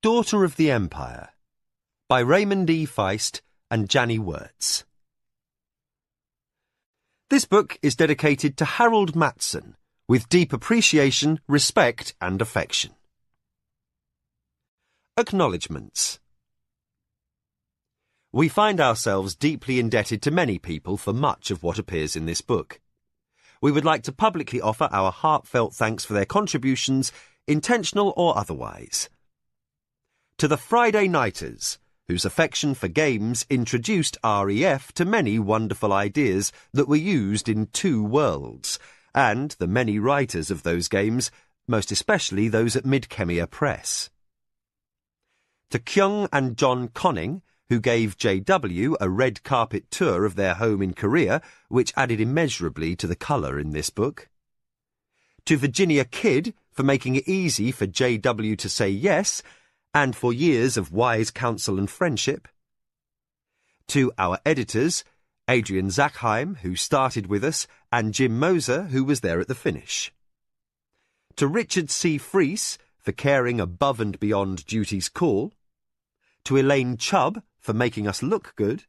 Daughter of the Empire by Ray.e.f and Janny Wirtz. This book is dedicated to Harold Matson with deep appreciation, respect and affection. Acknowledgements. We find ourselves deeply indebted to many people for much of what appears in this book. We would like to publicly offer our heartfelt thanks for their contributions, intentional or otherwise. To the Friday Nighters, whose affection for games introduced Ray.e.f to many wonderful ideas that were used in two worlds, and the many writers of those games, most especially those at Midkemia Press. To Kyung and John Conning, who gave JW a red carpet tour of their home in Korea, which added immeasurably to the colour in this book. To Virginia Kidd, for making it easy for JW to say yes, and for years of wise counsel and friendship. To our editors, Adrian Zachheim, who started with us, and Jim Moser, who was there at the finish. To Richard C. Freese, for caring above and beyond duty's call. To Elaine Chubb, for making us look good.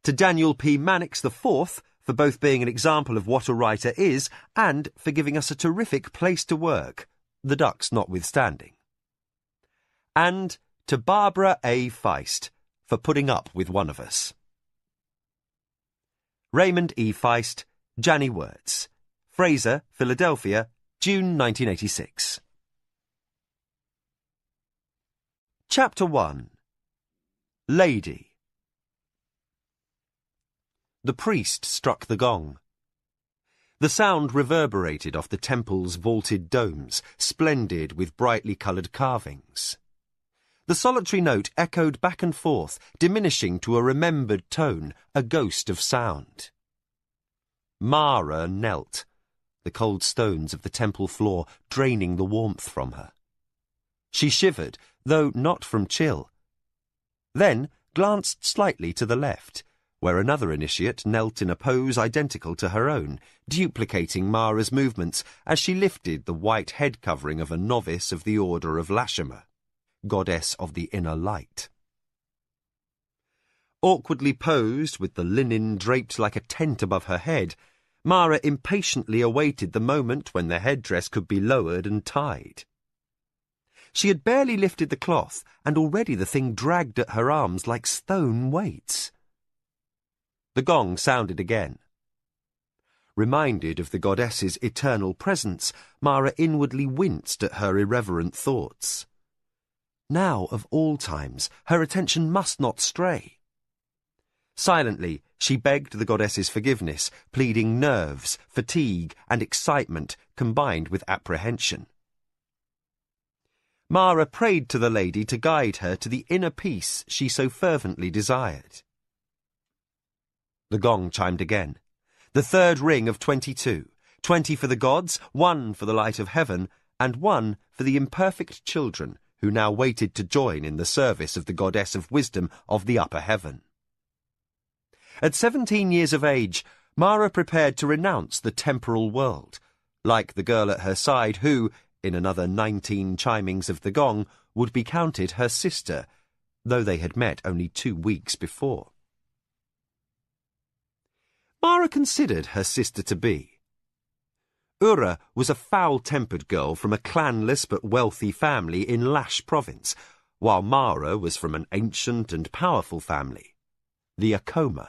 To Daniel P. Mannix IV, for both being an example of what a writer is, and for giving us a terrific place to work, the ducks notwithstanding. And to Barbara A. Feist, for putting up with one of us. Raymond E. Feist, Janny Wirtz. Fraser, Philadelphia, June 1986. Chapter 1. Lady. The priest struck the gong. The sound reverberated off the temple's vaulted domes, splendid with brightly coloured carvings. The solitary note echoed back and forth, diminishing to a remembered tone, a ghost of sound. Mara knelt, the cold stones of the temple floor draining the warmth from her. She shivered, though not from chill. Then glanced slightly to the left, where another initiate knelt in a pose identical to her own, duplicating Mara's movements as she lifted the white head covering of a novice of the Order of Lashima, goddess of the inner light. Awkwardly posed, with the linen draped like a tent above her head, Mara impatiently awaited the moment when the headdress could be lowered and tied. She had barely lifted the cloth, and already the thing dragged at her arms like stone weights. The gong sounded again. Reminded of the goddess's eternal presence, Mara inwardly winced at her irreverent thoughts. Now, of all times, her attention must not stray. Silently, she begged the goddess's forgiveness, pleading nerves, fatigue, and excitement combined with apprehension. Mara prayed to the lady to guide her to the inner peace she so fervently desired. The gong chimed again. The third ring of 22. 20 for the gods, 1 for the light of heaven, and 1 for the imperfect children who now waited to join in the service of the goddess of wisdom of the upper heaven. At 17 years of age, Mara prepared to renounce the temporal world, like the girl at her side who, in another 19 chimings of the gong, would be counted her sister, though they had met only 2 weeks before. Mara considered her sister to be. Ura was a foul-tempered girl from a clanless but wealthy family in Lash province, while Mara was from an ancient and powerful family, the Akoma.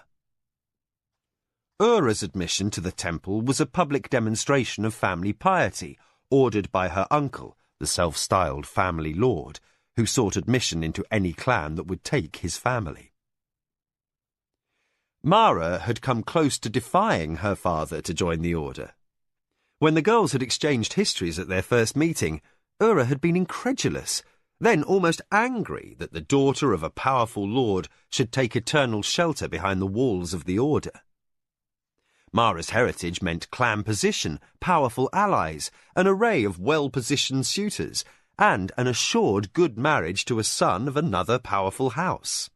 Ura's admission to the temple was a public demonstration of family piety, ordered by her uncle, the self-styled family lord, who sought admission into any clan that would take his family. Mara had come close to defying her father to join the order. When the girls had exchanged histories at their first meeting, Ura had been incredulous, then almost angry that the daughter of a powerful lord should take eternal shelter behind the walls of the order. Mara's heritage meant clan position, powerful allies, an array of well-positioned suitors, and an assured good marriage to a son of another powerful house.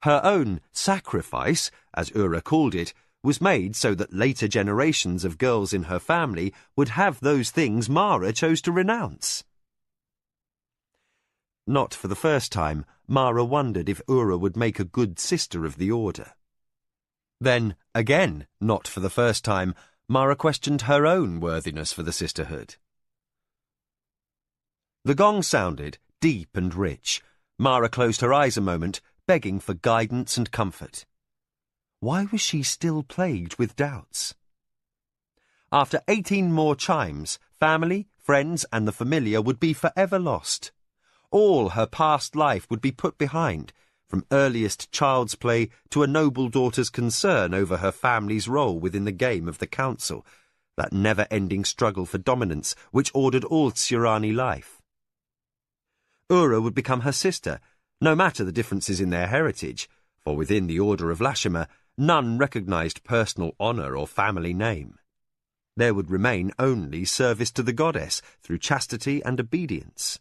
Her own sacrifice, as Ura called it, was made so that later generations of girls in her family would have those things Mara chose to renounce. not for the first time, Mara wondered if Ura would make a good sister of the order. Then, again, not for the first time, Mara questioned her own worthiness for the sisterhood. The gong sounded, deep and rich. Mara closed her eyes a moment, begging for guidance and comfort. Why was she still plagued with doubts? After 18 more chimes, family, friends, and the familiar would be forever lost. All her past life would be put behind, from earliest child's play to a noble daughter's concern over her family's role within the game of the council, that never-ending struggle for dominance which ordered all Tsurani life. Ura would become her sister, no matter the differences in their heritage, for within the order of Lashima, none recognized personal honor or family name. There would remain only service to the goddess through chastity and obedience.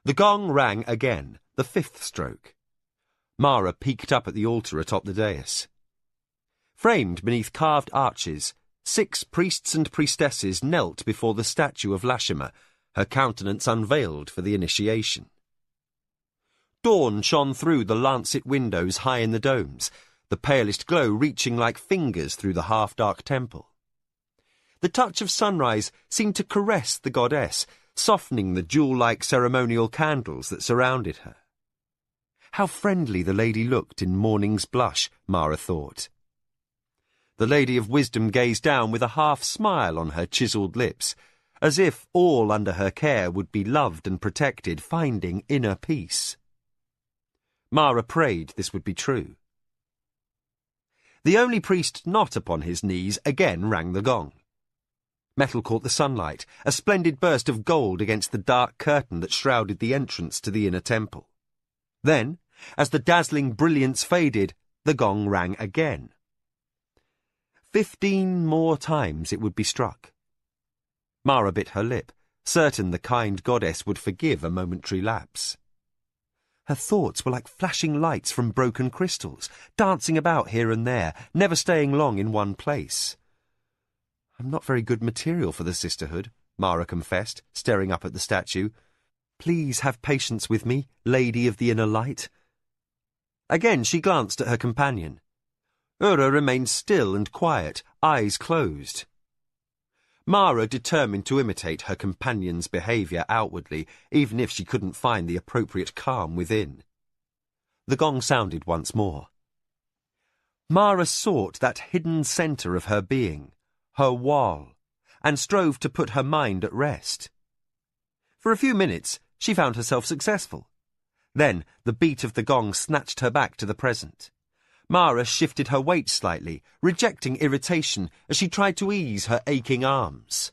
The gong rang again, the 5th stroke. Mara peeked up at the altar atop the dais. Framed beneath carved arches, 6 priests and priestesses knelt before the statue of Lashima, her countenance unveiled for the initiation. Dawn shone through the lancet windows high in the domes, the palest glow reaching like fingers through the half-dark temple. The touch of sunrise seemed to caress the goddess, softening the jewel-like ceremonial candles that surrounded her. How friendly the lady looked in morning's blush, Mara thought. The Lady of Wisdom gazed down with a half-smile on her chiselled lips, as if all under her care would be loved and protected, finding inner peace. Mara prayed this would be true. The only priest not upon his knees again rang the gong. Metal caught the sunlight, a splendid burst of gold against the dark curtain that shrouded the entrance to the inner temple. Then, as the dazzling brilliance faded, the gong rang again. 15 more times it would be struck. Mara bit her lip, certain the kind goddess would forgive a momentary lapse. Her thoughts were like flashing lights from broken crystals, dancing about here and there, never staying long in one place. I'm not very good material for the sisterhood, Mara confessed, staring up at the statue. Please have patience with me, Lady of the Inner Light. Again she glanced at her companion. Ura remained still and quiet, eyes closed. Mara determined to imitate her companion's behaviour outwardly, even if she couldn't find the appropriate calm within. The gong sounded once more. Mara sought that hidden centre of her being, her wall, and strove to put her mind at rest. For a few minutes she found herself successful. Then the beat of the gong snatched her back to the present. Mara shifted her weight slightly, rejecting irritation as she tried to ease her aching arms.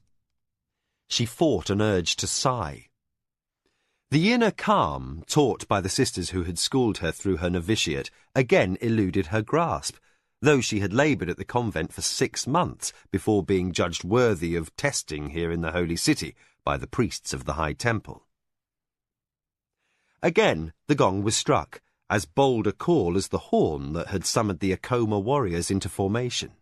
She fought an urge to sigh. The inner calm, taught by the sisters who had schooled her through her novitiate, again eluded her grasp, though she had laboured at the convent for 6 months before being judged worthy of testing here in the Holy City by the priests of the High Temple. Again the gong was struck, as bold a call as the horn that had summoned the Akoma warriors into formation.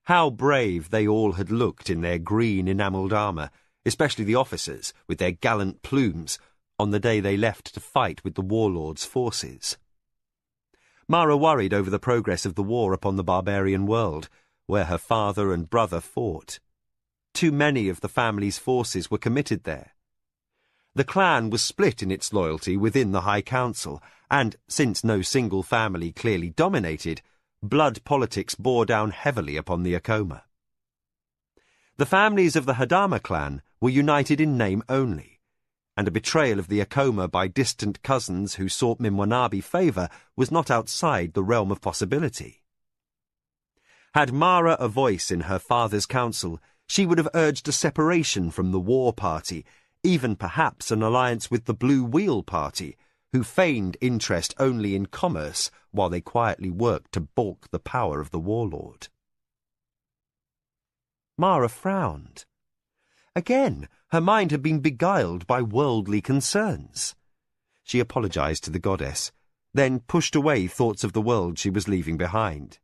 How brave they all had looked in their green enamelled armour, especially the officers, with their gallant plumes, on the day they left to fight with the warlord's forces. Mara worried over the progress of the war upon the barbarian world, where her father and brother fought. Too many of the family's forces were committed there. The clan was split in its loyalty within the High Council, and, since no single family clearly dominated, blood politics bore down heavily upon the Akoma. The families of the Hadama clan were united in name only, and a betrayal of the Akoma by distant cousins who sought Mimwanabi favour was not outside the realm of possibility. Had Mara a voice in her father's council, she would have urged a separation from the war party, even perhaps an alliance with the Blue Wheel Party, who feigned interest only in commerce while they quietly worked to balk the power of the warlord. Mara frowned. Again, her mind had been beguiled by worldly concerns. She apologized to the goddess, then pushed away thoughts of the world she was leaving behind.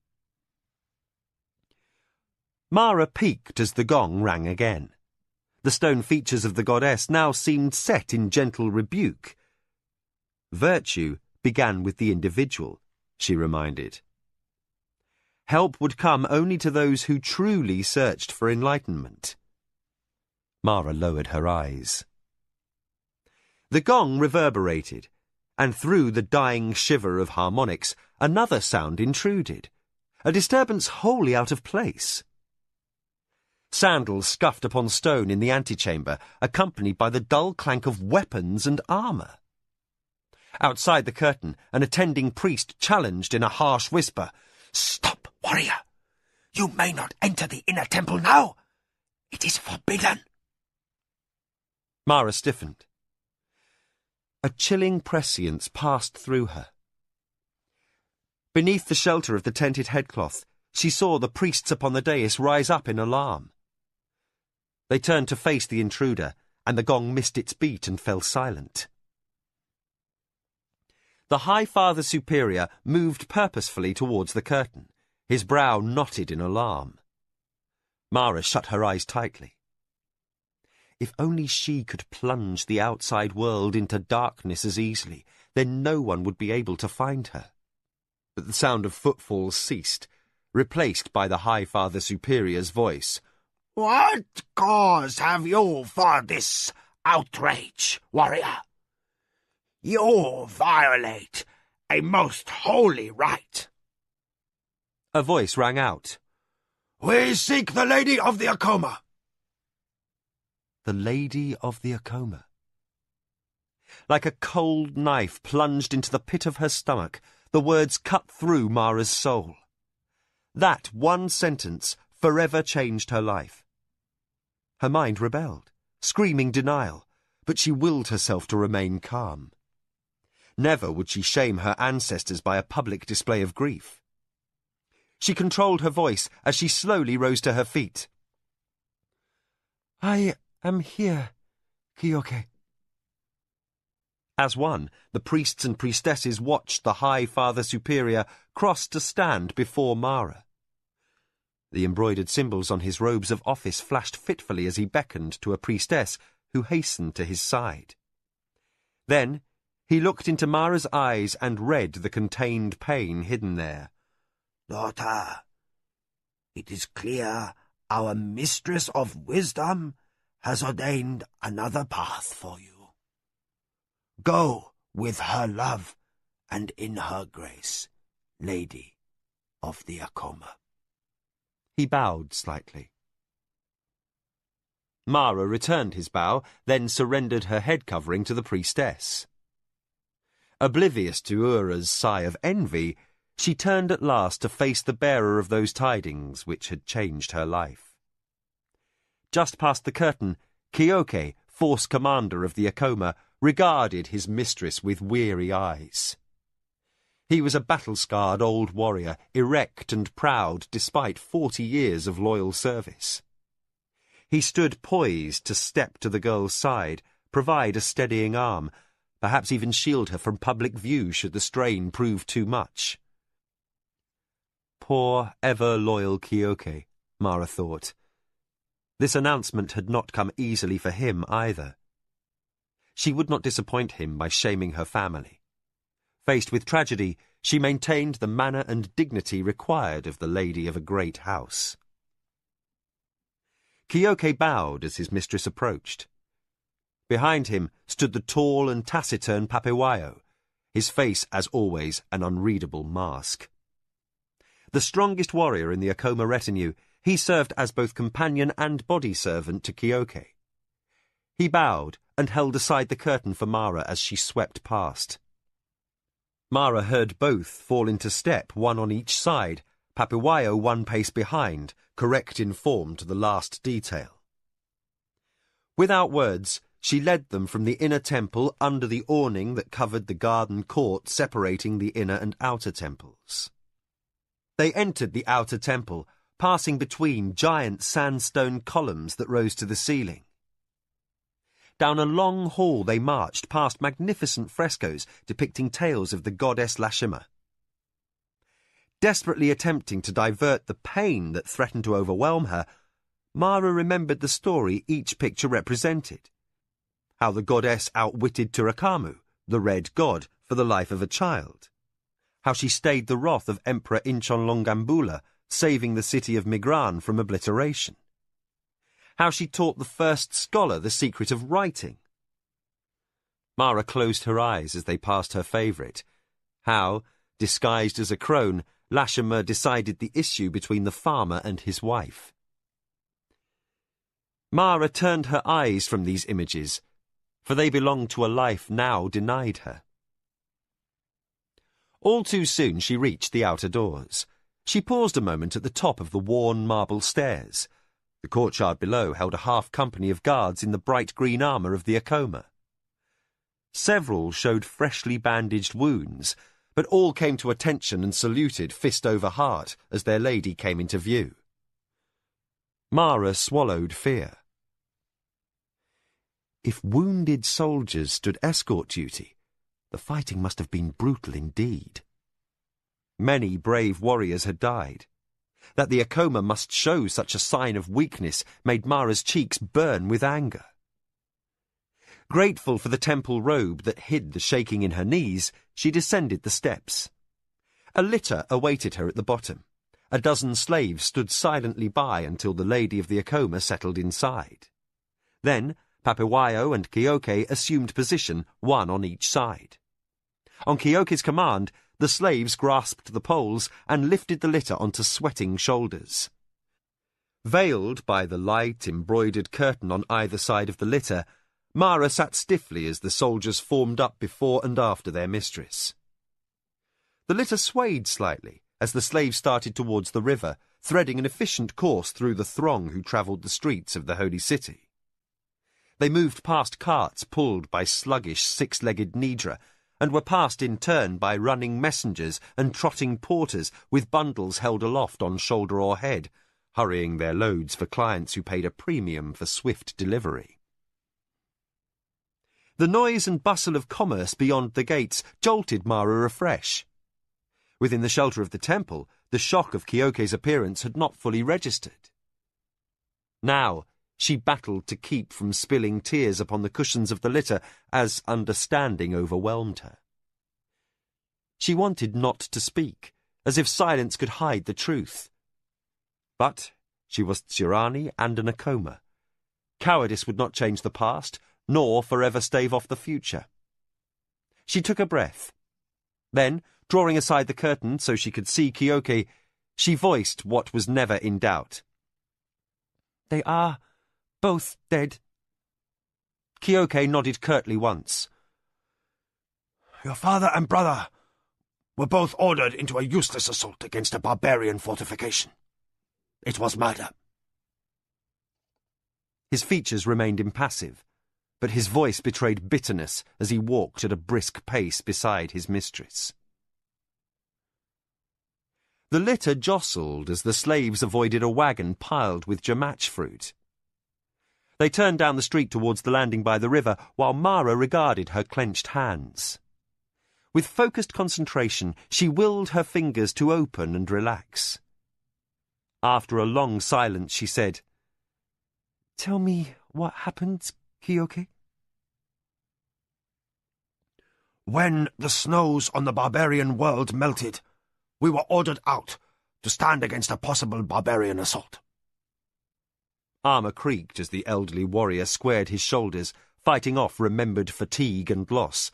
Mara peaked as the gong rang again. The stone features of the goddess now seemed set in gentle rebuke. Virtue began with the individual, she reminded. Help would come only to those who truly searched for enlightenment. Mara lowered her eyes. The gong reverberated, and through the dying shiver of harmonics, another sound intruded, a disturbance wholly out of place. Sandals scuffed upon stone in the antechamber, accompanied by the dull clank of weapons and armour. Outside the curtain, an attending priest challenged in a harsh whisper, "Stop, warrior! You may not enter the inner temple now! It is forbidden!" Mara stiffened. A chilling prescience passed through her. Beneath the shelter of the tented headcloth, she saw the priests upon the dais rise up in alarm. They turned to face the intruder, and the gong missed its beat and fell silent. The High Father Superior moved purposefully towards the curtain, his brow knotted in alarm. Mara shut her eyes tightly. If only she could plunge the outside world into darkness as easily, then no one would be able to find her. But the sound of footfalls ceased, replaced by the High Father Superior's voice. "What cause have you for this outrage, warrior? You violate a most holy right." A voice rang out. "We seek the Lady of the Acoma." The Lady of the Acoma. Like a cold knife plunged into the pit of her stomach, the words cut through Mara's soul. That one sentence forever changed her life. Her mind rebelled, screaming denial, but she willed herself to remain calm. Never would she shame her ancestors by a public display of grief. She controlled her voice as she slowly rose to her feet. "I am here, Kyoke." As one, the priests and priestesses watched the High Father Superior cross to stand before Mara. The embroidered symbols on his robes of office flashed fitfully as he beckoned to a priestess who hastened to his side. Then he looked into Mara's eyes and read the contained pain hidden there. "Daughter, it is clear our Mistress of Wisdom has ordained another path for you. Go with her love and in her grace, Lady of the Acoma." He bowed slightly. Mara returned his bow, then surrendered her head covering to the priestess. Oblivious to Ura's sigh of envy, she turned at last to face the bearer of those tidings which had changed her life. Just past the curtain, Kyoke, force commander of the Acoma, regarded his mistress with weary eyes. He was a battle-scarred old warrior, erect and proud despite 40 years of loyal service. He stood poised to step to the girl's side, provide a steadying arm, perhaps even shield her from public view should the strain prove too much. Poor, ever-loyal Kyoke, Mara thought. This announcement had not come easily for him either. She would not disappoint him by shaming her family. Faced with tragedy, she maintained the manner and dignity required of the lady of a great house. Kyoke bowed as his mistress approached. Behind him stood the tall and taciturn Papewayo, his face, as always, an unreadable mask. The strongest warrior in the Acoma retinue, he served as both companion and body servant to Kyoke. He bowed and held aside the curtain for Mara as she swept past. Mara heard both fall into step, one on each side, Papewayo 1 pace behind, correct in form to the last detail. Without words, she led them from the inner temple under the awning that covered the garden court separating the inner and outer temples. They entered the outer temple, passing between giant sandstone columns that rose to the ceiling. Down a long hall they marched past magnificent frescoes depicting tales of the goddess Lashima. Desperately attempting to divert the pain that threatened to overwhelm her, Mara remembered the story each picture represented. How the goddess outwitted Turakamu, the red god, for the life of a child. How she stayed the wrath of Emperor Inchonlongambula, saving the city of Migran from obliteration. How she taught the first scholar the secret of writing. Mara closed her eyes as they passed her favourite. How, disguised as a crone, Lashima decided the issue between the farmer and his wife. Mara turned her eyes from these images, for they belonged to a life now denied her. All too soon she reached the outer doors. She paused a moment at the top of the worn marble stairs. The courtyard below held a half-company of guards in the bright green armour of the Akoma. Several showed freshly bandaged wounds, but all came to attention and saluted fist over heart as their lady came into view. Mara swallowed fear. If wounded soldiers stood escort duty, the fighting must have been brutal indeed. Many brave warriors had died. That the Akoma must show such a sign of weakness made Mara's cheeks burn with anger. Grateful for the temple robe that hid the shaking in her knees, she descended the steps. A litter awaited her at the bottom. A dozen slaves stood silently by until the lady of the Akoma settled inside. Then Papewayo and Kyoke assumed position, one on each side. On Kyoke's command, the slaves grasped the poles and lifted the litter onto sweating shoulders. Veiled by the light embroidered curtain on either side of the litter, Mara sat stiffly as the soldiers formed up before and after their mistress. The litter swayed slightly as the slaves started towards the river, threading an efficient course through the throng who travelled the streets of the holy city. They moved past carts pulled by sluggish six-legged Nidra, and were passed in turn by running messengers and trotting porters with bundles held aloft on shoulder or head, hurrying their loads for clients who paid a premium for swift delivery. The noise and bustle of commerce beyond the gates jolted Mara afresh. Within the shelter of the temple, the shock of Kyoke's appearance had not fully registered. Now she battled to keep from spilling tears upon the cushions of the litter as understanding overwhelmed her. She wanted not to speak, as if silence could hide the truth. But she was Tsurani and an Akoma. Cowardice would not change the past, nor forever stave off the future. She took a breath. Then, drawing aside the curtain so she could see Kyoke, she voiced what was never in doubt. "They are both dead." Kyoke nodded curtly once. "Your father and brother were both ordered into a useless assault against a barbarian fortification. It was murder." His features remained impassive, but his voice betrayed bitterness as he walked at a brisk pace beside his mistress. The litter jostled as the slaves avoided a wagon piled with jamach fruit. They turned down the street towards the landing by the river, while Mara regarded her clenched hands. With focused concentration, she willed her fingers to open and relax. After a long silence, she said, "Tell me what happened, Kyoke." "When the snows on the barbarian world melted, we were ordered out to stand against a possible barbarian assault." Armour creaked as the elderly warrior squared his shoulders, fighting off remembered fatigue and loss.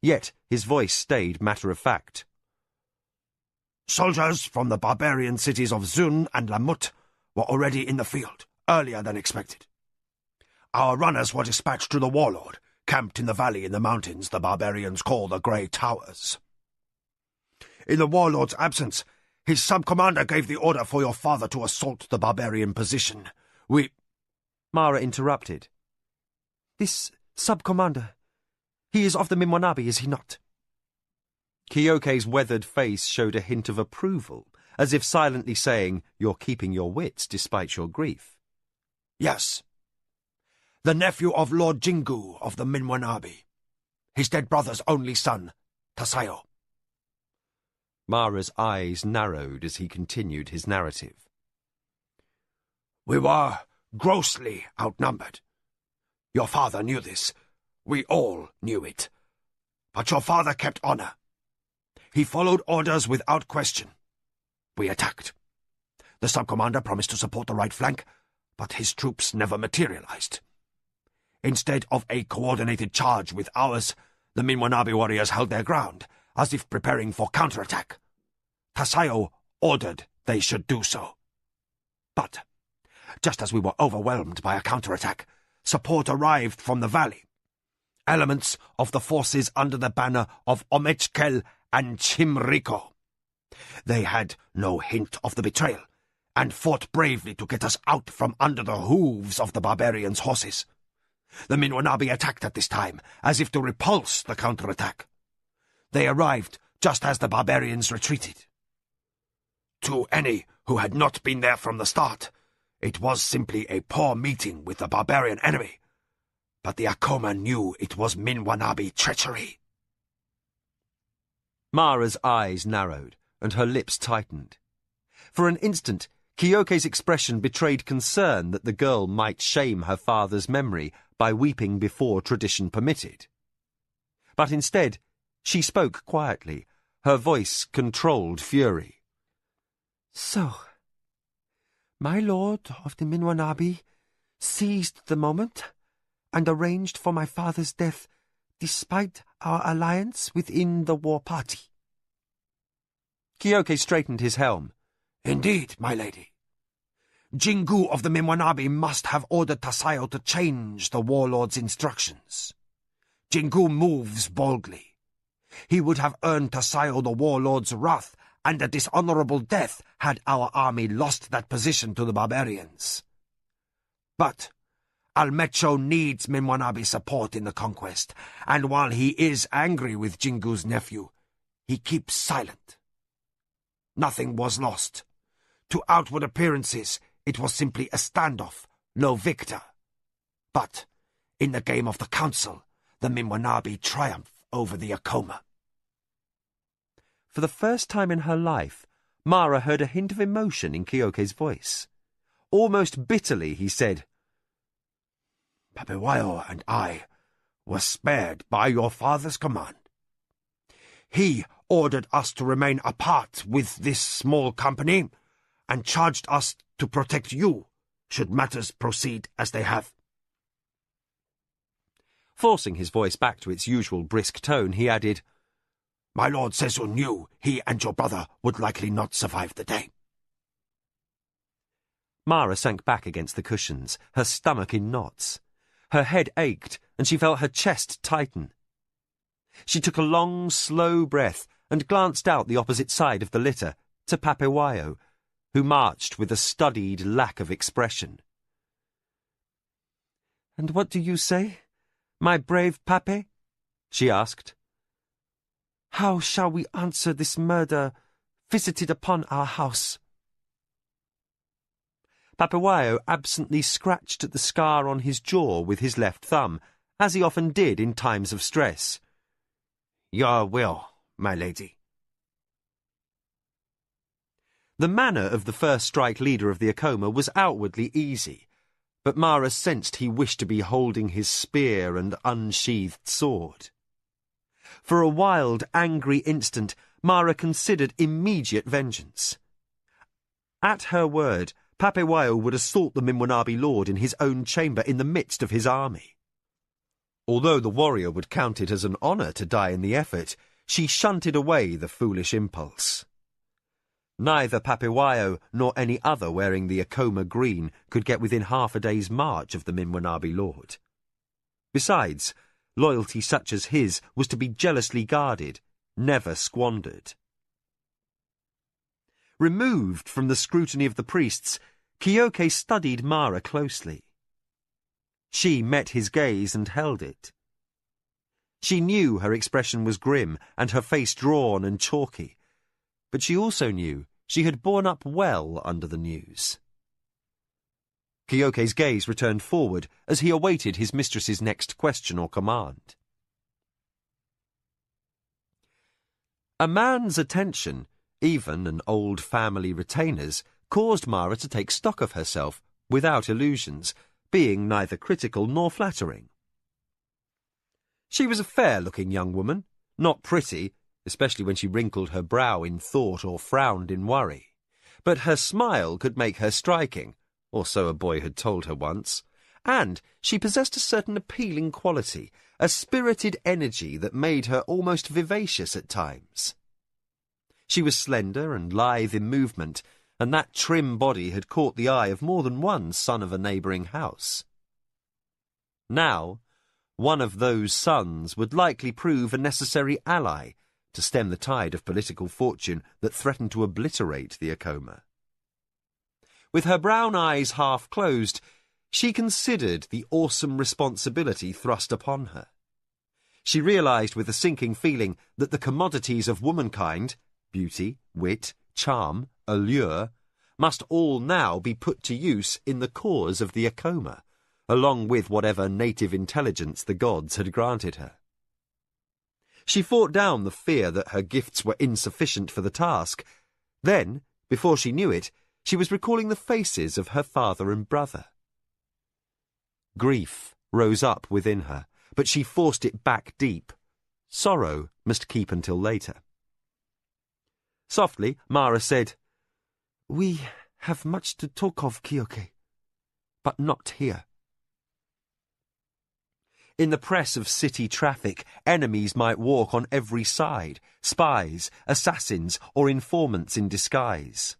Yet his voice stayed matter-of-fact. "Soldiers from the barbarian cities of Zun and Lamut were already in the field, earlier than expected. Our runners were dispatched to the warlord, camped in the valley in the mountains the barbarians call the Grey Towers. In the warlord's absence, his sub-commander gave the order for your father to assault the barbarian position. Mara interrupted. "This sub-commander, he is of the Minwanabi, is he not?" Kyoke's weathered face showed a hint of approval, as if silently saying, "You're keeping your wits despite your grief." "Yes. The nephew of Lord Jingu of the Minwanabi. His dead brother's only son, Tasayo." Mara's eyes narrowed as he continued his narrative. "We were grossly outnumbered. Your father knew this. We all knew it. But your father kept honor. He followed orders without question. We attacked. The sub-commander promised to support the right flank, but his troops never materialized. Instead of a coordinated charge with ours, the Minwanabi warriors held their ground, as if preparing for counterattack. Tasayo ordered they should do so. But, just as we were overwhelmed by a counterattack, support arrived from the valley. Elements of the forces under the banner of Omechkel and Chimrico. They had no hint of the betrayal, and fought bravely to get us out from under the hooves of the barbarians' horses. The Minwanabi attacked at this time, as if to repulse the counterattack. They arrived just as the barbarians retreated. To any who had not been there from the start, it was simply a poor meeting with the barbarian enemy. But the Akoma knew it was Minwanabi treachery. Mara's eyes narrowed, and her lips tightened. For an instant, Kyoke's expression betrayed concern that the girl might shame her father's memory by weeping before tradition permitted. But instead, she spoke quietly, her voice controlled fury. So, my lord of the Minwanabi seized the moment and arranged for my father's death despite our alliance within the war party. Kyoke straightened his helm. Indeed, my lady. Jingu of the Minwanabi must have ordered Tasayo to change the warlord's instructions. Jingu moves boldly. He would have earned Tasayo the warlord's wrath and a dishonorable death had our army lost that position to the barbarians. But Almecho needs Minwanabi support in the conquest, and while he is angry with Jingu's nephew, he keeps silent. Nothing was lost. To outward appearances, it was simply a standoff, no victor. But in the game of the council, the Minwanabi triumph over the Akoma. For the first time in her life, Mara heard a hint of emotion in Kyoke's voice. Almost bitterly, he said, Papewayo and I were spared by your father's command. He ordered us to remain apart with this small company, and charged us to protect you, should matters proceed as they have. Forcing his voice back to its usual brisk tone, he added, My lord Sesu knew he and your brother would likely not survive the day. Mara sank back against the cushions, her stomach in knots. Her head ached, and she felt her chest tighten. She took a long, slow breath and glanced out the opposite side of the litter, to Papewayo, who marched with a studied lack of expression. "And what do you say, my brave Pape?" she asked. "How shall we answer this murder visited upon our house?" Papewayo absently scratched at the scar on his jaw with his left thumb, as he often did in times of stress. Your will, my lady. The manner of the first strike leader of the Akoma was outwardly easy, but Mara sensed he wished to be holding his spear and unsheathed sword. For a wild, angry instant, Mara considered immediate vengeance. At her word, Papewayo would assault the Minwanabi lord in his own chamber in the midst of his army. Although the warrior would count it as an honour to die in the effort, she shunted away the foolish impulse. Neither Papewayo nor any other wearing the Akoma green could get within half a day's march of the Minwanabi lord. Besides, loyalty such as his was to be jealously guarded, never squandered. Removed from the scrutiny of the priests, Kyoke studied Mara closely. She met his gaze and held it. She knew her expression was grim and her face drawn and chalky, but she also knew she had borne up well under the news. Kyoke's gaze returned forward as he awaited his mistress's next question or command. A man's attention, even an old family retainer's, caused Mara to take stock of herself, without illusions, being neither critical nor flattering. She was a fair-looking young woman, not pretty, especially when she wrinkled her brow in thought or frowned in worry, but her smile could make her striking, or so a boy had told her once, and she possessed a certain appealing quality, a spirited energy that made her almost vivacious at times. She was slender and lithe in movement, and that trim body had caught the eye of more than one son of a neighbouring house. Now, one of those sons would likely prove a necessary ally to stem the tide of political fortune that threatened to obliterate the Acoma. With her brown eyes half closed, she considered the awesome responsibility thrust upon her. She realised with a sinking feeling that the commodities of womankind, beauty, wit, charm, allure, must all now be put to use in the cause of the Acoma, along with whatever native intelligence the gods had granted her. She fought down the fear that her gifts were insufficient for the task. Then, before she knew it, she was recalling the faces of her father and brother. Grief rose up within her, but she forced it back deep. Sorrow must keep until later. Softly, Mara said, "We have much to talk of, Keoke, but not here." In the press of city traffic, enemies might walk on every side, spies, assassins, or informants in disguise.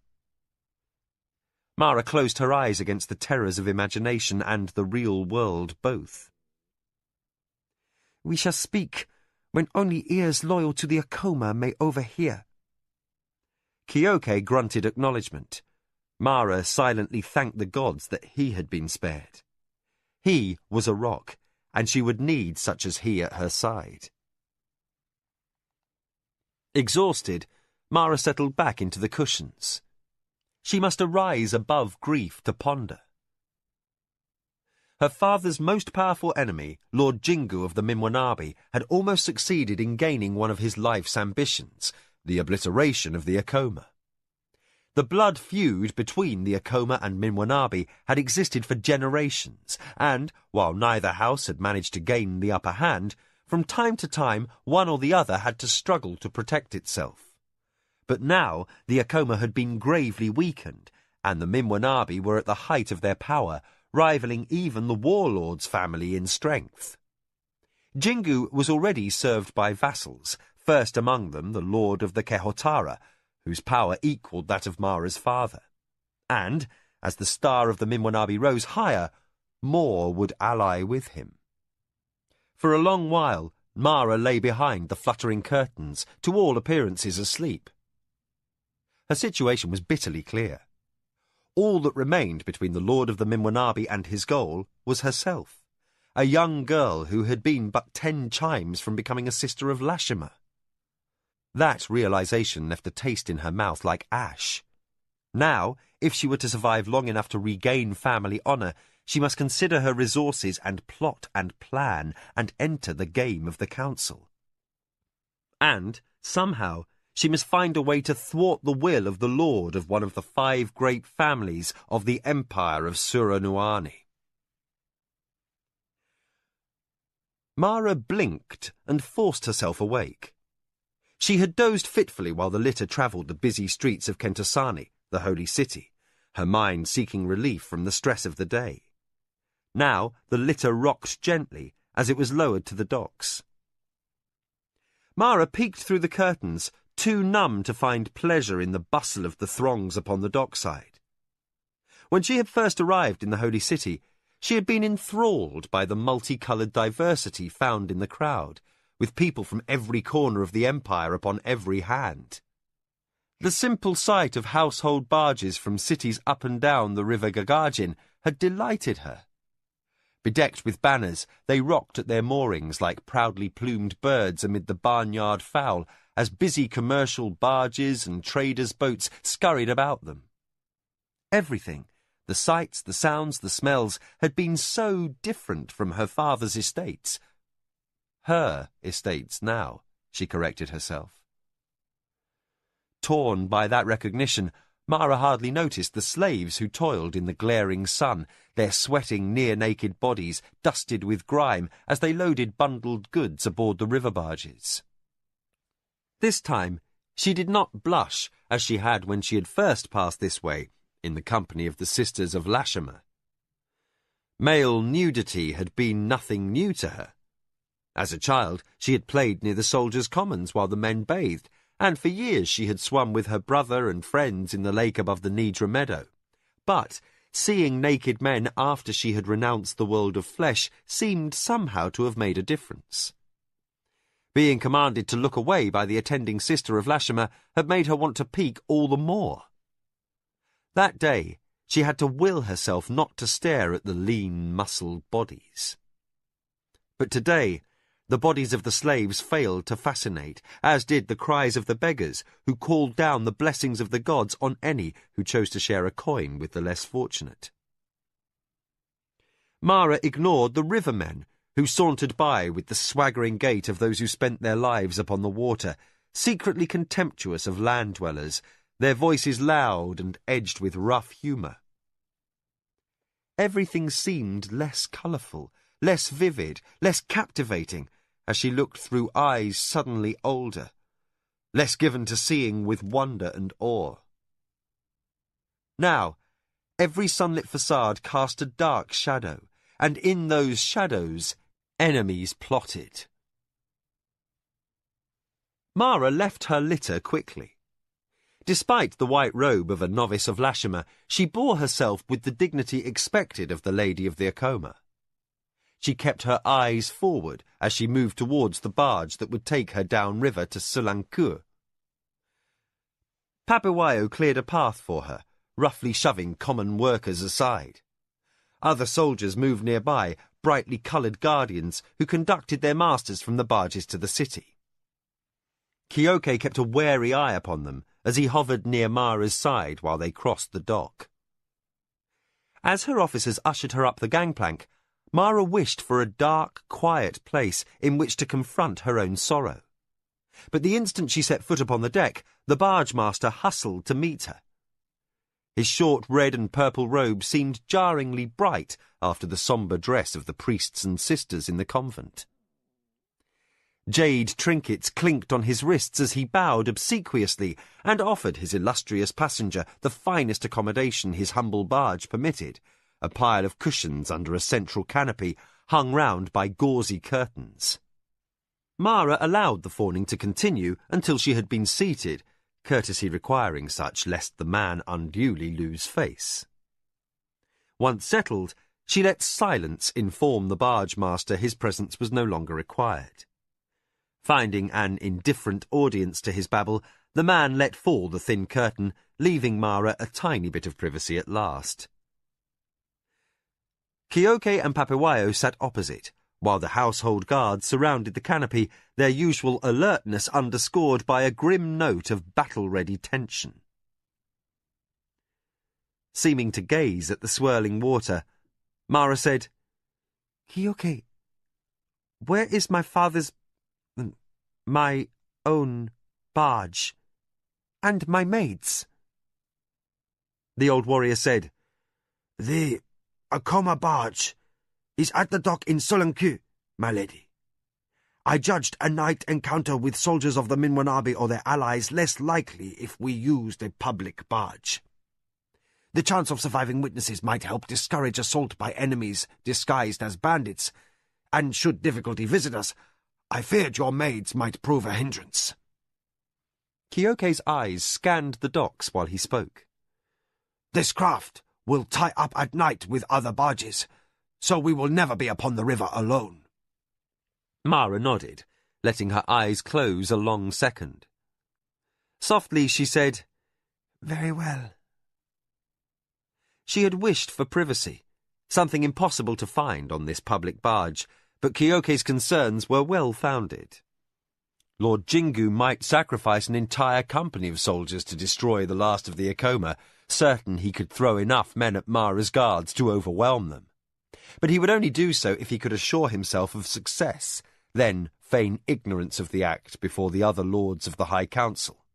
Mara closed her eyes against the terrors of imagination and the real world both. "We shall speak when only ears loyal to the Acoma may overhear." Keoke grunted acknowledgement. Mara silently thanked the gods that he had been spared. He was a rock, and she would need such as he at her side. Exhausted, Mara settled back into the cushions. She must arise above grief to ponder. Her father's most powerful enemy, Lord Jingu of the Minwanabi, had almost succeeded in gaining one of his life's ambitions, the obliteration of the Acoma. The blood feud between the Acoma and Minwanabi had existed for generations, and, while neither house had managed to gain the upper hand, from time to time one or the other had to struggle to protect itself. But now the Acoma had been gravely weakened, and the Minwanabi were at the height of their power, rivaling even the warlord's family in strength. Jingu was already served by vassals, first among them the Lord of the Kehotara, whose power equalled that of Mara's father. And, as the star of the Minwanabi rose higher, more would ally with him. For a long while, Mara lay behind the fluttering curtains, to all appearances asleep. Her situation was bitterly clear. All that remained between the Lord of the Minwanabi and his goal was herself, a young girl who had been but 10 chimes from becoming a sister of Lashima. That realization left a taste in her mouth like ash. Now, if she were to survive long enough to regain family honor, she must consider her resources and plot and plan and enter the game of the council. And, somehow, she must find a way to thwart the will of the lord of one of the 5 great families of the Empire of Suranuani. Mara blinked and forced herself awake. She had dozed fitfully while the litter travelled the busy streets of Kentasani, the holy city, her mind seeking relief from the stress of the day. Now the litter rocked gently as it was lowered to the docks. Mara peeked through the curtains, too numb to find pleasure in the bustle of the throngs upon the dockside. When she had first arrived in the holy city, she had been enthralled by the multicoloured diversity found in the crowd, with people from every corner of the empire upon every hand. The simple sight of household barges from cities up and down the river Gagajin had delighted her. Bedecked with banners, they rocked at their moorings like proudly plumed birds amid the barnyard fowl, as busy commercial barges and traders' boats scurried about them. Everything, the sights, the sounds, the smells, had been so different from her father's estates. Her estates now, she corrected herself. Torn by that recognition, Mara hardly noticed the slaves who toiled in the glaring sun, their sweating, near-naked bodies dusted with grime as they loaded bundled goods aboard the river barges. This time, she did not blush as she had when she had first passed this way, in the company of the sisters of Lashima. Male nudity had been nothing new to her. As a child, she had played near the soldiers' commons while the men bathed, and for years she had swum with her brother and friends in the lake above the Nidra meadow. But seeing naked men after she had renounced the world of flesh seemed somehow to have made a difference. Being commanded to look away by the attending sister of Lashima had made her want to peek all the more. That day, she had to will herself not to stare at the lean, muscled bodies. But today, the bodies of the slaves failed to fascinate, as did the cries of the beggars, who called down the blessings of the gods on any who chose to share a coin with the less fortunate. Mara ignored the rivermen, who sauntered by with the swaggering gait of those who spent their lives upon the water, secretly contemptuous of land-dwellers, their voices loud and edged with rough humour. Everything seemed less colourful, less vivid, less captivating, as she looked through eyes suddenly older, less given to seeing with wonder and awe. Now, every sunlit facade cast a dark shadow, and in those shadows, enemies plotted. Mara left her litter quickly. Despite the white robe of a novice of Lashima, she bore herself with the dignity expected of the Lady of the Acoma. She kept her eyes forward as she moved towards the barge that would take her downriver to Sulankur. Papiwayo cleared a path for her, roughly shoving common workers aside. Other soldiers moved nearby, brightly coloured guardians who conducted their masters from the barges to the city. Kyoke kept a wary eye upon them as he hovered near Mara's side while they crossed the dock. As her officers ushered her up the gangplank, Mara wished for a dark, quiet place in which to confront her own sorrow. But the instant she set foot upon the deck, the barge-master hustled to meet her. His short red and purple robe seemed jarringly bright after the sombre dress of the priests and sisters in the convent. Jade trinkets clinked on his wrists as he bowed obsequiously and offered his illustrious passenger the finest accommodation his humble barge permitted, a pile of cushions under a central canopy hung round by gauzy curtains. Mara allowed the fawning to continue until she had been seated, courtesy requiring such lest the man unduly lose face. Once settled, she let silence inform the barge-master his presence was no longer required. Finding an indifferent audience to his babble, the man let fall the thin curtain, leaving Mara a tiny bit of privacy at last. Kyoke and Papiwayo sat opposite, while the household guards surrounded the canopy, their usual alertness underscored by a grim note of battle-ready tension. Seeming to gaze at the swirling water, Mara said, "Kyoke, where is my own barge, and my maid's?" The old warrior said, "The Acoma barge is at the dock in Solanku, my lady. I judged a night encounter with soldiers of the Minwanabi or their allies less likely if we used a public barge. The chance of surviving witnesses might help discourage assault by enemies disguised as bandits, and should difficulty visit us, I feared your maids might prove a hindrance." Kyoke's eyes scanned the docks while he spoke. "This craft will tie up at night with other barges, so we will never be upon the river alone." Mara nodded, letting her eyes close a long second. Softly she said, "Very well." She had wished for privacy, something impossible to find on this public barge, but Kyoke's concerns were well-founded. Lord Jingu might sacrifice an entire company of soldiers to destroy the last of the Acoma, certain he could throw enough men at Mara's guards to overwhelm them. But he would only do so if he could assure himself of success, then feign ignorance of the act before the other lords of the High Council.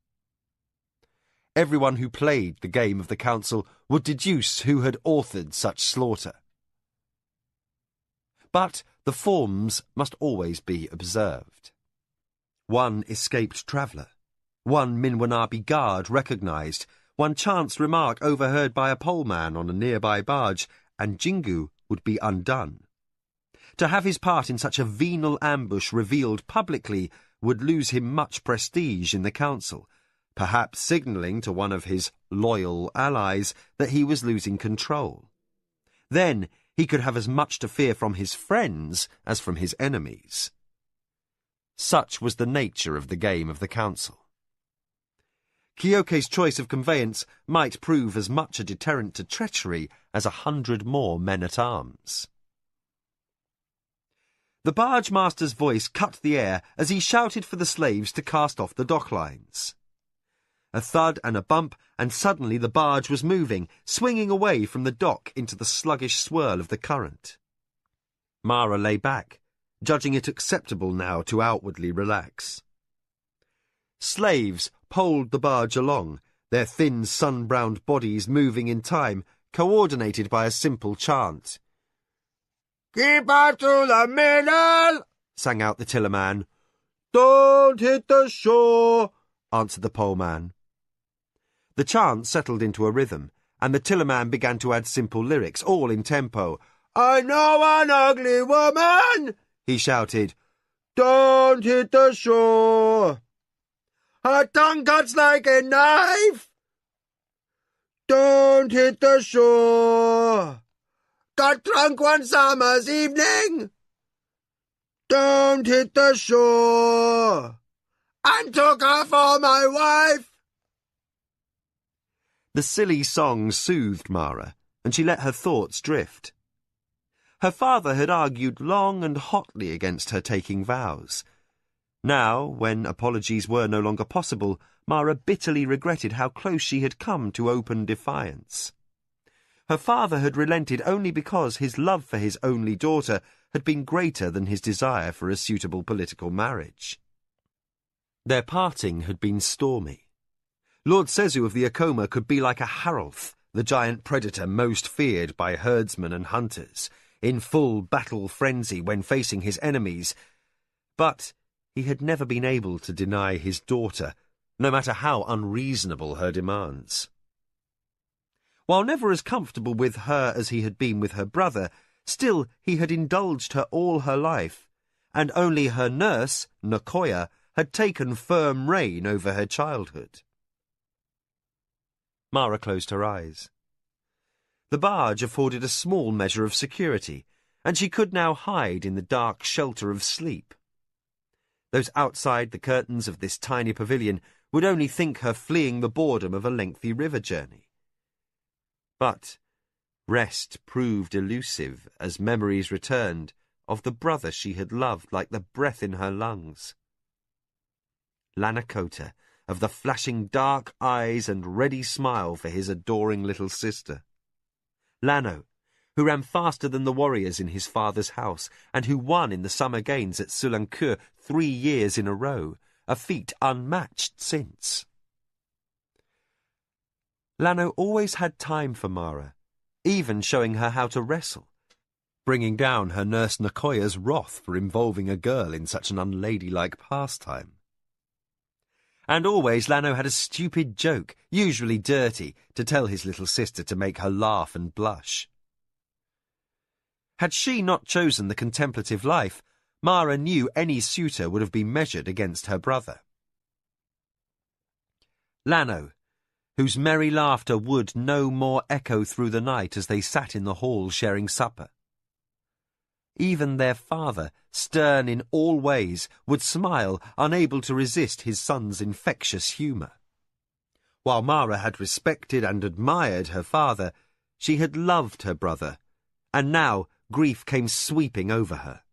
Everyone who played the game of the council would deduce who had authored such slaughter. But the forms must always be observed. One escaped traveller, one Minwanabi guard recognised, one chance remark overheard by a poleman on a nearby barge, and Jingu would be undone. To have his part in such a venal ambush revealed publicly would lose him much prestige in the council, perhaps signalling to one of his loyal allies that he was losing control. Then he could have as much to fear from his friends as from his enemies. Such was the nature of the game of the council. Kyoke's choice of conveyance might prove as much a deterrent to treachery as 100 more men-at-arms. The barge-master's voice cut the air as he shouted for the slaves to cast off the docklines. A thud and a bump, and suddenly the barge was moving, swinging away from the dock into the sluggish swirl of the current. Mara lay back, judging it acceptable now to outwardly relax. Slaves poled the barge along, their thin sun-browned bodies moving in time, coordinated by a simple chant. "Keep her to the middle," sang out the tillerman. "Don't hit the shore," answered the poleman. The chant settled into a rhythm, and the tillerman began to add simple lyrics, all in tempo. "I know an ugly woman," he shouted. "Don't hit the shore. Her tongue cuts like a knife. Don't hit the shore. Got drunk one summer's evening. Don't hit the shore. And took her for my wife." The silly song soothed Mara, and she let her thoughts drift. Her father had argued long and hotly against her taking vows. Now, when apologies were no longer possible, Mara bitterly regretted how close she had come to open defiance. Her father had relented only because his love for his only daughter had been greater than his desire for a suitable political marriage. Their parting had been stormy. Lord Sezu of the Akoma could be like a Harolth, the giant predator most feared by herdsmen and hunters, in full battle frenzy when facing his enemies, but he had never been able to deny his daughter, no matter how unreasonable her demands. While never as comfortable with her as he had been with her brother, still he had indulged her all her life, and only her nurse, Nakoya, had taken firm reign over her childhood. Mara closed her eyes. The barge afforded a small measure of security, and she could now hide in the dark shelter of sleep. Those outside the curtains of this tiny pavilion would only think her fleeing the boredom of a lengthy river journey. But rest proved elusive as memories returned of the brother she had loved like the breath in her lungs. Lanakota, of the flashing dark eyes and ready smile for his adoring little sister. Lano, who ran faster than the warriors in his father's house, and who won in the summer games at Sulankur 3 years in a row, a feat unmatched since. Lano always had time for Mara, even showing her how to wrestle, bringing down her nurse Nakoya's wrath for involving a girl in such an unladylike pastime. And always Lano had a stupid joke, usually dirty, to tell his little sister to make her laugh and blush. Had she not chosen the contemplative life, Mara knew any suitor would have been measured against her brother. Lano, whose merry laughter would no more echo through the night as they sat in the hall sharing supper. Even their father, stern in all ways, would smile, unable to resist his son's infectious humour. While Mara had respected and admired her father, she had loved her brother, and now grief came sweeping over her.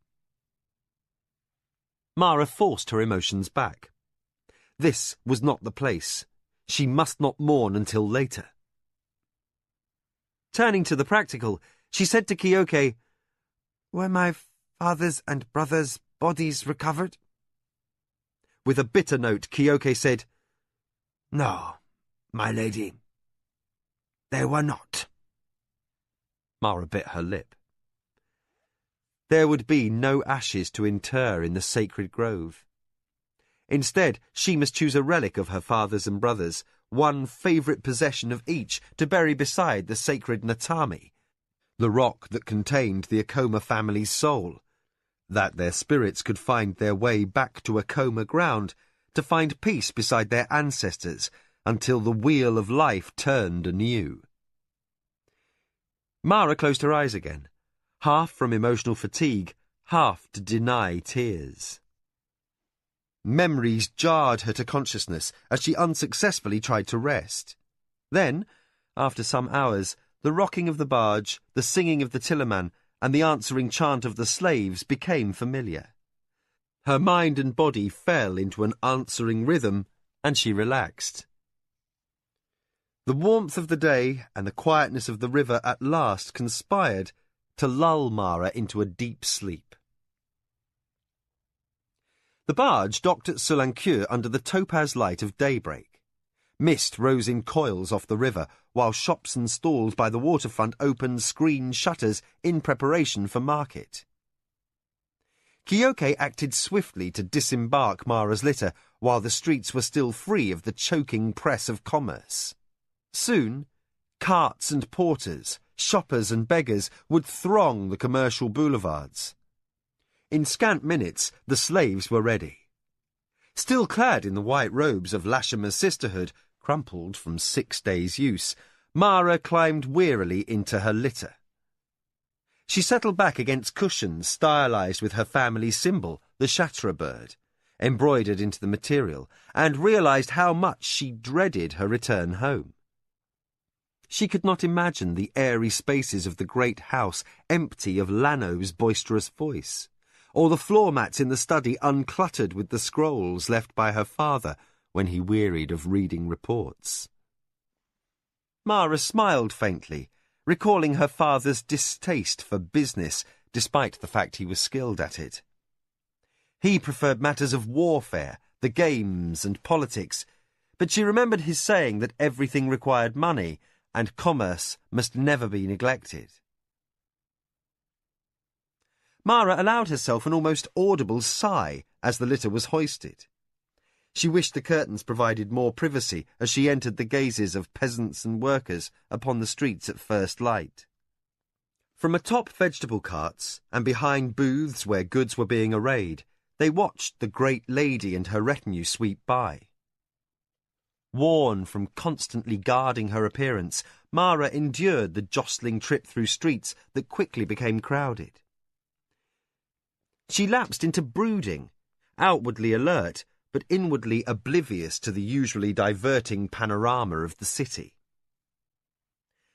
Mara forced her emotions back. This was not the place. She must not mourn until later. Turning to the practical, she said to Kyoke, "Were my father's and brother's bodies recovered?" With a bitter note, Kyoke said, "No, my lady. They were not. Mara bit her lip. There would be no ashes to inter in the sacred grove. Instead, she must choose a relic of her father's and brothers, one favourite possession of each, to bury beside the sacred Natami, the rock that contained the Acoma family's soul, that their spirits could find their way back to Acoma ground, to find peace beside their ancestors, until the wheel of life turned anew. Mara closed her eyes again, half from emotional fatigue, half to deny tears. Memories jarred her to consciousness as she unsuccessfully tried to rest. Then, after some hours, the rocking of the barge, the singing of the tillerman, and the answering chant of the slaves became familiar. Her mind and body fell into an answering rhythm, and she relaxed. The warmth of the day and the quietness of the river at last conspired to lull Mara into a deep sleep. The barge docked at Solanqueux under the topaz light of daybreak. Mist rose in coils off the river, while shops and stalls by the waterfront opened screened shutters in preparation for market. Kyoke acted swiftly to disembark Mara's litter while the streets were still free of the choking press of commerce. Soon, carts and porters, shoppers and beggars would throng the commercial boulevards. In scant minutes, the slaves were ready. Still clad in the white robes of Lashama's sisterhood, crumpled from 6 days' use, Mara climbed wearily into her litter. She settled back against cushions stylized with her family's symbol, the chatra bird, embroidered into the material, and realized how much she dreaded her return home. She could not imagine the airy spaces of the great house empty of Lano's boisterous voice, or the floor mats in the study uncluttered with the scrolls left by her father when he wearied of reading reports. Mara smiled faintly, recalling her father's distaste for business, despite the fact he was skilled at it. He preferred matters of warfare, the games and politics, but she remembered his saying that everything required money, and commerce must never be neglected. Mara allowed herself an almost audible sigh as the litter was hoisted. She wished the curtains provided more privacy as she entered the gazes of peasants and workers upon the streets at first light. From atop vegetable carts and behind booths where goods were being arrayed, they watched the great lady and her retinue sweep by. Worn from constantly guarding her appearance, Mara endured the jostling trip through streets that quickly became crowded. She lapsed into brooding, outwardly alert, but inwardly oblivious to the usually diverting panorama of the city.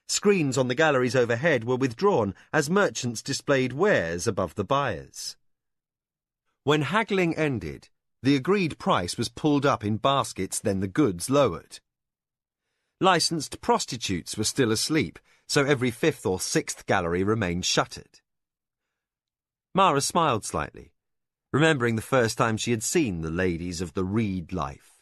Screens on the galleries overhead were withdrawn as merchants displayed wares above the buyers. When haggling ended, the agreed price was pulled up in baskets, then the goods lowered. Licensed prostitutes were still asleep, so every 5th or 6th gallery remained shuttered. Mara smiled slightly, remembering the first time she had seen the ladies of the reed life.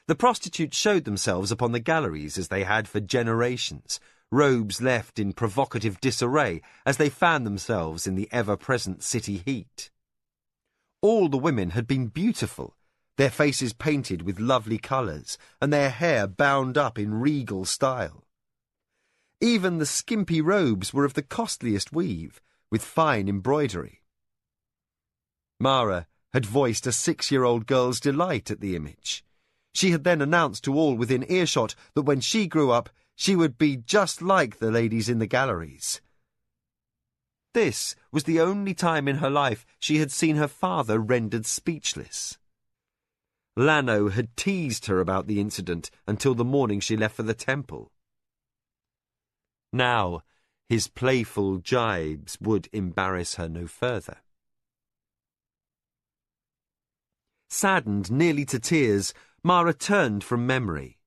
The prostitutes showed themselves upon the galleries as they had for generations, robes left in provocative disarray as they fanned themselves in the ever-present city heat. All the women had been beautiful, their faces painted with lovely colours, and their hair bound up in regal style. Even the skimpy robes were of the costliest weave, with fine embroidery. Mara had voiced a 6-year-old girl's delight at the image. She had then announced to all within earshot that when she grew up, she would be just like the ladies in the galleries. This was the only time in her life she had seen her father rendered speechless. Lano had teased her about the incident until the morning she left for the temple. Now, his playful jibes would embarrass her no further. Saddened nearly to tears, Mara turned from memory.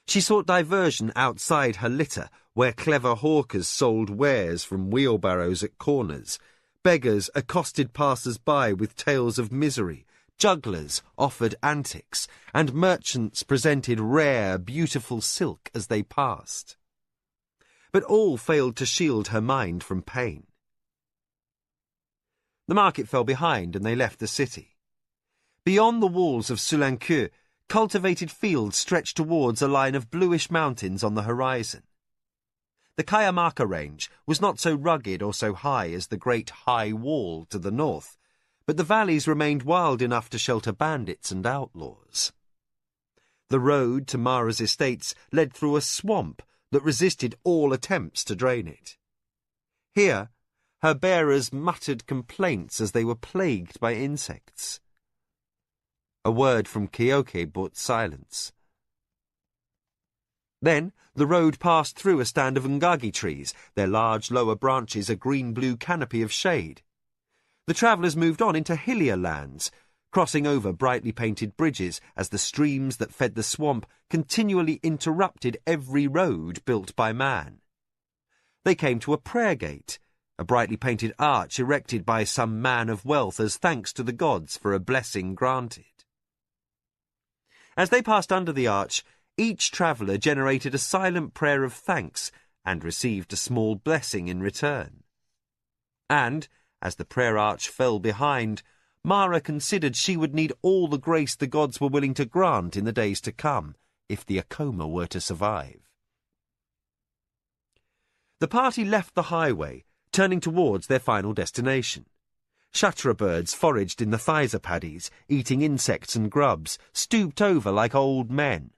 She sought diversion outside her litter, where clever hawkers sold wares from wheelbarrows at corners. Beggars accosted passers-by with tales of misery, Jugglers offered antics, and merchants presented rare, beautiful silk as they passed. But all failed to shield her mind from pain. The market fell behind, and they left the city. Beyond the walls of Soulanque, cultivated fields stretched towards a line of bluish mountains on the horizon. The Cajamarca range was not so rugged or so high as the great high wall to the north, but the valleys remained wild enough to shelter bandits and outlaws. The road to Mara's estates led through a swamp that resisted all attempts to drain it. Here, her bearers muttered complaints as they were plagued by insects. A word from Kioke brought silence. Then the road passed through a stand of ngagi trees, their large lower branches a green-blue canopy of shade. The travellers moved on into hillier lands, crossing over brightly painted bridges as the streams that fed the swamp continually interrupted every road built by man. They came to a prayer gate, a brightly painted arch erected by some man of wealth as thanks to the gods for a blessing granted. As they passed under the arch, each traveller generated a silent prayer of thanks and received a small blessing in return. And, as the prayer arch fell behind, Mara considered she would need all the grace the gods were willing to grant in the days to come, if the Akoma were to survive. The party left the highway, turning towards their final destination. Chatra birds foraged in the thysa paddies, eating insects and grubs, stooped over like old men.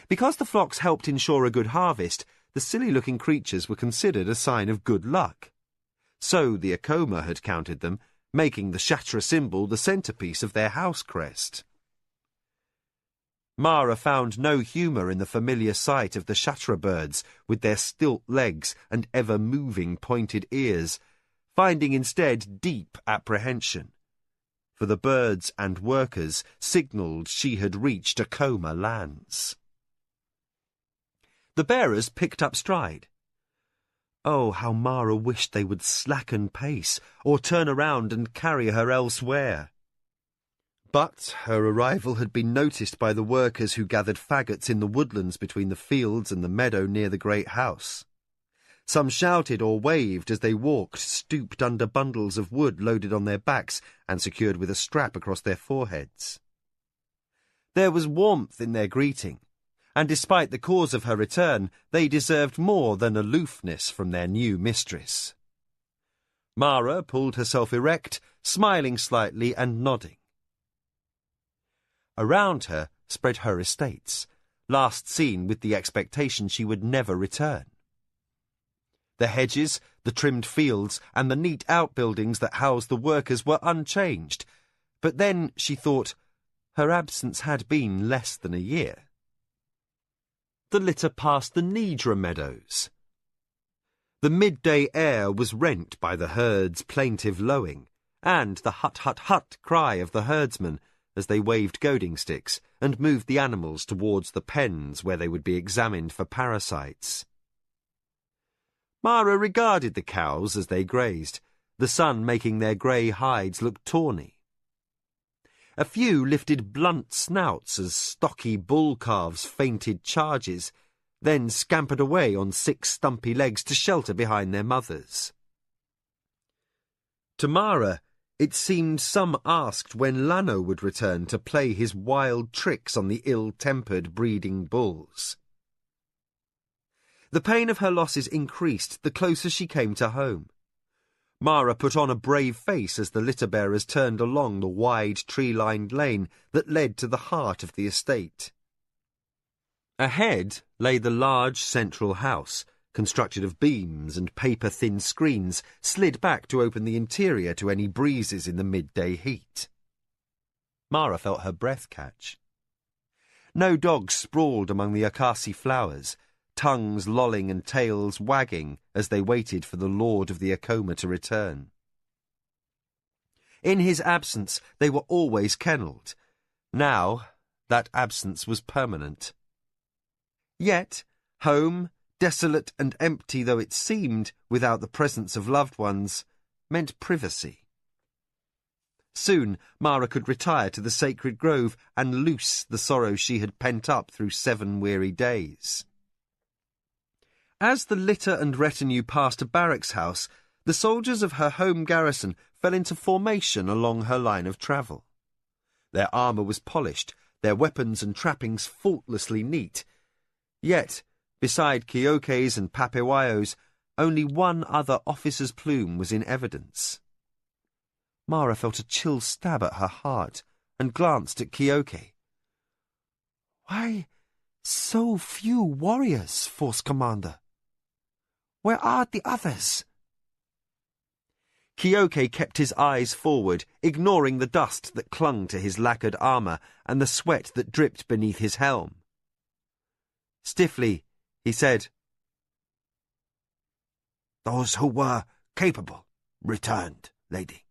Because the flocks helped ensure a good harvest, the silly-looking creatures were considered a sign of good luck. So the Akoma had counted them, making the Chatra symbol the centrepiece of their house crest. Mara found no humour in the familiar sight of the Chatra birds with their stilt legs and ever-moving pointed ears, finding instead deep apprehension. For the birds and workers signalled she had reached Akoma lands. The bearers picked up stride. Oh, how Mara wished they would slacken pace, or turn around and carry her elsewhere. But her arrival had been noticed by the workers who gathered faggots in the woodlands between the fields and the meadow near the great house. Some shouted or waved as they walked, stooped under bundles of wood loaded on their backs and secured with a strap across their foreheads. There was warmth in their greeting, and despite the cause of her return, they deserved more than aloofness from their new mistress. Mara pulled herself erect, smiling slightly and nodding. Around her spread her estates, last seen with the expectation she would never return. The hedges, the trimmed fields, and the neat outbuildings that housed the workers were unchanged, but then, she thought, her absence had been less than a year. The litter passed the Nidra meadows. The midday air was rent by the herd's plaintive lowing, and the hut-hut-hut cry of the herdsmen as they waved goading sticks and moved the animals towards the pens where they would be examined for parasites. Mara regarded the cows as they grazed, the sun making their grey hides look tawny. A few lifted blunt snouts as stocky bull calves feinted charges, then scampered away on 6 stumpy legs to shelter behind their mothers. To Mara, it seemed some asked when Lano would return to play his wild tricks on the ill-tempered breeding bulls. The pain of her losses increased the closer she came to home. Mara put on a brave face as the litter-bearers turned along the wide tree-lined lane that led to the heart of the estate. Ahead lay the large central house, constructed of beams and paper-thin screens, slid back to open the interior to any breezes in the midday heat. Mara felt her breath catch. No dogs sprawled among the akasi flowers, tongues lolling and tails wagging as they waited for the lord of the Akoma to return. In his absence, they were always kennelled. Now, that absence was permanent. Yet, home, desolate and empty though it seemed, without the presence of loved ones, meant privacy. Soon Mara could retire to the sacred grove and loose the sorrow she had pent up through 7 weary days. As the litter and retinue passed a barracks house, the soldiers of her home garrison fell into formation along her line of travel. Their armour was polished, their weapons and trappings faultlessly neat. Yet, beside Kyoke's and Papewayo's, only one other officer's plume was in evidence. Mara felt a chill stab at her heart and glanced at Kyoke. "Why so few warriors, Force Commander? Where are the others?" Kyoke kept his eyes forward, ignoring the dust that clung to his lacquered armour and the sweat that dripped beneath his helm. Stiffly, he said, "Those who were capable returned, lady."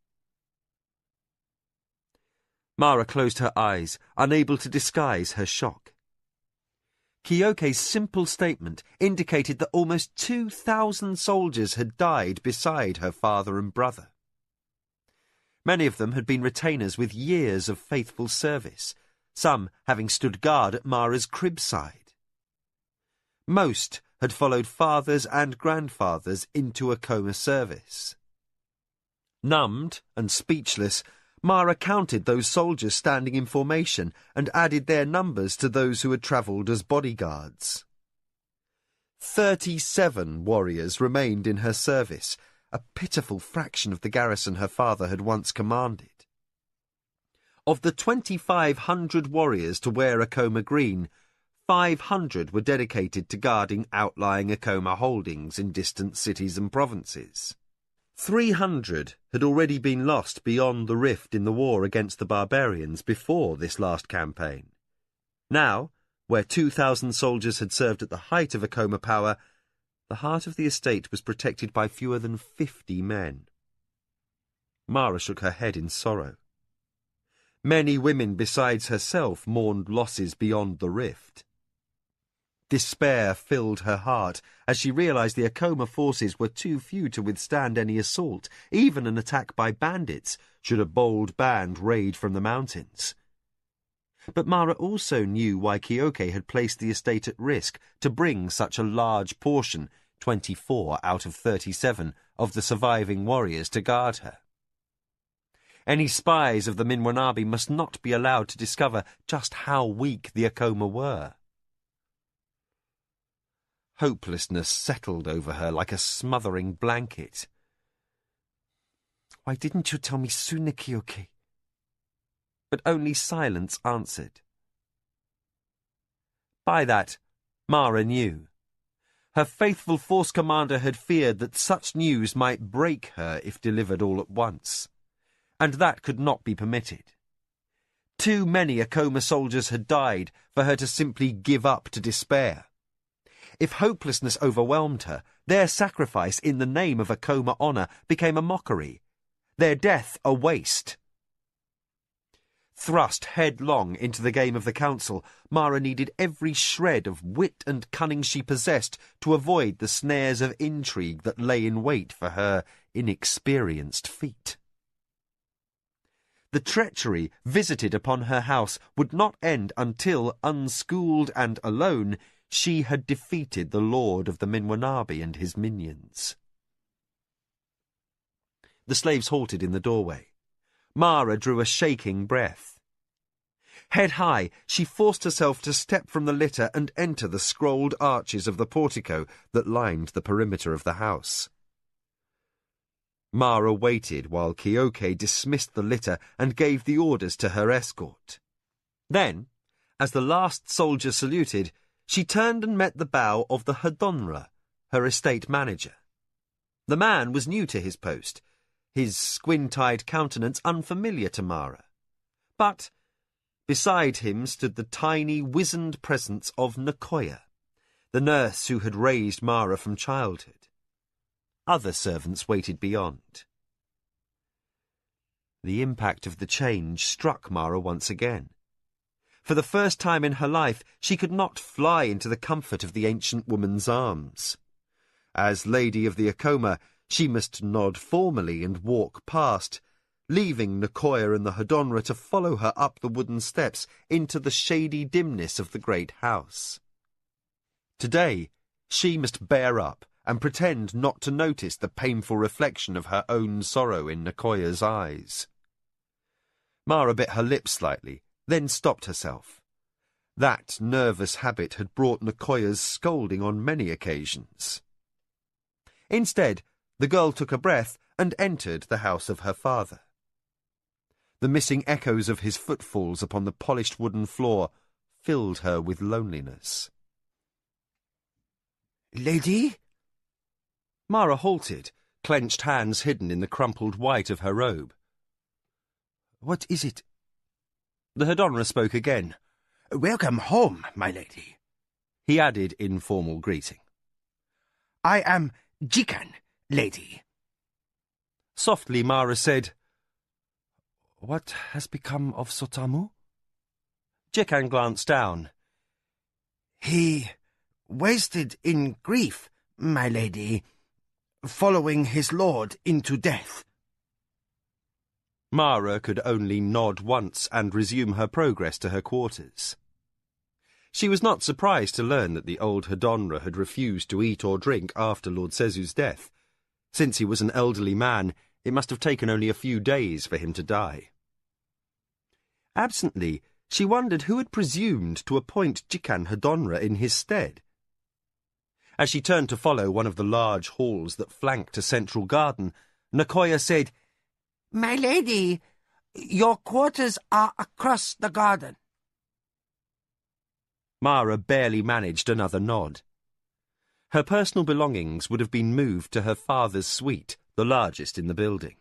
Mara closed her eyes, unable to disguise her shock. Kyoke's simple statement indicated that almost 2,000 soldiers had died beside her father and brother. Many of them had been retainers with years of faithful service, some having stood guard at Mara's cribside. Most had followed fathers and grandfathers into Akoma service. Numbed and speechless, Mara counted those soldiers standing in formation and added their numbers to those who had travelled as bodyguards. 37 warriors remained in her service, a pitiful fraction of the garrison her father had once commanded. Of the 2,500 warriors to wear Akoma green, 500 were dedicated to guarding outlying Akoma holdings in distant cities and provinces. 300 had already been lost beyond the rift in the war against the barbarians before this last campaign. Now, where 2,000 soldiers had served at the height of Akoma power, the heart of the estate was protected by fewer than 50 men. Mara shook her head in sorrow. Many women besides herself mourned losses beyond the rift. Despair filled her heart as she realized the Akoma forces were too few to withstand any assault, even an attack by bandits, should a bold band raid from the mountains. But Mara also knew why Kyoke had placed the estate at risk to bring such a large portion, 24 out of 37, of the surviving warriors to guard her. Any spies of the Minwanabi must not be allowed to discover just how weak the Akoma were. Hopelessness settled over her like a smothering blanket. "Why didn't you tell me sooner, Kyoke?" But only silence answered. By that, Mara knew. Her faithful force commander had feared that such news might break her if delivered all at once, and that could not be permitted. Too many Akoma soldiers had died for her to simply give up to despair. If hopelessness overwhelmed her, their sacrifice in the name of Akoma honour became a mockery, their death a waste. Thrust headlong into the game of the council, Mara needed every shred of wit and cunning she possessed to avoid the snares of intrigue that lay in wait for her inexperienced feet. The treachery visited upon her house would not end until, unschooled and alone, she had defeated the lord of the Minwanabi and his minions. The slaves halted in the doorway. Mara drew a shaking breath. Head high, she forced herself to step from the litter and enter the scrolled arches of the portico that lined the perimeter of the house. Mara waited while Kyoke dismissed the litter and gave the orders to her escort. Then, as the last soldier saluted, she turned and met the bow of the Hadonra, her estate manager. The man was new to his post, his squint-eyed countenance unfamiliar to Mara. But beside him stood the tiny, wizened presence of Nakoya, the nurse who had raised Mara from childhood. Other servants waited beyond. The impact of the change struck Mara once again. For the first time in her life, she could not fly into the comfort of the ancient woman's arms. As Lady of the Akoma, she must nod formally and walk past, leaving Nakoya and the Hedonra to follow her up the wooden steps into the shady dimness of the great house. Today, she must bear up and pretend not to notice the painful reflection of her own sorrow in Nakoya's eyes. Mara bit her lips slightly, then stopped herself. That nervous habit had brought Nakoya's scolding on many occasions. Instead, the girl took a breath and entered the house of her father. The missing echoes of his footfalls upon the polished wooden floor filled her with loneliness. Lady? Mara halted, clenched hands hidden in the crumpled white of her robe. What is it? The Hedonra spoke again. Welcome home, my lady. He added in formal greeting. I am Jikan, lady. Softly Mara said, What has become of Sotamu? Jikan glanced down. He wasted in grief, my lady, following his lord into death. Mara could only nod once and resume her progress to her quarters. She was not surprised to learn that the old Hedonra had refused to eat or drink after Lord Sezu's death. Since he was an elderly man, it must have taken only a few days for him to die. Absently, she wondered who had presumed to appoint Jikan Hedonra in his stead. As she turned to follow one of the large halls that flanked a central garden, Nakoya said, My lady, your quarters are across the garden. Mara barely managed another nod. Her personal belongings would have been moved to her father's suite, the largest in the building.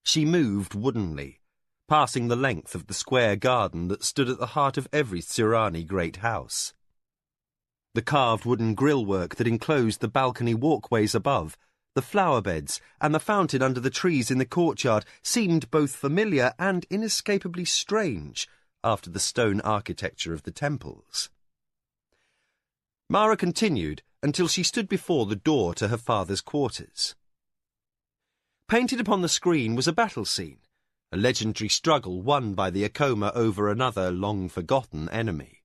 She moved woodenly, passing the length of the square garden that stood at the heart of every Tsirani great house. The carved wooden grillwork that enclosed the balcony walkways above, the flower beds, and the fountain under the trees in the courtyard seemed both familiar and inescapably strange after the stone architecture of the temples. Mara continued until she stood before the door to her father's quarters. Painted upon the screen was a battle scene, a legendary struggle won by the Akoma over another long-forgotten enemy.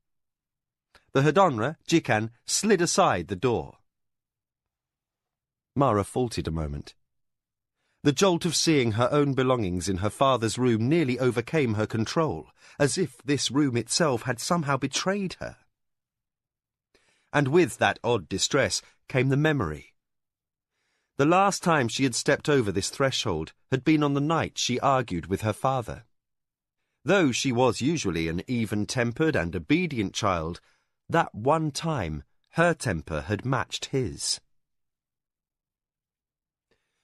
The Hedonra, Jikan, slid aside the door. Mara faltered a moment. The jolt of seeing her own belongings in her father's room nearly overcame her control, as if this room itself had somehow betrayed her. And with that odd distress came the memory. The last time she had stepped over this threshold had been on the night she argued with her father. Though she was usually an even-tempered and obedient child, that one time her temper had matched his.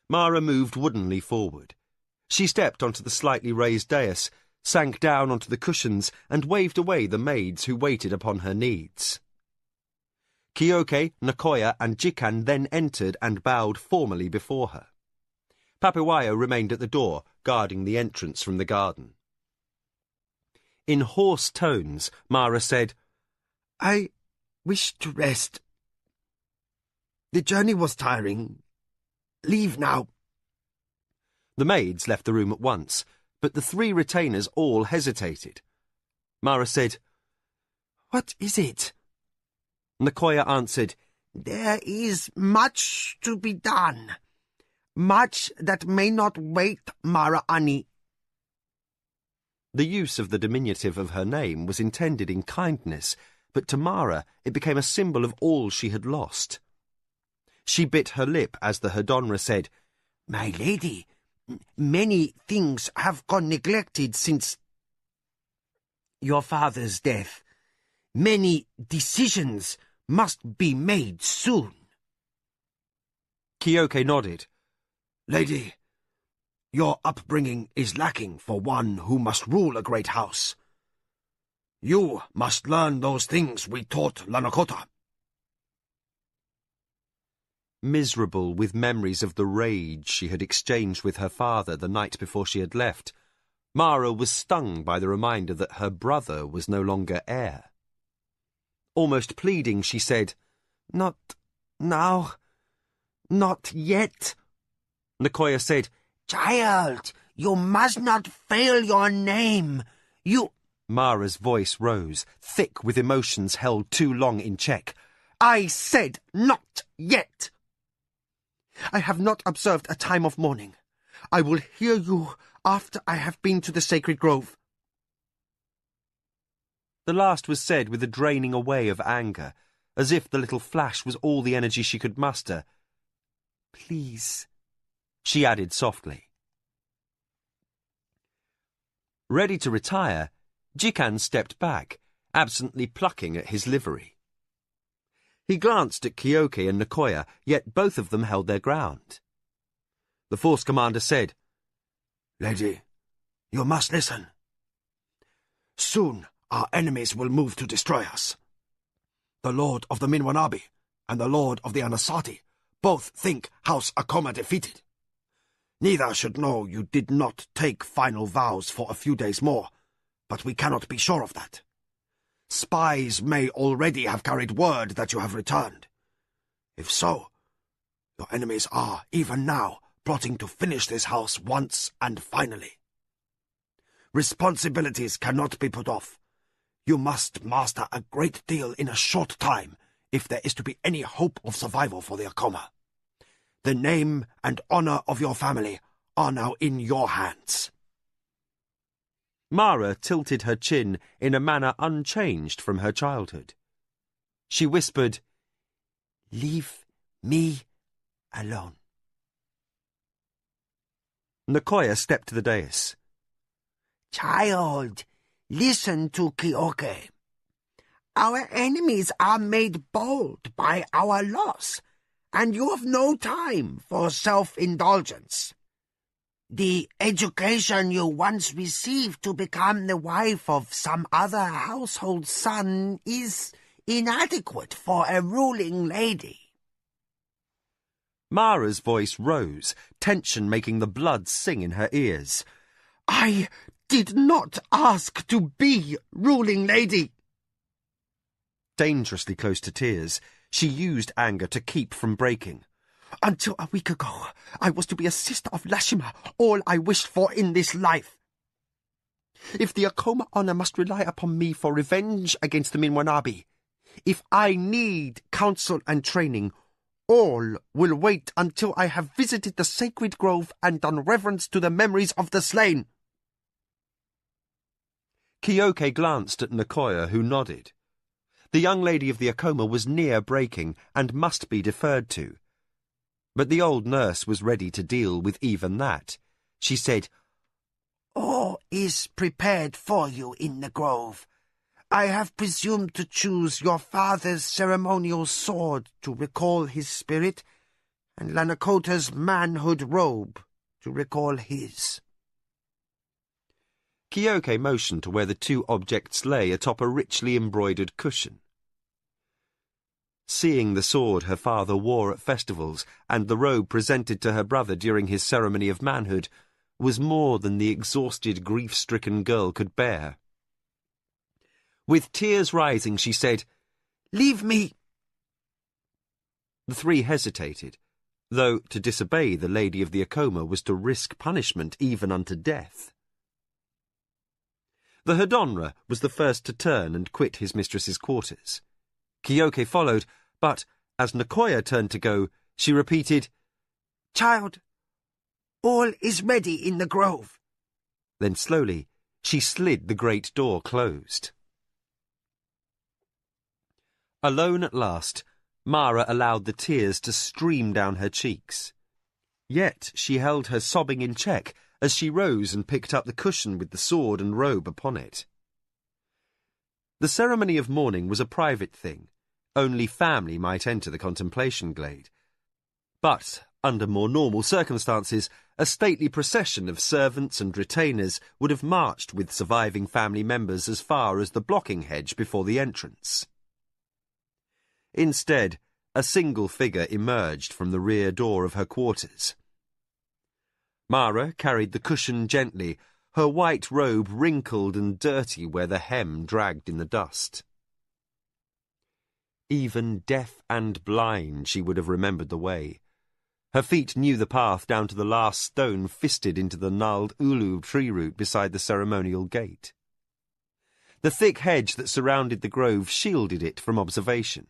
Mara moved woodenly forward. She stepped onto the slightly raised dais, sank down onto the cushions, and waved away the maids who waited upon her needs. Kyoke, Nakoya, and Jikan then entered and bowed formally before her. Papawayo remained at the door, guarding the entrance from the garden. In hoarse tones, Mara said, I wish to rest. The journey was tiring. Leave now. The maids left the room at once, but the three retainers all hesitated. Mara said, What is it? Nakoya answered, There is much to be done. Much that may not wait, Mara Ani. The use of the diminutive of her name was intended in kindness, but to Mara it became a symbol of all she had lost. She bit her lip as the Hedonra said, My lady, many things have gone neglected since your father's death. Many decisions must be made soon. Kyoke nodded. Lady, your upbringing is lacking for one who must rule a great house. You must learn those things we taught Lanakota. Miserable with memories of the rage she had exchanged with her father the night before she had left, Mara was stung by the reminder that her brother was no longer heir. Almost pleading, she said, Not now. Not yet. Nakoya said, Child, you must not fail your name. You... Mara's voice rose, thick with emotions held too long in check. I said not yet. I have not observed a time of mourning. I will hear you after I have been to the sacred grove. The last was said with a draining away of anger, as if the little flash was all the energy she could muster. Please, she added softly. Ready to retire, Jikan stepped back, absently plucking at his livery. He glanced at Kyoke and Nakoya, yet both of them held their ground. The force commander said, Lady, you must listen. Soon our enemies will move to destroy us. The Lord of the Minwanabi and the Lord of the Anasati both think House Akoma defeated. Neither should know you did not take final vows for a few days more, but we cannot be sure of that. Spies may already have carried word that you have returned. If so, your enemies are, even now, plotting to finish this house once and finally. Responsibilities cannot be put off. You must master a great deal in a short time if there is to be any hope of survival for the Akoma. The name and honor of your family are now in your hands. Mara tilted her chin in a manner unchanged from her childhood. She whispered, Leave me alone. Nakoya stepped to the dais. Child, listen to Kyoke. Our enemies are made bold by our loss, and you have no time for self-indulgence. The education you once received to become the wife of some other household son is inadequate for a ruling lady. Mara's voice rose, tension making the blood sing in her ears. I did not ask to be ruling lady. Dangerously close to tears, she used anger to keep from breaking. Until a week ago, I was to be a sister of Lashima, all I wished for in this life. If the Akoma honor must rely upon me for revenge against the Minwanabi, if I need counsel and training, all will wait until I have visited the sacred grove and done reverence to the memories of the slain. Kyoke glanced at Nakoya, who nodded. The young lady of the Akoma was near breaking and must be deferred to. But the old nurse was ready to deal with even that. She said, All is prepared for you in the grove. I have presumed to choose your father's ceremonial sword to recall his spirit, and Lanakota's manhood robe to recall his. Kyoke motioned to where the two objects lay atop a richly embroidered cushion. Seeing the sword her father wore at festivals and the robe presented to her brother during his ceremony of manhood was more than the exhausted, grief-stricken girl could bear. With tears rising, she said, Leave me. The three hesitated, though to disobey the lady of the Akoma was to risk punishment even unto death. The Hedonra was the first to turn and quit his mistress's quarters. Kyoke followed, but as Nakoya turned to go, she repeated, Child, all is ready in the grove. Then slowly she slid the great door closed. Alone at last, Mara allowed the tears to stream down her cheeks. Yet she held her sobbing in check as she rose and picked up the cushion with the sword and robe upon it. The ceremony of mourning was a private thing. Only family might enter the contemplation glade. But, under more normal circumstances, a stately procession of servants and retainers would have marched with surviving family members as far as the blocking hedge before the entrance. Instead, a single figure emerged from the rear door of her quarters. Mara carried the cushion gently, her white robe wrinkled and dirty where the hem dragged in the dust. Even deaf and blind, she would have remembered the way. Her feet knew the path down to the last stone fisted into the gnarled ulu tree root beside the ceremonial gate. The thick hedge that surrounded the grove shielded it from observation.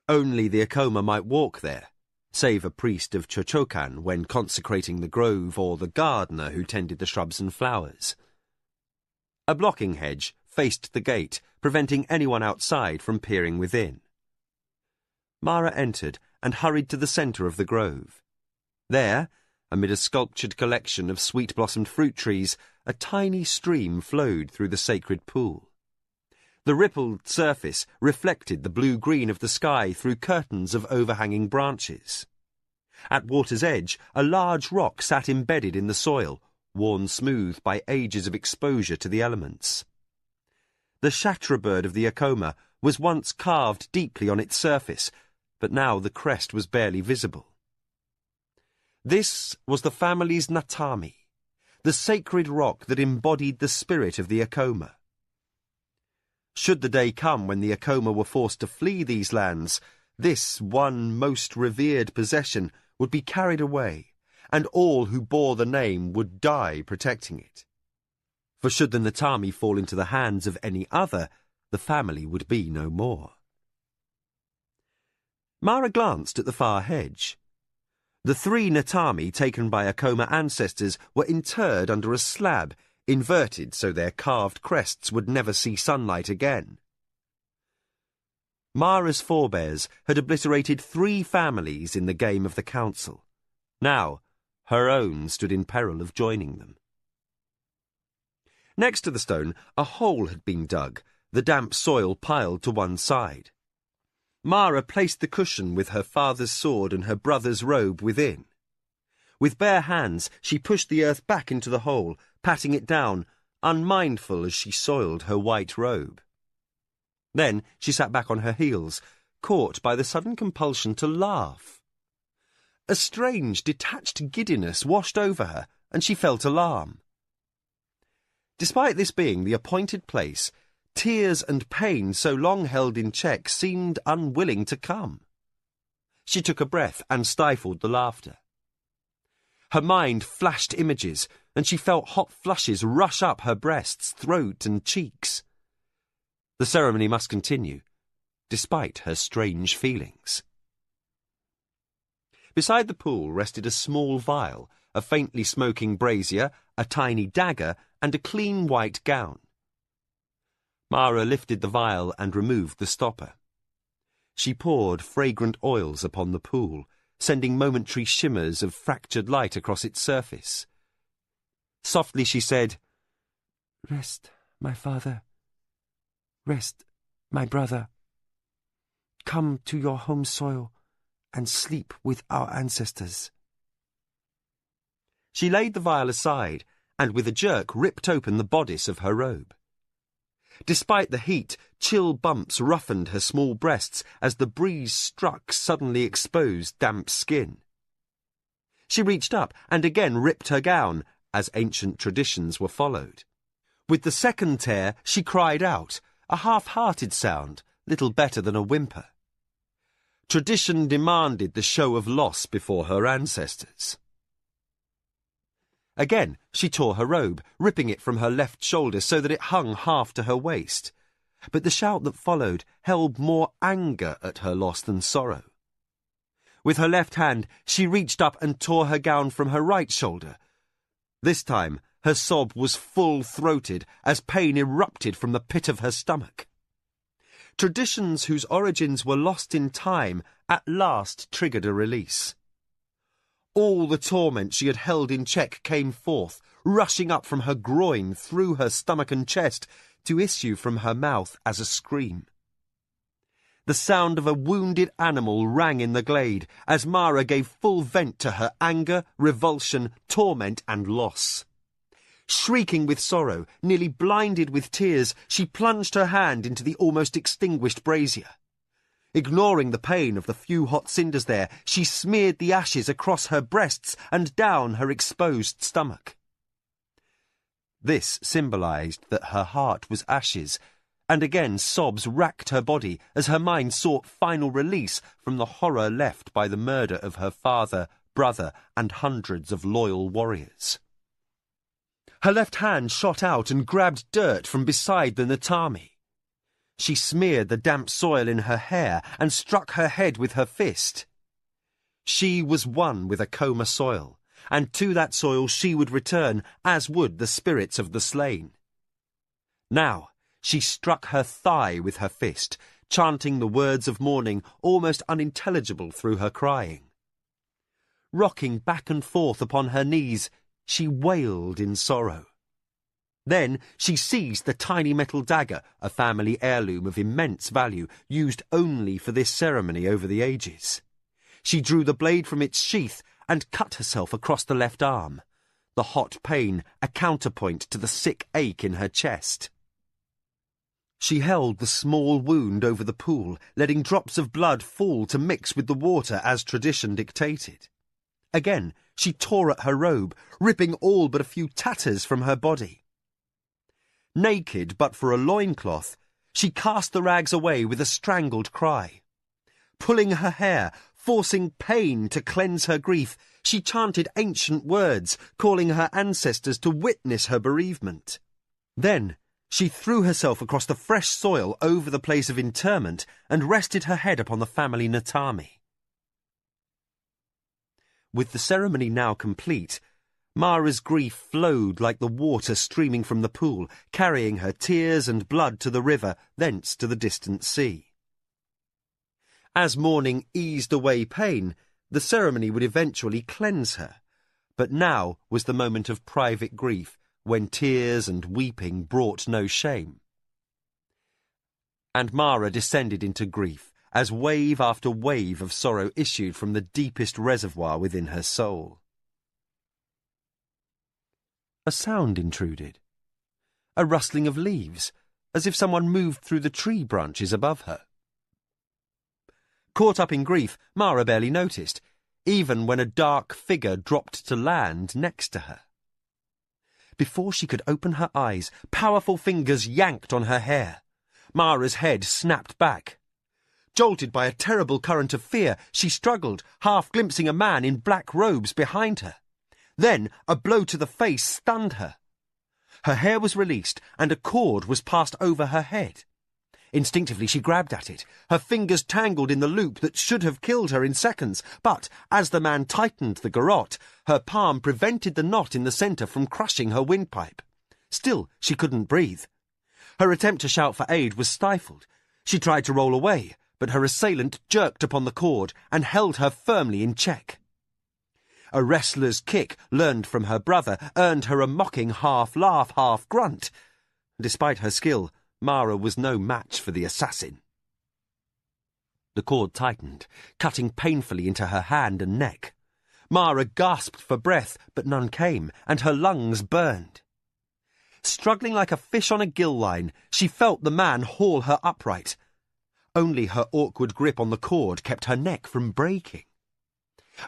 Only the Akoma might walk there, save a priest of Chochokan when consecrating the grove or the gardener who tended the shrubs and flowers. A blocking hedge faced the gate, preventing anyone outside from peering within. Mara entered and hurried to the centre of the grove. There, amid a sculptured collection of sweet-blossomed fruit trees, a tiny stream flowed through the sacred pool. The rippled surface reflected the blue-green of the sky through curtains of overhanging branches. At water's edge, a large rock sat embedded in the soil, worn smooth by ages of exposure to the elements. The shatra bird of the Akoma was once carved deeply on its surface, but now the crest was barely visible. This was the family's Natami, the sacred rock that embodied the spirit of the Akoma. Should the day come when the Akoma were forced to flee these lands, this one most revered possession would be carried away, and all who bore the name would die protecting it. For should the Natami fall into the hands of any other, the family would be no more. Mara glanced at the far hedge. The 3 Natami taken by Akoma ancestors were interred under a slab, inverted so their carved crests would never see sunlight again. Mara's forebears had obliterated 3 families in the game of the council. Now, her own stood in peril of joining them. Next to the stone, a hole had been dug, the damp soil piled to one side. Mara placed the cushion with her father's sword and her brother's robe within. With bare hands, she pushed the earth back into the hole, patting it down, unmindful as she soiled her white robe. Then she sat back on her heels, caught by the sudden compulsion to laugh. A strange, detached giddiness washed over her, and she felt alarm. Despite this being the appointed place, tears and pain so long held in check seemed unwilling to come. She took a breath and stifled the laughter. Her mind flashed images, and she felt hot flushes rush up her breasts, throat, and cheeks. The ceremony must continue, despite her strange feelings. Beside the pool rested a small vial, a faintly smoking brazier, a tiny dagger, and a clean white gown. Mara lifted the vial and removed the stopper. She poured fragrant oils upon the pool, sending momentary shimmers of fractured light across its surface. Softly she said, "Rest, my father. Rest, my brother. Come to your home soil and sleep with our ancestors." She laid the vial aside and with a jerk ripped open the bodice of her robe. Despite the heat, chill bumps roughened her small breasts as the breeze struck suddenly exposed damp skin. She reached up and again ripped her gown, as ancient traditions were followed. With the second tear, she cried out, a half-hearted sound, little better than a whimper. Tradition demanded the show of loss before her ancestors. Again, she tore her robe, ripping it from her left shoulder so that it hung half to her waist. But the shout that followed held more anger at her loss than sorrow. With her left hand, she reached up and tore her gown from her right shoulder. This time, her sob was full-throated as pain erupted from the pit of her stomach. Traditions whose origins were lost in time at last triggered a release. All the torment she had held in check came forth, rushing up from her groin through her stomach and chest to issue from her mouth as a scream. The sound of a wounded animal rang in the glade as Mara gave full vent to her anger, revulsion, torment and loss. Shrieking with sorrow, nearly blinded with tears, she plunged her hand into the almost extinguished brazier. Ignoring the pain of the few hot cinders there, she smeared the ashes across her breasts and down her exposed stomach. This symbolized that her heart was ashes, and again sobs racked her body as her mind sought final release from the horror left by the murder of her father, brother, and hundreds of loyal warriors. Her left hand shot out and grabbed dirt from beside the Natami. She smeared the damp soil in her hair and struck her head with her fist. She was one with Akoma soil, and to that soil she would return, as would the spirits of the slain. Now she struck her thigh with her fist, chanting the words of mourning almost unintelligible through her crying. Rocking back and forth upon her knees, she wailed in sorrow. Then she seized the tiny metal dagger, a family heirloom of immense value, used only for this ceremony over the ages. She drew the blade from its sheath and cut herself across the left arm, the hot pain a counterpoint to the sick ache in her chest. She held the small wound over the pool, letting drops of blood fall to mix with the water as tradition dictated. Again, she tore at her robe, ripping all but a few tatters from her body. Naked but for a loincloth, she cast the rags away with a strangled cry. Pulling her hair, forcing pain to cleanse her grief, she chanted ancient words, calling her ancestors to witness her bereavement. Then she threw herself across the fresh soil over the place of interment and rested her head upon the family Natami. With the ceremony now complete, Mara's grief flowed like the water streaming from the pool, carrying her tears and blood to the river, thence to the distant sea. As mourning eased away pain, the ceremony would eventually cleanse her, but now was the moment of private grief, when tears and weeping brought no shame. And Mara descended into grief, as wave after wave of sorrow issued from the deepest reservoir within her soul. A sound intruded, a rustling of leaves, as if someone moved through the tree branches above her. Caught up in grief, Mara barely noticed, even when a dark figure dropped to land next to her. Before she could open her eyes, powerful fingers yanked on her hair. Mara's head snapped back. Jolted by a terrible current of fear, she struggled, half glimpsing a man in black robes behind her. Then a blow to the face stunned her. Her hair was released, and a cord was passed over her head. Instinctively she grabbed at it, her fingers tangled in the loop that should have killed her in seconds, but as the man tightened the garrote, her palm prevented the knot in the centre from crushing her windpipe. Still, she couldn't breathe. Her attempt to shout for aid was stifled. She tried to roll away, but her assailant jerked upon the cord and held her firmly in check. A wrestler's kick, learned from her brother, earned her a mocking half-laugh, half-grunt. Despite her skill, Mara was no match for the assassin. The cord tightened, cutting painfully into her hand and neck. Mara gasped for breath, but none came, and her lungs burned. Struggling like a fish on a gill line, she felt the man haul her upright. Only her awkward grip on the cord kept her neck from breaking.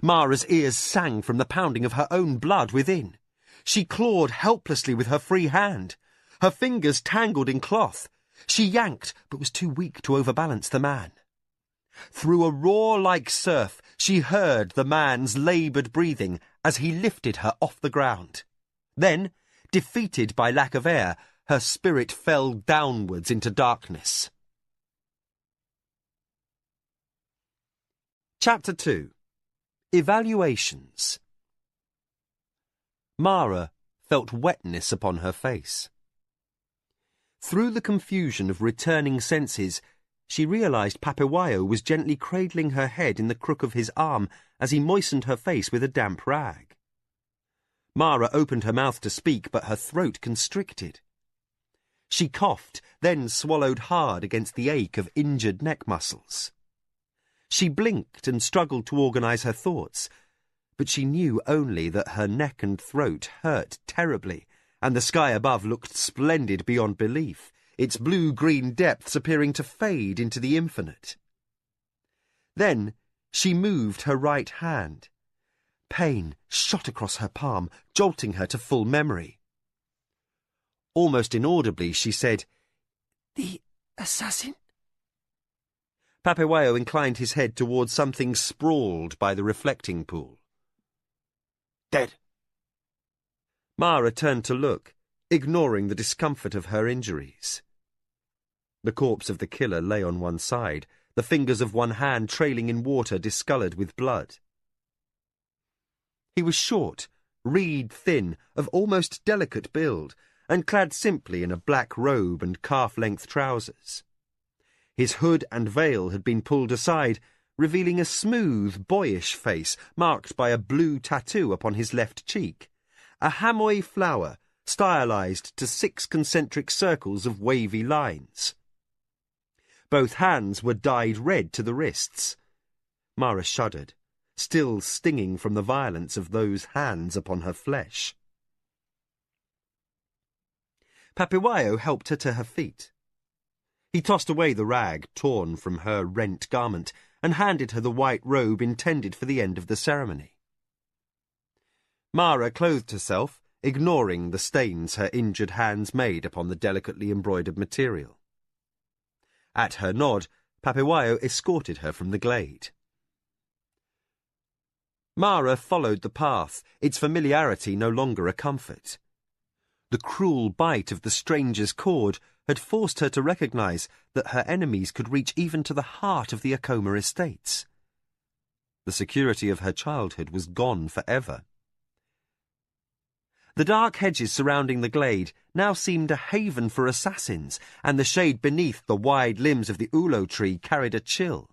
Mara's ears sang from the pounding of her own blood within. She clawed helplessly with her free hand. Her fingers tangled in cloth. She yanked, but was too weak to overbalance the man. Through a roar like surf, she heard the man's laboured breathing as he lifted her off the ground. Then, defeated by lack of air, her spirit fell downwards into darkness. Chapter 2. Evaluations. Mara felt wetness upon her face. Through the confusion of returning senses, she realised Papewayo was gently cradling her head in the crook of his arm as he moistened her face with a damp rag. Mara opened her mouth to speak, but her throat constricted. She coughed, then swallowed hard against the ache of injured neck muscles. She blinked and struggled to organise her thoughts, but she knew only that her neck and throat hurt terribly, and the sky above looked splendid beyond belief, its blue-green depths appearing to fade into the infinite. Then she moved her right hand. Pain shot across her palm, jolting her to full memory. Almost inaudibly she said, "The assassin? Papewao inclined his head towards something sprawled by the reflecting pool. Dead. Mara turned to look, ignoring the discomfort of her injuries. The corpse of the killer lay on one side, the fingers of one hand trailing in water discoloured with blood. He was short, reed-thin, of almost delicate build, and clad simply in a black robe and calf-length trousers. His hood and veil had been pulled aside, revealing a smooth, boyish face marked by a blue tattoo upon his left cheek, a hamoi flower stylized to 6 concentric circles of wavy lines. Both hands were dyed red to the wrists. Mara shuddered, still stinging from the violence of those hands upon her flesh. Papewao helped her to her feet. He tossed away the rag torn from her rent garment and handed her the white robe intended for the end of the ceremony. Mara clothed herself, ignoring the stains her injured hands made upon the delicately embroidered material. At her nod, Papewao escorted her from the glade. Mara followed the path, its familiarity no longer a comfort. The cruel bite of the stranger's cord had forced her to recognize that her enemies could reach even to the heart of the Akoma estates. The security of her childhood was gone forever. The dark hedges surrounding the glade now seemed a haven for assassins, and the shade beneath the wide limbs of the ulo tree carried a chill.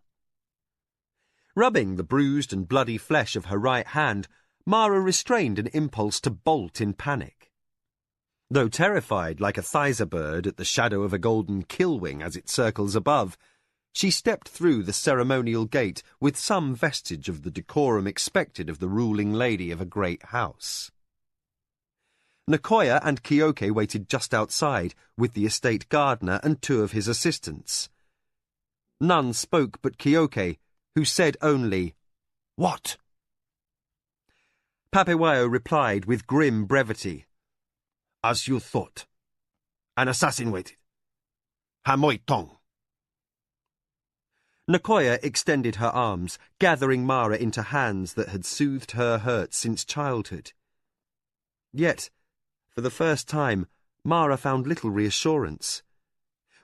Rubbing the bruised and bloody flesh of her right hand, Mara restrained an impulse to bolt in panic. Though terrified like a thysser bird at the shadow of a golden killwing as it circles above, she stepped through the ceremonial gate with some vestige of the decorum expected of the ruling lady of a great house. Nakoya and Kyoke waited just outside, with the estate gardener and 2 of his assistants. None spoke but Kyoke, who said only, "What?" Papewao replied with grim brevity, "As you thought. An assassin waited. Hamoi Tong." Nakoya extended her arms, gathering Mara into hands that had soothed her hurts since childhood. Yet, for the first time, Mara found little reassurance.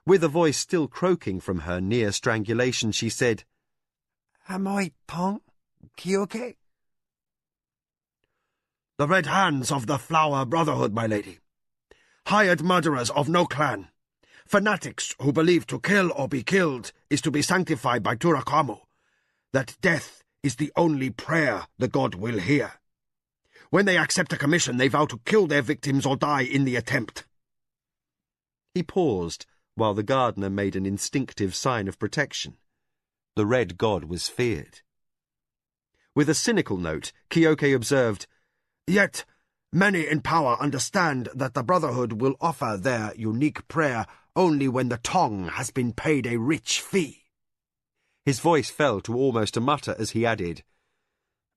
With a voice still croaking from her near strangulation, she said, Hamoi Tong? Kyoke? "The Red Hands of the Flower Brotherhood, my lady. Hired murderers of no clan. Fanatics who believe to kill or be killed is to be sanctified by Turakamu. That death is the only prayer the god will hear. When they accept a commission, they vow to kill their victims or die in the attempt." He paused, while the gardener made an instinctive sign of protection. The red god was feared. With a cynical note, Kyoke observed, "Yet many in power understand that the Brotherhood will offer their unique prayer only when the Tong has been paid a rich fee." His voice fell to almost a mutter as he added,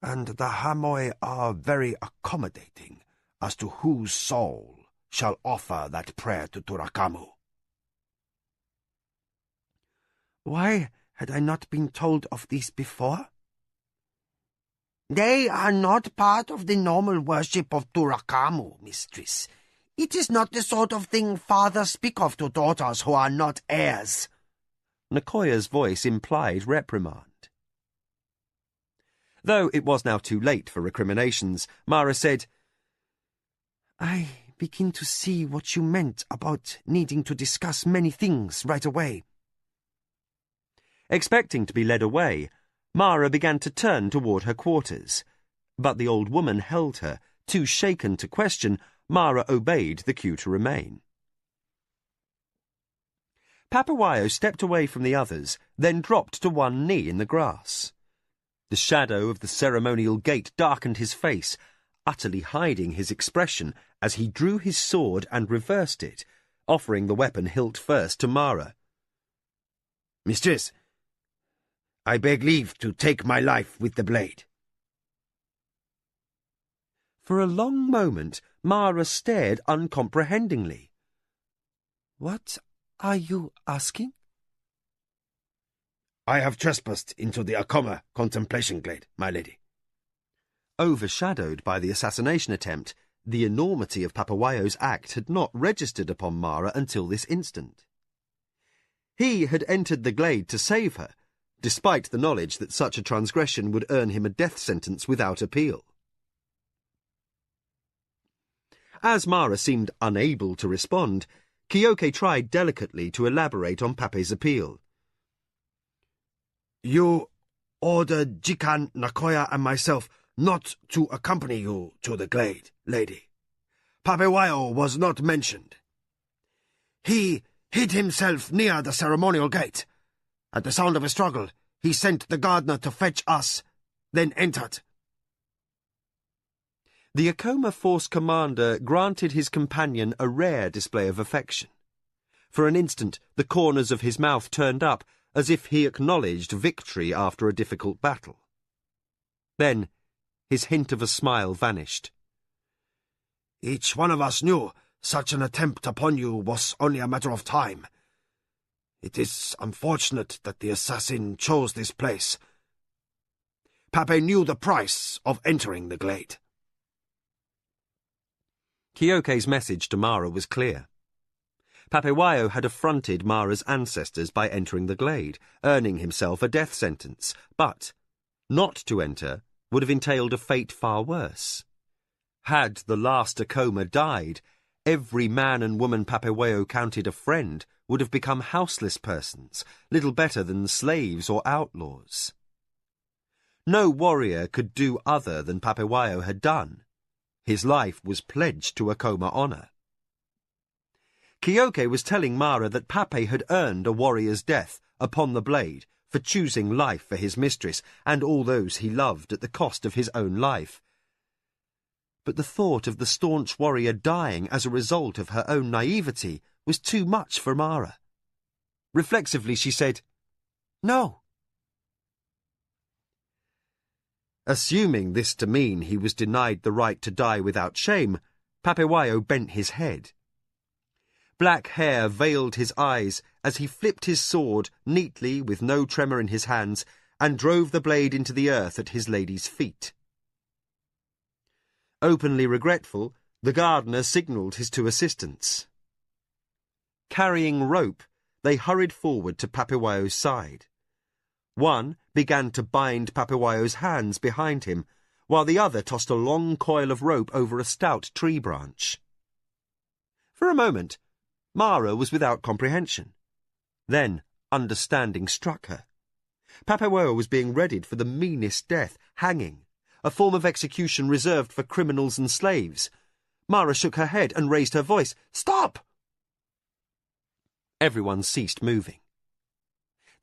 "And the Hamoi are very accommodating as to whose soul shall offer that prayer to Turakamu." Why had I not been told of this before? "They are not part of the normal worship of Turakamu, mistress. It is not the sort of thing fathers speak of to daughters who are not heirs." Nakoya's voice implied reprimand. Though it was now too late for recriminations, Mara said, I begin to see what you meant about needing to discuss many things right away. Expecting to be led away, Mara began to turn toward her quarters, but the old woman held her. Too shaken to question, Mara obeyed the cue to remain. Papewao stepped away from the others, then dropped to one knee in the grass. The shadow of the ceremonial gate darkened his face, utterly hiding his expression as he drew his sword and reversed it, offering the weapon hilt first to Mara. "Mistress, I beg leave to take my life with the blade." For a long moment, Mara stared uncomprehendingly. What are you asking? I have trespassed into the Akoma contemplation glade, my lady. Overshadowed by the assassination attempt, the enormity of Papawayo's act had not registered upon Mara until this instant. He had entered the glade to save her, despite the knowledge that such a transgression would earn him a death sentence without appeal. As Mara seemed unable to respond, Kyoke tried delicately to elaborate on Pape's appeal. You ordered Jikan, Nakoya, and myself not to accompany you to the glade, lady. Papewayo was not mentioned. He hid himself near the ceremonial gate. At the sound of a struggle, he sent the gardener to fetch us, then entered. The Akoma Force commander granted his companion a rare display of affection. For an instant, the corners of his mouth turned up, as if he acknowledged victory after a difficult battle. Then, his hint of a smile vanished. Each one of us knew such an attempt upon you was only a matter of time. It is unfortunate that the assassin chose this place. Pape knew the price of entering the glade. Kyoke's message to Mara was clear. Papewayo had affronted Mara's ancestors by entering the glade, earning himself a death sentence, but not to enter would have entailed a fate far worse. Had the last Akoma died, every man and woman Papewayo counted a friend would have become houseless persons, little better than slaves or outlaws. No warrior could do other than Papewayo had done. His life was pledged to Akoma honor. Kyoke was telling Mara that Pape had earned a warrior's death upon the blade for choosing life for his mistress and all those he loved at the cost of his own life. But the thought of the staunch warrior dying as a result of her own naivety was too much for Mara. Reflexively she said, "No." Assuming this to mean he was denied the right to die without shame, Papewayo bent his head. Black hair veiled his eyes as he flipped his sword neatly with no tremor in his hands and drove the blade into the earth at his lady's feet. Openly regretful, the gardener signalled his two assistants. Carrying rope, they hurried forward to Papewayo's side. One began to bind Papewayo's hands behind him, while the other tossed a long coil of rope over a stout tree branch. For a moment, Mara was without comprehension. Then understanding struck her. Papewayo was being readied for the meanest death, hanging, a form of execution reserved for criminals and slaves. Mara shook her head and raised her voice. "Stop!" Everyone ceased moving.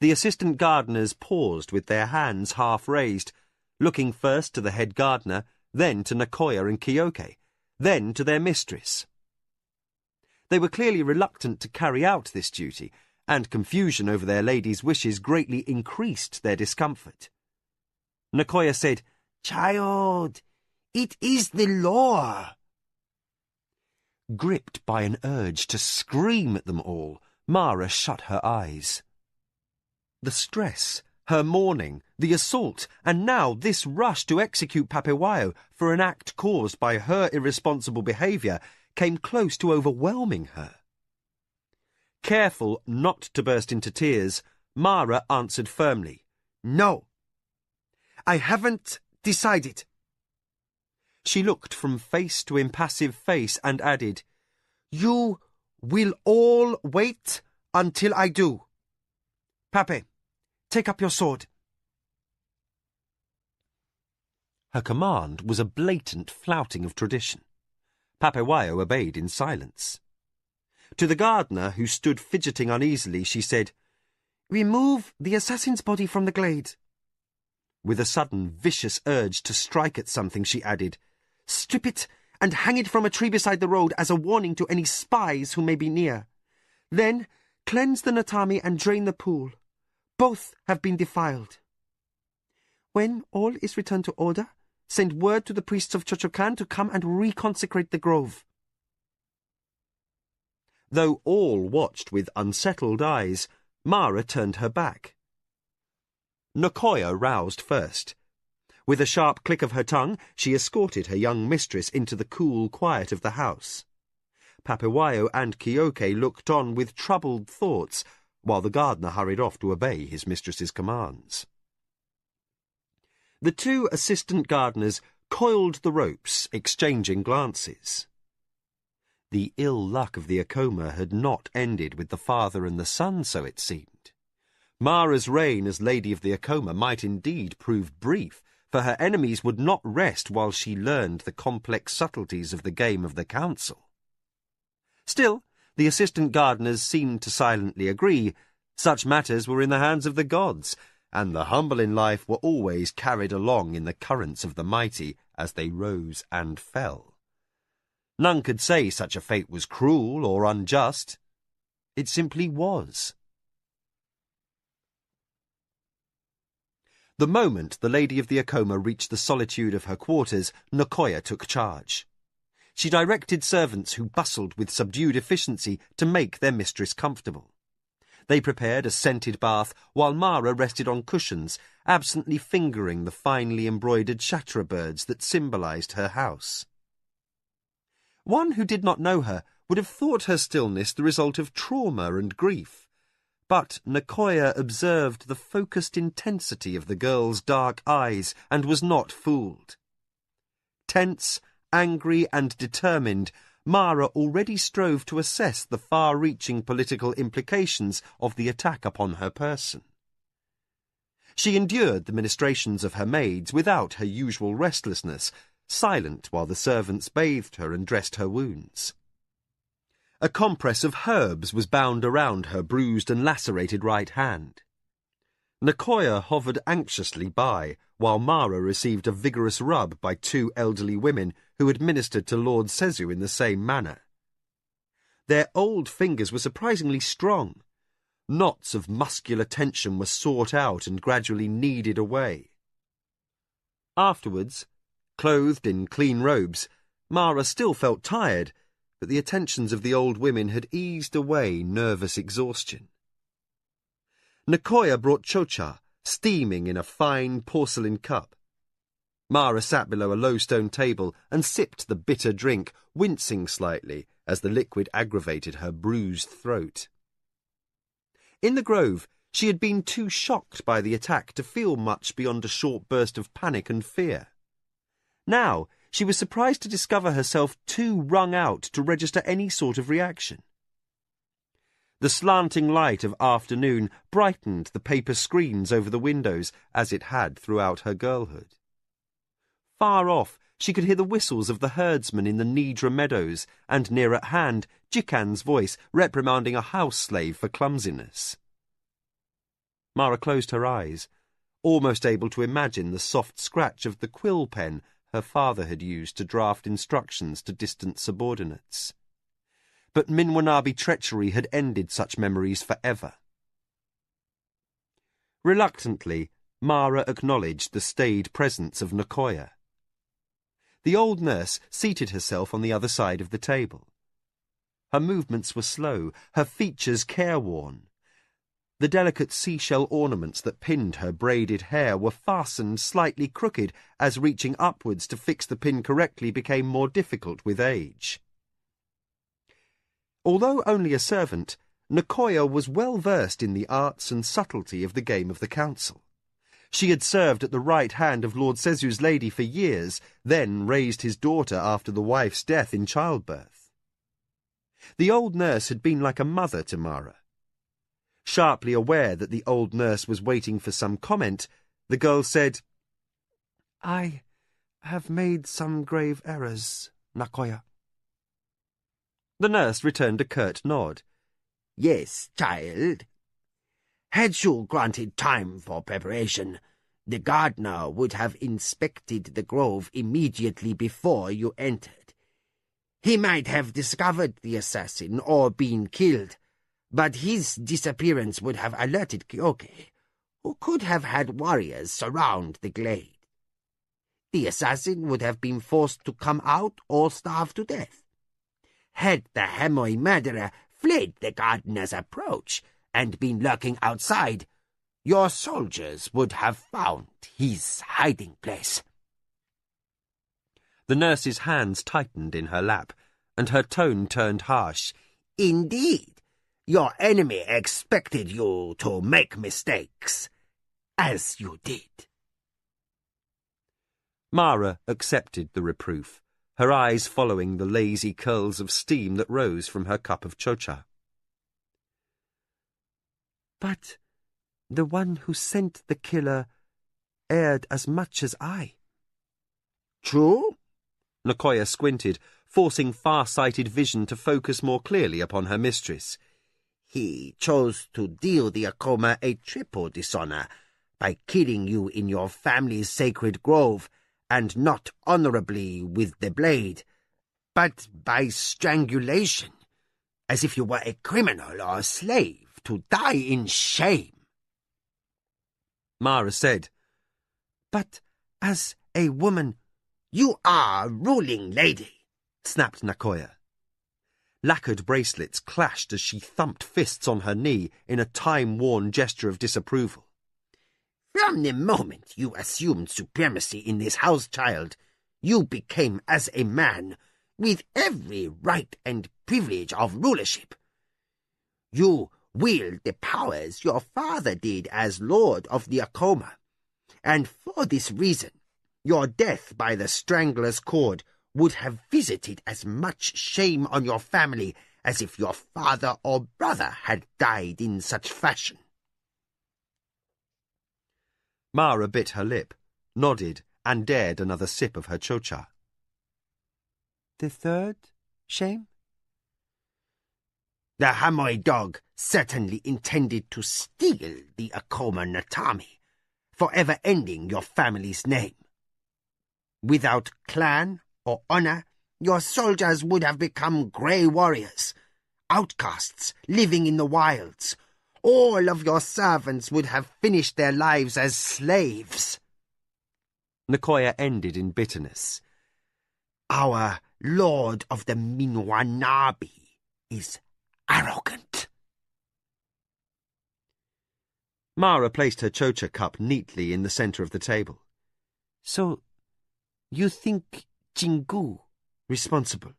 The assistant gardeners paused with their hands half raised, looking first to the head gardener, then to Nakoya and Kyoke, then to their mistress. They were clearly reluctant to carry out this duty, and confusion over their lady's wishes greatly increased their discomfort. Nakoya said, "Child, it is the law." Gripped by an urge to scream at them all, Mara shut her eyes. The stress, her mourning, the assault, and now this rush to execute Papewayo for an act caused by her irresponsible behaviour came close to overwhelming her. Careful not to burst into tears, Mara answered firmly, "No. I haven't decided." She looked from face to impassive face and added, "You will all wait until I do. Pape, take up your sword." Her command was a blatant flouting of tradition. Papewayo obeyed in silence. To the gardener, who stood fidgeting uneasily, she said, "Remove the assassin's body from the glade." With a sudden vicious urge to strike at something, she added, "Strip it and hang it from a tree beside the road as a warning to any spies who may be near. Then cleanse the Natami and drain the pool. Both have been defiled. When all is returned to order, send word to the priests of Chochokan to come and reconsecrate the grove." Though all watched with unsettled eyes, Mara turned her back. Nakoya roused first. With a sharp click of her tongue, she escorted her young mistress into the cool quiet of the house. Papawayo and Kyoke looked on with troubled thoughts, while the gardener hurried off to obey his mistress's commands. The two assistant gardeners coiled the ropes, exchanging glances. The ill luck of the Akoma had not ended with the father and the son, so it seemed. Mara's reign as Lady of the Akoma might indeed prove brief, for her enemies would not rest while she learned the complex subtleties of the game of the council. Still, the assistant gardeners seemed to silently agree. Such matters were in the hands of the gods, and the humble in life were always carried along in the currents of the mighty as they rose and fell. None could say such a fate was cruel or unjust. It simply was. The moment the Lady of the Akoma reached the solitude of her quarters, Nakoya took charge. She directed servants who bustled with subdued efficiency to make their mistress comfortable. They prepared a scented bath, while Mara rested on cushions, absently fingering the finely embroidered chatterbirds that symbolized her house. One who did not know her would have thought her stillness the result of trauma and grief. But Nakoya observed the focused intensity of the girl's dark eyes and was not fooled. Tense, angry and determined, Mara already strove to assess the far-reaching political implications of the attack upon her person. She endured the ministrations of her maids without her usual restlessness, silent while the servants bathed her and dressed her wounds. A compress of herbs was bound around her bruised and lacerated right hand. Nakoya hovered anxiously by, while Mara received a vigorous rub by two elderly women who administered to Lord Sezu in the same manner. Their old fingers were surprisingly strong. Knots of muscular tension were sought out and gradually kneaded away. Afterwards, clothed in clean robes, Mara still felt tired, but the attentions of the old women had eased away nervous exhaustion. Nakoya brought chocha, steaming in a fine porcelain cup. Mara sat below a low stone table and sipped the bitter drink, wincing slightly as the liquid aggravated her bruised throat. In the grove, she had been too shocked by the attack to feel much beyond a short burst of panic and fear. Now, she was surprised to discover herself too wrung out to register any sort of reaction. The slanting light of afternoon brightened the paper screens over the windows as it had throughout her girlhood. Far off, she could hear the whistles of the herdsmen in the Nidra meadows, and near at hand, Jikan's voice reprimanding a house slave for clumsiness. Mara closed her eyes, almost able to imagine the soft scratch of the quill pen her father had used to draft instructions to distant subordinates. But Minwanabi treachery had ended such memories forever. Reluctantly, Mara acknowledged the staid presence of Nakoya. The old nurse seated herself on the other side of the table. Her movements were slow, her features careworn. The delicate seashell ornaments that pinned her braided hair were fastened slightly crooked, as reaching upwards to fix the pin correctly became more difficult with age. Although only a servant, Nakoya was well versed in the arts and subtlety of the game of the council. She had served at the right hand of Lord Sezu's lady for years, then raised his daughter after the wife's death in childbirth. The old nurse had been like a mother to Mara. Sharply aware that the old nurse was waiting for some comment, the girl said, "I have made some grave errors, Nakoya." The nurse returned a curt nod. Yes, child. Had you granted time for preparation, the gardener would have inspected the grove immediately before you entered. He might have discovered the assassin or been killed, but his disappearance would have alerted Kyoke, who could have had warriors surround the glade. The assassin would have been forced to come out or starve to death. Had the Hamoi murderer fled the gardener's approach and been lurking outside, your soldiers would have found his hiding place. The nurse's hands tightened in her lap, and her tone turned harsh. Indeed, your enemy expected you to make mistakes, as you did. Mara accepted the reproof, her eyes following the lazy curls of steam that rose from her cup of chocha. But the one who sent the killer erred as much as I. True? Nicoya squinted, forcing far-sighted vision to focus more clearly upon her mistress. He chose to deal the Akoma a triple dishonor by killing you in your family's sacred grove, and not honorably with the blade, but by strangulation, as if you were a criminal or a slave to die in shame. Mara said, But as a woman... You are ruling lady, snapped Nicoya. Lacquered bracelets clashed as she thumped fists on her knee in a time-worn gesture of disapproval. From the moment you assumed supremacy in this house, child, you became as a man with every right and privilege of rulership. You wield the powers your father did as Lord of the Akoma, and for this reason, your death by the strangler's cord would have visited as much shame on your family as if your father or brother had died in such fashion. Mara bit her lip, nodded, and dared another sip of her chocha. The third shame? The Hamoi dog certainly intended to steal the Akoma Natami, forever ending your family's name. Without clan or honor, your soldiers would have become grey warriors, outcasts living in the wilds. All of your servants would have finished their lives as slaves. Nicoya ended in bitterness. Our Lord of the Minwanabi is arrogant. Mara placed her chocha cup neatly in the centre of the table. So, you think Jingu responsible?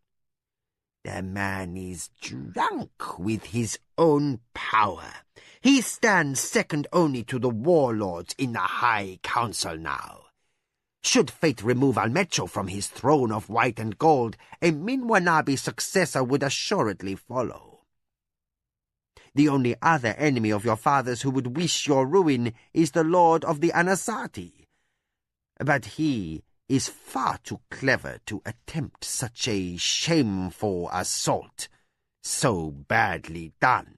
The man is drunk with his own power. He stands second only to the warlords in the High Council now. Should fate remove Almecho from his throne of white and gold, a Minwanabi successor would assuredly follow. The only other enemy of your father's who would wish your ruin is the Lord of the Anasati. But he is far too clever to attempt such a shameful assault, so badly done.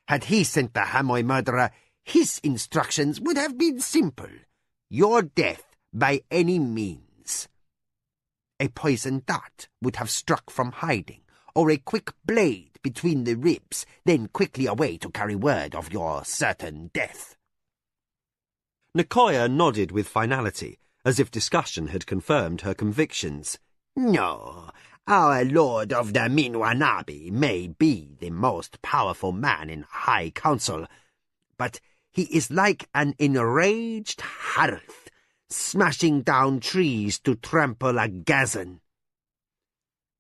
Had he sent the Hamoi murderer, his instructions would have been simple. Your death by any means. A poison dart would have struck from hiding, or a quick blade between the ribs, then quickly away to carry word of your certain death. Nicoya nodded with finality, as if discussion had confirmed her convictions. No, our Lord of the Minwanabi may be the most powerful man in High Council, but he is like an enraged Harth, smashing down trees to trample a gazan.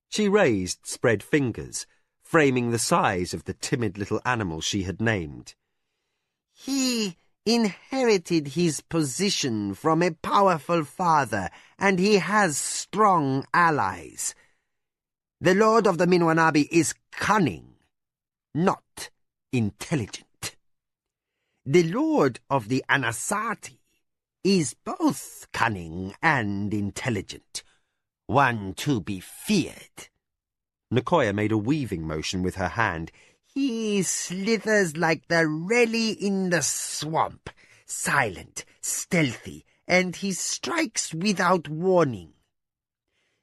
She raised spread fingers, framing the size of the timid little animal she had named. He inherited his position from a powerful father, and he has strong allies. The Lord of the Minwanabi is cunning, not intelligent. The Lord of the Anasati is both cunning and intelligent, one to be feared. Nicoya made a weaving motion with her hand. He slithers like the Relly in the swamp, silent, stealthy, and he strikes without warning.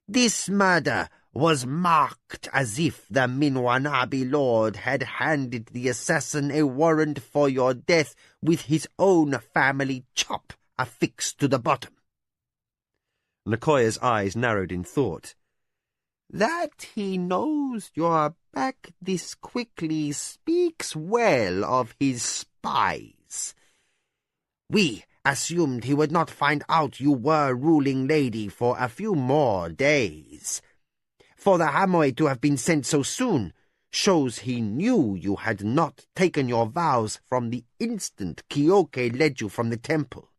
This murder was marked as if the Minwanabi Lord had handed the assassin a warrant for your death with his own family chop affixed to the bottom. Nicoya's eyes narrowed in thought. That he knows you're back this quickly speaks well of his spies. We assumed he would not find out you were ruling lady for a few more days. For the Hamoy to have been sent so soon shows he knew you had not taken your vows from the instant Kyoke led you from the temple.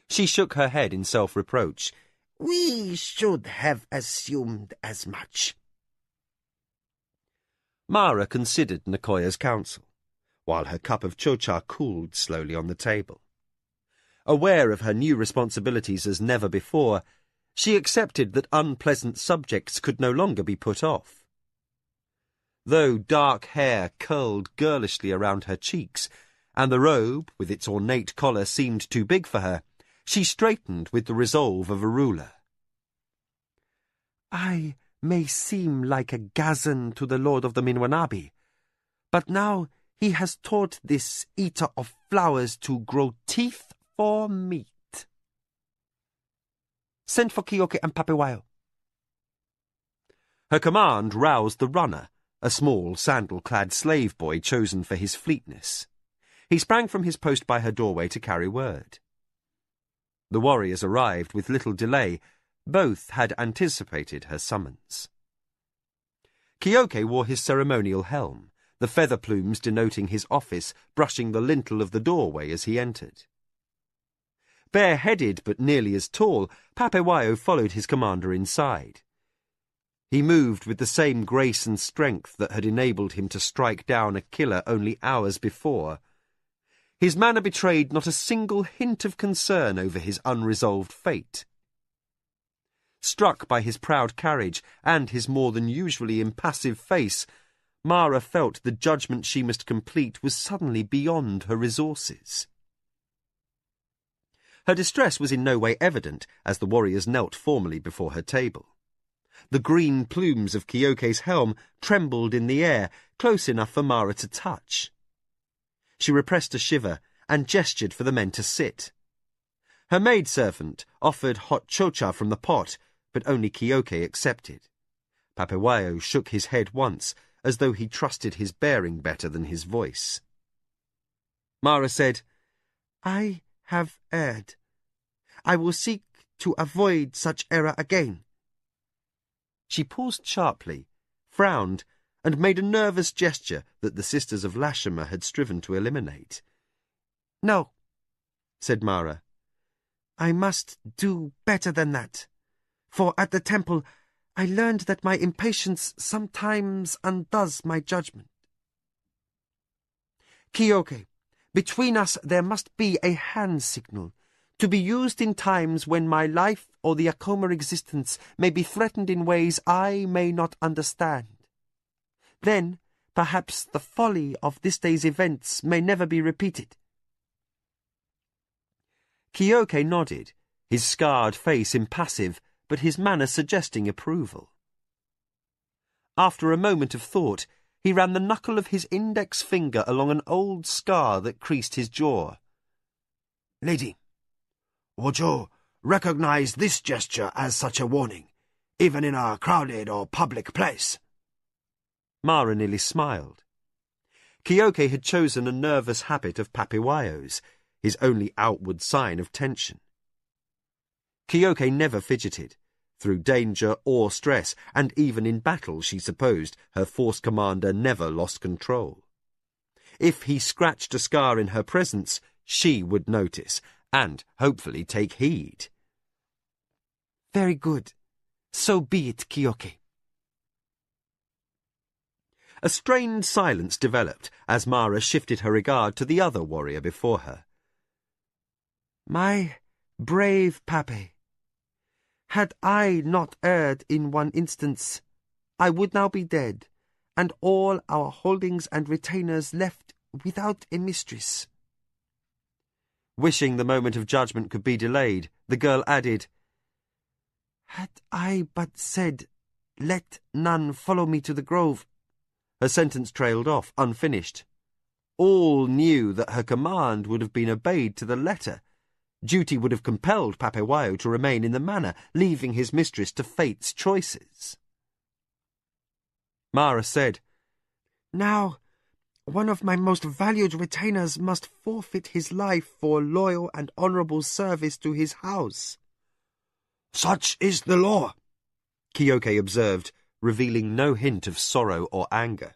She shook her head in self-reproach. We should have assumed as much. Mara considered Nicoya's counsel, while her cup of chocha cooled slowly on the table. Aware of her new responsibilities as never before, she accepted that unpleasant subjects could no longer be put off. Though dark hair curled girlishly around her cheeks, and the robe with its ornate collar seemed too big for her, she straightened with the resolve of a ruler. I may seem like a gazan to the Lord of the Minwanabi, but now he has taught this eater of flowers to grow teeth for meat. Send for Kyoke and Papewayo. Her command roused the runner, a small, sandal-clad slave boy chosen for his fleetness. He sprang from his post by her doorway to carry word. The warriors arrived with little delay. Both had anticipated her summons. Kyoke wore his ceremonial helm, the feather plumes denoting his office brushing the lintel of the doorway as he entered. Bare-headed but nearly as tall, Papewayo followed his commander inside. He moved with the same grace and strength that had enabled him to strike down a killer only hours before. His manner betrayed not a single hint of concern over his unresolved fate. Struck by his proud carriage and his more than usually impassive face, Mara felt the judgment she must complete was suddenly beyond her resources. Her distress was in no way evident as the warriors knelt formally before her table. The green plumes of Kyoke's helm trembled in the air, close enough for Mara to touch. She repressed a shiver and gestured for the men to sit. Her maidservant offered hot chocha from the pot, but only Kyoke accepted. Papewayo shook his head once, as though he trusted his bearing better than his voice. Mara said, I have erred. I will seek to avoid such error again. She paused sharply, frowned, and made a nervous gesture that the sisters of Lashima had striven to eliminate. No, said Mara. I must do better than that. For at the temple I learned that my impatience sometimes undoes my judgment. Kyoke, between us there must be a hand signal, to be used in times when my life or the Akoma existence may be threatened in ways I may not understand. Then, perhaps the folly of this day's events may never be repeated. Kyoke nodded, his scarred face impassive, but his manner suggesting approval. After a moment of thought, he ran the knuckle of his index finger along an old scar that creased his jaw. Lady, would you recognize this gesture as such a warning, even in a crowded or public place? Mara nearly smiled. Kyoke had chosen a nervous habit of Papewayo's, his only outward sign of tension. Kyoke never fidgeted, through danger or stress, and even in battle, she supposed, her force commander never lost control. If he scratched a scar in her presence, she would notice, and hopefully take heed. Very good. So be it, Kyoke. A strained silence developed as Mara shifted her regard to the other warrior before her. My brave Pape, had I not erred in one instance, I would now be dead, and all our holdings and retainers left without a mistress. Wishing the moment of judgment could be delayed, the girl added, Had I but said, let none follow me to the grove. Her sentence trailed off, unfinished. All knew that her command would have been obeyed to the letter, Duty would have compelled Papewayo to remain in the manor, leaving his mistress to fate's choices. Mara said, "Now, one of my most valued retainers must forfeit his life for loyal and honourable service to his house." "Such is the law," Kyoke observed, revealing no hint of sorrow or anger.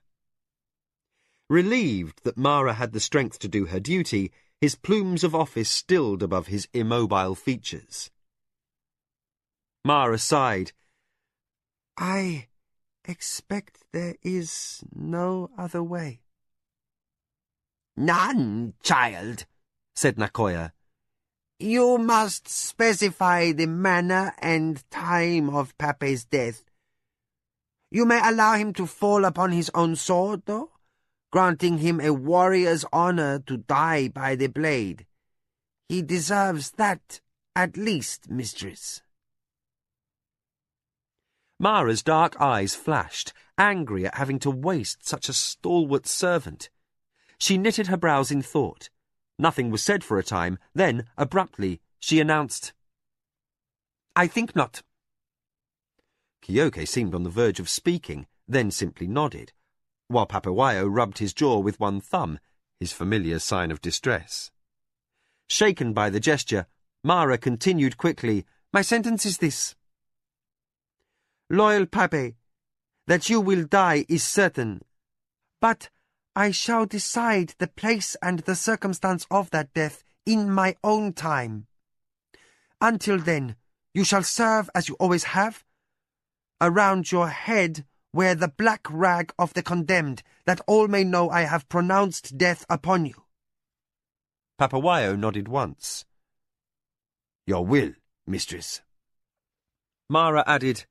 Relieved that Mara had the strength to do her duty, his plumes of office stilled above his immobile features. Mara sighed. "I expect there is no other way." "None, child," said Nakoya. "You must specify the manner and time of Pape's death. You may allow him to fall upon his own sword, though, granting him a warrior's honor to die by the blade. He deserves that, at least, mistress." Mara's dark eyes flashed, angry at having to waste such a stalwart servant. She knitted her brows in thought. Nothing was said for a time, then, abruptly, she announced, "I think not." Kyoke seemed on the verge of speaking, then simply nodded, while Papewayo rubbed his jaw with one thumb, his familiar sign of distress. Shaken by the gesture, Mara continued quickly, "My sentence is this. Loyal Pape, that you will die is certain, but I shall decide the place and the circumstance of that death in my own time. Until then, you shall serve as you always have. Around your head wear the black rag of the condemned, that all may know I have pronounced death upon you." Papewayo nodded once. "Your will, mistress." Mara added,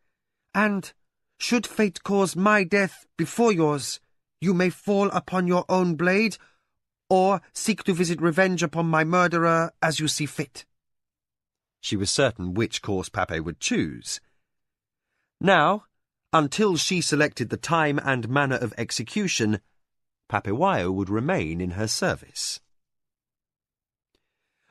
"And, should fate cause my death before yours, you may fall upon your own blade, or seek to visit revenge upon my murderer as you see fit." She was certain which course Pape would choose. Now, until she selected the time and manner of execution, Papewayo would remain in her service.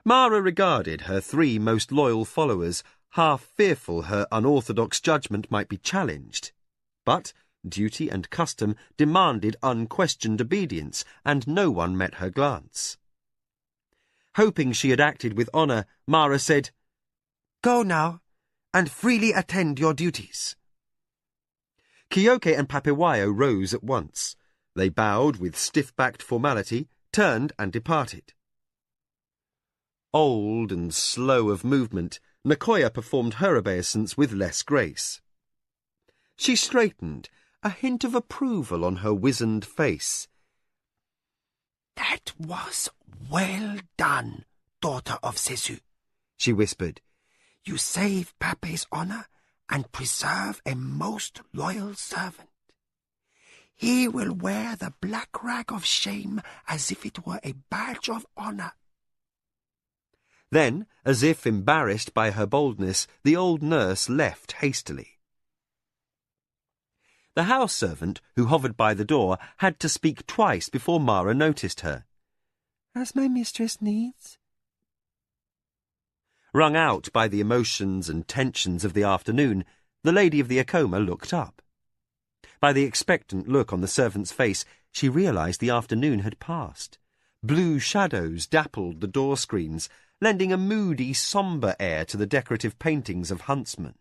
Mara regarded her 3 most loyal followers, half fearful her unorthodox judgment might be challenged. But duty and custom demanded unquestioned obedience, and no one met her glance. Hoping she had acted with honour, Mara said, "Go now, and freely attend your duties." Kyoke and Papewayo rose at once. They bowed with stiff-backed formality, turned and departed. Old and slow of movement, Nakoya performed her obeisance with less grace. She straightened, a hint of approval on her wizened face. "That was well done, daughter of Sesu," she whispered. "You save Pape's honor and preserve a most loyal servant. He will wear the black rag of shame as if it were a badge of honor." Then, as if embarrassed by her boldness, the old nurse left hastily. The house servant, who hovered by the door, had to speak twice before Mara noticed her. "As my mistress needs." Wrung out by the emotions and tensions of the afternoon, the lady of the Acoma looked up. By the expectant look on the servant's face, she realized the afternoon had passed. Blue shadows dappled the door screens, lending a moody, sombre air to the decorative paintings of huntsmen.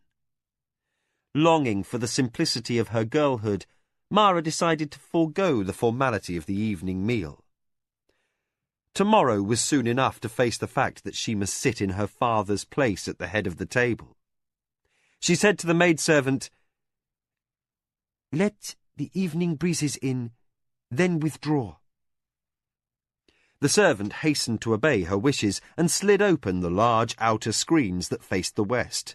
Longing for the simplicity of her girlhood, Mara decided to forego the formality of the evening meal. Tomorrow was soon enough to face the fact that she must sit in her father's place at the head of the table. She said to the maidservant, "Let the evening breezes in, then withdraw." The servant hastened to obey her wishes and slid open the large outer screens that faced the west.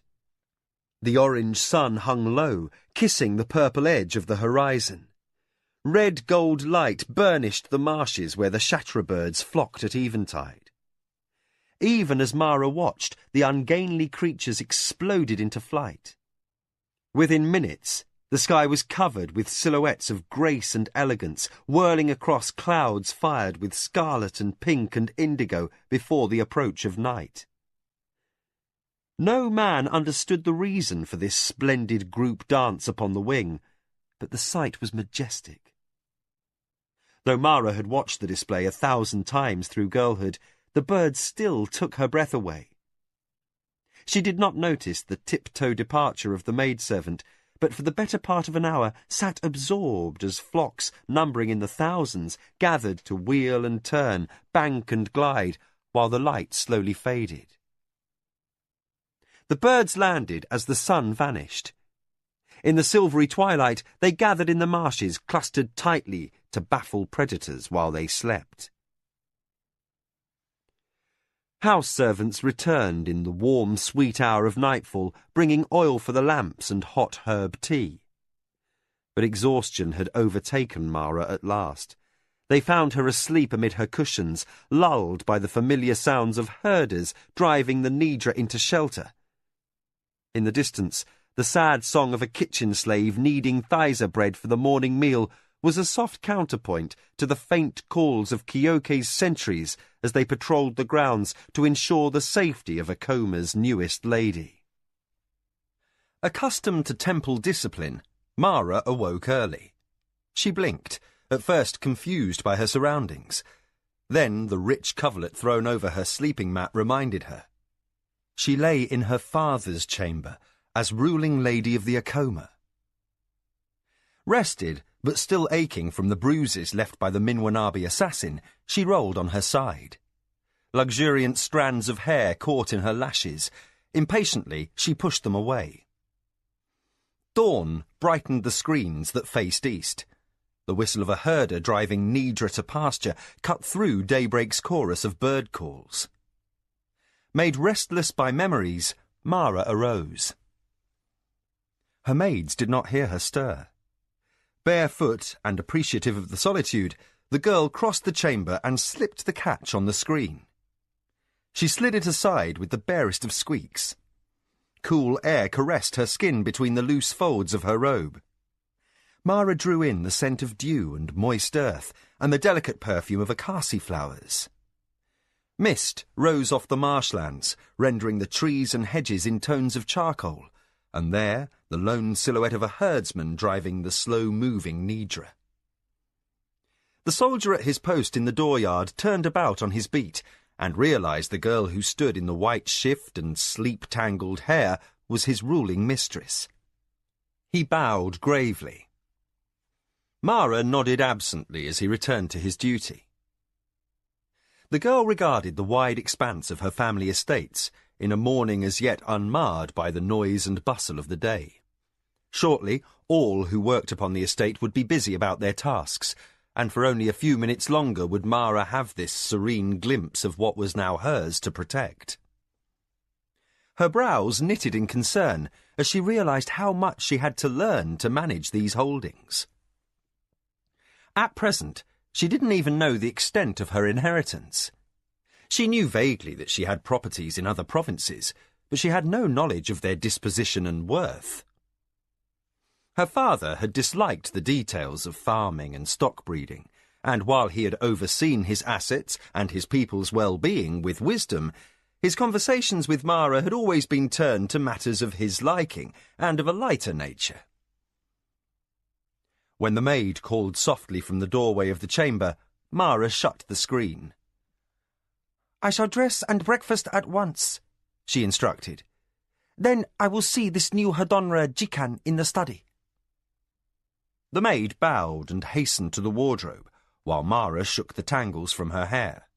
The orange sun hung low, kissing the purple edge of the horizon. Red gold light burnished the marshes where the chatra birds flocked at eventide. Even as Mara watched, the ungainly creatures exploded into flight. Within minutes, the sky was covered with silhouettes of grace and elegance, whirling across clouds fired with scarlet and pink and indigo before the approach of night. No man understood the reason for this splendid group dance upon the wing, but the sight was majestic. Though Mara had watched the display 1,000 times through girlhood, the birds still took her breath away. She did not notice the tiptoe departure of the maidservant, but for the better part of an hour sat absorbed as flocks, numbering in the thousands, gathered to wheel and turn, bank and glide, while the light slowly faded. The birds landed as the sun vanished. In the silvery twilight, they gathered in the marshes, clustered tightly to baffle predators while they slept. House servants returned in the warm, sweet hour of nightfall, bringing oil for the lamps and hot herb tea. But exhaustion had overtaken Mara at last. They found her asleep amid her cushions, lulled by the familiar sounds of herders driving the Nidra into shelter. In the distance, the sad song of a kitchen slave kneading thysa bread for the morning meal was a soft counterpoint to the faint calls of Kyoke's sentries as they patrolled the grounds to ensure the safety of Akoma's newest lady. Accustomed to temple discipline, Mara awoke early. She blinked, at first confused by her surroundings. Then the rich coverlet thrown over her sleeping mat reminded her. She lay in her father's chamber as ruling lady of the Akoma. Rested, but still aching from the bruises left by the Minwanabi assassin, she rolled on her side. Luxuriant strands of hair caught in her lashes. Impatiently, she pushed them away. Dawn brightened the screens that faced east. The whistle of a herder driving Nidra to pasture cut through daybreak's chorus of bird calls. Made restless by memories, Mara arose. Her maids did not hear her stir. Barefoot and appreciative of the solitude, the girl crossed the chamber and slipped the catch on the screen. She slid it aside with the barest of squeaks. Cool air caressed her skin between the loose folds of her robe. Mara drew in the scent of dew and moist earth and the delicate perfume of acacia flowers. Mist rose off the marshlands, rendering the trees and hedges in tones of charcoal, and there the lone silhouette of a herdsman driving the slow-moving Nidra. The soldier at his post in the dooryard turned about on his beat and realized the girl who stood in the white shift and sleep-tangled hair was his ruling mistress. He bowed gravely. Mara nodded absently as he returned to his duty. The girl regarded the wide expanse of her family estates in a morning as yet unmarred by the noise and bustle of the day. Shortly, all who worked upon the estate would be busy about their tasks, and for only a few minutes longer would Mara have this serene glimpse of what was now hers to protect. Her brows knitted in concern as she realized how much she had to learn to manage these holdings. At present, she didn't even know the extent of her inheritance. She knew vaguely that she had properties in other provinces, but she had no knowledge of their disposition and worth. Her father had disliked the details of farming and stock breeding, and while he had overseen his assets and his people's well-being with wisdom, his conversations with Mara had always been turned to matters of his liking and of a lighter nature. When the maid called softly from the doorway of the chamber, Mara shut the screen. "I shall dress and breakfast at once," she instructed. "Then I will see this new Hadonra Jikan in the study." The maid bowed and hastened to the wardrobe, while Mara shook the tangles from her hair.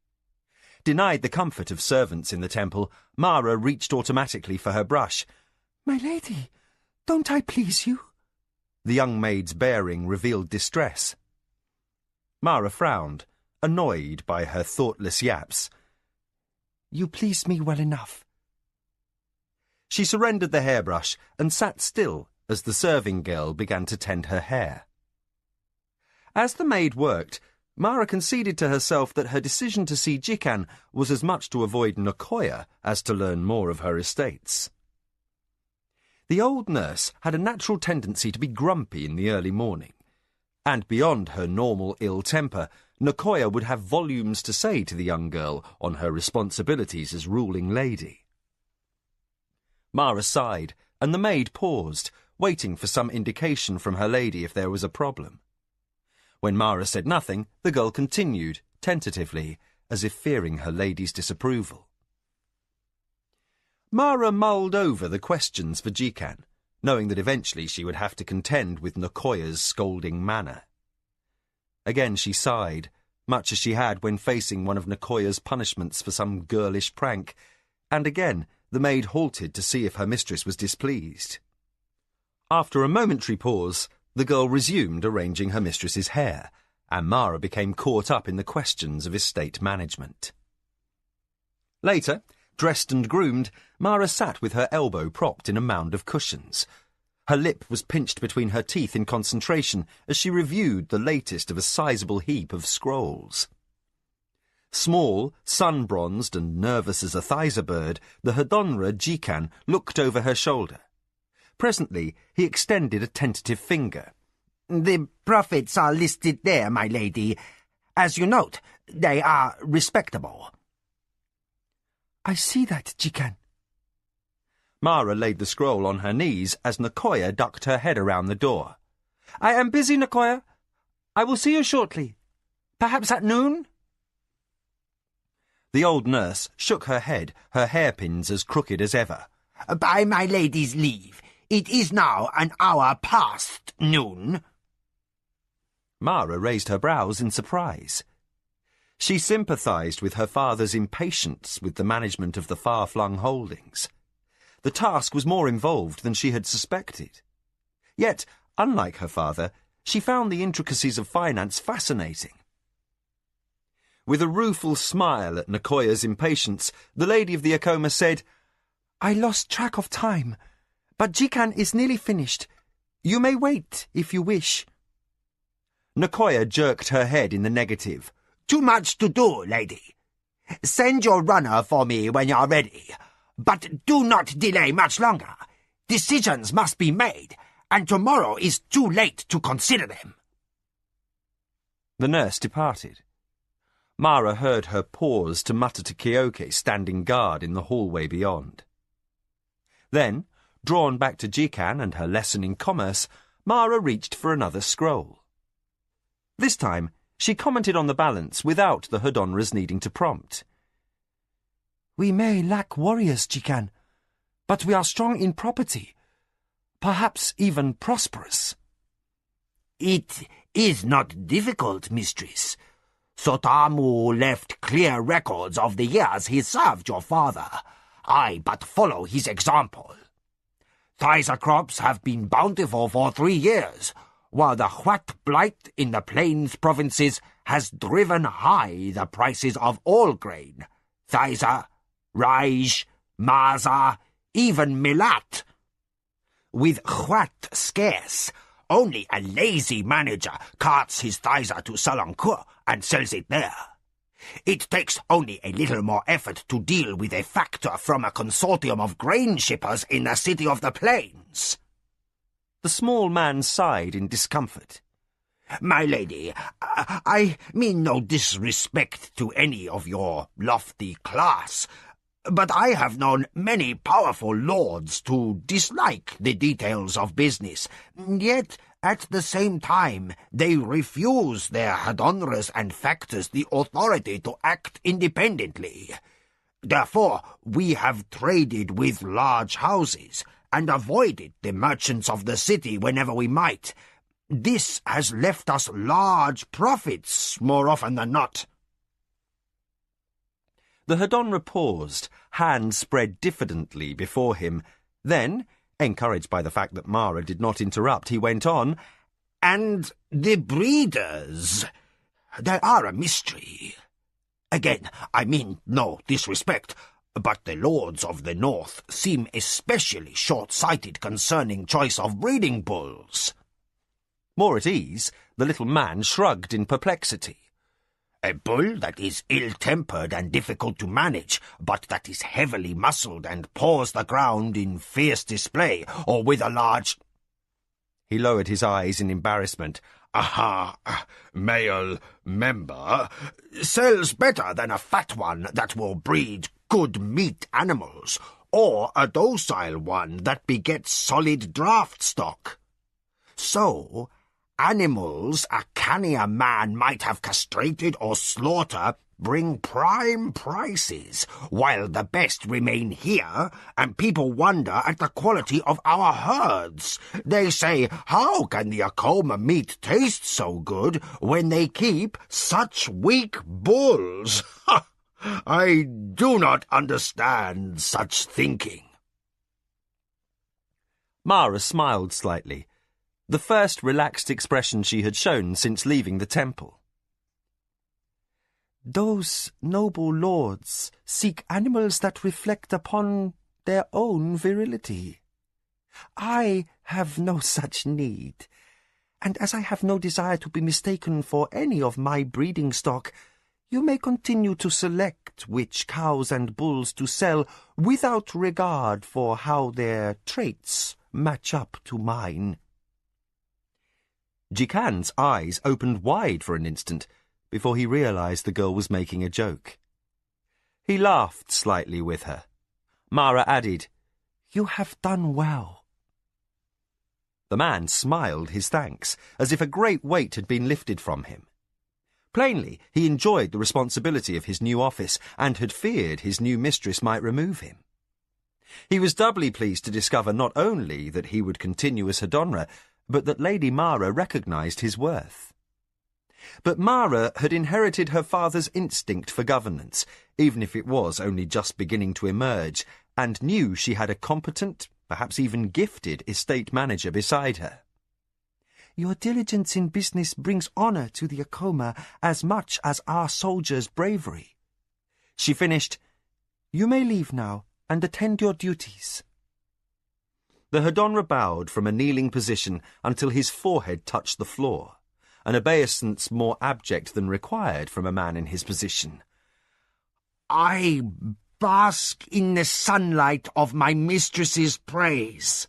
Denied the comfort of servants in the temple, Mara reached automatically for her brush. "My lady, don't I please you?" The young maid's bearing revealed distress. Mara frowned, annoyed by her thoughtless yaps. "You please me well enough." She surrendered the hairbrush and sat still as the serving girl began to tend her hair. As the maid worked, Mara conceded to herself that her decision to see Jikan was as much to avoid Nakoya as to learn more of her estates. The old nurse had a natural tendency to be grumpy in the early morning, and beyond her normal ill temper, Nakoya would have volumes to say to the young girl on her responsibilities as ruling lady. Mara sighed, and the maid paused, waiting for some indication from her lady if there was a problem. When Mara said nothing, the girl continued, tentatively, as if fearing her lady's disapproval. Mara mulled over the questions for Jikan, knowing that eventually she would have to contend with Nkoya's scolding manner. Again she sighed, much as she had when facing one of Nkoya's punishments for some girlish prank, and again the maid halted to see if her mistress was displeased. After a momentary pause, the girl resumed arranging her mistress's hair, and Mara became caught up in the questions of estate management. Later, dressed and groomed, Mara sat with her elbow propped in a mound of cushions. Her lip was pinched between her teeth in concentration as she reviewed the latest of a sizable heap of scrolls. Small, sun-bronzed and nervous as a Thysa bird, the Hadonra Jikan looked over her shoulder. Presently, he extended a tentative finger. The profits are listed there, my lady. As you note, they are respectable. I see that, Jikan. Mara laid the scroll on her knees as Nkoya ducked her head around the door. I am busy, Nkoya. I will see you shortly. Perhaps at noon? The old nurse shook her head, her hairpins as crooked as ever. By my lady's leave, it is now an hour past noon. Mara raised her brows in surprise. She sympathized with her father's impatience with the management of the far-flung holdings. The task was more involved than she had suspected. Yet, unlike her father, she found the intricacies of finance fascinating. With a rueful smile at Nkoya's impatience, the lady of the Akoma said, I lost track of time, but Jikan is nearly finished. You may wait, if you wish. Nkoya jerked her head in the negative. Too much to do, lady. Send your runner for me when you're ready. But do not delay much longer. Decisions must be made, and tomorrow is too late to consider them. The nurse departed. Mara heard her pause to mutter to Kyoke standing guard in the hallway beyond. Then, drawn back to Jikan and her lesson in commerce, Mara reached for another scroll. This time, she commented on the balance without the Hadonras needing to prompt. We may lack warriors, Jikan, but we are strong in property, perhaps even prosperous. It is not difficult, mistress. Sotamu left clear records of the years he served your father. I but follow his example. Thysa crops have been bountiful for 3 years, while the Huat blight in the plains provinces has driven high the prices of all grain. Thysa, Raj, Maza, even Milat. With Huat scarce, only a lazy manager carts his Thysa to Salankur and sells it there. It takes only a little more effort to deal with a factor from a consortium of grain shippers in the city of the plains. The small man sighed in discomfort. My lady, I mean no disrespect to any of your lofty class, but I have known many powerful lords to dislike the details of business, yet at the same time they refuse their Hadonras and factors the authority to act independently. Therefore, we have traded with large houses and avoided the merchants of the city whenever we might. This has left us large profits more often than not. The Hadonra paused, hands spread diffidently before him. Then, encouraged by the fact that Mara did not interrupt, he went on, And the breeders, they are a mystery. Again, I mean no disrespect, but the lords of the north seem especially short-sighted concerning choice of breeding bulls. More at ease, the little man shrugged in perplexity. A bull that is ill-tempered and difficult to manage, but that is heavily muscled and paws the ground in fierce display, or with a large... He lowered his eyes in embarrassment. Male member, sells better than a fat one that will breed good meat animals, or a docile one that begets solid draft stock. So, animals a cannier man might have castrated or slaughtered bring prime prices, while the best remain here, and people wonder at the quality of our herds. They say, how can the Acoma meat taste so good when they keep such weak bulls? I do not understand such thinking. Mara smiled slightly, the first relaxed expression she had shown since leaving the temple. Those noble lords seek animals that reflect upon their own virility. I have no such need, and as I have no desire to be mistaken for any of my breeding stock, you may continue to select which cows and bulls to sell without regard for how their traits match up to mine. Jikan's eyes opened wide for an instant before he realized the girl was making a joke. He laughed slightly with her. Mara added, "You have done well." The man smiled his thanks, as if a great weight had been lifted from him. Plainly, he enjoyed the responsibility of his new office and had feared his new mistress might remove him. He was doubly pleased to discover not only that he would continue as Hedonra, but that Lady Mara recognized his worth. But Mara had inherited her father's instinct for governance, even if it was only just beginning to emerge, and knew she had a competent, perhaps even gifted, estate manager beside her. Your diligence in business brings honour to the Acoma as much as our soldiers' bravery. She finished, "You may leave now and attend your duties." The Hedonra bowed from a kneeling position until his forehead touched the floor, an obeisance more abject than required from a man in his position. I bask in the sunlight of my mistress's praise.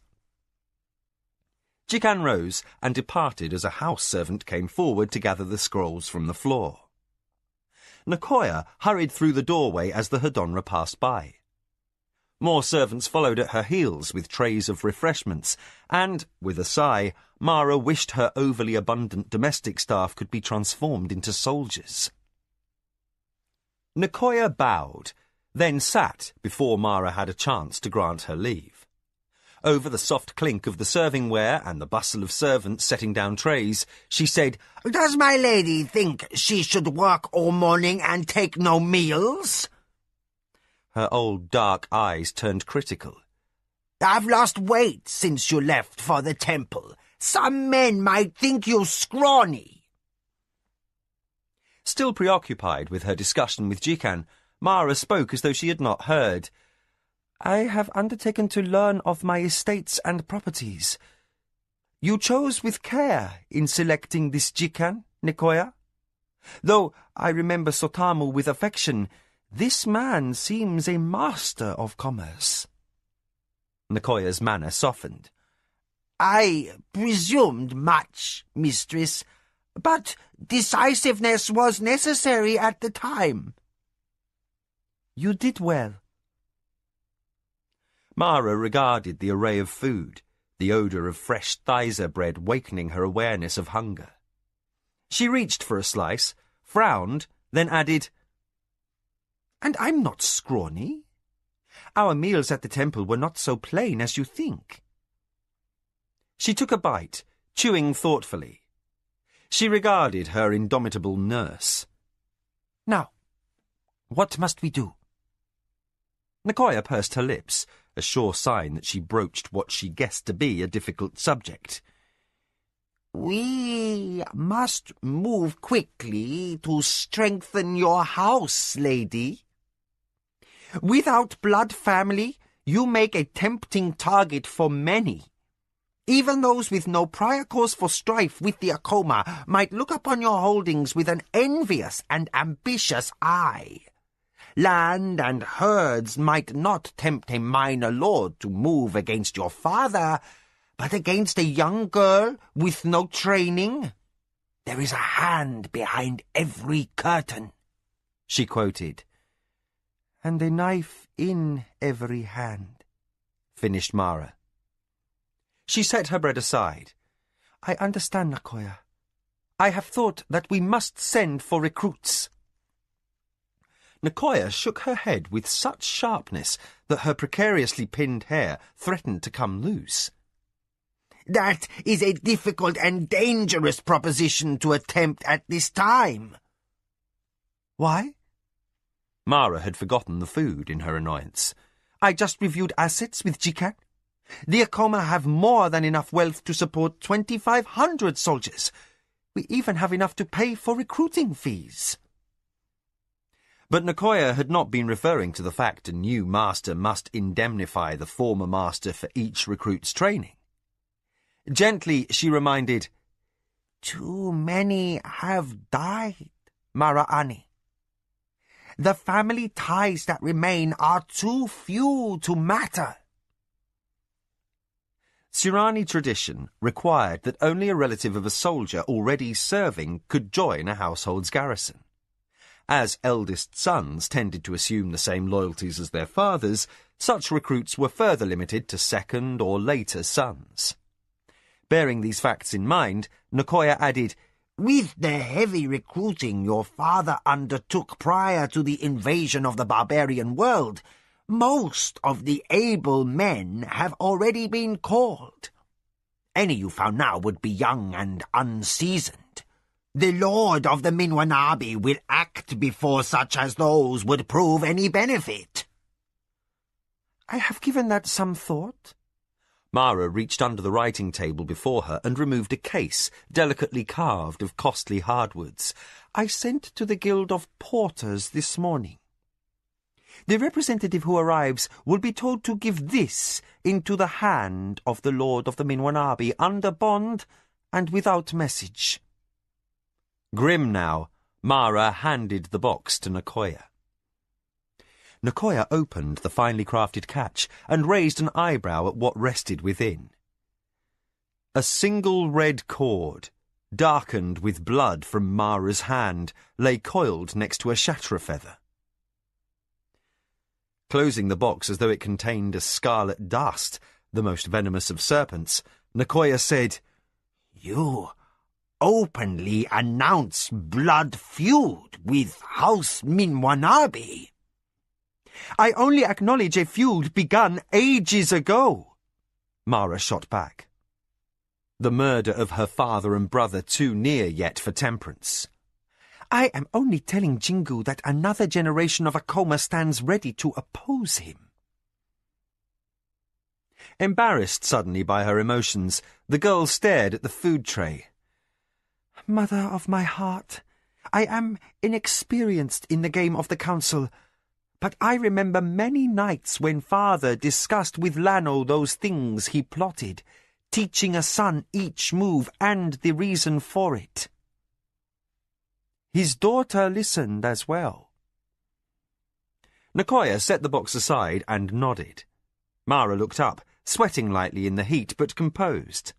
Jikan rose and departed as a house servant came forward to gather the scrolls from the floor. Nicoya hurried through the doorway as the Hedonra passed by. More servants followed at her heels with trays of refreshments, and, with a sigh, Mara wished her overly abundant domestic staff could be transformed into soldiers. Nicoya bowed, then sat before Mara had a chance to grant her leave. Over the soft clink of the serving-ware and the bustle of servants setting down trays, she said, "Does my lady think she should work all morning and take no meals?" Her old dark eyes turned critical. "I've lost weight since you left for the temple. Some men might think you scrawny." Still preoccupied with her discussion with Jikan, Mara spoke as though she had not heard. "I have undertaken to learn of my estates and properties. You chose with care in selecting this Jikan, Nicoya. Though I remember Sotamu with affection, this man seems a master of commerce." Nicoya's manner softened. "I presumed much, mistress, but decisiveness was necessary at the time." "You did well." Mara regarded the array of food, the odour of fresh thysa bread wakening her awareness of hunger. She reached for a slice, frowned, then added, "And I'm not scrawny. Our meals at the temple were not so plain as you think." She took a bite, chewing thoughtfully. She regarded her indomitable nurse. "Now, what must we do?" Nicoya pursed her lips, a sure sign that she broached what she guessed to be a difficult subject. "We must move quickly to strengthen your house, lady. Without blood family, you make a tempting target for many. Even those with no prior cause for strife with the Acoma might look upon your holdings with an envious and ambitious eye. Land and herds might not tempt a minor lord to move against your father, but against a young girl with no training. There is a hand behind every curtain," she quoted. and a knife in every hand," finished Mara. She set her bread aside. "I understand, Nakoya. I have thought that we must send for recruits." Nakoya shook her head with such sharpness that her precariously pinned hair threatened to come loose. "That is a difficult and dangerous proposition to attempt at this time." "Why?" Mara had forgotten the food in her annoyance. "I just reviewed assets with Jikan. The Akoma have more than enough wealth to support 2,500 soldiers. We even have enough to pay for recruiting fees." But Nakoya had not been referring to the fact a new master must indemnify the former master for each recruit's training. Gently, she reminded, "Too many have died, Maraani. The family ties that remain are too few to matter." Sirani tradition required that only a relative of a soldier already serving could join a household's garrison. As eldest sons tended to assume the same loyalties as their fathers, such recruits were further limited to second or later sons. Bearing these facts in mind, Nakoya added, "With the heavy recruiting your father undertook prior to the invasion of the barbarian world, most of the able men have already been called. Any you found now would be young and unseasoned. The Lord of the Minwanabi will act before such as those would prove any benefit." "I have given that some thought." Mara reached under the writing table before her and removed a case, delicately carved of costly hardwoods. "I sent to the Guild of Porters this morning. The representative who arrives will be told to give this into the hand of the Lord of the Minwanabi under bond and without message." Grim now, Mara handed the box to Nakoya. Nakoya opened the finely crafted catch and raised an eyebrow at what rested within. A single red cord, darkened with blood from Mara's hand, lay coiled next to a shatra feather. Closing the box as though it contained a scarlet dust, the most venomous of serpents, Nakoya said, "You openly announce blood feud with House Minwanabi." "I only acknowledge a feud begun ages ago," Mara shot back. The murder of her father and brother too near yet for temperance. "I am only telling Jingu that another generation of Akoma stands ready to oppose him." Embarrassed suddenly by her emotions, the girl stared at the food tray. "Mother of my heart, I am inexperienced in the game of the council, but I remember many nights when father discussed with Lano those things he plotted, teaching a son each move and the reason for it. His daughter listened as well." Nakoya set the box aside and nodded. Mara looked up, sweating lightly in the heat, but composed.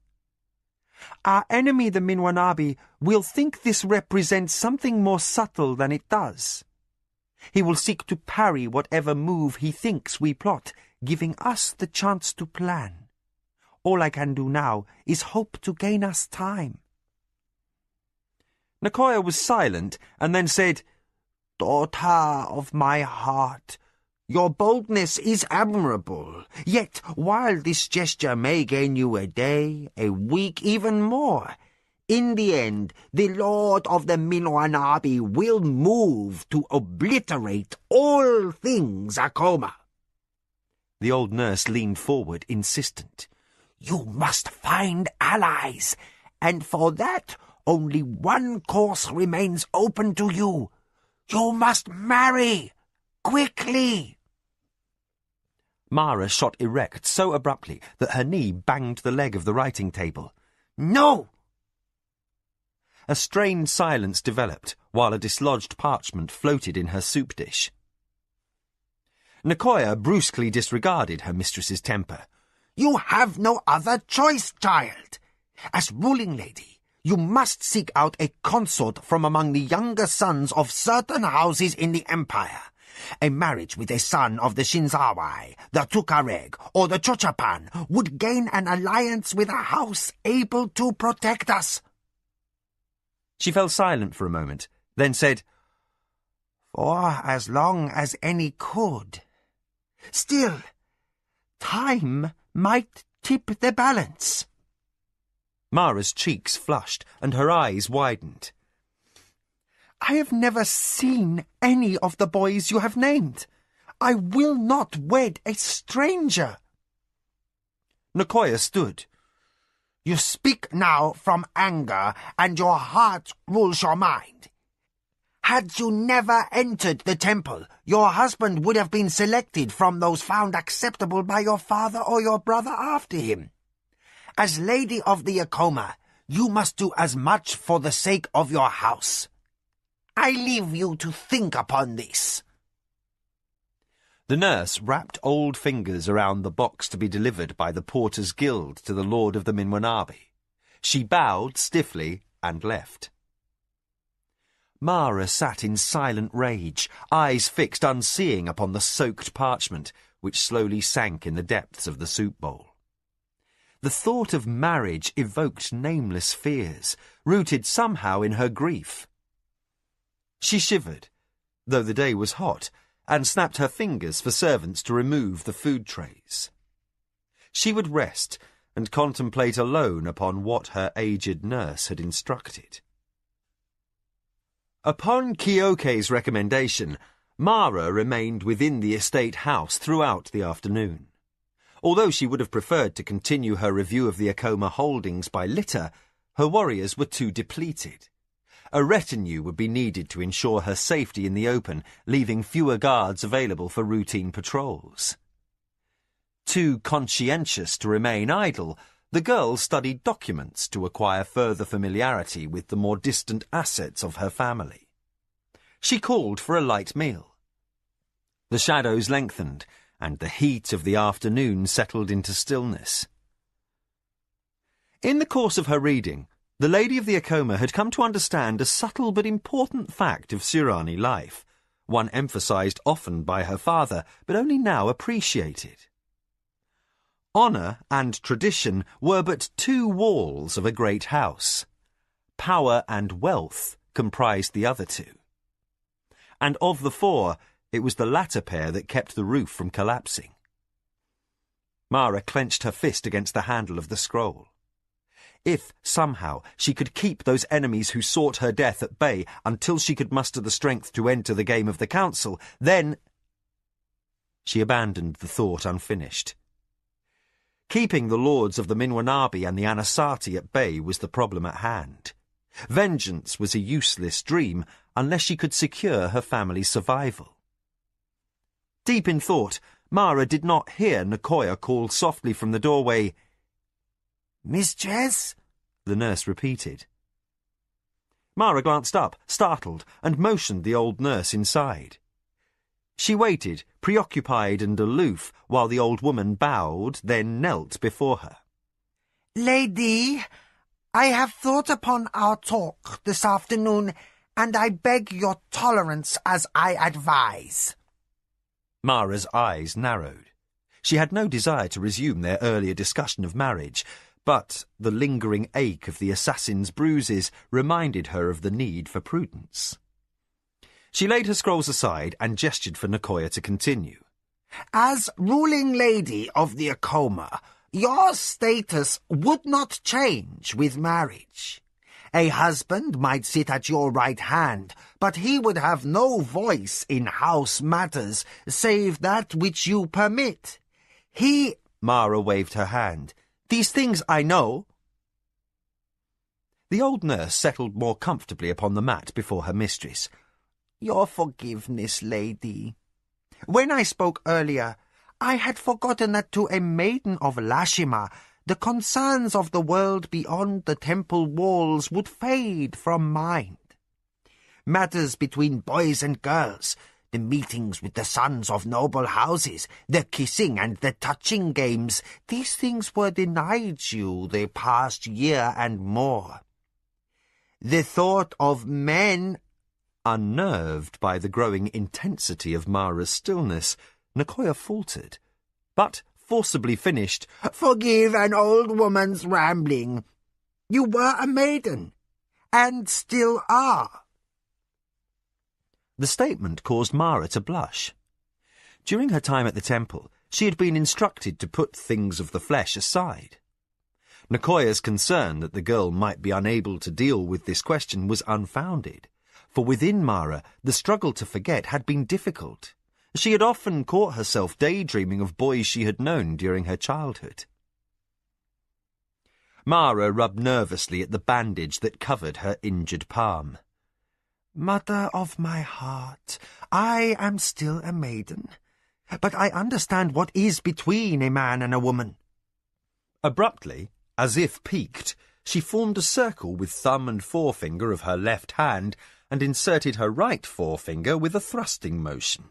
"Our enemy, the Minwanabi, will think this represents something more subtle than it does. He will seek to parry whatever move he thinks we plot, giving us the chance to plan. All I can do now is hope to gain us time." Nakoya was silent and then said, "Daughter of my heart, your boldness is admirable. Yet, while this gesture may gain you a day, a week, even more, in the end, the Lord of the Minwanabi will move to obliterate all things Akoma." The old nurse leaned forward, insistent. "You must find allies, and for that only one course remains open to you. You must marry, quickly." Mara shot erect so abruptly that her knee banged the leg of the writing table. "No!" A strained silence developed, while a dislodged parchment floated in her soup dish. Nakoya brusquely disregarded her mistress's temper. "You have no other choice, child. As ruling lady, you must seek out a consort from among the younger sons of certain houses in the Empire. A marriage with a son of the Shinzawai, the Tuareg, or the Chochapan would gain an alliance with a house able to protect us. She fell silent for a moment, then said, For as long as any could. Still, time might tip the balance. Mara's cheeks flushed and her eyes widened. I have never seen any of the boys you have named. I will not wed a stranger. Nakoya stood. You speak now from anger, and your heart rules your mind. Had you never entered the temple, your husband would have been selected from those found acceptable by your father or your brother after him. As Lady of the Akoma, you must do as much for the sake of your house. I leave you to think upon this. The nurse wrapped old fingers around the box to be delivered by the Porters' Guild to the Lord of the Minwanabi. She bowed stiffly and left. Mara sat in silent rage, eyes fixed unseeing upon the soaked parchment, which slowly sank in the depths of the soup bowl. The thought of marriage evoked nameless fears, rooted somehow in her grief. She shivered, though the day was hot, and snapped her fingers for servants to remove the food trays. She would rest and contemplate alone upon what her aged nurse had instructed. Upon Kyoke's recommendation, Mara remained within the estate house throughout the afternoon. Although she would have preferred to continue her review of the Akoma holdings by litter, her warriors were too depleted. A retinue would be needed to ensure her safety in the open, leaving fewer guards available for routine patrols. Too conscientious to remain idle, the girl studied documents to acquire further familiarity with the more distant assets of her family. She called for a light meal. The shadows lengthened, and the heat of the afternoon settled into stillness. In the course of her reading, the Lady of the Akoma had come to understand a subtle but important fact of Sirani life, one emphasized often by her father, but only now appreciated. Honour and tradition were but two walls of a great house. Power and wealth comprised the other two. And of the four, it was the latter pair that kept the roof from collapsing. Mara clenched her fist against the handle of the scroll. If, somehow, she could keep those enemies who sought her death at bay until she could muster the strength to enter the game of the council, then... She abandoned the thought unfinished. Keeping the lords of the Minwanabi and the Anasati at bay was the problem at hand. Vengeance was a useless dream unless she could secure her family's survival. Deep in thought, Mara did not hear Nakoya call softly from the doorway, "Mistress?" the nurse repeated. Mara glanced up, startled, and motioned the old nurse inside. She waited, preoccupied and aloof, while the old woman bowed, then knelt before her. "Lady, I have thought upon our talk this afternoon, and I beg your tolerance as I advise." Mara's eyes narrowed. She had no desire to resume their earlier discussion of marriage, but the lingering ache of the assassin's bruises reminded her of the need for prudence. She laid her scrolls aside and gestured for Nakoya to continue. "As ruling lady of the Akoma, your status would not change with marriage. A husband might sit at your right hand, but he would have no voice in house matters save that which you permit. He—" Mara waved her hand. "These things I know." The old nurse settled more comfortably upon the mat before her mistress. "Your forgiveness, lady. When I spoke earlier, I had forgotten that to a maiden of Lashima, the concerns of the world beyond the temple walls would fade from mind. Matters between boys and girls, the meetings with the sons of noble houses, the kissing and the touching games, these things were denied you the past year and more. The thought of men—" Unnerved by the growing intensity of Mara's stillness, Nicoya faltered, but forcibly finished, "Forgive an old woman's rambling. You were a maiden, and still are." The statement caused Mara to blush. During her time at the temple, she had been instructed to put things of the flesh aside. Nicoya's concern that the girl might be unable to deal with this question was unfounded, for within Mara the struggle to forget had been difficult. She had often caught herself daydreaming of boys she had known during her childhood. Mara rubbed nervously at the bandage that covered her injured palm. "Mother of my heart, I am still a maiden, but I understand what is between a man and a woman." Abruptly, as if piqued, she formed a circle with thumb and forefinger of her left hand and inserted her right forefinger with a thrusting motion.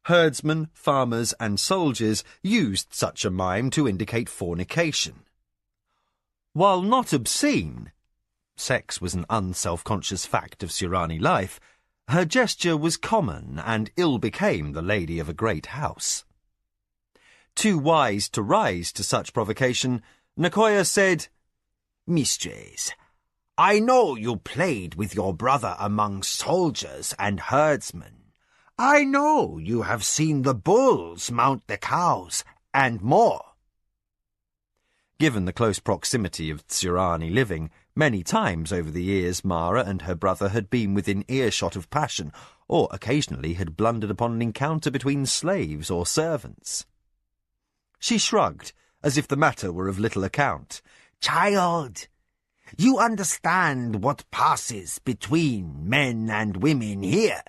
Herdsmen, farmers, and soldiers used such a mime to indicate fornication. While not obscene, sex was an unself-conscious fact of Surani life, her gesture was common and ill became the lady of a great house. Too wise to rise to such provocation, Nicoya said, "Mistress, I know you played with your brother among soldiers and herdsmen. I know you have seen the bulls mount the cows, and more." Given the close proximity of Surani living, many times over the years Mara and her brother had been within earshot of passion, or occasionally had blundered upon an encounter between slaves or servants. She shrugged, as if the matter were of little account. "Child, you understand what passes between men and women here."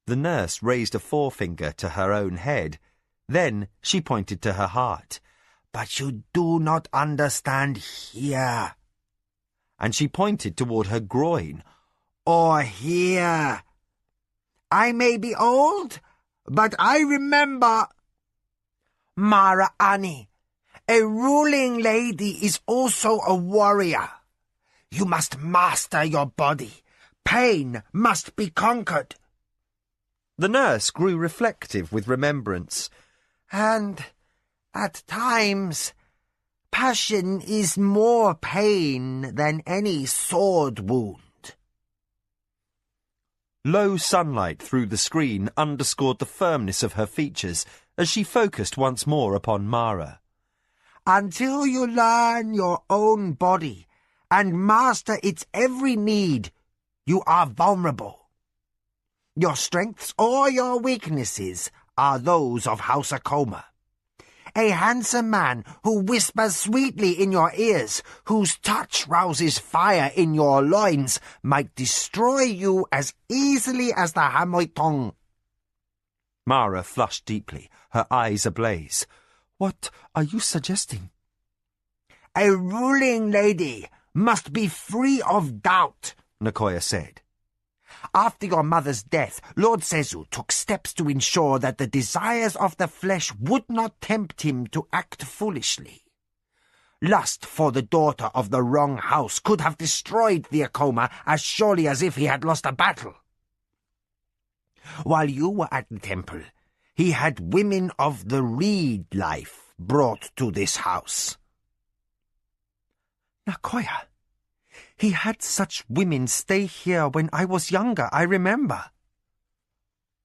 The nurse raised a forefinger to her own head. Then she pointed to her heart. "But you do not understand here." And she pointed toward her groin. "Or here. I may be old, but I remember. Mara Ani, a ruling lady is also a warrior. You must master your body. Pain must be conquered." The nurse grew reflective with remembrance. "And at times, passion is more pain than any sword wound." Low sunlight through the screen underscored the firmness of her features as she focused once more upon Mara. "Until you learn your own body and master its every need, you are vulnerable. Your strengths or your weaknesses are those of House Akoma. A handsome man who whispers sweetly in your ears, whose touch rouses fire in your loins, might destroy you as easily as the Hamoitong." Mara flushed deeply, her eyes ablaze. "What are you suggesting?" "A ruling lady must be free of doubt," Nicoya said. "After your mother's death, Lord Sezu took steps to ensure that the desires of the flesh would not tempt him to act foolishly. Lust for the daughter of the wrong house could have destroyed the Akoma as surely as if he had lost a battle. While you were at the temple, he had women of the reed life brought to this house." "Nicoya, he had such women stay here when I was younger, I remember."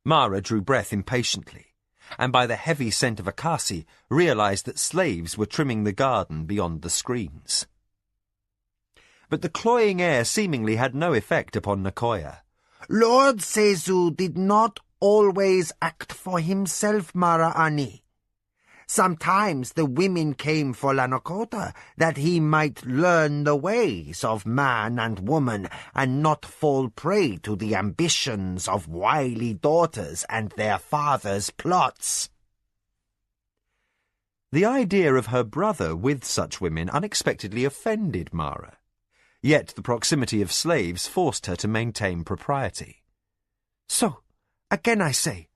Mara drew breath impatiently, and by the heavy scent of akasi realized that slaves were trimming the garden beyond the screens. But the cloying air seemingly had no effect upon Nicoya. "Lord Sezu did not always act for himself, Mara Ani. Sometimes the women came for Lanokota, that he might learn the ways of man and woman, and not fall prey to the ambitions of wily daughters and their fathers' plots." The idea of her brother with such women unexpectedly offended Mara. Yet the proximity of slaves forced her to maintain propriety. "So, again I say,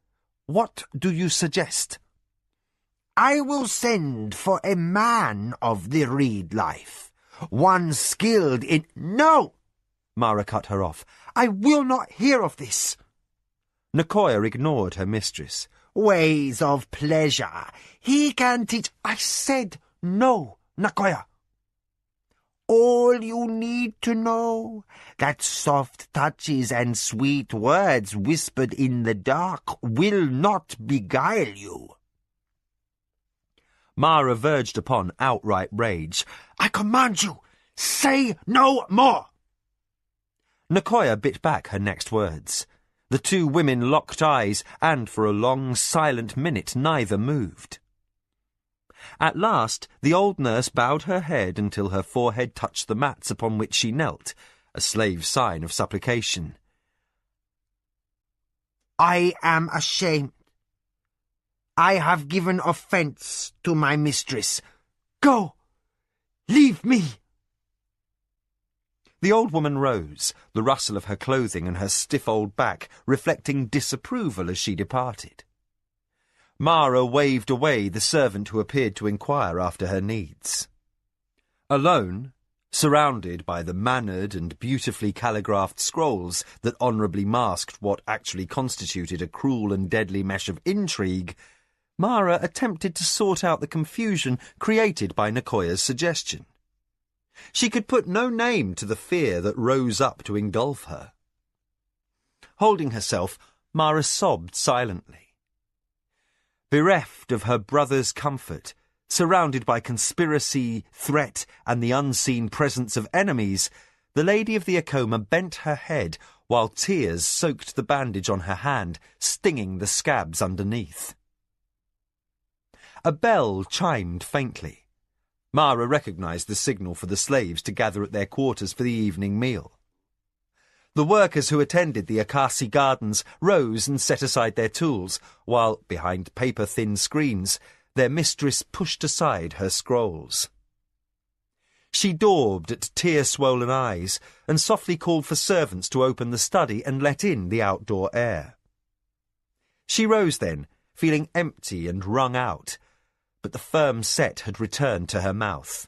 what do you suggest?" "I will send for a man of the reed life, one skilled in—" "No! Mara cut her off. "I will not hear of this." Nicoya ignored her mistress. "Ways of pleasure. He can teach—" "I said no, Nicoya." "All you need to know, that soft touches and sweet words whispered in the dark will not beguile you." Mara verged upon outright rage. "I command you, say no more!" Nicoya bit back her next words. The two women locked eyes, and for a long, silent minute neither moved. At last the old nurse bowed her head until her forehead touched the mats upon which she knelt, a slave sign of supplication. "I am ashamed. I have given offence to my mistress. Go! Leave me!" The old woman rose, the rustle of her clothing and her stiff old back reflecting disapproval as she departed. Mara waved away the servant who appeared to inquire after her needs. Alone, surrounded by the mannered and beautifully calligraphed scrolls that honourably masked what actually constituted a cruel and deadly mesh of intrigue, Mara attempted to sort out the confusion created by Nicoya's suggestion. She could put no name to the fear that rose up to engulf her. Holding herself, Mara sobbed silently. Bereft of her brother's comfort, surrounded by conspiracy, threat, and the unseen presence of enemies, the lady of the Acoma bent her head while tears soaked the bandage on her hand, stinging the scabs underneath. A bell chimed faintly. Mara recognised the signal for the slaves to gather at their quarters for the evening meal. The workers who attended the Akasi gardens rose and set aside their tools, while, behind paper-thin screens, their mistress pushed aside her scrolls. She daubed at tear-swollen eyes and softly called for servants to open the study and let in the outdoor air. She rose then, feeling empty and wrung out, but the firm set had returned to her mouth.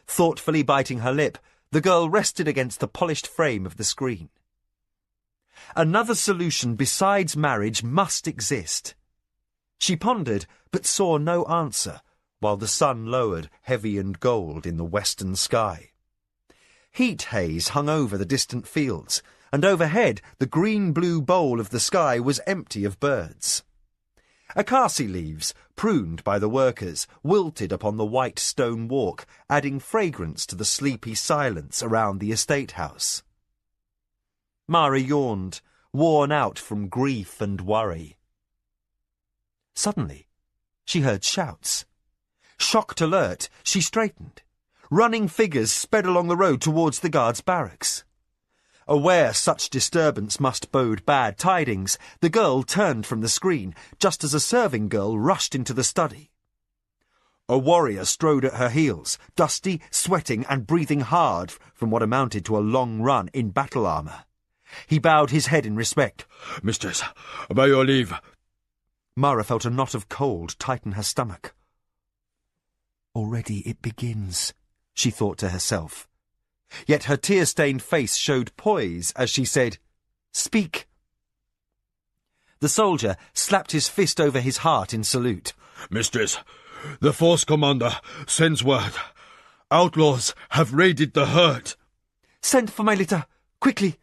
Thoughtfully biting her lip, the girl rested against the polished frame of the screen. Another solution besides marriage must exist. She pondered, but saw no answer, while the sun lowered heavy and gold in the western sky. Heat haze hung over the distant fields, and overhead the green-blue bowl of the sky was empty of birds. Akasi leaves, pruned by the workers, wilted upon the white stone walk, adding fragrance to the sleepy silence around the estate house. Mara yawned, worn out from grief and worry. Suddenly, she heard shouts. Shocked alert, she straightened. Running figures sped along the road towards the guards' barracks. Aware such disturbance must bode bad tidings, the girl turned from the screen, just as a serving girl rushed into the study. A warrior strode at her heels, dusty, sweating, and breathing hard from what amounted to a long run in battle armour. He bowed his head in respect. "Mistress, by your leave." Mara felt a knot of cold tighten her stomach. Already it begins, she thought to herself. Yet her tear-stained face showed poise as she said, "Speak." The soldier slapped his fist over his heart in salute. "Mistress, the force commander sends word. Outlaws have raided the herd." "Send for my litter, quickly."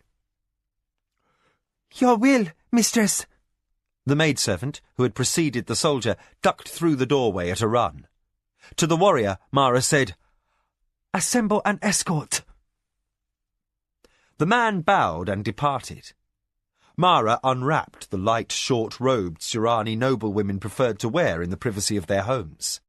"Your will, mistress." The maidservant, who had preceded the soldier, ducked through the doorway at a run. To the warrior, Mara said, "Assemble an escort." The man bowed and departed. Mara unwrapped the light, short-robed Surani noblewomen preferred to wear in the privacy of their homes.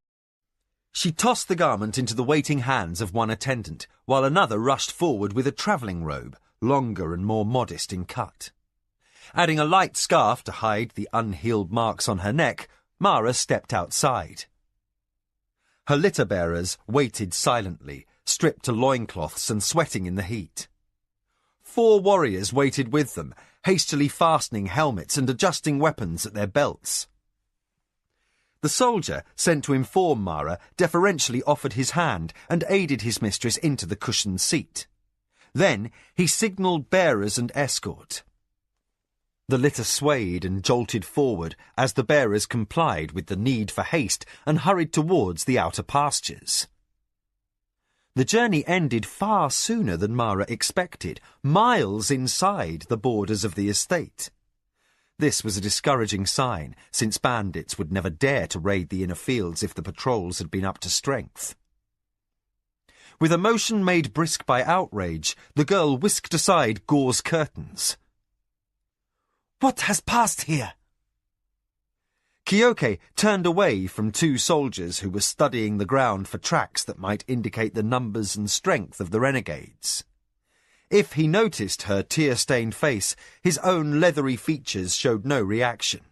She tossed the garment into the waiting hands of one attendant, while another rushed forward with a travelling robe, longer and more modest in cut. Adding a light scarf to hide the unhealed marks on her neck, Mara stepped outside. Her litter-bearers waited silently, stripped to loincloths and sweating in the heat. 4 warriors waited with them, hastily fastening helmets and adjusting weapons at their belts. The soldier, sent to inform Mara, deferentially offered his hand and aided his mistress into the cushioned seat. Then he signalled bearers and escort. The litter swayed and jolted forward as the bearers complied with the need for haste and hurried towards the outer pastures. The journey ended far sooner than Mara expected, miles inside the borders of the estate. This was a discouraging sign, since bandits would never dare to raid the inner fields if the patrols had been up to strength. With a motion made brisk by outrage, the girl whisked aside gauze curtains. "What has passed here?" Kyoke turned away from two soldiers who were studying the ground for tracks that might indicate the numbers and strength of the renegades. If he noticed her tear-stained face, his own leathery features showed no reaction.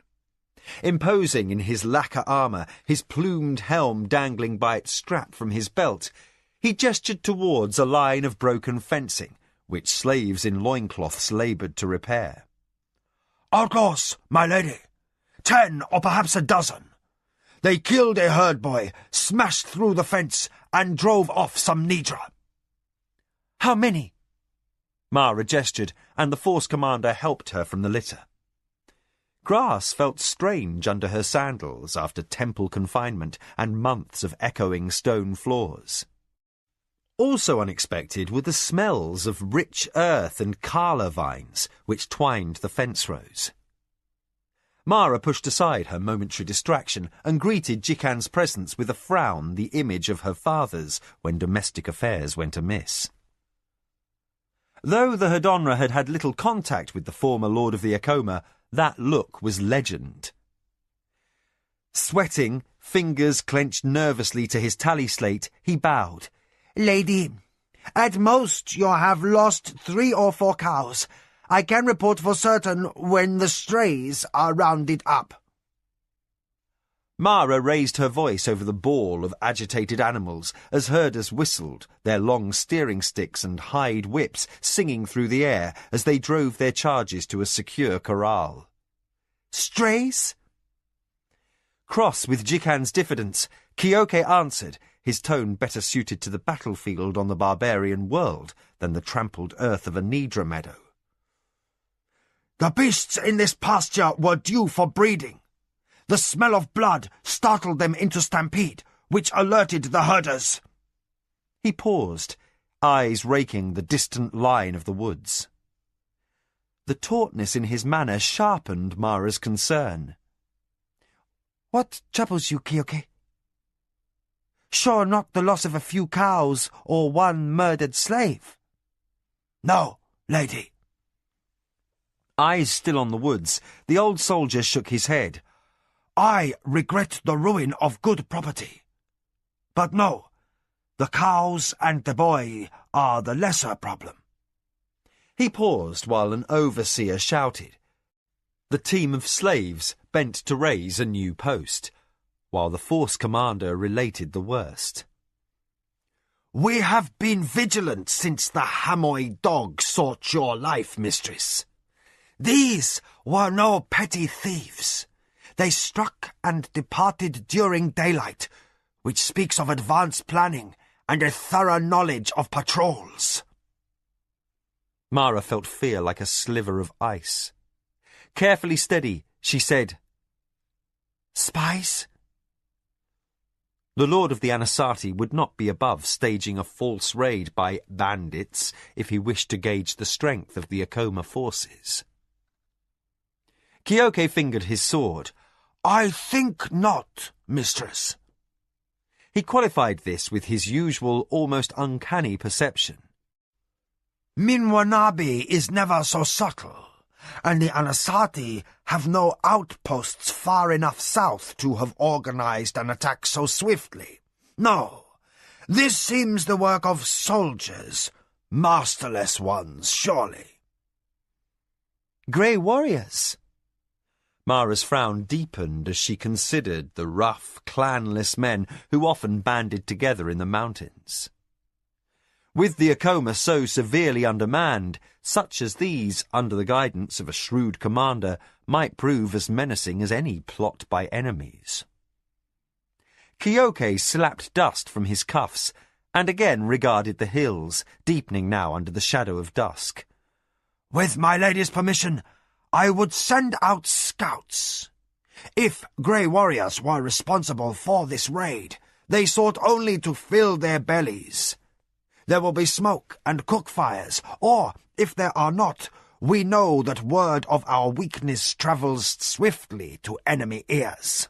Imposing in his lacquer armour, his plumed helm dangling by its strap from his belt, he gestured towards a line of broken fencing, which slaves in loincloths laboured to repair. "Outlaws, my lady. 10 or perhaps a dozen. They killed a herd boy, smashed through the fence, and drove off some Nidra." "How many?" Mara gestured, and the force commander helped her from the litter. Grass felt strange under her sandals after temple confinement and months of echoing stone floors. Also unexpected were the smells of rich earth and kala vines which twined the fence rows. Mara pushed aside her momentary distraction and greeted Jikan's presence with a frown, the image of her father's when domestic affairs went amiss. Though the Hedonra had had little contact with the former Lord of the Akoma, that look was legend. Sweating, fingers clenched nervously to his tally slate, he bowed. "Lady, at most you have lost 3 or 4 cows. I can report for certain when the strays are rounded up." Mara raised her voice over the bawl of agitated animals as herders whistled, their long steering sticks and hide whips singing through the air as they drove their charges to a secure corral. "Strays?" Cross with Jikan's diffidence, Kyoke answered, his tone better suited to the battlefield on the barbarian world than the trampled earth of a Nidra meadow. "The beasts in this pasture were due for breeding. The smell of blood startled them into stampede, which alerted the herders." He paused, eyes raking the distant line of the woods. The tautness in his manner sharpened Mara's concern. "What troubles you, Kyoke? Sure not the loss of a few cows or 1 murdered slave?" "No, lady." Eyes still on the woods, the old soldier shook his head. "I regret the ruin of good property. But no, the cows and the boy are the lesser problem." He paused while an overseer shouted. The team of slaves bent to raise a new post, while the force commander related the worst. "We have been vigilant since the Hamoy dog sought your life, mistress. These were no petty thieves. They struck and departed during daylight, which speaks of advanced planning and a thorough knowledge of patrols." Mara felt fear like a sliver of ice. Carefully steady, she said, "Spies?" The Lord of the Anasati would not be above staging a false raid by bandits if he wished to gauge the strength of the Akoma forces. Kyoke fingered his sword. "I think not, mistress." He qualified this with his usual, almost uncanny perception. "Minwanabi is never so subtle, and the Anasati have no outposts far enough south to have organized an attack so swiftly. No, this seems the work of soldiers, masterless ones, surely." "Grey warriors?" Mara's frown deepened as she considered the rough, clanless men who often banded together in the mountains. With the Akoma so severely undermanned, such as these, under the guidance of a shrewd commander, might prove as menacing as any plot by enemies. Kyoke slapped dust from his cuffs and again regarded the hills, deepening now under the shadow of dusk. "With my lady's permission, I would send out scouts. If grey warriors were responsible for this raid, they sought only to fill their bellies. There will be smoke and cook fires, or, if there are not, we know that word of our weakness travels swiftly to enemy ears."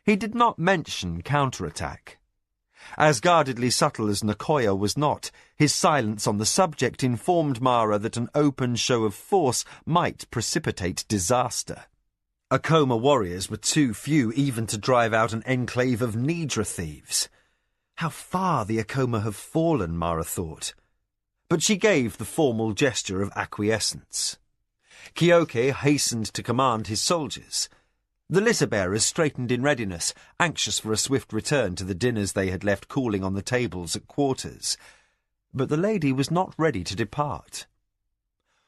He did not mention counterattack. As guardedly subtle as Nicoya was not, his silence on the subject informed Mara that an open show of force might precipitate disaster. Akoma warriors were too few even to drive out an enclave of Nidra thieves. How far the Akoma have fallen, Mara thought. But she gave the formal gesture of acquiescence. Kyoke hastened to command his soldiers. The litter-bearers straightened in readiness, anxious for a swift return to the dinners they had left cooling on the tables at quarters. But the lady was not ready to depart.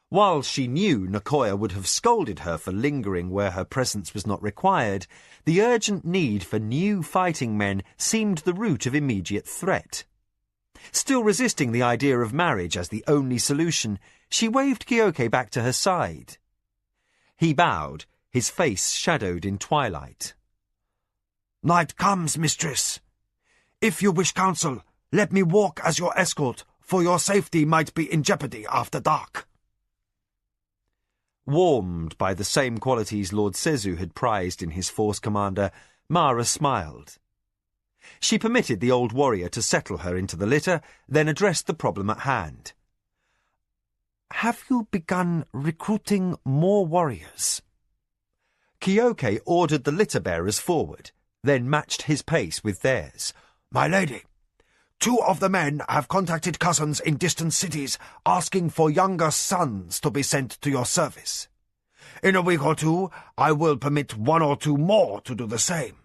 While she knew Nicoya would have scolded her for lingering where her presence was not required, the urgent need for new fighting men seemed the root of immediate threat. Still resisting the idea of marriage as the only solution, she waved Kyoke back to her side. He bowed, his face shadowed in twilight. "Night comes, mistress. If you wish counsel, let me walk as your escort, for your safety might be in jeopardy after dark." Warmed by the same qualities Lord Sezu had prized in his force commander, Mara smiled. She permitted the old warrior to settle her into the litter, then addressed the problem at hand. "Have you begun recruiting more warriors?" Kyoke ordered the litter-bearers forward, then matched his pace with theirs. "My lady, 2 of the men have contacted cousins in distant cities asking for younger sons to be sent to your service. In a week or 2, I will permit 1 or 2 more to do the same.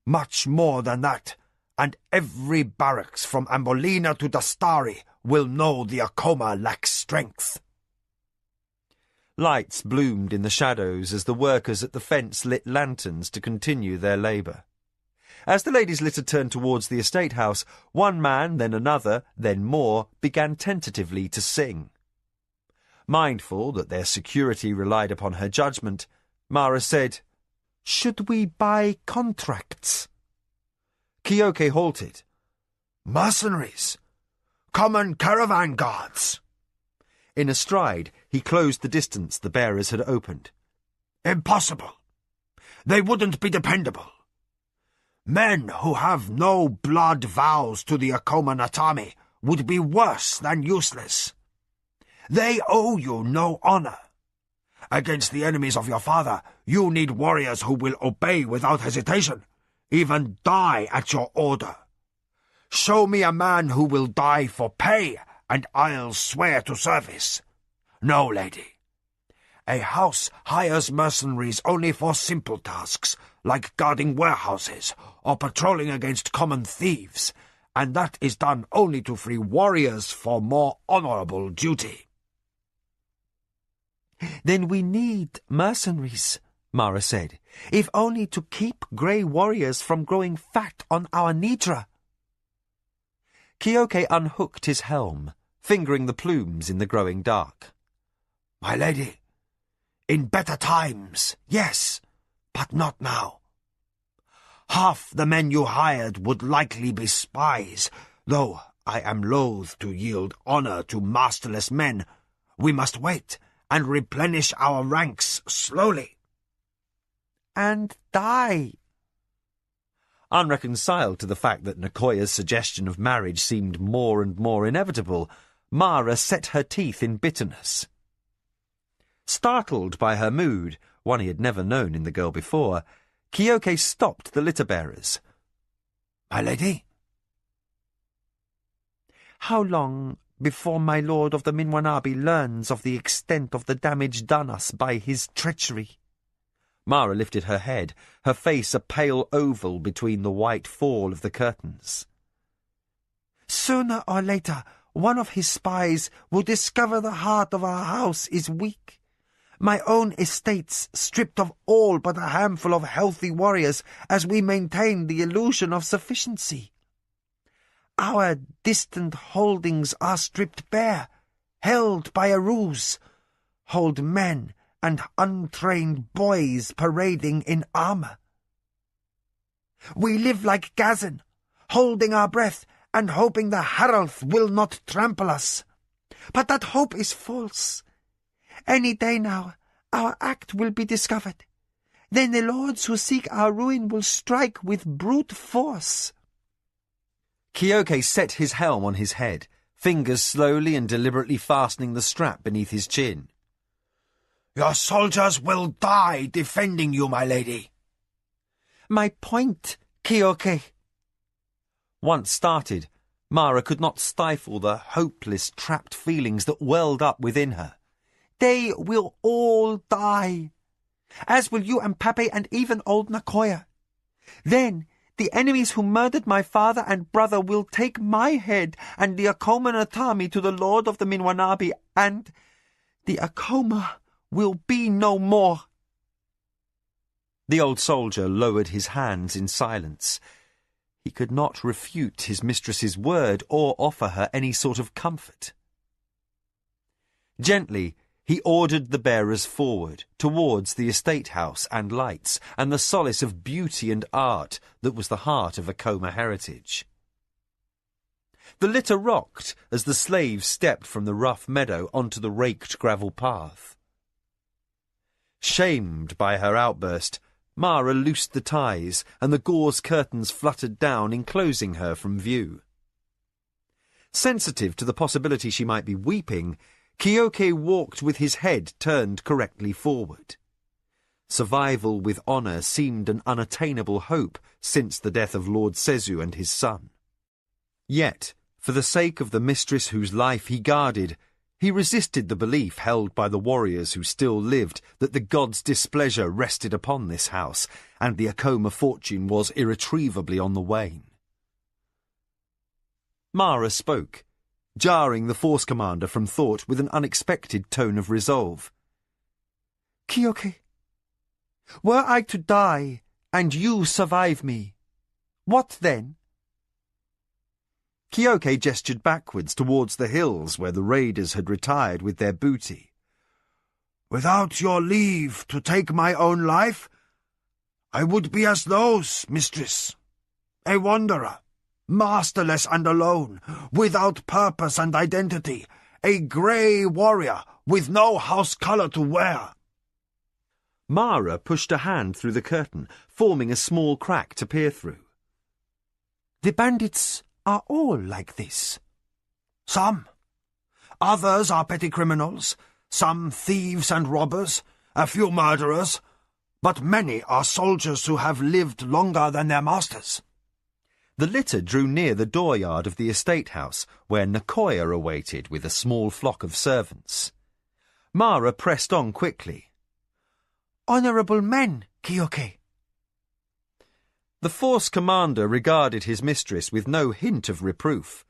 Much more than that, and every barracks from Ambolina to Dastari will know the Akoma lacks strength." Lights bloomed in the shadows as the workers at the fence lit lanterns to continue their labour. As the ladies' litter turned towards the estate house, one man, then another, then more, began tentatively to sing. Mindful that their security relied upon her judgment, Mara said, "Should we buy contracts?" Kyoke halted. "Mercenaries! Common caravan guards!" In a stride, he closed the distance the bearers had opened. "Impossible! They wouldn't be dependable. Men who have no blood vows to the Akoma Natami would be worse than useless. They owe you no honor. Against the enemies of your father, you need warriors who will obey without hesitation, even die at your order. Show me a man who will die for pay, and I'll swear to service. No, lady. A house hires mercenaries only for simple tasks, like guarding warehouses or patrolling against common thieves, and that is done only to free warriors for more honorable duty." "Then we need mercenaries," Mara said, "if only to keep grey warriors from growing fat on our Nidra." Kyoke unhooked his helm, fingering the plumes in the growing dark. "My lady, in better times, yes, but not now. Half the men you hired would likely be spies, though I am loath to yield honor to masterless men. We must wait and replenish our ranks slowly." "And die." Unreconciled to the fact that Nicoya's suggestion of marriage seemed more and more inevitable, Mara set her teeth in bitterness. Startled by her mood, one he had never known in the girl before, Kyoke stopped the litter-bearers. "My lady?" "How long before my lord of the Minwanabi learns of the extent of the damage done us by his treachery?" Mara lifted her head, her face a pale oval between the white fall of the curtains. "Sooner or later, one of his spies will discover the heart of our house is weak. My own estates stripped of all but a handful of healthy warriors as we maintain the illusion of sufficiency." Our distant holdings are stripped bare, held by a ruse, hold men and untrained boys parading in armor. We live like Gazan, holding our breath and hoping the Haralth will not trample us. But that hope is false. Any day now, our act will be discovered. Then the lords who seek our ruin will strike with brute force. Keoke set his helm on his head, fingers slowly and deliberately fastening the strap beneath his chin. Your soldiers will die defending you, my lady. My point, Keoke. Once started, Mara could not stifle the hopeless, trapped feelings that welled up within her. They will all die, as will you and Pape and even old Nakoya. Then the enemies who murdered my father and brother will take my head and the Akoma Natami to the Lord of the Minwanabi, and the Akoma will be no more. The old soldier lowered his hands in silence. He could not refute his mistress's word or offer her any sort of comfort. Gently, he ordered the bearers forward, towards the estate house and lights, and the solace of beauty and art that was the heart of Akoma heritage. The litter rocked as the slaves stepped from the rough meadow onto the raked gravel path. Shamed by her outburst, Mara loosed the ties, and the gauze curtains fluttered down, enclosing her from view. Sensitive to the possibility she might be weeping, Keoke walked with his head turned correctly forward. Survival with honour seemed an unattainable hope since the death of Lord Sezu and his son. Yet, for the sake of the mistress whose life he guarded, he resisted the belief held by the warriors who still lived that the god's displeasure rested upon this house, and the Akoma fortune was irretrievably on the wane. Mara spoke, jarring the force commander from thought with an unexpected tone of resolve. Keoke, were I to die and you survive me, what then? Keoke gestured backwards towards the hills where the raiders had retired with their booty. Without your leave to take my own life, I would be as those, mistress, a wanderer, masterless and alone, without purpose and identity, a grey warrior with no house colour to wear. Mara pushed a hand through the curtain, forming a small crack to peer through. The bandits are all like this. Some. Others are petty criminals, some thieves and robbers, a few murderers, but many are soldiers who have lived longer than their masters. The litter drew near the dooryard of the estate house, where Nakoya awaited with a small flock of servants. Mara pressed on quickly. Honourable men, Keoke. The force commander regarded his mistress with no hint of reproof.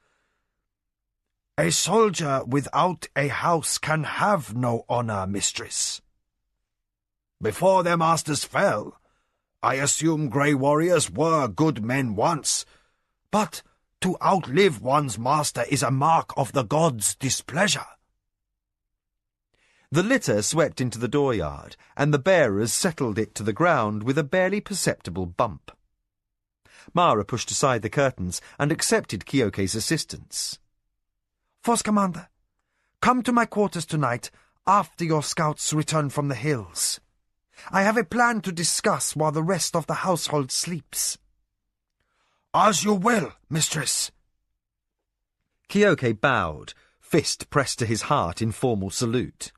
A soldier without a house can have no honour, mistress. Before their masters fell, I assume grey warriors were good men once, but to outlive one's master is a mark of the god's displeasure. The litter swept into the dooryard, and the bearers settled it to the ground with a barely perceptible bump. Mara pushed aside the curtains and accepted Keoke's assistance. Force Commander, come to my quarters tonight after your scouts return from the hills. I have a plan to discuss while the rest of the household sleeps. As you will, mistress. Keoke bowed, fist pressed to his heart in formal salute.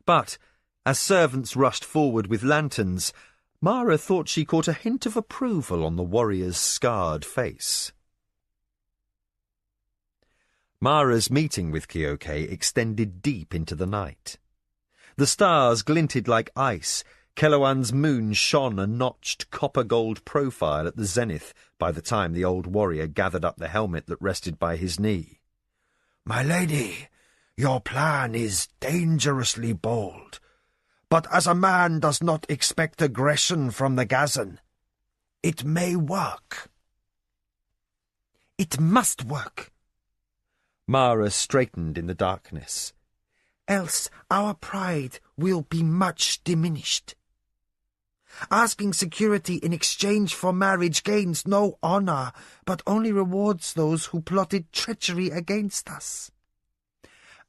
But, as servants rushed forward with lanterns, Mara thought she caught a hint of approval on the warrior's scarred face. Mara's meeting with Keoke extended deep into the night. The stars glinted like ice. Keloan's moon shone a notched copper-gold profile at the zenith by the time the old warrior gathered up the helmet that rested by his knee. My lady, your plan is dangerously bold. But as a man does not expect aggression from the Gazan, it may work. It must work. Mara straightened in the darkness. Else our pride will be much diminished. Asking security in exchange for marriage gains no honor, but only rewards those who plotted treachery against us.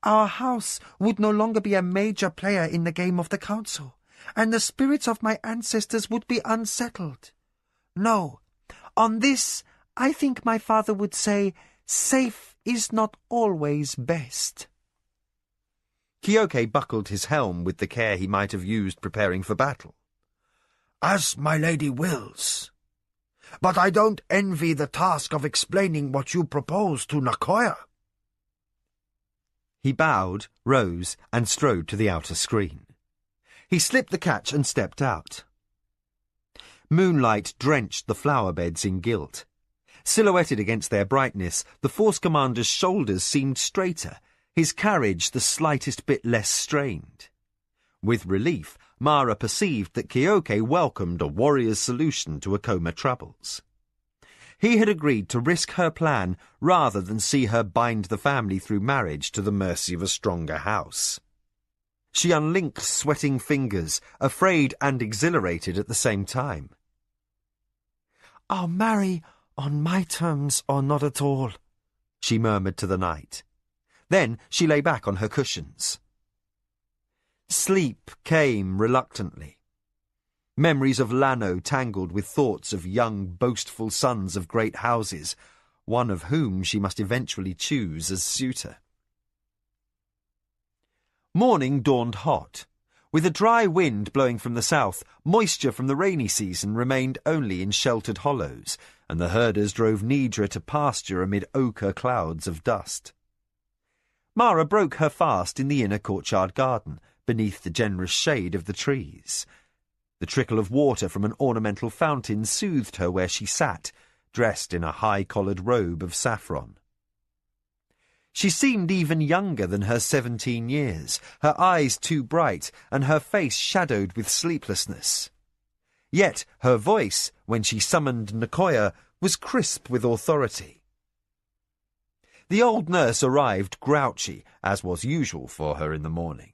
Our house would no longer be a major player in the game of the council, and the spirits of my ancestors would be unsettled. No, on this I think my father would say, safe is not always best. Kyoke buckled his helm with the care he might have used preparing for battle. As my lady wills. But I don't envy the task of explaining what you propose to Nakoya. He bowed, rose, and strode to the outer screen. He slipped the catch and stepped out. Moonlight drenched the flower beds in gilt. Silhouetted against their brightness, the force commander's shoulders seemed straighter, his carriage the slightest bit less strained. With relief, Mara perceived that Kyoke welcomed a warrior's solution to Akoma troubles. He had agreed to risk her plan rather than see her bind the family through marriage to the mercy of a stronger house. She unlinked sweating fingers, afraid and exhilarated at the same time. "I'll marry on my terms or not at all," she murmured to the night. Then she lay back on her cushions. Sleep came reluctantly. Memories of Lano tangled with thoughts of young, boastful sons of great houses, one of whom she must eventually choose as suitor. Morning dawned hot. With a dry wind blowing from the south, moisture from the rainy season remained only in sheltered hollows, and the herders drove Nidra to pasture amid ochre clouds of dust. Mara broke her fast in the inner courtyard garden, beneath the generous shade of the trees. The trickle of water from an ornamental fountain soothed her where she sat, dressed in a high-collared robe of saffron. She seemed even younger than her 17 years, her eyes too bright and her face shadowed with sleeplessness. Yet her voice, when she summoned Nakoya, was crisp with authority. The old nurse arrived grouchy, as was usual for her in the morning.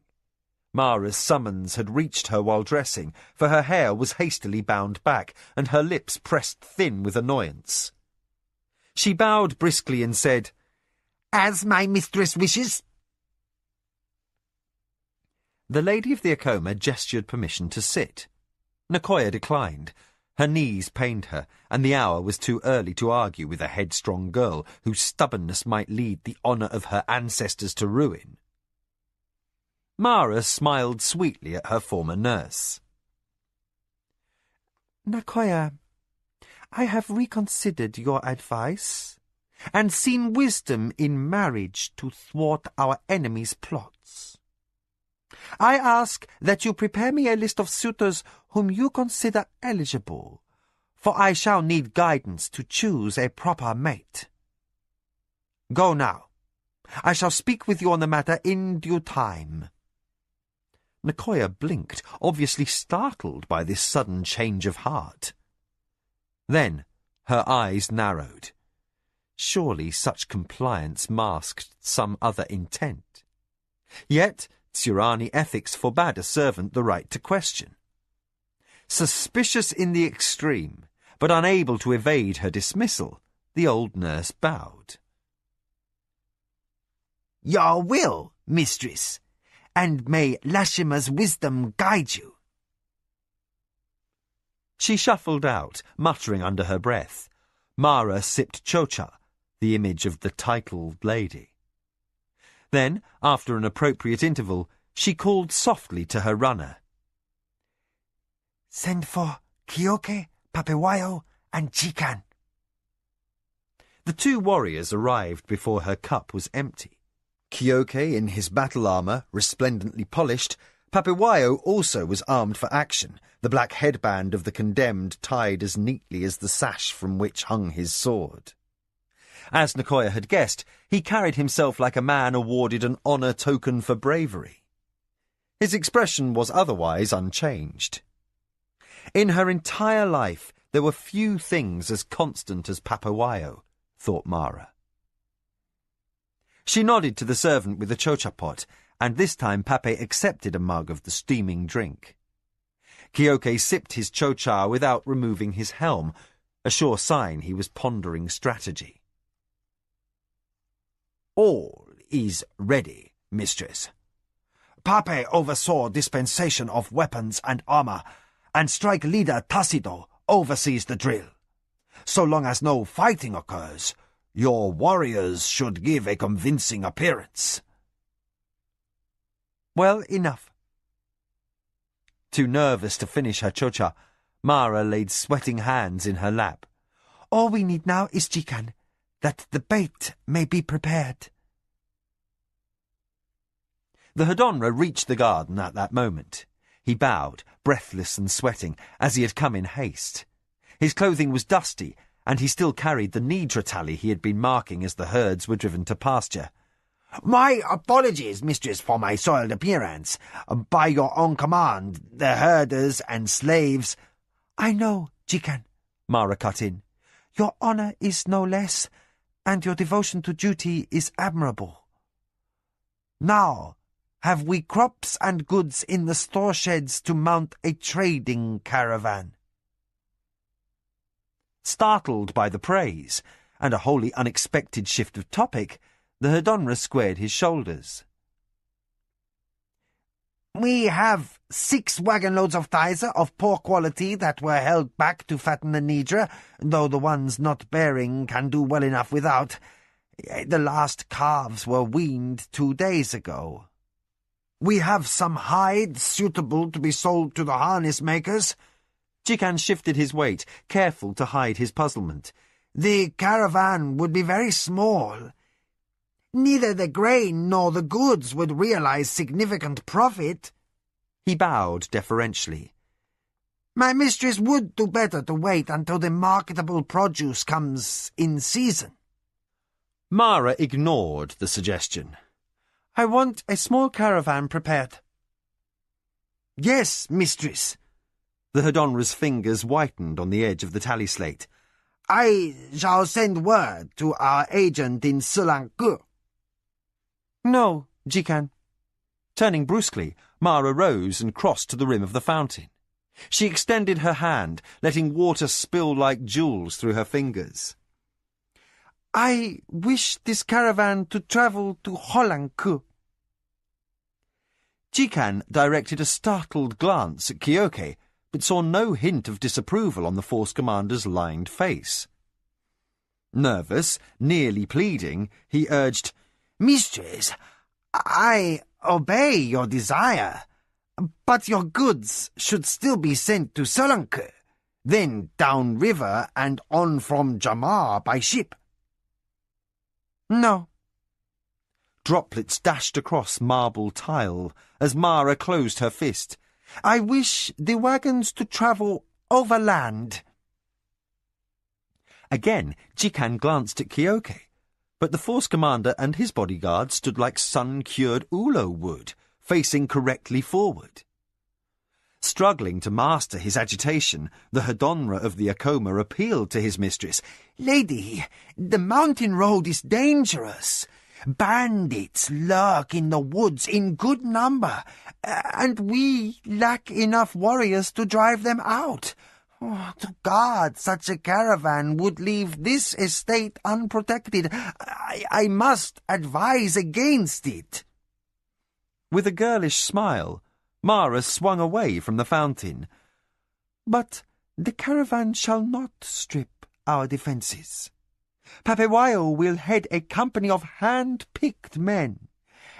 Mara's summons had reached her while dressing, for her hair was hastily bound back, and her lips pressed thin with annoyance. She bowed briskly and said, "As my mistress wishes." The lady of the Akoma gestured permission to sit. Nakoya declined. Her knees pained her, and the hour was too early to argue with a headstrong girl whose stubbornness might lead the honour of her ancestors to ruin. Mara smiled sweetly at her former nurse. "Nakoya, I have reconsidered your advice and seen wisdom in marriage to thwart our enemies' plots. I ask that you prepare me a list of suitors whom you consider eligible, for I shall need guidance to choose a proper mate. Go now. I shall speak with you on the matter in due time." Nakoya blinked, obviously startled by this sudden change of heart. Then her eyes narrowed. Surely such compliance masked some other intent. Yet Tsurani ethics forbade a servant the right to question. Suspicious in the extreme, but unable to evade her dismissal, the old nurse bowed. "Your will, mistress, and may Lashima's wisdom guide you." She shuffled out, muttering under her breath. Mara sipped chocha, the image of the titled lady. Then, after an appropriate interval, she called softly to her runner. "Send for Kyoke, Papewayo, and Chikan." The two warriors arrived before her cup was empty. Kyoke in his battle armour, resplendently polished. Papewayo also was armed for action, the black headband of the condemned tied as neatly as the sash from which hung his sword. As Nakoya had guessed, he carried himself like a man awarded an honour token for bravery. His expression was otherwise unchanged. In her entire life, there were few things as constant as Papewayo, thought Mara. She nodded to the servant with the chocha pot, and this time Pape accepted a mug of the steaming drink. Kioke sipped his chocha without removing his helm, a sure sign he was pondering strategy. All is ready, mistress. Pape oversaw dispensation of weapons and armor, and strike leader Tacido oversees the drill. So long as no fighting occurs, your warriors should give a convincing appearance. Well, enough. Too nervous to finish her chocha, Mara laid sweating hands in her lap. All we need now is Jikan, that the bait may be prepared. The Hedonra reached the garden at that moment. He bowed, breathless and sweating, as he had come in haste. His clothing was dusty, and he still carried the Nidra tally he had been marking as the herds were driven to pasture. My apologies, mistress, for my soiled appearance. By your own command, the herders and slaves— I know, Jikan, Mara cut in. Your honour is no less, and your devotion to duty is admirable. Now, have we crops and goods in the store sheds to mount a trading caravan? Startled by the praise, and a wholly unexpected shift of topic, the Hedonra squared his shoulders. We have 6 wagon loads of thysa of poor quality that were held back to fatten the Nidra, though the ones not bearing can do well enough without. The last calves were weaned 2 days ago. We have some hide suitable to be sold to the harness makers. Jikan shifted his weight, careful to hide his puzzlement. The caravan would be very small. Neither the grain nor the goods would realize significant profit. He bowed deferentially. My mistress would do better to wait until the marketable produce comes in season. Mara ignored the suggestion. I want a small caravan prepared. Yes, mistress. The Hedonra's fingers whitened on the edge of the tally slate. I shall send word to our agent in Selanku. No, Jikan. Turning brusquely, Mara rose and crossed to the rim of the fountain. She extended her hand, letting water spill like jewels through her fingers. I wish this caravan to travel to Holanku. Jikan directed a startled glance at Kioke, but saw no hint of disapproval on the force commander's lined face. Nervous, nearly pleading, he urged, Mistress, I obey your desire, but your goods should still be sent to Solanke, then down river and on from Jamar by ship. No. Droplets dashed across marble tile as Mara closed her fist. I wish the wagons to travel overland. Again, Jikan glanced at Kioke, but the force commander and his bodyguard stood like sun-cured ulo wood, facing correctly forward. Struggling to master his agitation, the Hedonra of the Akoma appealed to his mistress. Lady, the mountain road is dangerous. Bandits lurk in the woods in good number, and we lack enough warriors to drive them out. Oh, to God, such a caravan would leave this estate unprotected. I must advise against it. With a girlish smile, Mara swung away from the fountain. But the caravan shall not strip our defences. Papewayo will head a company of hand-picked men.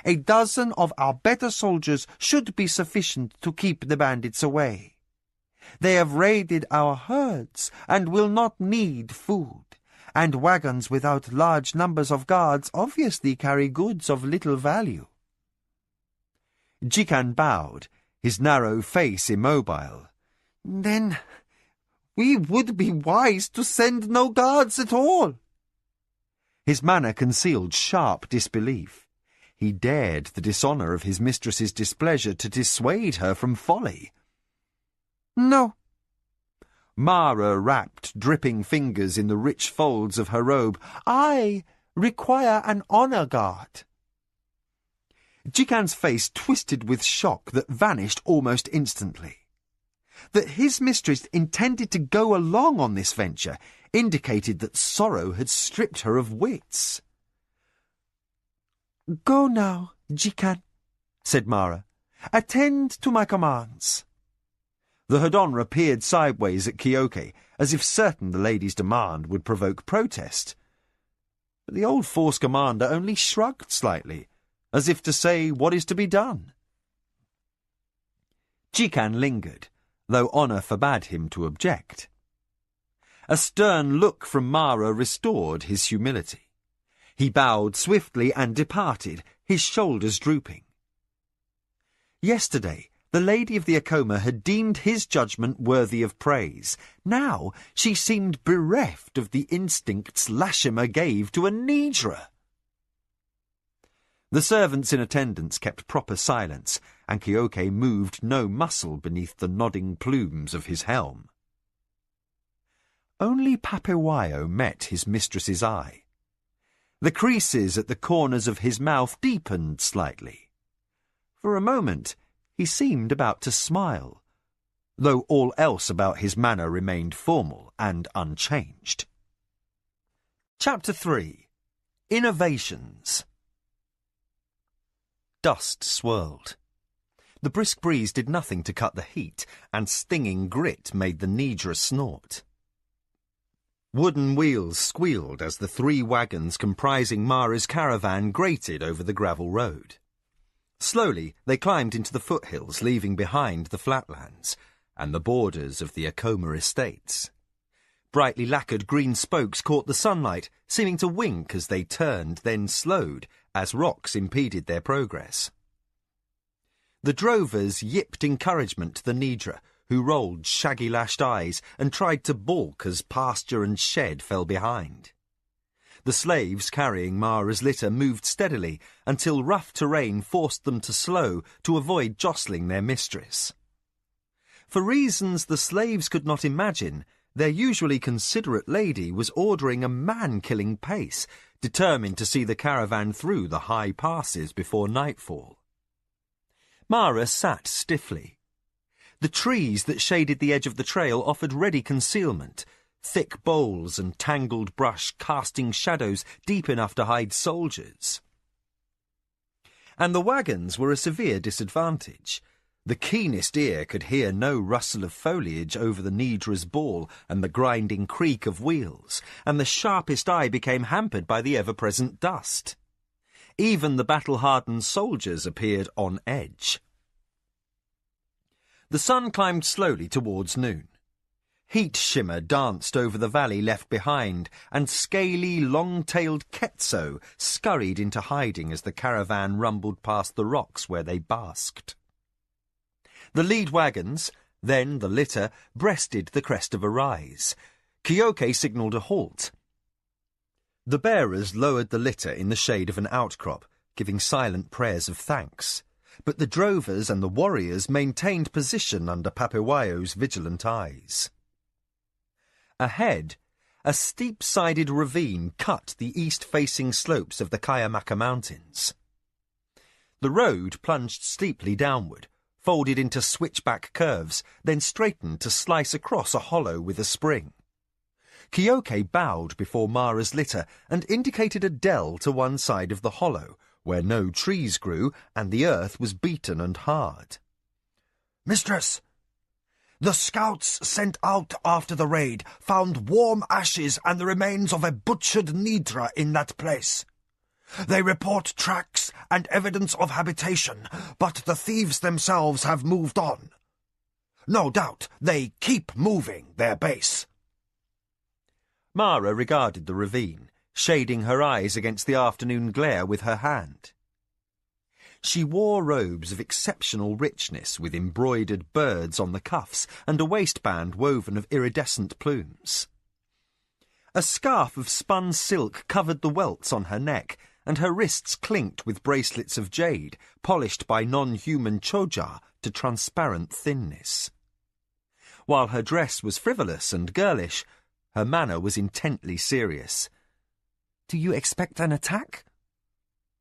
12 of our better soldiers should be sufficient to keep the bandits away. They have raided our herds and will not need food, and wagons without large numbers of guards obviously carry goods of little value. Jikan bowed, his narrow face immobile. Then we would be wise to send no guards at all. His manner concealed sharp disbelief. He dared the dishonour of his mistress's displeasure to dissuade her from folly. No. Mara wrapped dripping fingers in the rich folds of her robe. I require an honor guard. Jikan's face twisted with shock that vanished almost instantly. That his mistress intended to go along on this venture indicated that sorrow had stripped her of wits. Go now, Jikan, said Mara. Attend to my commands. The Hodonra peered sideways at Kyoke, as if certain the lady's demand would provoke protest. But the old force commander only shrugged slightly, as if to say what is to be done. Jikan lingered, though honour forbade him to object. A stern look from Mara restored his humility. He bowed swiftly and departed, his shoulders drooping. Yesterday, the Lady of the Akoma had deemed his judgment worthy of praise. Now she seemed bereft of the instincts Lashima gave to a Nidra. The servants in attendance kept proper silence, and Kyoke moved no muscle beneath the nodding plumes of his helm. Only Papewayo met his mistress's eye. The creases at the corners of his mouth deepened slightly. For a moment he seemed about to smile, though all else about his manner remained formal and unchanged. Chapter 3. Innovations. Dust swirled. The brisk breeze did nothing to cut the heat, and stinging grit made the Nidra snort. Wooden wheels squealed as the 3 wagons comprising Mara's caravan grated over the gravel road. Slowly they climbed into the foothills, leaving behind the flatlands and the borders of the Akoma estates. Brightly lacquered green spokes caught the sunlight, seeming to wink as they turned, then slowed, as rocks impeded their progress. The drovers yipped encouragement to the Nidra, who rolled shaggy-lashed eyes and tried to balk as pasture and shed fell behind. The slaves carrying Mara's litter moved steadily until rough terrain forced them to slow to avoid jostling their mistress. For reasons the slaves could not imagine, their usually considerate lady was ordering a man-killing pace, determined to see the caravan through the high passes before nightfall. Mara sat stiffly. The trees that shaded the edge of the trail offered ready concealment, thick boles and tangled brush casting shadows deep enough to hide soldiers. And the wagons were a severe disadvantage. The keenest ear could hear no rustle of foliage over the Nidra's ball and the grinding creak of wheels, and the sharpest eye became hampered by the ever-present dust. Even the battle-hardened soldiers appeared on edge. The sun climbed slowly towards noon. Heat shimmer danced over the valley left behind, and scaly, long-tailed Quetzal scurried into hiding as the caravan rumbled past the rocks where they basked. The lead wagons, then the litter, breasted the crest of a rise. Kyoke signalled a halt. The bearers lowered the litter in the shade of an outcrop, giving silent prayers of thanks, but the drovers and the warriors maintained position under Papewayo's vigilant eyes. Ahead, a steep-sided ravine cut the east-facing slopes of the Kayamaka Mountains. The road plunged steeply downward, folded into switchback curves, then straightened to slice across a hollow with a spring. Kyoke bowed before Mara's litter and indicated a dell to one side of the hollow, where no trees grew and the earth was beaten and hard. "Mistress, the scouts sent out after the raid found warm ashes and the remains of a butchered Nidra in that place. They report tracks and evidence of habitation, but the thieves themselves have moved on. No doubt they keep moving their base." Mara regarded the ravine, shading her eyes against the afternoon glare with her hand. She wore robes of exceptional richness with embroidered birds on the cuffs and a waistband woven of iridescent plumes. A scarf of spun silk covered the welts on her neck, and her wrists clinked with bracelets of jade, polished by non-human choja to transparent thinness. While her dress was frivolous and girlish, her manner was intently serious. "Do you expect an attack?"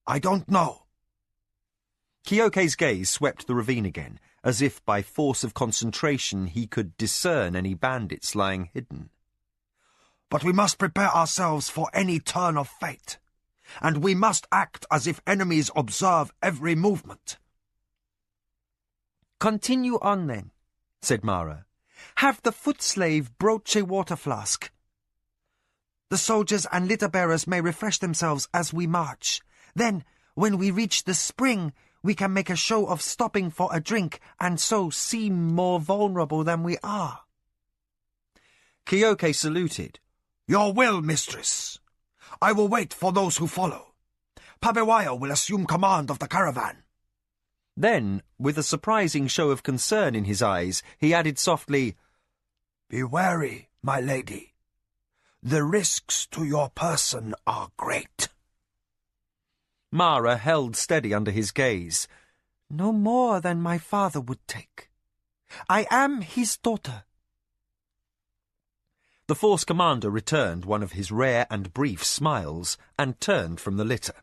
"I don't know." Kyoke's gaze swept the ravine again, as if by force of concentration he could discern any bandits lying hidden. "But we must prepare ourselves for any turn of fate, and we must act as if enemies observe every movement." "Continue on, then," said Mara. "Have the foot-slave broach a water flask. The soldiers and litter-bearers may refresh themselves as we march. Then, when we reach the spring, we can make a show of stopping for a drink and so seem more vulnerable than we are." Kyoke saluted. "Your will, mistress. I will wait for those who follow. Pabewayo will assume command of the caravan." Then, with a surprising show of concern in his eyes, he added softly, "Be wary, my lady. The risks to your person are great." Mara held steady under his gaze. "No more than my father would take. I am his daughter." The force commander returned one of his rare and brief smiles and turned from the litter.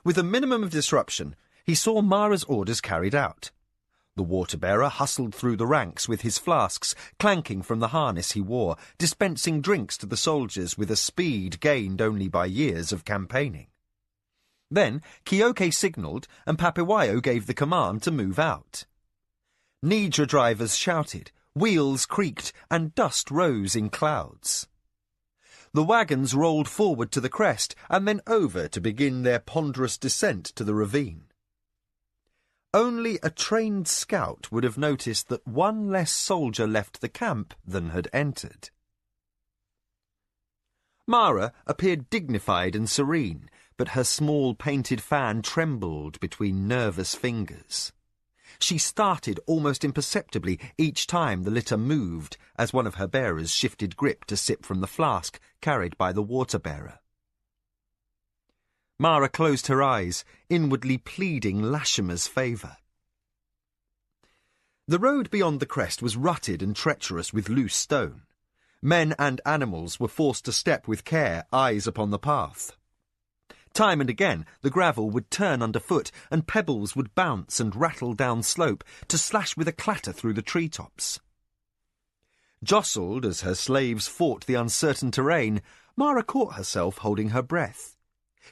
With a minimum of disruption, he saw Mara's orders carried out. The water-bearer hustled through the ranks with his flasks clanking from the harness he wore, dispensing drinks to the soldiers with a speed gained only by years of campaigning. Then Kyoke signalled and Papewayo gave the command to move out. Nidra drivers shouted, wheels creaked, and dust rose in clouds. The wagons rolled forward to the crest and then over to begin their ponderous descent to the ravine. Only a trained scout would have noticed that one less soldier left the camp than had entered. Mara appeared dignified and serene, but her small painted fan trembled between nervous fingers. She started almost imperceptibly each time the litter moved as one of her bearers shifted grip to sip from the flask carried by the water-bearer. Mara closed her eyes, inwardly pleading Lashima's favour. The road beyond the crest was rutted and treacherous with loose stone. Men and animals were forced to step with care, eyes upon the path. Time and again the gravel would turn underfoot and pebbles would bounce and rattle down slope to slash with a clatter through the treetops. Jostled as her slaves fought the uncertain terrain, Mara caught herself holding her breath.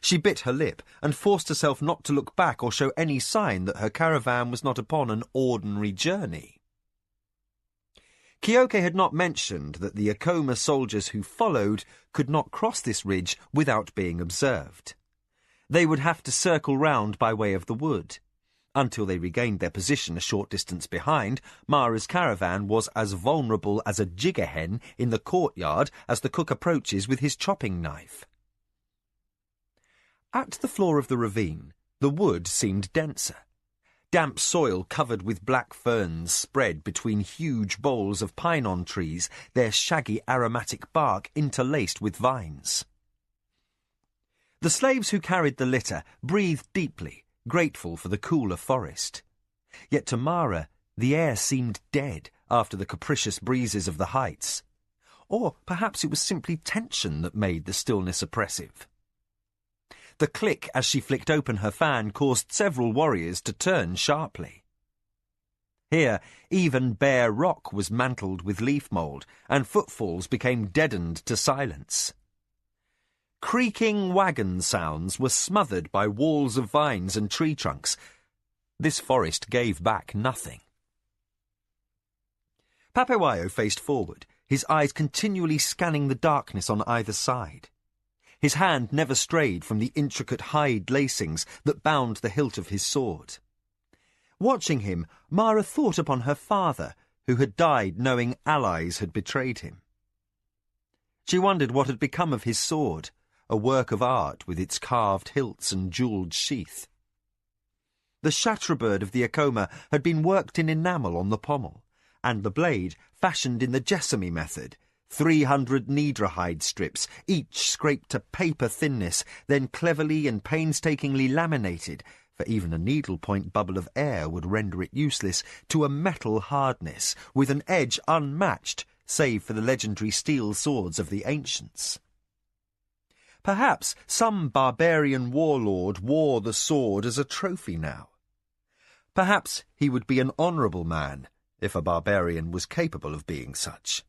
She bit her lip and forced herself not to look back or show any sign that her caravan was not upon an ordinary journey. Kyoke had not mentioned that the Akoma soldiers who followed could not cross this ridge without being observed. They would have to circle round by way of the wood. Until they regained their position a short distance behind, Mara's caravan was as vulnerable as a jigger hen in the courtyard as the cook approaches with his chopping knife. At the floor of the ravine, the wood seemed denser. Damp soil covered with black ferns spread between huge boles of pinon trees, their shaggy aromatic bark interlaced with vines. The slaves who carried the litter breathed deeply, grateful for the cooler forest. Yet to Mara, the air seemed dead after the capricious breezes of the heights. Or perhaps it was simply tension that made the stillness oppressive. The click as she flicked open her fan caused several warriors to turn sharply. Here, even bare rock was mantled with leaf mould, and footfalls became deadened to silence. Creaking wagon sounds were smothered by walls of vines and tree trunks. This forest gave back nothing. Papewayo faced forward, his eyes continually scanning the darkness on either side. His hand never strayed from the intricate hide lacings that bound the hilt of his sword. Watching him, Mara thought upon her father, who had died knowing allies had betrayed him. She wondered what had become of his sword, a work of art with its carved hilts and jewelled sheath. The shatrabird of the Akoma had been worked in enamel on the pommel, and the blade fashioned in the Jessamy method, 300 Nidra hide strips, each scraped to paper thinness, then cleverly and painstakingly laminated, for even a needle-point bubble of air would render it useless, to a metal hardness, with an edge unmatched, save for the legendary steel swords of the ancients. Perhaps some barbarian warlord wore the sword as a trophy now. Perhaps he would be an honourable man, if a barbarian was capable of being such.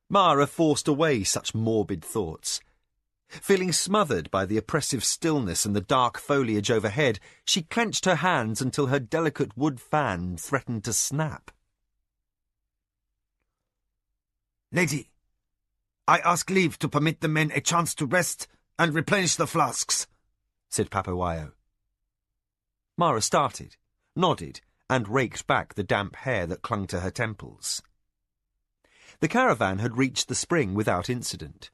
Mara forced away such morbid thoughts. Feeling smothered by the oppressive stillness and the dark foliage overhead, she clenched her hands until her delicate wood fan threatened to snap. Lady, I ask leave to permit the men a chance to rest and replenish the flasks, said Papawayo. Mara started, nodded, and raked back the damp hair that clung to her temples. The caravan had reached the spring without incident.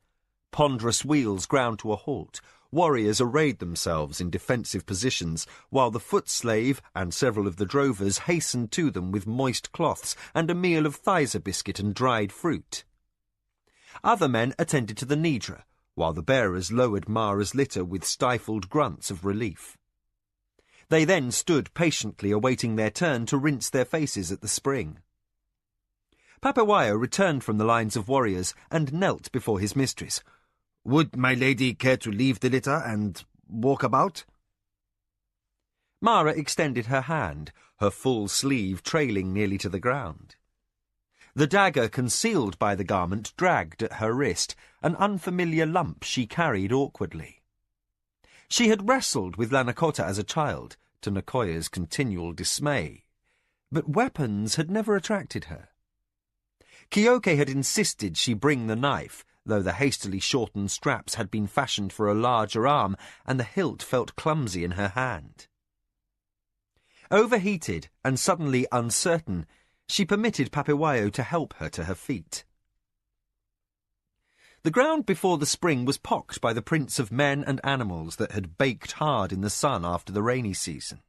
Ponderous wheels ground to a halt. Warriors arrayed themselves in defensive positions, while the foot-slave and several of the drovers hastened to them with moist cloths and a meal of thyza biscuit and dried fruit. Other men attended to the nidra, while the bearers lowered Mara's litter with stifled grunts of relief. They then stood patiently awaiting their turn to rinse their faces at the spring. Papawayo returned from the lines of warriors and knelt before his mistress. Would my lady care to leave the litter and walk about? Mara extended her hand, her full sleeve trailing nearly to the ground. The dagger concealed by the garment dragged at her wrist, an unfamiliar lump she carried awkwardly. She had wrestled with Lanakota as a child, to Nakoya's continual dismay, but weapons had never attracted her. Kyoke had insisted she bring the knife, though the hastily shortened straps had been fashioned for a larger arm, and the hilt felt clumsy in her hand. Overheated and suddenly uncertain, she permitted Papawayo to help her to her feet. The ground before the spring was pocked by the prints of men and animals that had baked hard in the sun after the rainy season.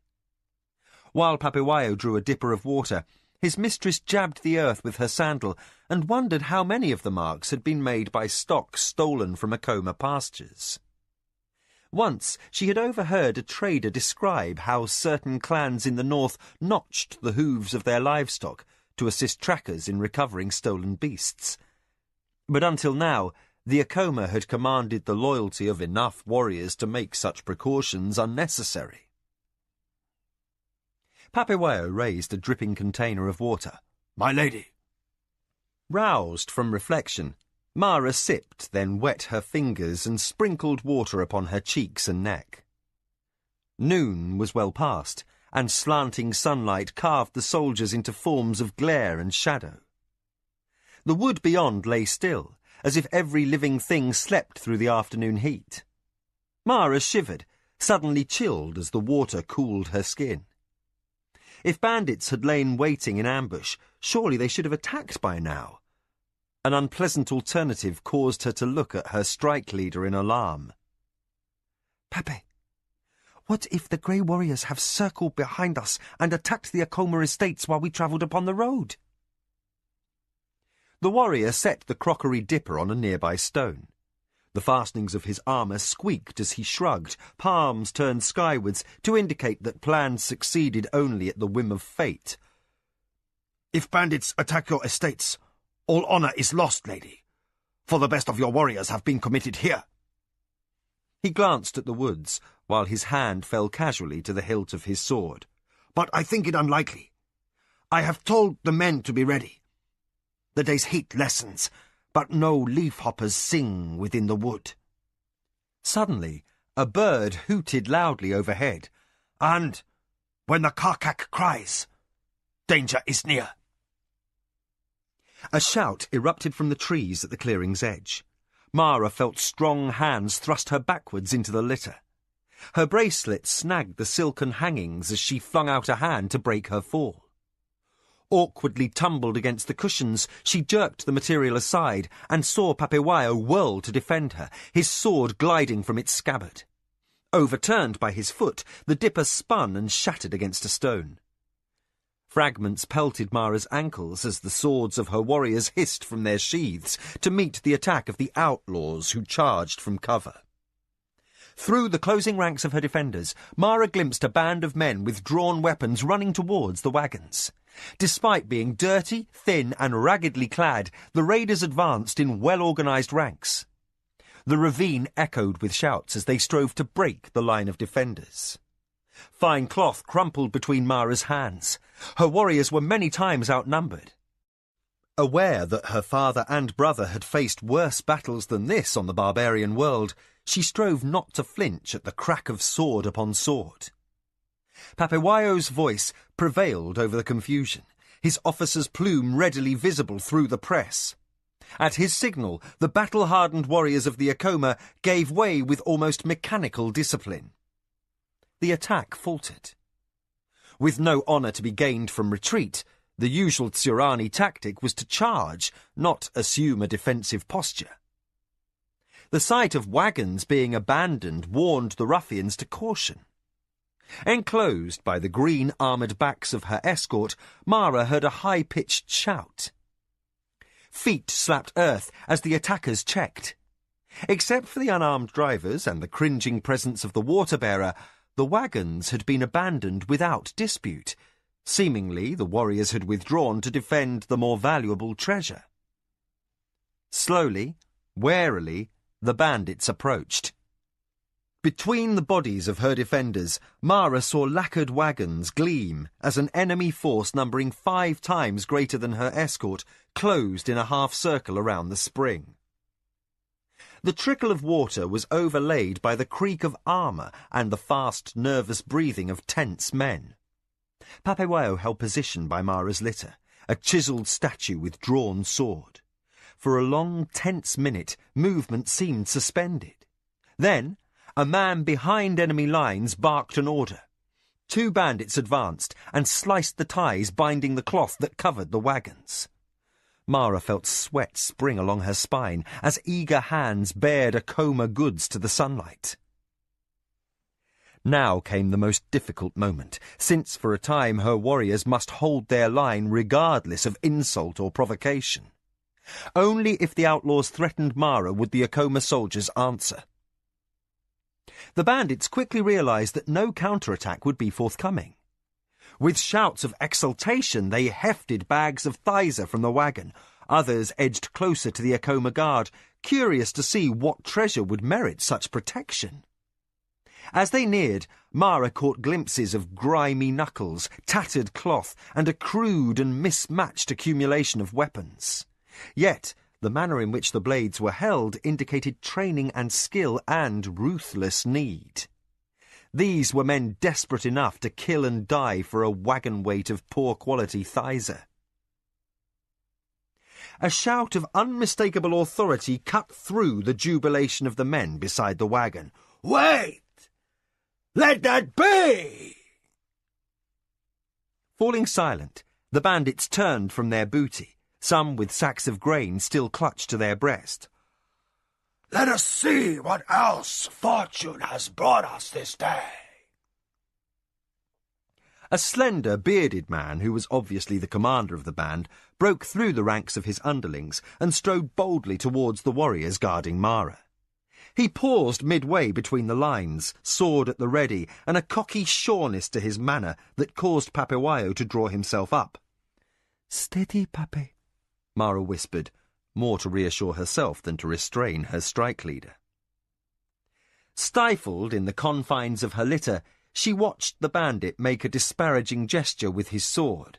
While Papawayo drew a dipper of water, his mistress jabbed the earth with her sandal and wondered how many of the marks had been made by stock stolen from Akoma pastures. Once she had overheard a trader describe how certain clans in the north notched the hooves of their livestock to assist trackers in recovering stolen beasts. But until now, the Akoma had commanded the loyalty of enough warriors to make such precautions unnecessary. Papawayo raised a dripping container of water. My lady. Roused from reflection, Mara sipped, then wet her fingers and sprinkled water upon her cheeks and neck. Noon was well past, and slanting sunlight carved the soldiers into forms of glare and shadow. The wood beyond lay still, as if every living thing slept through the afternoon heat. Mara shivered, suddenly chilled as the water cooled her skin. If bandits had lain waiting in ambush, surely they should have attacked by now. An unpleasant alternative caused her to look at her strike leader in alarm. Pepe, what if the Grey Warriors have circled behind us and attacked the Akoma estates while we travelled upon the road? The warrior set the crockery dipper on a nearby stone. The fastenings of his armour squeaked as he shrugged, palms turned skywards to indicate that plans succeeded only at the whim of fate. If bandits attack your estates, all honour is lost, lady, for the best of your warriors have been committed here. He glanced at the woods, while his hand fell casually to the hilt of his sword. But I think it unlikely. I have told the men to be ready. The day's heat lessens, but no leaf-hoppers sing within the wood. Suddenly, a bird hooted loudly overhead. And, when the kakak cries, danger is near. A shout erupted from the trees at the clearing's edge. Mara felt strong hands thrust her backwards into the litter. Her bracelet snagged the silken hangings as she flung out a hand to break her fall. Awkwardly tumbled against the cushions, she jerked the material aside and saw Papawayo whirl to defend her, his sword gliding from its scabbard. Overturned by his foot, the dipper spun and shattered against a stone. Fragments pelted Mara's ankles as the swords of her warriors hissed from their sheaths to meet the attack of the outlaws who charged from cover. Through the closing ranks of her defenders, Mara glimpsed a band of men with drawn weapons running towards the wagons. Despite being dirty, thin and raggedly clad, the raiders advanced in well-organised ranks. The ravine echoed with shouts as they strove to break the line of defenders. Fine cloth crumpled between Mara's hands. Her warriors were many times outnumbered. Aware that her father and brother had faced worse battles than this on the barbarian world, she strove not to flinch at the crack of sword upon sword. Papewayo's voice prevailed over the confusion, his officer's plume readily visible through the press. At his signal, the battle-hardened warriors of the Acoma gave way with almost mechanical discipline. The attack faltered. With no honour to be gained from retreat, the usual Tsurani tactic was to charge, not assume a defensive posture. The sight of wagons being abandoned warned the ruffians to caution. Enclosed by the green armoured backs of her escort, Mara heard a high-pitched shout. Feet slapped earth as the attackers checked. Except for the unarmed drivers and the cringing presence of the water-bearer, the wagons had been abandoned without dispute. Seemingly, the warriors had withdrawn to defend the more valuable treasure. Slowly, warily, the bandits approached. Between the bodies of her defenders, Mara saw lacquered wagons gleam as an enemy force numbering 5 times greater than her escort closed in a half-circle around the spring. The trickle of water was overlaid by the creak of armour and the fast, nervous breathing of tense men. Papewayo held position by Mara's litter, a chiselled statue with drawn sword. For a long, tense minute, movement seemed suspended. Then, a man behind enemy lines barked an order. 2 bandits advanced and sliced the ties binding the cloth that covered the wagons. Mara felt sweat spring along her spine as eager hands bared Acoma goods to the sunlight. Now came the most difficult moment, since for a time her warriors must hold their line regardless of insult or provocation. Only if the outlaws threatened Mara would the Acoma soldiers answer. The bandits quickly realised that no counterattack would be forthcoming. With shouts of exultation, they hefted bags of thysa from the wagon. Others edged closer to the Acoma guard, curious to see what treasure would merit such protection. As they neared, Mara caught glimpses of grimy knuckles, tattered cloth, and a crude and mismatched accumulation of weapons. Yet, the manner in which the blades were held indicated training and skill and ruthless need. These were men desperate enough to kill and die for a wagon weight of poor-quality thysa. A shout of unmistakable authority cut through the jubilation of the men beside the wagon. "Wait! Let that be!" Falling silent, the bandits turned from their booty, some with sacks of grain still clutched to their breast. "Let us see what else fortune has brought us this day." A slender, bearded man, who was obviously the commander of the band, broke through the ranks of his underlings and strode boldly towards the warriors guarding Mara. He paused midway between the lines, sword at the ready, and a cocky sureness to his manner that caused Papewayo to draw himself up. "Steady, Pape," Mara whispered, more to reassure herself than to restrain her strike leader. Stifled in the confines of her litter, she watched the bandit make a disparaging gesture with his sword.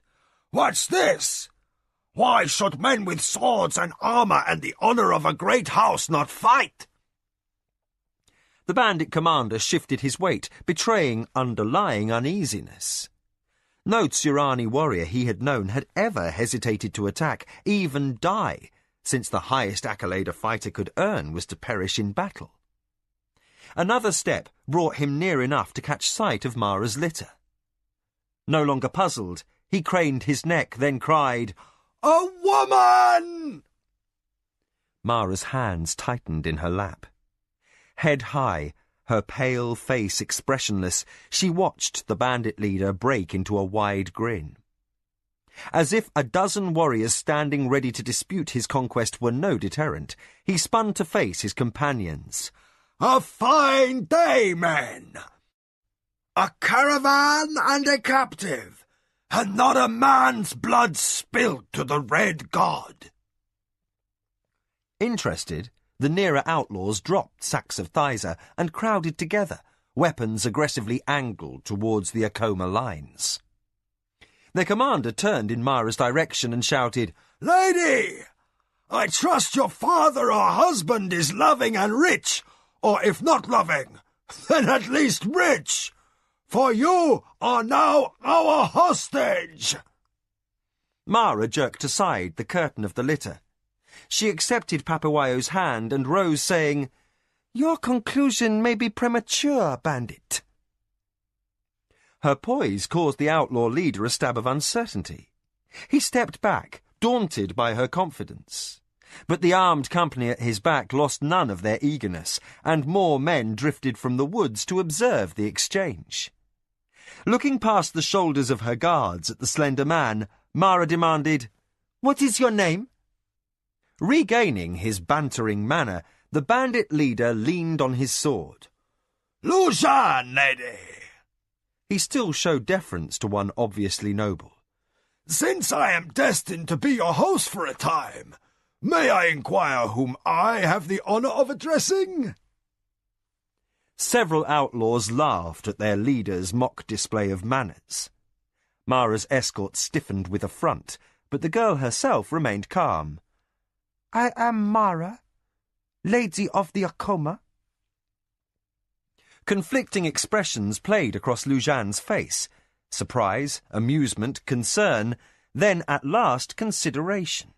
"What's this? Why should men with swords and armour and the honour of a great house not fight?" The bandit commander shifted his weight, betraying underlying uneasiness. No Tsurani warrior he had known had ever hesitated to attack, even die, since the highest accolade a fighter could earn was to perish in battle. Another step brought him near enough to catch sight of Mara's litter. No longer puzzled, he craned his neck, then cried, "A woman!" Mara's hands tightened in her lap. Head high, her pale face expressionless, she watched the bandit leader break into a wide grin. As if a dozen warriors standing ready to dispute his conquest were no deterrent, he spun to face his companions. A fine day, men! A caravan and a captive, and not a man's blood spilt to the Red God. Interested, the nearer outlaws dropped sacks of thysa and crowded together, weapons aggressively angled towards the Acoma lines. Their commander turned in Mara's direction and shouted, "Lady, I trust your father or husband is loving and rich, or if not loving, then at least rich, for you are now our hostage." Mara jerked aside the curtain of the litter. She accepted Papawayo's hand and rose, saying, "Your conclusion may be premature, bandit." Her poise caused the outlaw leader a stab of uncertainty. He stepped back, daunted by her confidence. But the armed company at his back lost none of their eagerness, and more men drifted from the woods to observe the exchange. Looking past the shoulders of her guards at the slender man, Mara demanded, "What is your name?" Regaining his bantering manner, the bandit leader leaned on his sword. "Lujan, lady!" He still showed deference to one obviously noble. "Since I am destined to be your host for a time, may I inquire whom I have the honor of addressing?" Several outlaws laughed at their leader's mock display of manners. Mara's escort stiffened with affront, but the girl herself remained calm. "I am Mara, Lady of the Acoma." Conflicting expressions played across Lujan's face. Surprise, amusement, concern, then at last consideration.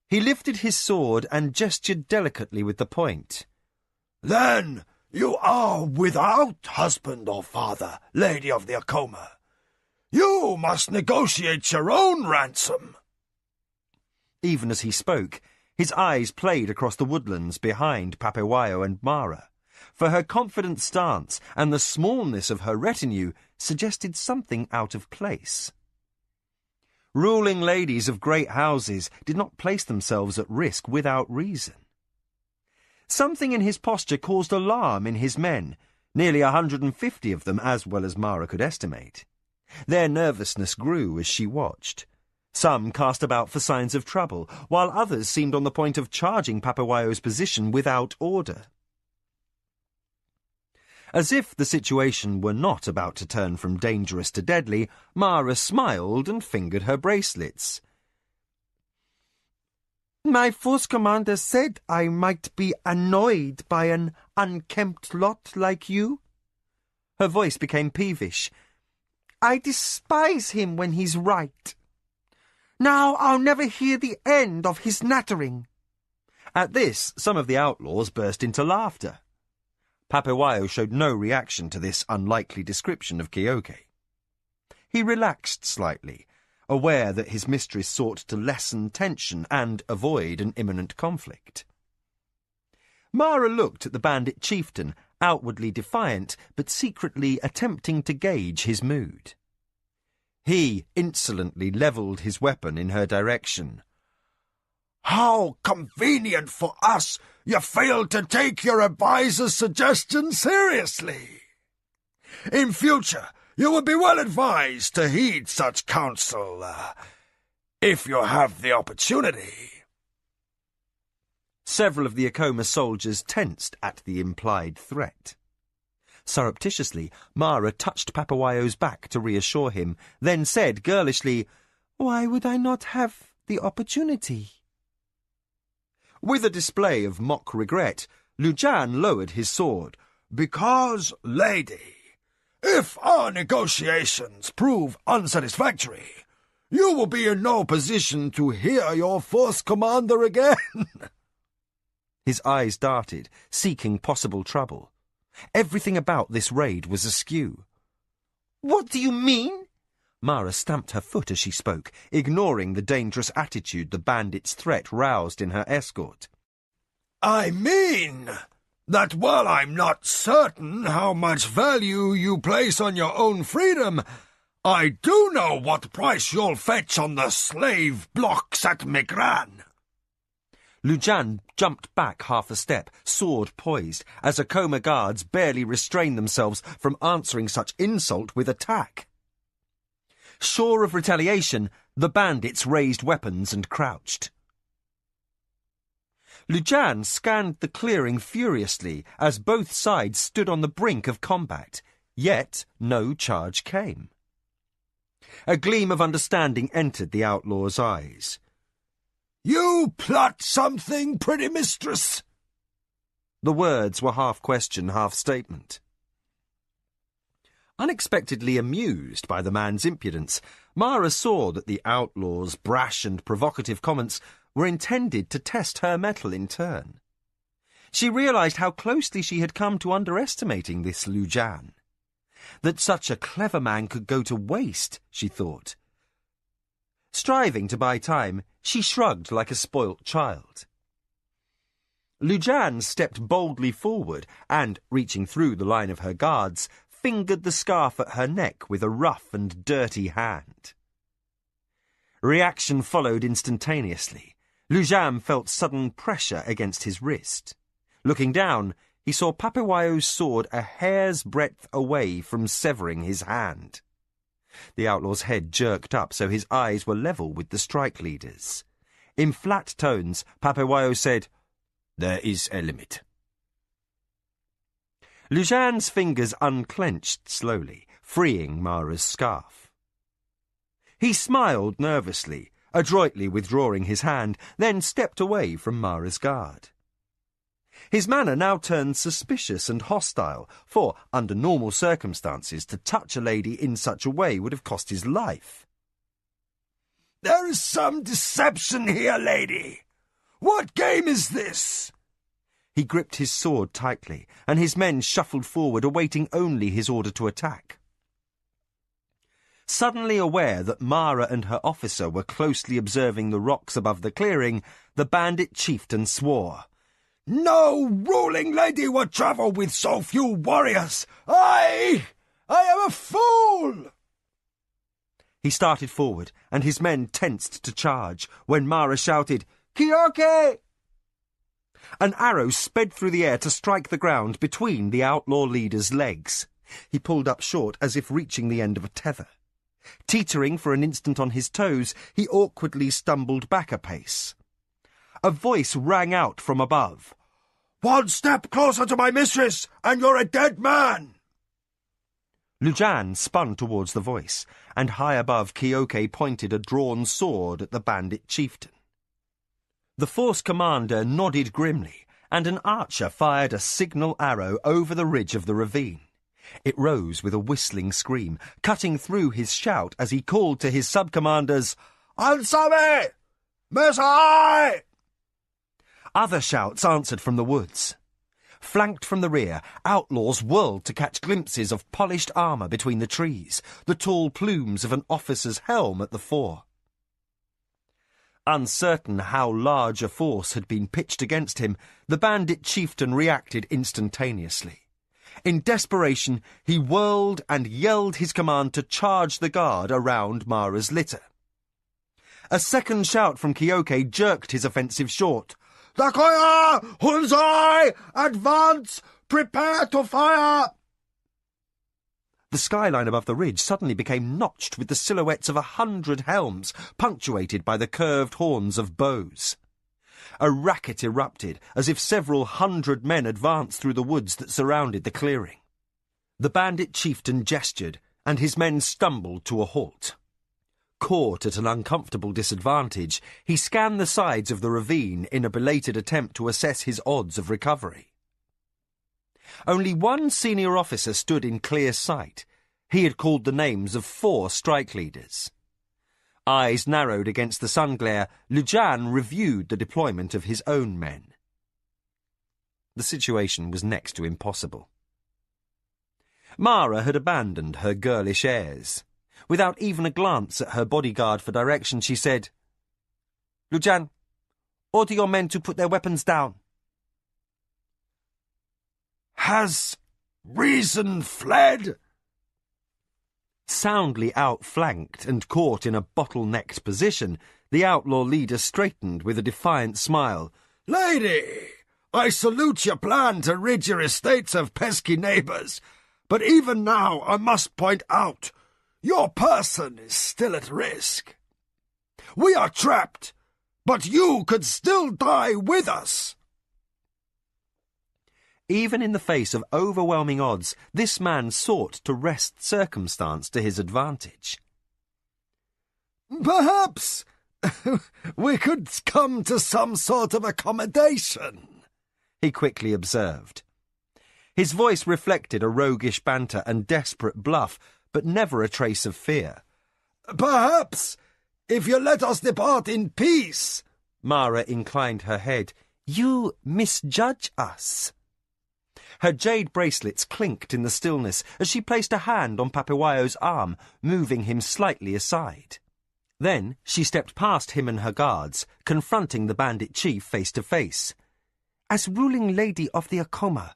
He lifted his sword and gestured delicately with the point. "Then you are without husband or father, Lady of the Acoma. You must negotiate your own ransom." Even as he spoke, his eyes played across the woodlands behind Papawayo and Mara, for her confident stance and the smallness of her retinue suggested something out of place. Ruling ladies of great houses did not place themselves at risk without reason. Something in his posture caused alarm in his men, nearly 150 of them, as well as Mara could estimate. Their nervousness grew as she watched. Some cast about for signs of trouble, while others seemed on the point of charging Papawayo's position without order. As if the situation were not about to turn from dangerous to deadly, Mara smiled and fingered her bracelets. "My force commander said I might be annoyed by an unkempt lot like you." Her voice became peevish. "I despise him when he's right. Now I'll never hear the end of his nattering." At this, some of the outlaws burst into laughter. Papawayo showed no reaction to this unlikely description of Keoke. He relaxed slightly, aware that his mistress sought to lessen tension and avoid an imminent conflict. Mara looked at the bandit chieftain, outwardly defiant, but secretly attempting to gauge his mood. He insolently levelled his weapon in her direction. "How convenient for us you failed to take your advisor's suggestion seriously. In future, you would be well advised to heed such counsel, if you have the opportunity." Several of the Acoma soldiers tensed at the implied threat. Surreptitiously, Mara touched Papawayo's back to reassure him, then said girlishly, "Why would I not have the opportunity?" With a display of mock regret, Lujan lowered his sword. "Because, lady, if our negotiations prove unsatisfactory, you will be in no position to hear your force commander again." His eyes darted, seeking possible trouble. Everything about this raid was askew. "What do you mean?" Mara stamped her foot as she spoke, ignoring the dangerous attitude the bandit's threat roused in her escort. "I mean that while I'm not certain how much value you place on your own freedom, I do know what price you'll fetch on the slave blocks at Migran." Lujan jumped back half a step, sword poised, as Akoma guards barely restrained themselves from answering such insult with attack. Sure of retaliation, the bandits raised weapons and crouched. Lujan scanned the clearing furiously as both sides stood on the brink of combat, yet no charge came. A gleam of understanding entered the outlaw's eyes. "You plot something, pretty mistress?" The words were half question, half statement. Unexpectedly amused by the man's impudence, Mara saw that the outlaw's brash and provocative comments were intended to test her mettle in turn. She realized how closely she had come to underestimating this Lujan. That such a clever man could go to waste, she thought. Striving to buy time, she shrugged like a spoilt child. Lujan stepped boldly forward and, reaching through the line of her guards, fingered the scarf at her neck with a rough and dirty hand. Reaction followed instantaneously. Lujan felt sudden pressure against his wrist. Looking down, he saw Papewayo's sword a hair's breadth away from severing his hand. The outlaw's head jerked up so his eyes were level with the strike leader's. In flat tones, Papewayo said, "There is a limit." Lujan's fingers unclenched slowly, freeing Mara's scarf. He smiled nervously, adroitly withdrawing his hand, then stepped away from Mara's guard. His manner now turned suspicious and hostile, for, under normal circumstances, to touch a lady in such a way would have cost his life. "There is some deception here, lady. What game is this?" He gripped his sword tightly, and his men shuffled forward, awaiting only his order to attack. Suddenly aware that Mara and her officer were closely observing the rocks above the clearing, the bandit chieftain swore. "No ruling lady would travel with so few warriors. I am a fool!" He started forward, and his men tensed to charge, when Mara shouted, "Kioke!" An arrow sped through the air to strike the ground between the outlaw leader's legs. He pulled up short as if reaching the end of a tether. Teetering for an instant on his toes, he awkwardly stumbled back a pace. A voice rang out from above. "One step closer to my mistress, and you're a dead man!" Lujan spun towards the voice, and high above Kioke pointed a drawn sword at the bandit chieftain. The force commander nodded grimly, and an archer fired a signal arrow over the ridge of the ravine. It rose with a whistling scream, cutting through his shout as he called to his sub-commanders, "Answer me! Messiah!" Other shouts answered from the woods. Flanked from the rear, outlaws whirled to catch glimpses of polished armour between the trees, the tall plumes of an officer's helm at the fore. Uncertain how large a force had been pitched against him, the bandit chieftain reacted instantaneously. In desperation, he whirled and yelled his command to charge the guard around Mara's litter. A second shout from Kioke jerked his offensive short. "Dakoya! Hunzai! Advance! Prepare to fire!" The skyline above the ridge suddenly became notched with the silhouettes of 100 helms, punctuated by the curved horns of bows. A racket erupted, as if several hundred men advanced through the woods that surrounded the clearing. The bandit chieftain gestured, and his men stumbled to a halt. Caught at an uncomfortable disadvantage, he scanned the sides of the ravine in a belated attempt to assess his odds of recovery. Only one senior officer stood in clear sight. He had called the names of 4 strike leaders. Eyes narrowed against the sun glare, Lujan reviewed the deployment of his own men. The situation was next to impossible. Mara had abandoned her girlish airs. Without even a glance at her bodyguard for direction, she said, "Lujan, order your men to put their weapons down." "Has reason fled?" Soundly outflanked and caught in a bottle-necked position, the outlaw leader straightened with a defiant smile. Lady, I salute your plan to rid your estates of pesky neighbours, but even now I must point out your person is still at risk. We are trapped, but you could still die with us. Even in the face of overwhelming odds, this man sought to wrest circumstance to his advantage. Perhaps we could come to some sort of accommodation, he quickly observed. His voice reflected a roguish banter and desperate bluff, but never a trace of fear. Perhaps, if you let us depart in peace. Mara inclined her head. You misjudge us. Her jade bracelets clinked in the stillness as she placed a hand on Papewayo's arm, moving him slightly aside. Then she stepped past him and her guards, confronting the bandit chief face to face. As ruling lady of the Akoma,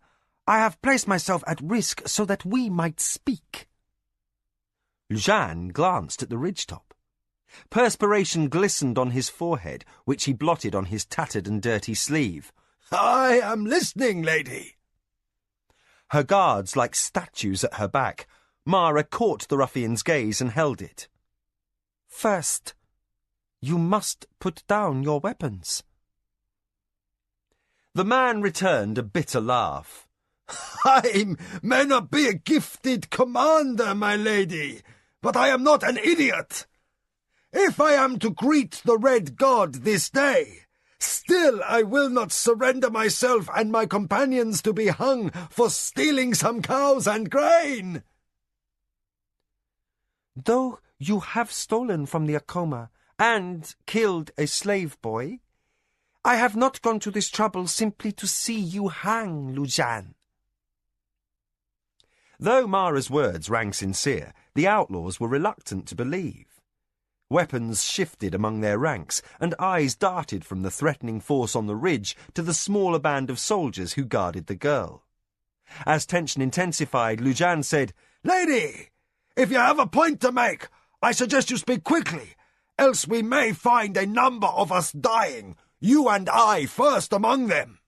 I have placed myself at risk so that we might speak. Lujan glanced at the ridgetop. Perspiration glistened on his forehead, which he blotted on his tattered and dirty sleeve. I am listening, lady. Her guards like statues at her back. Mara caught the ruffian's gaze and held it. First, you must put down your weapons. The man returned a bitter laugh. I may not be a gifted commander, my lady, but I am not an idiot. If I am to greet the Red God this day, still I will not surrender myself and my companions to be hung for stealing some cows and grain. Though you have stolen from the Akoma and killed a slave boy, I have not gone to this trouble simply to see you hang, Lujan. Though Mara's words rang sincere, the outlaws were reluctant to believe. Weapons shifted among their ranks, and eyes darted from the threatening force on the ridge to the smaller band of soldiers who guarded the girl. As tension intensified, Lujan said, Lady, if you have a point to make, I suggest you speak quickly, else we may find a number of us dying, you and I first among them.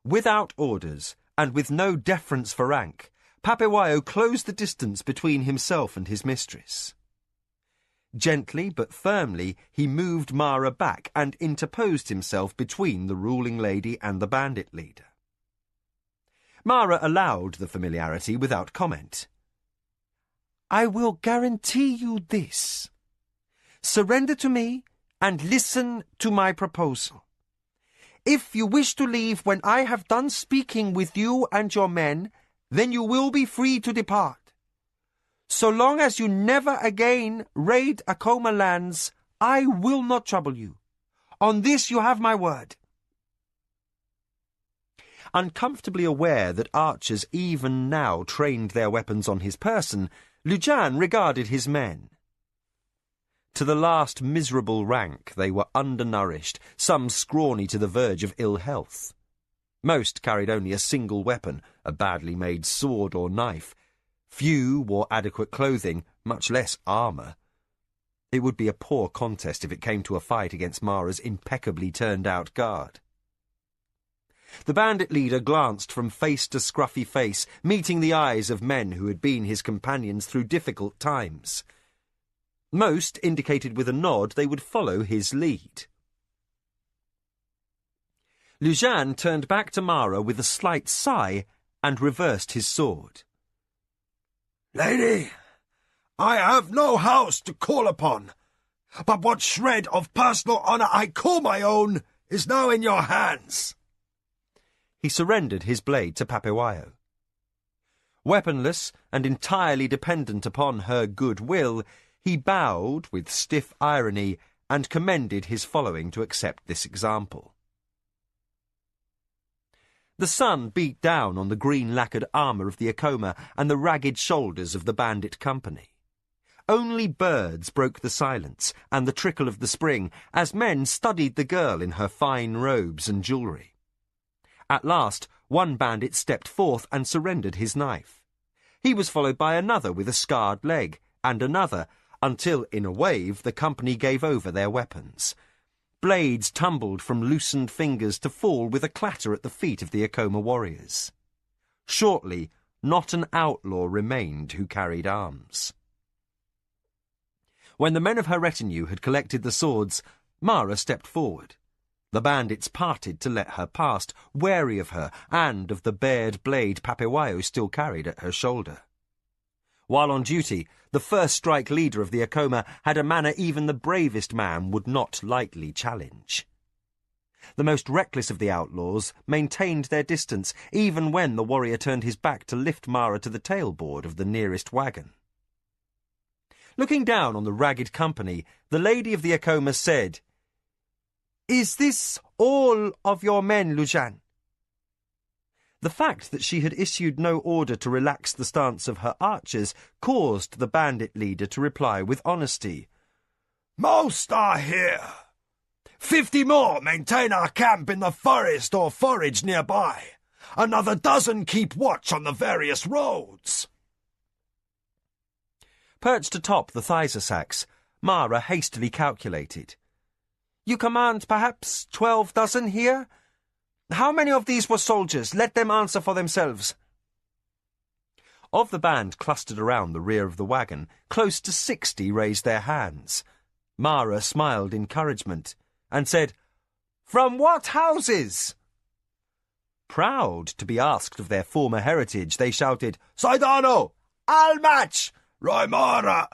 Without orders, and with no deference for rank, Papewayo closed the distance between himself and his mistress. Gently but firmly he moved Mara back and interposed himself between the ruling lady and the bandit leader. Mara allowed the familiarity without comment. I will guarantee you this. Surrender to me and listen to my proposal. If you wish to leave when I have done speaking with you and your men, then you will be free to depart. So long as you never again raid Akoma lands, I will not trouble you. On this you have my word. Uncomfortably aware that archers even now trained their weapons on his person, Lujan regarded his men. To the last miserable rank they were undernourished, some scrawny to the verge of ill health. Most carried only a single weapon, a badly made sword or knife. Few wore adequate clothing, much less armour. It would be a poor contest if it came to a fight against Mara's impeccably turned-out guard. The bandit leader glanced from face to scruffy face, meeting the eyes of men who had been his companions through difficult times. Most indicated with a nod they would follow his lead. Lujan turned back to Mara with a slight sigh and reversed his sword. Lady, I have no house to call upon, but what shred of personal honour I call my own is now in your hands. He surrendered his blade to Papewayo. Weaponless and entirely dependent upon her good will, he bowed with stiff irony and commended his following to accept this example. The sun beat down on the green-lacquered armour of the Akoma and the ragged shoulders of the bandit company. Only birds broke the silence and the trickle of the spring as men studied the girl in her fine robes and jewellery. At last, one bandit stepped forth and surrendered his knife. He was followed by another with a scarred leg, and another, until in a wave the company gave over their weapons. Blades tumbled from loosened fingers to fall with a clatter at the feet of the Acoma warriors. Shortly, not an outlaw remained who carried arms. When the men of her retinue had collected the swords, Mara stepped forward. The bandits parted to let her past, wary of her and of the bared blade Papewayo still carried at her shoulder. While on duty, the first strike leader of the Acoma had a manner even the bravest man would not lightly challenge. The most reckless of the outlaws maintained their distance, even when the warrior turned his back to lift Mara to the tailboard of the nearest wagon. Looking down on the ragged company, the lady of the Acoma said, "Is this all of your men, Lujan?" The fact that she had issued no order to relax the stance of her archers caused the bandit leader to reply with honesty. "Most are here. 50 more maintain our camp in the forest or forage nearby. Another dozen keep watch on the various roads." Perched atop the Thysa sacks, Mara hastily calculated. "You command perhaps 12 dozen here? How many of these were soldiers? Let them answer for themselves." Of the band clustered around the rear of the wagon, close to 60 raised their hands. Mara smiled encouragement and said, "From what houses?" Proud to be asked of their former heritage, they shouted, "Saidano! Almatch! Raimara!"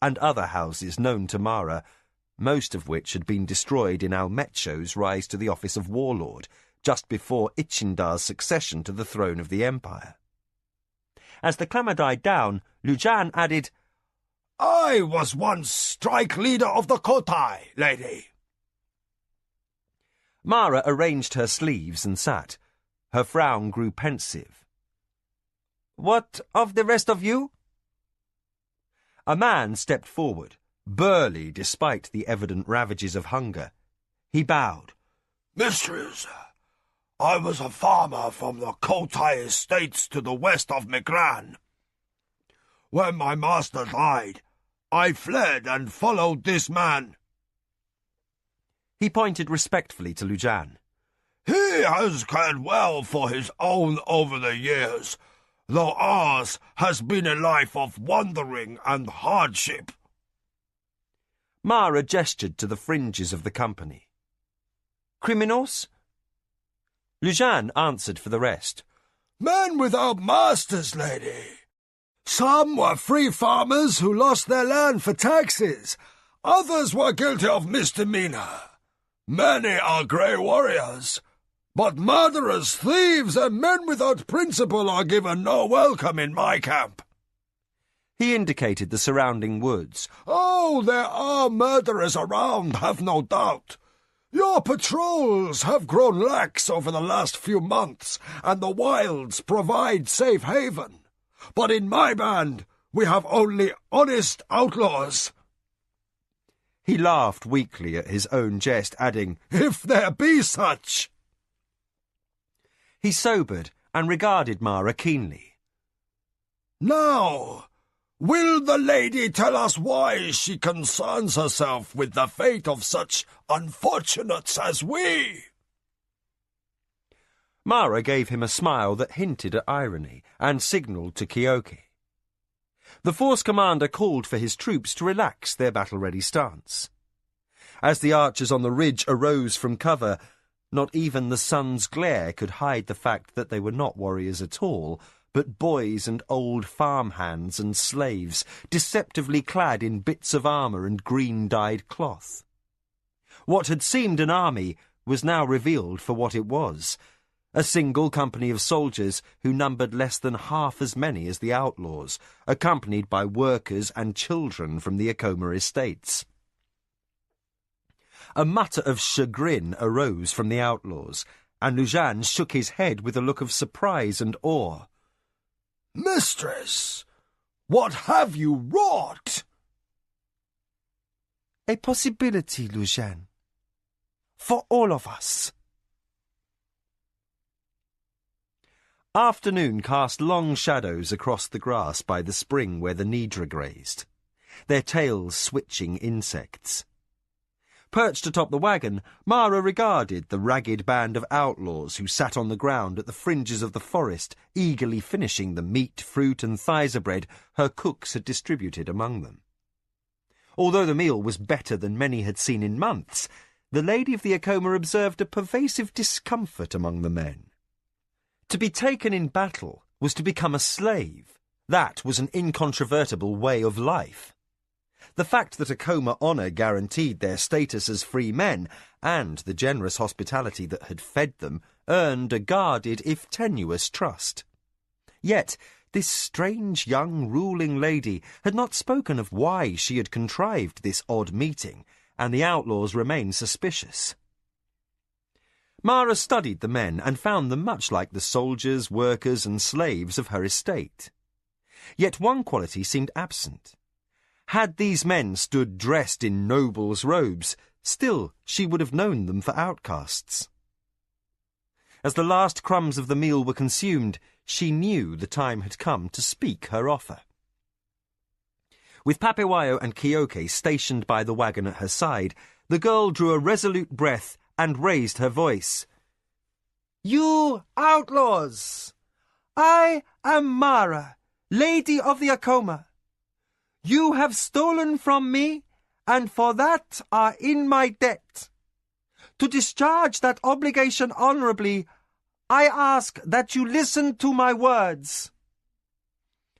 and other houses known to Mara, most of which had been destroyed in Almecho's rise to the office of warlord, just before Ichindar's succession to the throne of the empire. As the clamour died down, Lujan added, "I was once strike leader of the Kotai, lady." Mara arranged her sleeves and sat. Her frown grew pensive. "What of the rest of you?" A man stepped forward, burly despite the evident ravages of hunger. He bowed. "Mistress, I was a farmer from the Kotai estates to the west of Migran. When my master died, I fled and followed this man." He pointed respectfully to Lujan. "He has cared well for his own over the years, though ours has been a life of wandering and hardship." Mara gestured to the fringes of the company. "Criminals?" Lujan answered for the rest. "Men without masters, lady. Some were free farmers who lost their land for taxes. Others were guilty of misdemeanor. Many are grey warriors. But murderers, thieves, and men without principle are given no welcome in my camp." He indicated the surrounding woods. "Oh, there are murderers around, have no doubt. Your patrols have grown lax over the last few months, and the wilds provide safe haven. But in my band, we have only honest outlaws." He laughed weakly at his own jest, adding, "If there be such." He sobered and regarded Mara keenly. "Now, will the lady tell us why she concerns herself with the fate of such unfortunates as we?" Mara gave him a smile that hinted at irony and signalled to Kyoke. The force commander called for his troops to relax their battle-ready stance. As the archers on the ridge arose from cover, not even the sun's glare could hide the fact that they were not warriors at all, but boys and old farmhands and slaves, deceptively clad in bits of armour and green-dyed cloth. What had seemed an army was now revealed for what it was, a single company of soldiers who numbered less than half as many as the outlaws, accompanied by workers and children from the Acoma estates. A mutter of chagrin arose from the outlaws, and Lujan shook his head with a look of surprise and awe. "Mistress, what have you wrought?" "A possibility, Lujan. For all of us." Afternoon cast long shadows across the grass by the spring where the Nidra grazed, their tails switching insects. Perched atop the wagon, Mara regarded the ragged band of outlaws who sat on the ground at the fringes of the forest, eagerly finishing the meat, fruit and thysa bread her cooks had distributed among them. Although the meal was better than many had seen in months, the Lady of the Acoma observed a pervasive discomfort among the men. To be taken in battle was to become a slave. That was an incontrovertible way of life. The fact that Acoma honour guaranteed their status as free men, and the generous hospitality that had fed them, earned a guarded, if tenuous, trust. Yet this strange young ruling lady had not spoken of why she had contrived this odd meeting, and the outlaws remained suspicious. Mara studied the men and found them much like the soldiers, workers and slaves of her estate. Yet one quality seemed absent. Had these men stood dressed in nobles' robes, still she would have known them for outcasts. As the last crumbs of the meal were consumed, she knew the time had come to speak her offer. With Papewayo and Kioke stationed by the wagon at her side, the girl drew a resolute breath and raised her voice. "You outlaws! I am Mara, Lady of the Acoma. You have stolen from me, and for that are in my debt. To discharge that obligation honourably, I ask that you listen to my words."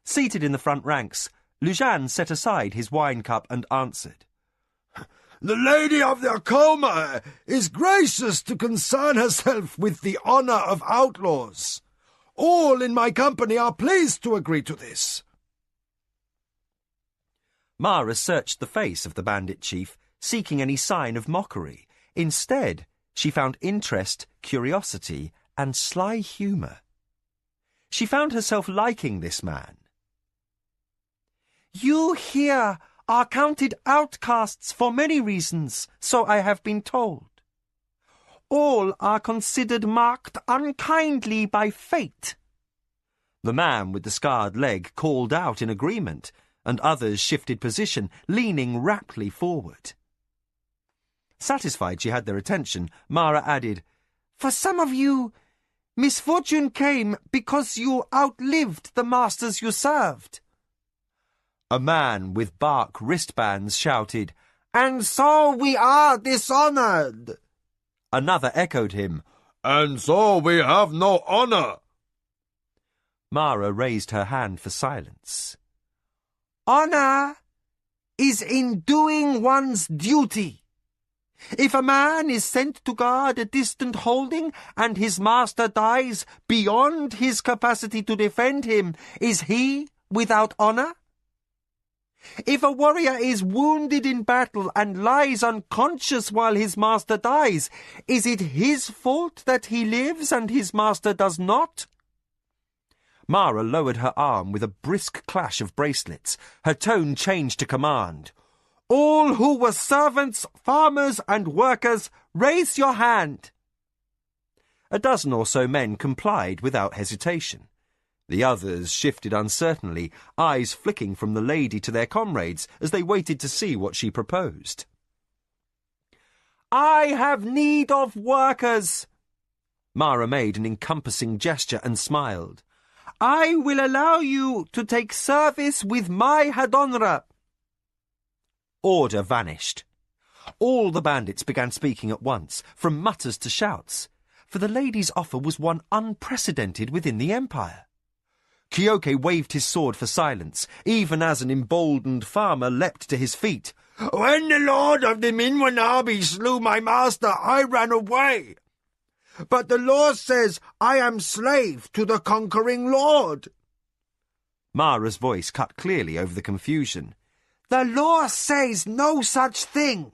Seated in the front ranks, Lujan set aside his wine cup and answered. "The Lady of the Acoma is gracious to concern herself with the honour of outlaws. All in my company are pleased to agree to this." Mara searched the face of the bandit chief, seeking any sign of mockery. Instead, she found interest, curiosity, and sly humour. She found herself liking this man. "You here are counted outcasts for many reasons, so I have been told. All are considered marked unkindly by fate." The man with the scarred leg called out in agreement, and others shifted position, leaning raptly forward. Satisfied she had their attention, Mara added, "For some of you, misfortune came because you outlived the masters you served." A man with bark wristbands shouted, "And so we are dishonoured." Another echoed him, "And so we have no honour." Mara raised her hand for silence. "Honour is in doing one's duty. If a man is sent to guard a distant holding and his master dies beyond his capacity to defend him, is he without honour? If a warrior is wounded in battle and lies unconscious while his master dies, is it his fault that he lives and his master does not?" Mara lowered her arm with a brisk clash of bracelets. Her tone changed to command. "All who were servants, farmers and workers, raise your hand." A dozen or so men complied without hesitation. The others shifted uncertainly, eyes flicking from the lady to their comrades as they waited to see what she proposed. "I have need of workers." Mara made an encompassing gesture and smiled. "I will allow you to take service with my Hadonra." Order vanished. All the bandits began speaking at once, from mutters to shouts, for the lady's offer was one unprecedented within the empire. Kioke waved his sword for silence, even as an emboldened farmer leapt to his feet. "When the lord of the Minwanabi slew my master, I ran away. But the law says I am slave to the conquering lord." Mara's voice cut clearly over the confusion. "The law says no such thing."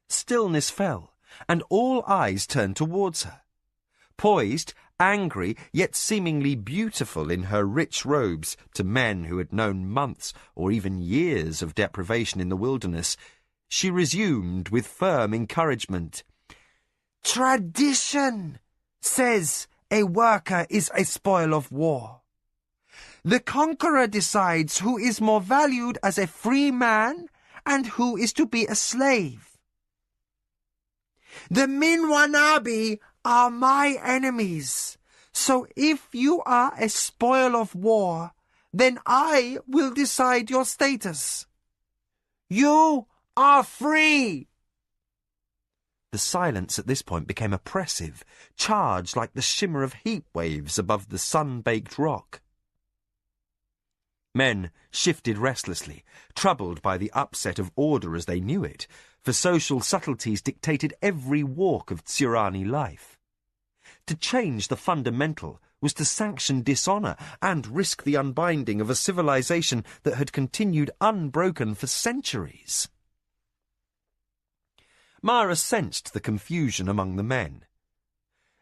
Stillness fell, and all eyes turned towards her. Poised, angry, yet seemingly beautiful in her rich robes to men who had known months or even years of deprivation in the wilderness, she resumed with firm encouragement. "Tradition says a worker is a spoil of war. The conqueror decides who is more valued as a free man and who is to be a slave? The Minwanabi are my enemies. So if you are a spoil of war, then I will decide your status. You are free. The silence at this point became oppressive, charged like the shimmer of heat waves above the sun-baked rock. Men shifted restlessly, troubled by the upset of order as they knew it, for social subtleties dictated every walk of Tsurani life. To change the fundamental was to sanction dishonour and risk the unbinding of a civilization that had continued unbroken for centuries. Mara sensed the confusion among the men.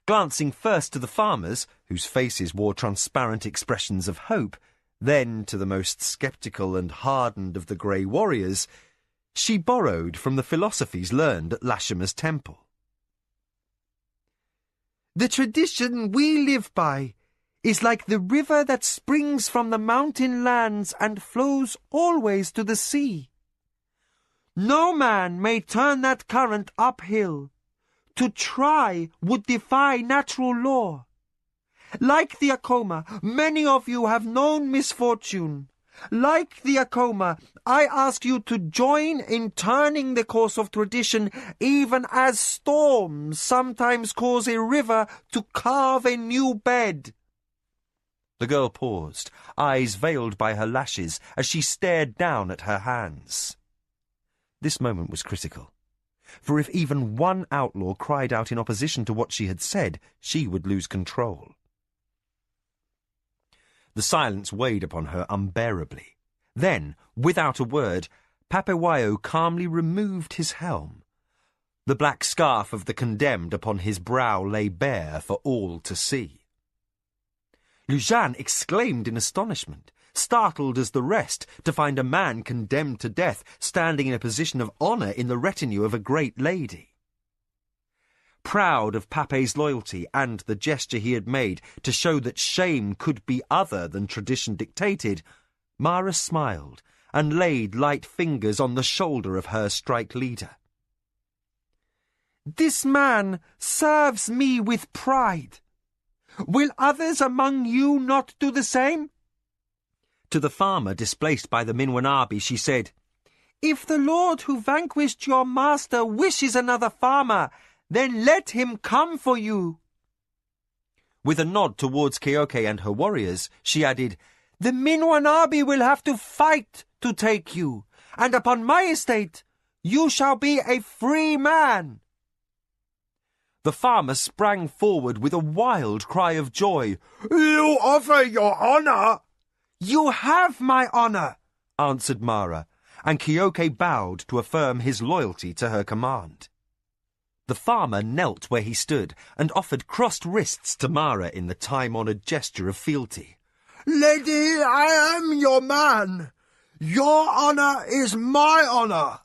Glancing first to the farmers, whose faces wore transparent expressions of hope, then to the most sceptical and hardened of the grey warriors, she borrowed from the philosophies learned at Lashima's temple. The tradition we live by is like the river that springs from the mountain lands and flows always to the sea. No man may turn that current uphill. To try would defy natural law. Like the Akoma, many of you have known misfortune. Like the Akoma, I ask you to join in turning the course of tradition, even as storms sometimes cause a river to carve a new bed. The girl paused, eyes veiled by her lashes as she stared down at her hands. This moment was critical, for if even one outlaw cried out in opposition to what she had said, she would lose control. The silence weighed upon her unbearably. Then, without a word, Papewayo calmly removed his helm. The black scarf of the condemned upon his brow lay bare for all to see. Lujan exclaimed in astonishment, startled as the rest to find a man condemned to death standing in a position of honour in the retinue of a great lady. Proud of Pape's loyalty and the gesture he had made to show that shame could be other than tradition dictated, Mara smiled and laid light fingers on the shoulder of her strike leader. This man serves me with pride. Will others among you not do the same? To the farmer displaced by the Minwanabi, she said, If the lord who vanquished your master wishes another farmer, then let him come for you. With a nod towards Keoke and her warriors, she added, The Minwanabi will have to fight to take you, and upon my estate you shall be a free man. The farmer sprang forward with a wild cry of joy. You offer your honour? You have my honour, answered Mara, and Keoke bowed to affirm his loyalty to her command. The farmer knelt where he stood and offered crossed wrists to Mara in the time-honoured gesture of fealty. Lady, I am your man. Your honour is my honour.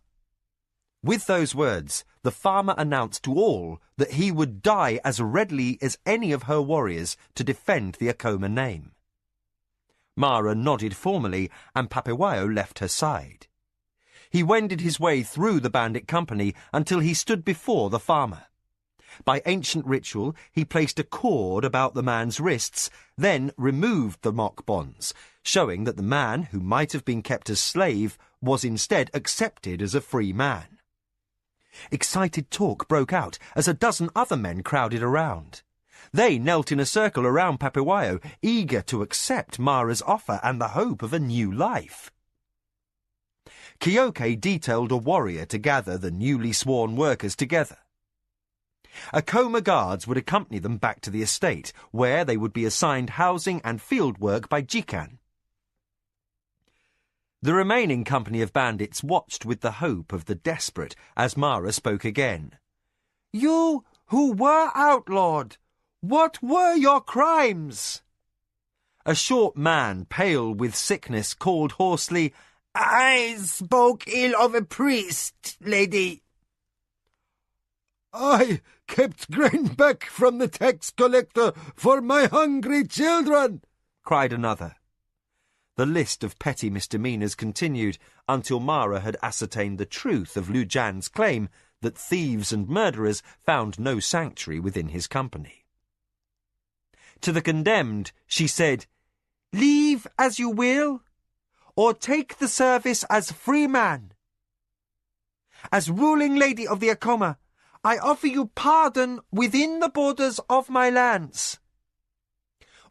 With those words, the farmer announced to all that he would die as readily as any of her warriors to defend the Akoma name. Mara nodded formally, and Papewayo left her side. He wended his way through the bandit company until he stood before the farmer. By ancient ritual, he placed a cord about the man's wrists, then removed the mock bonds, showing that the man, who might have been kept as slave, was instead accepted as a free man. Excited talk broke out as a dozen other men crowded around. They knelt in a circle around Papewayo, eager to accept Mara's offer and the hope of a new life. Keoke detailed a warrior to gather the newly sworn workers together. Akoma guards would accompany them back to the estate, where they would be assigned housing and field work by Jikan. The remaining company of bandits watched with the hope of the desperate as Mara spoke again. You who were outlawed, what were your crimes? A short man, pale with sickness, called hoarsely, I spoke ill of a priest, lady. I kept grain back from the tax collector for my hungry children, cried another. The list of petty misdemeanours continued until Mara had ascertained the truth of Liu Jian's claim that thieves and murderers found no sanctuary within his company. To the condemned, she said, "Leave as you will, or take the service as free man. As ruling lady of the Akoma, I offer you pardon within the borders of my lands."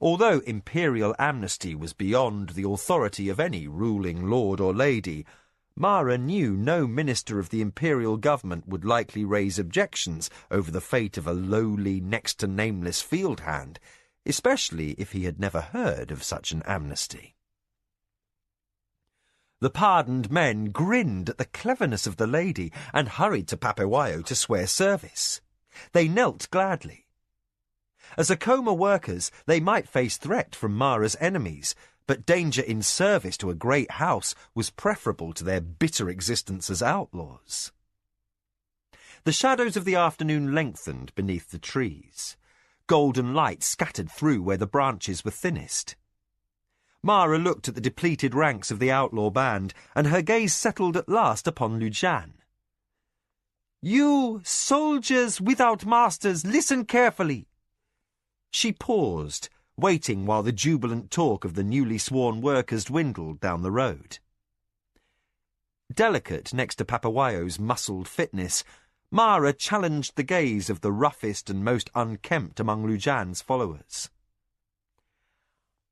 Although imperial amnesty was beyond the authority of any ruling lord or lady, Mara knew no minister of the imperial government would likely raise objections over the fate of a lowly, next-to-nameless field hand, especially if he had never heard of such an amnesty. The pardoned men grinned at the cleverness of the lady and hurried to Papawayo to swear service. They knelt gladly. As Akoma workers, they might face threat from Mara's enemies, but danger in service to a great house was preferable to their bitter existence as outlaws. The shadows of the afternoon lengthened beneath the trees. Golden light scattered through where the branches were thinnest. Mara looked at the depleted ranks of the outlaw band, and her gaze settled at last upon Liu Jian. "You, soldiers without masters, listen carefully." She paused, waiting while the jubilant talk of the newly sworn workers dwindled down the road. Delicate next to Papawayo's muscled fitness, Mara challenged the gaze of the roughest and most unkempt among Liu Jian's followers.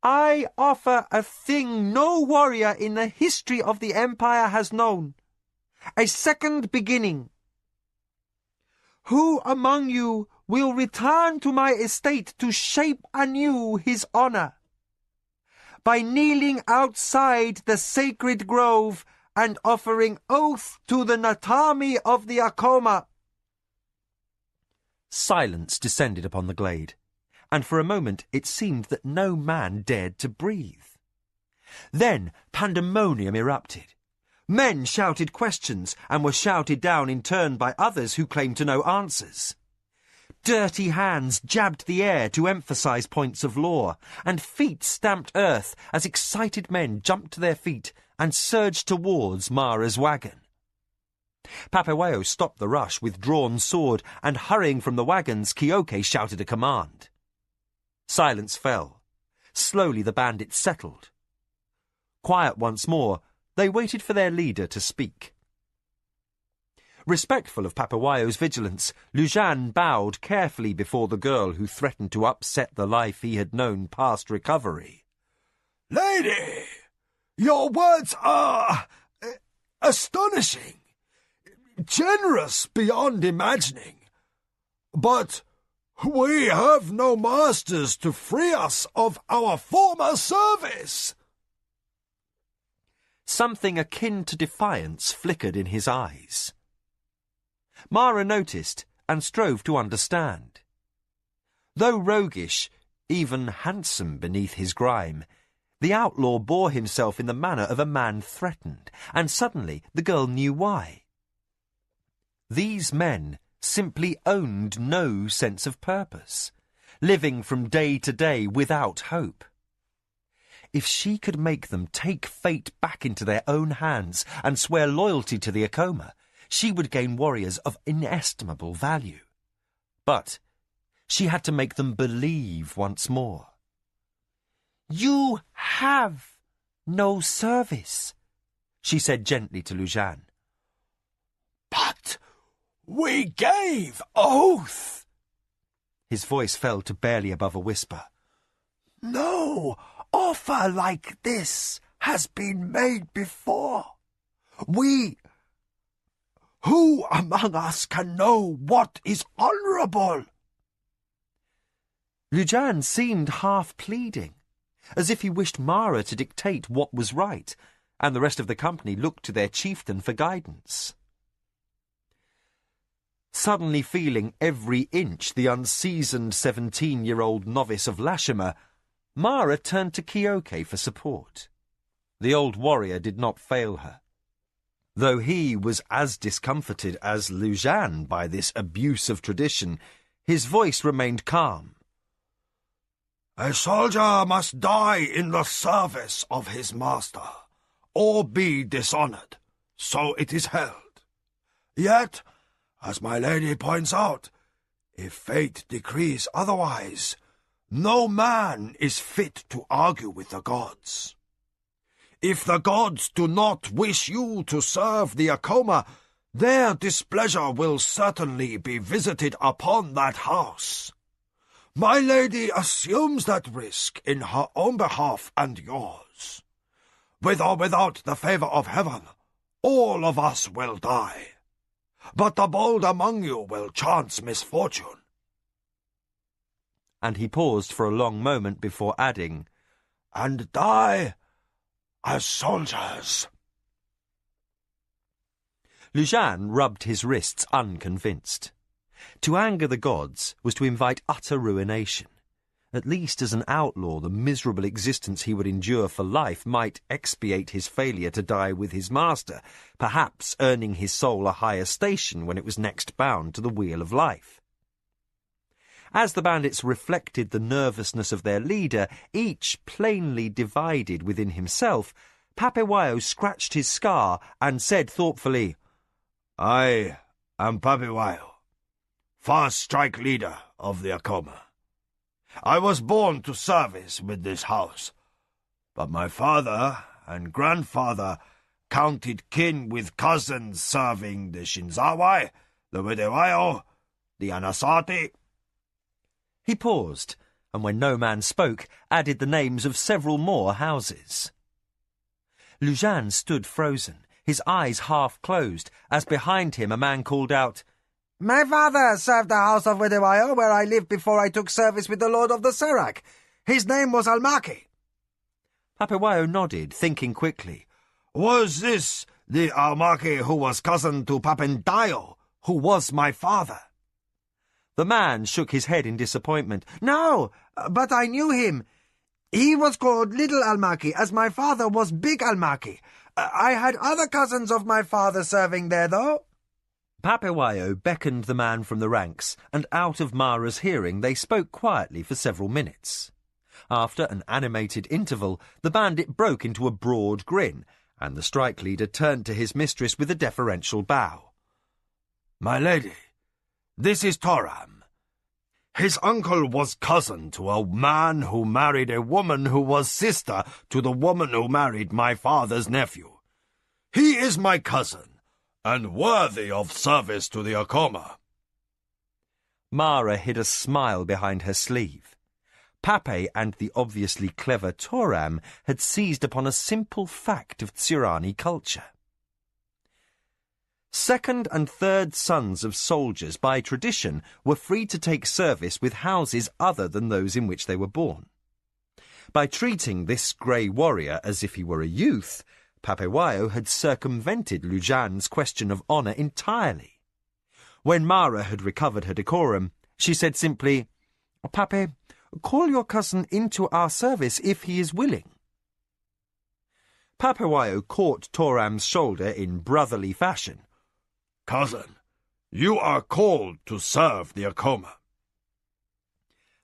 "I offer a thing no warrior in the history of the Empire has known. A second beginning. Who among you will return to my estate to shape anew his honor, by kneeling outside the sacred grove and offering oath to the Natami of the Akoma?" Silence descended upon the glade, and for a moment it seemed that no man dared to breathe. Then pandemonium erupted. Men shouted questions and were shouted down in turn by others who claimed to know answers. Dirty hands jabbed the air to emphasize points of law, and feet stamped earth as excited men jumped to their feet and surged towards Mara's wagon. Papawayo stopped the rush with drawn sword, and hurrying from the wagons, Kioke shouted a command. Silence fell. Slowly the bandits settled. Quiet once more, they waited for their leader to speak. Respectful of Papawayo's vigilance, Liu Jian bowed carefully before the girl who threatened to upset the life he had known past recovery. "Lady, your words are astonishing, generous beyond imagining. But we have no masters to free us of our former service." Something akin to defiance flickered in his eyes. Mara noticed and strove to understand. Though roguish, even handsome beneath his grime, the outlaw bore himself in the manner of a man threatened, and suddenly the girl knew why. These men simply owned no sense of purpose, living from day to day without hope. If she could make them take fate back into their own hands and swear loyalty to the Akoma, she would gain warriors of inestimable value. But she had to make them believe once more. "You have no service," she said gently to Liu Jian. "But we gave oath." His voice fell to barely above a whisper. "No offer like this has been made before. Who among us can know what is honourable?" Liu Jian seemed half pleading, as if he wished Mara to dictate what was right, and the rest of the company looked to their chieftain for guidance. Suddenly feeling every inch the unseasoned 17-year-old novice of Lashima, Mara turned to Kioke for support. The old warrior did not fail her. Though he was as discomforted as Liu Jian by this abuse of tradition, his voice remained calm. A soldier must die in the service of his master, or be dishonored, so it is held. Yet, as my lady points out, if fate decrees otherwise, no man is fit to argue with the gods. If the gods do not wish you to serve the Akoma, their displeasure will certainly be visited upon that house. My lady assumes that risk in her own behalf and yours. With or without the favor of heaven, all of us will die. But the bold among you will chance misfortune. And he paused for a long moment before adding, And die as soldiers. Lujan rubbed his wrists unconvinced. To anger the gods was to invite utter ruination. At least as an outlaw, the miserable existence he would endure for life might expiate his failure to die with his master, perhaps earning his soul a higher station when it was next bound to the wheel of life. As the bandits reflected the nervousness of their leader, each plainly divided within himself, Papewayo scratched his scar and said thoughtfully, I am Papewayo, first strike leader of the Akoma. I was born to service with this house, but my father and grandfather counted kin with cousins serving the Shinzawai, the Wedewayo, the Anasati. He paused, and when no man spoke, added the names of several more houses. Lujan stood frozen, his eyes half closed, as behind him a man called out, My father served the house of Wedewayo, where I lived before I took service with the Lord of the Serak. His name was Almaki. Papewayo nodded, thinking quickly. Was this the Almaki who was cousin to Papendayo, who was my father? The man shook his head in disappointment. No, but I knew him. He was called Little Almaki, as my father was Big Almaki. I had other cousins of my father serving there, though. Papewayo beckoned the man from the ranks, and out of Mara's hearing they spoke quietly for several minutes. After an animated interval, the bandit broke into a broad grin, and the strike leader turned to his mistress with a deferential bow. My lady, this is Toram. His uncle was cousin to a man who married a woman who was sister to the woman who married my father's nephew. He is my cousin, and worthy of service to the Akoma. Mara hid a smile behind her sleeve. Pape and the obviously clever Toram had seized upon a simple fact of Tsurani culture. Second and third sons of soldiers, by tradition, were free to take service with houses other than those in which they were born. By treating this grey warrior as if he were a youth, Papewayo had circumvented Lujan's question of honour entirely. When Mara had recovered her decorum, she said simply, Pape, call your cousin into our service if he is willing. Papewayo caught Toram's shoulder in brotherly fashion. Cousin, you are called to serve the Akoma.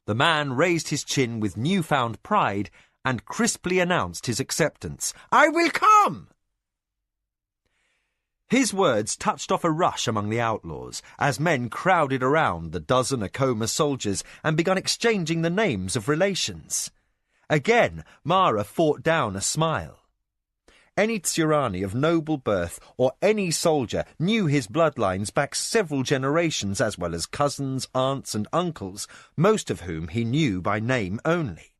The man raised his chin with newfound pride and crisply announced his acceptance. I will come! His words touched off a rush among the outlaws, as men crowded around the dozen Akoma soldiers and began exchanging the names of relations. Again, Mara fought down a smile. Any Tsurani of noble birth or any soldier knew his bloodlines back several generations, as well as cousins, aunts and uncles, most of whom he knew by name only.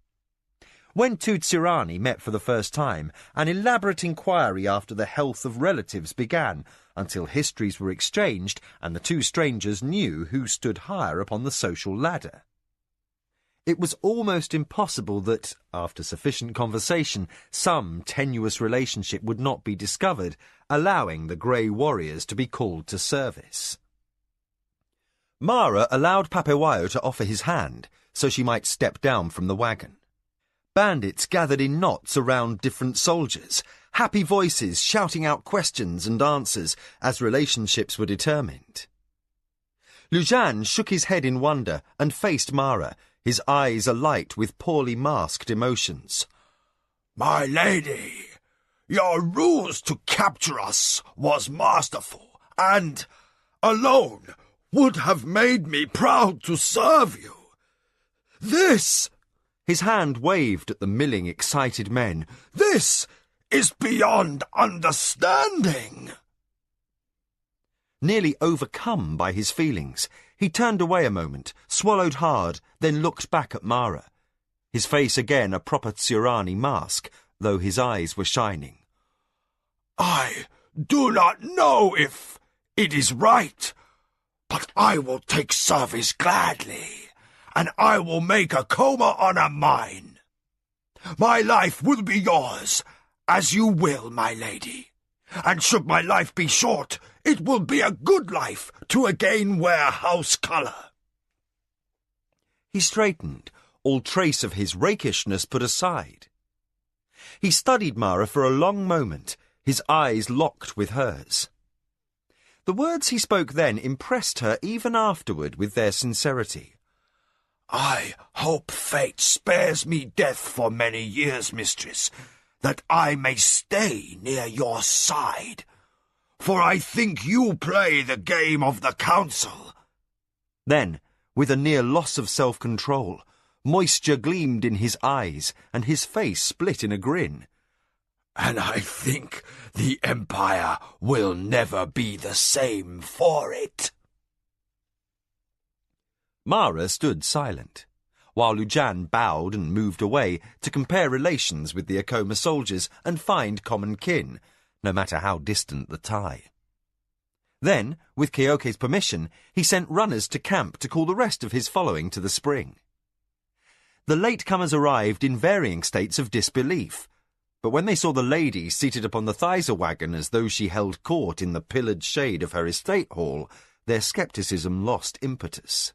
When two Tsurani met for the first time, an elaborate inquiry after the health of relatives began, until histories were exchanged and the two strangers knew who stood higher upon the social ladder. It was almost impossible that, after sufficient conversation, some tenuous relationship would not be discovered, allowing the grey warriors to be called to service. Mara allowed Papewayo to offer his hand, so she might step down from the wagon. Bandits gathered in knots around different soldiers, happy voices shouting out questions and answers as relationships were determined. Lujan shook his head in wonder and faced Mara, his eyes alight with poorly masked emotions. My lady, your ruse to capture us was masterful, and, alone, would have made me proud to serve you. This, his hand waved at the milling, excited men, this is beyond understanding. Nearly overcome by his feelings, he turned away a moment, swallowed hard, then looked back at Mara. His face again a proper Tsurani mask, though his eyes were shining. I do not know if it is right, but I will take service gladly, and I will make a coma honor mine. My life will be yours, as you will, my lady. And should my life be short, it will be a good life to again wear house colour. He straightened, all trace of his rakishness put aside. He studied Mara for a long moment, his eyes locked with hers. The words he spoke then impressed her even afterward with their sincerity. I hope fate spares me death for many years, mistress, that I may stay near your side. For I think you play the game of the council. Then, with a near loss of self-control, moisture gleamed in his eyes, and his face split in a grin. And I think the Empire will never be the same for it. Mara stood silent, while Lujan bowed and moved away to compare relations with the Akoma soldiers and find common kin, no matter how distant the tie. Then, with Keoke's permission, he sent runners to camp to call the rest of his following to the spring. The latecomers arrived in varying states of disbelief, but when they saw the lady seated upon the Thysa wagon as though she held court in the pillared shade of her estate hall, their scepticism lost impetus.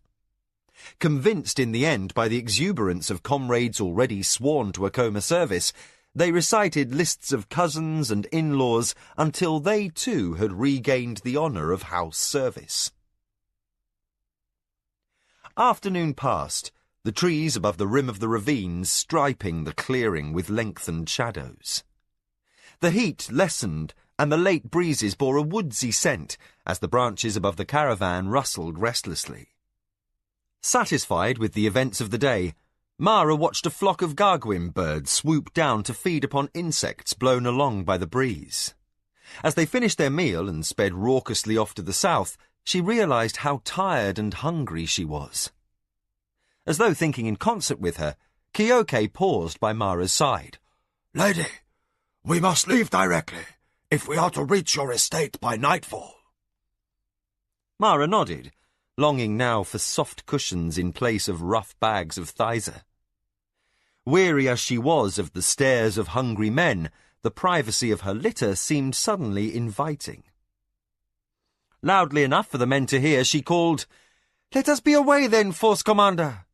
Convinced in the end by the exuberance of comrades already sworn to Akoma service, they recited lists of cousins and in-laws until they too had regained the honour of house service. Afternoon passed, the trees above the rim of the ravines striping the clearing with lengthened shadows. The heat lessened, and the late breezes bore a woodsy scent as the branches above the caravan rustled restlessly. Satisfied with the events of the day, Mara watched a flock of garguin birds swoop down to feed upon insects blown along by the breeze. As they finished their meal and sped raucously off to the south, she realized how tired and hungry she was. As though thinking in concert with her, Keoke paused by Mara's side. Lady, we must leave directly, if we are to reach your estate by nightfall. Mara nodded, longing now for soft cushions in place of rough bags of Thysa. Weary as she was of the stares of hungry men, the privacy of her litter seemed suddenly inviting. Loudly enough for the men to hear, she called, "Let us be away then, Force Commander.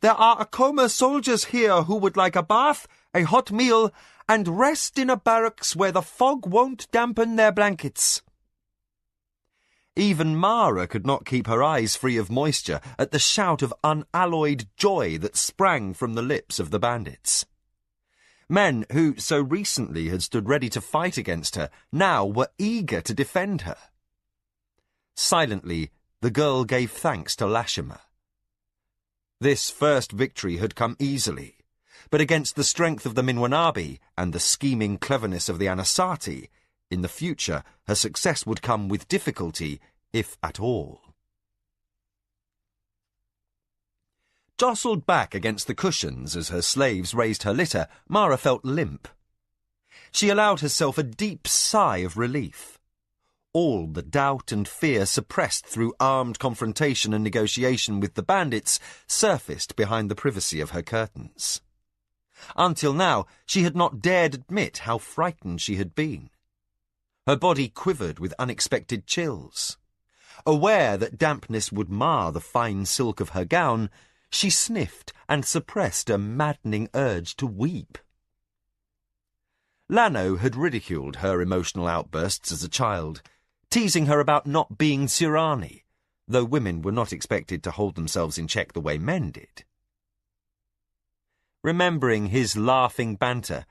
There are Akoma soldiers here who would like a bath, a hot meal, and rest in a barracks where the fog won't dampen their blankets." Even Mara could not keep her eyes free of moisture at the shout of unalloyed joy that sprang from the lips of the bandits. Men who so recently had stood ready to fight against her now were eager to defend her. Silently, the girl gave thanks to Lashima. This first victory had come easily, but against the strength of the Minwanabi and the scheming cleverness of the Anasati, in the future her success would come with difficulty, if at all. Jostled back against the cushions as her slaves raised her litter, Mara felt limp. She allowed herself a deep sigh of relief. All the doubt and fear suppressed through armed confrontation and negotiation with the bandits surfaced behind the privacy of her curtains. Until now, she had not dared admit how frightened she had been. Her body quivered with unexpected chills. Aware that dampness would mar the fine silk of her gown, she sniffed and suppressed a maddening urge to weep. Lano had ridiculed her emotional outbursts as a child, teasing her about not being Tsurani, though women were not expected to hold themselves in check the way men did. Remembering his laughing banter,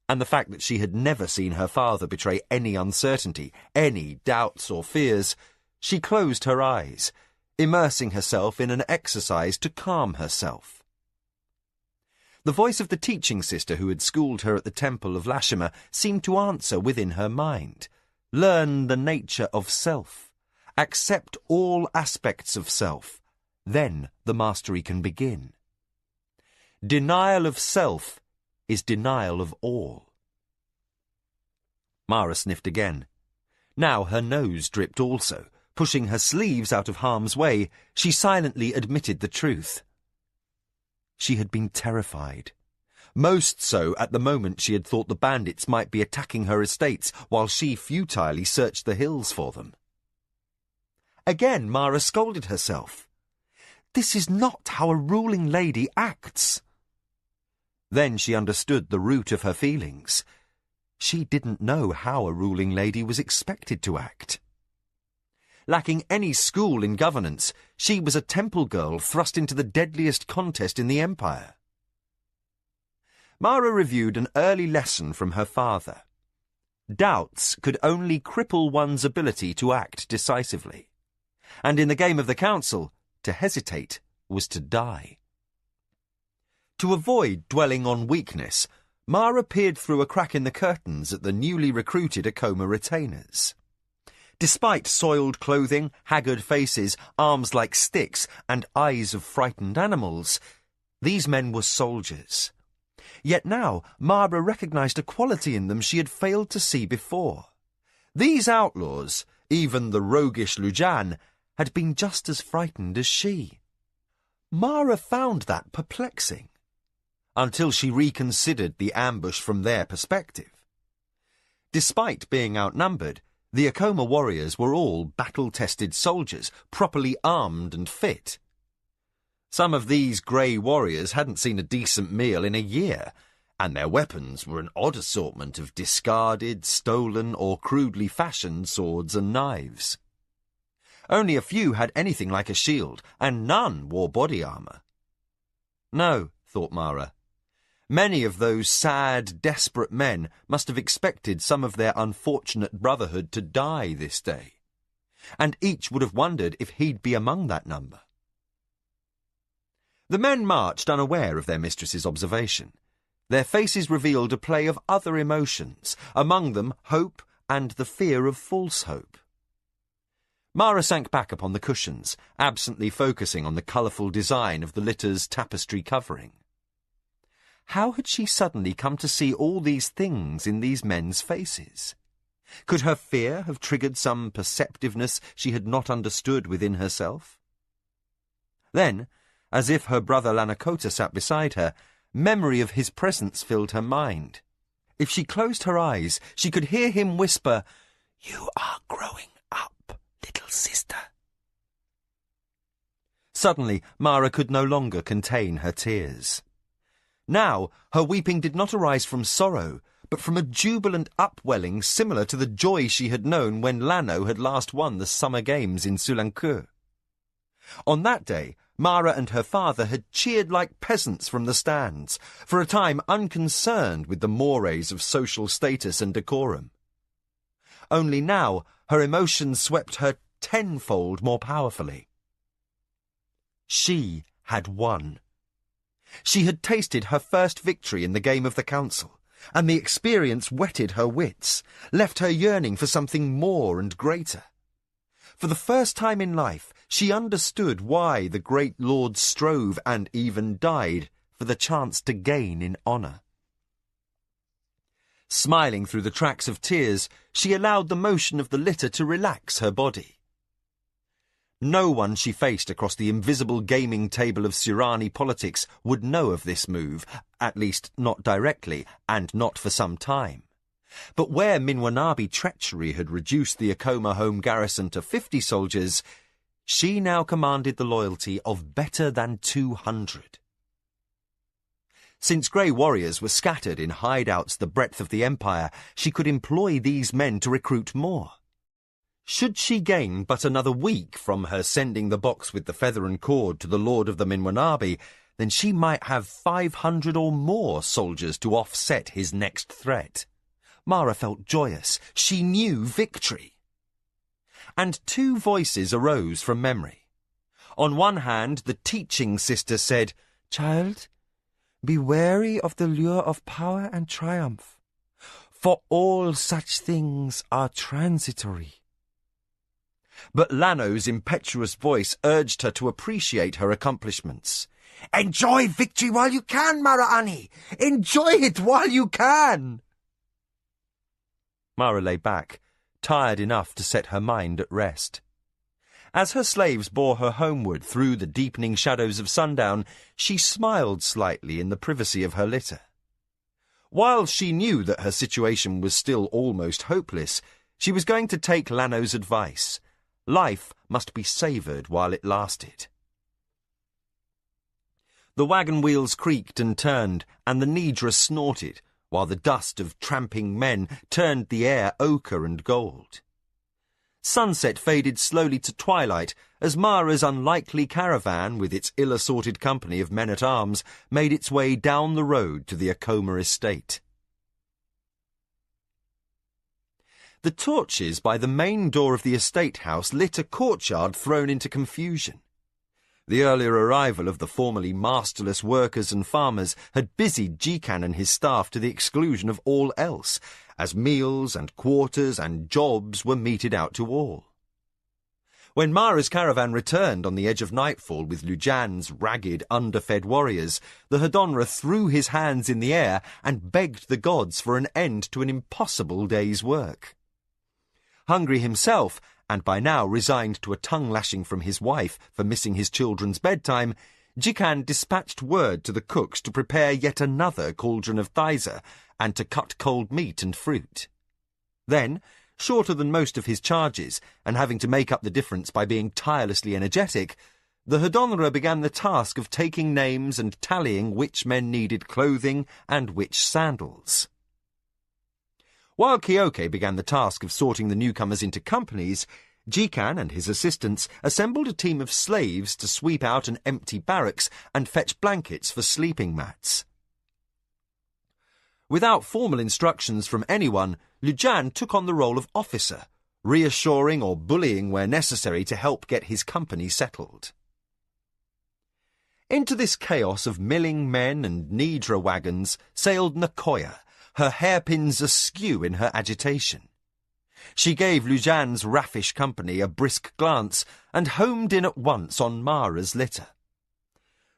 and the fact that she had never seen her father betray any uncertainty, any doubts or fears, she closed her eyes, immersing herself in an exercise to calm herself. The voice of the teaching sister who had schooled her at the temple of Lashima seemed to answer within her mind. Learn the nature of self. Accept all aspects of self. Then the mastery can begin. Denial of self is denial of all. Mara sniffed again. Now her nose dripped also. Pushing her sleeves out of harm's way, she silently admitted the truth. She had been terrified. Most so at the moment she had thought the bandits might be attacking her estates while she futilely searched the hills for them. Again Mara scolded herself. This is not how a ruling lady acts. Then she understood the root of her feelings. She didn't know how a ruling lady was expected to act. Lacking any school in governance, she was a temple girl thrust into the deadliest contest in the empire. Mara reviewed an early lesson from her father. Doubts could only cripple one's ability to act decisively. And in the game of the council, to hesitate was to die. To avoid dwelling on weakness, Mara peered through a crack in the curtains at the newly recruited Akoma retainers. Despite soiled clothing, haggard faces, arms like sticks, and eyes of frightened animals, these men were soldiers. Yet now Mara recognized a quality in them she had failed to see before. These outlaws, even the roguish Lujan, had been just as frightened as she. Mara found that perplexing, until she reconsidered the ambush from their perspective. Despite being outnumbered, the Akoma warriors were all battle-tested soldiers, properly armed and fit. Some of these grey warriors hadn't seen a decent meal in a year, and their weapons were an odd assortment of discarded, stolen, or crudely fashioned swords and knives. Only a few had anything like a shield, and none wore body armour. No, thought Mara. Many of those sad, desperate men must have expected some of their unfortunate brotherhood to die this day, and each would have wondered if he'd be among that number. The men marched unaware of their mistress's observation. Their faces revealed a play of other emotions, among them hope and the fear of false hope. Mara sank back upon the cushions, absently focusing on the colourful design of the litter's tapestry covering. How had she suddenly come to see all these things in these men's faces? Could her fear have triggered some perceptiveness she had not understood within herself? Then, as if her brother Lanakota sat beside her, memory of his presence filled her mind. If she closed her eyes, she could hear him whisper, "You are growing up, little sister." Suddenly, Mara could no longer contain her tears. Now, her weeping did not arise from sorrow, but from a jubilant upwelling similar to the joy she had known when Lano had last won the summer games in Sulankur. On that day, Mara and her father had cheered like peasants from the stands, for a time unconcerned with the mores of social status and decorum. Only now her emotions swept her tenfold more powerfully. She had won. She had tasted her first victory in the game of the council, and the experience whetted her wits, left her yearning for something more and greater. For the first time in life, she understood why the great lords strove and even died for the chance to gain in honour. Smiling through the tracks of tears, she allowed the motion of the litter to relax her body. No one she faced across the invisible gaming table of Surani politics would know of this move, at least not directly, and not for some time. But where Minwanabi treachery had reduced the Akoma home garrison to 50 soldiers, she now commanded the loyalty of better than 200. Since grey warriors were scattered in hideouts the breadth of the empire, she could employ these men to recruit more. Should she gain but another week from her sending the box with the feather and cord to the Lord of the Minwanabi, then she might have 500 or more soldiers to offset his next threat. Mara felt joyous. She knew victory. And two voices arose from memory. On one hand, the teaching sister said, Child, be wary of the lure of power and triumph, for all such things are transitory. But Lano's impetuous voice urged her to appreciate her accomplishments. Enjoy victory while you can, Mara-Ani. Enjoy it while you can. Mara lay back, tired enough to set her mind at rest. As her slaves bore her homeward through the deepening shadows of sundown, she smiled slightly in the privacy of her litter. While she knew that her situation was still almost hopeless, she was going to take Lano's advice. Life must be savoured while it lasted. The wagon wheels creaked and turned, and the Nidra snorted, while the dust of tramping men turned the air ochre and gold. Sunset faded slowly to twilight as Mara's unlikely caravan, with its ill-assorted company of men-at-arms, made its way down the road to the Acoma estate. The torches by the main door of the estate house lit a courtyard thrown into confusion. The earlier arrival of the formerly masterless workers and farmers had busied Jikan and his staff to the exclusion of all else, as meals and quarters and jobs were meted out to all. When Mara's caravan returned on the edge of nightfall with Lujan's ragged, underfed warriors, the Hadonra threw his hands in the air and begged the gods for an end to an impossible day's work. Hungry himself, and by now resigned to a tongue-lashing from his wife for missing his children's bedtime, Jikan dispatched word to the cooks to prepare yet another cauldron of thaisa and to cut cold meat and fruit. Then, shorter than most of his charges, and having to make up the difference by being tirelessly energetic, the Hadonra began the task of taking names and tallying which men needed clothing and which sandals. While Kyoke began the task of sorting the newcomers into companies, Jikan and his assistants assembled a team of slaves to sweep out an empty barracks and fetch blankets for sleeping mats. Without formal instructions from anyone, Lujan took on the role of officer, reassuring or bullying where necessary to help get his company settled. Into this chaos of milling men and Nidra wagons sailed Nakoya, her hairpins askew in her agitation. She gave Lujan's raffish company a brisk glance and homed in at once on Mara's litter.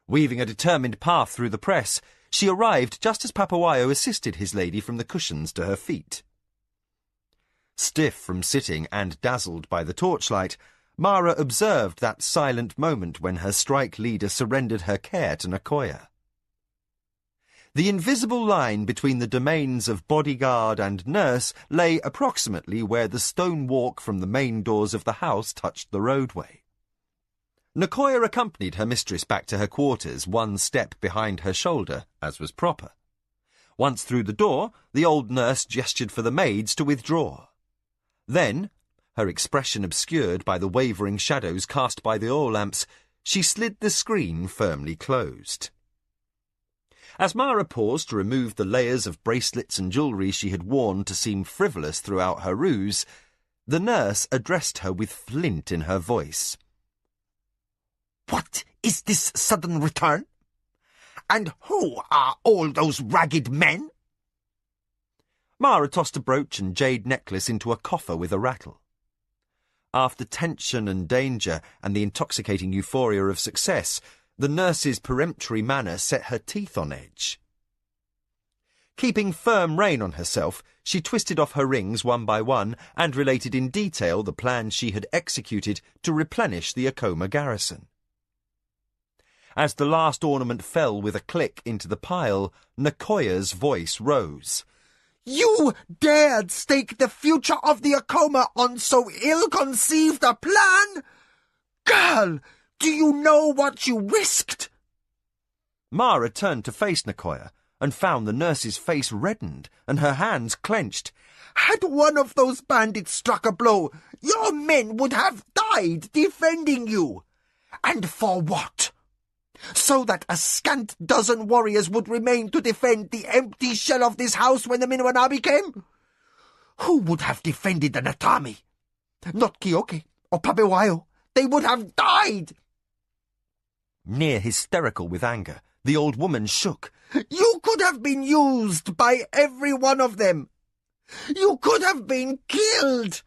Weaving a determined path through the press, she arrived just as Papawayo assisted his lady from the cushions to her feet. Stiff from sitting and dazzled by the torchlight, Mara observed that silent moment when her strike leader surrendered her care to Nakoya. The invisible line between the domains of bodyguard and nurse lay approximately where the stone walk from the main doors of the house touched the roadway. Nakoya accompanied her mistress back to her quarters, one step behind her shoulder, as was proper. Once through the door, the old nurse gestured for the maids to withdraw. Then, her expression obscured by the wavering shadows cast by the oil lamps, she slid the screen firmly closed. As Mara paused to remove the layers of bracelets and jewellery she had worn to seem frivolous throughout her ruse, the nurse addressed her with flint in her voice. What is this sudden return? And who are all those ragged men? Mara tossed a brooch and jade necklace into a coffer with a rattle. After tension and danger and the intoxicating euphoria of success, the nurse's peremptory manner set her teeth on edge. Keeping firm rein on herself, she twisted off her rings one by one and related in detail the plan she had executed to replenish the Acoma garrison. As the last ornament fell with a click into the pile, Nakoya's voice rose. You dared stake the future of the Acoma on so ill-conceived a plan? Girl, do you know what you risked? Mara turned to face Nakoya and found the nurse's face reddened and her hands clenched. Had one of those bandits struck a blow, your men would have died defending you. And for what? so that a scant dozen warriors would remain to defend the empty shell of this house when the Minwanabi came? Who would have defended the Natami? Not Kioke or Papewayo. They would have died. Near hysterical with anger, the old woman shook. You could have been used by every one of them. You could have been killed.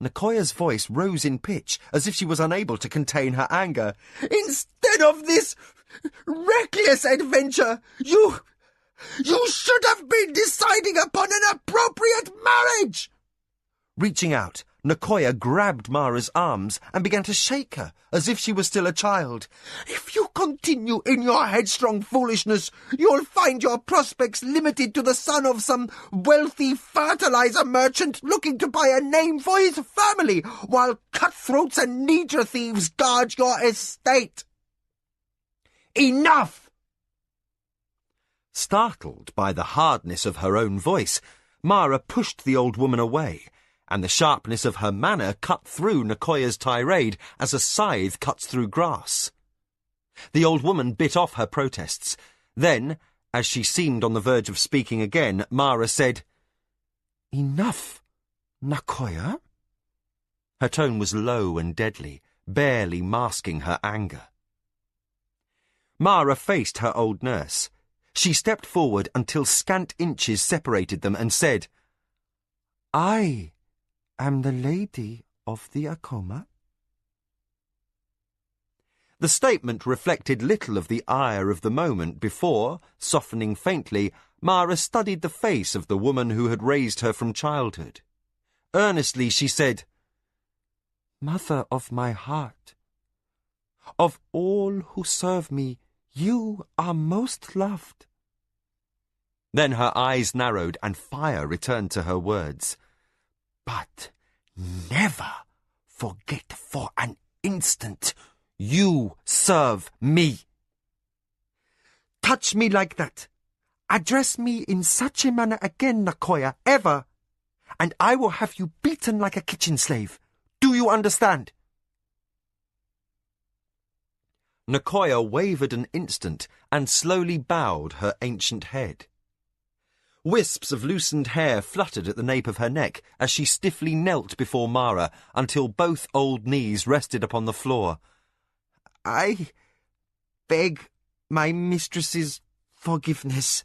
Nakoya's voice rose in pitch, as if she was unable to contain her anger. Instead of this reckless adventure, you should have been deciding upon an appropriate marriage. Reaching out, Nakoya grabbed Mara's arms and began to shake her, as if she was still a child. If you continue in your headstrong foolishness, you'll find your prospects limited to the son of some wealthy fertilizer merchant looking to buy a name for his family, while cutthroats and Nidra thieves guard your estate. Enough! Startled by the hardness of her own voice, Mara pushed the old woman away, and the sharpness of her manner cut through Nakoya's tirade as a scythe cuts through grass. The old woman bit off her protests. Then, as she seemed on the verge of speaking again, Mara said, "Enough, Nakoya." Her tone was low and deadly, barely masking her anger. Mara faced her old nurse. She stepped forward until scant inches separated them and said, "I am the lady of the Akoma." The statement reflected little of the ire of the moment before, softening faintly, Mara studied the face of the woman who had raised her from childhood. Earnestly she said, "Mother of my heart, of all who serve me, you are most loved." Then her eyes narrowed and fire returned to her words. "But never forget for an instant you serve me. Touch me like that. Address me in such a manner again, Nakoya, ever, and I will have you beaten like a kitchen slave. Do you understand?" Nakoya wavered an instant and slowly bowed her ancient head. Wisps of loosened hair fluttered at the nape of her neck as she stiffly knelt before Mara until both old knees rested upon the floor. "I beg my mistress's forgiveness."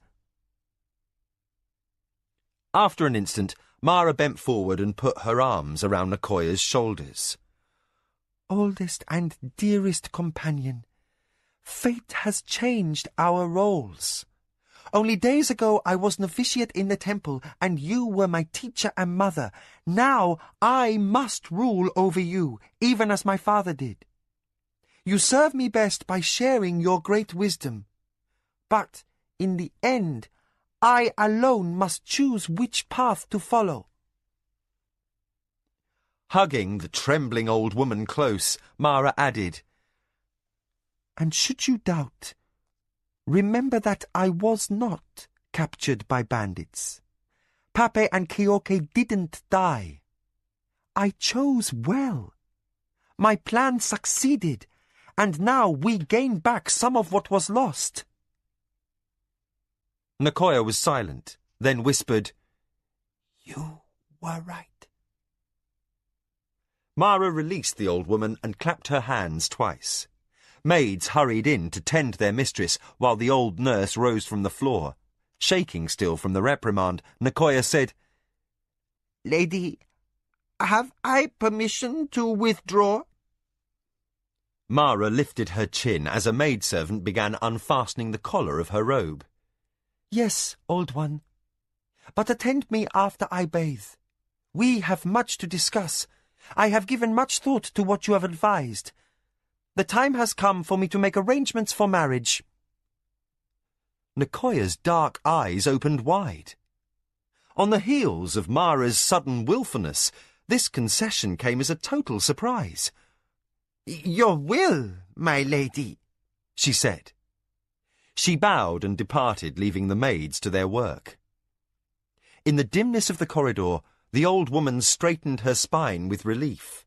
After an instant, Mara bent forward and put her arms around Nakoya's shoulders. "Oldest and dearest companion, fate has changed our roles. Only days ago I was novitiate in the temple, and you were my teacher and mother. Now I must rule over you, even as my father did. You serve me best by sharing your great wisdom. But, in the end, I alone must choose which path to follow." Hugging the trembling old woman close, Mara added, "And should you doubt, remember that I was not captured by bandits. Pape and Kioke didn't die. I chose well. My plan succeeded, and now we gain back some of what was lost." Nakoya was silent, then whispered, "You were right." Mara released the old woman and clapped her hands twice. Maids hurried in to tend their mistress while the old nurse rose from the floor. Shaking still from the reprimand, Nakoya said, "Lady, have I permission to withdraw?" Mara lifted her chin as a maidservant began unfastening the collar of her robe. "Yes, old one. But attend me after I bathe. We have much to discuss. I have given much thought to what you have advised. The time has come for me to make arrangements for marriage." Nakoya's dark eyes opened wide. On the heels of Mara's sudden willfulness, this concession came as a total surprise. "Your will, my lady," she said. She bowed and departed, leaving the maids to their work. In the dimness of the corridor, the old woman straightened her spine with relief.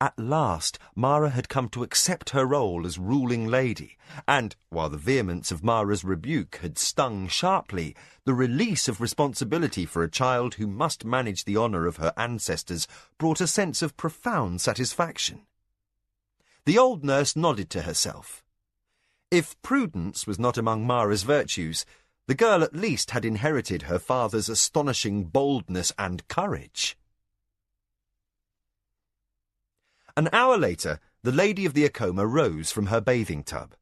At last, Mara had come to accept her role as ruling lady, and, while the vehemence of Mara's rebuke had stung sharply, the release of responsibility for a child who must manage the honour of her ancestors brought a sense of profound satisfaction. The old nurse nodded to herself. If prudence was not among Mara's virtues, the girl at least had inherited her father's astonishing boldness and courage. An hour later, the lady of the Acoma rose from her bathing tub.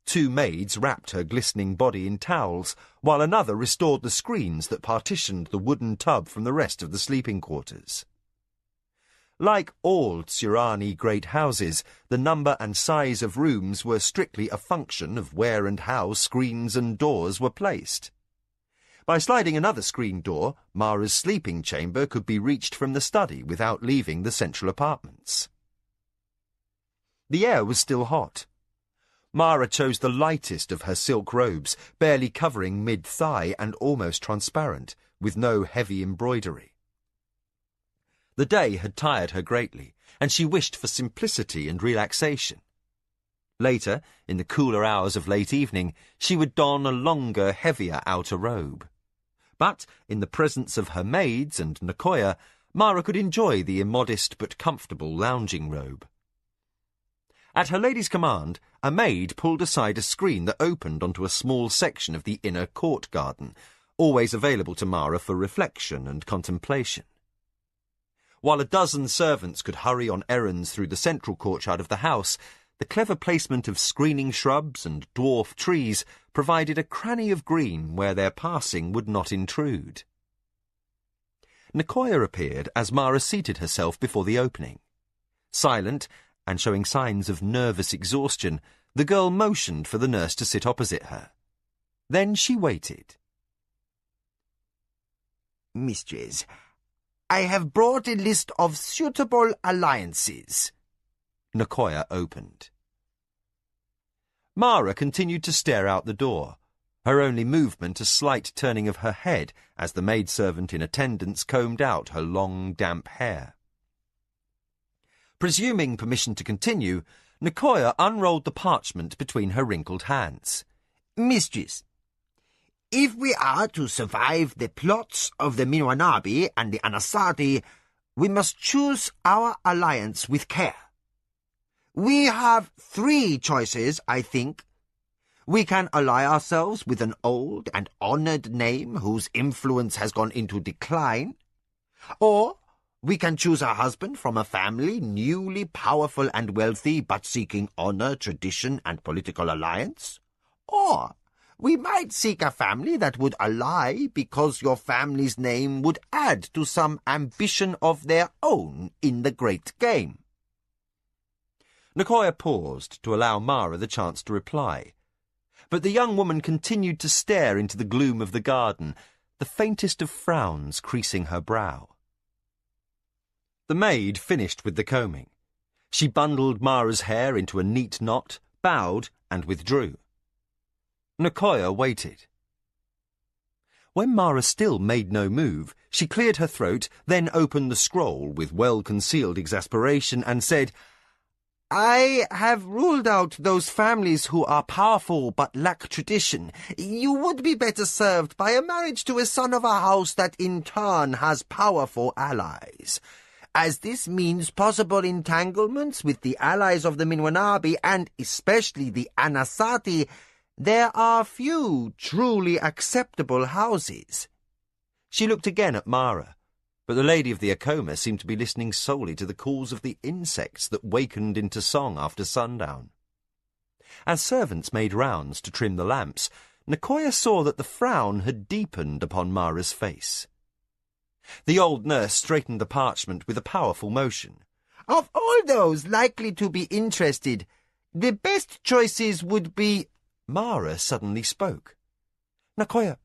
2 maids wrapped her glistening body in towels, while another restored the screens that partitioned the wooden tub from the rest of the sleeping quarters. Like all Tsurani great houses, the number and size of rooms were strictly a function of where and how screens and doors were placed. By sliding another screen door, Mara's sleeping chamber could be reached from the study without leaving the central apartments. The air was still hot. Mara chose the lightest of her silk robes, barely covering mid-thigh and almost transparent, with no heavy embroidery. The day had tired her greatly, and she wished for simplicity and relaxation. Later, in the cooler hours of late evening, she would don a longer, heavier outer robe. But, in the presence of her maids and Nicoya, Mara could enjoy the immodest but comfortable lounging robe. At her lady's command, a maid pulled aside a screen that opened onto a small section of the inner court garden, always available to Mara for reflection and contemplation. While a dozen servants could hurry on errands through the central courtyard of the house, the clever placement of screening shrubs and dwarf trees provided a cranny of green where their passing would not intrude. Nicoya appeared as Mara seated herself before the opening. Silent, and showing signs of nervous exhaustion, the girl motioned for the nurse to sit opposite her. Then she waited. Mistress, I have brought a list of suitable alliances. Nicoya opened. Mara continued to stare out the door, her only movement a slight turning of her head as the maidservant in attendance combed out her long, damp hair. Presuming permission to continue, Nicoya unrolled the parchment between her wrinkled hands. Mistress, if we are to survive the plots of the Minwanabi and the Anasati, we must choose our alliance with care. We have 3 choices, I think. We can ally ourselves with an old and honoured name whose influence has gone into decline, or we can choose a husband from a family newly powerful and wealthy but seeking honour, tradition and political alliance, or we might seek a family that would ally because your family's name would add to some ambition of their own in the great game. Nicoya paused to allow Mara the chance to reply, but the young woman continued to stare into the gloom of the garden, the faintest of frowns creasing her brow. The maid finished with the combing. She bundled Mara's hair into a neat knot, bowed, and withdrew. Nicoya waited. When Mara still made no move, she cleared her throat, then opened the scroll with well-concealed exasperation and said, I have ruled out those families who are powerful but lack tradition. You would be better served by a marriage to a son of a house that in turn has powerful allies, as this means possible entanglements with the allies of the Minwanabi and especially the Anasati. There are few truly acceptable houses. She looked again at Mara, but the lady of the Acoma seemed to be listening solely to the calls of the insects that wakened into song after sundown. As servants made rounds to trim the lamps, Nicoya saw that the frown had deepened upon Mara's face. The old nurse straightened the parchment with a powerful motion. Of all those likely to be interested, the best choices would be... Mara suddenly spoke. Nicoya,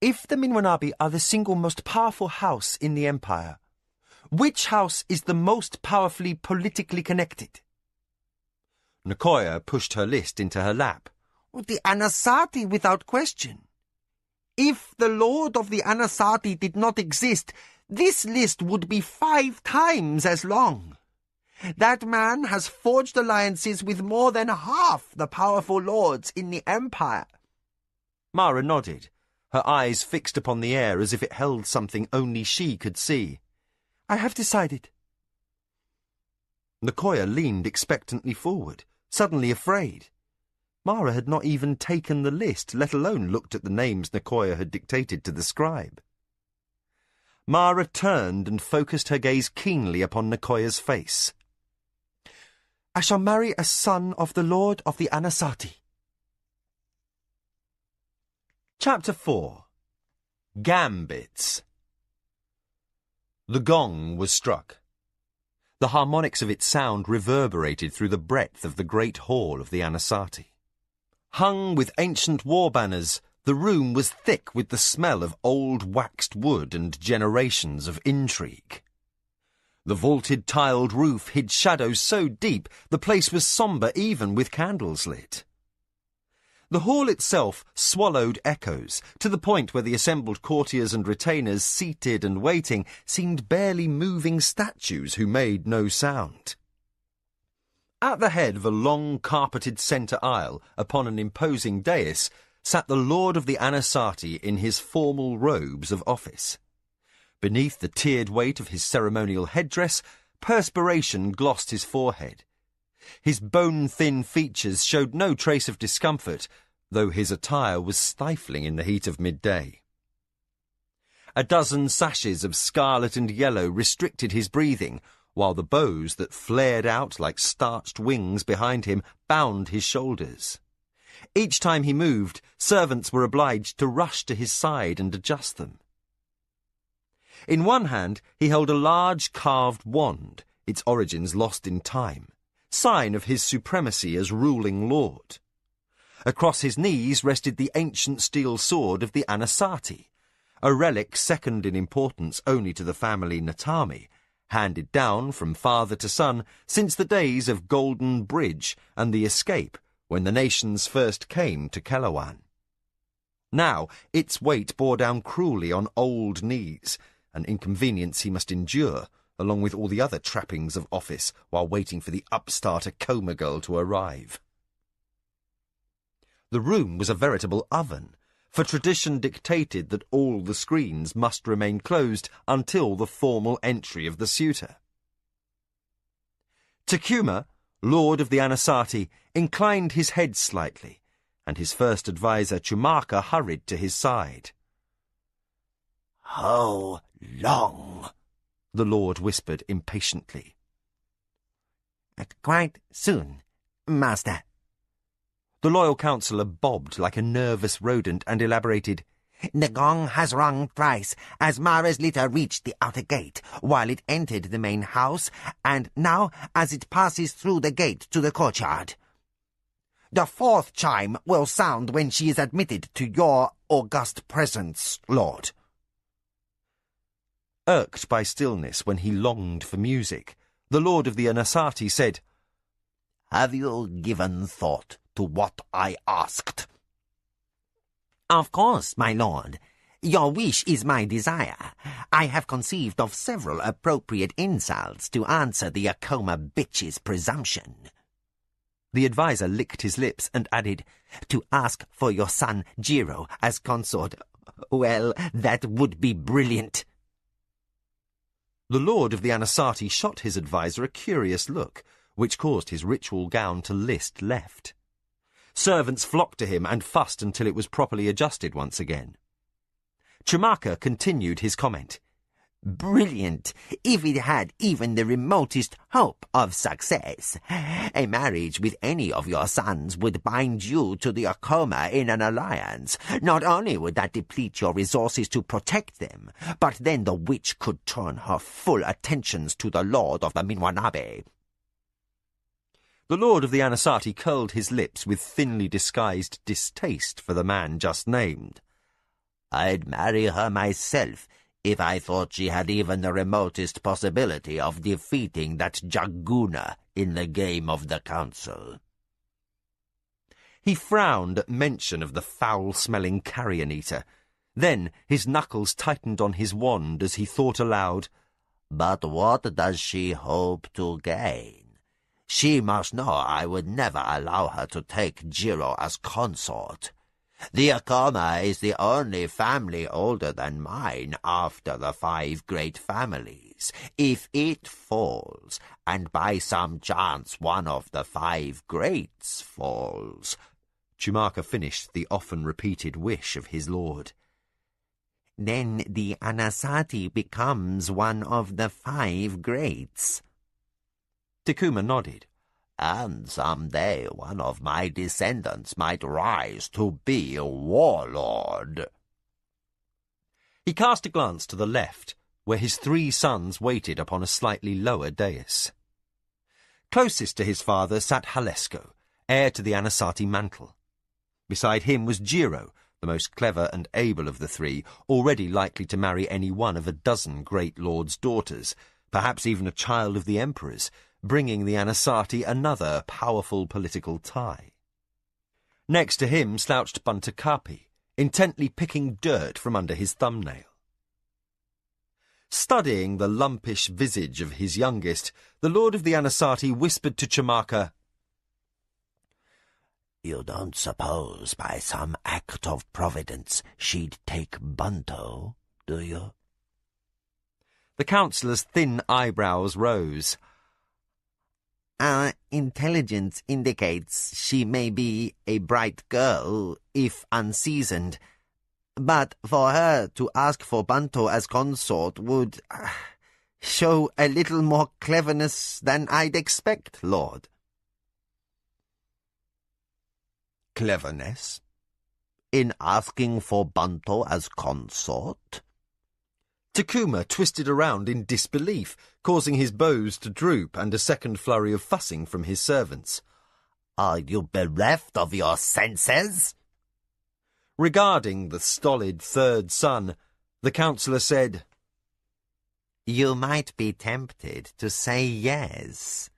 if the Minwanabi are the single most powerful house in the empire, which house is the most powerfully politically connected? Nicoya pushed her list into her lap. The Anasati, without question. If the lord of the Anasati did not exist, this list would be 5 times as long. That man has forged alliances with more than half the powerful lords in the Empire." Mara nodded, her eyes fixed upon the air as if it held something only she could see. "I have decided." Nicoya leaned expectantly forward, suddenly afraid. Mara had not even taken the list, let alone looked at the names Nicoya had dictated to the scribe. Mara turned and focused her gaze keenly upon Nicoya's face. "I shall marry a son of the Lord of the Anasazi." Chapter 4. Gambits. The gong was struck. The harmonics of its sound reverberated through the breadth of the great hall of the Anasazi. Hung with ancient war banners, the room was thick with the smell of old waxed wood and generations of intrigue. The vaulted tiled roof hid shadows so deep the place was sombre even with candles lit. The hall itself swallowed echoes, to the point where the assembled courtiers and retainers seated and waiting seemed barely moving statues who made no sound. At the head of a long carpeted centre aisle, upon an imposing dais, sat the Lord of the Anasazi in his formal robes of office. Beneath the tiered weight of his ceremonial headdress, perspiration glossed his forehead. His bone-thin features showed no trace of discomfort, though his attire was stifling in the heat of midday. A dozen sashes of scarlet and yellow restricted his breathing, while the bows that flared out like starched wings behind him bound his shoulders. Each time he moved, servants were obliged to rush to his side and adjust them. In one hand he held a large carved wand, its origins lost in time, sign of his supremacy as ruling lord. Across his knees rested the ancient steel sword of the Anasazi, a relic second in importance only to the family Natami, handed down from father to son since the days of Golden Bridge and the escape when the nations first came to Kelawan. Now its weight bore down cruelly on old knees, an inconvenience he must endure, along with all the other trappings of office, while waiting for the upstart Akoma girl to arrive. The room was a veritable oven, for tradition dictated that all the screens must remain closed until the formal entry of the suitor. Takuma, Lord of the Anasazi, inclined his head slightly, and his first adviser Chumaka hurried to his side. "How long?" the Lord whispered impatiently. "Quite soon, Master." The loyal counsellor bobbed like a nervous rodent and elaborated, "The gong has rung thrice as Mara's litter reached the outer gate, while it entered the main house, and now as it passes through the gate to the courtyard. The 4th chime will sound when she is admitted to your august presence, Lord." Irked by stillness when he longed for music, the Lord of the Anasazi said, "Have you given thought to what I asked?" "Of course, my lord. Your wish is my desire. I have conceived of several appropriate insults to answer the Akoma bitch's presumption." The adviser licked his lips and added, "To ask for your son Jiro as consort. Well, that would be brilliant." The Lord of the Anasazi shot his adviser a curious look, which caused his ritual gown to list left. Servants flocked to him and fussed until it was properly adjusted once again. Chumaka continued his comment. "Brilliant, if it had even the remotest hope of success. A marriage with any of your sons would bind you to the Akoma in an alliance. Not only would that deplete your resources to protect them, but then the witch could turn her full attentions to the Lord of the Minwanabe." The Lord of the Anasazi curled his lips with thinly disguised distaste for the man just named. "I'd marry her myself if I thought she had even the remotest possibility of defeating that Jaguna in the game of the council." He frowned at mention of the foul-smelling carrion-eater. Then his knuckles tightened on his wand as he thought aloud, "But what does she hope to gain? She must know I would never allow her to take Jiro as consort. The Akoma is the only family older than mine after the 5 great families. If it falls, and by some chance one of the 5 greats falls—" Chumaka finished the often-repeated wish of his lord. "Then the Anasati becomes one of the 5 greats." Takuma nodded. "And someday one of my descendants might rise to be a warlord." He cast a glance to the left, where his 3 sons waited upon a slightly lower dais. Closest to his father sat Halesko, heir to the Anasati mantle. Beside him was Jiro, the most clever and able of the 3, already likely to marry any one of a dozen great lords' daughters, perhaps even a child of the emperor's, bringing the Anasati another powerful political tie. Next to him slouched Buntakapi, intently picking dirt from under his thumbnail. Studying the lumpish visage of his youngest, the lord of the Anasati whispered to Chumaka, "You don't suppose by some act of providence she'd take Bunto, do you?" The councillor's thin eyebrows rose. "Our intelligence indicates she may be a bright girl, if unseasoned. But for her to ask for Bunto as consort would show a little more cleverness than I'd expect, Lord." "Cleverness? In asking for Bunto as consort?" Takuma twisted around in disbelief, causing his bows to droop and a second flurry of fussing from his servants. "Are you bereft of your senses?" Regarding the stolid 3rd son, the councillor said, "You might be tempted to say yes."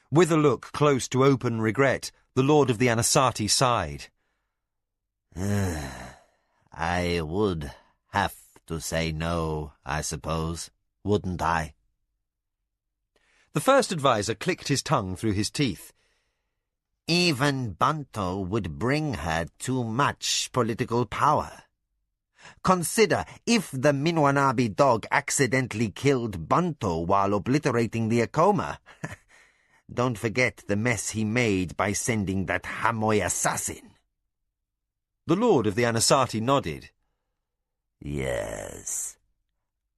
With a look close to open regret, the lord of the Anasati sighed. "I would have to say no, I suppose, wouldn't I?" The first adviser clicked his tongue through his teeth. "Even Bunto would bring her too much political power. Consider if the Minwanabi dog accidentally killed Bunto while obliterating the Akoma. Don't forget the mess he made by sending that Hamoy assassin." The lord of the Anasati nodded. "Yes,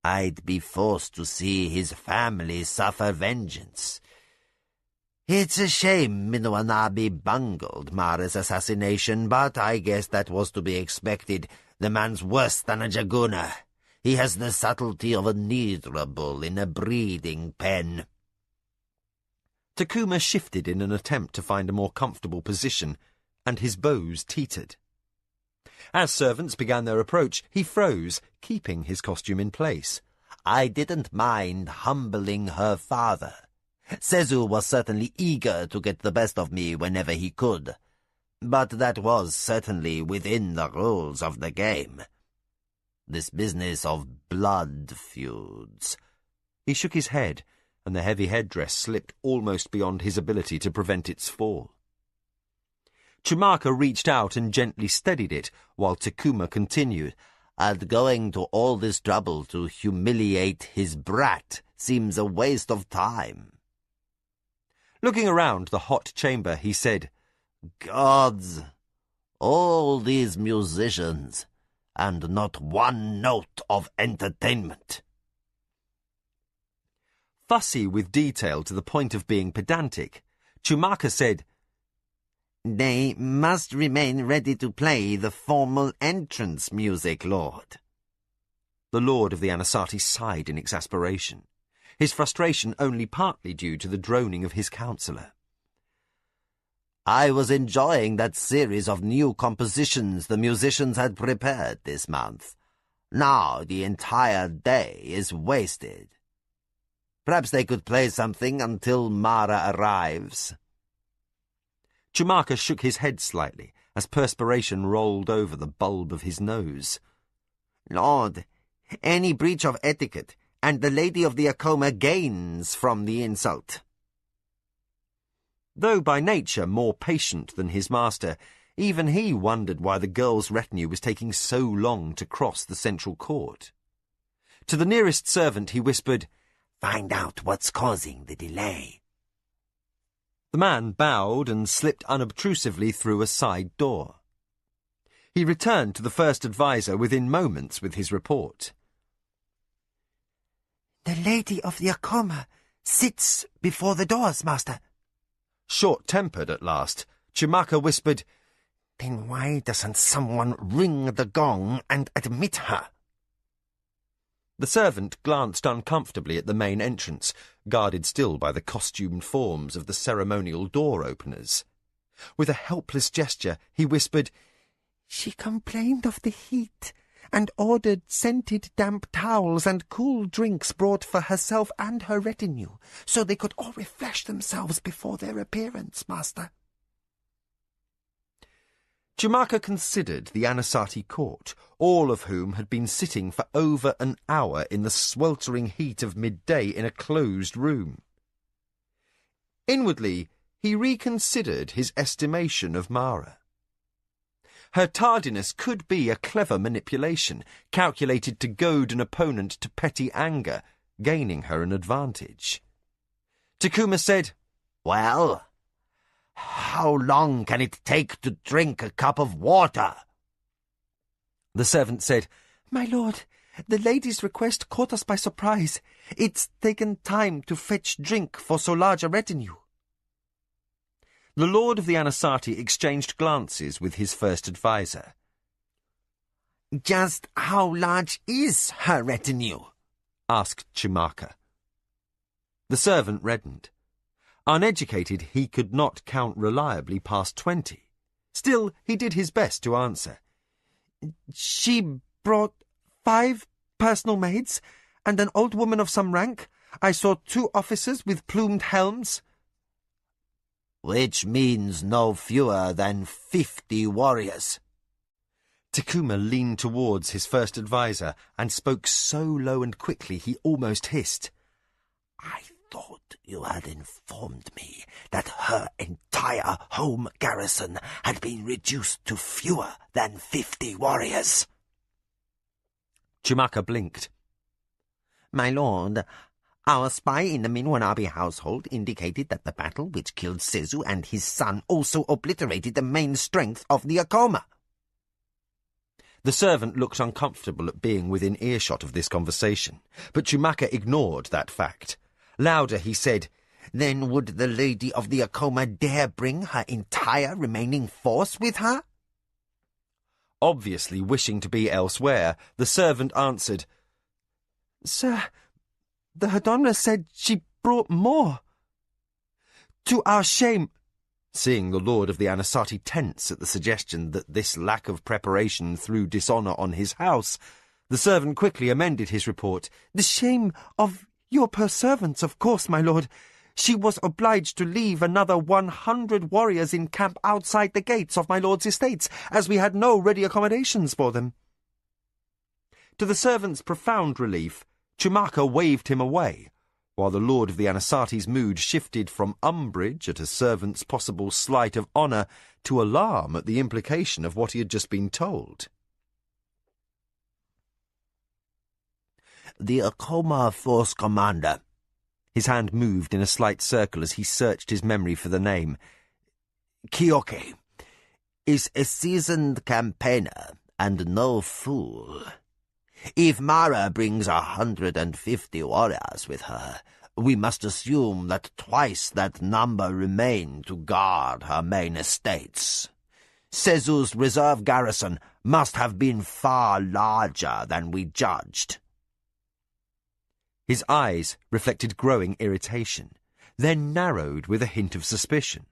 I'd be forced to see his family suffer vengeance. It's a shame Minwanabi bungled Mara's assassination, but I guess that was to be expected. The man's worse than a Jaguna. He has the subtlety of a Nidra bull in a breeding pen." Takuma shifted in an attempt to find a more comfortable position, and his bows teetered. As servants began their approach, he froze, keeping his costume in place. "I didn't mind humbling her father. Sezu was certainly eager to get the best of me whenever he could, but that was certainly within the rules of the game. This business of blood feuds—" He shook his head, and the heavy headdress slipped almost beyond his ability to prevent its fall. Chumaka reached out and gently steadied it, while Takuma continued, "And going to all this trouble to humiliate his brat seems a waste of time." Looking around the hot chamber, he said, "Gods, all these musicians, and not one note of entertainment." Fussy with detail to the point of being pedantic, Chumaka said, "They must remain ready to play the formal entrance music, Lord." The lord of the Anasati sighed in exasperation, his frustration only partly due to the droning of his counsellor. "I was enjoying that series of new compositions the musicians had prepared this month. Now the entire day is wasted. Perhaps they could play something until Mara arrives." Chumaka shook his head slightly, as perspiration rolled over the bulb of his nose. Lord, any breach of etiquette, and the Lady of the Acoma gains from the insult. Though by nature more patient than his master, even he wondered why the girl's retinue was taking so long to cross the central court. To the nearest servant he whispered, "Find out what's causing the delay." The man bowed and slipped unobtrusively through a side door. He returned to the first adviser within moments with his report. "The Lady of the Acoma sits before the doors, master." Short-tempered at last, Chumaka whispered, "Then why doesn't someone ring the gong and admit her?" The servant glanced uncomfortably at the main entrance, guarded still by the costumed forms of the ceremonial door-openers. With a helpless gesture, he whispered, "She complained of the heat, and ordered scented damp towels and cool drinks brought for herself and her retinue, so they could all refresh themselves before their appearance, master." Chumaka considered the Anasati court, all of whom had been sitting for over an hour in the sweltering heat of midday in a closed room. Inwardly, he reconsidered his estimation of Mara. Her tardiness could be a clever manipulation, calculated to goad an opponent to petty anger, gaining her an advantage. Takuma said, "Well, how long can it take to drink a cup of water?" The servant said, "My lord, the lady's request caught us by surprise. It's taken time to fetch drink for so large a retinue." The lord of the Anasati exchanged glances with his first adviser. "Just how large is her retinue?" asked Chumaka. The servant reddened. Uneducated, he could not count reliably past 20. Still, he did his best to answer. "She brought 5 personal maids, and an old woman of some rank. I saw 2 officers with plumed helms." "Which means no fewer than 50 warriors. Takuma leaned towards his first adviser and spoke so low and quickly he almost hissed. "I thought you had informed me that her entire home garrison had been reduced to fewer than 50 warriors." Chumaka blinked. "My lord, our spy in the Minwanabe household indicated that the battle which killed Sezu and his son also obliterated the main strength of the Acoma." The servant looked uncomfortable at being within earshot of this conversation, but Chumaka ignored that fact. Louder, he said, "Then would the Lady of the Acoma dare bring her entire remaining force with her?" Obviously wishing to be elsewhere, the servant answered, "Sir, the Hadonna said she brought more. To our shame." Seeing the lord of the Anasati tense at the suggestion that this lack of preparation threw dishonour on his house, the servant quickly amended his report. "The shame of your poor servants, of course, my lord. She was obliged to leave another 100 warriors in camp outside the gates of my lord's estates, as we had no ready accommodations for them." To the servant's profound relief, Chumaka waved him away, while the lord of the Anasati's mood shifted from umbrage at a servant's possible slight of honour to alarm at the implication of what he had just been told. "The Acoma force commander." His hand moved in a slight circle as he searched his memory for the name. "Kyoke is a seasoned campaigner and no fool. If Mara brings 150 warriors with her, we must assume that twice that number remain to guard her main estates. Sezu's reserve garrison must have been far larger than we judged." His eyes reflected growing irritation, then narrowed with a hint of suspicion.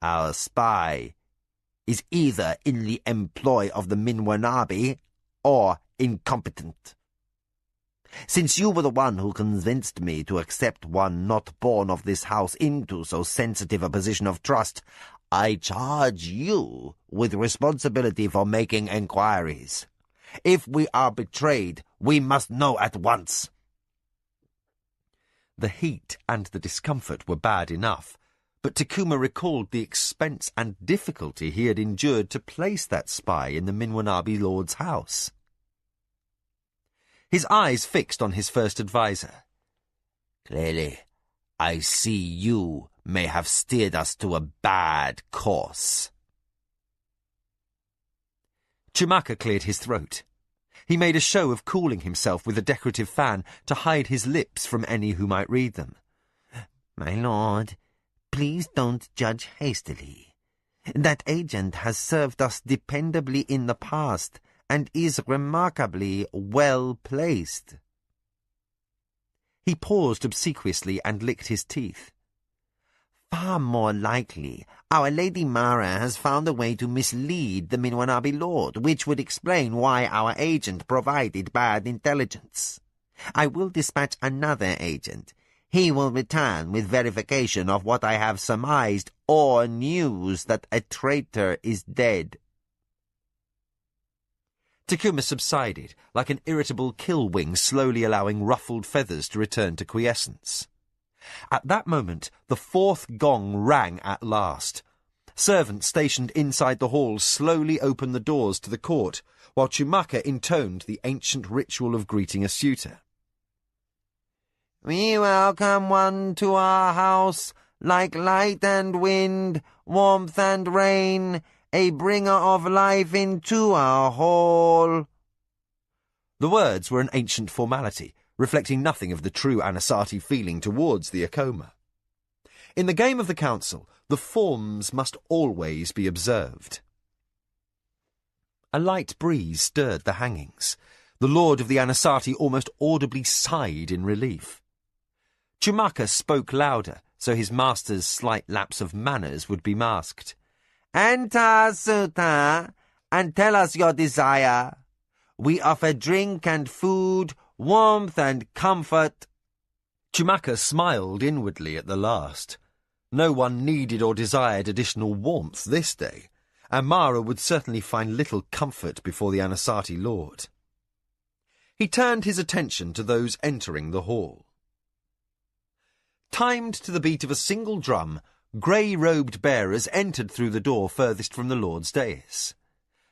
"Our spy is either in the employ of the Minwanabe or incompetent. Since you were the one who convinced me to accept one not born of this house into so sensitive a position of trust, I charge you with responsibility for making inquiries. If we are betrayed, we must know at once." The heat and the discomfort were bad enough, but Takuma recalled the expense and difficulty he had endured to place that spy in the Minwanabi lord's house. His eyes fixed on his first adviser. "Clearly, I see you may have steered us to a bad course." Chumaka cleared his throat. He made a show of cooling himself with a decorative fan to hide his lips from any who might read them. "My lord, please don't judge hastily. That agent has served us dependably in the past and is remarkably well placed." He paused obsequiously and licked his teeth. "Far more likely, our Lady Mara has found a way to mislead the Minwanabi Lord, which would explain why our agent provided bad intelligence. I will dispatch another agent. He will return with verification of what I have surmised or news that a traitor is dead." Takuma subsided, like an irritable killwing slowly allowing ruffled feathers to return to quiescence. At that moment, the fourth gong rang at last. Servants stationed inside the hall slowly opened the doors to the court, while Chumaka intoned the ancient ritual of greeting a suitor. "We welcome one to our house, like light and wind, warmth and rain, a bringer of life into our hall." The words were an ancient formality, reflecting nothing of the true Anasati feeling towards the Akoma. In the game of the council, the forms must always be observed. A light breeze stirred the hangings. The lord of the Anasati almost audibly sighed in relief. Chumaka spoke louder, so his master's slight lapse of manners would be masked. "Enter, suitor, and tell us your desire. We offer drink and food, warmth and comfort." Chumaka smiled inwardly at the last. No one needed or desired additional warmth this day, and Mara would certainly find little comfort before the Anasati lord. He turned his attention to those entering the hall. Timed to the beat of a single drum, grey-robed bearers entered through the door furthest from the lord's dais.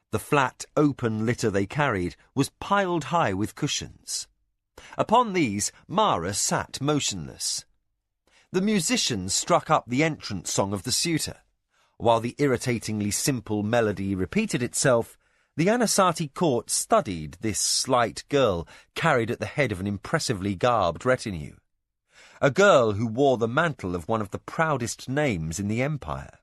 The flat, open litter they carried was piled high with cushions. Upon these, Mara sat motionless. The musicians struck up the entrance song of the suitor. While the irritatingly simple melody repeated itself, the Anasati court studied this slight girl carried at the head of an impressively garbed retinue. A girl who wore the mantle of one of the proudest names in the empire.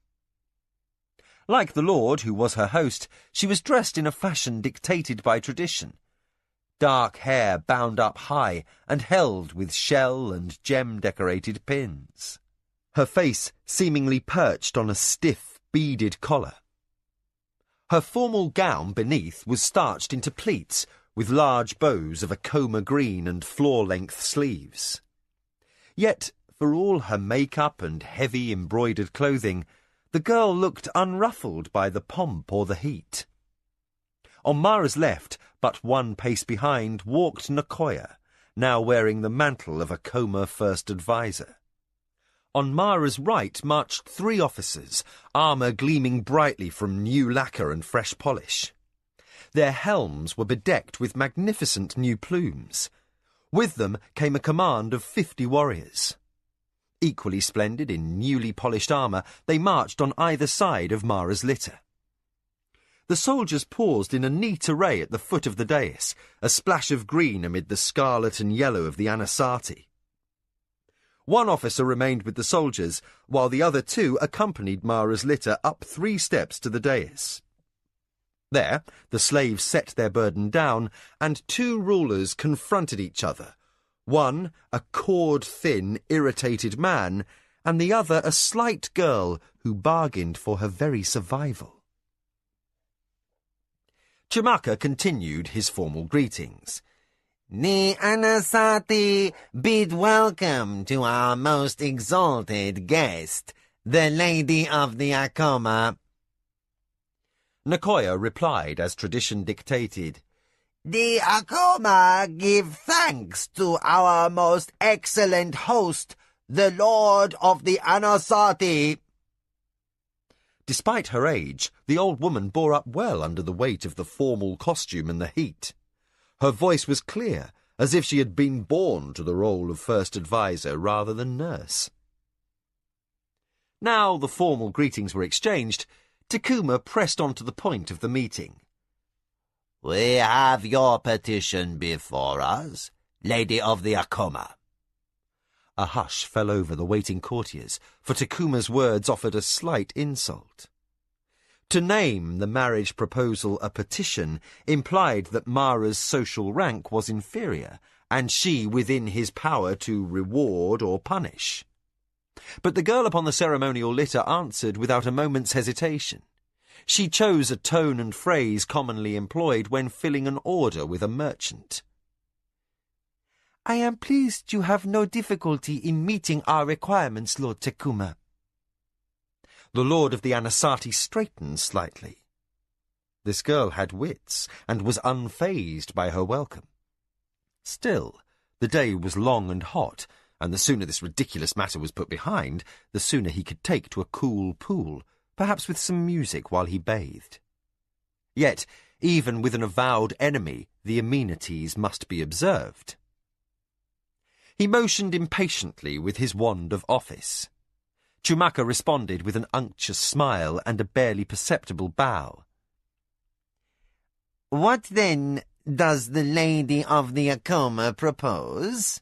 Like the lord, who was her host, she was dressed in a fashion dictated by tradition. Dark hair bound up high and held with shell and gem-decorated pins. Her face seemingly perched on a stiff, beaded collar. Her formal gown beneath was starched into pleats with large bows of Akoma green and floor-length sleeves. Yet, for all her makeup and heavy embroidered clothing, the girl looked unruffled by the pomp or the heat. On Mara's left, but one pace behind, walked Nakoya, now wearing the mantle of Akoma First Advisor. On Mara's right marched 3 officers, armour gleaming brightly from new lacquer and fresh polish. Their helms were bedecked with magnificent new plumes. With them came a command of 50 warriors. Equally splendid in newly polished armour, they marched on either side of Mara's litter. The soldiers paused in a neat array at the foot of the dais, a splash of green amid the scarlet and yellow of the Anasati. One officer remained with the soldiers, while the other 2 accompanied Mara's litter up 3 steps to the dais. There, the slaves set their burden down, and 2 rulers confronted each other, one a cord-thin, irritated man, and the other a slight girl who bargained for her very survival. Chumaka continued his formal greetings. "The Anasati bid welcome to our most exalted guest, The Lady of the Akoma. Nicoya replied as tradition dictated. The Akoma give thanks to our most excellent host, the Lord of the Anasazi. Despite her age, the old woman bore up well under the weight of the formal costume and the heat. Her voice was clear, as if she had been born to the role of first adviser rather than nurse. Now the formal greetings were exchanged, Takuma pressed on to the point of the meeting. We have your petition before us, Lady of the Akoma. A hush fell over the waiting courtiers, for Takuma's words offered a slight insult. To name the marriage proposal a petition implied that Mara's social rank was inferior, and she within his power to reward or punish. But the girl upon the ceremonial litter answered without a moment's hesitation. She chose a tone and phrase commonly employed when filling an order with a merchant. I am pleased you have no difficulty in meeting our requirements, Lord Takuma. The Lord of the Anasazi straightened slightly. This girl had wits, and was unfazed by her welcome. Still, the day was long and hot, and the sooner this ridiculous matter was put behind, the sooner he could take to a cool pool, perhaps with some music while he bathed. Yet, even with an avowed enemy, the amenities must be observed. He motioned impatiently with his wand of office. Chumaka responded with an unctuous smile and a barely perceptible bow. What, then, does the Lady of the Akoma propose?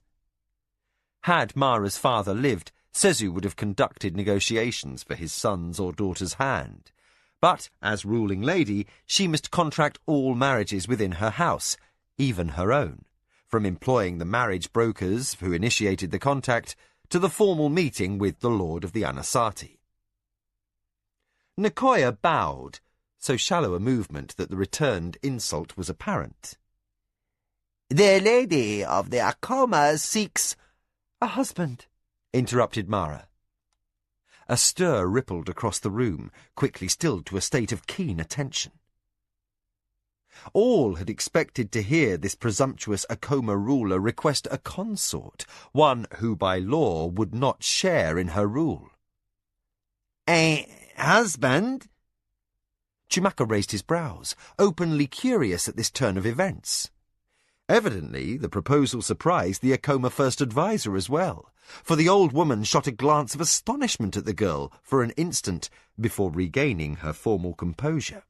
Had Mara's father lived, Sezu would have conducted negotiations for his son's or daughter's hand. But, as ruling lady, she must contract all marriages within her house, even her own, from employing the marriage brokers who initiated the contact to the formal meeting with the Lord of the Anasazi. Nicoya bowed, so shallow a movement that the returned insult was apparent. The Lady of the Akoma seeks... A husband, interrupted Mara. A stir rippled across the room, quickly stilled to a state of keen attention. All had expected to hear this presumptuous Akoma ruler request a consort, one who by law would not share in her rule. A husband? Chumaka raised his brows, openly curious at this turn of events. Evidently, the proposal surprised the Akoma first adviser as well, for the old woman shot a glance of astonishment at the girl for an instant before regaining her formal composure.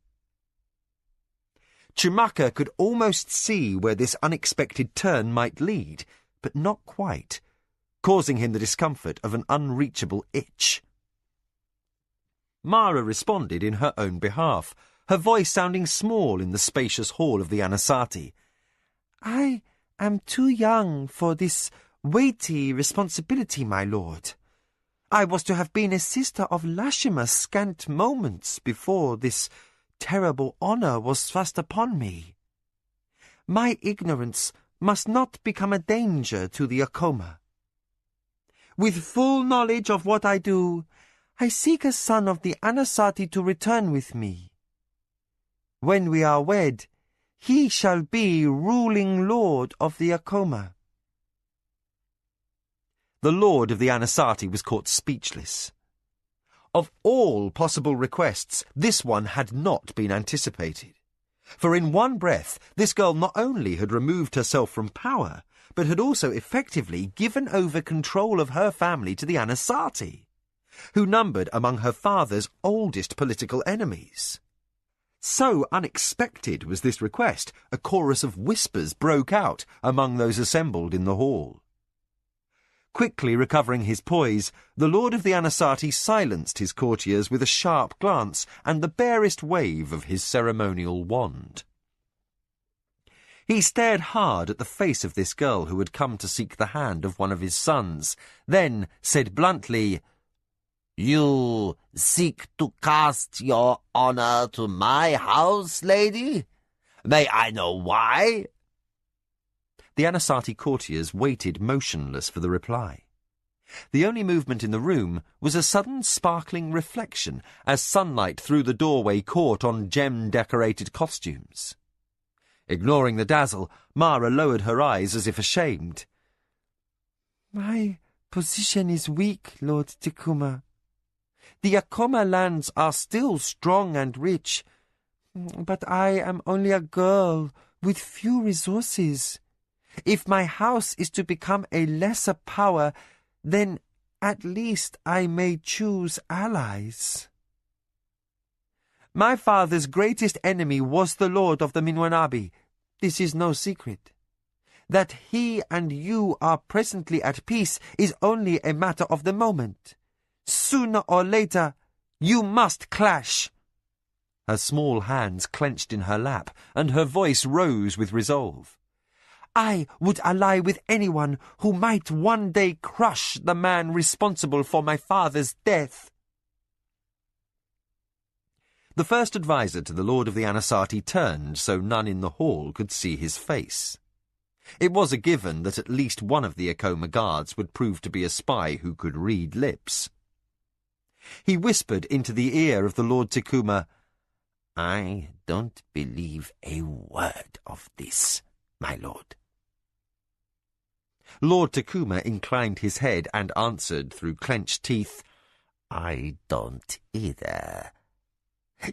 Chumaka could almost see where this unexpected turn might lead, but not quite, causing him the discomfort of an unreachable itch. Mara responded in her own behalf, her voice sounding small in the spacious hall of the Anasazi. I am too young for this weighty responsibility, my lord. I was to have been a sister of Lashima scant moments before this terrible honour was thrust upon me. My ignorance must not become a danger to the Akoma. With full knowledge of what I do, I seek a son of the Anasazi to return with me. When we are wed, he shall be ruling lord of the Akoma. The lord of the Anasazi was caught speechless. Of all possible requests, this one had not been anticipated. For in one breath, this girl not only had removed herself from power, but had also effectively given over control of her family to the Anasazi, who numbered among her father's oldest political enemies. So unexpected was this request, a chorus of whispers broke out among those assembled in the hall. Quickly recovering his poise, the Lord of the Anasazi silenced his courtiers with a sharp glance and the barest wave of his ceremonial wand. He stared hard at the face of this girl who had come to seek the hand of one of his sons, then said bluntly, You seek to cast your honor to my house, lady? May I know why? The Anasazi courtiers waited motionless for the reply. The only movement in the room was a sudden sparkling reflection as sunlight through the doorway caught on gem-decorated costumes. Ignoring the dazzle, Mara lowered her eyes as if ashamed. My position is weak, Lord Takuma. The Akoma lands are still strong and rich, but I am only a girl with few resources. If my house is to become a lesser power, then at least I may choose allies. My father's greatest enemy was the Lord of the Minwanabi. This is no secret. That he and you are presently at peace is only a matter of the moment. Sooner or later, you must clash. Her small hands clenched in her lap, and her voice rose with resolve. I would ally with anyone who might one day crush the man responsible for my father's death. The first adviser to the Lord of the Anasati turned so none in the hall could see his face. It was a given that at least one of the Akoma guards would prove to be a spy who could read lips. He whispered into the ear of the Lord Takuma, I don't believe a word of this, my lord. Lord Takuma inclined his head and answered through clenched teeth, I don't either.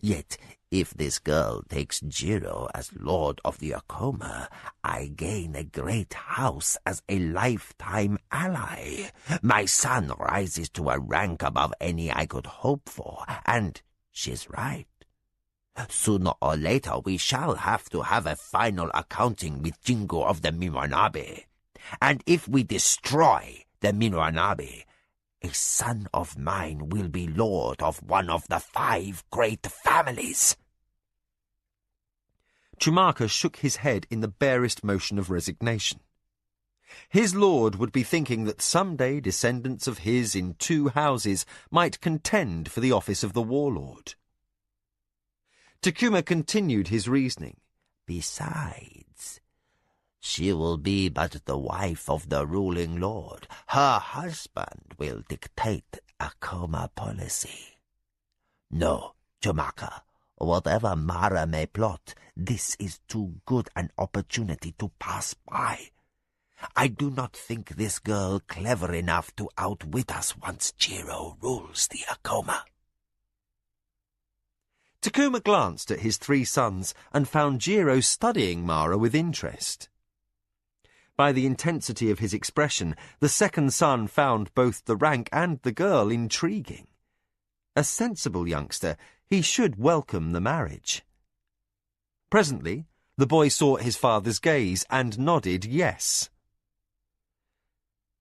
Yet, if this girl takes Jiro as Lord of the Akoma, I gain a great house as a lifetime ally. My son rises to a rank above any I could hope for, and she's right. Sooner or later we shall have to have a final accounting with Jingo of the Minwanabi. And if we destroy the Minwanabi, a son of mine will be lord of one of the 5 great families. Chumaka shook his head in the barest motion of resignation. His lord would be thinking that someday descendants of his in 2 houses might contend for the office of the warlord. Takuma continued his reasoning. Besides, she will be but the wife of the ruling lord. Her husband will dictate Akoma policy. No, Chumaka, whatever Mara may plot, this is too good an opportunity to pass by. I do not think this girl clever enough to outwit us once Jiro rules the Akoma. Takuma glanced at his 3 sons and found Jiro studying Mara with interest. By the intensity of his expression, the second son found both the rank and the girl intriguing. A sensible youngster, he should welcome the marriage. Presently, the boy sought his father's gaze and nodded yes.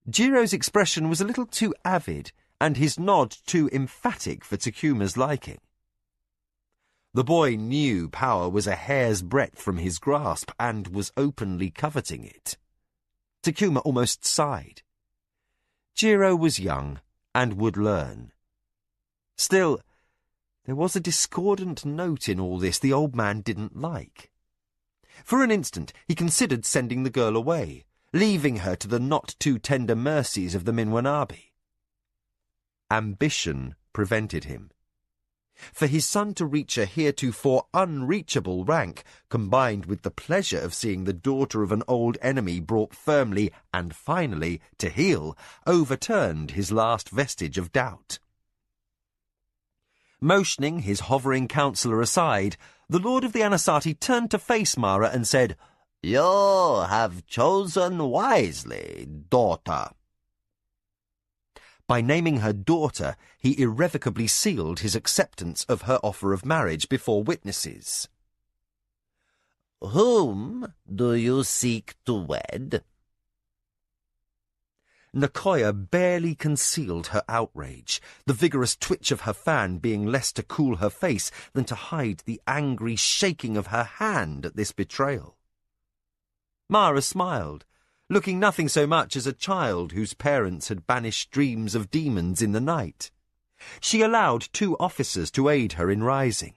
Jiro's expression was a little too avid, and his nod too emphatic for Takuma's liking. The boy knew power was a hair's breadth from his grasp and was openly coveting it. Takuma almost sighed. Jiro was young and would learn. Still, there was a discordant note in all this the old man didn't like. For an instant he considered sending the girl away, leaving her to the not-too-tender mercies of the Minwanabi. Ambition prevented him. For his son to reach a heretofore unreachable rank, combined with the pleasure of seeing the daughter of an old enemy brought firmly and finally to heel, overturned his last vestige of doubt. Motioning his hovering counsellor aside, the Lord of the Anasati turned to face Mara and said, You have chosen wisely, daughter. By naming her daughter, he irrevocably sealed his acceptance of her offer of marriage before witnesses. Whom do you seek to wed? Nakoya barely concealed her outrage, the vigorous twitch of her fan being less to cool her face than to hide the angry shaking of her hand at this betrayal. Mara smiled, looking nothing so much as a child whose parents had banished dreams of demons in the night. She allowed 2 officers to aid her in rising.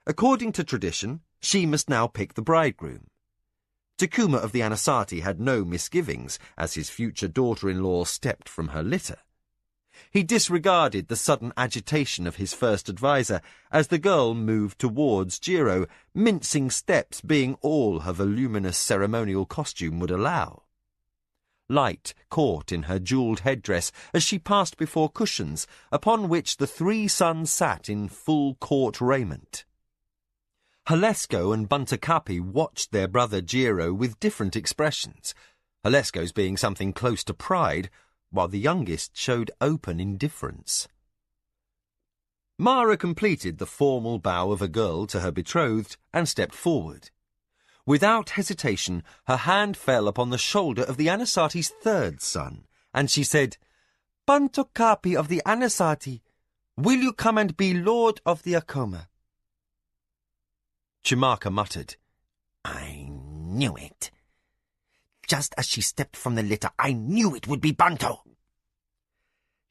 According to tradition, she must now pick the bridegroom. Takuma of the Anasati had no misgivings as his future daughter-in-law stepped from her litter. He disregarded the sudden agitation of his first adviser as the girl moved towards Jiro, mincing steps being all her voluminous ceremonial costume would allow. Light caught in her jewelled headdress as she passed before cushions, upon which the three sons sat in full court raiment. Halesko and Buntakapi watched their brother Jiro with different expressions, Halesko's being something close to pride, while the youngest showed open indifference. Mara completed the formal bow of a girl to her betrothed and stepped forward. Without hesitation, her hand fell upon the shoulder of the Anasati's third son, and she said, "Buntakapi of the Anasati, will you come and be lord of the Akoma?" Chimaka muttered, I knew it. Just as she stepped from the litter, I knew it would be Banto.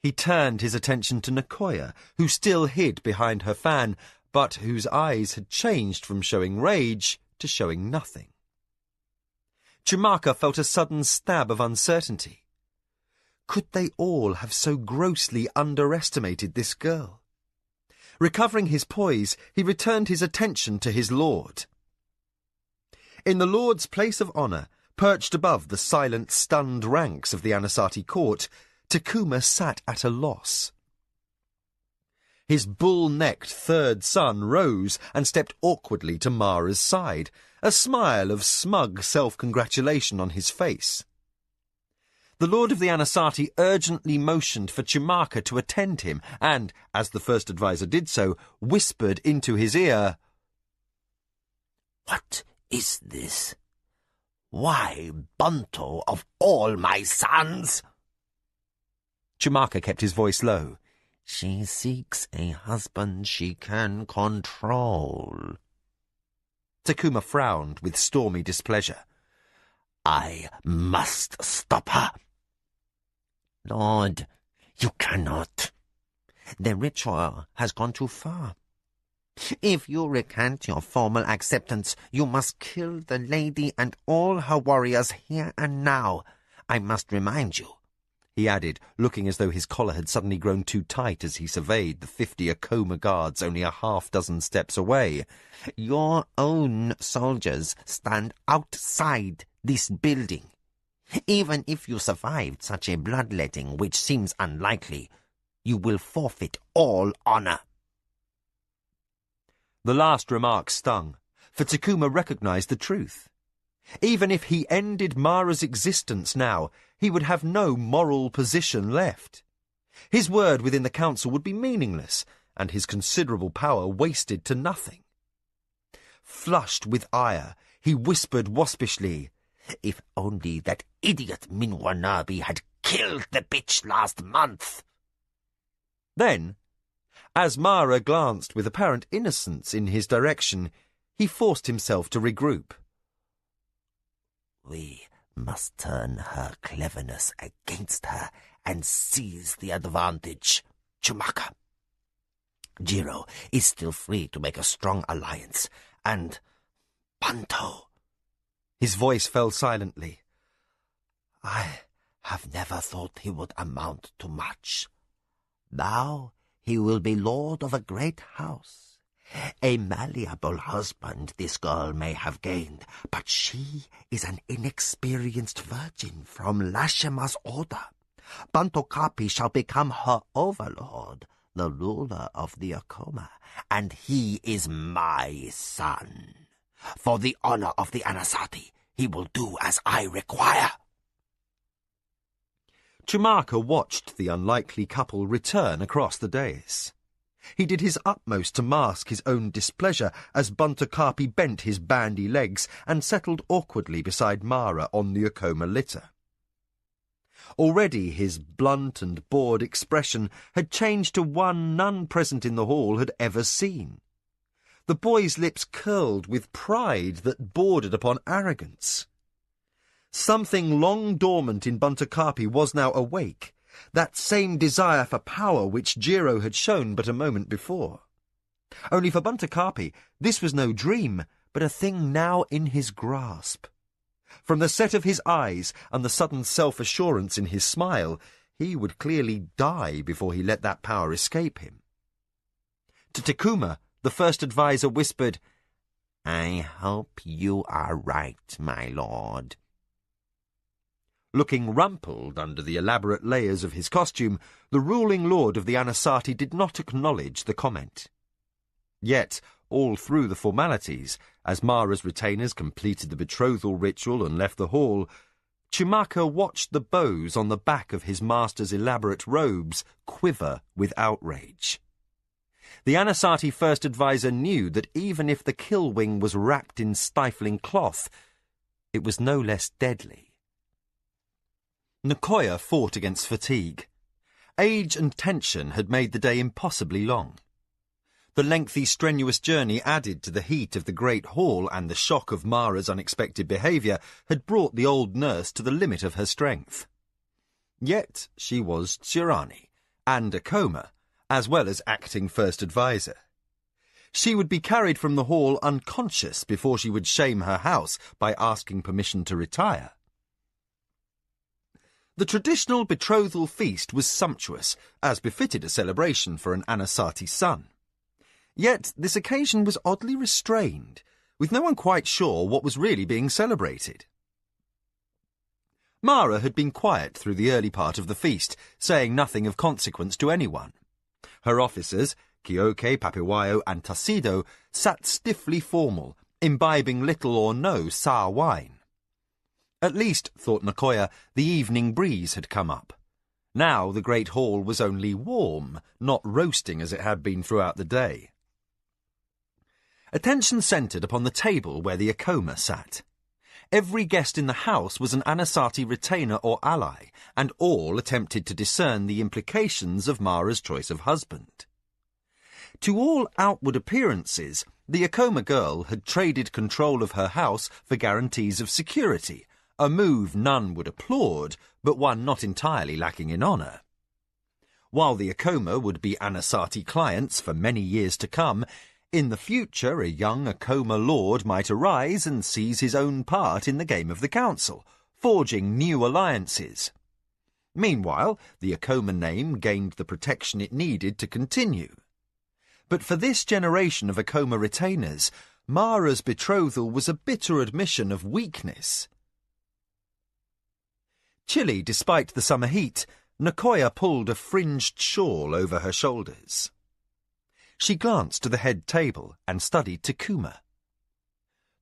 He turned his attention to Nakoya, who still hid behind her fan, but whose eyes had changed from showing rage to showing nothing. Chimaka felt a sudden stab of uncertainty. Could they all have so grossly underestimated this girl? Recovering his poise, he returned his attention to his lord. In the lord's place of honour, perched above the silent, stunned ranks of the Anasati court, Takuma sat at a loss. His bull-necked third son rose and stepped awkwardly to Mara's side, a smile of smug self-congratulation on his face. The lord of the Anasati urgently motioned for Chimaka to attend him and, as the first adviser did so, whispered into his ear, What is this? Why, Banto of all my sons? Chimaka kept his voice low. She seeks a husband she can control. Takuma frowned with stormy displeasure. I must stop her. Lord, you cannot. The ritual has gone too far. If you recant your formal acceptance, you must kill the lady and all her warriors here and now. I must remind you, he added, looking as though his collar had suddenly grown too tight as he surveyed the 50 Akoma guards only a half-dozen steps away. Your own soldiers stand outside this building. Even if you survived such a bloodletting, which seems unlikely, you will forfeit all honor. The last remark stung, for Takuma recognized the truth. Even if he ended Mara's existence now, he would have no moral position left. His word within the council would be meaningless, and his considerable power wasted to nothing. Flushed with ire, he whispered waspishly, If only that idiot Minwanabi had killed the bitch last month. Then, as Mara glanced with apparent innocence in his direction, he forced himself to regroup. We must turn her cleverness against her and seize the advantage, Chimaka. Jiro is still free to make a strong alliance, and Banto. His voice fell silently. I have never thought he would amount to much. Now he will be lord of a great house. A malleable husband this girl may have gained, but she is an inexperienced virgin from Lashima's order. Buntakapi shall become her overlord, the ruler of the Akoma, and he is my son. For the honor of the Anasati, he will do as I require. Chimaka watched the unlikely couple return across the dais. He did his utmost to mask his own displeasure as Buntakapi bent his bandy legs and settled awkwardly beside Mara on the Akoma litter. Already his blunt and bored expression had changed to one none present in the hall had ever seen. The boy's lips curled with pride that bordered upon arrogance. Something long dormant in Buntakapi was now awake, that same desire for power which Jiro had shown but a moment before. Only for Buntakapi, this was no dream, but a thing now in his grasp. From the set of his eyes and the sudden self-assurance in his smile, he would clearly die before he let that power escape him. To Takuma, the first advisor whispered, "I hope you are right, my lord." Looking rumpled under the elaborate layers of his costume, the ruling lord of the Anasazi did not acknowledge the comment. Yet, all through the formalities, as Mara's retainers completed the betrothal ritual and left the hall, Chumaka watched the bows on the back of his master's elaborate robes quiver with outrage. The Anasazi first advisor knew that even if the kill wing was wrapped in stifling cloth, it was no less deadly. Nicoya fought against fatigue. Age and tension had made the day impossibly long. The lengthy, strenuous journey added to the heat of the great hall, and the shock of Mara's unexpected behaviour had brought the old nurse to the limit of her strength. Yet she was Tsurani, and Akoma, as well as acting first advisor. She would be carried from the hall unconscious before she would shame her house by asking permission to retire. The traditional betrothal feast was sumptuous, as befitted a celebration for an Anasazi son. Yet this occasion was oddly restrained, with no one quite sure what was really being celebrated. Mara had been quiet through the early part of the feast, saying nothing of consequence to anyone. Her officers, Kyoke, Papiwayo, and Tassido, sat stiffly formal, imbibing little or no sour wine. At least, thought Nicoya, the evening breeze had come up. Now the great hall was only warm, not roasting as it had been throughout the day. Attention centred upon the table where the Akoma sat. Every guest in the house was an Anasazi retainer or ally, and all attempted to discern the implications of Mara's choice of husband. To all outward appearances, the Akoma girl had traded control of her house for guarantees of security, a move none would applaud, but one not entirely lacking in honour. While the Akoma would be Anasazi clients for many years to come, in the future a young Akoma lord might arise and seize his own part in the game of the council, forging new alliances. Meanwhile, the Akoma name gained the protection it needed to continue. But for this generation of Akoma retainers, Mara's betrothal was a bitter admission of weakness. Chilly despite the summer heat, Nicoya pulled a fringed shawl over her shoulders. She glanced to the head table and studied Takuma.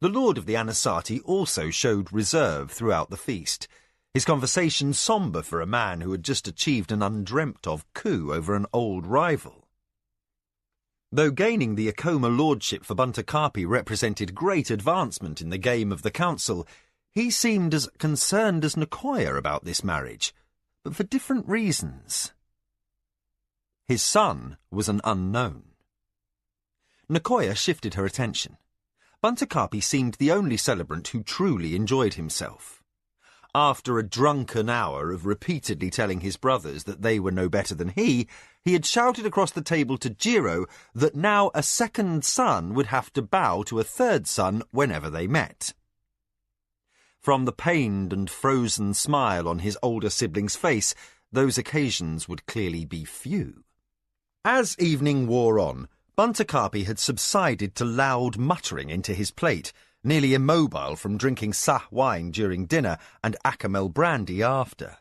The lord of the Anasazi also showed reserve throughout the feast, his conversation sombre for a man who had just achieved an undreamt-of coup over an old rival. Though gaining the Akoma lordship for Buntakapi represented great advancement in the game of the council, he seemed as concerned as Nicoya about this marriage, but for different reasons. His son was an unknown. Nicoya shifted her attention. Buntakapi seemed the only celebrant who truly enjoyed himself. After a drunken hour of repeatedly telling his brothers that they were no better than he had shouted across the table to Jiro that now a second son would have to bow to a third son whenever they met. From the pained and frozen smile on his older sibling's face, those occasions would clearly be few. As evening wore on, Buntakapi had subsided to loud muttering into his plate, nearly immobile from drinking sah wine during dinner and acamel brandy after.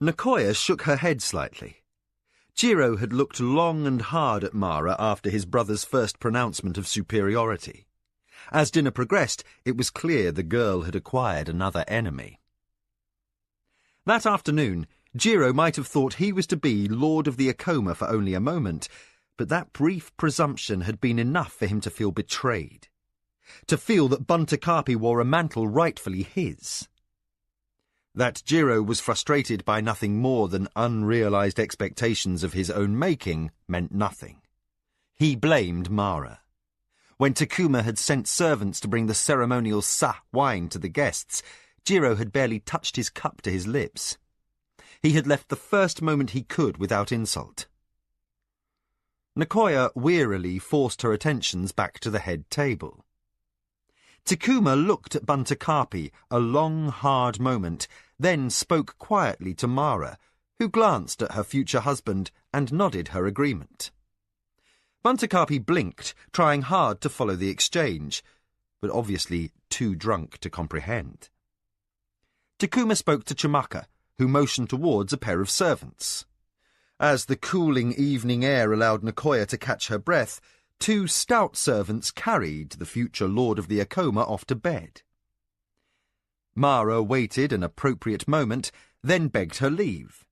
Nicoya shook her head slightly. Jiro had looked long and hard at Mara after his brother's first pronouncement of superiority. As dinner progressed, it was clear the girl had acquired another enemy. That afternoon, Jiro might have thought he was to be Lord of the Akoma for only a moment, but that brief presumption had been enough for him to feel betrayed. To feel that Buntakapi wore a mantle rightfully his. That Jiro was frustrated by nothing more than unrealised expectations of his own making meant nothing. He blamed Mara. When Takuma had sent servants to bring the ceremonial sah wine to the guests, Jiro had barely touched his cup to his lips. He had left the first moment he could without insult. Nicoya wearily forced her attentions back to the head table. Takuma looked at Buntakapi a long, hard moment, then spoke quietly to Mara, who glanced at her future husband and nodded her agreement. Buntakapi blinked, trying hard to follow the exchange, but obviously too drunk to comprehend. Takuma spoke to Chimaka, who motioned towards a pair of servants. As the cooling evening air allowed Nicoya to catch her breath, 2 stout servants carried the future lord of the Akoma off to bed. Mara waited an appropriate moment, then begged her leave.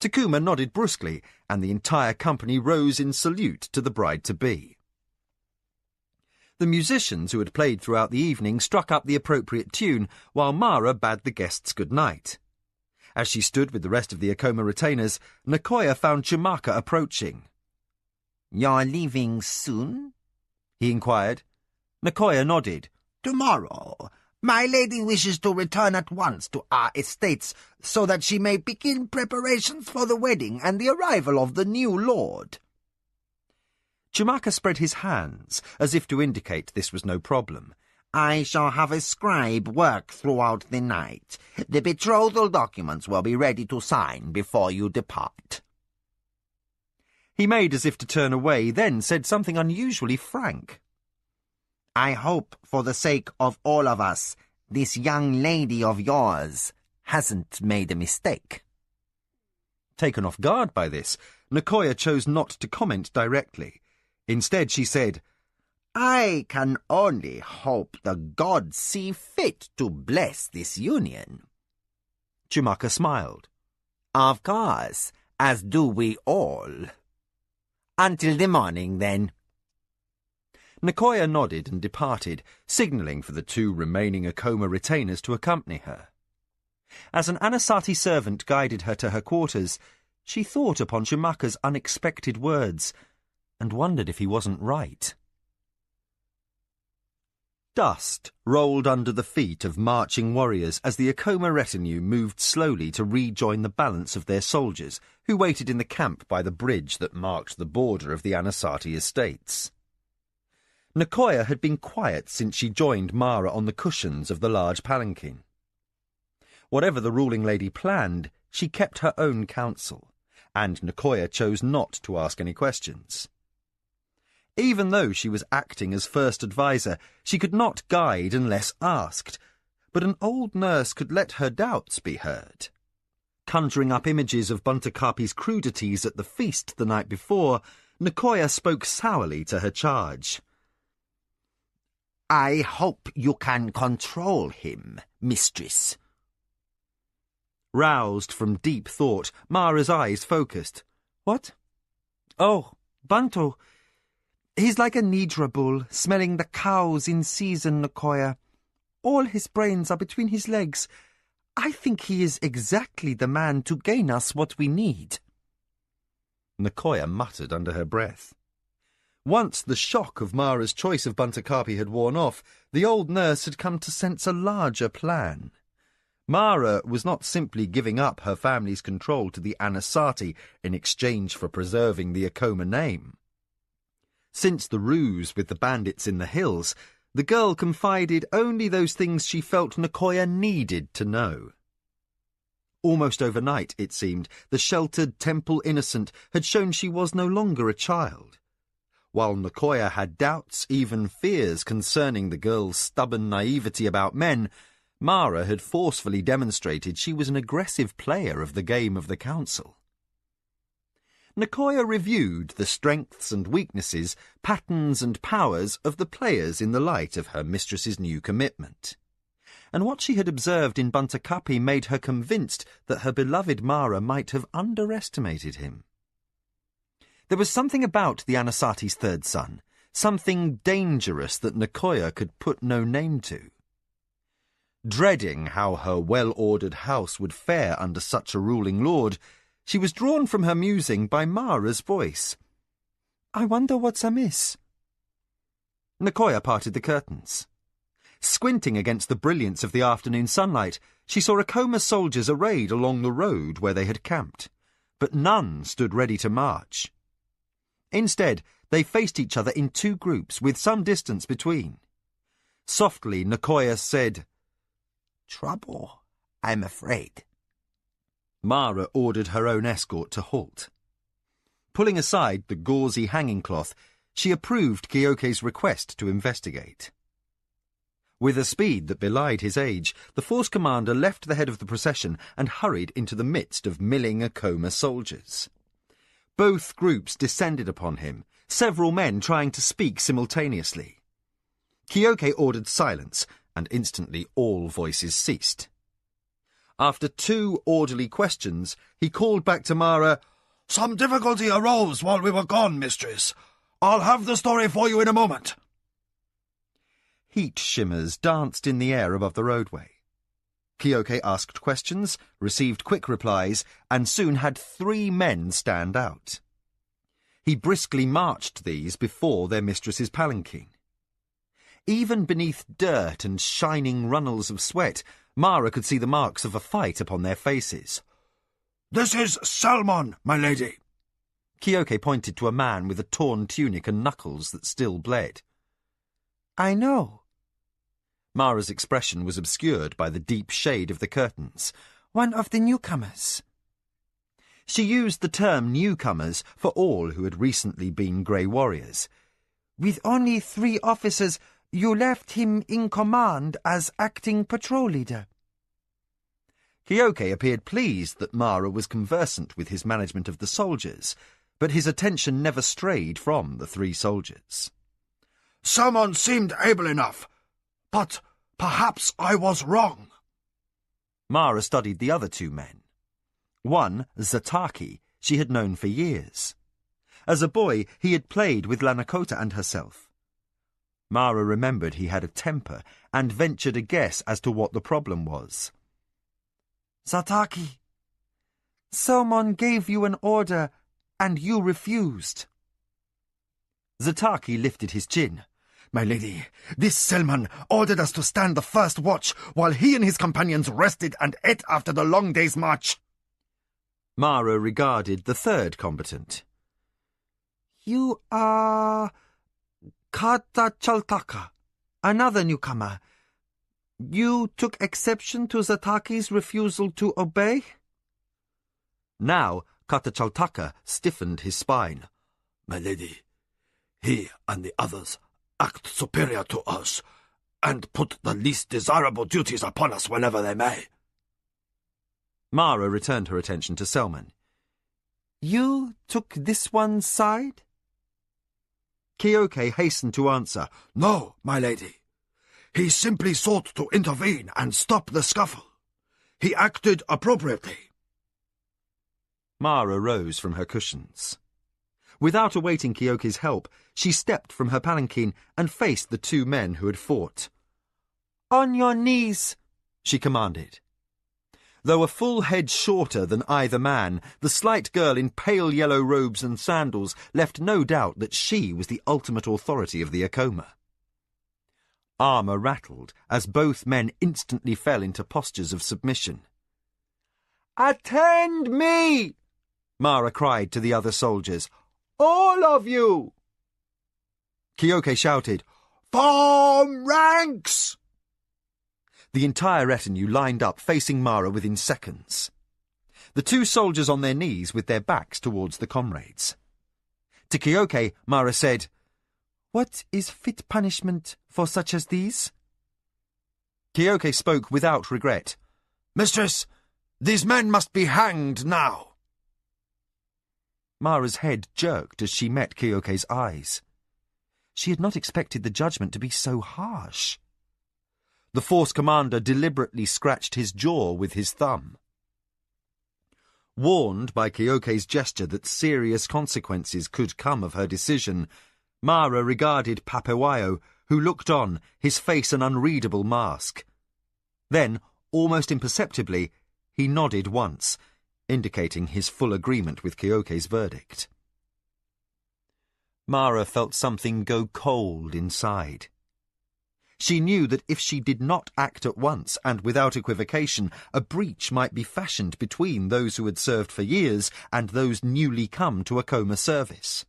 Takuma nodded brusquely, and the entire company rose in salute to the bride-to-be. The musicians who had played throughout the evening struck up the appropriate tune, while Mara bade the guests good night. As she stood with the rest of the Akoma retainers, Nicoya found Chimaka approaching. "You're leaving soon?" he inquired. Nicoya nodded. Tomorrow, my lady wishes to return at once to our estates so that she may begin preparations for the wedding and the arrival of the new lord. Chimaka spread his hands, as if to indicate this was no problem. "I shall have a scribe work throughout the night. The betrothal documents will be ready to sign before you depart." He made as if to turn away, then said something unusually frank. "I hope, for the sake of all of us, this young lady of yours hasn't made a mistake." Taken off guard by this, Nicoya chose not to comment directly. Instead, she said, "I can only hope the gods see fit to bless this union." Chimaka smiled. "Of course, as do we all. Until the morning, then." Nicoya nodded and departed, signalling for the 2 remaining Akoma retainers to accompany her. As an Anasati servant guided her to her quarters, she thought upon Chimaka's unexpected words and wondered if he wasn't right. Dust rolled under the feet of marching warriors as the Akoma retinue moved slowly to rejoin the balance of their soldiers, who waited in the camp by the bridge that marked the border of the Anasati estates. Nicoya had been quiet since she joined Mara on the cushions of the large palanquin. Whatever the ruling lady planned, she kept her own counsel, and Nicoya chose not to ask any questions. Even though she was acting as first adviser, she could not guide unless asked, but an old nurse could let her doubts be heard. Conjuring up images of Buntakapi's crudities at the feast the night before, Nicoya spoke sourly to her charge. "I hope you can control him, mistress." Roused from deep thought, Mara's eyes focused. "What? Oh, Banto. He's like a Nidra bull, smelling the cows in season, Nicoya. All his brains are between his legs. I think he is exactly the man to gain us what we need." Nicoya muttered under her breath. Once the shock of Mara's choice of Buntakapi had worn off, the old nurse had come to sense a larger plan. Mara was not simply giving up her family's control to the Anasati in exchange for preserving the Akoma name. Since the ruse with the bandits in the hills, the girl confided only those things she felt Nicoya needed to know. Almost overnight, it seemed, the sheltered temple innocent had shown she was no longer a child. While Nicoya had doubts, even fears concerning the girl's stubborn naivety about men, Mara had forcefully demonstrated she was an aggressive player of the game of the council. Nicoya reviewed the strengths and weaknesses, patterns and powers of the players in the light of her mistress's new commitment. And what she had observed in Buntakapi made her convinced that her beloved Mara might have underestimated him. There was something about the Anasati's third son, something dangerous that Nicoya could put no name to. Dreading how her well-ordered house would fare under such a ruling lord, she was drawn from her musing by Mara's voice. "I wonder what's amiss." Nicoya parted the curtains. Squinting against the brilliance of the afternoon sunlight, she saw Akoma soldiers arrayed along the road where they had camped, but none stood ready to march. Instead, they faced each other in 2 groups with some distance between. Softly, Nicoya said, "Trouble, I'm afraid." Mara ordered her own escort to halt. Pulling aside the gauzy hanging cloth, she approved Kyoke's request to investigate. With a speed that belied his age, the force commander left the head of the procession and hurried into the midst of milling Akoma soldiers. Both groups descended upon him, several men trying to speak simultaneously. Kyoke ordered silence, and instantly all voices ceased. After 2 orderly questions, he called back to Mara, "Some difficulty arose while we were gone, mistress. I'll have the story for you in a moment." Heat shimmers danced in the air above the roadway. Kyoke asked questions, received quick replies, and soon had 3 men stand out. He briskly marched these before their mistress's palanquin. Even beneath dirt and shining runnels of sweat, Mara could see the marks of a fight upon their faces. "This is Salmon, my lady." Kyoke pointed to a man with a torn tunic and knuckles that still bled. I know. Mara's expression was obscured by the deep shade of the curtains. One of the newcomers. She used the term newcomers for all who had recently been Grey Warriors. With only 3 officers, you left him in command as acting patrol leader. Kyoke appeared pleased that Mara was conversant with his management of the soldiers, but his attention never strayed from the 3 soldiers. "Salmon seemed able enough, but perhaps I was wrong." Mara studied the other 2 men. One, Zataki, she had known for years. As a boy, he had played with Lanakota and herself. Mara remembered he had a temper and ventured a guess as to what the problem was. Zataki, someone gave you an order and you refused. Zataki lifted his chin. "My lady, this Selman ordered us to stand the first watch while he and his companions rested and ate after the long day's march." Mara regarded the 3rd combatant. You are Kata Chaltaka, another newcomer. You took exception to Zataki's refusal to obey? Now Kata Chaltaka stiffened his spine. "My lady, he and the others act superior to us and put the least desirable duties upon us whenever they may." Mara returned her attention to Selman. You took this one's side? Kyoke hastened to answer. "No, my lady. He simply sought to intervene and stop the scuffle. He acted appropriately." Mara rose from her cushions. Without awaiting Kyoke's help, she stepped from her palanquin and faced the 2 men who had fought. "On your knees," she commanded. Though a full head shorter than either man, the slight girl in pale yellow robes and sandals left no doubt that she was the ultimate authority of the Akoma. Armour rattled as both men instantly fell into postures of submission. "Attend me!" Mara cried to the other soldiers. "All of you!" Kyoke shouted, "Form ranks!" The entire retinue lined up facing Mara within seconds. The 2 soldiers on their knees with their backs towards the comrades. To Kyoke, Mara said, "What is fit punishment for such as these?" Kyoke spoke without regret. "Mistress, these men must be hanged now." Mara's head jerked as she met Kyoke's eyes. She had not expected the judgment to be so harsh. The force commander deliberately scratched his jaw with his thumb. Warned by Kyoke's gesture that serious consequences could come of her decision, Mara regarded Papewayo, who looked on, his face an unreadable mask. Then, almost imperceptibly, he nodded once, indicating his full agreement with Kyoke's verdict. Mara felt something go cold inside. She knew that if she did not act at once and without equivocation, a breach might be fashioned between those who had served for years and those newly come to Akoma service.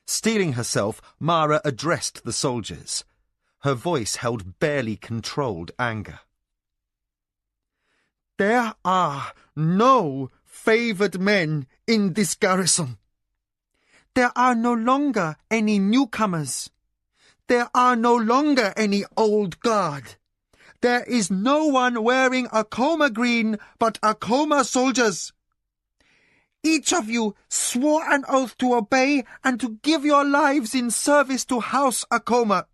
Steeling herself, Mara addressed the soldiers. Her voice held barely controlled anger. There are no favored men in this garrison. There are no longer any newcomers. There are no longer any old guard. There is no one wearing Akoma green but Akoma soldiers. Each of you swore an oath to obey and to give your lives in service to House Akoma.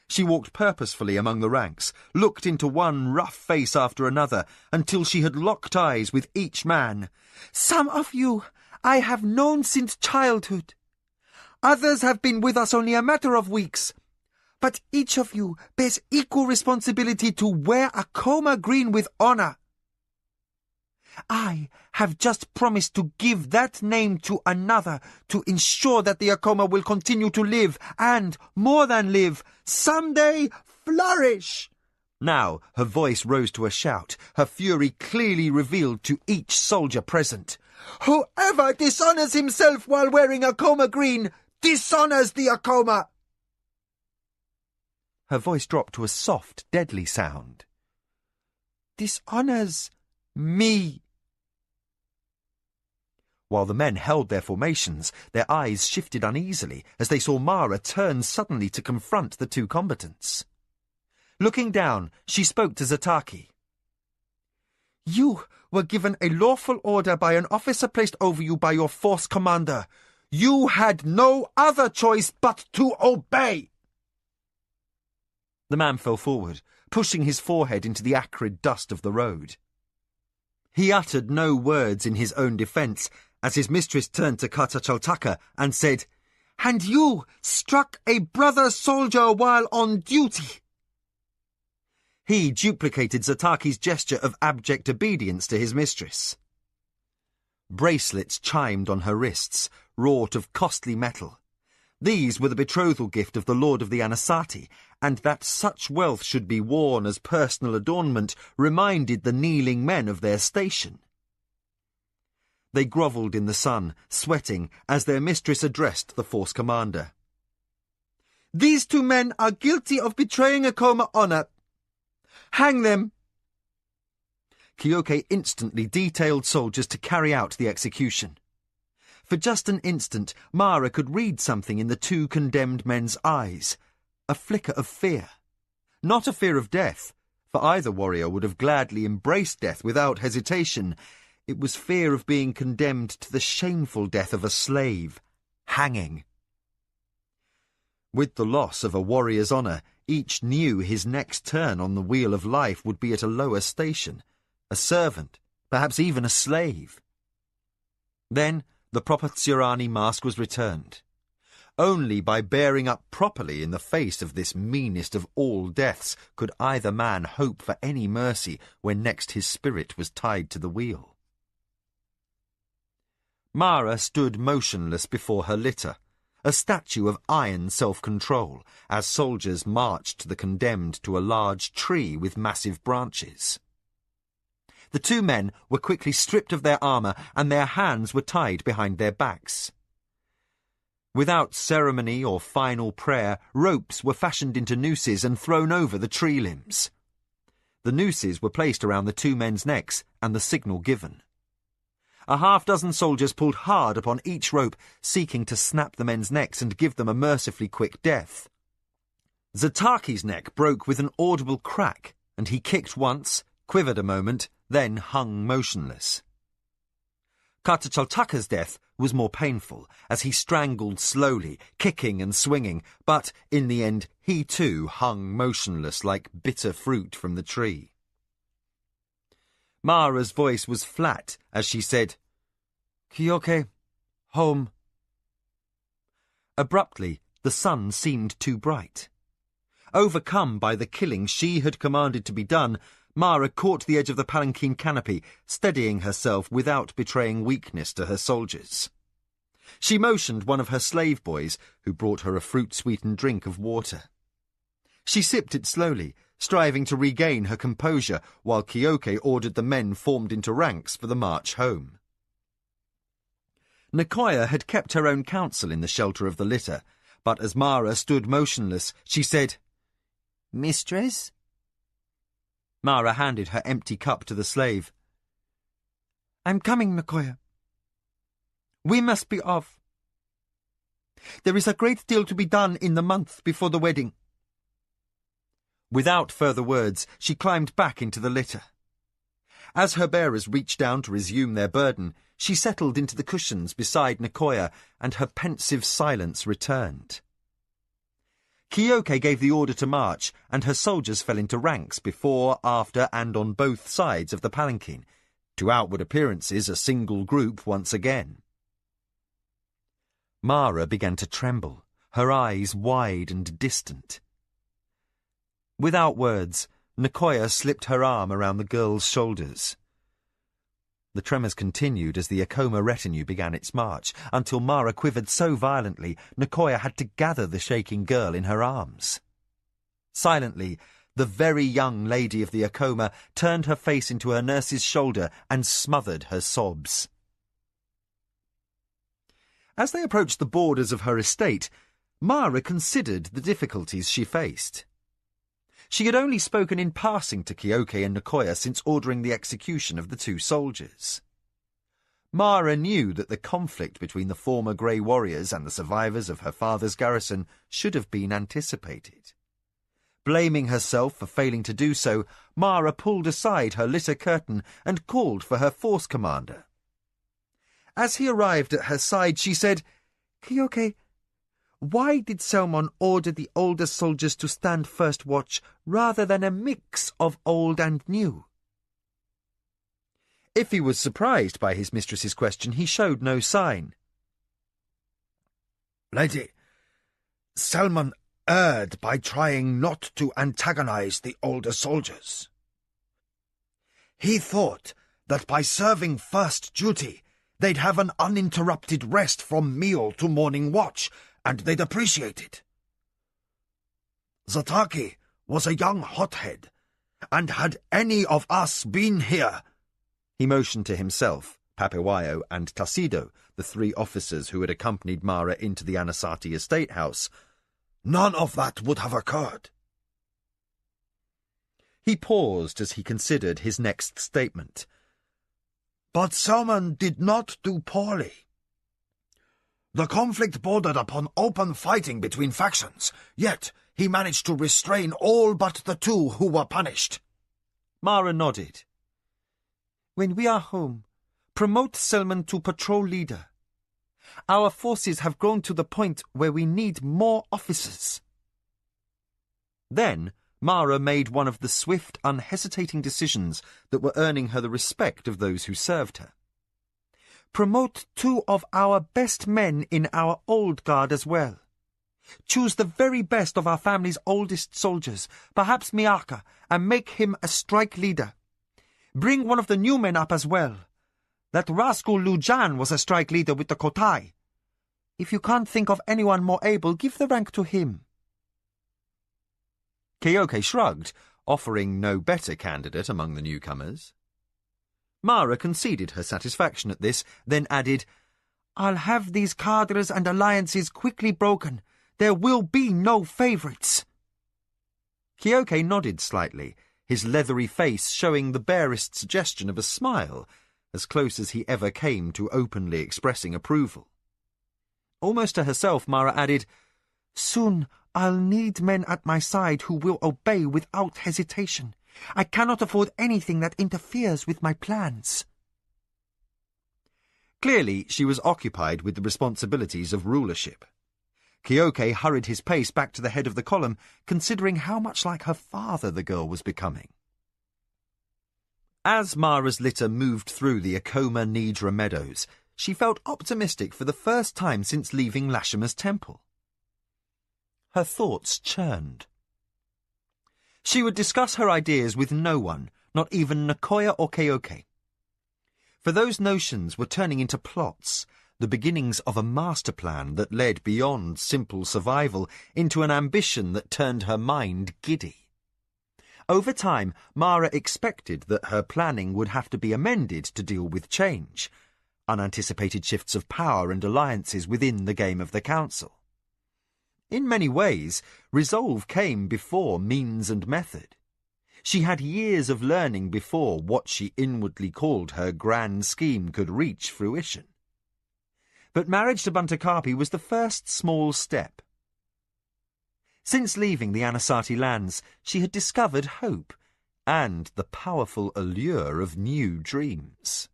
She walked purposefully among the ranks, looked into one rough face after another, until she had locked eyes with each man. Some of you I have known since childhood. Others have been with us only a matter of weeks. But each of you bears equal responsibility to wear Akoma green with honor. I have just promised to give that name to another to ensure that the Akoma will continue to live and, more than live, someday flourish. Now her voice rose to a shout, her fury clearly revealed to each soldier present. Whoever dishonors himself while wearing Akoma green dishonors the Akoma. Her voice dropped to a soft, deadly sound. Dishonors me. While the men held their formations, their eyes shifted uneasily as they saw Mara turn suddenly to confront the two combatants. Looking down, she spoke to Zataki. You were given a lawful order by an officer placed over you by your force commander. You had no other choice but to obey. The man fell forward, pushing his forehead into the acrid dust of the road. He uttered no words in his own defence, as his mistress turned to Katachaltaka and said, "And you struck a brother soldier while on duty." He duplicated Zataki's gesture of abject obedience to his mistress. Bracelets chimed on her wrists, wrought of costly metal. These were the betrothal gift of the Lord of the Anasati, and that such wealth should be worn as personal adornment reminded the kneeling men of their station. They grovelled in the sun, sweating, as their mistress addressed the force commander. "These two men are guilty of betraying Akoma honor. Hang them." Kyoke instantly detailed soldiers to carry out the execution. For just an instant, Mara could read something in the two condemned men's eyes, a flicker of fear. Not a fear of death, for either warrior would have gladly embraced death without hesitation. It was fear of being condemned to the shameful death of a slave, hanging. With the loss of a warrior's honour, each knew his next turn on the wheel of life would be at a lower station, a servant, perhaps even a slave. Then the proper Tsurani mask was returned. Only by bearing up properly in the face of this meanest of all deaths could either man hope for any mercy when next his spirit was tied to the wheel. Mara stood motionless before her litter, a statue of iron self-control, as soldiers marched the condemned to a large tree with massive branches. The two men were quickly stripped of their armour and their hands were tied behind their backs. Without ceremony or final prayer, ropes were fashioned into nooses and thrown over the tree limbs. The nooses were placed around the two men's necks and the signal given. A half-dozen soldiers pulled hard upon each rope, seeking to snap the men's necks and give them a mercifully quick death. Zataki's neck broke with an audible crack, and he kicked once, quivered a moment, then hung motionless. Katachaltaka's death was more painful, as he strangled slowly, kicking and swinging, but in the end he too hung motionless like bitter fruit from the tree. Mara's voice was flat as she said, "Kyoke, home." Abruptly, the sun seemed too bright. Overcome by the killing she had commanded to be done, Mara caught the edge of the palanquin canopy, steadying herself without betraying weakness to her soldiers. She motioned one of her slave boys, who brought her a fruit-sweetened drink of water. She sipped it slowly, striving to regain her composure, while Kyoke ordered the men formed into ranks for the march home. Nicoya had kept her own counsel in the shelter of the litter, But as Mara stood motionless, she said, "Mistress?" Mara handed her empty cup to the slave. "I'm coming, Nicoya. We must be off. There is a great deal to be done in the month before the wedding." Without further words, she climbed back into the litter. As her bearers reached down to resume their burden, she settled into the cushions beside Nicoya, and her pensive silence returned. Keoke gave the order to march, and her soldiers fell into ranks before, after, and on both sides of the palanquin, to outward appearances a single group once again. Mara began to tremble, her eyes wide and distant. Without words, Nicoya slipped her arm around the girl's shoulders. The tremors continued as the Akoma retinue began its march, until Mara quivered so violently Nicoya had to gather the shaking girl in her arms. Silently, the very young lady of the Akoma turned her face into her nurse's shoulder and smothered her sobs. As they approached the borders of her estate, Mara considered the difficulties she faced. She had only spoken in passing to Keoke and Nicoya since ordering the execution of the two soldiers. Mara knew that the conflict between the former Grey Warriors and the survivors of her father's garrison should have been anticipated. Blaming herself for failing to do so, Mara pulled aside her litter curtain and called for her force commander. As he arrived at her side, she said, "Keoke, why did Selmon order the older soldiers to stand first watch rather than a mix of old and new?" If he was surprised by his mistress's question, he showed no sign. "Lady, Selmon erred by trying not to antagonize the older soldiers. He thought that by serving first duty, they'd have an uninterrupted rest from meal to morning watch, and they'd appreciate it. Zataki was a young hothead, and had any of us been here—" He motioned to himself, Papewayo, and Tassido, the three officers who had accompanied Mara into the Anasati estate house. "None of that would have occurred." He paused as he considered his next statement. "But Selmon did not do poorly. The conflict bordered upon open fighting between factions, yet he managed to restrain all but the two who were punished." Mara nodded. "When we are home, promote Selmon to patrol leader. Our forces have grown to the point where we need more officers." Then Mara made one of the swift, unhesitating decisions that were earning her the respect of those who served her. "Promote 2 of our best men in our old guard as well. Choose the very best of our family's oldest soldiers, perhaps Miaka, and make him a strike leader. Bring one of the new men up as well. That rascal Lujan was a strike leader with the Kotai. If you can't think of anyone more able, give the rank to him." Keoke shrugged, offering no better candidate among the newcomers. Mara conceded her satisfaction at this, then added, "I'll have these cadres and alliances quickly broken. There will be no favourites." Keoke nodded slightly, his leathery face showing the barest suggestion of a smile, as close as he ever came to openly expressing approval. Almost to herself, Mara added, "Soon I'll need men at my side who will obey without hesitation. I cannot afford anything that interferes with my plans." Clearly, she was occupied with the responsibilities of rulership. Keoke hurried his pace back to the head of the column, considering how much like her father the girl was becoming. As Mara's litter moved through the Akoma Nidra meadows, she felt optimistic for the first time since leaving Lashima's temple. Her thoughts churned. She would discuss her ideas with no one, not even Nicoya or Keoke. For those notions were turning into plots, the beginnings of a master plan that led beyond simple survival into an ambition that turned her mind giddy. Over time, Mara expected that her planning would have to be amended to deal with change, unanticipated shifts of power and alliances within the game of the council. In many ways, resolve came before means and method. She had years of learning before what she inwardly called her grand scheme could reach fruition. But marriage to Buntakaapi was the first small step. Since leaving the Anasati lands, she had discovered hope and the powerful allure of new dreams.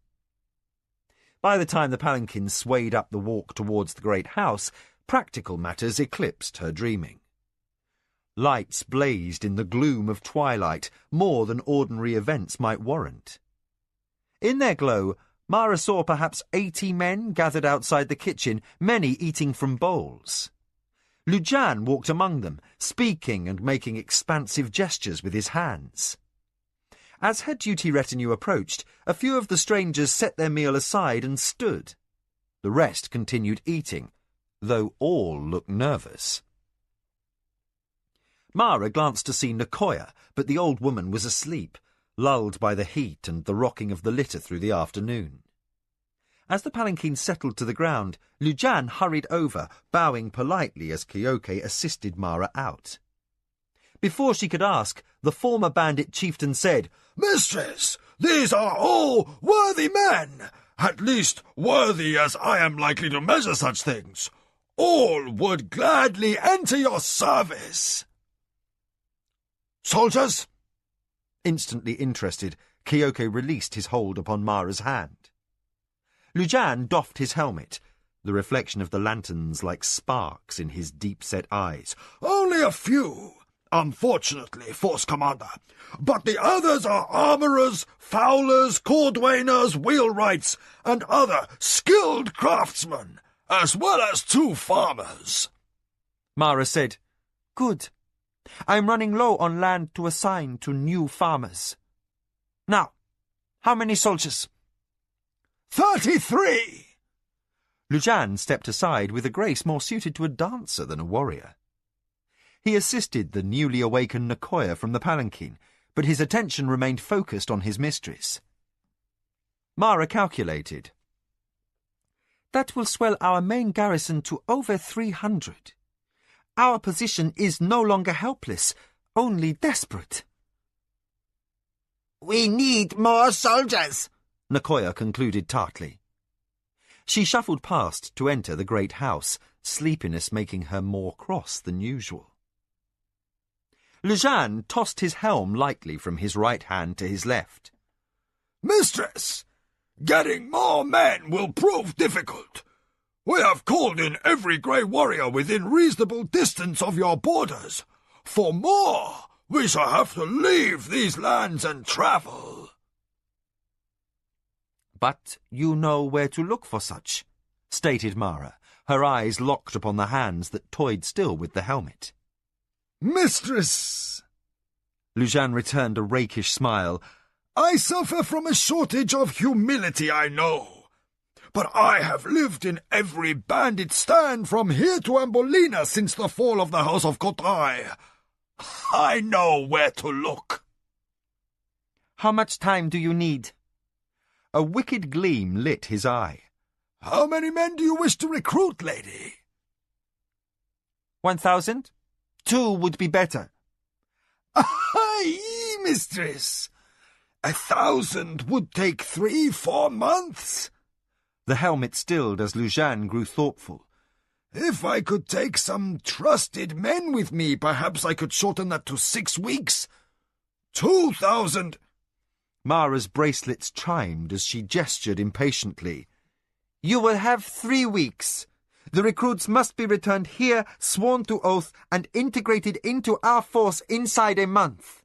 By the time the palanquin swayed up the walk towards the great house, practical matters eclipsed her dreaming. Lights blazed in the gloom of twilight, more than ordinary events might warrant. In their glow, Mara saw perhaps 80 men gathered outside the kitchen, many eating from bowls. Lujan walked among them, speaking and making expansive gestures with his hands. As her duty retinue approached, a few of the strangers set their meal aside and stood. The rest continued eating, though all looked nervous. Mara glanced to see Nicoya, but the old woman was asleep, lulled by the heat and the rocking of the litter through the afternoon. As the palanquin settled to the ground, Lujan hurried over, bowing politely as Keoke assisted Mara out. Before she could ask, the former bandit chieftain said, "Mistress, these are all worthy men, at least worthy as I am likely to measure such things. All would gladly enter your service." "Soldiers?" Instantly interested, Keoke released his hold upon Mara's hand. Lujan doffed his helmet, the reflection of the lanterns like sparks in his deep-set eyes. "Only a few, unfortunately, Force Commander, but the others are armourers, fowlers, cordwainers, wheelwrights, and other skilled craftsmen, as well as 2 farmers." Mara said, "Good. I'm running low on land to assign to new farmers. Now, how many soldiers?" 33! Lujan stepped aside with a grace more suited to a dancer than a warrior. He assisted the newly awakened Nicoya from the palanquin, but his attention remained focused on his mistress. Mara calculated. "That will swell our main garrison to over 300. Our position is no longer helpless, only desperate." "We need more soldiers," Nicoya concluded tartly. She shuffled past to enter the great house, sleepiness making her more cross than usual. Lujan tossed his helm lightly from his right hand to his left. "Mistress, getting more men will prove difficult. We have called in every grey warrior within reasonable distance of your borders. For more, we shall have to leave these lands and travel." "But you know where to look for such," stated Mara, her eyes locked upon the hands that toyed still with the helmet. "Mistress," Lujan returned a rakish smile, "I suffer from a shortage of humility, I know. But I have lived in every bandit stand from here to Ambolina since the fall of the House of Kotrai. I know where to look." "How much time do you need?" A wicked gleam lit his eye. "How many men do you wish to recruit, lady?" 1,000? 2 would be better." "Aye, mistress. 1,000 would take 3-4 months." The helmet stilled as Lujan grew thoughtful. "If I could take some trusted men with me, perhaps I could shorten that to 6 weeks. 2,000... Mara's bracelets chimed as she gestured impatiently. "You will have 3 weeks. The recruits must be returned here, sworn to oath, and integrated into our force inside a month."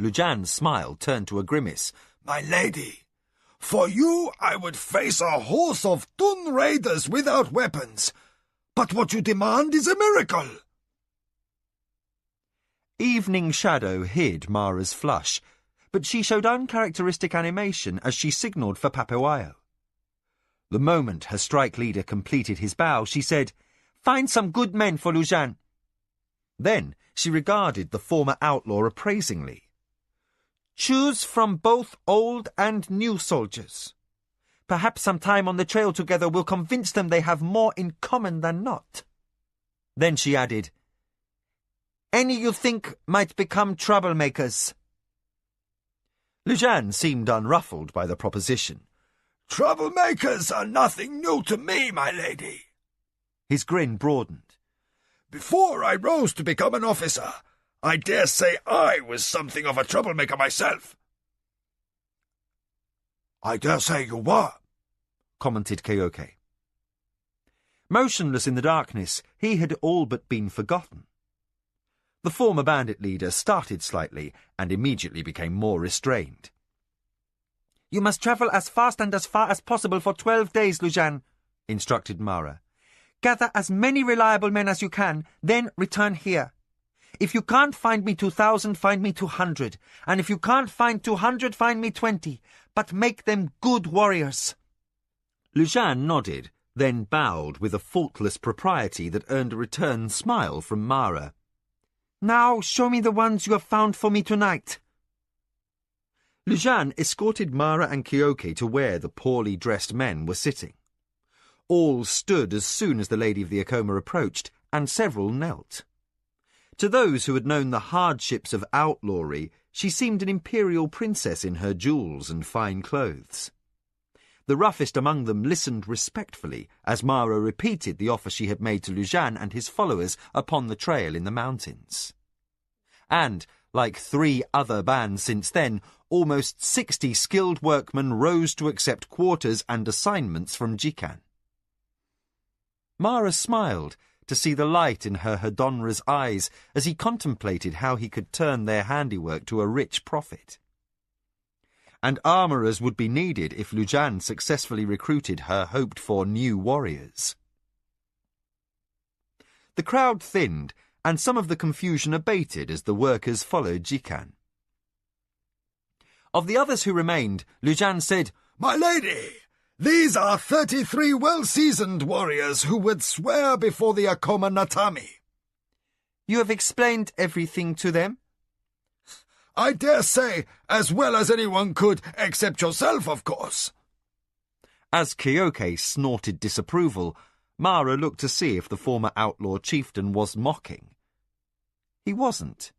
Lujan's smile turned to a grimace. "My lady, for you I would face a horse of Tun raiders without weapons. But what you demand is a miracle." Evening shadow hid Mara's flush, but she showed uncharacteristic animation as she signalled for Papewayo. The moment her strike leader completed his bow, she said, "Find some good men for Lujan." Then she regarded the former outlaw appraisingly. "Choose from both old and new soldiers. Perhaps some time on the trail together will convince them they have more in common than not." Then she added, "Any you think might become troublemakers." Lujan seemed unruffled by the proposition. "Troublemakers are nothing new to me, my lady." His grin broadened. "Before I rose to become an officer, I dare say I was something of a troublemaker myself." "I dare say you were," commented Keoke. Motionless in the darkness, he had all but been forgotten. The former bandit leader started slightly and immediately became more restrained. "You must travel as fast and as far as possible for 12 days, Lujan," instructed Mara. "Gather as many reliable men as you can, then return here. If you can't find me 2,000, find me 200. And if you can't find 200, find me 20. But make them good warriors." Lujan nodded, then bowed with a faultless propriety that earned a return smile from Mara. "Now show me the ones you have found for me tonight." Lujan escorted Mara and Keoke to where the poorly dressed men were sitting. All stood as soon as the Lady of the Acoma approached, and several knelt. To those who had known the hardships of outlawry, she seemed an imperial princess in her jewels and fine clothes. The roughest among them listened respectfully as Mara repeated the offer she had made to Lujan and his followers upon the trail in the mountains. And, like 3 other bands since then, almost 60 skilled workmen rose to accept quarters and assignments from Jikan. Mara smiled to see the light in her Hadonra's eyes as he contemplated how he could turn their handiwork to a rich profit. And armourers would be needed if Lujan successfully recruited her hoped-for new warriors. The crowd thinned, and some of the confusion abated as the workers followed Jikan. Of the others who remained, Lujan said, "My lady, these are 33 well-seasoned warriors who would swear before the Acoma Natami." "You have explained everything to them?" "I dare say, as well as anyone could, except yourself, of course." As Keoke snorted disapproval, Mara looked to see if the former outlaw chieftain was mocking. He wasn't.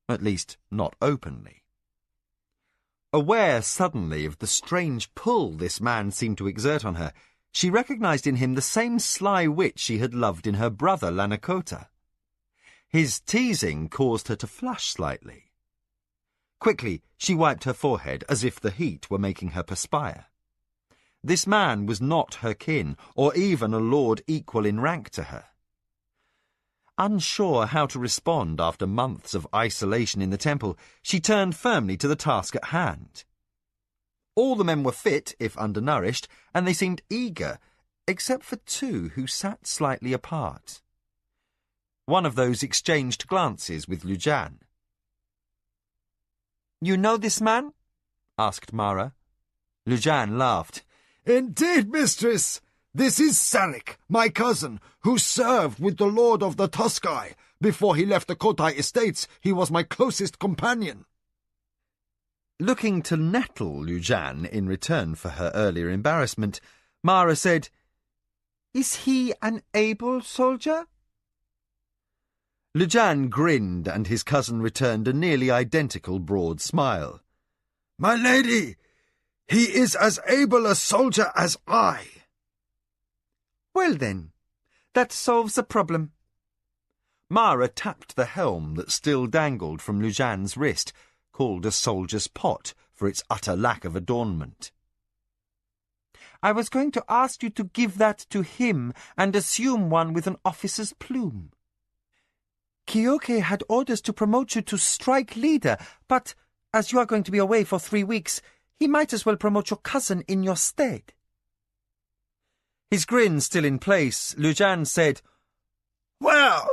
At least, not openly. Aware suddenly of the strange pull this man seemed to exert on her, she recognized in him the same sly wit she had loved in her brother Lanakota. His teasing caused her to flush slightly. Quickly, she wiped her forehead as if the heat were making her perspire. This man was not her kin, or even a lord equal in rank to her. Unsure how to respond after months of isolation in the temple, she turned firmly to the task at hand. All the men were fit, if undernourished, and they seemed eager, except for 2 who sat slightly apart. One of those exchanged glances with Lujan. "You know this man?" asked Mara. Lujan laughed. "Indeed, mistress. This is Sarik, my cousin, who served with the Lord of the Tuskai. Before he left the Kotai estates, he was my closest companion." Looking to nettle Lujan in return for her earlier embarrassment, Mara said, "Is he an able soldier?" Lujan grinned, and his cousin returned a nearly identical broad smile. "My lady, he is as able a soldier as I." "Well then, that solves the problem." Mara tapped the helm that still dangled from Lujan's wrist, called a soldier's pot for its utter lack of adornment. "I was going to ask you to give that to him and assume one with an officer's plume. Keoke had orders to promote you to strike leader, but as you are going to be away for 3 weeks, he might as well promote your cousin in your stead." His grin still in place, Lujan said, "Well,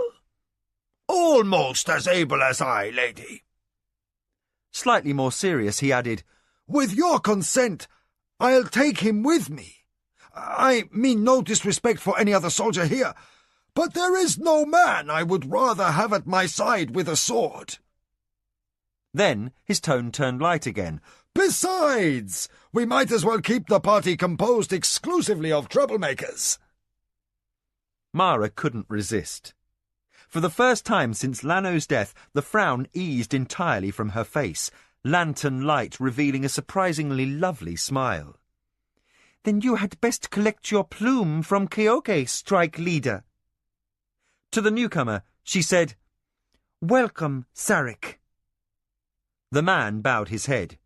almost as able as I, lady." Slightly more serious, he added, "With your consent, I'll take him with me. I mean no disrespect for any other soldier here, but there is no man I would rather have at my side with a sword." Then his tone turned light again. "Besides, we might as well keep the party composed exclusively of troublemakers." Mara couldn't resist. For the first time since Lano's death, the frown eased entirely from her face, lantern light revealing a surprisingly lovely smile. "Then you had best collect your plume from Keoke, strike leader." To the newcomer, she said, "Welcome, Sarek." The man bowed his head.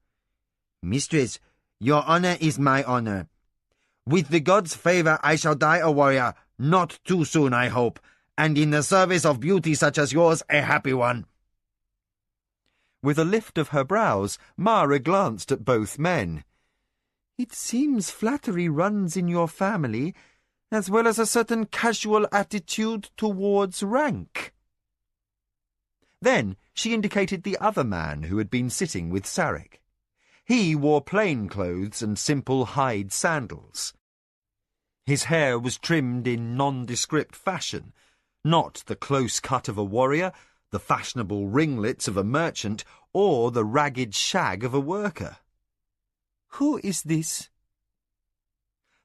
"Mistress, your honor is my honor. With the gods' favor, I shall die a warrior, not too soon, I hope, and in the service of beauty such as yours, a happy one." With a lift of her brows, Mara glanced at both men. "It seems flattery runs in your family, as well as a certain casual attitude towards rank." Then she indicated the other man who had been sitting with Sarek. He wore plain clothes and simple hide sandals. His hair was trimmed in nondescript fashion, not the close cut of a warrior, the fashionable ringlets of a merchant, or the ragged shag of a worker. "Who is this?"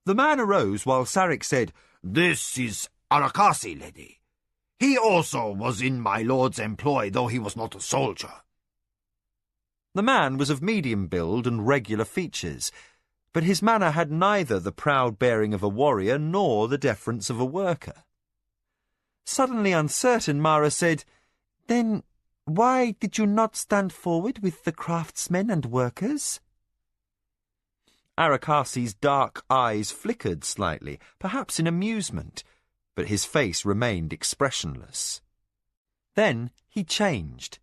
The man arose while Sarek said, "This is Arakasi, lady. He also was in my lord's employ, though he was not a soldier." The man was of medium build and regular features, but his manner had neither the proud bearing of a warrior nor the deference of a worker. Suddenly uncertain, Mara said, "Then why did you not stand forward with the craftsmen and workers?" Arakasi's dark eyes flickered slightly, perhaps in amusement, but his face remained expressionless. Then he changed.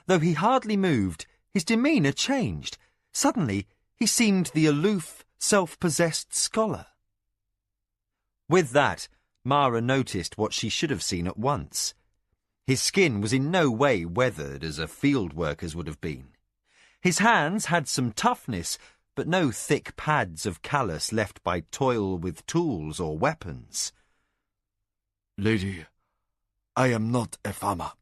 Though he hardly moved, his demeanour changed. Suddenly he seemed the aloof, self-possessed scholar. With that, Mara noticed what she should have seen at once. His skin was in no way weathered as a field worker's would have been. His hands had some toughness, but no thick pads of callus left by toil with tools or weapons. "Lady, I am not a farmer."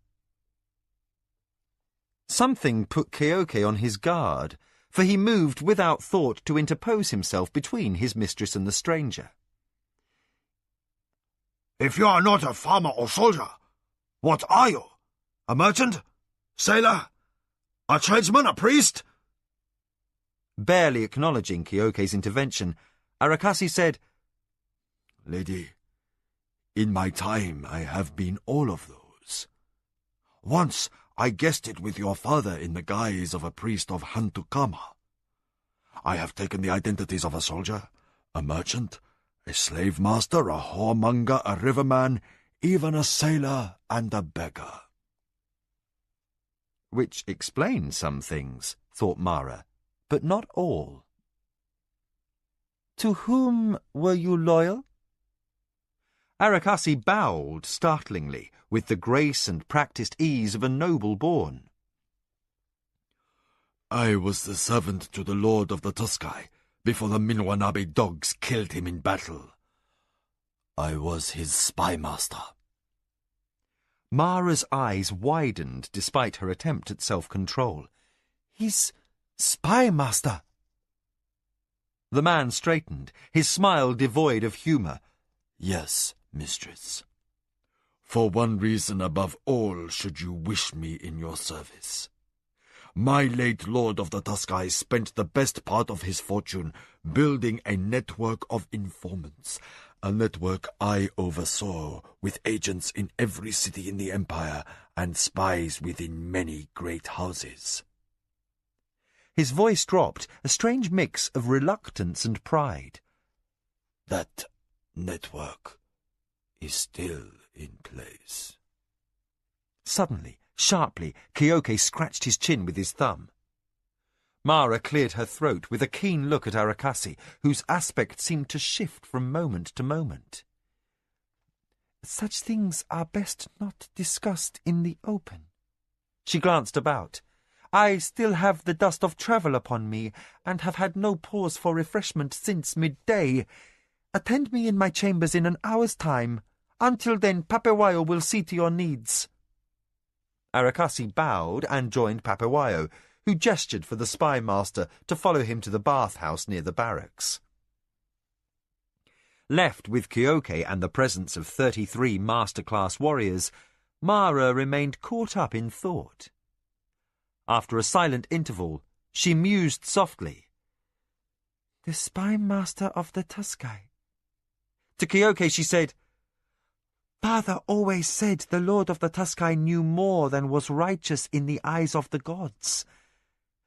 Something put Keoke on his guard, for he moved without thought to interpose himself between his mistress and the stranger. "If you are not a farmer or soldier, what are you? A merchant? Sailor? A tradesman? A priest?" Barely acknowledging Keoke's intervention, Arakasi said, "Lady, in my time I have been all of those. Once I guessed it with your father in the guise of a priest of Hantukama. I have taken the identities of a soldier, a merchant, a slave master, a whoremonger, a riverman, even a sailor and a beggar." Which explained some things, thought Mara, but not all. "To whom were you loyal?" Arakasi bowed startlingly, with the grace and practised ease of a noble born. "I was the servant to the Lord of the Tuskai before the Minwanabe dogs killed him in battle. I was his spy master." Mara's eyes widened despite her attempt at self-control. "His spy master?" The man straightened, his smile devoid of humour. "Yes, mistress. For one reason above all should you wish me in your service. My late Lord of the Tuskai spent the best part of his fortune building a network of informants, a network I oversaw, with agents in every city in the empire and spies within many great houses." His voice dropped, a strange mix of reluctance and pride. "That network is still in place." Suddenly, sharply, Keoke scratched his chin with his thumb. Mara cleared her throat with a keen look at Arakasi, whose aspect seemed to shift from moment to moment. "Such things are best not discussed in the open." She glanced about. "I still have the dust of travel upon me, and have had no pause for refreshment since midday. Attend me in my chambers in an hour's time. Until then, Papewayo will see to your needs." Arakasi bowed and joined Papewayo, who gestured for the spy master to follow him to the bathhouse near the barracks. Left with Keoke and the presence of 33 master-class warriors, Mara remained caught up in thought. After a silent interval, she mused softly. The spy master of the Tuskai. To Keoke she said, Father always said the Lord of the Tuskai knew more than was righteous in the eyes of the gods.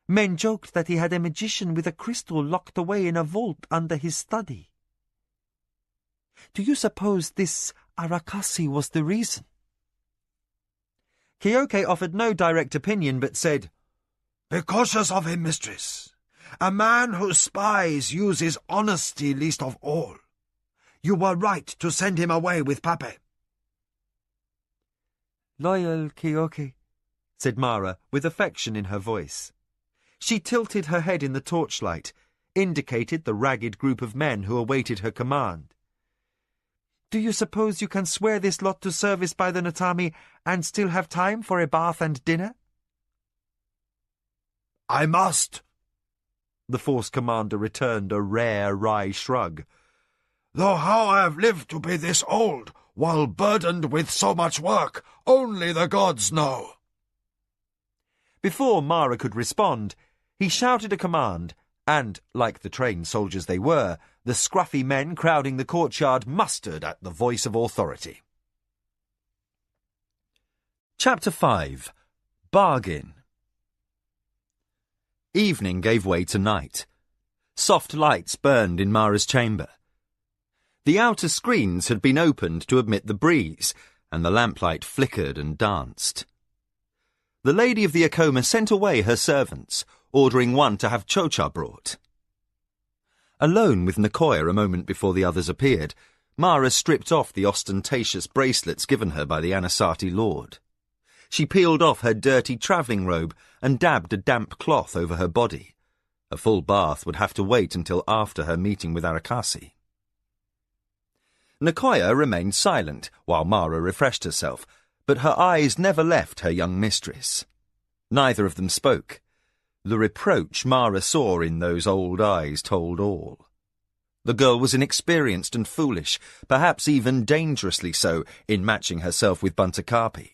Men joked that he had a magician with a crystal locked away in a vault under his study. Do you suppose this Arakasi was the reason? Keoke offered no direct opinion, but said, Be cautious of him, mistress. A man who spies uses honesty least of all. You were right to send him away with Pape. Loyal Keoke, said Mara, with affection in her voice. She tilted her head in the torchlight, indicated the ragged group of men who awaited her command. Do you suppose you can swear this lot to service by the Natami and still have time for a bath and dinner? I must. The force commander returned a rare wry shrug. Though how I have lived to be this old, while burdened with so much work, only the gods know. Before Mara could respond, he shouted a command, and, like the trained soldiers they were, the scruffy men crowding the courtyard mustered at the voice of authority. Chapter 5. Bargain. Evening gave way to night. Soft lights burned in Mara's chamber. The outer screens had been opened to admit the breeze, and the lamplight flickered and danced. The lady of the Akoma sent away her servants, ordering one to have chocha brought. Alone with Nicoya a moment before the others appeared, Mara stripped off the ostentatious bracelets given her by the Anasati lord. She peeled off her dirty travelling robe and dabbed a damp cloth over her body. A full bath would have to wait until after her meeting with Arakasi. Nicoya remained silent while Mara refreshed herself, but her eyes never left her young mistress. Neither of them spoke. The reproach Mara saw in those old eyes told all. The girl was inexperienced and foolish, perhaps even dangerously so, in matching herself with Buntakapi.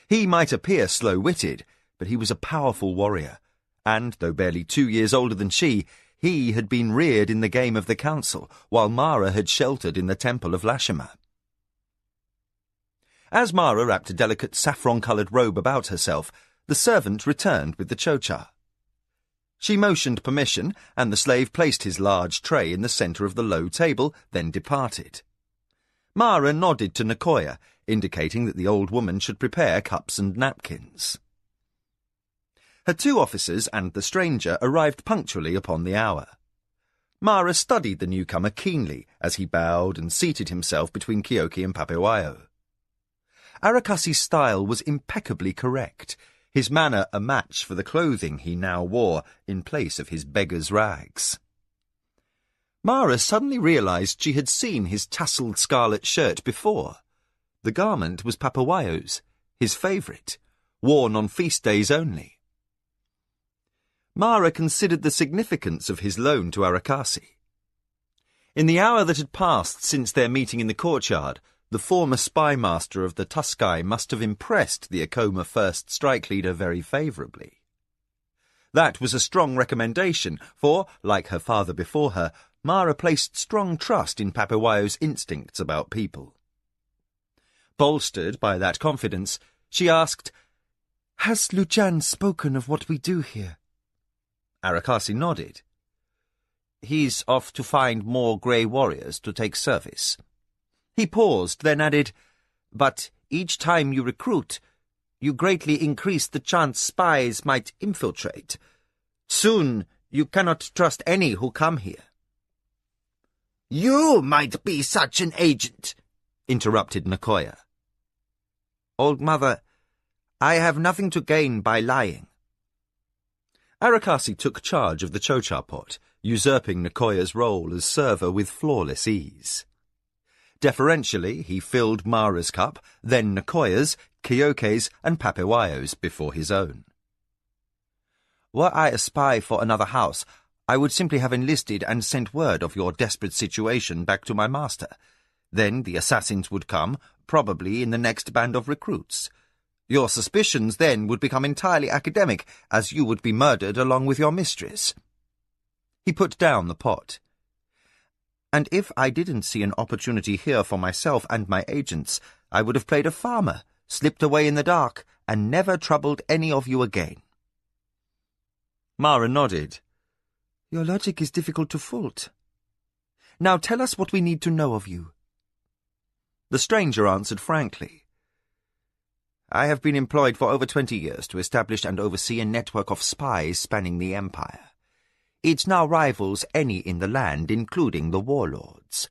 He might appear slow-witted, but he was a powerful warrior, and, though barely 2 years older than she, he had been reared in the game of the council, while Mara had sheltered in the temple of Lashima. As Mara wrapped a delicate saffron-coloured robe about herself, the servant returned with the chocha. She motioned permission, and the slave placed his large tray in the centre of the low table, then departed. Mara nodded to Nicoya, indicating that the old woman should prepare cups and napkins. Her 2 officers and the stranger arrived punctually upon the hour. Mara studied the newcomer keenly as he bowed and seated himself between Keoke and Papewayo. Arakasi's style was impeccably correct, his manner a match for the clothing he now wore in place of his beggar's rags. Mara suddenly realized she had seen his tasselled scarlet shirt before. The garment was Papewayo's, his favourite, worn on feast days only. Mara considered the significance of his loan to Arakasi. In the hour that had passed since their meeting in the courtyard, the former spy master of the Tuskai must have impressed the Akoma First Strike leader very favourably. That was a strong recommendation, for, like her father before her, Mara placed strong trust in Papewayo's instincts about people. Bolstered by that confidence, she asked, Has Lujan spoken of what we do here? Arakasi nodded. He's off to find more grey warriors to take service. He paused, then added, But each time you recruit, you greatly increase the chance spies might infiltrate. Soon you cannot trust any who come here. You might be such an agent, interrupted Nicoya. Old mother, I have nothing to gain by lying. Arakasi took charge of the chocha pot, usurping Nicoya's role as server with flawless ease. Deferentially, he filled Mara's cup, then Nicoya's, Keoke's, and Papewayo's before his own. Were I a spy for another house, I would simply have enlisted and sent word of your desperate situation back to my master. Then the assassins would come, probably in the next band of recruits. Your suspicions then would become entirely academic, as you would be murdered along with your mistress. He put down the pot. And if I didn't see an opportunity here for myself and my agents, I would have played a farmer, slipped away in the dark, and never troubled any of you again. Mara nodded. Your logic is difficult to fault. Now tell us what we need to know of you. The stranger answered frankly. I have been employed for over 20 years to establish and oversee a network of spies spanning the Empire. It now rivals any in the land, including the warlords.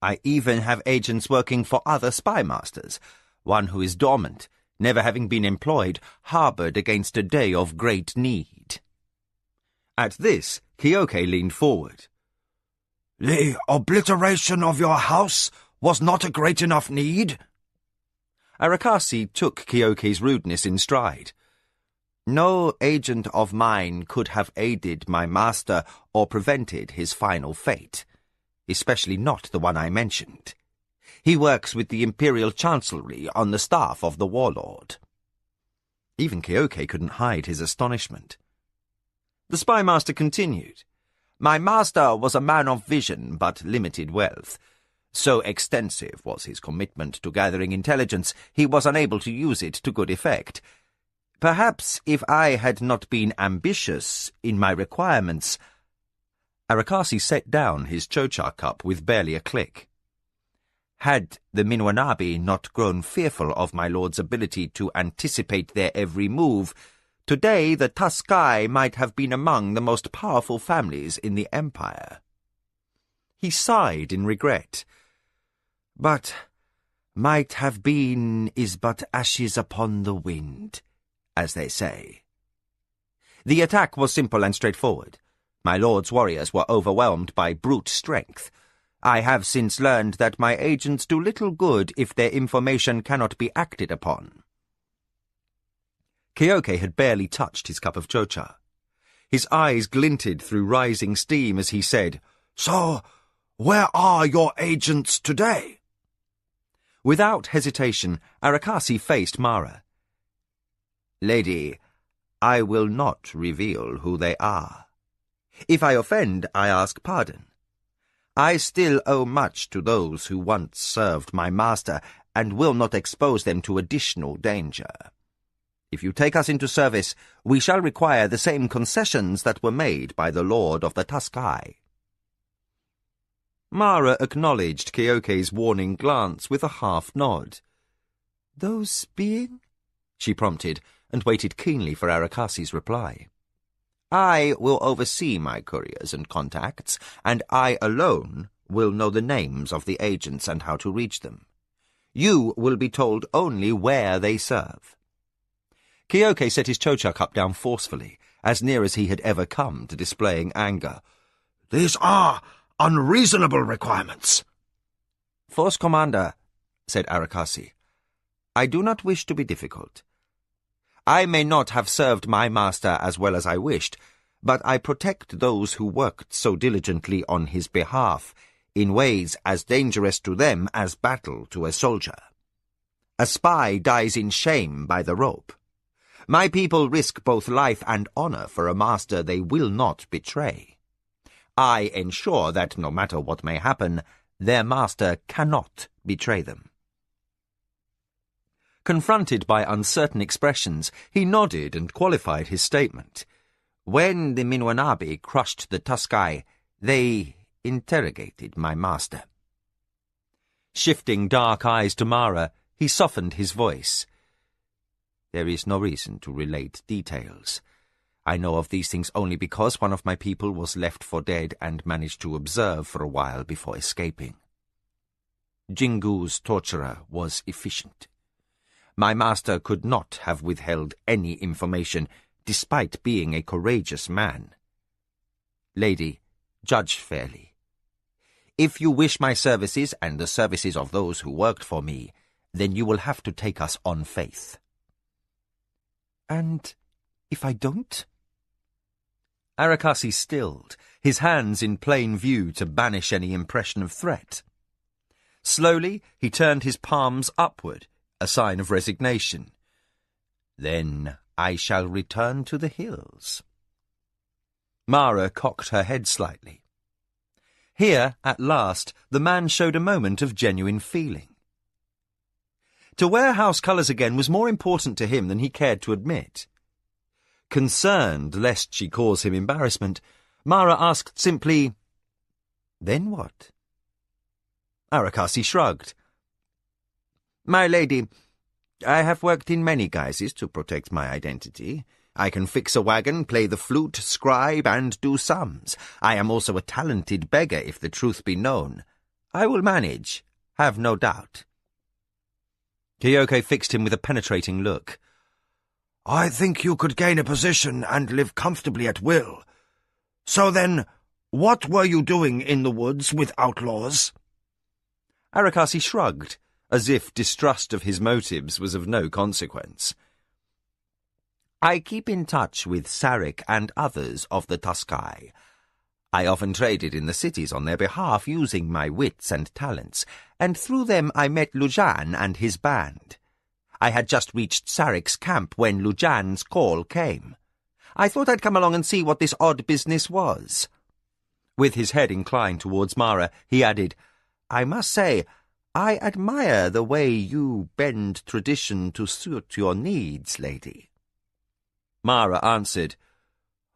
I even have agents working for other spy masters, one who is dormant, never having been employed, harbored against a day of great need. At this, Kyoke leaned forward. The obliteration of your house was not a great enough need? Arakasi took Kyoke's rudeness in stride. No agent of mine could have aided my master or prevented his final fate, especially not the one I mentioned. He works with the Imperial Chancellery on the staff of the warlord. Even Kyoke couldn't hide his astonishment. The spy master continued. My master was a man of vision but limited wealth. So extensive was his commitment to gathering intelligence, he was unable to use it to good effect. Perhaps if I had not been ambitious in my requirements— Arakasi set down his chocha cup with barely a click. Had the Minwanabi not grown fearful of my lord's ability to anticipate their every move, today the Tuskai might have been among the most powerful families in the Empire. He sighed in regret. But might have been is but ashes upon the wind, as they say. The attack was simple and straightforward. My lord's warriors were overwhelmed by brute strength. I have since learned that my agents do little good if their information cannot be acted upon. Kyoke had barely touched his cup of chocha. His eyes glinted through rising steam as he said, So, where are your agents today? Without hesitation, Arakasi faced Mara. Lady, I will not reveal who they are. If I offend, I ask pardon. I still owe much to those who once served my master, and will not expose them to additional danger. If you take us into service, we shall require the same concessions that were made by the Lord of the Tuskai. Mara acknowledged Kyoke's warning glance with a half-nod. Those being? She prompted, and waited keenly for Arakasi's reply. I will oversee my couriers and contacts, and I alone will know the names of the agents and how to reach them. You will be told only where they serve. Kyoke set his chocha cup down forcefully, as near as he had ever come to displaying anger. These are unreasonable requirements. Force Commander, said Arakasi, I do not wish to be difficult. I may not have served my master as well as I wished, but I protect those who worked so diligently on his behalf, in ways as dangerous to them as battle to a soldier. A spy dies in shame by the rope. My people risk both life and honor for a master they will not betray. I ensure that no matter what may happen, their master cannot betray them. Confronted by uncertain expressions, he nodded and qualified his statement. When the Minwanabi crushed the Tuskai, they interrogated my master. Shifting dark eyes to Mara, he softened his voice. There is no reason to relate details. I know of these things only because one of my people was left for dead and managed to observe for a while before escaping. Jingu's torturer was efficient. My master could not have withheld any information, despite being a courageous man. Lady, judge fairly. If you wish my services and the services of those who worked for me, then you will have to take us on faith. And if I don't? Arakasi stilled, his hands in plain view to banish any impression of threat. Slowly, he turned his palms upward, a sign of resignation. "Then I shall return to the hills." Mara cocked her head slightly. Here, at last, the man showed a moment of genuine feeling. To wear house colours again was more important to him than he cared to admit. Concerned lest she cause him embarrassment, Mara asked simply, "Then what?" Arakasi shrugged. "My lady, I have worked in many guises to protect my identity. I can fix a wagon, play the flute, scribe, and do sums. I am also a talented beggar, if the truth be known. I will manage, have no doubt." Kyoke fixed him with a penetrating look. "I think you could gain a position and live comfortably at will. So then, what were you doing in the woods with outlaws?" Arakasi shrugged, as if distrust of his motives was of no consequence. "I keep in touch with Sarek and others of the Tuskai. I often traded in the cities on their behalf, using my wits and talents, and through them I met Lujan and his band. I had just reached Sarek's camp when Lujan's call came. I thought I'd come along and see what this odd business was." With his head inclined towards Mara, he added, "I must say, I admire the way you bend tradition to suit your needs, lady." Mara answered,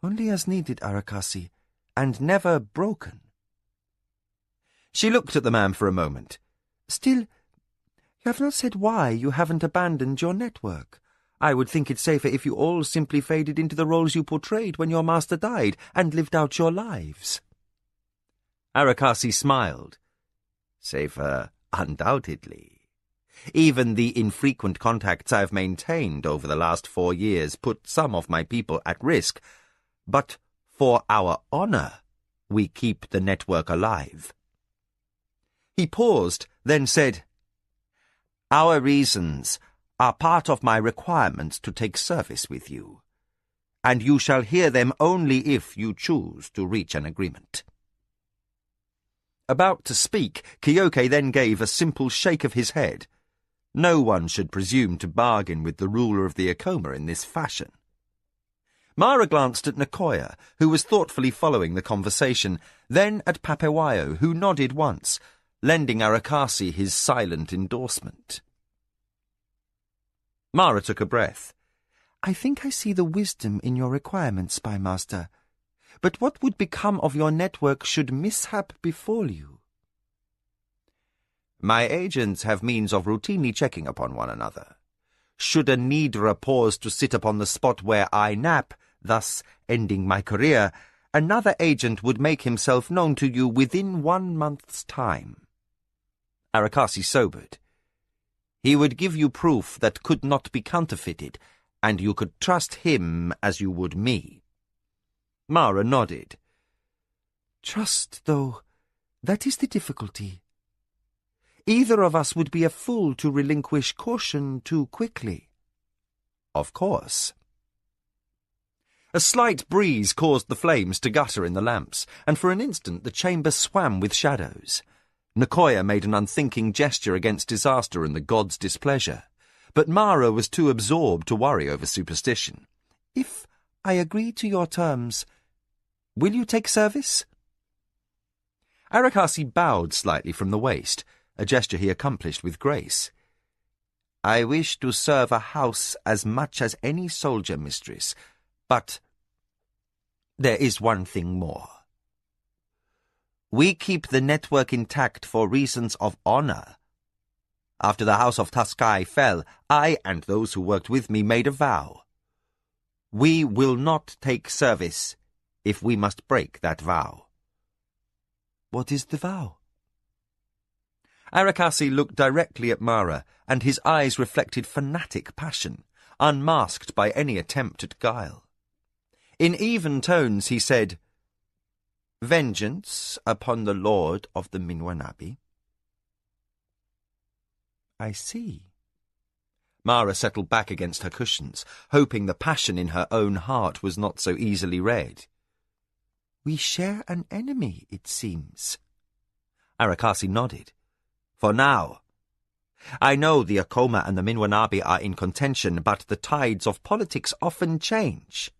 "Only as needed, Arakasi, and never broken." She looked at the man for a moment. "Still, you have not said why you haven't abandoned your network. I would think it safer if you all simply faded into the roles you portrayed when your master died and lived out your lives." Arakasi smiled. "Safer, undoubtedly. Even the infrequent contacts I've maintained over the last 4 years put some of my people at risk, but for our honor, we keep the network alive." He paused, then said, "Our reasons are part of my requirements to take service with you, and you shall hear them only if you choose to reach an agreement." About to speak, Kyoke then gave a simple shake of his head. No one should presume to bargain with the ruler of the Akoma in this fashion. Mara glanced at Nakoya, who was thoughtfully following the conversation, then at Papewayo, who nodded once, lending Arakasi his silent endorsement. Mara took a breath. "I think I see the wisdom in your requirements, Spy Master. But what would become of your network should mishap befall you?" "My agents have means of routinely checking upon one another. Should a Nidra pause to sit upon the spot where I nap, thus ending my career, another agent would make himself known to you within 1 month's time." Arakasi sobered. "He would give you proof that could not be counterfeited, and you could trust him as you would me." Mara nodded. "Trust, though, that is the difficulty. Either of us would be a fool to relinquish caution too quickly." "Of course." A slight breeze caused the flames to gutter in the lamps, and for an instant the chamber swam with shadows. Nakoya made an unthinking gesture against disaster and the god's displeasure, but Mara was too absorbed to worry over superstition. "If I agree to your terms, will you take service?" Arakasi bowed slightly from the waist, a gesture he accomplished with grace. "I wish to serve a house as much as any soldier, mistress, but there is one thing more. We keep the network intact for reasons of honor. After the House of Tuskai fell, I and those who worked with me made a vow. We will not take service if we must break that vow." "What is the vow?" Arakasi looked directly at Mara, and his eyes reflected fanatic passion, unmasked by any attempt at guile. In even tones he said, "Vengeance upon the lord of the Minwanabi." "I see." Mara settled back against her cushions, hoping the passion in her own heart was not so easily read. "We share an enemy, it seems." Arakasi nodded. For now. I know the Akoma and the Minwanabi are in contention, but the tides of politics often change.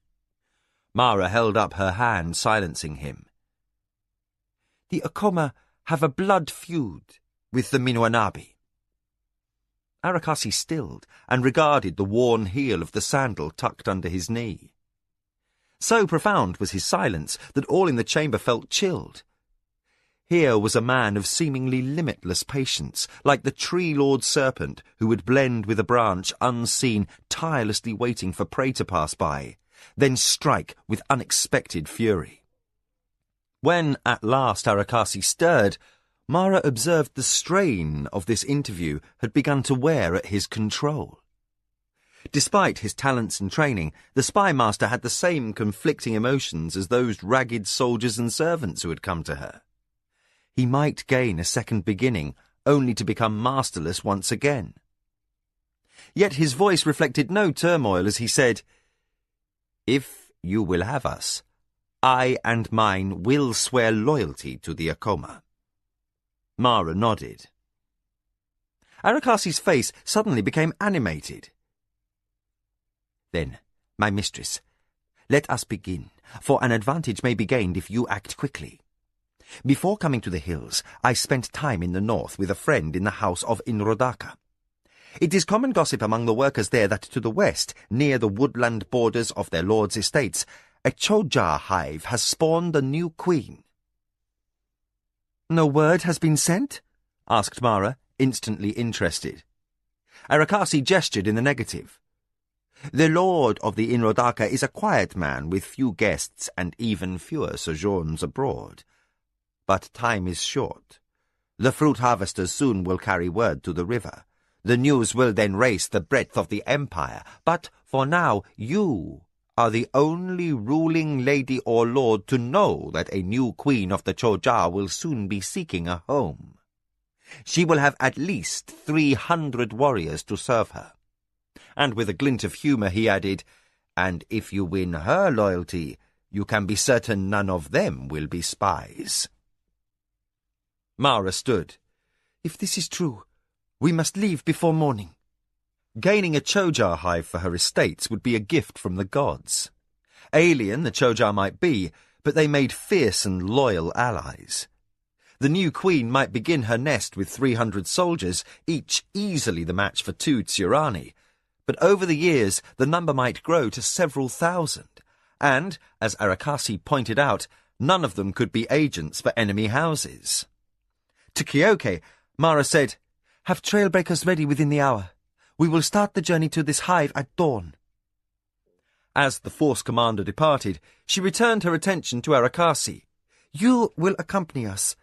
Mara held up her hand, silencing him. The Akoma have a blood feud with the Minwanabi. Arakasi stilled and regarded the worn heel of the sandal tucked under his knee. So profound was his silence that all in the chamber felt chilled. Here was a man of seemingly limitless patience, like the tree-lord serpent who would blend with a branch unseen, tirelessly waiting for prey to pass by, then strike with unexpected fury. When at last Arakasi stirred, Mara observed the strain of this interview had begun to wear at his control. Despite his talents and training, the spy master had the same conflicting emotions as those ragged soldiers and servants who had come to her. He might gain a second beginning, only to become masterless once again. Yet his voice reflected no turmoil as he said, "If you will have us, I and mine will swear loyalty to the Akoma." Mara nodded. Arakasi's face suddenly became animated. "Then, my mistress, let us begin, for an advantage may be gained if you act quickly. Before coming to the hills, I spent time in the north with a friend in the house of Inrodaka. It is common gossip among the workers there that to the west, near the woodland borders of their lord's estates, a Choja hive has spawned a new queen." "No word has been sent?" asked Mara, instantly interested. Arakasi gestured in the negative. "The lord of the Inrodaka is a quiet man with few guests and even fewer sojourns abroad. But time is short. The fruit harvesters soon will carry word to the river. The news will then race the breadth of the empire. But for now, you are the only ruling lady or lord to know that a new queen of the Choja will soon be seeking a home. She will have at least 300 warriors to serve her." And with a glint of humour he added, "And if you win her loyalty, you can be certain none of them will be spies." Mara stood. "If this is true, we must leave before morning." Gaining a Choja hive for her estates would be a gift from the gods. Alien the Choja might be, but they made fierce and loyal allies. The new queen might begin her nest with 300 soldiers, each easily the match for 2 Tsurani, but over the years the number might grow to several thousand, and, as Arakasi pointed out, none of them could be agents for enemy houses. To Kyoke, Mara said, "Have trailbreakers ready within the hour. We will start the journey to this hive at dawn." As the force commander departed, she returned her attention to Arakasi. "You will accompany us.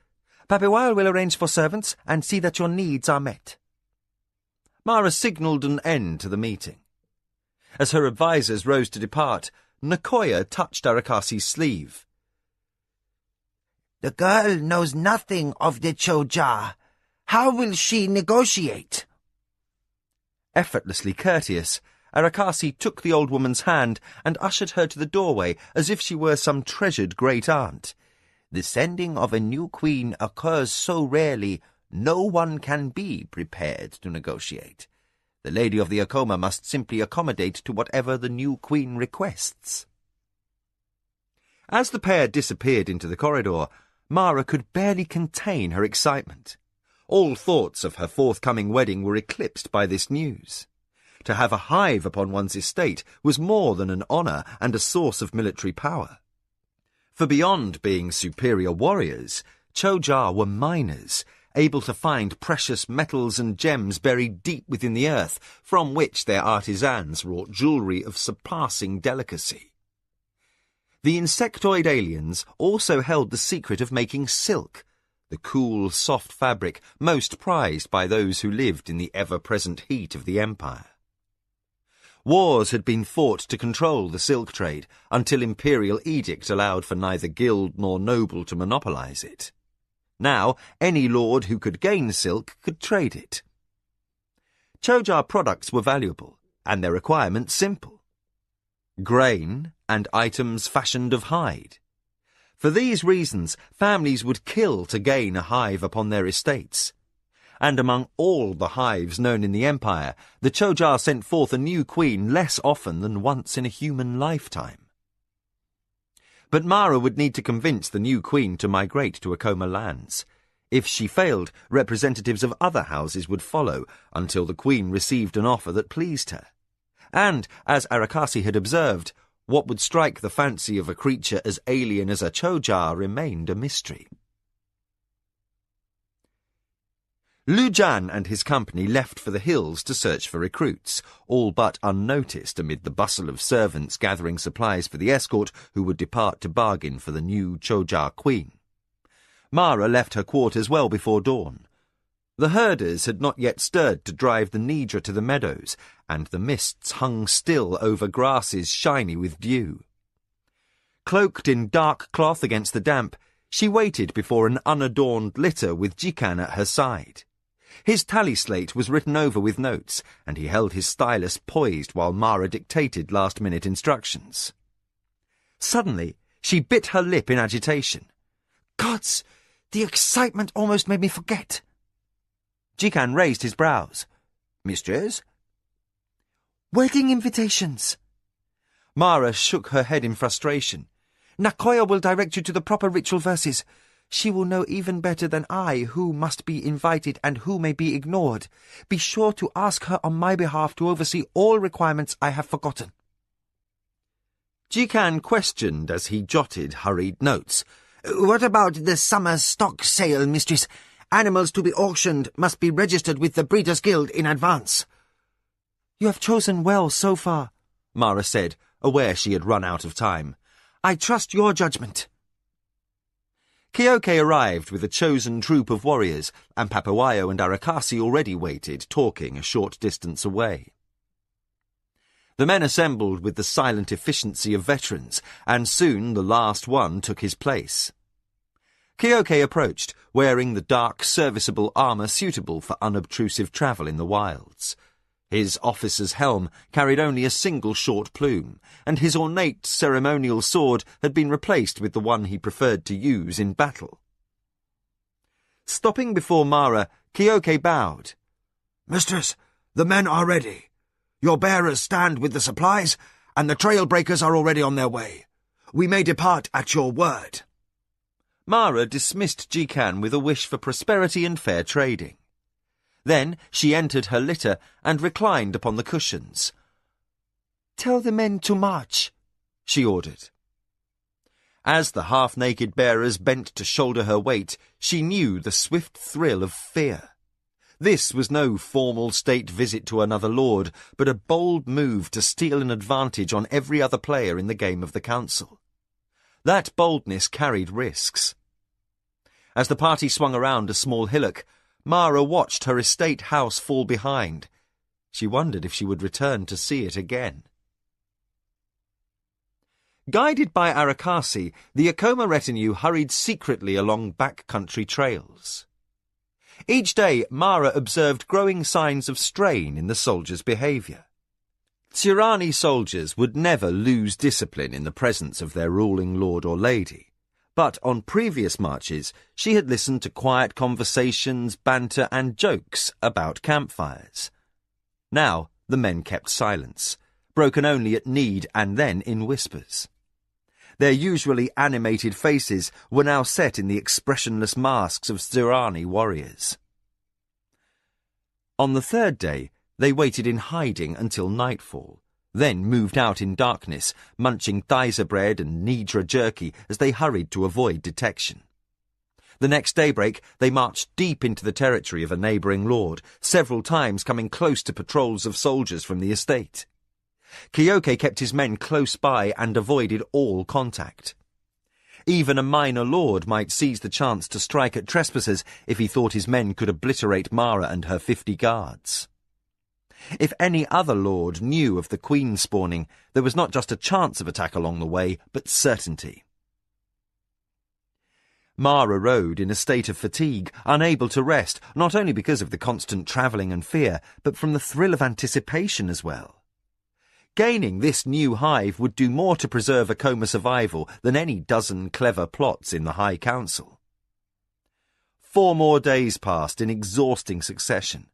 Papewile will arrange for servants and see that your needs are met." Mara signalled an end to the meeting. As her advisers rose to depart, Nakoya touched Arakasi's sleeve. "The girl knows nothing of the Choja. How will she negotiate?" Effortlessly courteous, Arakasi took the old woman's hand and ushered her to the doorway as if she were some treasured great-aunt. "The sending of a new queen occurs so rarely, no one can be prepared to negotiate. The lady of the Akoma must simply accommodate to whatever the new queen requests." As the pair disappeared into the corridor, Mara could barely contain her excitement. All thoughts of her forthcoming wedding were eclipsed by this news. To have a hive upon one's estate was more than an honour and a source of military power. For beyond being superior warriors, Choja were miners, able to find precious metals and gems buried deep within the earth, from which their artisans wrought jewellery of surpassing delicacy. The insectoid aliens also held the secret of making silk, the cool, soft fabric most prized by those who lived in the ever-present heat of the empire. Wars had been fought to control the silk trade until imperial edict allowed for neither guild nor noble to monopolize it. Now, any lord who could gain silk could trade it. Choja products were valuable, and their requirements simple. Grain and items fashioned of hide. For these reasons, families would kill to gain a hive upon their estates. and among all the hives known in the Empire, the Chojar sent forth a new queen less often than once in a human lifetime. But Mara would need to convince the new queen to migrate to Akoma lands. If she failed, representatives of other houses would follow until the queen received an offer that pleased her. And, as Arakasi had observed, what would strike the fancy of a creature as alien as a Chojar remained a mystery. Lujan and his company left for the hills to search for recruits, all but unnoticed amid the bustle of servants gathering supplies for the escort who would depart to bargain for the new Chojar queen. Mara left her quarters well before dawn. The herders had not yet stirred to drive the Nidra to the meadows, and the mists hung still over grasses shiny with dew. Cloaked in dark cloth against the damp, she waited before an unadorned litter with Jikan at her side. His tally slate was written over with notes, and he held his stylus poised while Mara dictated last-minute instructions. Suddenly, she bit her lip in agitation. Gods, the excitement almost made me forget. Jikan raised his brows. Mistress? Wedding invitations. Mara shook her head in frustration. Nakoya will direct you to the proper ritual verses. She will know even better than I who must be invited and who may be ignored. Be sure to ask her on my behalf to oversee all requirements I have forgotten. Jikan questioned as he jotted hurried notes. What about the summer stock sale, mistress? Animals to be auctioned must be registered with the Breeders' Guild in advance. You have chosen well so far, Mara said, aware she had run out of time. I trust your judgment. Kyoke arrived with a chosen troop of warriors, and Papawayo and Arakasi already waited, talking a short distance away. The men assembled with the silent efficiency of veterans, and soon the last one took his place. Kyoke approached, wearing the dark, serviceable armour suitable for unobtrusive travel in the wilds. His officer's helm carried only a single short plume, and his ornate ceremonial sword had been replaced with the one he preferred to use in battle. Stopping before Mara, Kyoke bowed. Mistress, the men are ready. Your bearers stand with the supplies, and the trail breakers are already on their way. We may depart at your word. Mara dismissed Jikan with a wish for prosperity and fair trading. Then she entered her litter and reclined upon the cushions. Tell the men to march, she ordered. As the half-naked bearers bent to shoulder her weight, she knew the swift thrill of fear. This was no formal state visit to another lord, but a bold move to steal an advantage on every other player in the game of the council. That boldness carried risks. As the party swung around a small hillock, Mara watched her estate house fall behind. She wondered if she would return to see it again. Guided by Arakasi, the Akoma retinue hurried secretly along backcountry trails. Each day, Mara observed growing signs of strain in the soldiers' behaviour. Tirani soldiers would never lose discipline in the presence of their ruling lord or lady. But on previous marches, she had listened to quiet conversations, banter and jokes about campfires. Now the men kept silence, broken only at need and then in whispers. Their usually animated faces were now set in the expressionless masks of Zirani warriors. On the third day, they waited in hiding until nightfall, then moved out in darkness, munching thaisa bread and Nidra jerky as they hurried to avoid detection. The next daybreak, they marched deep into the territory of a neighbouring lord, several times coming close to patrols of soldiers from the estate. Kyoke kept his men close by and avoided all contact. Even a minor lord might seize the chance to strike at trespassers if he thought his men could obliterate Mara and her 50 guards. If any other lord knew of the queen spawning, there was not just a chance of attack along the way, but certainty. Mara rode in a state of fatigue, unable to rest, not only because of the constant travelling and fear, but from the thrill of anticipation as well. Gaining this new hive would do more to preserve Akoma survival than any dozen clever plots in the High Council. 4 more days passed in exhausting succession.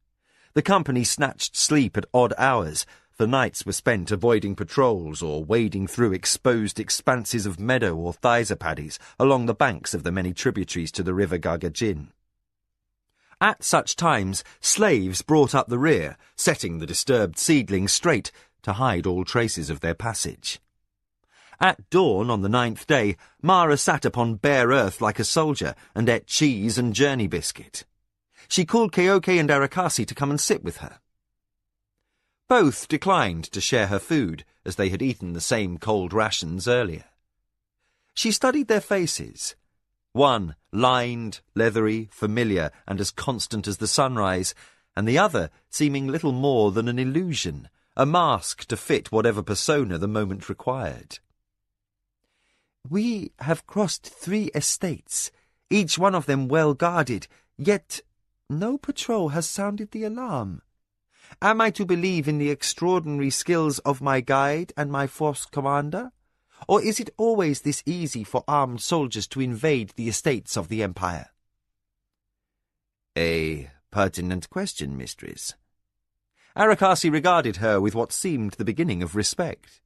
The company snatched sleep at odd hours, for nights were spent avoiding patrols or wading through exposed expanses of meadow or thysa paddies along the banks of the many tributaries to the river Gargajin. At such times, slaves brought up the rear, setting the disturbed seedlings straight to hide all traces of their passage. At dawn on the 9th day, Mara sat upon bare earth like a soldier and ate cheese and journey biscuit. She called Keoke and Arakasi to come and sit with her. Both declined to share her food, as they had eaten the same cold rations earlier. She studied their faces. One lined, leathery, familiar, and as constant as the sunrise, and the other seeming little more than an illusion, a mask to fit whatever persona the moment required. "We have crossed 3 estates, each one of them well guarded, yet no patrol has sounded the alarm. Am I to believe in the extraordinary skills of my guide and my force commander? Or is it always this easy for armed soldiers to invade the estates of the Empire?" "A pertinent question, mistress." Arakasi regarded her with what seemed the beginning of respect.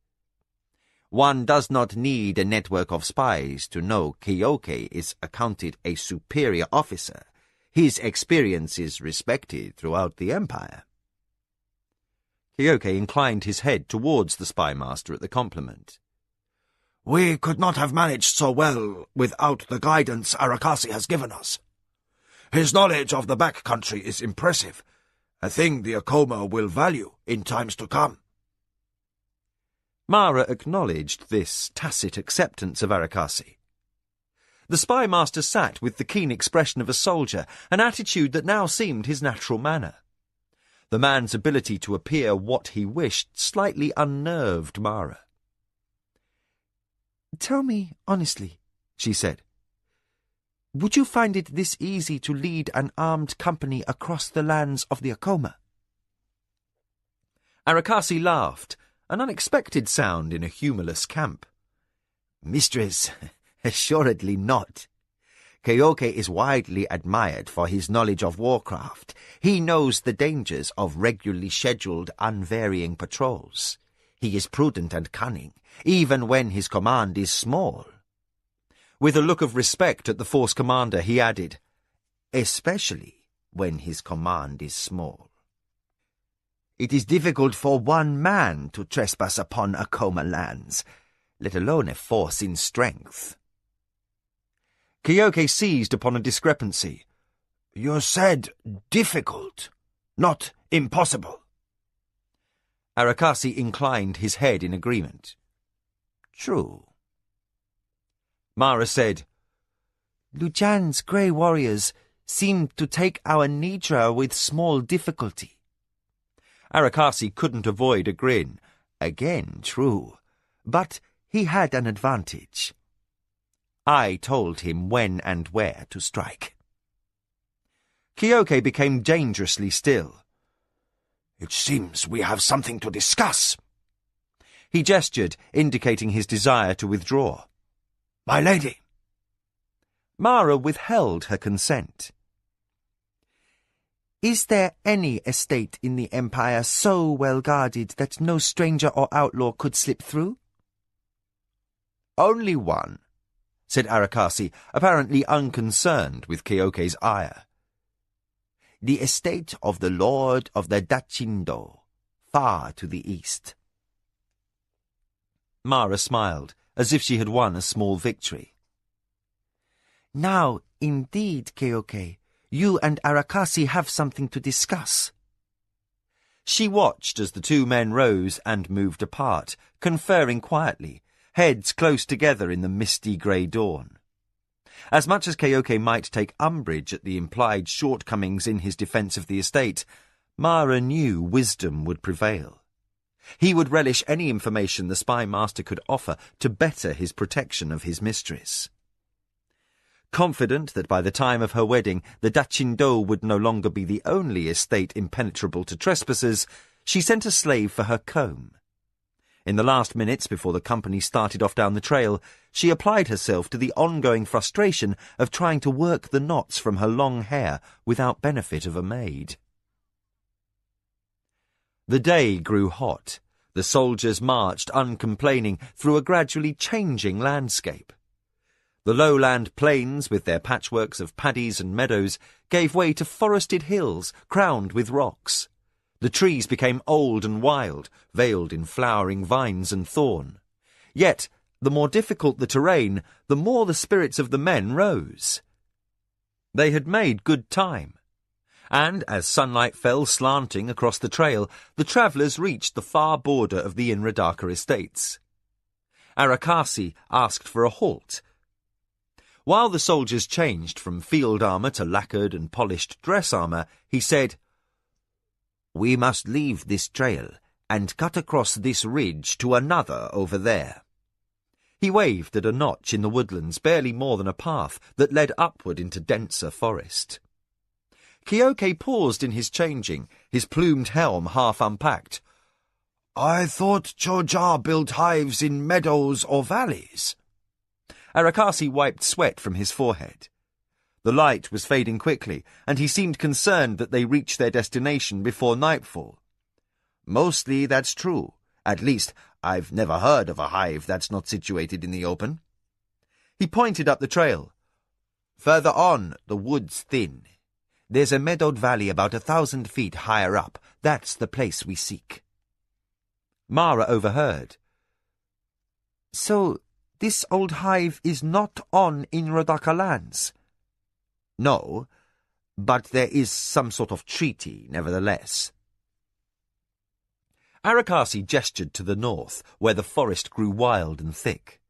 "One does not need a network of spies to know Keoke is accounted a superior officer. His experience is respected throughout the Empire." Keoke inclined his head towards the spymaster at the compliment. "We could not have managed so well without the guidance Arakasi has given us. His knowledge of the back country is impressive, a thing the Akoma will value in times to come." Mara acknowledged this tacit acceptance of Arakasi. The spymaster sat with the keen expression of a soldier, an attitude that now seemed his natural manner. The man's ability to appear what he wished slightly unnerved Mara. "Tell me honestly," she said, "would you find it this easy to lead an armed company across the lands of the Akoma?" Arakasi laughed, an unexpected sound in a humorless camp. "Mistress, assuredly not. Keoke is widely admired for his knowledge of warcraft. He knows the dangers of regularly scheduled, unvarying patrols. He is prudent and cunning, even when his command is small." With a look of respect at the force commander, he added, "Especially when his command is small. It is difficult for one man to trespass upon Akoma lands, let alone a force in strength." Keoke seized upon a discrepancy. "You said difficult, not impossible." Arakasi inclined his head in agreement. "True." Mara said, "Lujan's grey warriors seem to take our Nidra with small difficulty." Arakasi couldn't avoid a grin. Again, true. But he had an advantage. I told him when and where to strike. Keoke became dangerously still. "It seems we have something to discuss." He gestured, indicating his desire to withdraw. "My lady." Mara withheld her consent. "Is there any estate in the Empire so well guarded that no stranger or outlaw could slip through?" "Only one," said Arakasi, apparently unconcerned with Keoke's ire. "The estate of the Lord of the Dachindo, far to the east." Mara smiled, as if she had won a small victory. "Now, indeed, Keoke, you and Arakasi have something to discuss." She watched as the 2 men rose and moved apart, conferring quietly, heads close together in the misty grey dawn. As much as Keoke might take umbrage at the implied shortcomings in his defence of the estate, Mara knew wisdom would prevail. He would relish any information the spymaster could offer to better his protection of his mistress. Confident that by the time of her wedding the Dachindo would no longer be the only estate impenetrable to trespassers, she sent a slave for her comb. In the last minutes before the company started off down the trail, she applied herself to the ongoing frustration of trying to work the knots from her long hair without benefit of a maid. The day grew hot. The soldiers marched uncomplaining through a gradually changing landscape. The lowland plains, with their patchworks of paddies and meadows, gave way to forested hills crowned with rocks. The trees became old and wild, veiled in flowering vines and thorn. Yet, the more difficult the terrain, the more the spirits of the men rose. They had made good time, and as sunlight fell slanting across the trail, the travellers reached the far border of the Inradaka estates. Arakasi asked for a halt. While the soldiers changed from field armour to lacquered and polished dress armour, he said, "We must leave this trail and cut across this ridge to another over there." He waved at a notch in the woodlands, barely more than a path, that led upward into denser forest. Kyoke paused in his changing, his plumed helm half unpacked. "I thought Choja built hives in meadows or valleys." Arakasi wiped sweat from his forehead. The light was fading quickly, and he seemed concerned that they reached their destination before nightfall. "Mostly that's true. At least, I've never heard of a hive that's not situated in the open." He pointed up the trail. "Further on, the wood's thin. There's a meadowed valley about 1,000 feet higher up. That's the place we seek." Mara overheard. "So, this old hive is not on Inradaka lands?" "No, but there is some sort of treaty, nevertheless." Arakasi gestured to the north, where the forest grew wild and thick.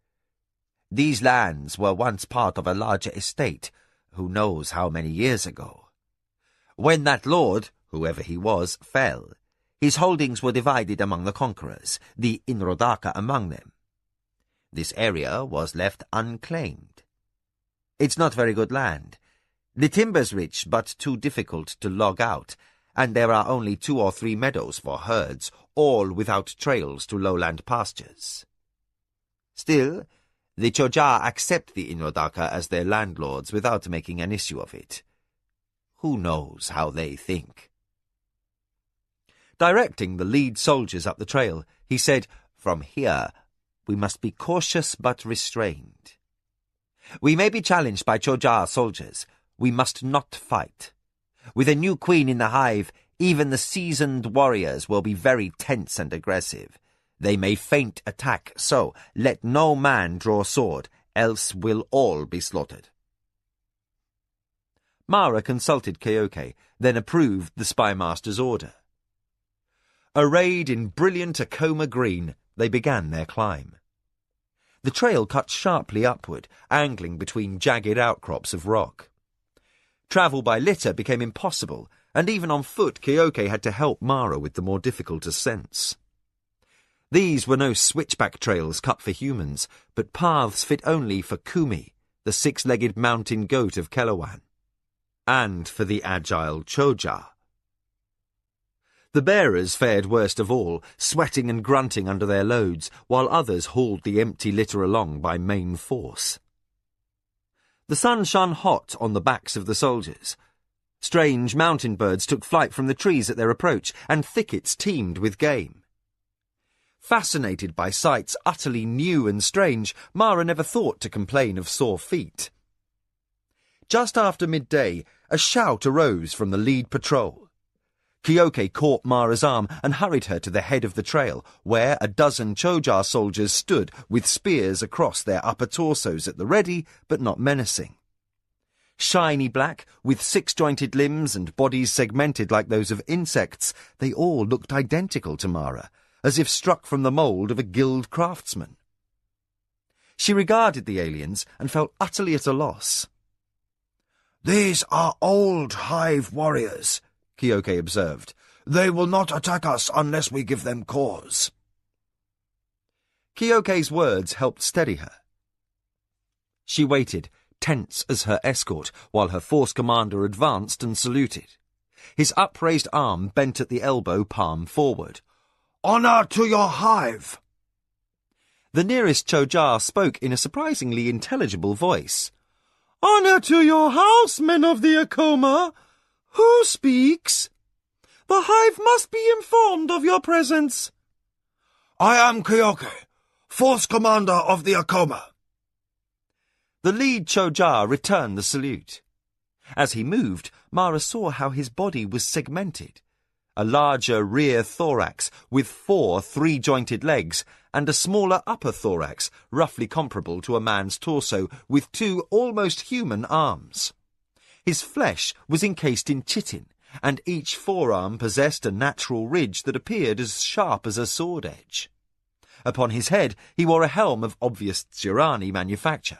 "These lands were once part of a larger estate, who knows how many years ago. When that lord, whoever he was, fell, his holdings were divided among the conquerors, the Inrodaka among them. This area was left unclaimed. It's not very good land. The timber's rich, but too difficult to log out, and there are only 2 or 3 meadows for herds, all without trails to lowland pastures. Still, the Choja accept the Inrodaka as their landlords without making an issue of it. Who knows how they think?" Directing the lead soldiers up the trail, he said, "From here, we must be cautious but restrained. We may be challenged by Choja soldiers. We must not fight. With a new queen in the hive, even the seasoned warriors will be very tense and aggressive. They may feint attack, so let no man draw sword, else we'll all be slaughtered." Mara consulted Kyoke, then approved the spymaster's order. Arrayed in brilliant Akoma green, they began their climb. The trail cut sharply upward, angling between jagged outcrops of rock. Travel by litter became impossible, and even on foot Kyoke had to help Mara with the more difficult ascents. These were no switchback trails cut for humans, but paths fit only for Kumi, the 6-legged mountain goat of Kelawan, and for the agile Choja. The bearers fared worst of all, sweating and grunting under their loads, while others hauled the empty litter along by main force. The sun shone hot on the backs of the soldiers. Strange mountain birds took flight from the trees at their approach, and thickets teemed with game. Fascinated by sights utterly new and strange, Mara never thought to complain of sore feet. Just after midday, a shout arose from the lead patrol. Kyoke caught Mara's arm and hurried her to the head of the trail, where a dozen Choja soldiers stood with spears across their upper torsos at the ready, but not menacing. Shiny black, with 6-jointed limbs and bodies segmented like those of insects, they all looked identical to Mara, as if struck from the mould of a guild craftsman. She regarded the aliens and felt utterly at a loss. "These are old hive warriors," Kyoke observed. "They will not attack us unless we give them cause." Kyoke's words helped steady her. She waited, tense as her escort, while her force commander advanced and saluted. His upraised arm bent at the elbow, palm forward. "Honor to your hive!" The nearest Choja spoke in a surprisingly intelligible voice. "Honor to your house, men of the Akoma! Who speaks? The hive must be informed of your presence." I am Kyoke, fourth commander of the Akoma. The lead Choja returned the salute. As he moved, Mara saw how his body was segmented. A larger rear thorax with 4 three-jointed legs and a smaller upper thorax, roughly comparable to a man's torso, with 2 almost human arms. His flesh was encased in chitin, and each forearm possessed a natural ridge that appeared as sharp as a sword edge. Upon his head he wore a helm of obvious Tsurani manufacture.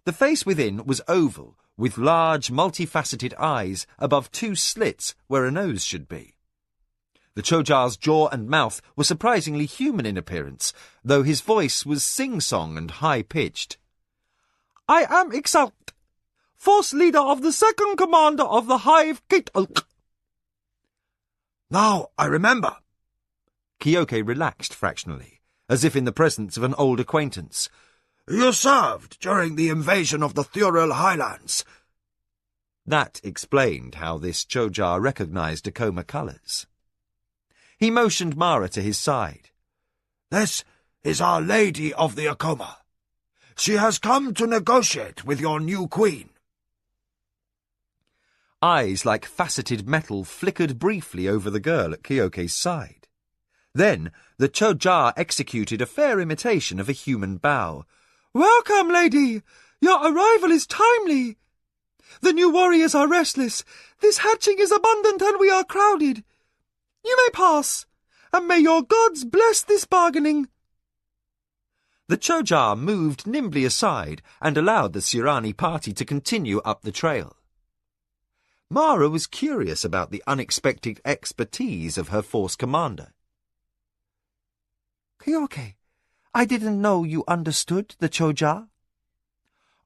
The face within was oval, with large, multifaceted eyes above 2 slits where a nose should be. The Choja's jaw and mouth were surprisingly human in appearance, though his voice was sing-song and high-pitched. "I am Ixalk, fourth leader of the second commander of the hive Kitalk." Now I remember. Kyoke relaxed fractionally, as if in the presence of an old acquaintance. You served during the invasion of the Thural Highlands. That explained how this Choja recognized Akoma colours. He motioned Mara to his side. This is Our Lady of the Akoma. She has come to negotiate with your new queen. Eyes like faceted metal flickered briefly over the girl at Kyoke's side. Then the Choja executed a fair imitation of a human bow. "Welcome, lady! Your arrival is timely. The new warriors are restless. This hatching is abundant and we are crowded. You may pass, and may your gods bless this bargaining." The Choja moved nimbly aside and allowed the Tsurani party to continue up the trail. Mara was curious about the unexpected expertise of her force commander. "Kyoke, I didn't know you understood the Choja."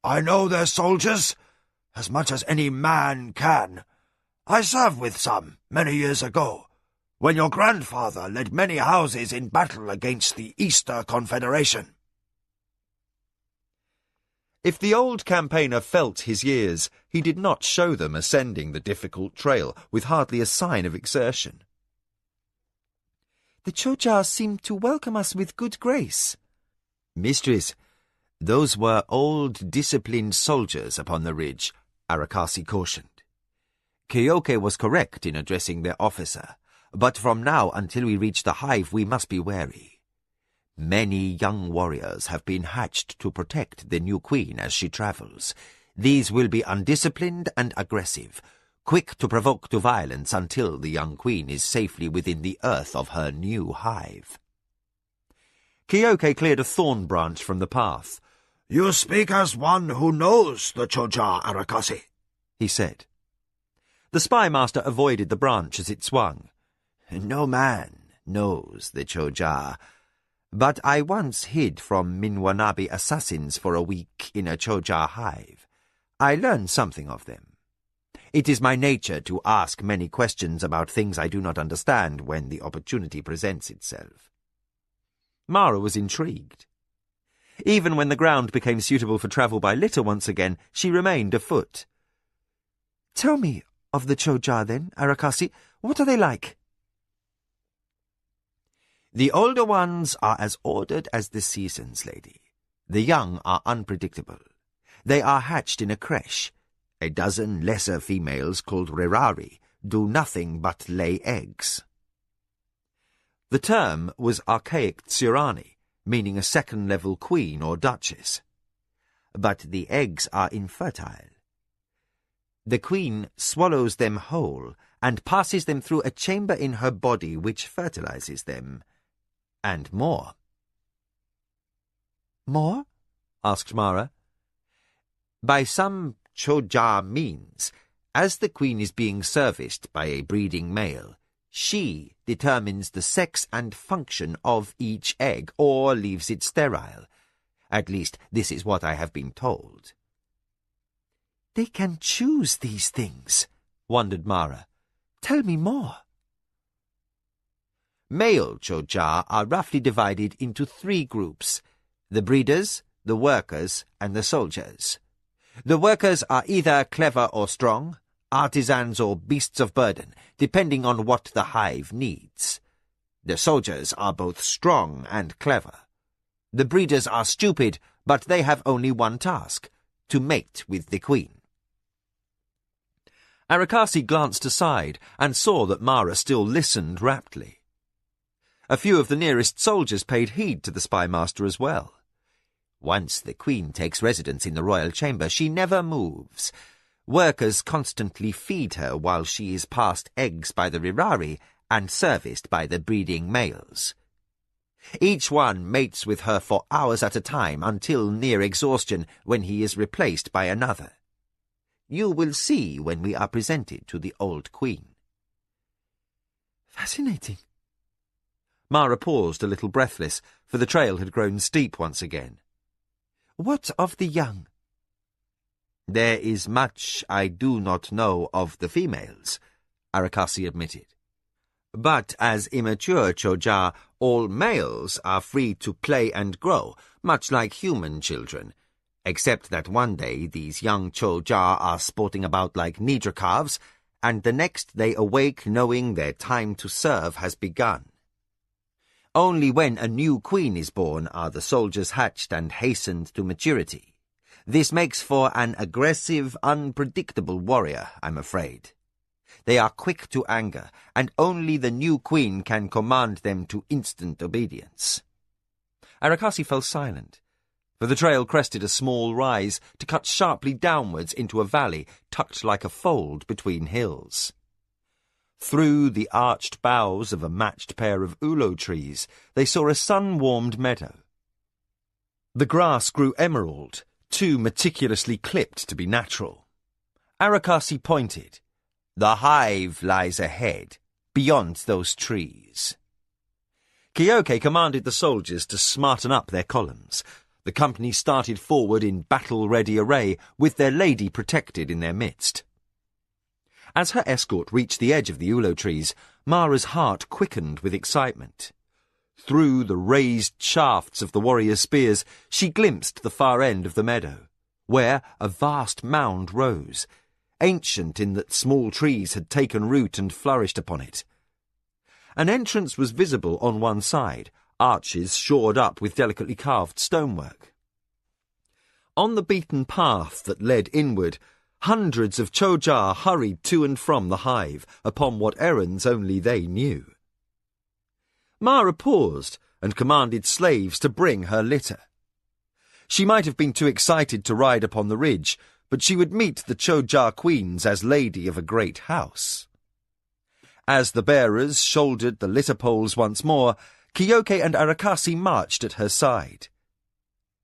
I know their soldiers as much as any man can. I served with some many years ago, when your grandfather led many houses in battle against the Easter Confederation. If the old campaigner felt his years, he did not show them ascending the difficult trail with hardly a sign of exertion. "The Choja seem to welcome us with good grace." "Mistress, those were old, disciplined soldiers upon the ridge," Arakasi cautioned. "Kyoke was correct in addressing their officer, but from now until we reach the hive we must be wary. Many young warriors have been hatched to protect the new queen as she travels. These will be undisciplined and aggressive, quick to provoke to violence until the young queen is safely within the earth of her new hive." Kyoke cleared a thorn branch from the path. You speak as one who knows the Choja, Arakasi, he said. The spy master avoided the branch as it swung. "No man knows the Choja, but I once hid from Minwanabi assassins for a week in a Choja hive. I learned something of them. It is my nature to ask many questions about things I do not understand when the opportunity presents itself." Mara was intrigued. Even when the ground became suitable for travel by litter once again, she remained afoot. "Tell me of the Choja then, Arakasi. What are they like?" "The older ones are as ordered as the seasons, lady. The young are unpredictable. They are hatched in a creche. A dozen lesser females called Rerari do nothing but lay eggs." The term was archaic Tsurani, meaning a second-level queen or duchess. But the eggs are infertile. The queen swallows them whole and passes them through a chamber in her body which fertilizes them, and more. "More?" asked Mara. "By some Choja means, as the queen is being serviced by a breeding male, she determines the sex and function of each egg, or leaves it sterile. At least, this is what I have been told." "They can choose these things," wondered Mara. "Tell me more." Male Choja are roughly divided into 3 groups: the breeders, the workers, and the soldiers. The workers are either clever or strong, artisans or beasts of burden, depending on what the hive needs. The soldiers are both strong and clever. The breeders are stupid, but they have only one task: to mate with the queen. Arakasi glanced aside and saw that Mara still listened raptly. A few of the nearest soldiers paid heed to the spymaster as well. Once the queen takes residence in the royal chamber, she never moves. Workers constantly feed her while she is passed eggs by the Rirari and serviced by the breeding males. Each one mates with her for hours at a time until near exhaustion, when he is replaced by another. You will see when we are presented to the old queen. Fascinating. Mara paused a little breathless, for the trail had grown steep once again. What of the young? There is much I do not know of the females, Arakasi admitted. But as immature Choja, all males are free to play and grow, much like human children, except that one day these young Choja are sporting about like Nidra calves, and the next they awake knowing their time to serve has begun. Only when a new queen is born are the soldiers hatched and hastened to maturity. This makes for an aggressive, unpredictable warrior, I'm afraid. They are quick to anger, and only the new queen can command them to instant obedience. Arakasi fell silent, for the trail crested a small rise to cut sharply downwards into a valley tucked like a fold between hills. Through the arched boughs of a matched pair of ulo trees, they saw a sun-warmed meadow. The grass grew emerald, too meticulously clipped to be natural. Arakasi pointed. The hive lies ahead, beyond those trees. Kyoke commanded the soldiers to smarten up their columns. The company started forward in battle-ready array, with their lady protected in their midst. As her escort reached the edge of the ulo trees, Mara's heart quickened with excitement. Through the raised shafts of the warriors' spears, she glimpsed the far end of the meadow, where a vast mound rose, ancient in that small trees had taken root and flourished upon it. An entrance was visible on one side, arches shored up with delicately carved stonework. On the beaten path that led inward, hundreds of Choja hurried to and from the hive, upon what errands only they knew. Mara paused and commanded slaves to bring her litter. She might have been too excited to ride upon the ridge, but she would meet the Choja queens as lady of a great house. As the bearers shouldered the litter poles once more, Kyoke and Arakasi marched at her side.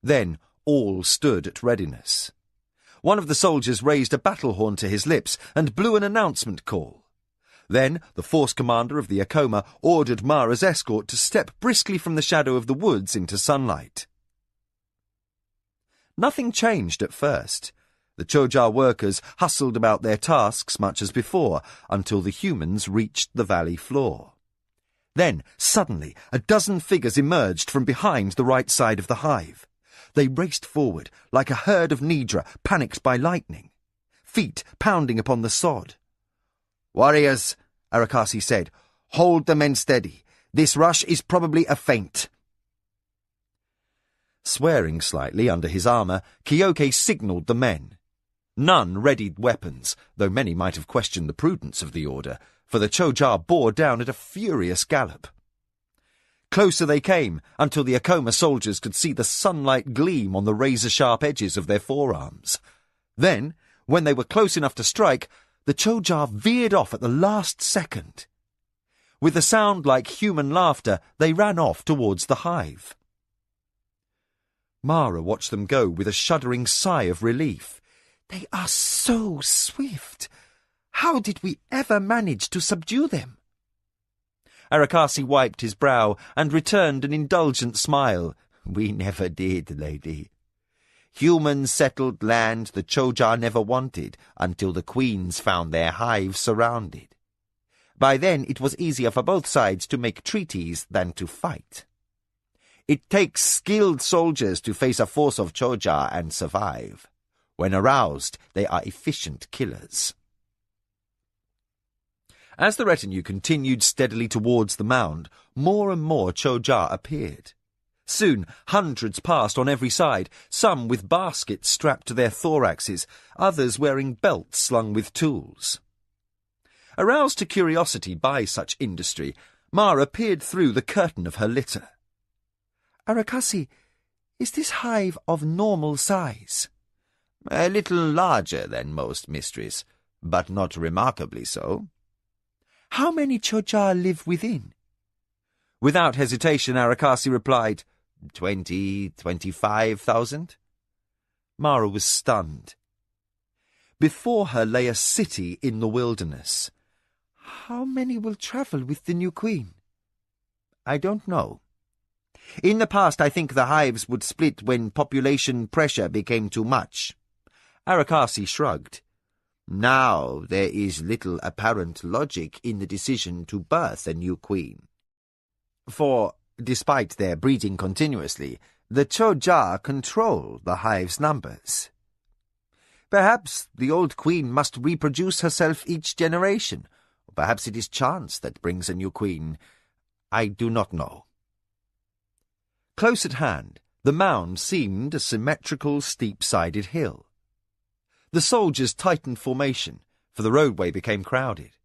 Then all stood at readiness. One of the soldiers raised a battle horn to his lips and blew an announcement call. Then the force commander of the Akoma ordered Mara's escort to step briskly from the shadow of the woods into sunlight. Nothing changed at first. The Choja workers hustled about their tasks much as before, until the humans reached the valley floor. Then, suddenly, a dozen figures emerged from behind the right side of the hive. They raced forward, like a herd of Nidra panicked by lightning, feet pounding upon the sod. "Warriors," Arakasi said, "hold the men steady. This rush is probably a feint." Swearing slightly under his armour, Kyoke signalled the men. None readied weapons, though many might have questioned the prudence of the order, for the Choja bore down at a furious gallop. Closer they came, until the Akoma soldiers could see the sunlight gleam on the razor-sharp edges of their forearms. Then, when they were close enough to strike, the Choja veered off at the last second. With a sound like human laughter, they ran off towards the hive. Mara watched them go with a shuddering sigh of relief. They are so swift. How did we ever manage to subdue them? Arakasi wiped his brow and returned an indulgent smile. We never did, lady. Humans settled land the Choja never wanted until the queens found their hive surrounded. By then it was easier for both sides to make treaties than to fight. It takes skilled soldiers to face a force of Choja and survive. When aroused, they are efficient killers. As the retinue continued steadily towards the mound, more and more Choja appeared. Soon, hundreds passed on every side, some with baskets strapped to their thoraxes, others wearing belts slung with tools. Aroused to curiosity by such industry, Mara peered through the curtain of her litter. Arakasi, is this hive of normal size? A little larger than most, mistress, but not remarkably so. How many Choja live within? Without hesitation, Arakasi replied, 25,000. Mara was stunned. Before her lay a city in the wilderness. How many will travel with the new queen? I don't know. In the past, I think the hives would split when population pressure became too much. Arakasi shrugged. Now there is little apparent logic in the decision to birth a new queen. For, despite their breeding continuously, the Choja control the hive's numbers. Perhaps the old queen must reproduce herself each generation, or perhaps it is chance that brings a new queen. I do not know. Close at hand, the mound seemed a symmetrical, steep-sided hill. The soldiers tightened formation, for the roadway became crowded.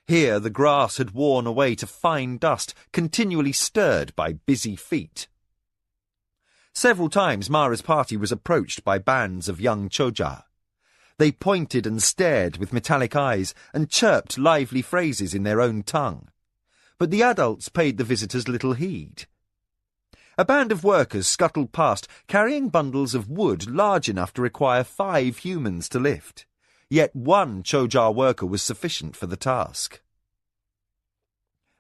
Here the grass had worn away to fine dust, continually stirred by busy feet. Several times Mara's party was approached by bands of young Choja. They pointed and stared with metallic eyes and chirped lively phrases in their own tongue. But the adults paid the visitors little heed. A band of workers scuttled past, carrying bundles of wood large enough to require 5 humans to lift. Yet one Choja worker was sufficient for the task.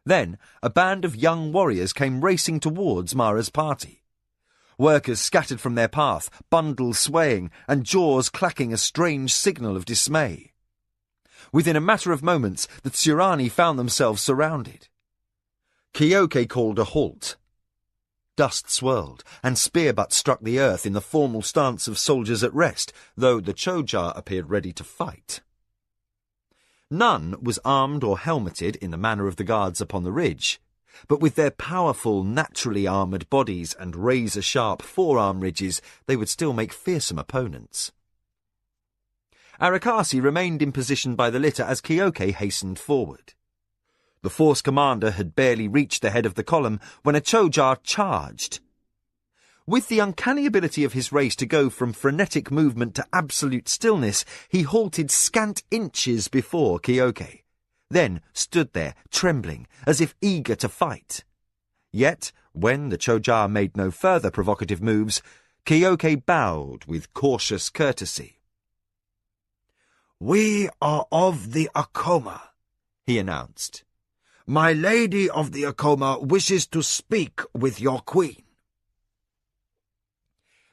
Then a band of young warriors came racing towards Mara's party. Workers scattered from their path, bundles swaying and jaws clacking a strange signal of dismay. Within a matter of moments, the Tsurani found themselves surrounded. Kyoke called a halt. Dust swirled, and spear butts struck the earth in the formal stance of soldiers at rest, though the Choja appeared ready to fight. None was armed or helmeted in the manner of the guards upon the ridge, but with their powerful, naturally armoured bodies and razor-sharp forearm ridges, they would still make fearsome opponents. Arakasi remained in position by the litter as Kyoke hastened forward. The force commander had barely reached the head of the column when a Choja charged. With the uncanny ability of his race to go from frenetic movement to absolute stillness, he halted scant inches before Kyoke, then stood there, trembling, as if eager to fight. Yet, when the Choja made no further provocative moves, Kyoke bowed with cautious courtesy. "We are of the Akoma," he announced. "My lady of the Akoma wishes to speak with your queen."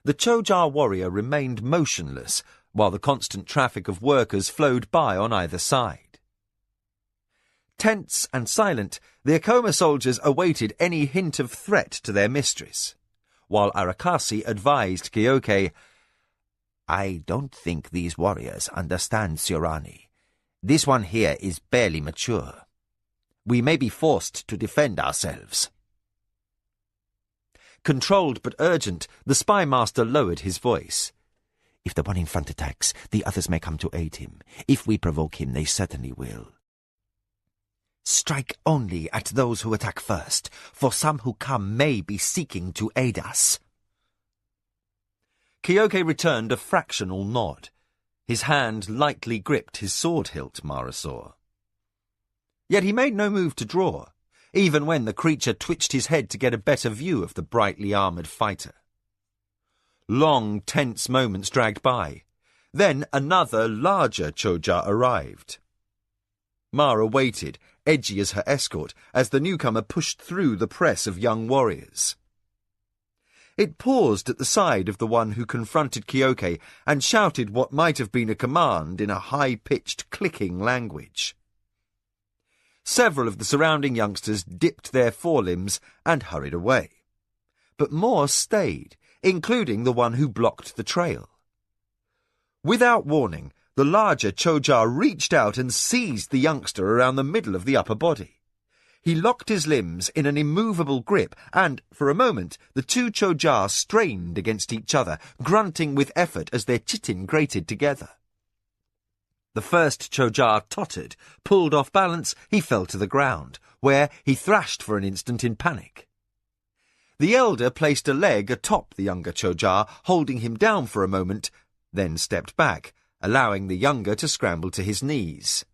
The Choja warrior remained motionless, while the constant traffic of workers flowed by on either side. Tense and silent, the Akoma soldiers awaited any hint of threat to their mistress, while Arakasi advised Kyoke, "I don't think these warriors understand Tsurani. This one here is barely mature. We may be forced to defend ourselves." Controlled but urgent, the spy master lowered his voice. "If the one in front attacks, the others may come to aid him. If we provoke him, they certainly will. Strike only at those who attack first, for some who come may be seeking to aid us." Kyoke returned a fractional nod. His hand lightly gripped his sword hilt, Mara saw. Yet he made no move to draw, even when the creature twitched his head to get a better view of the brightly armoured fighter. Long, tense moments dragged by. Then another, larger Choja arrived. Mara waited, edgy as her escort, as the newcomer pushed through the press of young warriors. It paused at the side of the one who confronted Kyoke and shouted what might have been a command in a high-pitched, clicking language. Several of the surrounding youngsters dipped their forelimbs and hurried away. But more stayed, including the one who blocked the trail. Without warning, the larger Choja reached out and seized the youngster around the middle of the upper body. He locked his limbs in an immovable grip, and, for a moment, the two Choja strained against each other, grunting with effort as their chitin grated together. The first Choja tottered, pulled off balance, he fell to the ground, where he thrashed for an instant in panic. The elder placed a leg atop the younger Choja, holding him down for a moment, then stepped back, allowing the younger to scramble to his knees.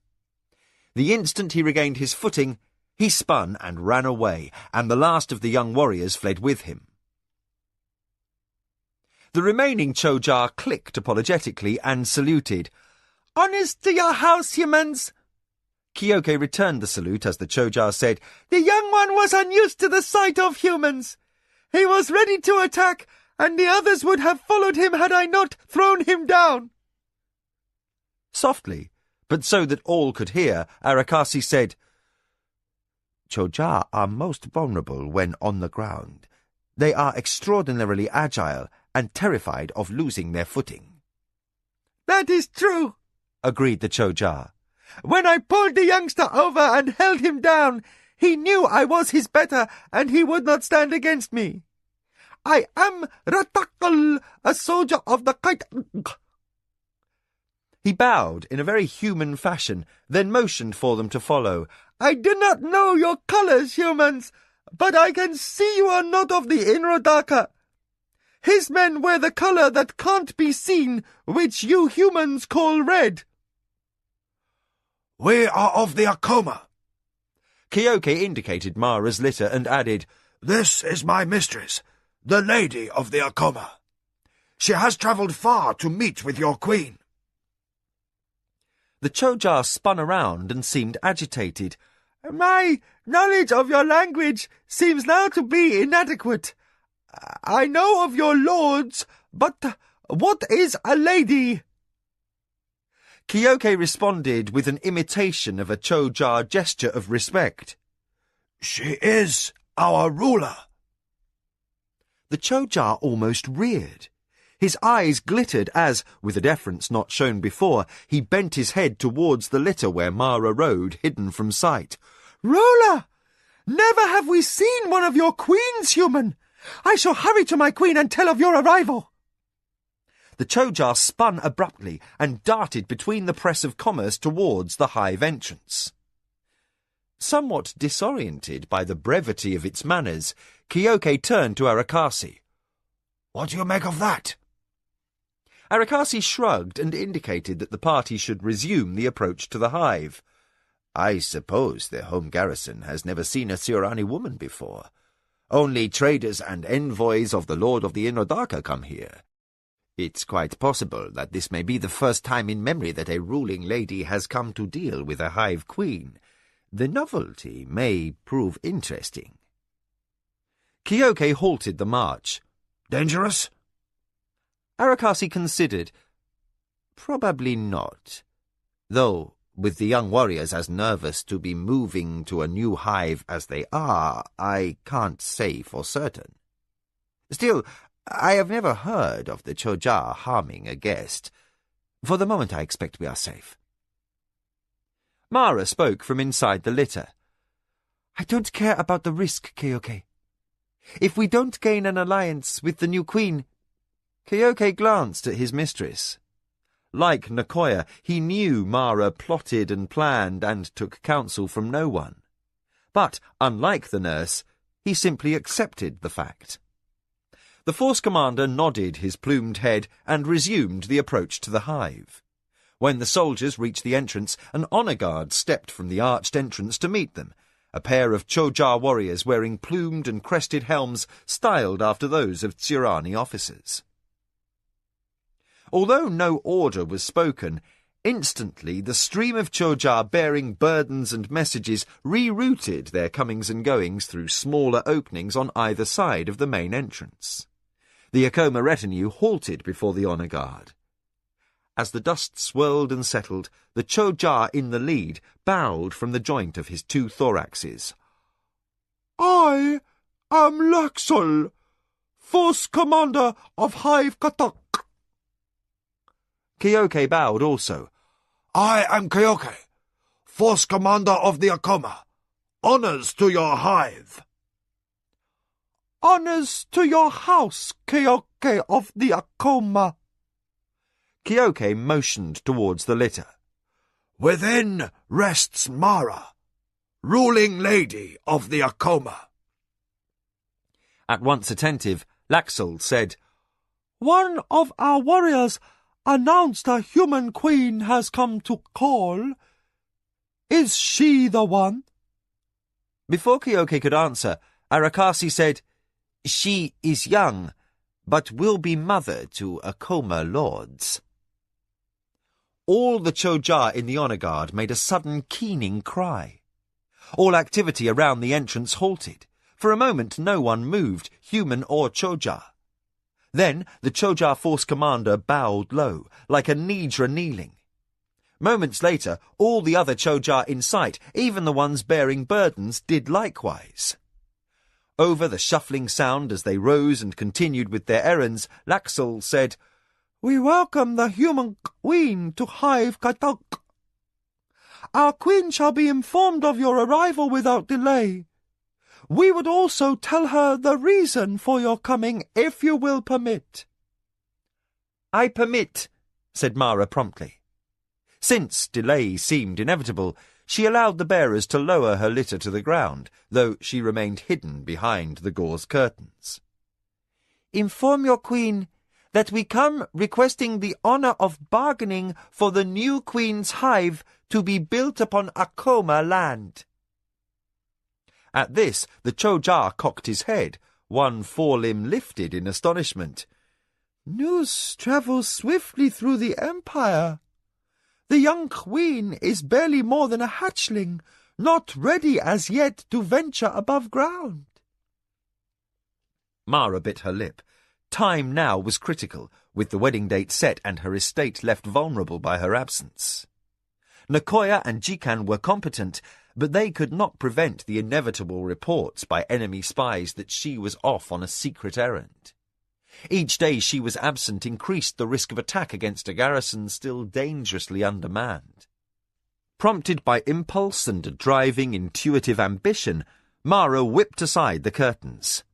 The instant he regained his footing, he spun and ran away, and the last of the young warriors fled with him. The remaining Choja clicked apologetically and saluted. "Honest to your house, humans!" Kyoke returned the salute as the Choja said, "The young one was unused to the sight of humans. He was ready to attack, and the others would have followed him had I not thrown him down." Softly, but so that all could hear, Arakasi said, "Choja are most vulnerable when on the ground. They are extraordinarily agile and terrified of losing their footing." "That is true," agreed the Choja. "When I pulled the youngster over and held him down, he knew I was his better and he would not stand against me. I am Ratakal, a soldier of the kite." He bowed in a very human fashion, then motioned for them to follow. "I do not know your colors, humans, but I can see you are not of the Inrodaka. His men wear the color that can't be seen, which you humans call red." "We are of the Akoma." Kyoke indicated Mara's litter and added, "This is my mistress, the lady of the Akoma. She has travelled far to meet with your queen." The Choja spun around and seemed agitated. "My knowledge of your language seems now to be inadequate. I know of your lords, but what is a lady?" Kyoke responded with an imitation of a Choja gesture of respect. "She is our ruler." The Choja almost reared. His eyes glittered as, with a deference not shown before, he bent his head towards the litter where Mara rode, hidden from sight. "Ruler! Never have we seen one of your queens, human! I shall hurry to my queen and tell of your arrival." The Choja spun abruptly and darted between the press of commerce towards the hive entrance. Somewhat disoriented by the brevity of its manners, Kyoke turned to Arakasi. "What do you make of that?" Arakasi shrugged and indicated that the party should resume the approach to the hive. "I suppose their home garrison has never seen a Sirani woman before. Only traders and envoys of the Lord of the Inrodaka come here. It's quite possible that this may be the first time in memory that a ruling lady has come to deal with a hive queen. The novelty may prove interesting." Kyoke halted the march. "Dangerous?" Arakasi considered. "Probably not. Though, with the young warriors as nervous to be moving to a new hive as they are, I can't say for certain. Still, I have never heard of the Choja harming a guest. For the moment I expect we are safe." Mara spoke from inside the litter. "I don't care about the risk, Kyoke. If we don't gain an alliance with the new queen—" Kyoke glanced at his mistress. Like Nakoya, he knew Mara plotted and planned and took counsel from no one. But, unlike the nurse, he simply accepted the fact. The force commander nodded his plumed head and resumed the approach to the hive. When the soldiers reached the entrance, an honor guard stepped from the arched entrance to meet them, a pair of Choja warriors wearing plumed and crested helms styled after those of Tsurani officers. Although no order was spoken, instantly the stream of Choja bearing burdens and messages rerouted their comings and goings through smaller openings on either side of the main entrance. The Akoma retinue halted before the honor guard. As the dust swirled and settled, the Choja in the lead bowed from the joint of his 2 thoraxes. I am Laxol, Force Commander of Hive Katak. Kyoke bowed also. I am Kyoke, Force Commander of the Akoma. Honours to your hive. Honours to your house, Kyoke of the Akoma. Kyoke motioned towards the litter. Within rests Mara, ruling lady of the Akoma. At once attentive, Laxol said, One of our warriors announced a human queen has come to call. Is she the one? Before Kyoke could answer, Arakasi said, She is young, but will be mother to Akoma lords. All the Choja in the honor guard made a sudden keening cry. All activity around the entrance halted. For a moment no one moved, human or Choja. Then the Choja force commander bowed low, like a Nidra kneeling. Moments later, all the other Choja in sight, even the ones bearing burdens, did likewise. Over the shuffling sound as they rose and continued with their errands, Laxol said, We welcome the human queen to Hive Katak. Our queen shall be informed of your arrival without delay. We would also tell her the reason for your coming, if you will permit. I permit, said Mara promptly. Since delay seemed inevitable, she allowed the bearers to lower her litter to the ground, though she remained hidden behind the gauze curtains. Inform your queen that we come requesting the honour of bargaining for the new queen's hive to be built upon Akoma land. At this, the Choja cocked his head, one forelimb lifted in astonishment. News travels swiftly through the empire. The young queen is barely more than a hatchling, not ready as yet to venture above ground. Mara bit her lip. Time now was critical, with the wedding date set and her estate left vulnerable by her absence. Nakoya and Jikan were competent, but they could not prevent the inevitable reports by enemy spies that she was off on a secret errand. Each day she was absent increased the risk of attack against a garrison still dangerously undermanned. Prompted by impulse and a driving, intuitive ambition, Mara whipped aside the curtains.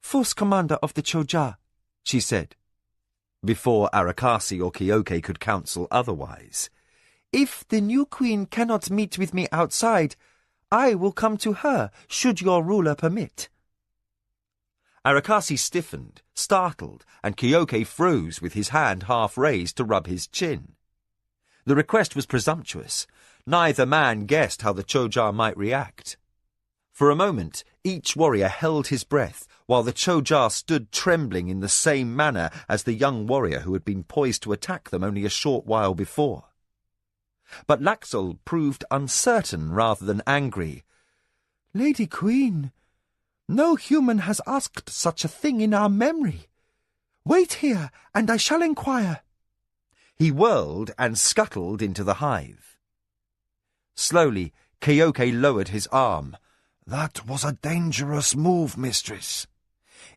Force Commander of the Choja, she said, before Arakasi or Kyoke could counsel otherwise. If the new queen cannot meet with me outside, I will come to her, should your ruler permit. Arakasi stiffened, startled, and Kyoke froze with his hand half raised to rub his chin. The request was presumptuous. Neither man guessed how the Choja might react. For a moment, each warrior held his breath, while the Choja stood trembling in the same manner as the young warrior who had been poised to attack them only a short while before. But Laxol proved uncertain rather than angry. Lady Queen, no human has asked such a thing in our memory. Wait here, and I shall inquire. He whirled and scuttled into the hive. Slowly, Kyoke lowered his arm. That was a dangerous move, mistress.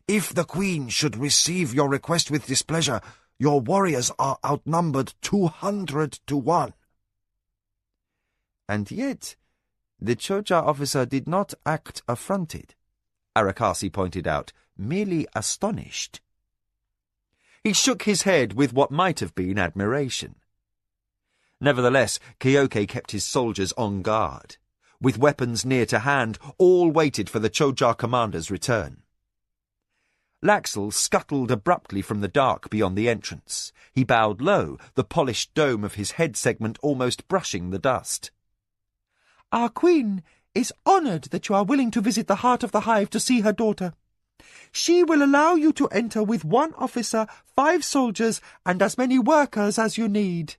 If the queen should receive your request with displeasure, your warriors are outnumbered 200 to 1. And yet, the Choja officer did not act affronted, Arakasi pointed out, merely astonished. He shook his head with what might have been admiration. Nevertheless, Kyoke kept his soldiers on guard. With weapons near to hand, all waited for the Choja commander's return. Laxol scuttled abruptly from the dark beyond the entrance. He bowed low, the polished dome of his head segment almost brushing the dust. Our queen is honoured that you are willing to visit the heart of the hive to see her daughter. She will allow you to enter with 1 officer, 5 soldiers, and as many workers as you need.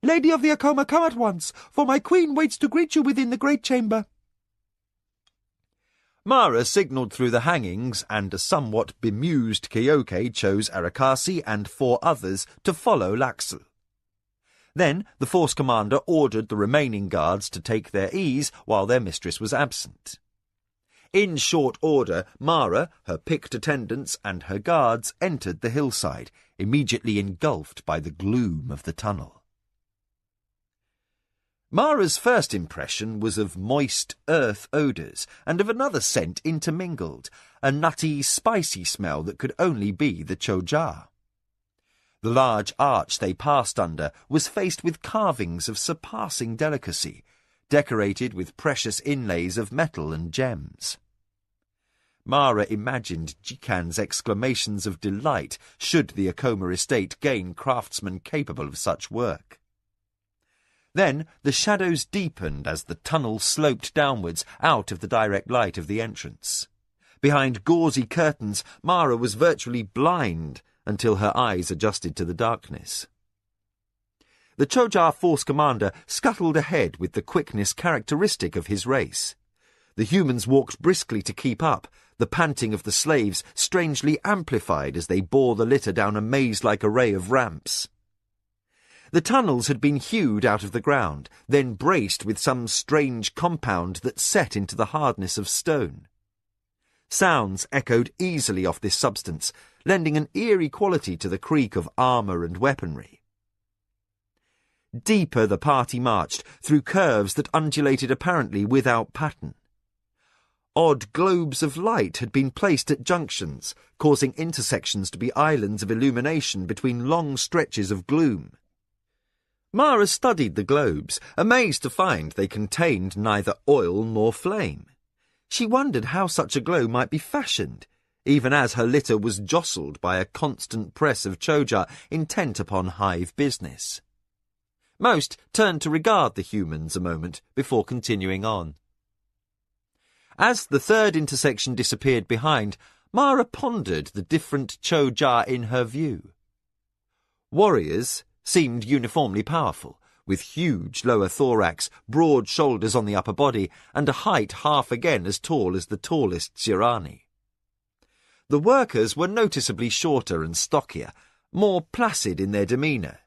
Lady of the Akoma, come at once, for my queen waits to greet you within the great chamber. Mara signalled through the hangings, and a somewhat bemused Keoke chose Arakasi and 4 others to follow Laxu. Then the force commander ordered the remaining guards to take their ease while their mistress was absent. In short order, Mara, her picked attendants, and her guards entered the hillside, immediately engulfed by the gloom of the tunnel. Mara's first impression was of moist earth odours and of another scent intermingled, a nutty, spicy smell that could only be the choja. The large arch they passed under was faced with carvings of surpassing delicacy, decorated with precious inlays of metal and gems. Mara imagined Jikan's exclamations of delight should the Akoma estate gain craftsmen capable of such work. Then the shadows deepened as the tunnel sloped downwards out of the direct light of the entrance. Behind gauzy curtains, Mara was virtually blind until her eyes adjusted to the darkness. The Choja force commander scuttled ahead with the quickness characteristic of his race. The humans walked briskly to keep up, the panting of the slaves strangely amplified as they bore the litter down a maze-like array of ramps. The tunnels had been hewed out of the ground, then braced with some strange compound that set into the hardness of stone. Sounds echoed easily off this substance, lending an eerie quality to the creak of armour and weaponry. Deeper the party marched, through curves that undulated apparently without pattern. Odd globes of light had been placed at junctions, causing intersections to be islands of illumination between long stretches of gloom. Mara studied the globes, amazed to find they contained neither oil nor flame. She wondered how such a glow might be fashioned, even as her litter was jostled by a constant press of Choja intent upon hive business. Most turned to regard the humans a moment before continuing on. As the third intersection disappeared behind, Mara pondered the different Choja in her view. Warriors seemed uniformly powerful, with huge lower thorax, broad shoulders on the upper body, and a height half again as tall as the tallest Shirani. The workers were noticeably shorter and stockier, more placid in their demeanour.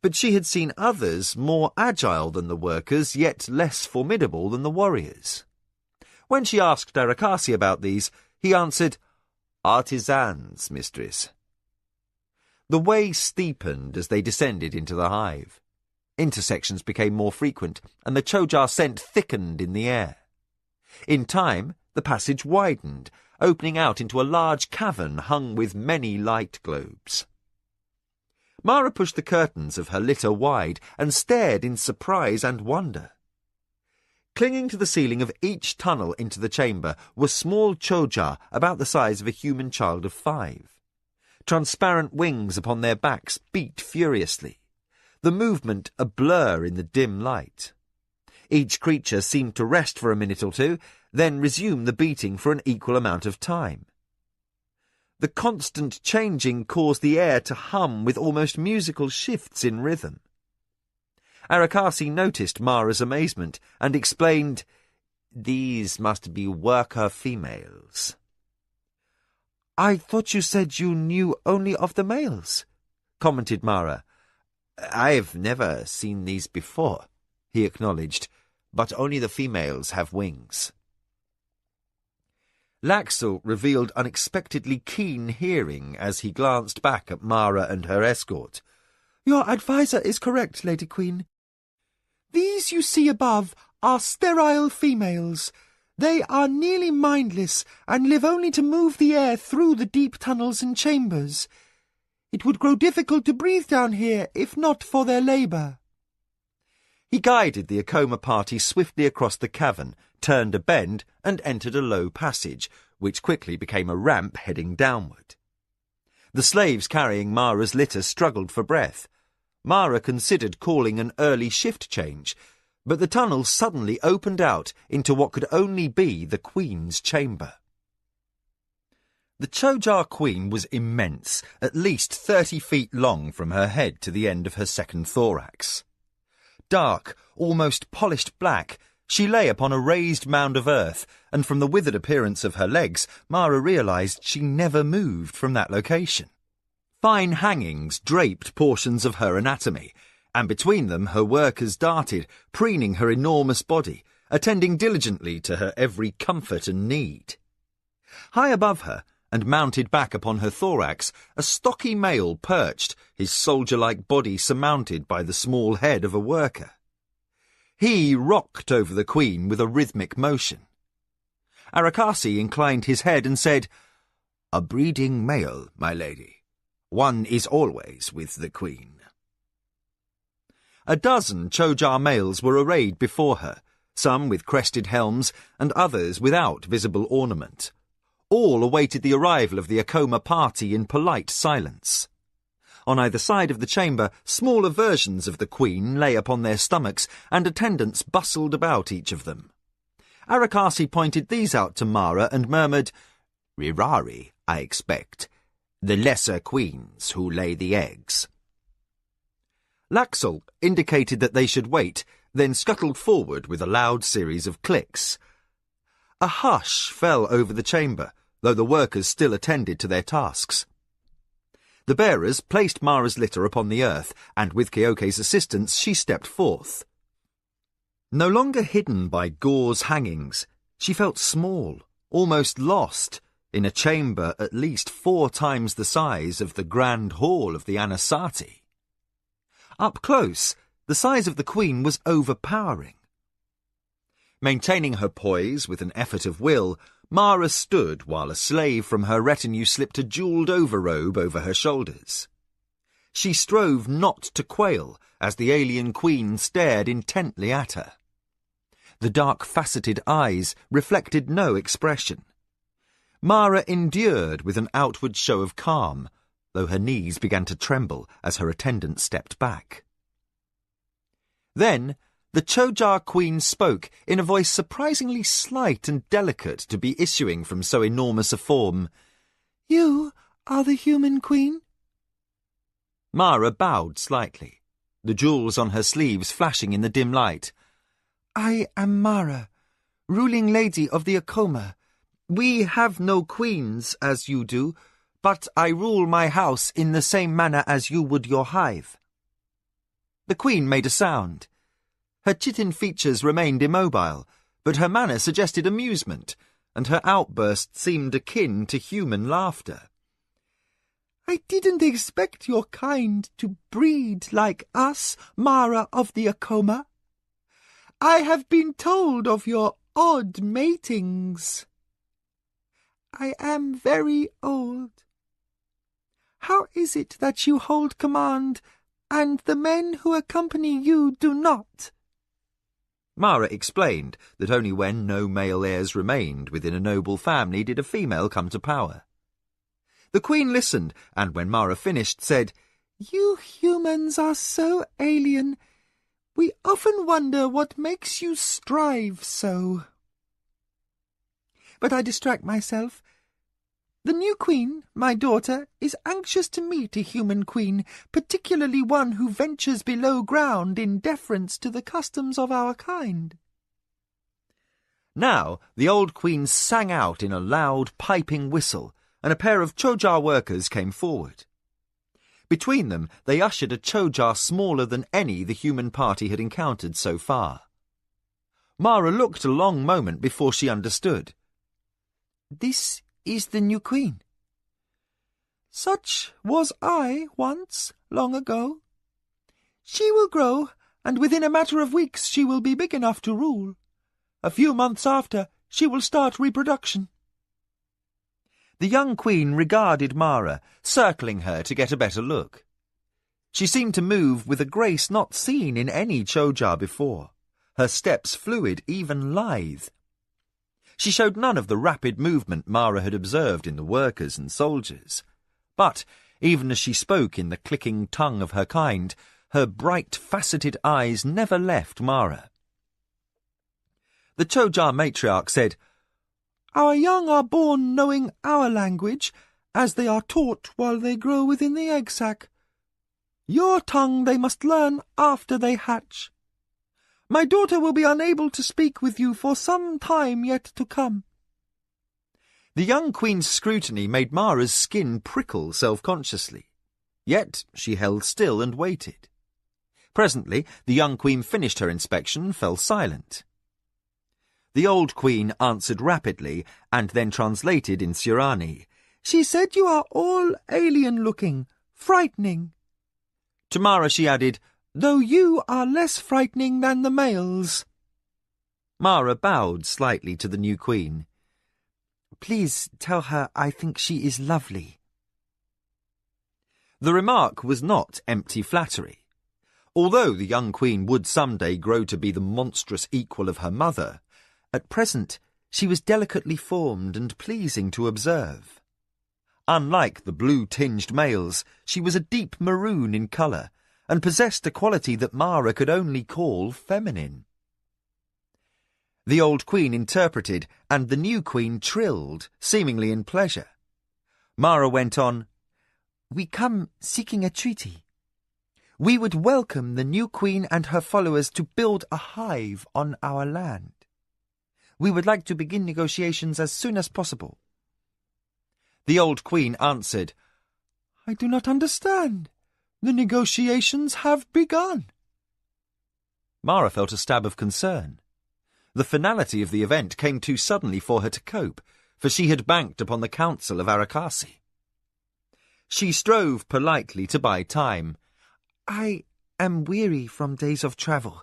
But she had seen others more agile than the workers, yet less formidable than the warriors. When she asked Arakasi about these, he answered, "Artisans, mistress." The way steepened as they descended into the hive. Intersections became more frequent, and the Choja scent thickened in the air. In time, the passage widened, opening out into a large cavern hung with many light globes. Mara pushed the curtains of her litter wide and stared in surprise and wonder. Clinging to the ceiling of each tunnel into the chamber were small Choja about the size of a human child of 5. Transparent wings upon their backs beat furiously, the movement a blur in the dim light. Each creature seemed to rest for a minute or two, then resume the beating for an equal amount of time. The constant changing caused the air to hum with almost musical shifts in rhythm. Arakasi noticed Mara's amazement and explained, "These must be worker females." "I thought you said you knew only of the males," commented Mara. "I've never seen these before," he acknowledged, "but only the females have wings." Laxel revealed unexpectedly keen hearing as he glanced back at Mara and her escort. "Your adviser is correct, Lady Queen. These you see above are sterile females. They are nearly mindless and live only to move the air through the deep tunnels and chambers. It would grow difficult to breathe down here if not for their labour." He guided the Akoma party swiftly across the cavern, turned a bend, and entered a low passage, which quickly became a ramp heading downward. The slaves carrying Mara's litter struggled for breath. Mara considered calling an early shift change, but the tunnel suddenly opened out into what could only be the Queen's chamber. The Choja Queen was immense, at least 30 feet long from her head to the end of her second thorax. Dark, almost polished black, She lay upon a raised mound of earth, and from the withered appearance of her legs, Mara realised she never moved from that location. Fine hangings draped portions of her anatomy, and between them her workers darted, preening her enormous body, attending diligently to her every comfort and need. High above her, and mounted back upon her thorax, a stocky male perched, his soldier-like body surmounted by the small head of a worker. He rocked over the Queen with a rhythmic motion. Arakasi inclined his head and said, "A breeding male, my lady. One is always with the Queen." A dozen Chojar males were arrayed before her, some with crested helms and others without visible ornament. All awaited the arrival of the Akoma party in polite silence. On either side of the chamber, smaller versions of the Queen lay upon their stomachs, and attendants bustled about each of them. Arakasi pointed these out to Mara and murmured, "Rirari, I expect. The lesser queens who lay the eggs." Laxel indicated that they should wait, then scuttled forward with a loud series of clicks. A hush fell over the chamber, though the workers still attended to their tasks. The bearers placed Mara's litter upon the earth, and with Keoke's assistance she stepped forth. No longer hidden by gauze hangings, she felt small, almost lost, in a chamber at least 4 times the size of the grand hall of the Anasati. Up close, the size of the Queen was overpowering. Maintaining her poise with an effort of will, Mara stood while a slave from her retinue slipped a jewelled overrobe over her shoulders. She strove not to quail as the alien Queen stared intently at her. The dark-faceted eyes reflected no expression. Mara endured with an outward show of calm, though her knees began to tremble as her attendant stepped back. Then the Chojar Queen spoke in a voice surprisingly slight and delicate to be issuing from so enormous a form. "You are the human Queen?" Mara bowed slightly, the jewels on her sleeves flashing in the dim light. "I am Mara, ruling lady of the Akoma. We have no queens as you do, but I rule my house in the same manner as you would your hive." The Queen made a sound. Her chitin features remained immobile, but her manner suggested amusement, and her outburst seemed akin to human laughter. "I didn't expect your kind to breed like us, Mara of the Akoma. I have been told of your odd matings. I am very old. How is it that you hold command, and the men who accompany you do not?" Mara explained that only when no male heirs remained within a noble family did a female come to power. The Queen listened, and when Mara finished, said, "You humans are so alien. We often wonder what makes you strive so. But I distract myself. The new Queen, my daughter, is anxious to meet a human Queen, particularly one who ventures below ground in deference to the customs of our kind." Now the old Queen sang out in a loud, piping whistle, and a pair of Chojar workers came forward. Between them they ushered a Chojar smaller than any the human party had encountered so far. Mara looked a long moment before she understood. "This is the new Queen." "Such was I once, long ago. She will grow, and within a matter of weeks she will be big enough to rule. A few months after, she will start reproduction." The young Queen regarded Mara, circling her to get a better look. She seemed to move with a grace not seen in any Chojar before, her steps fluid, even lithe. She showed none of the rapid movement Mara had observed in the workers and soldiers. But, even as she spoke in the clicking tongue of her kind, her bright, faceted eyes never left Mara. The Chojar matriarch said, "Our young are born knowing our language, as they are taught while they grow within the egg sac. Your tongue they must learn after they hatch. My daughter will be unable to speak with you for some time yet to come. The young queen's scrutiny made Mara's skin prickle self-consciously. Yet she held still and waited. Presently, the young queen finished her inspection and fell silent. The old queen answered rapidly and then translated in Surani. She said you are all alien-looking, frightening. To Mara she added, Though you are less frightening than the males. Mara bowed slightly to the new queen. Please tell her I think she is lovely. The remark was not empty flattery. Although the young queen would someday grow to be the monstrous equal of her mother, at present she was delicately formed and pleasing to observe. Unlike the blue-tinged males, she was a deep maroon in colour, and possessed a quality that Mara could only call feminine. The old queen interpreted, and the new queen trilled, seemingly in pleasure. Mara went on, We come seeking a treaty. We would welcome the new queen and her followers to build a hive on our land. We would like to begin negotiations as soon as possible. The old queen answered, I do not understand. The negotiations have begun. Mara felt a stab of concern. The finality of the event came too suddenly for her to cope, for she had banked upon the counsel of Arakasi. She strove politely to buy time. I am weary from days of travel.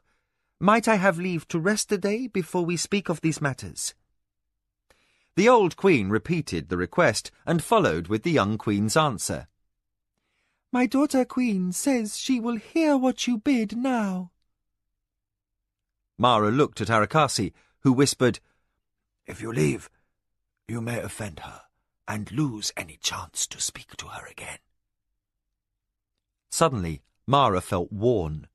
Might I have leave to rest a day before we speak of these matters? The old queen repeated the request and followed with the young queen's answer. My daughter queen says she will hear what you bid now. Mara looked at Arakasi, who whispered, If you leave, you may offend her and lose any chance to speak to her again. Suddenly, Mara felt worn.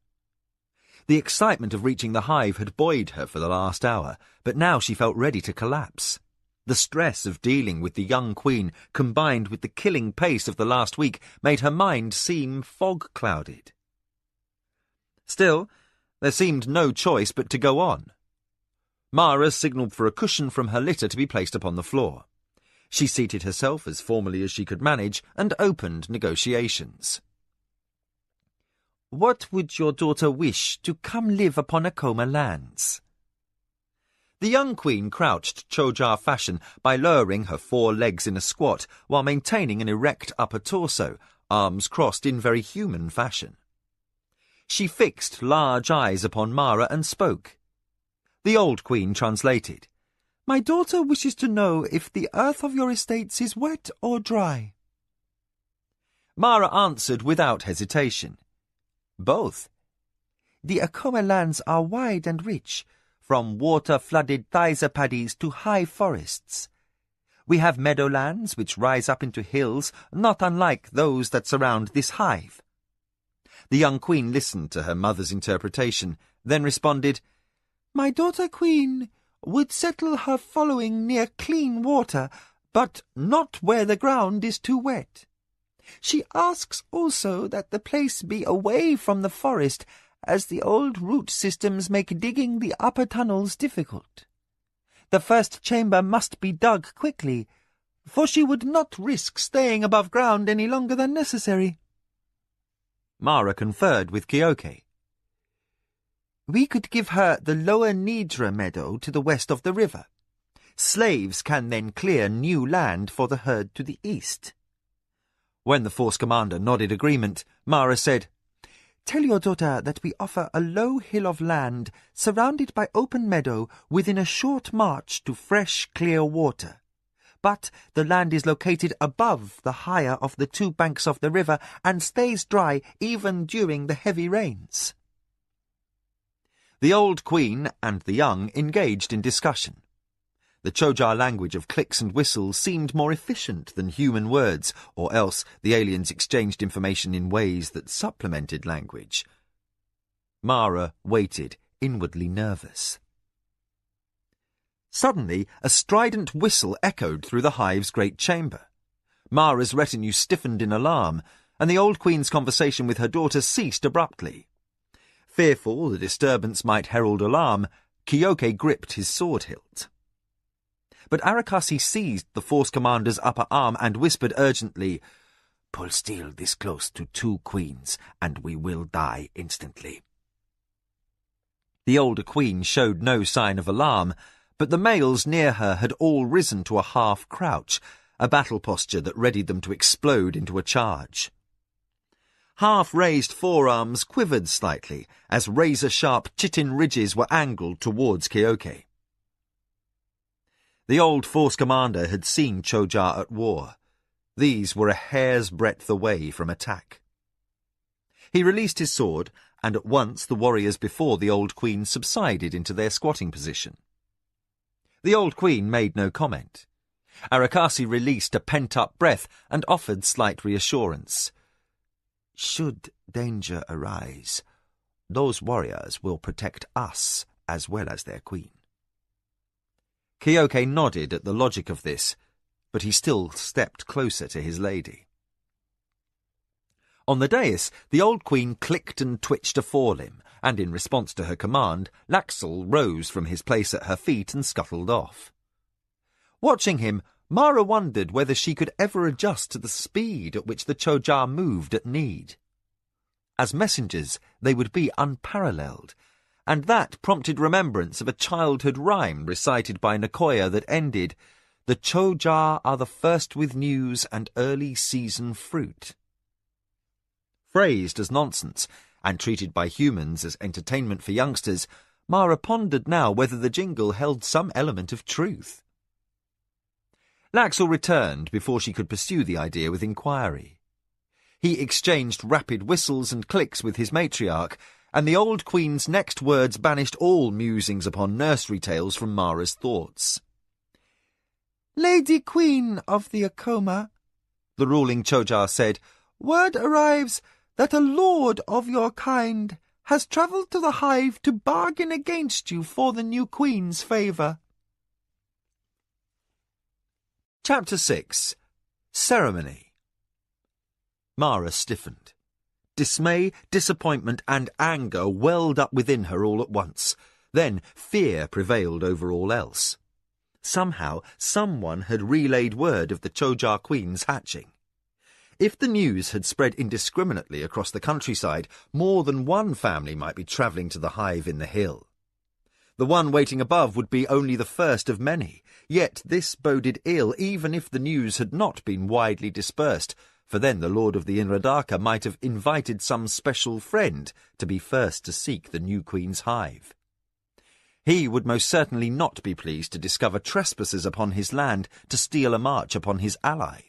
The excitement of reaching the hive had buoyed her for the last hour, but now she felt ready to collapse. The stress of dealing with the young queen, combined with the killing pace of the last week, made her mind seem fog-clouded. Still, there seemed no choice but to go on. Mara signalled for a cushion from her litter to be placed upon the floor. She seated herself as formally as she could manage and opened negotiations. What would your daughter wish to come live upon Akoma lands? The young queen crouched Chojar fashion by lowering her 4 legs in a squat while maintaining an erect upper torso, arms crossed in very human fashion. She fixed large eyes upon Mara and spoke. The old queen translated. My daughter wishes to know if the earth of your estates is wet or dry. Mara answered without hesitation. Both. The Akoma lands are wide and rich, from water-flooded thaisa paddies to high forests. We have meadowlands which rise up into hills, not unlike those that surround this hive. The young queen listened to her mother's interpretation, then responded, My daughter queen would settle her following near clean water, but not where the ground is too wet. She asks also that the place be away from the forest, as the old root systems make digging the upper tunnels difficult. The first chamber must be dug quickly, for she would not risk staying above ground any longer than necessary. Mara conferred with Kyoke. We could give her the lower Nidra meadow to the west of the river. Slaves can then clear new land for the herd to the east. When the force commander nodded agreement, Mara said, Tell your daughter that we offer a low hill of land surrounded by open meadow within a short march to fresh, clear water. But the land is located above the higher of the 2 banks of the river and stays dry even during the heavy rains. The old queen and the young engaged in discussion. The Chojar language of clicks and whistles seemed more efficient than human words, or else the aliens exchanged information in ways that supplemented language. Mara waited, inwardly nervous. Suddenly, a strident whistle echoed through the hive's great chamber. Mara's retinue stiffened in alarm, and the old queen's conversation with her daughter ceased abruptly. Fearful the disturbance might herald alarm, Kyoke gripped his sword hilt. But Arakasi seized the force commander's upper arm and whispered urgently, "Pull steel this close to 2 queens, and we will die instantly." The older queen showed no sign of alarm, but the males near her had all risen to a half-crouch, a battle posture that readied them to explode into a charge. Half-raised forearms quivered slightly as razor-sharp chitin ridges were angled towards Kyoke. The old force commander had seen Choja at war. These were a hair's breadth away from attack. He released his sword, and at once the warriors before the old queen subsided into their squatting position. The old queen made no comment. Arakasi released a pent-up breath and offered slight reassurance. "Should danger arise, those warriors will protect us as well as their queen." Kyoke nodded at the logic of this, but he still stepped closer to his lady. On the dais, the old queen clicked and twitched a forelimb, and in response to her command, Laxel rose from his place at her feet and scuttled off. Watching him, Mara wondered whether she could ever adjust to the speed at which the Choja moved at need. As messengers, they would be unparalleled, and that prompted remembrance of a childhood rhyme recited by Nakoya that ended, "The Choja are the first with news and early season fruit." Phrased as nonsense, and treated by humans as entertainment for youngsters, Mara pondered now whether the jingle held some element of truth. Laxel returned before she could pursue the idea with inquiry. He exchanged rapid whistles and clicks with his matriarch, and the old queen's next words banished all musings upon nursery tales from Mara's thoughts. "Lady Queen of the Akoma," the ruling Choja said, "word arrives that a lord of your kind has travelled to the hive to bargain against you for the new queen's favour." Chapter 6. Ceremony. Mara stiffened. Dismay, disappointment, and anger welled up within her all at once. Then fear prevailed over all else. Somehow, someone had relayed word of the Choja Queen's hatching. If the news had spread indiscriminately across the countryside, more than one family might be travelling to the hive in the hill. The one waiting above would be only the first of many, yet this boded ill even if the news had not been widely dispersed, for then the Lord of the Inradaka might have invited some special friend to be first to seek the new queen's hive. He would most certainly not be pleased to discover trespassers upon his land to steal a march upon his ally.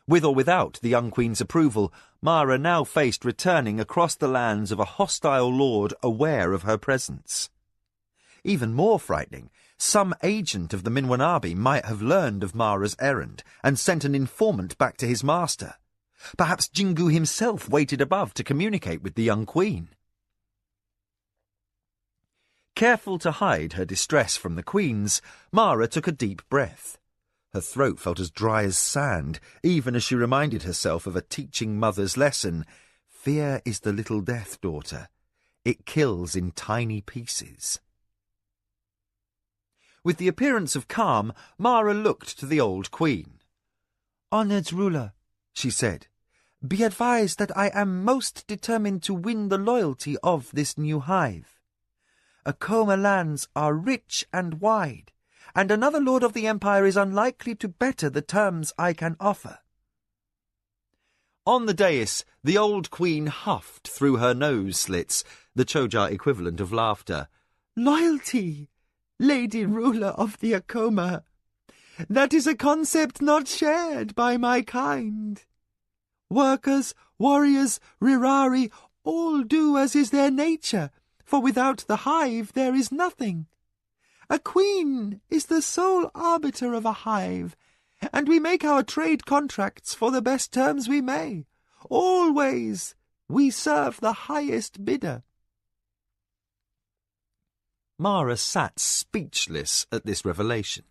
With or without the young queen's approval, Mara now faced returning across the lands of a hostile lord aware of her presence. Even more frightening, some agent of the Minwanabi might have learned of Mara's errand and sent an informant back to his master. Perhaps Jingu himself waited above to communicate with the young queen. Careful to hide her distress from the queens, Mara took a deep breath. Her throat felt as dry as sand, even as she reminded herself of a teaching mother's lesson. Fear is the little death, daughter. It kills in tiny pieces. With the appearance of calm, Mara looked to the old queen. "Honoured ruler," she said, "be advised that I am most determined to win the loyalty of this new hive. Akoma lands are rich and wide, and another lord of the empire is unlikely to better the terms I can offer." On the dais, the old queen huffed through her nose slits, the Choja equivalent of laughter. "Loyalty, lady ruler of the Akoma. That is a concept not shared by my kind. Workers, warriors, rirari, all do as is their nature, for without the hive there is nothing. A queen is the sole arbiter of a hive, and we make our trade contracts for the best terms we may. Always we serve the highest bidder." Mara sat speechless at this revelation.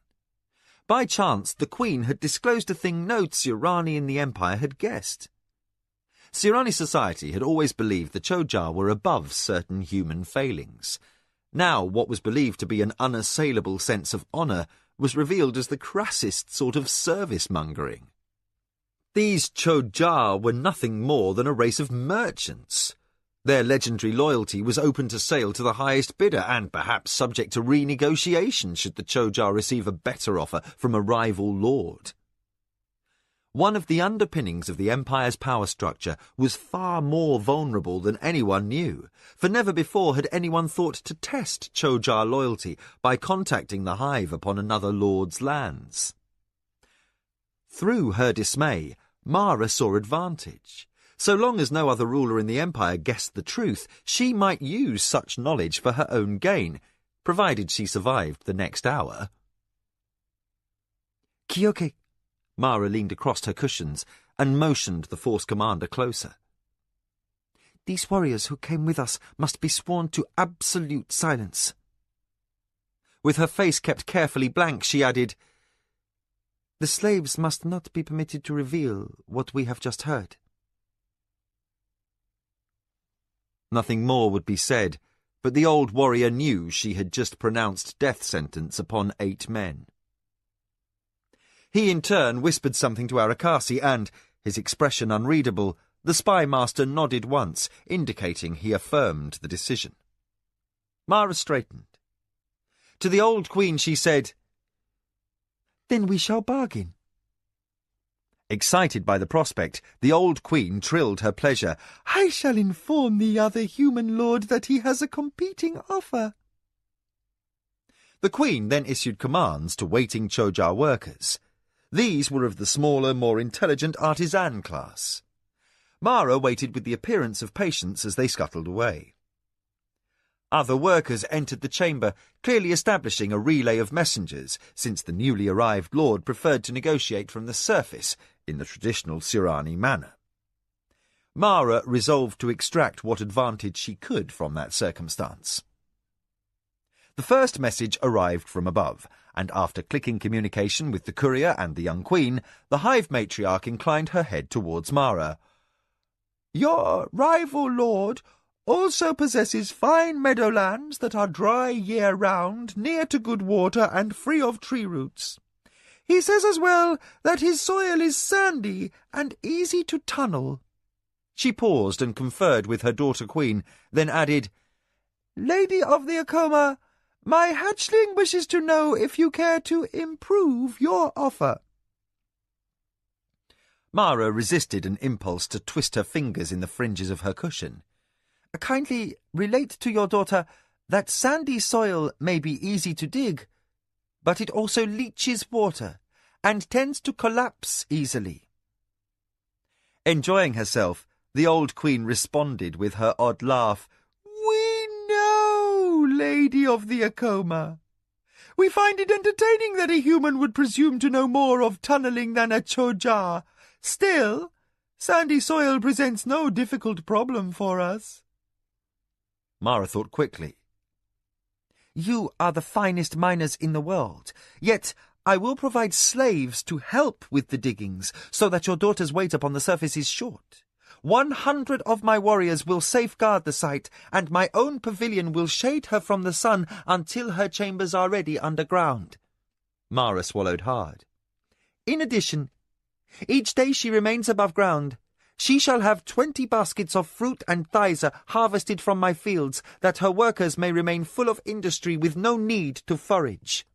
By chance, the queen had disclosed a thing no Tsurani in the empire had guessed. Sirani society had always believed the Chojar were above certain human failings. Now what was believed to be an unassailable sense of honour was revealed as the crassest sort of service-mongering. These Chojar were nothing more than a race of merchants. Their legendary loyalty was open to sale to the highest bidder and perhaps subject to renegotiation should the Chojar receive a better offer from a rival lord. One of the underpinnings of the Empire's power structure was far more vulnerable than anyone knew, for never before had anyone thought to test Chojar loyalty by contacting the Hive upon another lord's lands. Through her dismay, Mara saw advantage. So long as no other ruler in the Empire guessed the truth, she might use such knowledge for her own gain, provided she survived the next hour. Kyoke, Mara leaned across her cushions and motioned the Force commander closer. These warriors who came with us must be sworn to absolute silence. With her face kept carefully blank, she added, The slaves must not be permitted to reveal what we have just heard. Nothing more would be said, but the old warrior knew she had just pronounced death sentence upon 8 men. He in turn whispered something to Arakasi and, his expression unreadable, the spy master nodded once, indicating he affirmed the decision. Mara straightened. To the old queen she said, Then we shall bargain. Excited by the prospect, the old queen trilled her pleasure. I shall inform the other human lord that he has a competing offer. The queen then issued commands to waiting Chojar workers. These were of the smaller, more intelligent artisan class. Mara waited with the appearance of patience as they scuttled away. Other workers entered the chamber, clearly establishing a relay of messengers, since the newly arrived lord preferred to negotiate from the surface, in the traditional Sirani manner. Mara resolved to extract what advantage she could from that circumstance. The first message arrived from above, and after clicking communication with the courier and the young queen, the Hive matriarch inclined her head towards Mara. Your rival lord also possesses fine meadowlands that are dry year-round, near to good water and free of tree roots. He says as well that his soil is sandy and easy to tunnel. She paused and conferred with her daughter queen, then added, Lady of the Akoma, my hatchling wishes to know if you care to improve your offer. Mara resisted an impulse to twist her fingers in the fringes of her cushion. Kindly relate to your daughter that sandy soil may be easy to dig, but it also leaches water and tends to collapse easily. Enjoying herself, the old queen responded with her odd laugh. We know, Lady of the Akoma. We find it entertaining that a human would presume to know more of tunnelling than a Chojar. Still, sandy soil presents no difficult problem for us. Mara thought quickly. You are the finest miners in the world, yet I will provide slaves to help with the diggings, so that your daughter's weight upon the surface is short. 100 of my warriors will safeguard the site, and my own pavilion will shade her from the sun until her chambers are ready underground. Mara swallowed hard. In addition, each day she remains above ground, she shall have 20 baskets of fruit and thysa harvested from my fields, that her workers may remain full of industry with no need to forage.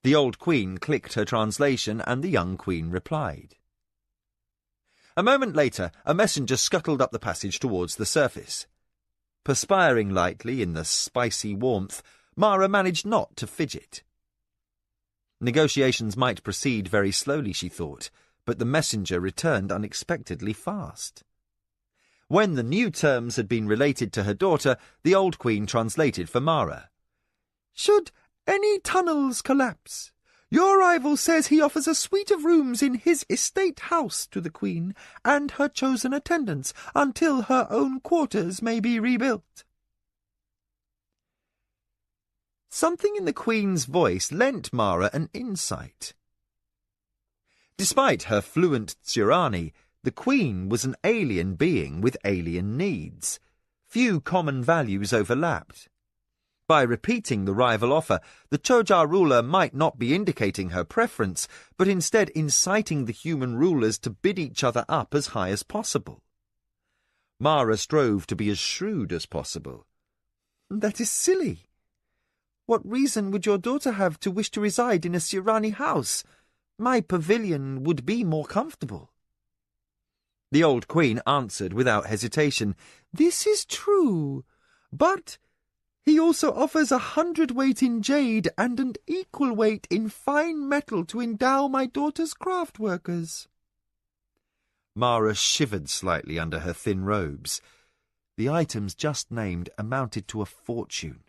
The old queen clicked her translation, and the young queen replied. A moment later, a messenger scuttled up the passage towards the surface. Perspiring lightly in the spicy warmth, Mara managed not to fidget. Negotiations might proceed very slowly, she thought, but the messenger returned unexpectedly fast. When the new terms had been related to her daughter, the old queen translated for Mara. Should any tunnels collapse, your rival says he offers a suite of rooms in his estate house to the queen and her chosen attendants until her own quarters may be rebuilt. Something in the queen's voice lent Mara an insight. Despite her fluent Sirani, The queen was an alien being with alien needs. Few common values overlapped. By repeating the rival offer, the Choja ruler might not be indicating her preference, but instead inciting the human rulers to bid each other up as high as possible. Mara strove to be as shrewd as possible. "That is silly. What reason would your daughter have to wish to reside in a Sirani house? My pavilion would be more comfortable." The old queen answered without hesitation, "This is true, but he also offers 100 weight in jade and an equal weight in fine metal to endow my daughter's craft workers." Mara shivered slightly under her thin robes. The items just named amounted to a fortune.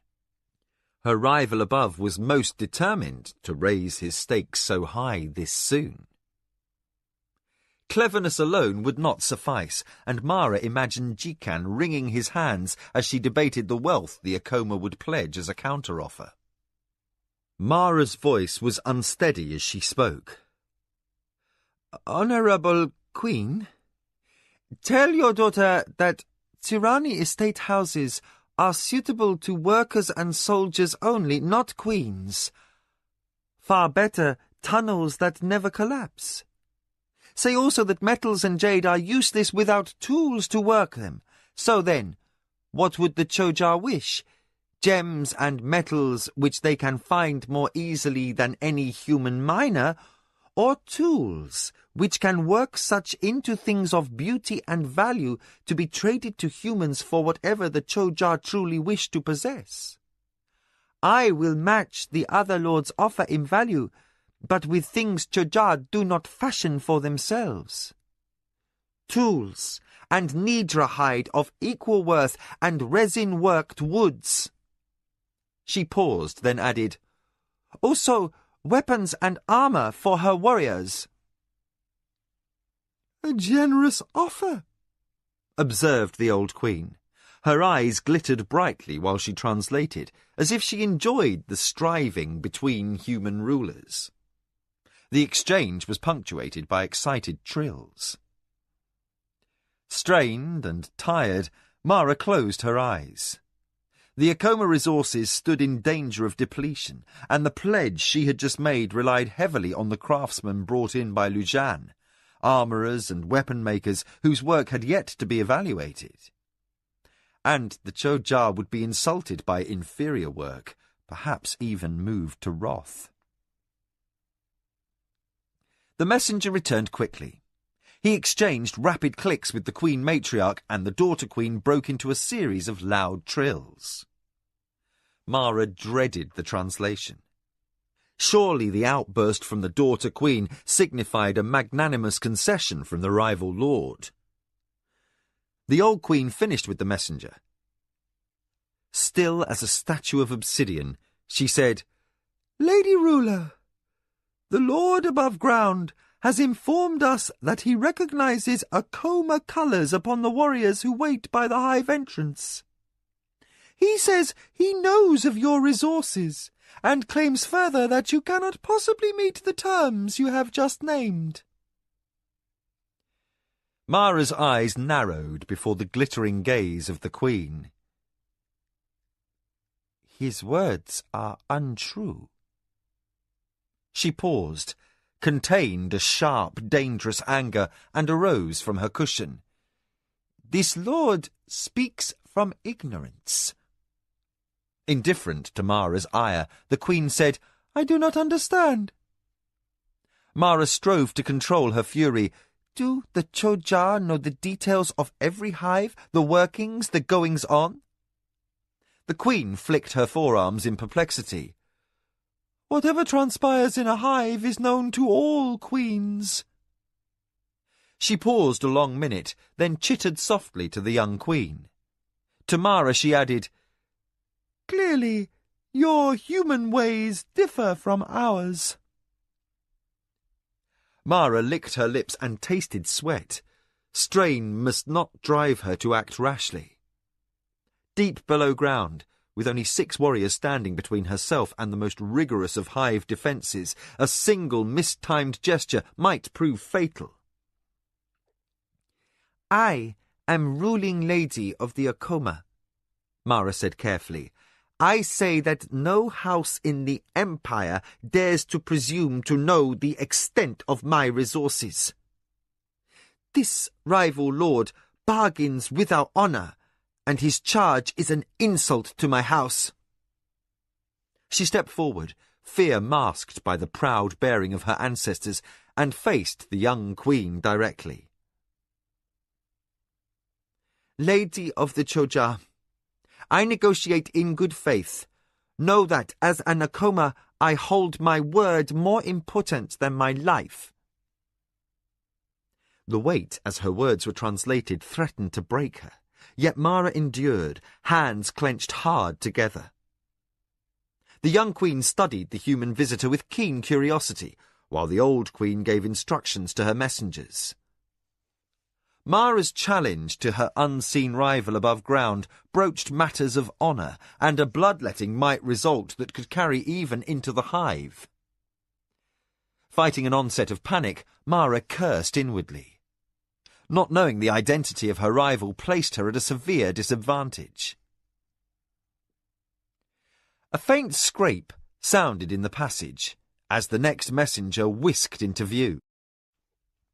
Her rival above was most determined to raise his stakes so high this soon. Cleverness alone would not suffice, and Mara imagined Jikan wringing his hands as she debated the wealth the Akoma would pledge as a counteroffer. Mara's voice was unsteady as she spoke. "Honourable Queen, tell your daughter that Tirani estate houses are suitable to workers and soldiers only, not queens. Far better, tunnels that never collapse. Say also that metals and jade are useless without tools to work them. So then, what would the Choja wish? Gems and metals which they can find more easily than any human miner, or tools which can work such into things of beauty and value to be traded to humans for whatever the Choja truly wish to possess? I will match the other lord's offer in value, but with things Choja do not fashion for themselves. Tools and Nidra hide of equal worth and resin-worked woods." She paused, then added, "Also weapons and armour for her warriors." "A generous offer," observed the old queen. Her eyes glittered brightly while she translated, as if she enjoyed the striving between human rulers. The exchange was punctuated by excited trills. Strained and tired, Mara closed her eyes. The Akoma resources stood in danger of depletion, and the pledge she had just made relied heavily on the craftsmen brought in by Lujan, armourers and weapon makers whose work had yet to be evaluated. And the Choja would be insulted by inferior work, perhaps even moved to wrath. The messenger returned quickly. He exchanged rapid clicks with the Queen Matriarch, and the Daughter Queen broke into a series of loud trills. Mara dreaded the translation. Surely the outburst from the Daughter Queen signified a magnanimous concession from the rival lord. The old queen finished with the messenger. Still as a statue of obsidian, she said, "Lady Ruler, the Lord above ground has informed us that he recognizes Akoma colours upon the warriors who wait by the hive entrance. He says he knows of your resources, and claims further that you cannot possibly meet the terms you have just named." Mara's eyes narrowed before the glittering gaze of the queen. "His words are untrue." She paused, contained a sharp, dangerous anger, and arose from her cushion. "This lord speaks from ignorance." Indifferent to Mara's ire, the queen said, "I do not understand." Mara strove to control her fury. "Do the Choja know the details of every hive, the workings, the goings-on?" The queen flicked her forearms in perplexity. "Whatever transpires in a hive is known to all queens." She paused a long minute, then chittered softly to the young queen. To Mara she added, "Clearly, your human ways differ from ours." Mara licked her lips and tasted sweat. Strain must not drive her to act rashly. Deep below ground, with only 6 warriors standing between herself and the most rigorous of hive defences, a single mistimed gesture might prove fatal. I am ruling lady of the Akoma, Mara said carefully. I say that no house in the Empire dares to presume to know the extent of my resources. This rival lord bargains with our honor, and his charge is an insult to my house. She stepped forward, fear masked by the proud bearing of her ancestors, and faced the young queen directly. Lady of the Choja, I negotiate in good faith. Know that, as an Akoma, I hold my word more important than my life. The weight, as her words were translated, threatened to break her, yet Mara endured, hands clenched hard together. The young queen studied the human visitor with keen curiosity, while the old queen gave instructions to her messengers. Mara's challenge to her unseen rival above ground broached matters of honour, and a bloodletting might result that could carry even into the hive. Fighting an onset of panic, Mara cursed inwardly. Not knowing the identity of her rival placed her at a severe disadvantage. A faint scrape sounded in the passage as the next messenger whisked into view.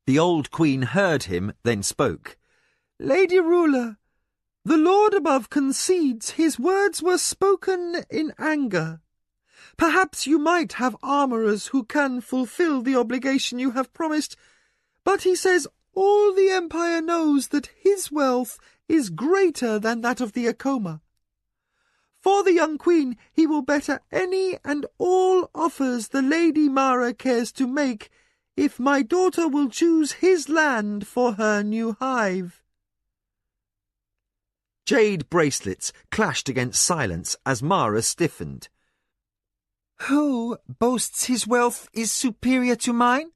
The old queen heard him, then spoke. Lady Ruler, the lord above concedes his words were spoken in anger. Perhaps you might have armourers who can fulfil the obligation you have promised, but he says all the Empire knows that his wealth is greater than that of the Akoma. For the young queen he will better any and all offers the Lady Mara cares to make, if my daughter will choose his land for her new hive. Jade bracelets clashed against silence as Mara stiffened. Who boasts his wealth is superior to mine?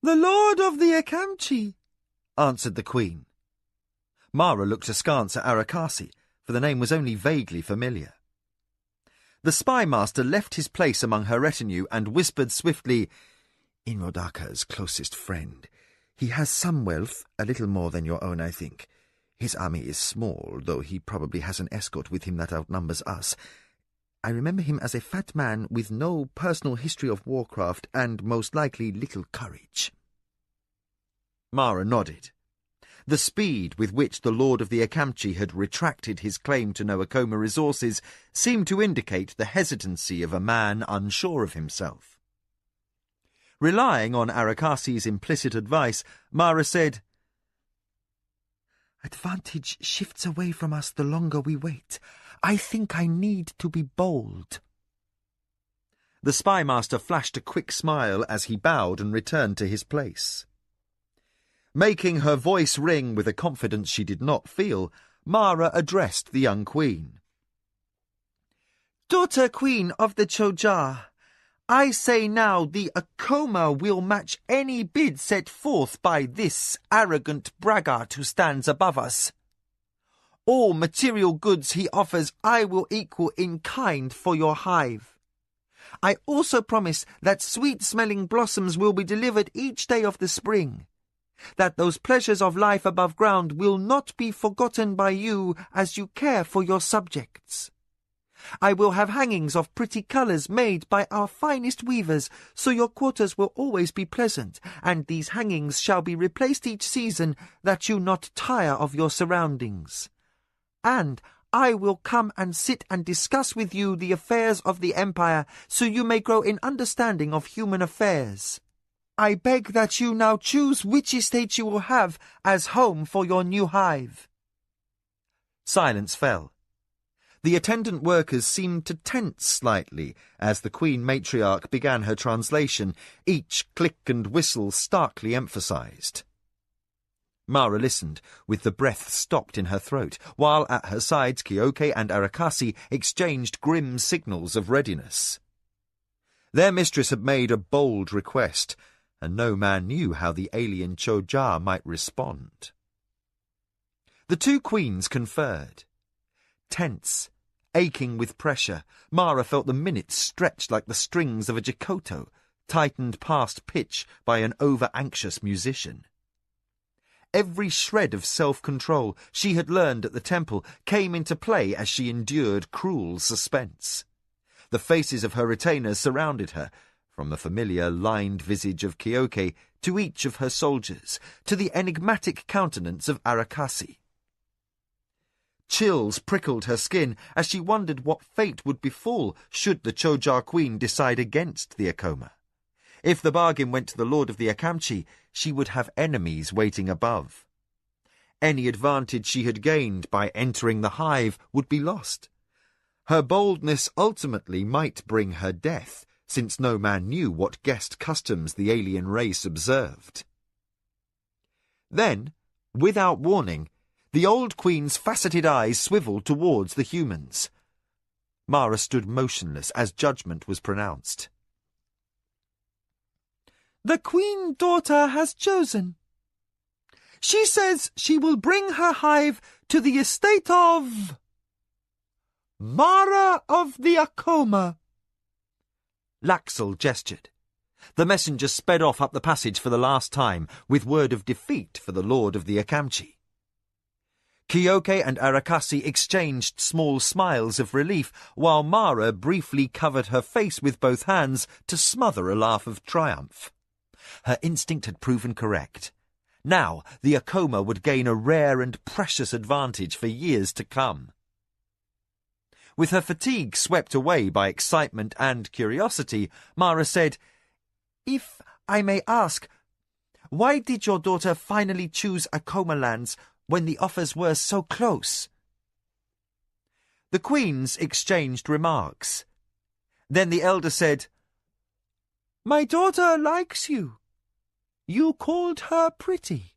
The Lord of the Akamchi, answered the queen. Mara looked askance at Arakasi, for the name was only vaguely familiar. The spy master left his place among her retinue and whispered swiftly, Inrodaka's closest friend. He has some wealth, a little more than your own, I think. His army is small, though he probably has an escort with him that outnumbers us. I remember him as a fat man with no personal history of warcraft and most likely little courage. Mara nodded. The speed with which the Lord of the Akamchi had retracted his claim to no Akoma resources seemed to indicate the hesitancy of a man unsure of himself. Relying on Arakasi's implicit advice, Mara said, Advantage shifts away from us the longer we wait. I think I need to be bold. The spy master flashed a quick smile as he bowed and returned to his place. Making her voice ring with a confidence she did not feel, Mara addressed the young queen. Daughter Queen of the Choja, I say now the Akoma will match any bid set forth by this arrogant braggart who stands above us. All material goods he offers I will equal in kind for your hive. I also promise that sweet-smelling blossoms will be delivered each day of the spring, that those pleasures of life above ground will not be forgotten by you as you care for your subjects. I will have hangings of pretty colours made by our finest weavers, so your quarters will always be pleasant, and these hangings shall be replaced each season, that you not tire of your surroundings. And I will come and sit and discuss with you the affairs of the Empire, so you may grow in understanding of human affairs. I beg that you now choose which estate you will have as home for your new hive. Silence fell. The attendant workers seemed to tense slightly as the Queen Matriarch began her translation, each click and whistle starkly emphasized. Mara listened, with the breath stopped in her throat, while at her sides Kyoke and Arakasi exchanged grim signals of readiness. Their mistress had made a bold request, and no man knew how the alien Choja might respond. The two queens conferred. Tense, aching with pressure, Mara felt the minutes stretched like the strings of a jikoto, tightened past pitch by an over-anxious musician. Every shred of self-control she had learned at the temple came into play as she endured cruel suspense. The faces of her retainers surrounded her, from the familiar lined visage of Kyoke to each of her soldiers, to the enigmatic countenance of Arakasi. Chills prickled her skin as she wondered what fate would befall should the Choja Queen decide against the Akoma. If the bargain went to the Lord of the Akamchi, she would have enemies waiting above. Any advantage she had gained by entering the hive would be lost. Her boldness ultimately might bring her death, since no man knew what guest customs the alien race observed. Then, without warning, the old queen's faceted eyes swiveled towards the humans. Mara stood motionless as judgment was pronounced. The queen-daughter has chosen. She says she will bring her hive to the estate of Mara of the Akoma. Laxel gestured. The messenger sped off up the passage for the last time, with word of defeat for the Lord of the Akamchi. Kyoke and Arakasi exchanged small smiles of relief, while Mara briefly covered her face with both hands to smother a laugh of triumph. Her instinct had proven correct. Now the Akoma would gain a rare and precious advantage for years to come. With her fatigue swept away by excitement and curiosity, Mara said, "If I may ask, why did your daughter finally choose Akoma lands when the offers were so close?" The queens exchanged remarks. Then the elder said, My daughter likes you. You called her pretty.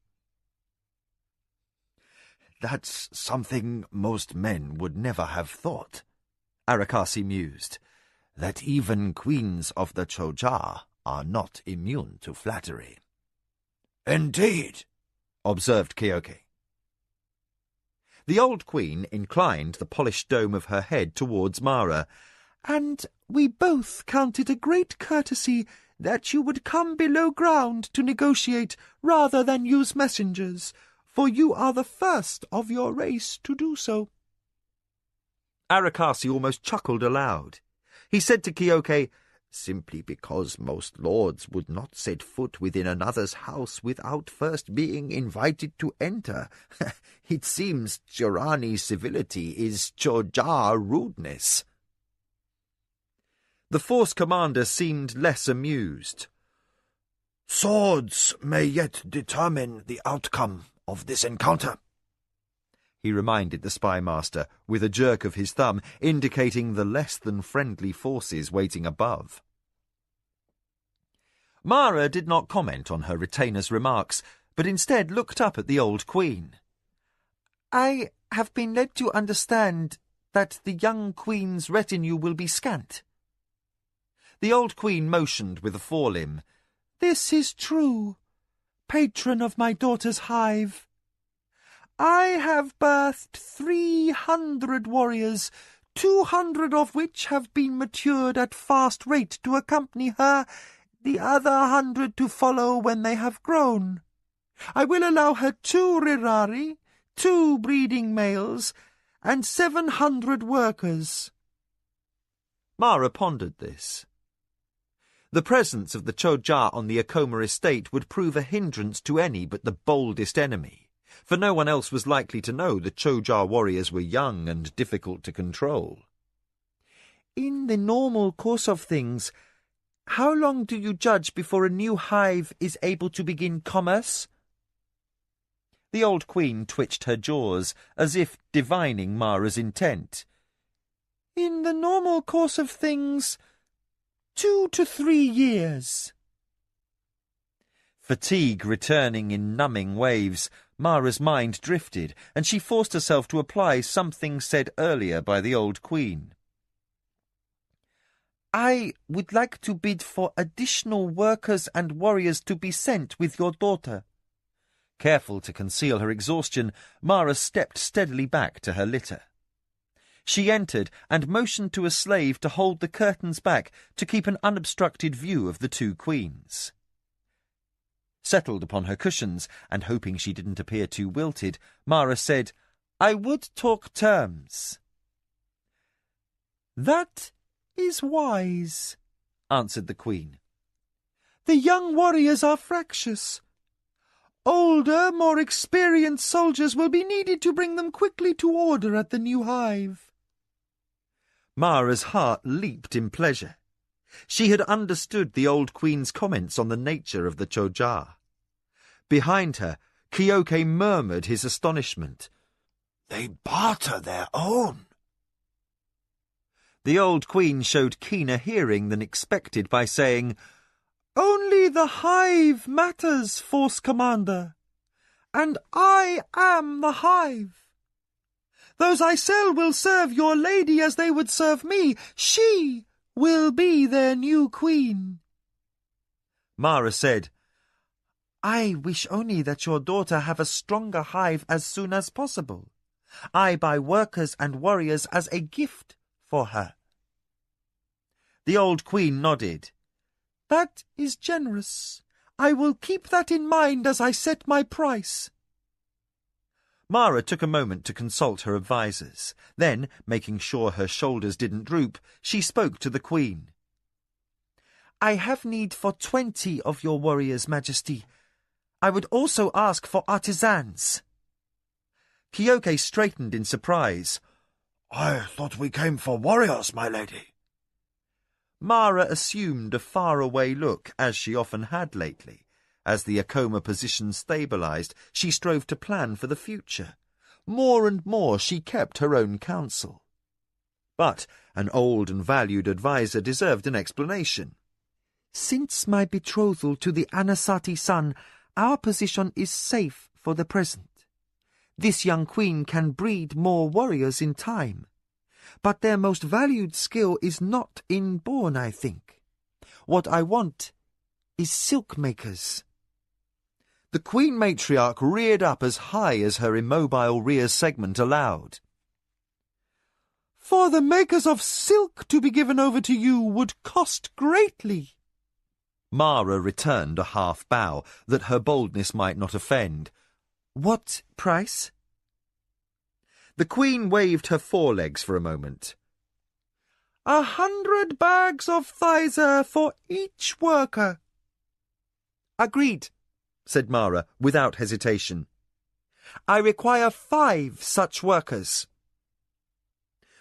That's something most men would never have thought, Arakasi mused. that even queens of the Choja are not immune to flattery. Indeed, observed Kyoke. The old queen inclined the polished dome of her head towards Mara. And we both count it a great courtesy that you would come below ground to negotiate rather than use messengers, for you are the first of your race to do so. Arakasi almost chuckled aloud. He said to Kyoke, simply because most lords would not set foot within another's house without first being invited to enter. It seems Chirani civility is Choja rudeness. The force commander seemed less amused. Swords may yet determine the outcome of this encounter, he reminded the spy master, with a jerk of his thumb indicating the less-than-friendly forces waiting above. Mara did not comment on her retainer's remarks, but instead looked up at the old queen. I have been led to understand that the young queen's retinue will be scant. The old queen motioned with a forelimb. This is true, patron of my daughter's hive. I have birthed 300 warriors, 200 of which have been matured at fast rate to accompany her, the other 100 to follow when they have grown. I will allow her 2 rirari, 2 breeding males, and 700 workers. Mara pondered this. The presence of the Choja on the Akoma estate would prove a hindrance to any but the boldest enemy, for no one else was likely to know the Choja warriors were young and difficult to control. In the normal course of things, how long do you judge before a new hive is able to begin commerce? The old queen twitched her jaws, as if divining Mara's intent. In the normal course of things, 2 to 3 years. Fatigue returning in numbing waves, Mara's mind drifted, and she forced herself to apply something said earlier by the old queen. I would like to bid for additional workers and warriors to be sent with your daughter. Careful to conceal her exhaustion, Mara stepped steadily back to her litter. She entered and motioned to a slave to hold the curtains back to keep an unobstructed view of the 2 queens. Settled upon her cushions, and hoping she didn't appear too wilted, Mara said, "I would talk terms." "That is wise," answered the Queen. "The young warriors are fractious. Older, more experienced soldiers will be needed to bring them quickly to order at the new hive." Mara's heart leaped in pleasure. She had understood the old Queen's comments on the nature of the Choja. Behind her, Kyoke murmured his astonishment. They barter their own. The old Queen showed keener hearing than expected by saying, "Only the hive matters, Force Commander, and I am the hive. Those I sell will serve your lady as they would serve me. She will be their new queen." Mara said, "I wish only that your daughter have a stronger hive as soon as possible. I buy workers and warriors as a gift for her." The old Queen nodded. "That is generous. I will keep that in mind as I set my price." Mara took a moment to consult her advisers. Then, making sure her shoulders didn't droop, she spoke to the Queen. "I have need for 20 of your warriors, Majesty. I would also ask for artisans." Kyoke straightened in surprise. "I thought we came for warriors, my lady." Mara assumed a faraway look, as she often had lately. As the Akoma position stabilized, she strove to plan for the future. More and more she kept her own counsel. But an old and valued adviser deserved an explanation. "Since my betrothal to the Anasati-san, our position is safe for the present. This young queen can breed more warriors in time. But their most valued skill is not inborn, I think. What I want is silk makers." The Queen Matriarch reared up as high as her immobile rear segment allowed. "For the makers of silk to be given over to you would cost greatly." Mara returned a half bow, that her boldness might not offend. "What price?" The Queen waved her forelegs for a moment. 100 bags of thyser for each worker." "Agreed," said Mara, without hesitation. "I require 5 such workers."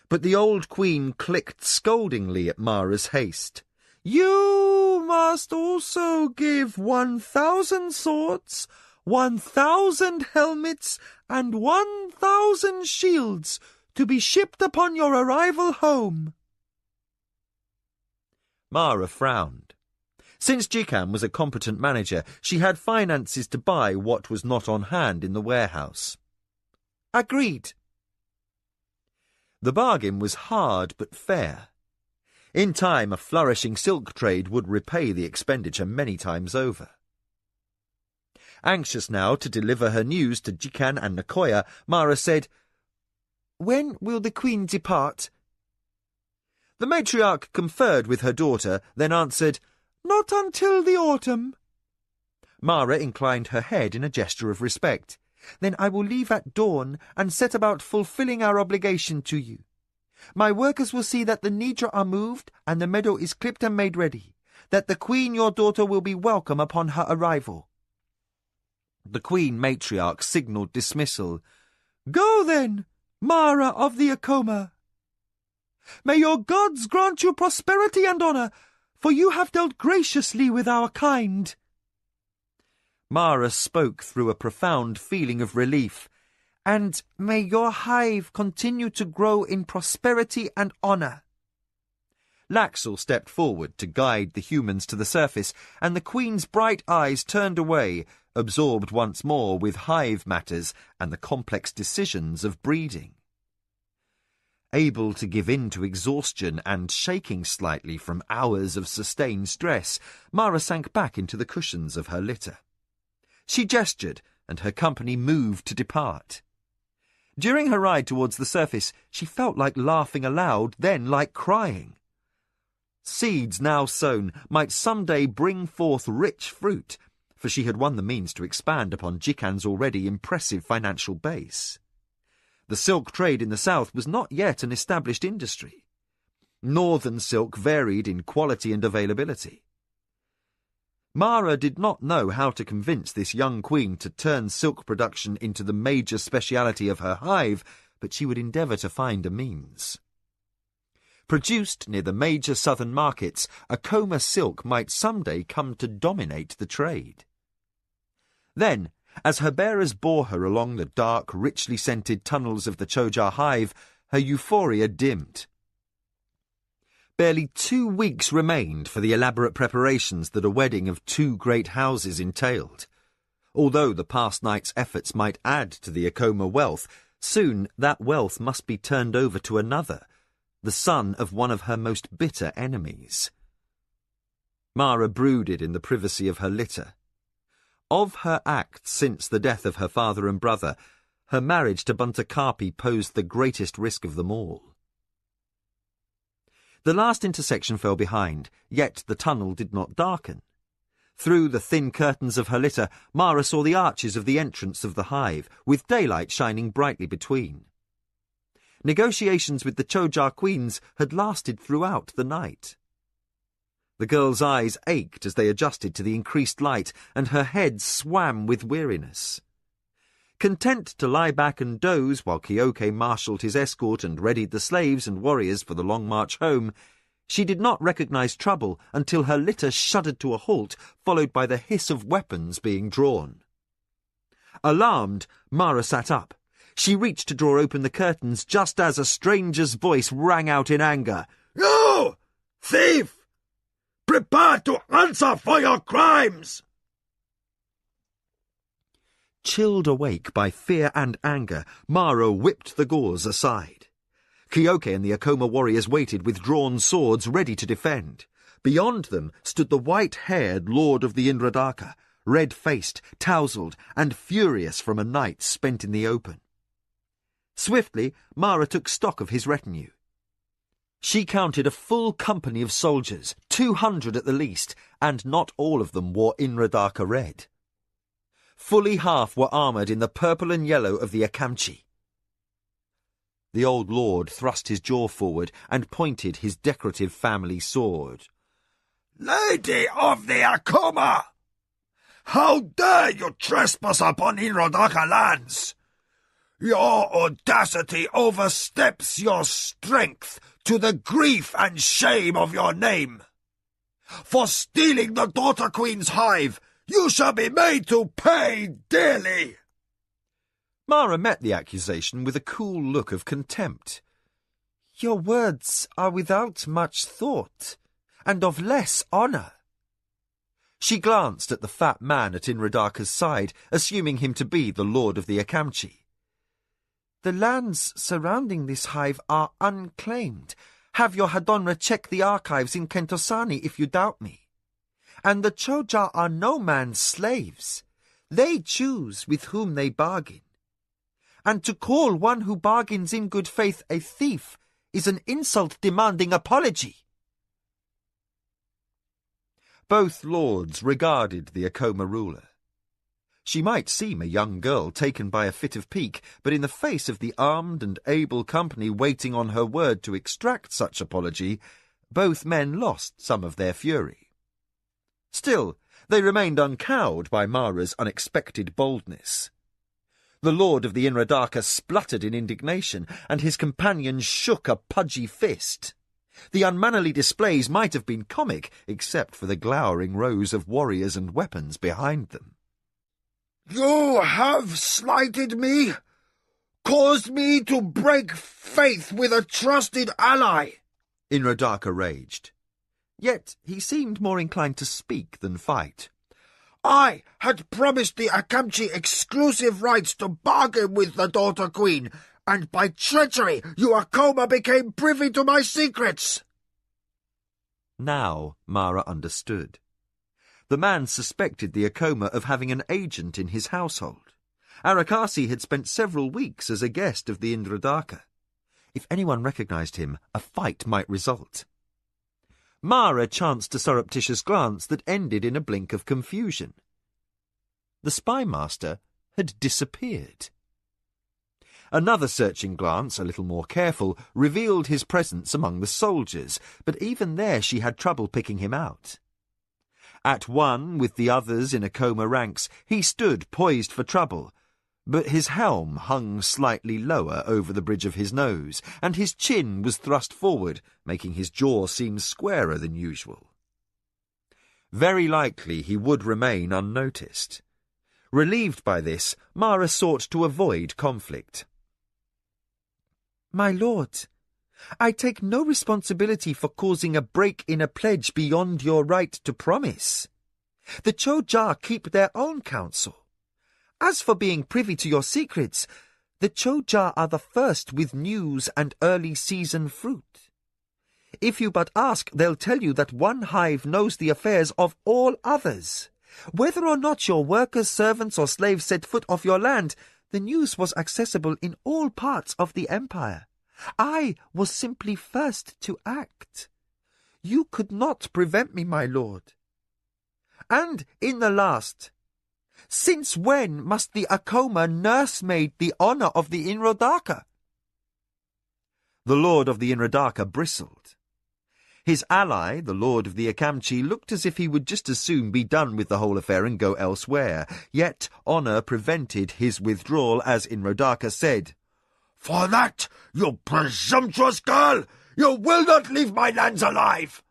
But the old Queen clicked scoldingly at Mara's haste. "You must also give 1,000 swords, 1,000 helmets, and 1,000 shields to be shipped upon your arrival home." Mara frowned. Since Jikan was a competent manager, she had finances to buy what was not on hand in the warehouse. "Agreed." The bargain was hard but fair. In time, a flourishing silk trade would repay the expenditure many times over. Anxious now to deliver her news to Jikan and Nakoya, Mara said, "When will the Queen depart?" The matriarch conferred with her daughter, then answered, "Not until the autumn." Mara inclined her head in a gesture of respect. "Then I will leave at dawn and set about fulfilling our obligation to you. My workers will see that the Nidra are moved and the meadow is clipped and made ready, that the Queen your daughter will be welcome upon her arrival." The Queen Matriarch signalled dismissal. "Go then, Mara of the Akoma. May your gods grant you prosperity and honour, for you have dealt graciously with our kind." Mara spoke through a profound feeling of relief. "And may your hive continue to grow in prosperity and honour." Laxel stepped forward to guide the humans to the surface, and the Queen's bright eyes turned away, absorbed once more with hive matters and the complex decisions of breeding. Able to give in to exhaustion and shaking slightly from hours of sustained stress, Mara sank back into the cushions of her litter. She gestured, and her company moved to depart. During her ride towards the surface, she felt like laughing aloud, then like crying. Seeds now sown might someday bring forth rich fruit, for she had won the means to expand upon Jikan's already impressive financial base. The silk trade in the south was not yet an established industry. Northern silk varied in quality and availability. Mara did not know how to convince this young queen to turn silk production into the major speciality of her hive, but she would endeavour to find a means. Produced near the major southern markets, Acoma silk might someday come to dominate the trade. Then, as her bearers bore her along the dark, richly scented tunnels of the Choja hive, her euphoria dimmed. Barely 2 weeks remained for the elaborate preparations that a wedding of 2 great houses entailed. Although the past night's efforts might add to the Acoma wealth, soon that wealth must be turned over to another, the son of one of her most bitter enemies. Mara brooded in the privacy of her litter. Of her acts since the death of her father and brother, her marriage to Buntakaapi posed the greatest risk of them all. The last intersection fell behind, yet the tunnel did not darken. Through the thin curtains of her litter, Mara saw the arches of the entrance of the hive, with daylight shining brightly between. Negotiations with the Choja queens had lasted throughout the night. The girl's eyes ached as they adjusted to the increased light, and her head swam with weariness. Content to lie back and doze while Kyoke marshalled his escort and readied the slaves and warriors for the long march home, she did not recognize trouble until her litter shuddered to a halt, followed by the hiss of weapons being drawn. Alarmed, Mara sat up. She reached to draw open the curtains just as a stranger's voice rang out in anger. "You! Thief! Prepare to answer for your crimes!" Chilled awake by fear and anger, Mara whipped the gauze aside. Kyoke and the Acoma warriors waited with drawn swords ready to defend. Beyond them stood the white-haired lord of the Indradaka, red-faced, tousled, and furious from a night spent in the open. Swiftly, Mara took stock of his retinue. She counted a full company of soldiers, 200 at the least, and not all of them wore Indradaka red. Fully half were armoured in the purple and yellow of the Akamchi. The old lord thrust his jaw forward and pointed his decorative family sword. "Lady of the Acoma! How dare you trespass upon Indradaka lands? Your audacity oversteps your strength to the grief and shame of your name. For stealing the daughter queen's hive, you shall be made to pay dearly." Mara met the accusation with a cool look of contempt. "Your words are without much thought, and of less honour." She glanced at the fat man at Indradaka's side, assuming him to be the lord of the Akamchi. "The lands surrounding this hive are unclaimed. Have your Hadonra check the archives in Kentosani if you doubt me. And the Choja are no man's slaves. They choose with whom they bargain. And to call one who bargains in good faith a thief is an insult demanding apology." Both lords regarded the Acoma ruler. She might seem a young girl taken by a fit of pique, but in the face of the armed and able company waiting on her word to extract such apology, both men lost some of their fury. Still, they remained uncowed by Mara's unexpected boldness. The lord of the Indradaka spluttered in indignation, and his companion shook a pudgy fist. The unmannerly displays might have been comic, except for the glowering rows of warriors and weapons behind them. "You have slighted me, caused me to break faith with a trusted ally," Indradaka raged. Yet he seemed more inclined to speak than fight. "I had promised the Akamchi exclusive rights to bargain with the daughter queen, and by treachery you Acoma became privy to my secrets." Now Mara understood. The man suspected the Acoma of having an agent in his household. Arakasi had spent several weeks as a guest of the Indradaka. If anyone recognized him, a fight might result. Mara chanced a surreptitious glance that ended in a blink of confusion. The spymaster had disappeared. Another searching glance, a little more careful, revealed his presence among the soldiers, but even there she had trouble picking him out. At one with the others in Akoma ranks, he stood poised for trouble, but his helm hung slightly lower over the bridge of his nose, and his chin was thrust forward, making his jaw seem squarer than usual. Very likely he would remain unnoticed. Relieved by this, Mara sought to avoid conflict. My lord, I take no responsibility for causing a break in a pledge beyond your right to promise. The Choja keep their own counsel. As for being privy to your secrets, the Choja are the first with news and early season fruit. If you but ask, they'll tell you that one hive knows the affairs of all others. Whether or not your workers, servants, or slaves set foot off your land, the news was accessible in all parts of the empire. I was simply first to act. You could not prevent me, my lord. And in the last, since when must the Akoma nursemaid the honor of the Inrodaka? The lord of the Inrodaka bristled. His ally, the lord of the Akamchi, looked as if he would just as soon be done with the whole affair and go elsewhere. Yet honour prevented his withdrawal, as Inrodaka said, "For that, you presumptuous girl, you will not leave my lands alive!"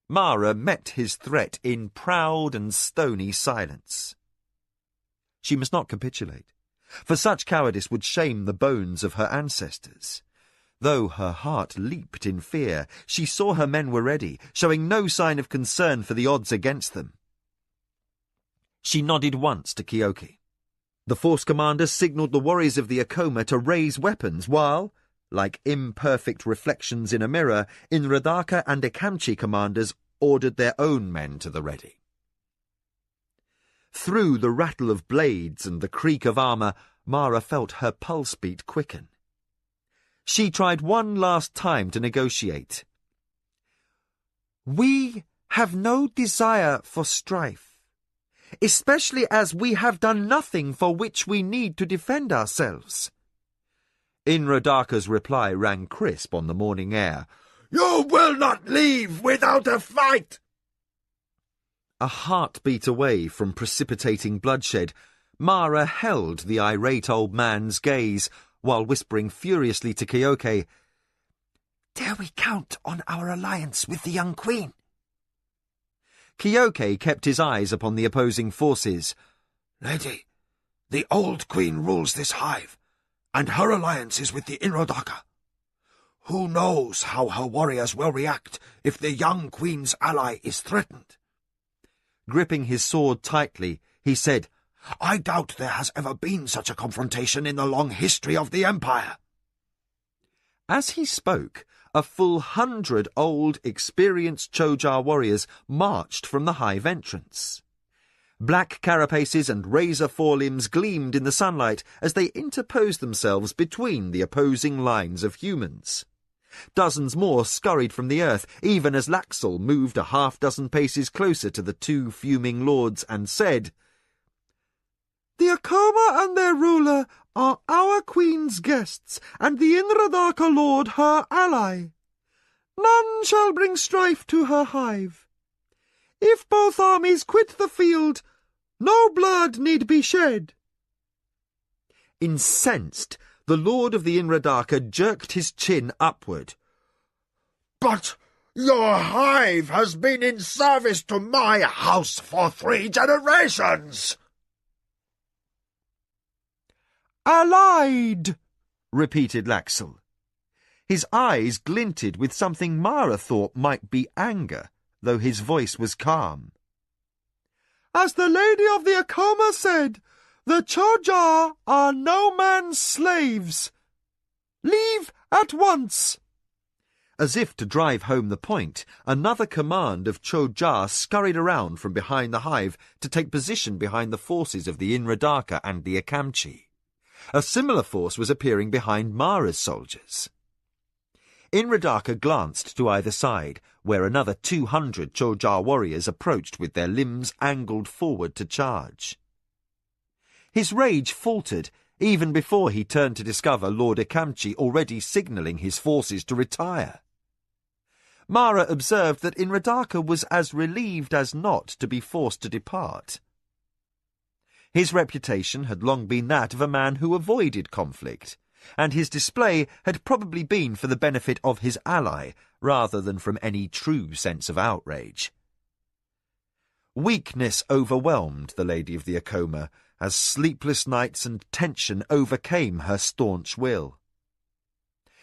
Mara met his threat in proud and stony silence. She must not capitulate, for such cowardice would shame the bones of her ancestors. Though her heart leaped in fear, she saw her men were ready, showing no sign of concern for the odds against them. She nodded once to Kyoki. The force commander signalled the warriors of the Akoma to raise weapons, while, like imperfect reflections in a mirror, Inrodaka and Akamchi commanders ordered their own men to the ready. Through the rattle of blades and the creak of armour, Mara felt her pulse beat quicken. She tried one last time to negotiate. We have no desire for strife, especially as we have done nothing for which we need to defend ourselves. Inrodaka's reply rang crisp on the morning air. "You will not leave without a fight!" A heartbeat away from precipitating bloodshed, Mara held the irate old man's gaze, while whispering furiously to Kyoki, "Dare we count on our alliance with the young queen?" Kyoki kept his eyes upon the opposing forces. "Lady, the old queen rules this hive, and her alliance is with the Inrodaka. Who knows how her warriors will react if the young queen's ally is threatened?" Gripping his sword tightly, he said, "I doubt there has ever been such a confrontation in the long history of the empire." As he spoke, a full 100 old, experienced Choja warriors marched from the hive entrance. Black carapaces and razor forelimbs gleamed in the sunlight as they interposed themselves between the opposing lines of humans. Dozens more scurried from the earth, even as Laxel moved a half-dozen paces closer to the two fuming lords and said, "The Akoma and their ruler are our queen's guests, and the Inrodaka lord her ally. None shall bring strife to her hive. If both armies quit the field, no blood need be shed." Incensed, the lord of the Inrodaka jerked his chin upward. "But your hive has been in service to my house for 3 generations!" "Allied," repeated Laxel. His eyes glinted with something Mara thought might be anger, though his voice was calm. "As the lady of the Akoma said, the Choja are no man's slaves. Leave at once." As if to drive home the point, another command of Choja scurried around from behind the hive to take position behind the forces of the Inrodaka and the Akamchi. A similar force was appearing behind Mara's soldiers. Inradaka glanced to either side, where another 200 Chojar warriors approached with their limbs angled forward to charge. His rage faltered even before he turned to discover Lord Akamchi already signalling his forces to retire. Mara observed that Inradaka was as relieved as not to be forced to depart. His reputation had long been that of a man who avoided conflict, and his display had probably been for the benefit of his ally, rather than from any true sense of outrage. Weakness overwhelmed the Lady of the Akoma, as sleepless nights and tension overcame her staunch will.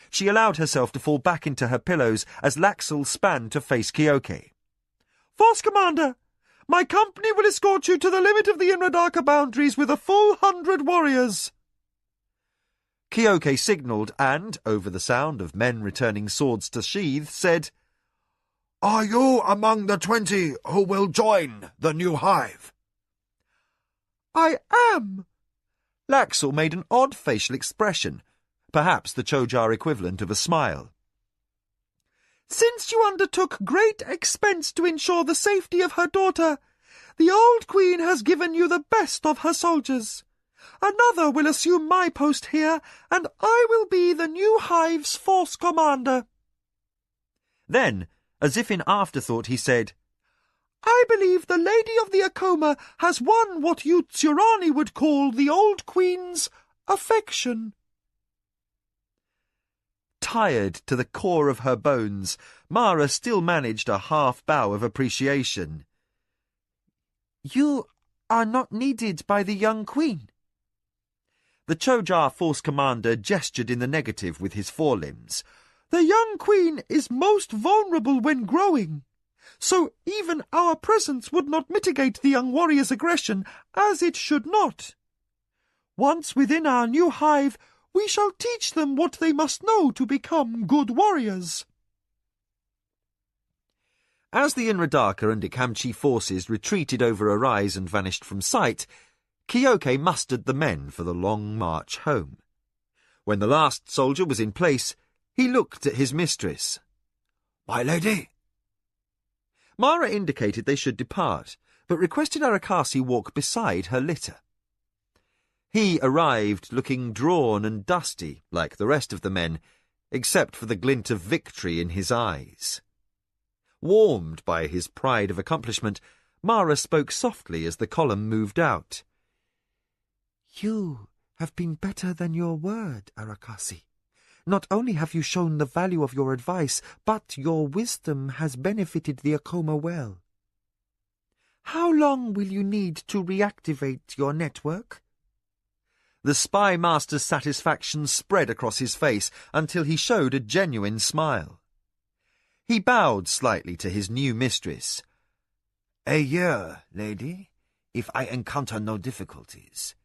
She allowed herself to fall back into her pillows as Laxel span to face Kyoke. "Force Commander, my company will escort you to the limit of the Inradaka boundaries with a full 100 warriors." Kyoke signalled and, over the sound of men returning swords to sheath, said, "Are you among the 20 who will join the new hive?" "I am." Laxel made an odd facial expression, perhaps the Chojar equivalent of a smile. "Since you undertook great expense to ensure the safety of her daughter, the old queen has given you the best of her soldiers. Another will assume my post here, and I will be the new hive's force commander." Then, as if in afterthought, he said, "I believe the Lady of the Akoma has won what you Tsurani would call the old queen's affection." Tired to the core of her bones, Mara still managed a half-bow of appreciation. "You are not needed by the young queen." The Chojar force commander gestured in the negative with his forelimbs. "The young queen is most vulnerable when growing, so even our presence would not mitigate the young warrior's aggression, as it should not. Once within our new hive, we shall teach them what they must know to become good warriors." As the Inradaka and Akamchi forces retreated over a rise and vanished from sight, Kyoke mustered the men for the long march home. When the last soldier was in place, he looked at his mistress. "My lady?" Mara indicated they should depart, but requested Arakasi walk beside her litter. He arrived looking drawn and dusty, like the rest of the men, except for the glint of victory in his eyes. Warmed by his pride of accomplishment, Mara spoke softly as the column moved out. "You have been better than your word, Arakasi. Not only have you shown the value of your advice, but your wisdom has benefited the Akoma well. How long will you need to reactivate your network?" The spy master's satisfaction spread across his face until he showed a genuine smile. He bowed slightly to his new mistress. "A year, lady, if I encounter no difficulties."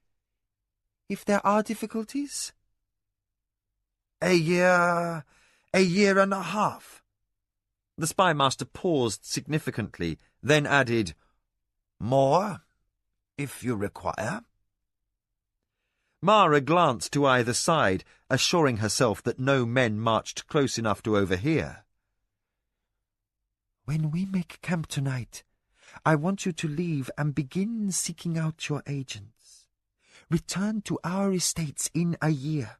"If there are difficulties?" A year and a half." The spy master paused significantly, then added, "More, if you require." Mara glanced to either side, assuring herself that no men marched close enough to overhear. "When we make camp tonight, I want you to leave and begin seeking out your agents. Return to our estates in a year.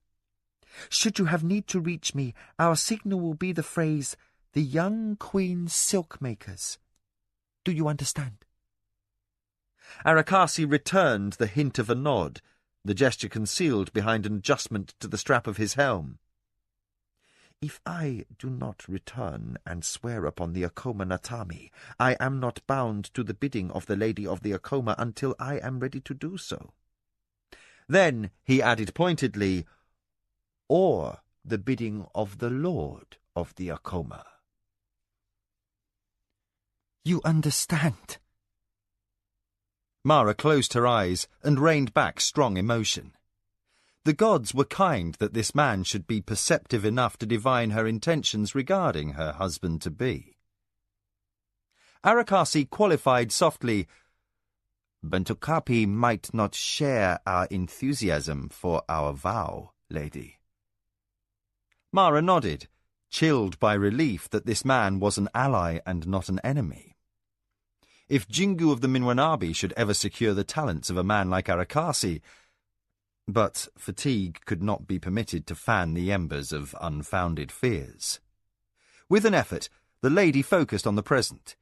Should you have need to reach me, our signal will be the phrase, 'The young queen's silk makers.' Do you understand?" Arakasi returned the hint of a nod, the gesture concealed behind an adjustment to the strap of his helm. "If I do not return and swear upon the Akoma Natami, I am not bound to the bidding of the Lady of the Akoma until I am ready to do so." Then he added pointedly, "Or the bidding of the Lord of the Akoma." "You understand?" Mara closed her eyes and reined back strong emotion. The gods were kind that this man should be perceptive enough to divine her intentions regarding her husband-to-be. Arakasi qualified softly, "Bentokapi might not share our enthusiasm for our vow, lady." Mara nodded, chilled by relief that this man was an ally and not an enemy. If Jingu of the Minwanabi should ever secure the talents of a man like Arakasi... But fatigue could not be permitted to fan the embers of unfounded fears. With an effort, the lady focused on the present.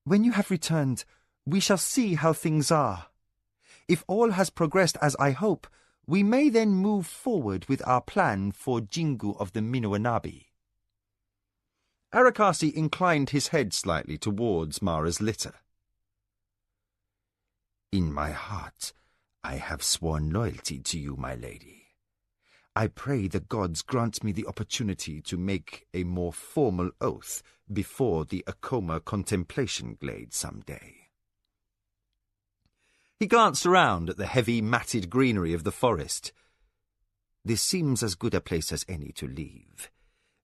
"When you have returned, we shall see how things are. If all has progressed as I hope, we may then move forward with our plan for Jingu of the Minwanabi." Arakasi inclined his head slightly towards Mara's litter. "In my heart, I have sworn loyalty to you, my lady. I pray the gods grant me the opportunity to make a more formal oath before the Akoma contemplation glade some day." He glanced around at the heavy, matted greenery of the forest. "This seems as good a place as any to leave.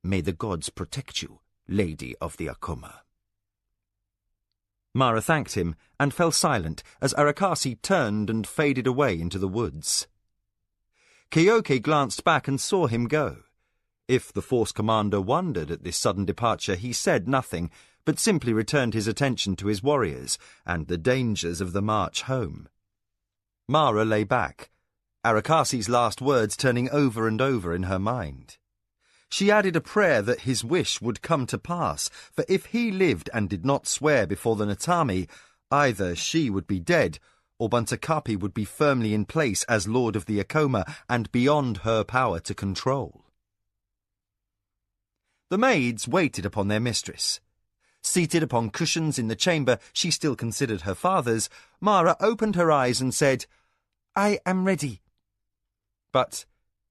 May the gods protect you, Lady of the Akoma." Mara thanked him and fell silent as Arakasi turned and faded away into the woods. Keoke glanced back and saw him go. If the force commander wondered at this sudden departure, he said nothing, but simply returned his attention to his warriors and the dangers of the march home. Mara lay back, Arakasi's last words turning over and over in her mind. She added a prayer that his wish would come to pass, for if he lived and did not swear before the Natami, either she would be dead, or Buntakapi would be firmly in place as Lord of the Akoma and beyond her power to control. The maids waited upon their mistress. Seated upon cushions in the chamber she still considered her father's, Mara opened her eyes and said, "I am ready." But,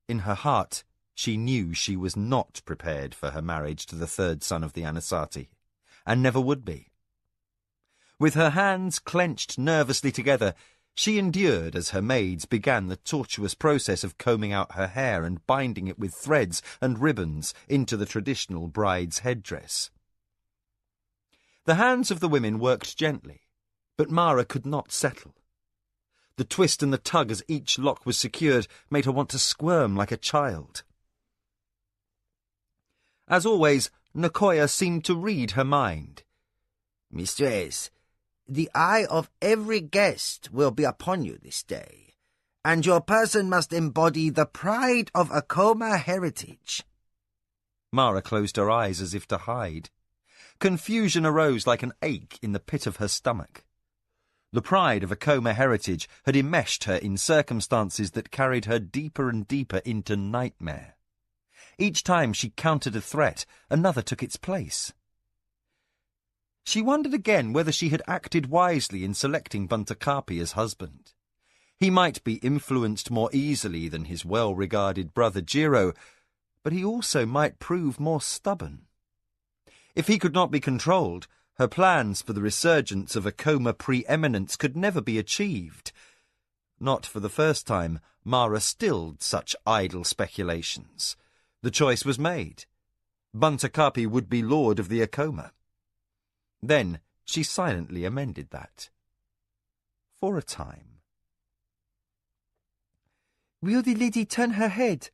in her heart, she knew she was not prepared for her marriage to the third son of the Anasati, and never would be. With her hands clenched nervously together, she endured as her maids began the tortuous process of combing out her hair and binding it with threads and ribbons into the traditional bride's headdress. The hands of the women worked gently, but Mara could not settle. The twist and the tug as each lock was secured made her want to squirm like a child. As always, Nakoya seemed to read her mind. "Mistress, the eye of every guest will be upon you this day, and your person must embody the pride of Akoma heritage." Mara closed her eyes as if to hide. Confusion arose like an ache in the pit of her stomach. The pride of Akoma heritage had enmeshed her in circumstances that carried her deeper and deeper into nightmare. Each time she countered a threat, another took its place. She wondered again whether she had acted wisely in selecting Buntakapi as husband. He might be influenced more easily than his well-regarded brother Jiro, but he also might prove more stubborn. If he could not be controlled, her plans for the resurgence of Akoma preeminence could never be achieved. Not for the first time, Mara stilled such idle speculations. The choice was made. Buntakapi would be lord of the Akoma. Then she silently amended that. For a time. "Will the lady turn her head?"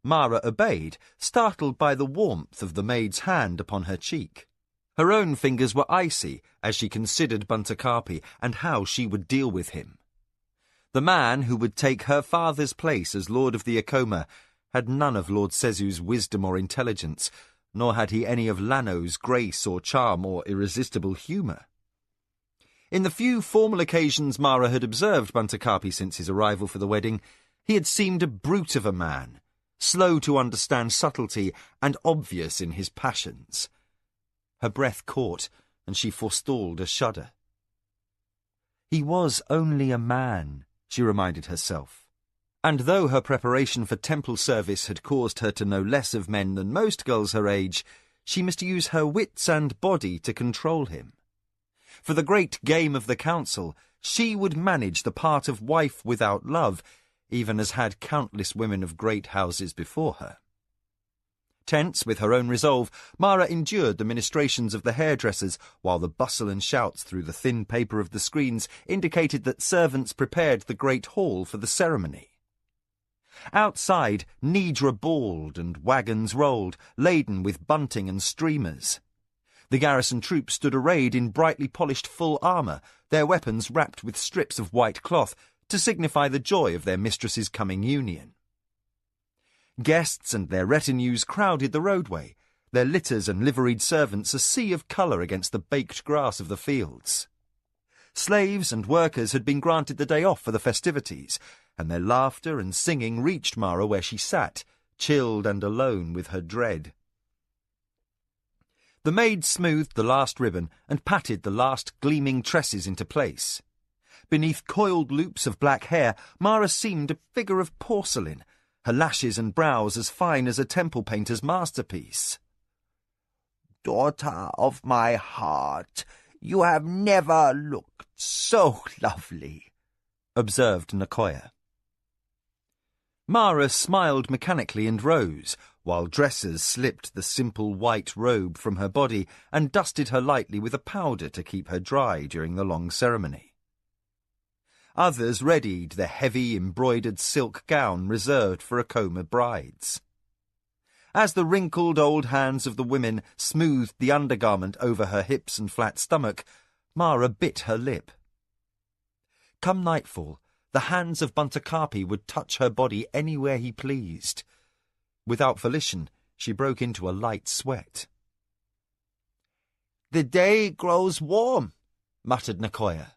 Mara obeyed, startled by the warmth of the maid's hand upon her cheek. Her own fingers were icy as she considered Buntakapi and how she would deal with him. The man who would take her father's place as Lord of the Akoma had none of Lord Sezu's wisdom or intelligence, nor had he any of Lano's grace or charm or irresistible humour. In the few formal occasions Mara had observed Buntakapi since his arrival for the wedding, he had seemed a brute of a man, slow to understand subtlety and obvious in his passions. Her breath caught, and she forestalled a shudder. He was only a man, she reminded herself. And though her preparation for temple service had caused her to know less of men than most girls her age, she must use her wits and body to control him. For the great game of the council, she would manage the part of wife without love, even as had countless women of great houses before her. Tense with her own resolve, Mara endured the ministrations of the hairdressers, while the bustle and shouts through the thin paper of the screens indicated that servants prepared the great hall for the ceremony. Outside, Nidra bawled and wagons rolled, laden with bunting and streamers. The garrison troops stood arrayed in brightly polished full armour, their weapons wrapped with strips of white cloth, to signify the joy of their mistress's coming union. Guests and their retinues crowded the roadway, their litters and liveried servants a sea of colour against the baked grass of the fields. Slaves and workers had been granted the day off for the festivities, and their laughter and singing reached Mara where she sat, chilled and alone with her dread. The maid smoothed the last ribbon and patted the last gleaming tresses into place. Beneath coiled loops of black hair, Mara seemed a figure of porcelain, her lashes and brows as fine as a temple painter's masterpiece. Daughter of my heart, you have never looked so lovely, observed Nakoya. Mara smiled mechanically and rose, while dressers slipped the simple white robe from her body and dusted her lightly with a powder to keep her dry during the long ceremony. Others readied the heavy embroidered silk gown reserved for Akoma brides. As the wrinkled old hands of the women smoothed the undergarment over her hips and flat stomach, Mara bit her lip. Come nightfall, the hands of Buntakapi would touch her body anywhere he pleased. Without volition, she broke into a light sweat. "The day grows warm," muttered Nakoya.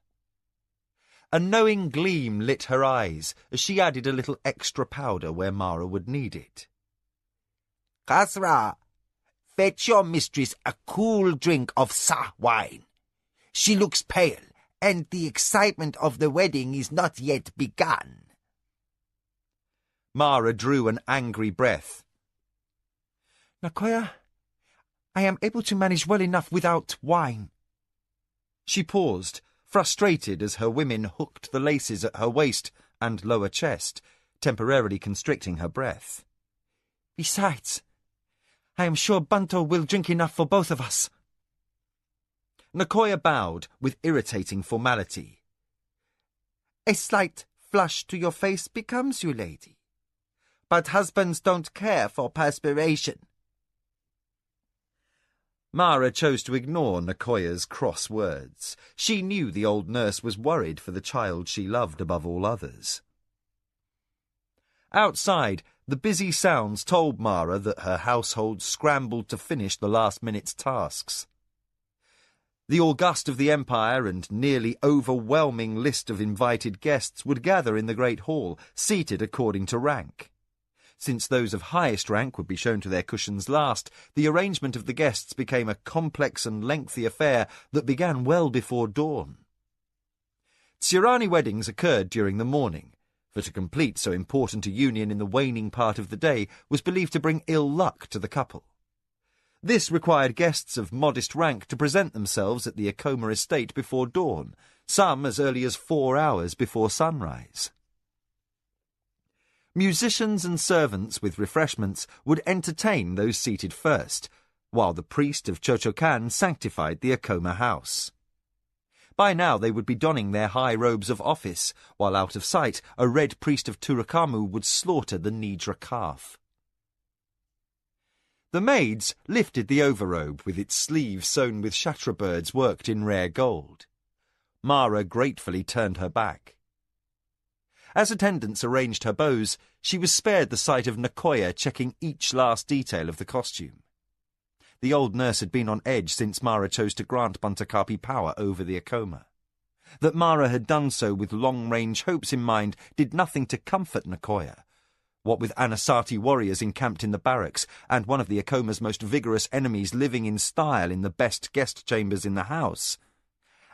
A knowing gleam lit her eyes as she added a little extra powder where Mara would need it. "Kasra, fetch your mistress a cool drink of sa wine. She looks pale, and the excitement of the wedding is not yet begun." Mara drew an angry breath. Nakoya, I am able to manage well enough without wine. She paused, frustrated as her women hooked the laces at her waist and lower chest, temporarily constricting her breath. Besides, I am sure Bunto will drink enough for both of us. Nakoya bowed with irritating formality. A slight flush to your face becomes you, lady. But husbands don't care for perspiration. Mara chose to ignore Nakoya's cross words. She knew the old nurse was worried for the child she loved above all others. Outside, the busy sounds told Mara that her household scrambled to finish the last minute's tasks. The August of the Empire and nearly overwhelming list of invited guests would gather in the great hall, seated according to rank. Since those of highest rank would be shown to their cushions last, the arrangement of the guests became a complex and lengthy affair that began well before dawn. Tsurani weddings occurred during the morning, for to complete so important a union in the waning part of the day was believed to bring ill luck to the couple. This required guests of modest rank to present themselves at the Akoma estate before dawn, some as early as 4 hours before sunrise. Musicians and servants with refreshments would entertain those seated first, while the priest of Chochokan sanctified the Akoma house. By now they would be donning their high robes of office, while out of sight a red priest of Turakamu would slaughter the Nidra calf. The maids lifted the overrobe with its sleeves sewn with shatra birds worked in rare gold. Mara gratefully turned her back. As attendants arranged her bows, she was spared the sight of Nakoya checking each last detail of the costume. The old nurse had been on edge since Mara chose to grant Buntakapi power over the Akoma. That Mara had done so with long-range hopes in mind did nothing to comfort Nakoya. What with Anasati warriors encamped in the barracks, and one of the Akoma's most vigorous enemies living in style in the best guest chambers in the house.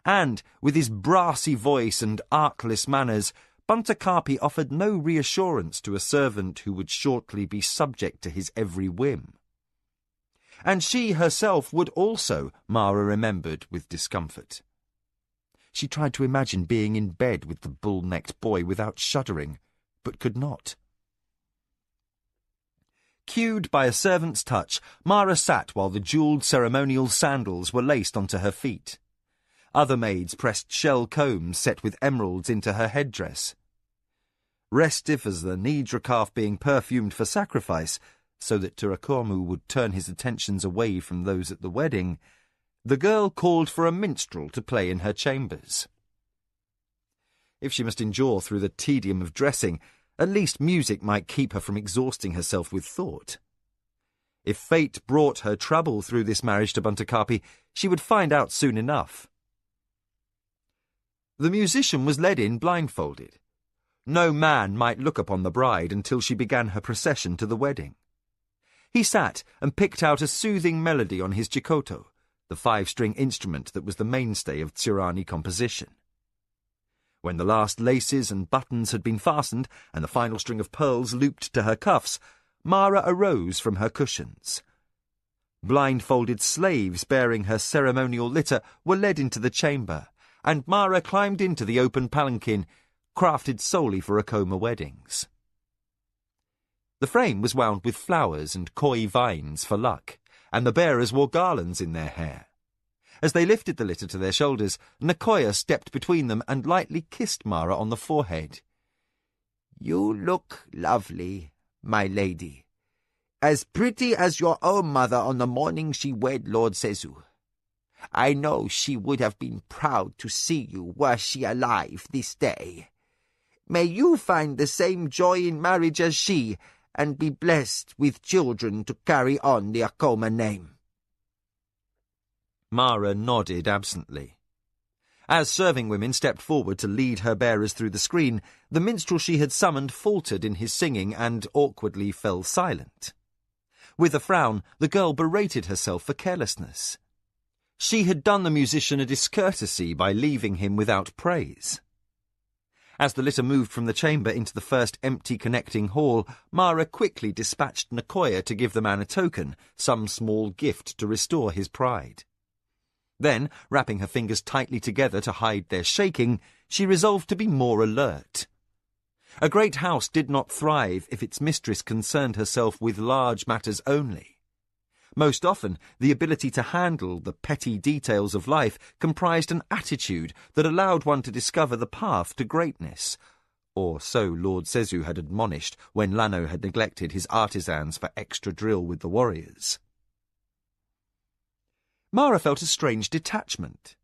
And, with his brassy voice and artless manners, Buntakapi offered no reassurance to a servant who would shortly be subject to his every whim. And she herself would also, Mara remembered with discomfort. She tried to imagine being in bed with the bull-necked boy without shuddering, but could not. Cued by a servant's touch, Mara sat while the jewelled ceremonial sandals were laced onto her feet. Other maids pressed shell combs set with emeralds into her headdress. restive as the Nidra calf being perfumed for sacrifice, so that Turakomu would turn his attentions away from those at the wedding, the girl called for a minstrel to play in her chambers. If she must endure through the tedium of dressing, at least music might keep her from exhausting herself with thought. If fate brought her trouble through this marriage to Buntakapi, she would find out soon enough. The musician was led in blindfolded. No man might look upon the bride until she began her procession to the wedding. He sat and picked out a soothing melody on his jikoto, the 5-string instrument that was the mainstay of Tsurani composition. When the last laces and buttons had been fastened and the final string of pearls looped to her cuffs, Mara arose from her cushions. Blindfolded slaves bearing her ceremonial litter were led into the chamber, and Mara climbed into the open palanquin, crafted solely for Akoma weddings. The frame was wound with flowers and koi vines for luck, and the bearers wore garlands in their hair. As they lifted the litter to their shoulders, Nakoya stepped between them and lightly kissed Mara on the forehead. "You look lovely, my lady. As pretty as your own mother on the morning she wed Lord Sezu. I know she would have been proud to see you were she alive this day. May you find the same joy in marriage as she, and be blessed with children to carry on the Akoma name." Mara nodded absently. As serving women stepped forward to lead her bearers through the screen, the minstrel she had summoned faltered in his singing and awkwardly fell silent. With a frown, the girl berated herself for carelessness. She had done the musician a discourtesy by leaving him without praise. As the litter moved from the chamber into the first empty connecting hall, Mara quickly dispatched Nakoya to give the man a token, some small gift to restore his pride. Then, wrapping her fingers tightly together to hide their shaking, she resolved to be more alert. A great house did not thrive if its mistress concerned herself with large matters only. Most often, the ability to handle the petty details of life comprised an attitude that allowed one to discover the path to greatness, or so Lord Sezu had admonished when Lano had neglected his artisans for extra drill with the warriors. Mara felt a strange detachment.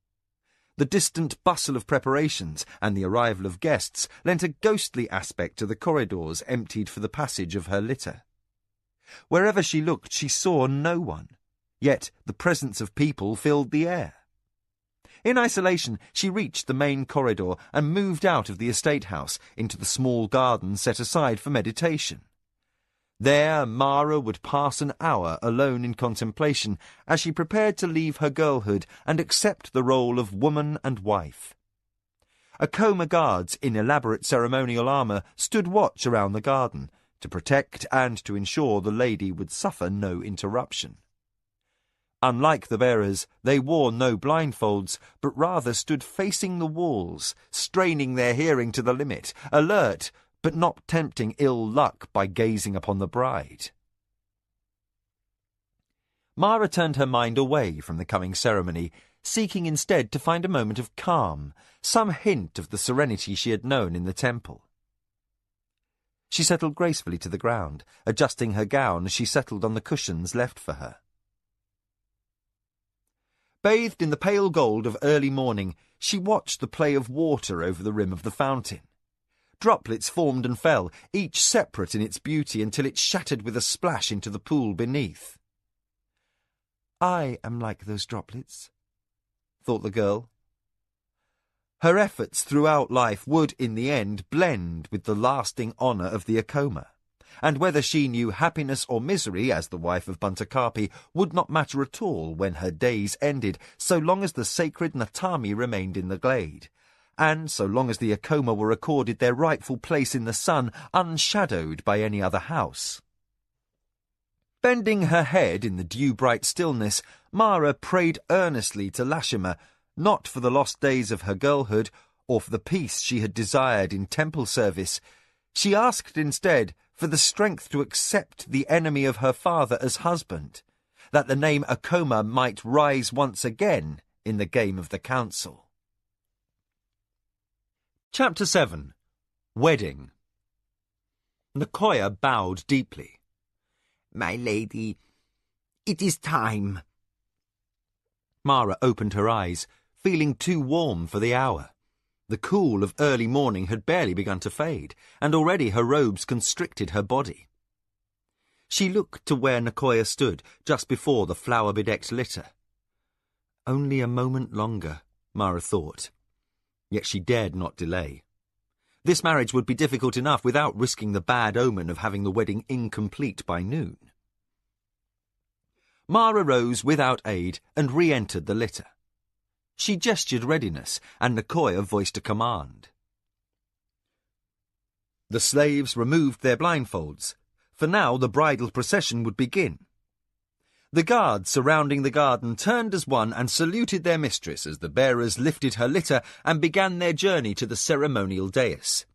The distant bustle of preparations and the arrival of guests lent a ghostly aspect to the corridors emptied for the passage of her litter. Wherever she looked, she saw no one, yet the presence of people filled the air. In isolation, she reached the main corridor and moved out of the estate house into the small garden set aside for meditation. There Mara would pass an hour alone in contemplation as she prepared to leave her girlhood and accept the role of woman and wife. Akoma guards in elaborate ceremonial armour stood watch around the garden, to protect and to ensure the lady would suffer no interruption. Unlike the bearers, they wore no blindfolds, but rather stood facing the walls, straining their hearing to the limit, alert, but not tempting ill luck by gazing upon the bride. Mara turned her mind away from the coming ceremony, seeking instead to find a moment of calm, some hint of the serenity she had known in the temple. She settled gracefully to the ground, adjusting her gown as she settled on the cushions left for her. Bathed in the pale gold of early morning, she watched the play of water over the rim of the fountain. Droplets formed and fell, each separate in its beauty until it shattered with a splash into the pool beneath. "I am like those droplets," thought the girl. Her efforts throughout life would, in the end, blend with the lasting honour of the Akoma, and whether she knew happiness or misery as the wife of Buntakapi would not matter at all when her days ended, so long as the sacred Natami remained in the glade, and so long as the Akoma were accorded their rightful place in the sun, unshadowed by any other house. Bending her head in the dew-bright stillness, Mara prayed earnestly to Lashima, not for the lost days of her girlhood, or for the peace she had desired in temple service. She asked instead for the strength to accept the enemy of her father as husband, that the name Akoma might rise once again in the game of the council. Chapter 7. Wedding. Nakoya bowed deeply. My lady, it is time. Mara opened her eyes, feeling too warm for the hour. The cool of early morning had barely begun to fade, and already her robes constricted her body. She looked to where Nakoya stood, just before the flower-bedecked litter. Only a moment longer, Mara thought. Yet she dared not delay. This marriage would be difficult enough without risking the bad omen of having the wedding incomplete by noon. Mara rose without aid and re-entered the litter. She gestured readiness, and Nakoya voiced a command. The slaves removed their blindfolds, for now the bridal procession would begin. The guards surrounding the garden turned as one and saluted their mistress as the bearers lifted her litter and began their journey to the ceremonial dais.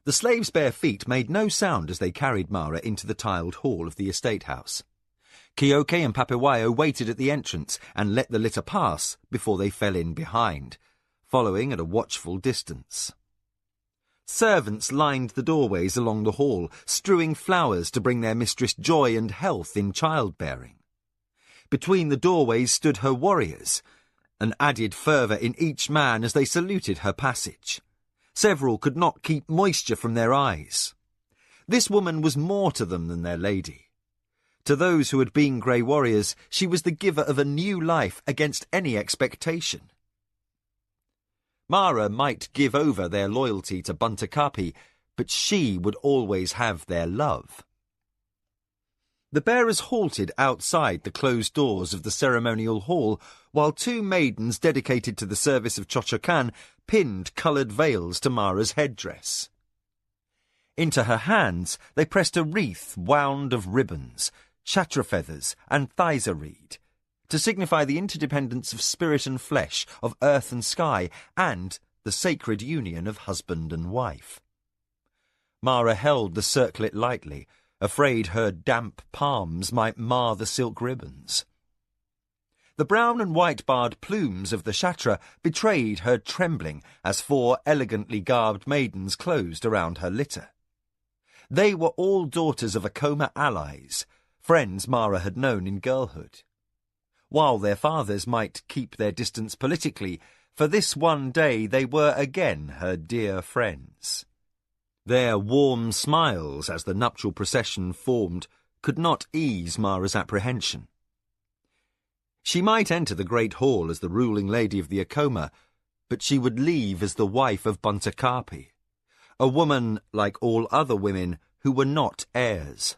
The slaves' bare feet made no sound as they carried Mara into the tiled hall of the estate house. Kyoke and Papewayo waited at the entrance and let the litter pass before they fell in behind, following at a watchful distance. Servants lined the doorways along the hall, strewing flowers to bring their mistress joy and health in childbearing. Between the doorways stood her warriors, and added fervour in each man as they saluted her passage. Several could not keep moisture from their eyes. This woman was more to them than their lady. To those who had been grey warriors, she was the giver of a new life against any expectation. Mara might give over their loyalty to Buntakapi, but she would always have their love. The bearers halted outside the closed doors of the ceremonial hall, while two maidens dedicated to the service of Chochokan pinned coloured veils to Mara's headdress. Into her hands they pressed a wreath wound of ribbons, chatra feathers and thysa reed, to signify the interdependence of spirit and flesh, of earth and sky, and the sacred union of husband and wife. Mara held the circlet lightly, afraid her damp palms might mar the silk ribbons. The brown and white-barred plumes of the chatra betrayed her trembling as four elegantly garbed maidens closed around her litter. They were all daughters of Akoma allies, friends Mara had known in girlhood. While their fathers might keep their distance politically, for this one day they were again her dear friends. Their warm smiles as the nuptial procession formed could not ease Mara's apprehension. She might enter the great hall as the ruling lady of the Akoma, but she would leave as the wife of Buntakapi, a woman like all other women who were not heirs.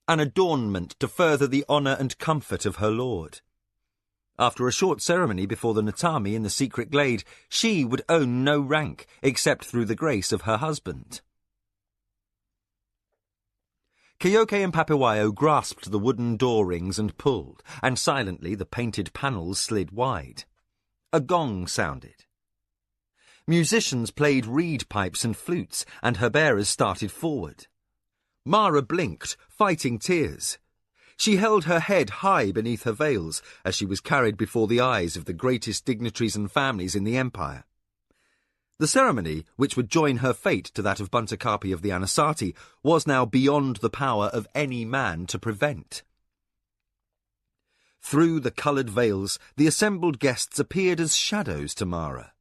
An adornment to further the honour and comfort of her lord. After a short ceremony before the Natami in the secret glade, she would own no rank except through the grace of her husband. Kyoke and Papewayo grasped the wooden door rings and pulled, and silently the painted panels slid wide. A gong sounded. Musicians played reed pipes and flutes, and her bearers started forward. Mara blinked, fighting tears. She held her head high beneath her veils as she was carried before the eyes of the greatest dignitaries and families in the empire. The ceremony, which would join her fate to that of Buntakapi of the Anasati, was now beyond the power of any man to prevent. Through the coloured veils, the assembled guests appeared as shadows to Mara.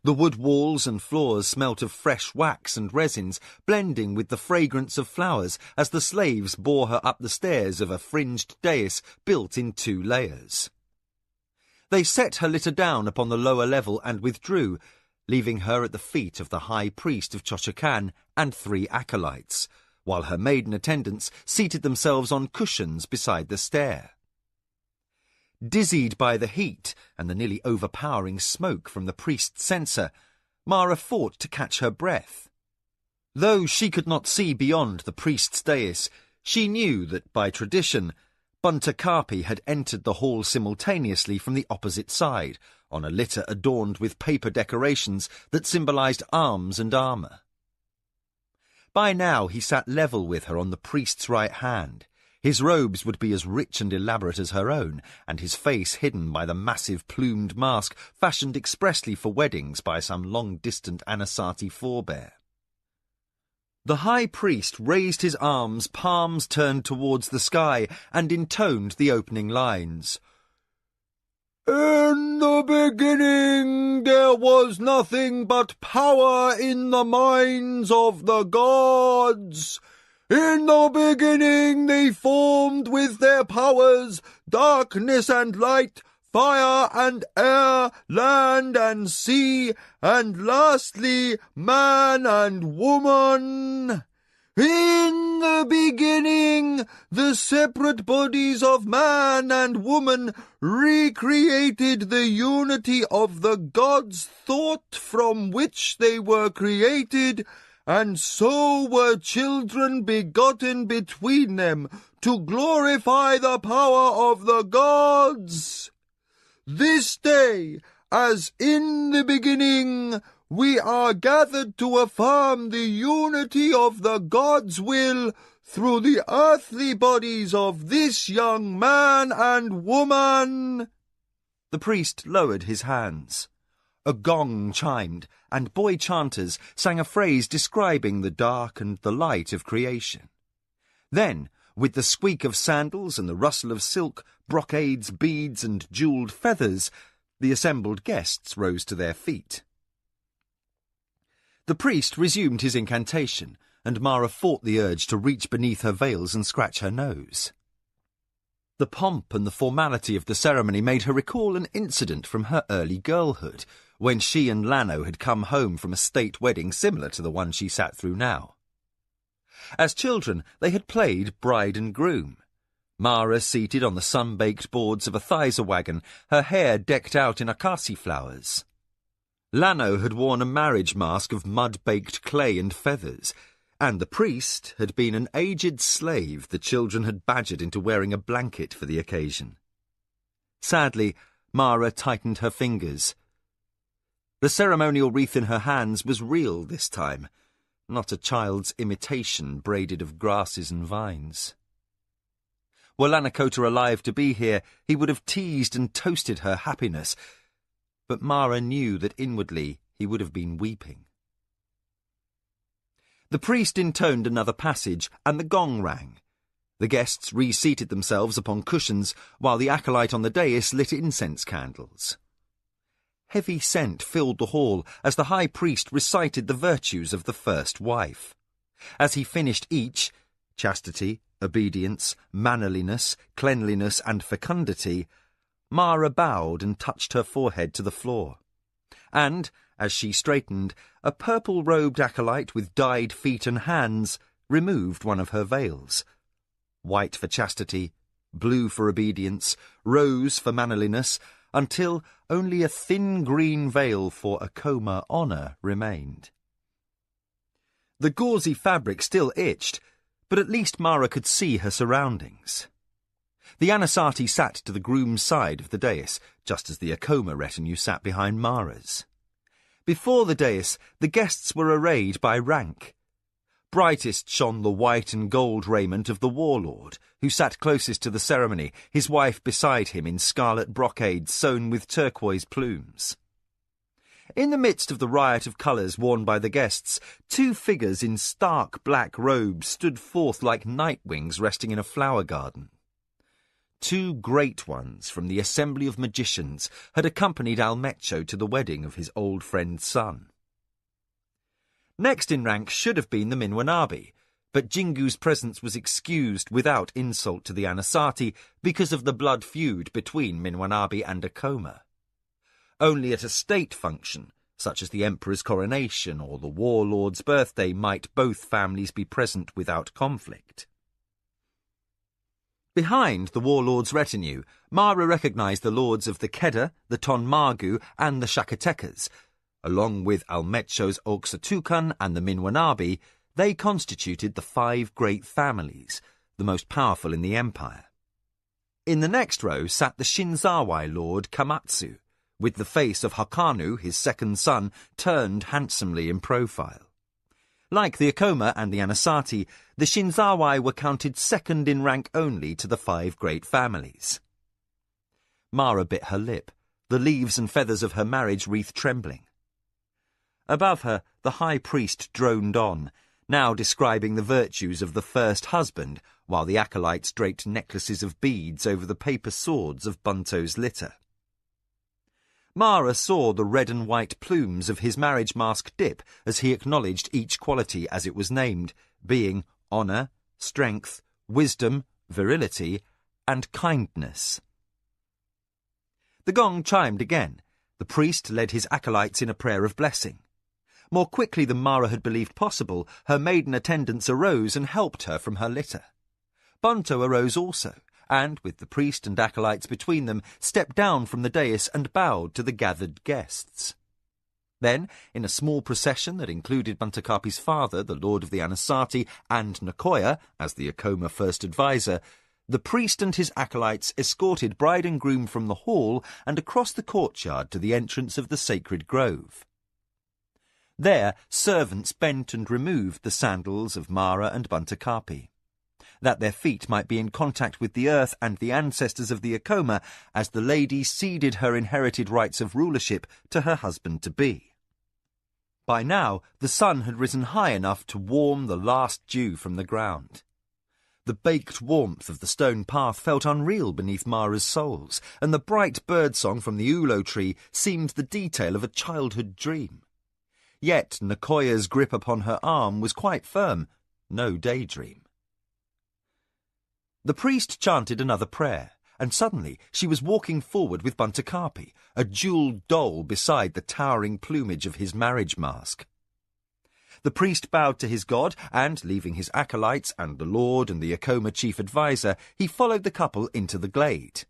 The wood walls and floors smelt of fresh wax and resins, blending with the fragrance of flowers as the slaves bore her up the stairs of a fringed dais built in 2 layers. They set her litter down upon the lower level and withdrew, leaving her at the feet of the high priest of Chochokan and 3 acolytes, while her maiden attendants seated themselves on cushions beside the stair. Dizzied by the heat and the nearly overpowering smoke from the priest's censer, Mara fought to catch her breath. Though she could not see beyond the priest's dais, she knew that, by tradition, Buntakapi had entered the hall simultaneously from the opposite side, on a litter adorned with paper decorations that symbolized arms and armour. By now he sat level with her on the priest's right hand. His robes would be as rich and elaborate as her own, and his face hidden by the massive plumed mask fashioned expressly for weddings by some long-distant Anasati forebear. The high priest raised his arms, palms turned towards the sky, and intoned the opening lines. In the beginning there was nothing but power in the minds of the gods. In the beginning they formed with their powers darkness and light, fire and air, land and sea, and lastly man and woman. In the beginning, the separate bodies of man and woman recreated the unity of the gods' thought from which they were created, and so were children begotten between them to glorify the power of the gods. This day, as in the beginning, we are gathered to affirm the unity of the gods' will through the earthly bodies of this young man and woman. The priest lowered his hands. A gong chimed, and boy chanters sang a phrase describing the dark and the light of creation. Then, with the squeak of sandals and the rustle of silk, brocades, beads, and jewelled feathers, the assembled guests rose to their feet. The priest resumed his incantation, and Mara fought the urge to reach beneath her veils and scratch her nose. The pomp and the formality of the ceremony made her recall an incident from her early girlhood, when she and Lano had come home from a state wedding similar to the one she sat through now. As children, they had played bride and groom. Mara seated on the sun-baked boards of a thysor wagon, her hair decked out in acacia flowers. Lano had worn a marriage mask of mud-baked clay and feathers, and the priest had been an aged slave the children had badgered into wearing a blanket for the occasion. Sadly, Mara tightened her fingers. The ceremonial wreath in her hands was real this time, not a child's imitation braided of grasses and vines. Were Lanakota alive to be here, he would have teased and toasted her happiness, but Mara knew that inwardly he would have been weeping. The priest intoned another passage, and the gong rang. The guests reseated themselves upon cushions, while the acolyte on the dais lit incense candles. Heavy scent filled the hall as the high priest recited the virtues of the first wife. As he finished each, chastity, obedience, mannerliness, cleanliness, and fecundity, Mara bowed and touched her forehead to the floor. And, as she straightened, a purple-robed acolyte with dyed feet and hands removed one of her veils. White for chastity, blue for obedience, rose for mannerliness, until only a thin green veil for Akoma honour remained. The gauzy fabric still itched, but at least Mara could see her surroundings. The Anasati sat to the groom's side of the dais, just as the Akoma retinue sat behind Mara's. Before the dais, the guests were arrayed by rank. Brightest shone the white and gold raiment of the warlord, who sat closest to the ceremony, his wife beside him in scarlet brocade sewn with turquoise plumes. In the midst of the riot of colours worn by the guests, two figures in stark black robes stood forth like night wings resting in a flower garden. Two great ones from the assembly of magicians had accompanied Almecho to the wedding of his old friend's son. Next in rank should have been the Minwanabi, but Jingu's presence was excused without insult to the Anasati because of the blood feud between Minwanabi and Akoma. Only at a state function, such as the Emperor's coronation or the warlord's birthday, might both families be present without conflict. Behind the warlord's retinue, Mara recognised the lords of the Kedda, the Tonmagu, and the Shakatekas. Along with Almecho's Oksatukan and the Minwanabi, they constituted the 5 great families, the most powerful in the empire. In the next row sat the Shinzawai lord Kamatsu, with the face of Hakanu, his second son, turned handsomely in profile. Like the Akoma and the Anasati, the Shinzawai were counted second in rank only to the 5 great families. Mara bit her lip, the leaves and feathers of her marriage wreath trembling. Above her, the high priest droned on, now describing the virtues of the first husband, while the acolytes draped necklaces of beads over the paper swords of Bunto's litter. Mara saw the red and white plumes of his marriage mask dip as he acknowledged each quality as it was named, being honour, strength, wisdom, virility, and kindness. The gong chimed again. The priest led his acolytes in a prayer of blessing. More quickly than Mara had believed possible, her maiden attendants arose and helped her from her litter. Bunto arose also, and, with the priest and acolytes between them, stepped down from the dais and bowed to the gathered guests. Then, in a small procession that included Buntokapi's father, the Lord of the Anasazi, and Nakoya, as the Akoma first adviser, the priest and his acolytes escorted bride and groom from the hall and across the courtyard to the entrance of the sacred grove. There, servants bent and removed the sandals of Mara and Buntokapi, that their feet might be in contact with the earth and the ancestors of the Akoma as the lady ceded her inherited rights of rulership to her husband-to-be. By now, the sun had risen high enough to warm the last dew from the ground. The baked warmth of the stone path felt unreal beneath Mara's soles, and the bright birdsong from the ulo tree seemed the detail of a childhood dream. Yet Nakoya's grip upon her arm was quite firm, no daydream. The priest chanted another prayer, and suddenly she was walking forward with Buntokapi, a jewelled doll beside the towering plumage of his marriage mask. The priest bowed to his god, and, leaving his acolytes and the lord and the Akoma chief adviser, he followed the couple into the glade.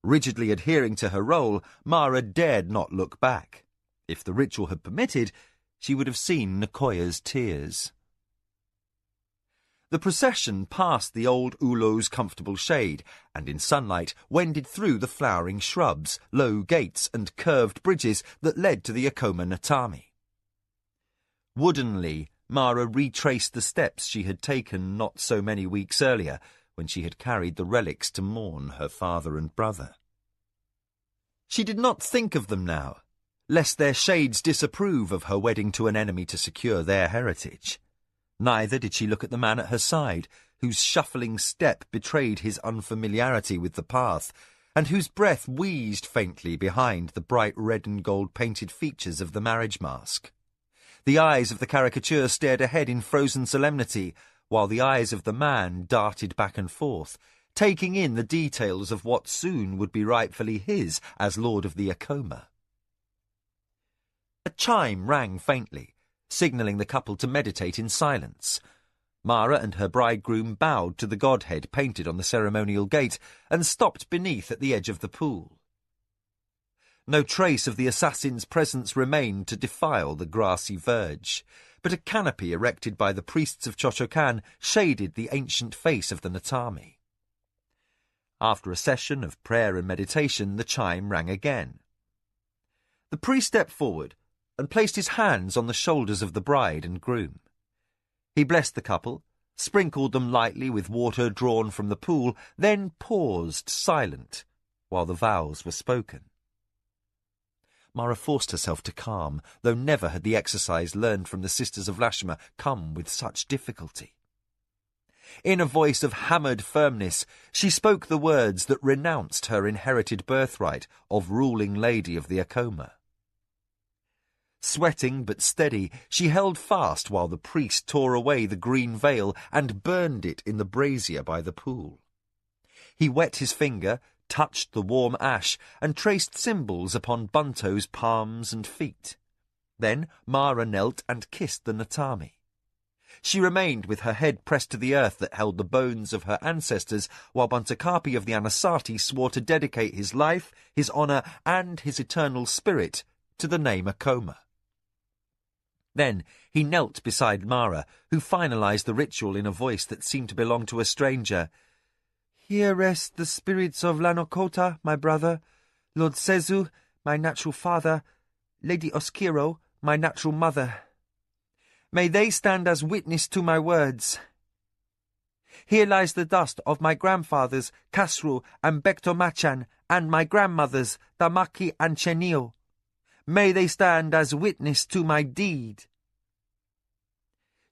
Rigidly adhering to her role, Mara dared not look back. If the ritual had permitted, she would have seen Nakoya's tears. The procession passed the old ulo's comfortable shade, and in sunlight wended through the flowering shrubs, low gates, and curved bridges that led to the Akoma Natami. Woodenly, Mara retraced the steps she had taken not so many weeks earlier, when she had carried the relics to mourn her father and brother. She did not think of them now, lest their shades disapprove of her wedding to an enemy to secure their heritage. Neither did she look at the man at her side, whose shuffling step betrayed his unfamiliarity with the path, and whose breath wheezed faintly behind the bright red and gold painted features of the marriage mask. The eyes of the caricature stared ahead in frozen solemnity, while the eyes of the man darted back and forth, taking in the details of what soon would be rightfully his as Lord of the Akoma. A chime rang faintly, signalling the couple to meditate in silence. Mara and her bridegroom bowed to the godhead painted on the ceremonial gate and stopped beneath at the edge of the pool. No trace of the assassin's presence remained to defile the grassy verge, but a canopy erected by the priests of Chochocan shaded the ancient face of the Natami. After a session of prayer and meditation, the chime rang again. The priest stepped forward and placed his hands on the shoulders of the bride and groom. He blessed the couple, sprinkled them lightly with water drawn from the pool, then paused silent while the vows were spoken. Mara forced herself to calm, though never had the exercise learned from the Sisters of Lashma come with such difficulty. In a voice of hammered firmness, she spoke the words that renounced her inherited birthright of ruling lady of the Akoma. Sweating but steady, she held fast while the priest tore away the green veil and burned it in the brazier by the pool. He wet his finger, touched the warm ash, and traced symbols upon Bunto's palms and feet. Then Mara knelt and kissed the Natami. She remained with her head pressed to the earth that held the bones of her ancestors, while Buntokapi of the Anasazi swore to dedicate his life, his honour, and his eternal spirit to the name Akoma. Then he knelt beside Mara, who finalized the ritual in a voice that seemed to belong to a stranger. "Here rest the spirits of Lanokota, my brother, Lord Sezu, my natural father, Lady Oskiro, my natural mother. May they stand as witness to my words. Here lies the dust of my grandfathers, Kasru and Bektomachan, and my grandmothers, Tamaki and Chenio. May they stand as witness to my deed."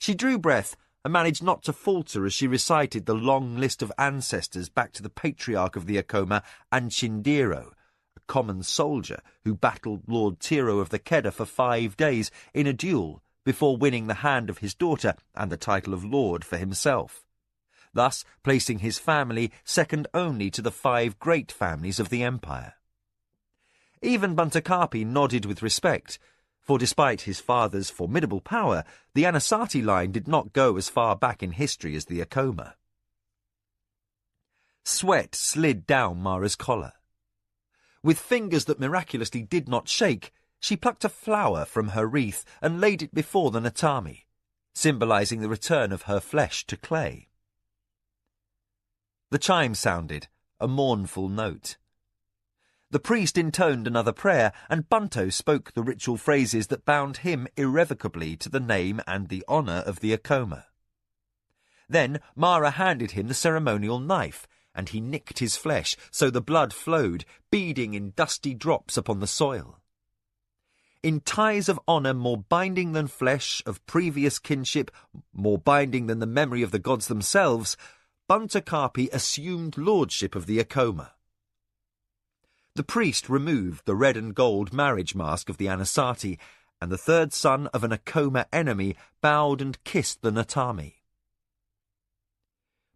She drew breath and managed not to falter as she recited the long list of ancestors back to the patriarch of the Acoma, Anchindiro, a common soldier who battled Lord Tiro of the Kedda for 5 days in a duel before winning the hand of his daughter and the title of Lord for himself, thus placing his family second only to the 5 great families of the empire. Even Buntakappi nodded with respect, for despite his father's formidable power, the Anasati line did not go as far back in history as the Acoma. Sweat slid down Mara's collar. With fingers that miraculously did not shake, she plucked a flower from her wreath and laid it before the Natami, symbolizing the return of her flesh to clay. The chime sounded, a mournful note. The priest intoned another prayer, and Bunto spoke the ritual phrases that bound him irrevocably to the name and the honour of the Acoma. Then Mara handed him the ceremonial knife, and he nicked his flesh so the blood flowed, beading in dusty drops upon the soil. In ties of honour more binding than flesh, of previous kinship, more binding than the memory of the gods themselves, Buntakappi assumed lordship of the Acoma. The priest removed the red and gold marriage mask of the Anasati, and the third son of an Acoma enemy bowed and kissed the Natami.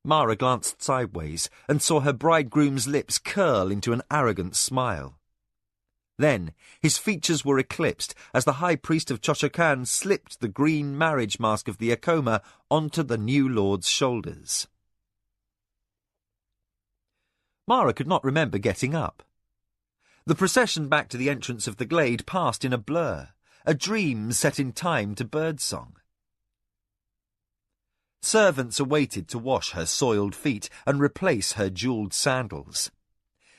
Mara glanced sideways and saw her bridegroom's lips curl into an arrogant smile. Then his features were eclipsed as the high priest of Chochocan slipped the green marriage mask of the Acoma onto the new lord's shoulders. Mara could not remember getting up. The procession back to the entrance of the glade passed in a blur, a dream set in time to birdsong. Servants awaited to wash her soiled feet and replace her jewelled sandals.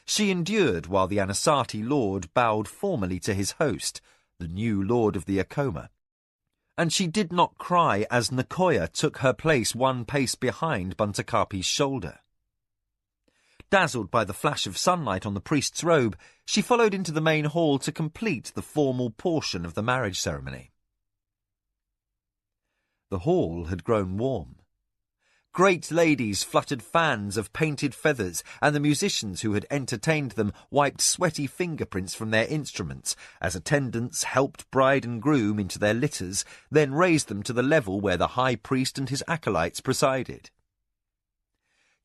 She endured while the Anasati lord bowed formally to his host, the new lord of the Acoma, and she did not cry as Nicoya took her place 1 pace behind Buntakappi's shoulder. Dazzled by the flash of sunlight on the priest's robe, she followed into the main hall to complete the formal portion of the marriage ceremony. The hall had grown warm. Great ladies fluttered fans of painted feathers, and the musicians who had entertained them wiped sweaty fingerprints from their instruments as attendants helped bride and groom into their litters, then raised them to the level where the high priest and his acolytes presided.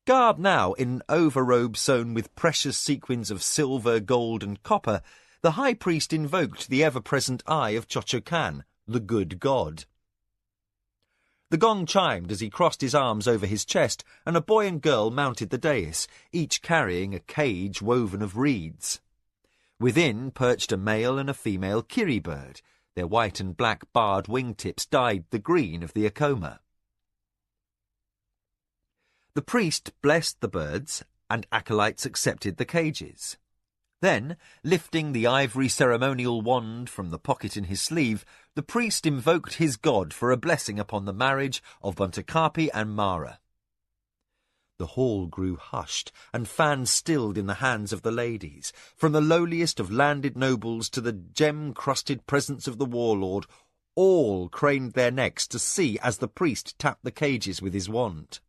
Garbed now in an overrobe sewn with precious sequins of silver, gold, and copper, the high priest invoked the ever-present eye of Chochocan, the good god. The gong chimed as he crossed his arms over his chest, and a boy and girl mounted the dais, each carrying a cage woven of reeds. Within perched a male and a female kiri bird. Their white and black barred wingtips dyed the green of the Acoma. The priest blessed the birds, and acolytes accepted the cages. Then, lifting the ivory ceremonial wand from the pocket in his sleeve, the priest invoked his god for a blessing upon the marriage of Buntakappi and Mara. The hall grew hushed, and fans stilled in the hands of the ladies. From the lowliest of landed nobles to the gem-crusted presence of the warlord, all craned their necks to see as the priest tapped the cages with his wand.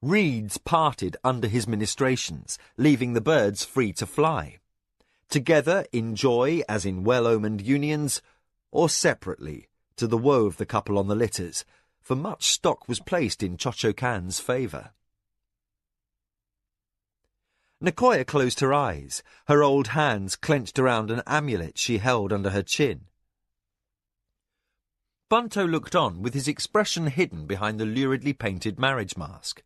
Reeds parted under his ministrations, leaving the birds free to fly. Together in joy as in well-omened unions, or separately to the woe of the couple on the litters, for much stock was placed in Chochocan's favour. Nicoya closed her eyes, her old hands clenched around an amulet she held under her chin. Bunto looked on with his expression hidden behind the luridly painted marriage mask.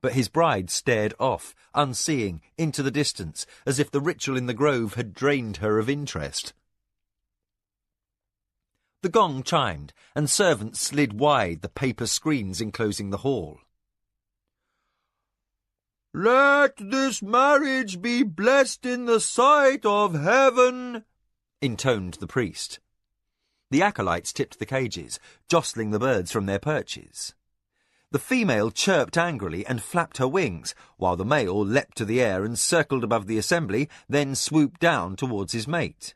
But his bride stared off, unseeing, into the distance, as if the ritual in the grove had drained her of interest. The gong chimed, and servants slid wide the paper screens enclosing the hall. "Let this marriage be blessed in the sight of heaven," intoned the priest. The acolytes tipped the cages, jostling the birds from their perches. The female chirped angrily and flapped her wings, while the male leapt to the air and circled above the assembly, then swooped down towards his mate.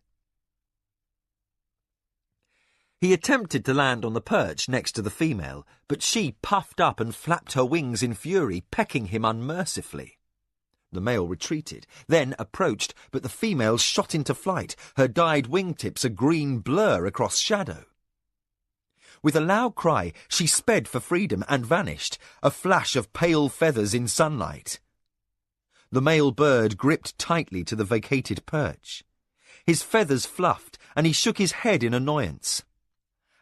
He attempted to land on the perch next to the female, but she puffed up and flapped her wings in fury, pecking him unmercifully. The male retreated, then approached, but the female shot into flight, her dyed wingtips a green blur across shadow. With a loud cry, she sped for freedom and vanished, a flash of pale feathers in sunlight. The male bird gripped tightly to the vacated perch. His feathers fluffed, and he shook his head in annoyance.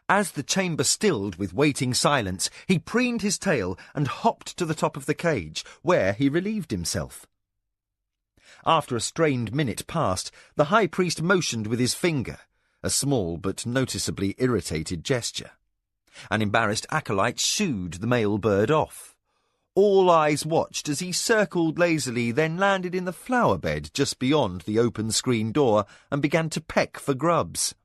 As the chamber stilled with waiting silence, he preened his tail and hopped to the top of the cage, where he relieved himself. After a strained minute passed, the high priest motioned with his finger, a small but noticeably irritated gesture. An embarrassed acolyte shooed the male bird off. All eyes watched as he circled lazily, then landed in the flower bed just beyond the open screen door and began to peck for grubs.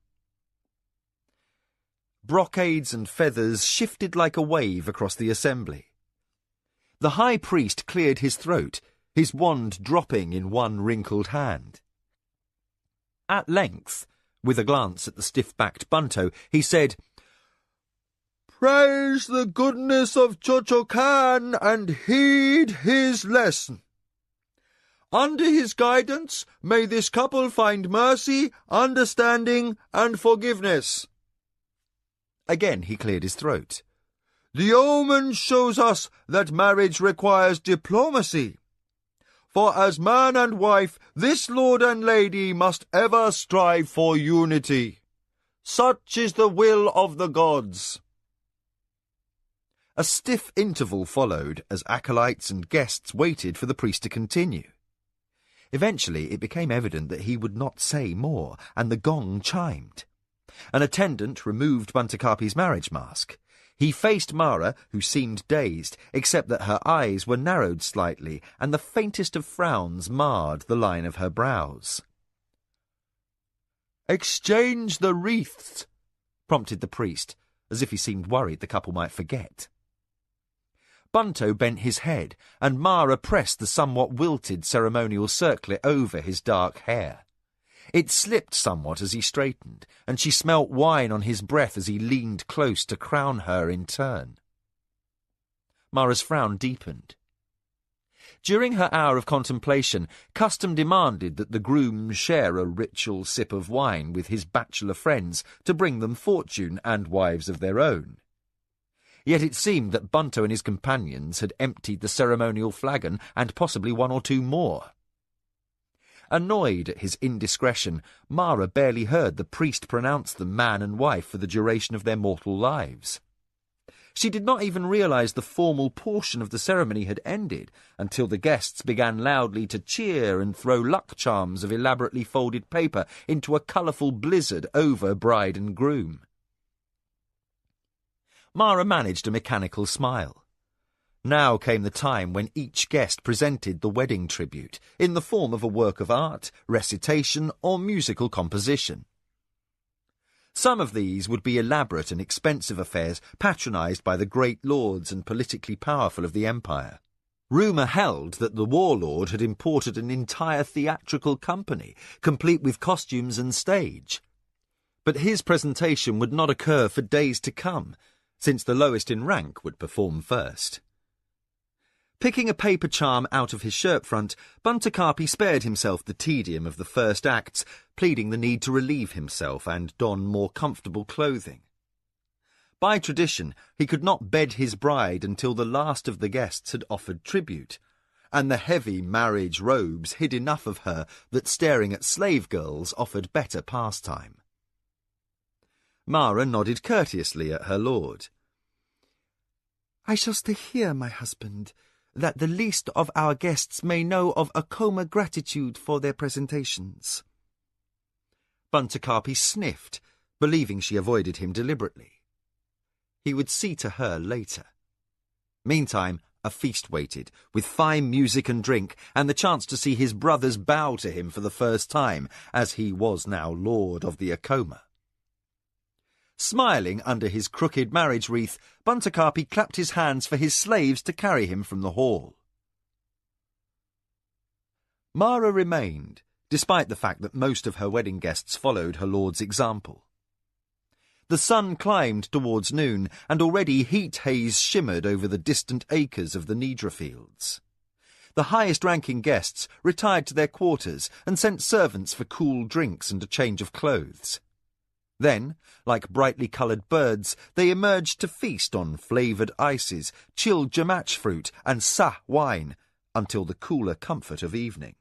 Brocades and feathers shifted like a wave across the assembly. The high priest cleared his throat, his wand dropping in one wrinkled hand. At length, with a glance at the stiff-backed bunto, he said, "Praise the goodness of Chochocan and heed his lesson. Under his guidance, may this couple find mercy, understanding, and forgiveness." Again he cleared his throat. "The omen shows us that marriage requires diplomacy. For as man and wife, this lord and lady must ever strive for unity. Such is the will of the gods." A stiff interval followed as acolytes and guests waited for the priest to continue. Eventually it became evident that he would not say more, and the gong chimed. An attendant removed Buntakarpi's marriage mask. He faced Mara, who seemed dazed, except that her eyes were narrowed slightly, and the faintest of frowns marred the line of her brows. "Exchange the wreaths," prompted the priest, as if he seemed worried the couple might forget. Bunto bent his head, and Mara pressed the somewhat wilted ceremonial circlet over his dark hair. It slipped somewhat as he straightened, and she smelt wine on his breath as he leaned close to crown her in turn. Mara's frown deepened. During her hour of contemplation, custom demanded that the groom share a ritual sip of wine with his bachelor friends to bring them fortune and wives of their own. Yet it seemed that Bunto and his companions had emptied the ceremonial flagon and possibly one or two more. Annoyed at his indiscretion, Mara barely heard the priest pronounce them man and wife for the duration of their mortal lives. She did not even realize the formal portion of the ceremony had ended until the guests began loudly to cheer and throw luck charms of elaborately folded paper into a colourful blizzard over bride and groom. Mara managed a mechanical smile. Now came the time when each guest presented the wedding tribute, in the form of a work of art, recitation, or musical composition. Some of these would be elaborate and expensive affairs patronised by the great lords and politically powerful of the empire. Rumour held that the warlord had imported an entire theatrical company, complete with costumes and stage. But his presentation would not occur for days to come, since the lowest in rank would perform first. Picking a paper charm out of his shirt front, Buntakarpi spared himself the tedium of the first acts, pleading the need to relieve himself and don more comfortable clothing. By tradition, he could not bed his bride until the last of the guests had offered tribute, and the heavy marriage robes hid enough of her that staring at slave girls offered better pastime. Mara nodded courteously at her lord. "I shall stay here, my husband, that the least of our guests may know of Akoma gratitude for their presentations." Buntakarpi sniffed, believing she avoided him deliberately. He would see to her later. Meantime, a feast waited, with fine music and drink, and the chance to see his brothers bow to him for the first time, as he was now lord of the Akoma. Smiling under his crooked marriage wreath, Buntakarpi clapped his hands for his slaves to carry him from the hall. Mara remained, despite the fact that most of her wedding guests followed her lord's example. The sun climbed towards noon, and already heat haze shimmered over the distant acres of the Nidra fields. The highest-ranking guests retired to their quarters and sent servants for cool drinks and a change of clothes. Then, like brightly coloured birds, they emerged to feast on flavoured ices, chilled jamach fruit, and sah wine, until the cooler comfort of evening.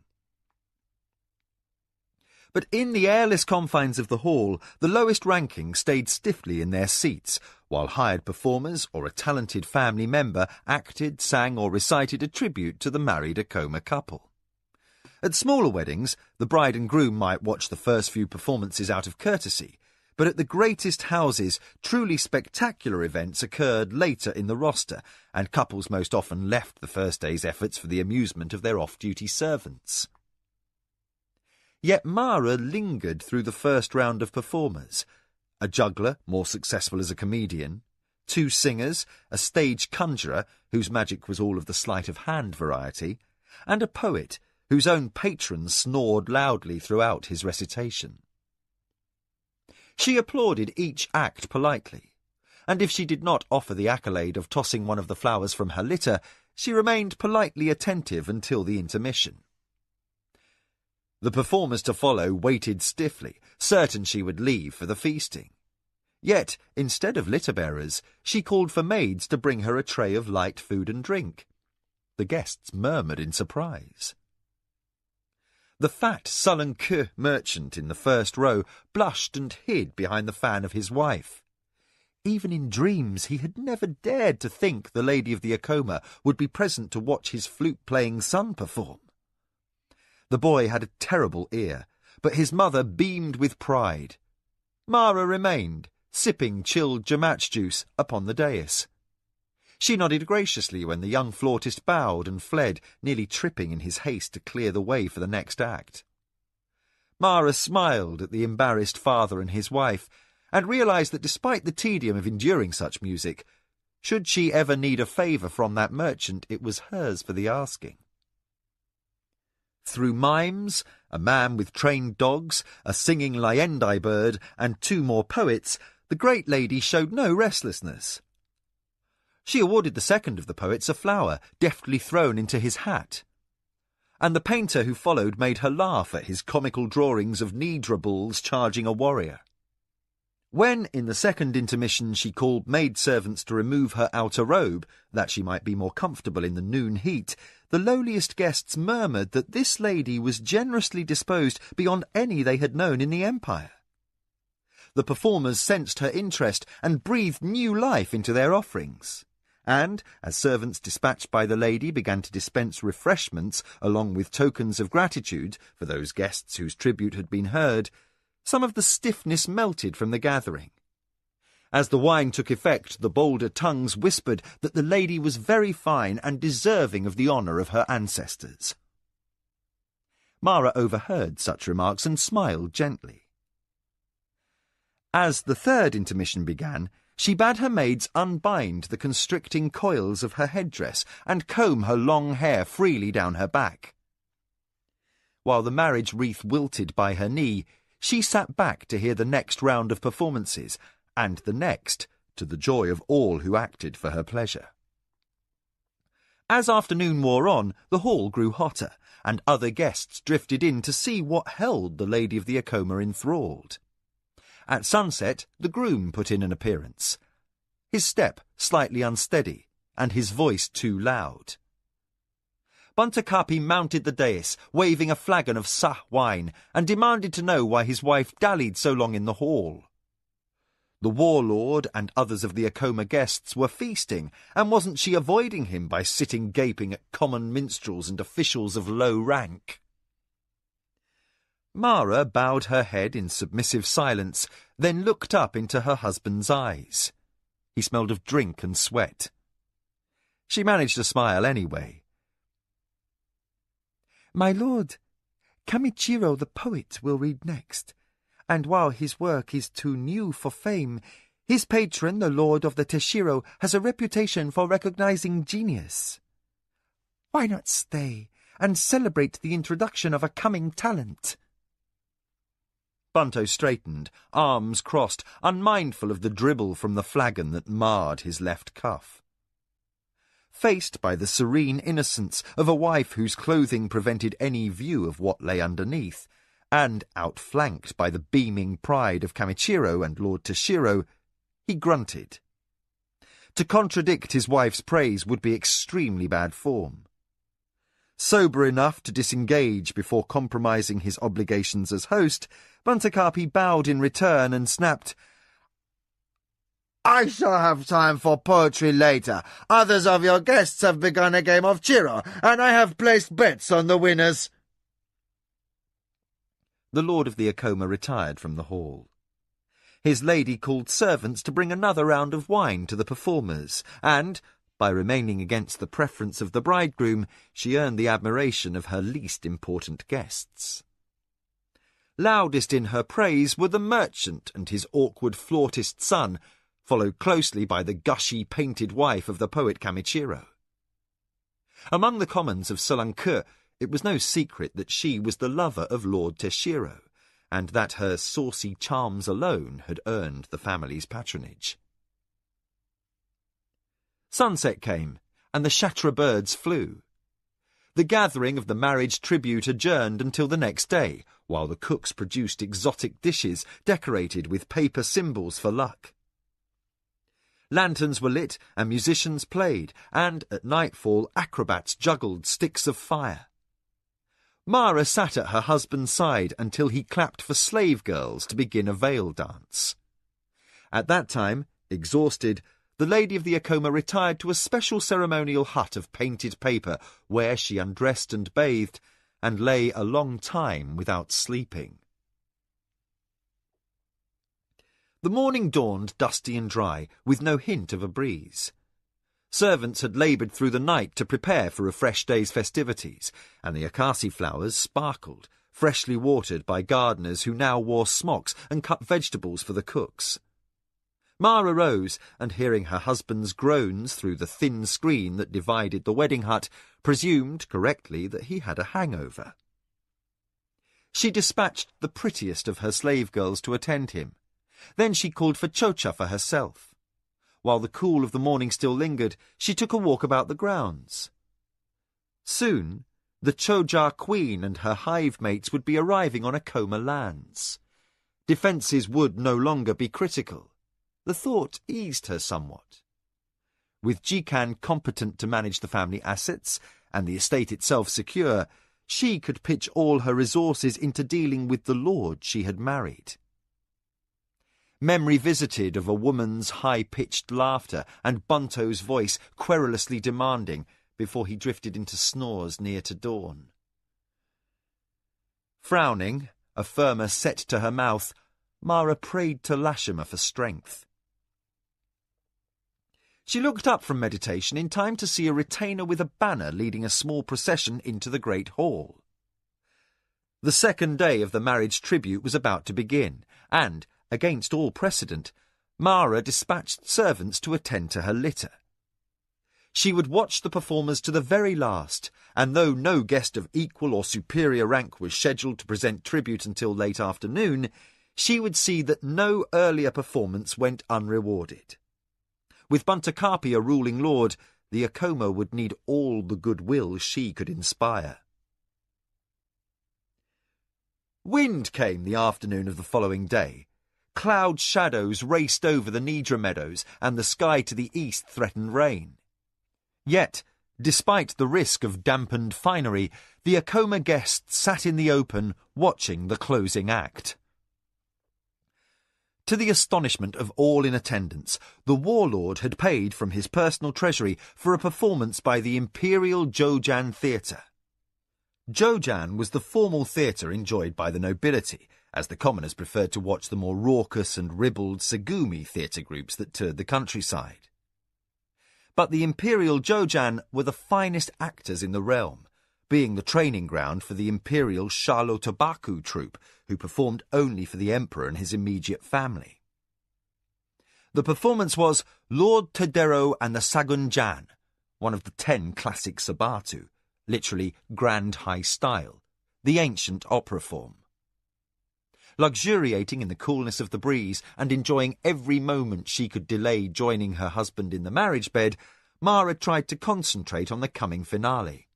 But in the airless confines of the hall, the lowest ranking stayed stiffly in their seats, while hired performers or a talented family member acted, sang or recited a tribute to the married Acoma couple. At smaller weddings, the bride and groom might watch the first few performances out of courtesy, but at the greatest houses, truly spectacular events occurred later in the roster, and couples most often left the first day's efforts for the amusement of their off-duty servants. Yet Mara lingered through the first round of performers. A juggler, more successful as a comedian, 2 singers, a stage conjurer, whose magic was all of the sleight-of-hand variety, and a poet, whose own patron snored loudly throughout his recitation. She applauded each act politely, and if she did not offer the accolade of tossing one of the flowers from her litter, she remained politely attentive until the intermission. The performers to follow waited stiffly, certain she would leave for the feasting. Yet, instead of litter-bearers, she called for maids to bring her a tray of light food and drink. The guests murmured in surprise. The fat, sullen queue merchant in the first row blushed and hid behind the fan of his wife. Even in dreams he had never dared to think the lady of the Acoma would be present to watch his flute-playing son perform. The boy had a terrible ear, but his mother beamed with pride. Mara remained, sipping chilled jamach juice upon the dais. She nodded graciously when the young flautist bowed and fled, nearly tripping in his haste to clear the way for the next act. Mara smiled at the embarrassed father and his wife, and realised that despite the tedium of enduring such music, should she ever need a favour from that merchant, it was hers for the asking. Through mimes, a man with trained dogs, a singing Lyendi bird, and 2 more poets, the great lady showed no restlessness. She awarded the second of the poets a flower, deftly thrown into his hat. And the painter who followed made her laugh at his comical drawings of Nidra bulls charging a warrior. When, in the second intermission, she called maidservants to remove her outer robe, that she might be more comfortable in the noon heat, the lowliest guests murmured that this lady was generously disposed beyond any they had known in the empire. The performers sensed her interest and breathed new life into their offerings. And, as servants dispatched by the lady began to dispense refreshments along with tokens of gratitude for those guests whose tribute had been heard, some of the stiffness melted from the gathering. As the wine took effect, the bolder tongues whispered that the lady was very fine and deserving of the honour of her ancestors. Mara overheard such remarks and smiled gently. As the third intermission began, she bade her maids unbind the constricting coils of her headdress and comb her long hair freely down her back. While the marriage wreath wilted by her knee, she sat back to hear the next round of performances, and the next, to the joy of all who acted for her pleasure. As afternoon wore on, the hall grew hotter, and other guests drifted in to see what held the lady of the Acoma enthralled. At sunset, the groom put in an appearance, his step slightly unsteady, and his voice too loud. Buntakapi mounted the dais, waving a flagon of sah wine, and demanded to know why his wife dallied so long in the hall. The warlord and others of the Acoma guests were feasting, and wasn't she avoiding him by sitting gaping at common minstrels and officials of low rank? Mara bowed her head in submissive silence, then looked up into her husband's eyes. He smelled of drink and sweat. She managed to smile anyway. My lord, Kamichiro the poet will read next, and while his work is too new for fame, his patron, the lord of the Teshiro, has a reputation for recognizing genius. Why not stay and celebrate the introduction of a coming talent? Bunto straightened, arms crossed, unmindful of the dribble from the flagon that marred his left cuff. Faced by the serene innocence of a wife whose clothing prevented any view of what lay underneath, and outflanked by the beaming pride of Kamichiro and Lord Toshiro, he grunted. To contradict his wife's praise would be extremely bad form. Sober enough to disengage before compromising his obligations as host, Buntakapi bowed in return and snapped, I shall have time for poetry later. Others of your guests have begun a game of Chiro, and I have placed bets on the winners. The Lord of the Akoma retired from the hall. His lady called servants to bring another round of wine to the performers, and, by remaining against the preference of the bridegroom, she earned the admiration of her least important guests. Loudest in her praise were the merchant and his awkward flautist son, followed closely by the gushy painted wife of the poet Kamichiro. Among the commons of Solanke, it was no secret that she was the lover of Lord Toshiro, and that her saucy charms alone had earned the family's patronage. Sunset came, and the Shatra birds flew. The gathering of the marriage tribute adjourned until the next day, while the cooks produced exotic dishes decorated with paper symbols for luck. Lanterns were lit and musicians played, and at nightfall acrobats juggled sticks of fire. Mara sat at her husband's side until he clapped for slave girls to begin a veil dance. At that time, exhausted, the lady of the Akoma retired to a special ceremonial hut of painted paper where she undressed and bathed, and lay a long time without sleeping. The morning dawned dusty and dry, with no hint of a breeze. Servants had laboured through the night to prepare for a fresh day's festivities, and the akasi flowers sparkled, freshly watered by gardeners who now wore smocks and cut vegetables for the cooks. Mara rose, and hearing her husband's groans through the thin screen that divided the wedding hut, presumed correctly that he had a hangover. She dispatched the prettiest of her slave girls to attend him. Then she called for chocha for herself. While the cool of the morning still lingered, she took a walk about the grounds. Soon, the choja queen and her hive mates would be arriving on Akoma lands. Defences would no longer be critical. The thought eased her somewhat. With Jikan competent to manage the family assets, and the estate itself secure, she could pitch all her resources into dealing with the lord she had married. Memory visited of a woman's high-pitched laughter and Bunto's voice querulously demanding before he drifted into snores near to dawn. Frowning, a firmer set to her mouth, Mara prayed to Lashima for strength. She looked up from meditation in time to see a retainer with a banner leading a small procession into the great hall. The second day of the marriage tribute was about to begin, and, against all precedent, Mara dispatched servants to attend to her litter. She would watch the performers to the very last, and though no guest of equal or superior rank was scheduled to present tribute until late afternoon, she would see that no earlier performance went unrewarded. With Buntakapi a ruling lord, the Akoma would need all the goodwill she could inspire. Wind came the afternoon of the following day. Cloud shadows raced over the Nidra meadows, and the sky to the east threatened rain. Yet, despite the risk of dampened finery, the Akoma guests sat in the open, watching the closing act. To the astonishment of all in attendance, the warlord had paid from his personal treasury for a performance by the Imperial Jojan Theatre. Jojan was the formal theatre enjoyed by the nobility, as the commoners preferred to watch the more raucous and ribald Segumi theatre groups that toured the countryside. But the Imperial Jojan were the finest actors in the realm, being the training ground for the Imperial Shalotobaku troupe, who performed only for the emperor and his immediate family. The performance was Lord Todero and the Sagunjan, one of the 10 classic sabatu, literally grand high style, the ancient opera form. Luxuriating in the coolness of the breeze and enjoying every moment she could delay joining her husband in the marriage bed, Mara tried to concentrate on the coming finale.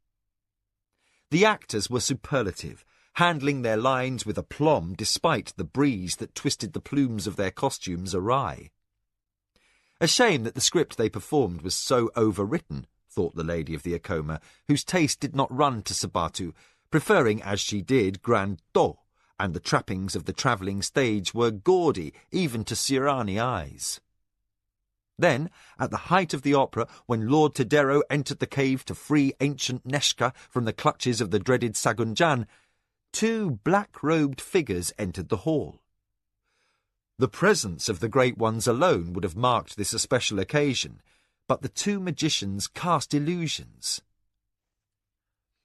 The actors were superlative, handling their lines with aplomb despite the breeze that twisted the plumes of their costumes awry. A shame that the script they performed was so overwritten, thought the lady of the Acoma, whose taste did not run to Sabatu, preferring, as she did, grand do, and the trappings of the travelling stage were gaudy even to Sirani eyes. Then, at the height of the opera, when Lord Tadero entered the cave to free ancient Neshka from the clutches of the dreaded Sagunjan, 2 black-robed figures entered the hall. The presence of the Great Ones alone would have marked this a special occasion, but the 2 magicians cast illusions.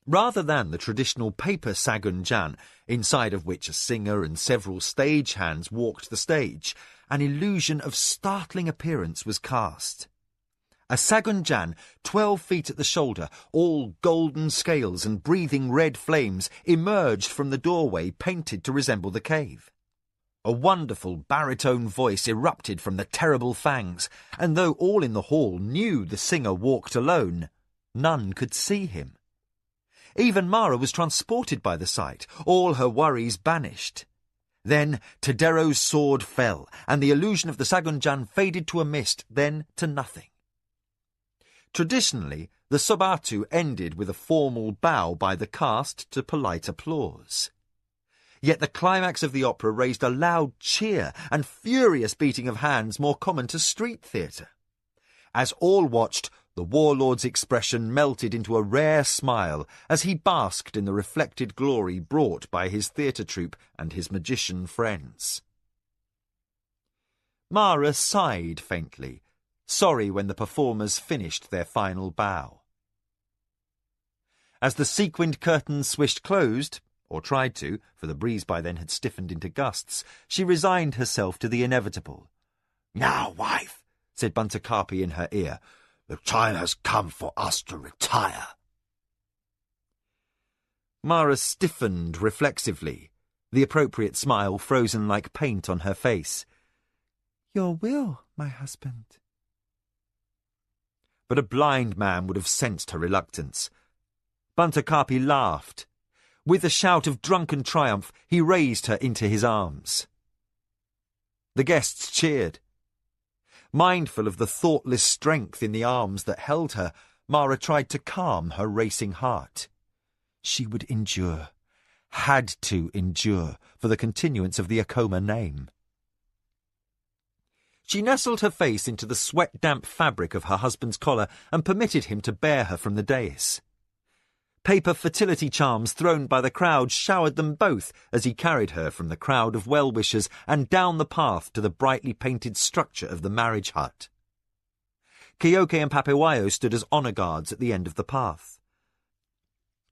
Rather than the traditional paper Sagunjan, inside of which a singer and several stage hands walked the stage, an illusion of startling appearance was cast. A Sagunjan, 12 feet at the shoulder, all golden scales and breathing red flames, emerged from the doorway painted to resemble the cave. A wonderful baritone voice erupted from the terrible fangs, and though all in the hall knew the singer walked alone, none could see him. Even Mara was transported by the sight, all her worries banished. Then Tadero's sword fell, and the illusion of the Sagunjan faded to a mist, then to nothing. Traditionally, the Sabatu ended with a formal bow by the cast to polite applause. Yet the climax of the opera raised a loud cheer and furious beating of hands more common to street theatre. As all watched, the warlord's expression melted into a rare smile as he basked in the reflected glory brought by his theatre troupe and his magician friends. Mara sighed faintly, sorry when the performers finished their final bow. As the sequined curtains swished closed, or tried to, for the breeze by then had stiffened into gusts, she resigned herself to the inevitable. "Now, wife," said Buntakarpi in her ear, "the time has come for us to retire." Mara stiffened reflexively, the appropriate smile frozen like paint on her face. "Your will, my husband." But a blind man would have sensed her reluctance. Buntakarpi laughed. With a shout of drunken triumph, he raised her into his arms. The guests cheered. Mindful of the thoughtless strength in the arms that held her, Mara tried to calm her racing heart. She would endure, had to endure, for the continuance of the Acoma name. She nestled her face into the sweat-damp fabric of her husband's collar and permitted him to bear her from the dais. Paper fertility charms thrown by the crowd showered them both as he carried her from the crowd of well-wishers and down the path to the brightly painted structure of the marriage hut. Keoke and Papewayo stood as honour guards at the end of the path.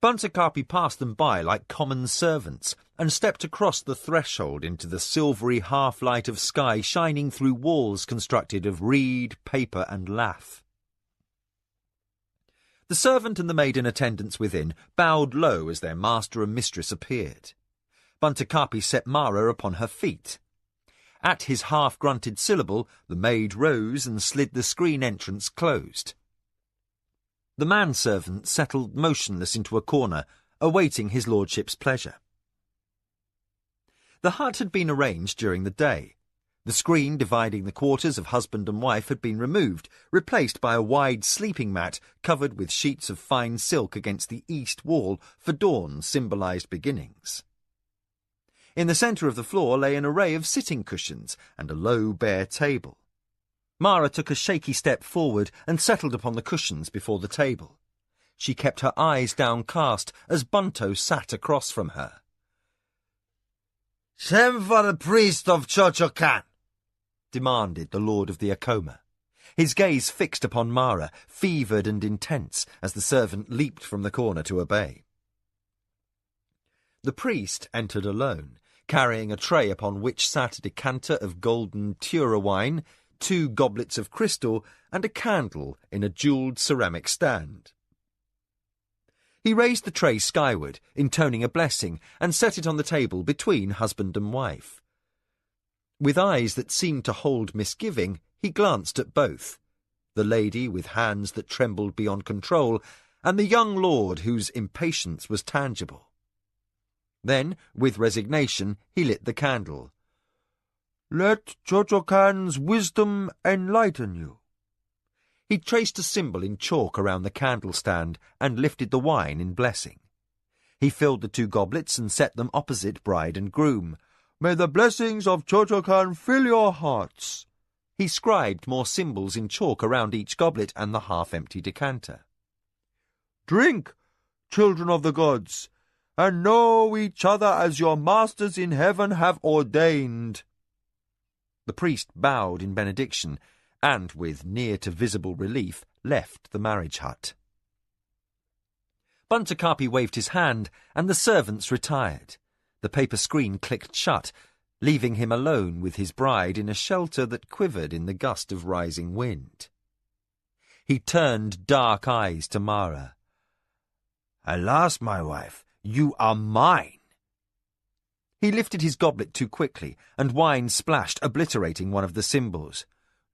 Buntakarpi passed them by like common servants and stepped across the threshold into the silvery half-light of sky shining through walls constructed of reed, paper and lath. The servant and the maid in attendance within bowed low as their master and mistress appeared. Buntakarpi set Mara upon her feet. At his half-grunted syllable, the maid rose and slid the screen entrance closed. The manservant settled motionless into a corner, awaiting his lordship's pleasure. The hut had been arranged during the day. The screen dividing the quarters of husband and wife had been removed, replaced by a wide sleeping mat covered with sheets of fine silk against the east wall, for dawn symbolised beginnings. In the centre of the floor lay an array of sitting cushions and a low bare table. Mara took a shaky step forward and settled upon the cushions before the table. She kept her eyes downcast as Bunto sat across from her. "Send for the priest of Chochocan," demanded the lord of the Acoma, his gaze fixed upon Mara, fevered and intense, as the servant leaped from the corner to obey. The priest entered alone, carrying a tray upon which sat a decanter of golden Tura wine, 2 goblets of crystal, and a candle in a jewelled ceramic stand. He raised the tray skyward, intoning a blessing, and set it on the table between husband and wife. With eyes that seemed to hold misgiving, he glanced at both, the lady with hands that trembled beyond control, and the young lord whose impatience was tangible. Then, with resignation, he lit the candle. "Let Chochokan's wisdom enlighten you." He traced a symbol in chalk around the candle stand and lifted the wine in blessing. He filled the 2 goblets and set them opposite bride and groom. "May the blessings of Chochokan fill your hearts." He scribed more symbols in chalk around each goblet and the half-empty decanter. "Drink, children of the gods, and know each other as your masters in heaven have ordained." The priest bowed in benediction and, with near-to-visible relief, left the marriage hut. Buntakapi waved his hand, and the servants retired. The paper screen clicked shut, leaving him alone with his bride in a shelter that quivered in the gust of rising wind. He turned dark eyes to Mara. "Alas, my wife, you are mine." He lifted his goblet too quickly, and wine splashed, obliterating one of the symbols.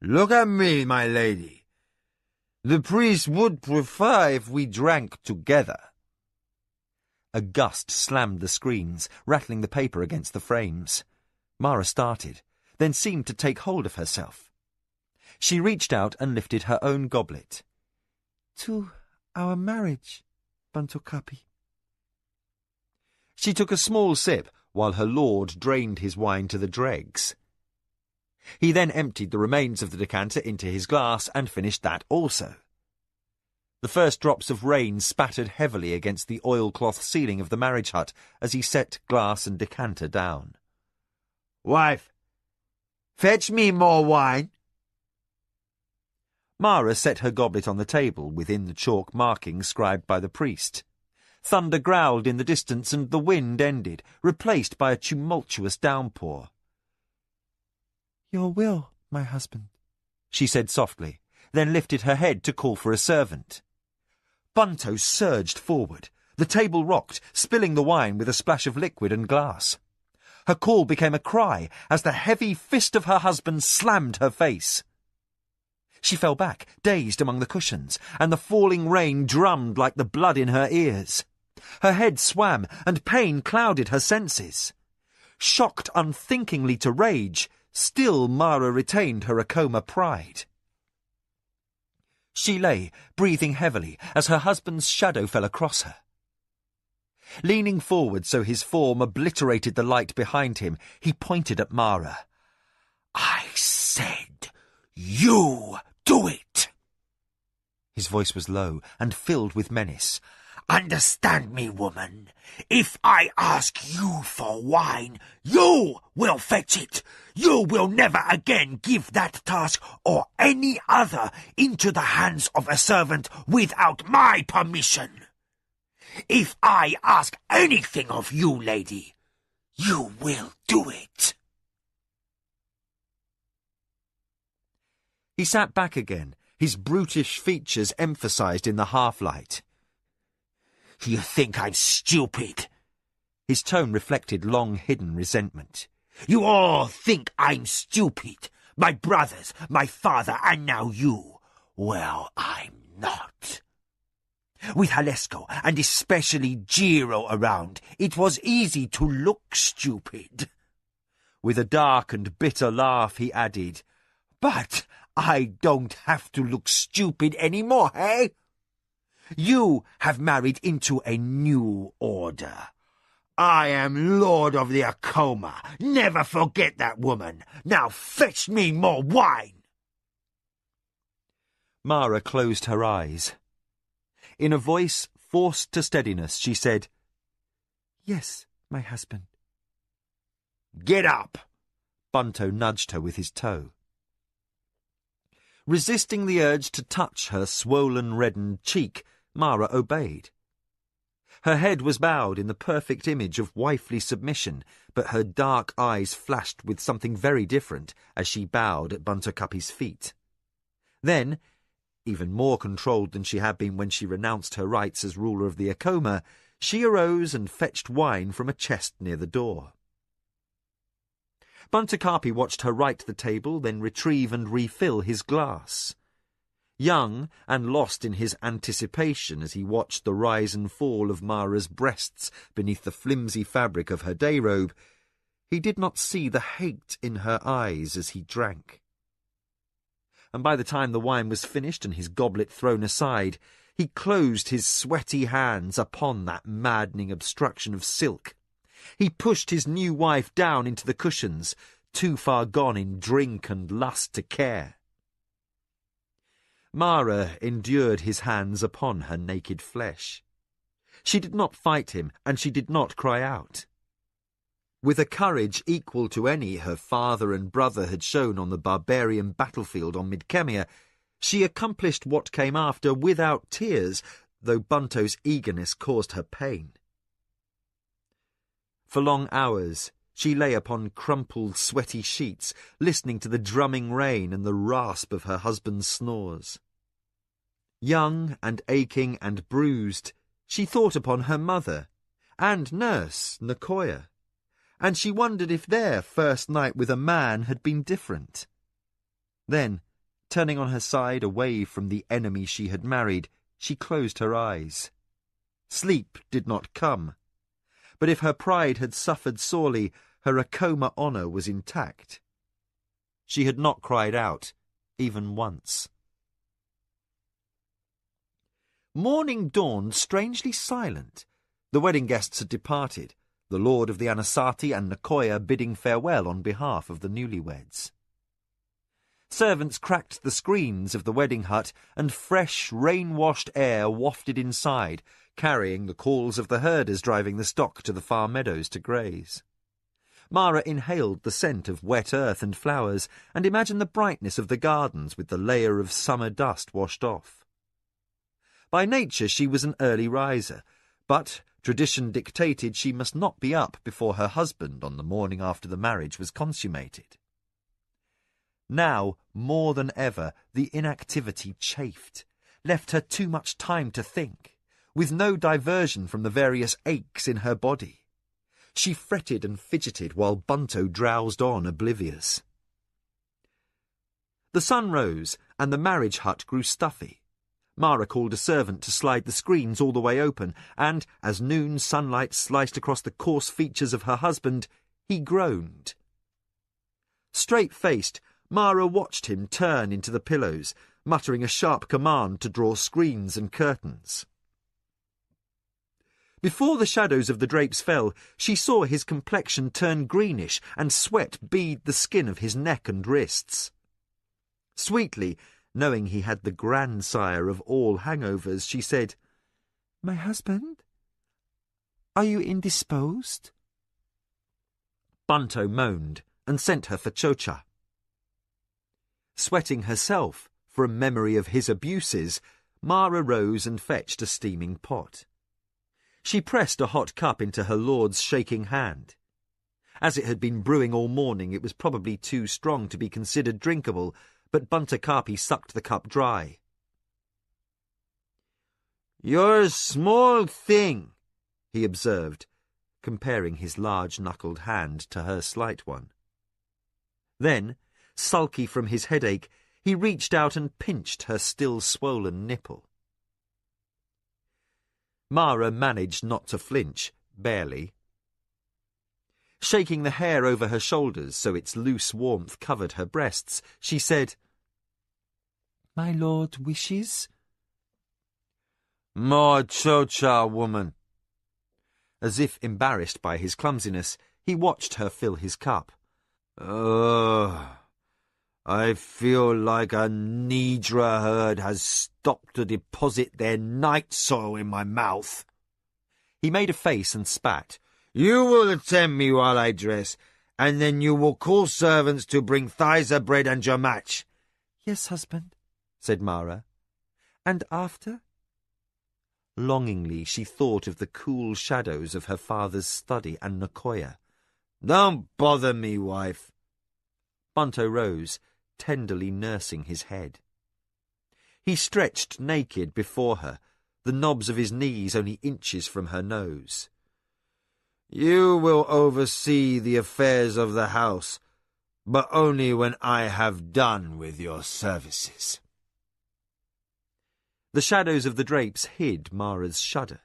"Look at me, my lady. The priest would prefer if we drank together." A gust slammed the screens, rattling the paper against the frames. Mara started, then seemed to take hold of herself. She reached out and lifted her own goblet. "To our marriage, Buntakapi." She took a small sip, while her lord drained his wine to the dregs. He then emptied the remains of the decanter into his glass and finished that also. The first drops of rain spattered heavily against the oilcloth ceiling of the marriage hut as he set glass and decanter down. "Wife, fetch me more wine." Mara set her goblet on the table within the chalk markings scribed by the priest. Thunder growled in the distance and the wind ended, replaced by a tumultuous downpour. "Your will, my husband," she said softly, then lifted her head to call for a servant. Bunto surged forward. The table rocked, spilling the wine with a splash of liquid and glass. Her call became a cry as the heavy fist of her husband slammed her face. She fell back, dazed among the cushions, and the falling rain drummed like the blood in her ears. Her head swam, and pain clouded her senses. Shocked unthinkingly to rage, still Mara retained her Akoma pride. She lay, breathing heavily, as her husband's shadow fell across her. Leaning forward so his form obliterated the light behind him, he pointed at Mara. "I said, you do it!" His voice was low and filled with menace. "Understand me, woman. If I ask you for wine, you will fetch it. You will never again give that task or any other into the hands of a servant without my permission. If I ask anything of you, lady, you will do it." He sat back again, his brutish features emphasized in the half-light. "You think I'm stupid?" His tone reflected long-hidden resentment. "You all think I'm stupid. My brothers, my father, and now you. Well, I'm not. With Halesko, and especially Jiro around, it was easy to look stupid." With a dark and bitter laugh, he added, "But I don't have to look stupid anymore, eh? You have married into a new order. I am Lord of the Akoma. Never forget that, woman. Now fetch me more wine." Mara closed her eyes. In a voice forced to steadiness, she said, "Yes, my husband." "Get up!" Bunto nudged her with his toe. Resisting the urge to touch her swollen, reddened cheek, Mara obeyed. Her head was bowed in the perfect image of wifely submission, but her dark eyes flashed with something very different as she bowed at Buntakapi's feet. Then, Even more controlled than she had been when she renounced her rights as ruler of the Acoma, she arose and fetched wine from a chest near the door. Buntakarpi watched her right the table, then retrieve and refill his glass. Young and lost in his anticipation as he watched the rise and fall of Mara's breasts beneath the flimsy fabric of her day robe, he did not see the hate in her eyes as he drank. And by the time the wine was finished and his goblet thrown aside, he closed his sweaty hands upon that maddening obstruction of silk. He pushed his new wife down into the cushions, too far gone in drink and lust to care. Mara endured his hands upon her naked flesh. She did not fight him, and she did not cry out. With a courage equal to any her father and brother had shown on the barbarian battlefield on Midkemia, she accomplished what came after without tears, though Bunto's eagerness caused her pain. For long hours she lay upon crumpled, sweaty sheets, listening to the drumming rain and the rasp of her husband's snores. Young and aching and bruised, she thought upon her mother and nurse, Nakoya, and she wondered if their first night with a man had been different. Then, turning on her side away from the enemy she had married, she closed her eyes. Sleep did not come, but if her pride had suffered sorely, her Acoma honour was intact. She had not cried out, even once. Morning dawned strangely silent. The wedding guests had departed, the lord of the Anasati and Nakoya bidding farewell on behalf of the newlyweds. Servants cracked the screens of the wedding hut, and fresh, rain-washed air wafted inside, carrying the calls of the herders driving the stock to the far meadows to graze. Mara inhaled the scent of wet earth and flowers, and imagined the brightness of the gardens with the layer of summer dust washed off. By nature she was an early riser, but tradition dictated she must not be up before her husband on the morning after the marriage was consummated. Now, more than ever, the inactivity chafed, left her too much time to think, with no diversion from the various aches in her body. She fretted and fidgeted while Bunto drowsed on oblivious. The sun rose, and the marriage hut grew stuffy. Mara called a servant to slide the screens all the way open, and, as noon sunlight sliced across the coarse features of her husband, he groaned. Straight-faced, Mara watched him turn into the pillows, muttering a sharp command to draw screens and curtains. Before the shadows of the drapes fell, she saw his complexion turn greenish and sweat bead the skin of his neck and wrists. Sweetly, knowing he had the grandsire of all hangovers, she said, "My husband, are you indisposed?" Bunto moaned and sent her for Chocha. Sweating herself from memory of his abuses, Mara rose and fetched a steaming pot. She pressed a hot cup into her lord's shaking hand. As it had been brewing all morning, it was probably too strong to be considered drinkable, but Buntakarpi sucked the cup dry. "You're a small thing," he observed, comparing his large-knuckled hand to her slight one. Then, sulky from his headache, he reached out and pinched her still-swollen nipple. Mara managed not to flinch, barely. Shaking the hair over her shoulders so its loose warmth covered her breasts, she said, "My lord wishes?" "More Chocha, woman." As if embarrassed by his clumsiness, he watched her fill his cup. I feel like a Nidra herd has stopped to deposit their night soil in my mouth." He made a face and spat. "You will attend me while I dress, and then you will call servants to bring thysa bread and jamach." "Yes, husband," said Mara. "And after?" Longingly she thought of the cool shadows of her father's study and Nakoya. "Don't bother me, wife." Bunto rose, tenderly nursing his head. He stretched naked before her, the knobs of his knees only inches from her nose. "You will oversee the affairs of the house, but only when I have done with your services." The shadows of the drapes hid Mara's shudder.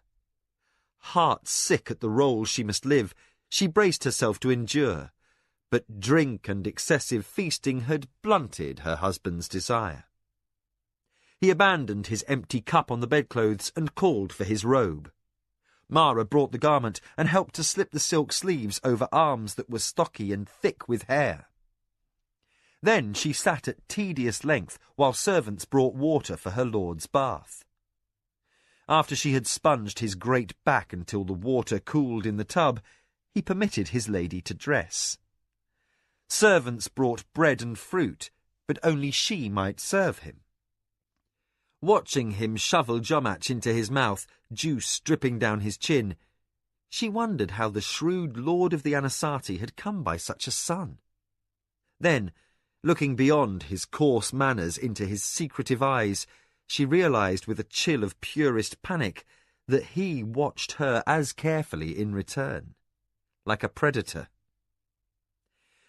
Heart sick at the role she must live, she braced herself to endure, but drink and excessive feasting had blunted her husband's desire. He abandoned his empty cup on the bedclothes and called for his robe. Mara brought the garment and helped to slip the silk sleeves over arms that were stocky and thick with hair. Then she sat at tedious length while servants brought water for her lord's bath. After she had sponged his great back until the water cooled in the tub, he permitted his lady to dress. Servants brought bread and fruit, but only she might serve him. Watching him shovel jomach into his mouth, juice dripping down his chin, she wondered how the shrewd lord of the Anasazi had come by such a son. Then, looking beyond his coarse manners into his secretive eyes, she realized with a chill of purest panic that he watched her as carefully in return, like a predator.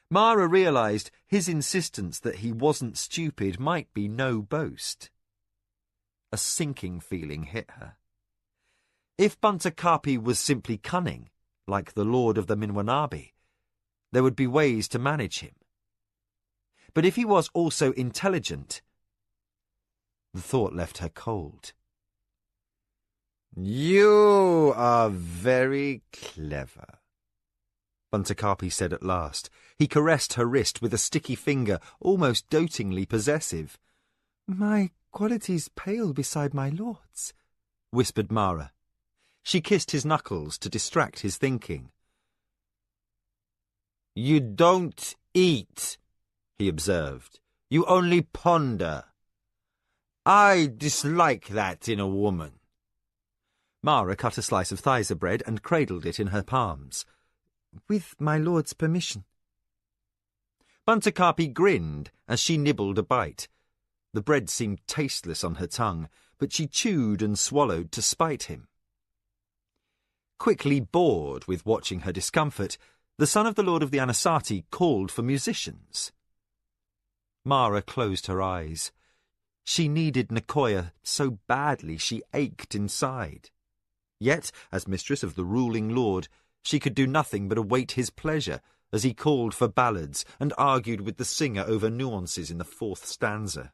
Mara realized his insistence that he wasn't stupid might be no boast. A sinking feeling hit her. If Buntakapi was simply cunning, like the lord of the Minwanabi, there would be ways to manage him. But if he was also intelligent, the thought left her cold. "You are very clever," Buntakapi said at last. He caressed her wrist with a sticky finger, almost dotingly possessive. "My qualities pale beside my lord's," whispered Mara. She kissed his knuckles to distract his thinking. "You don't eat," he observed. "You only ponder. I dislike that in a woman." Mara cut a slice of thysa bread and cradled it in her palms. "With my lord's permission." Buntakapi grinned as she nibbled a bite. The bread seemed tasteless on her tongue, but she chewed and swallowed to spite him. Quickly bored with watching her discomfort, the son of the lord of the Anasazi called for musicians. Mara closed her eyes. She needed Nicoya so badly she ached inside. Yet, as mistress of the ruling lord, she could do nothing but await his pleasure as he called for ballads and argued with the singer over nuances in the fourth stanza.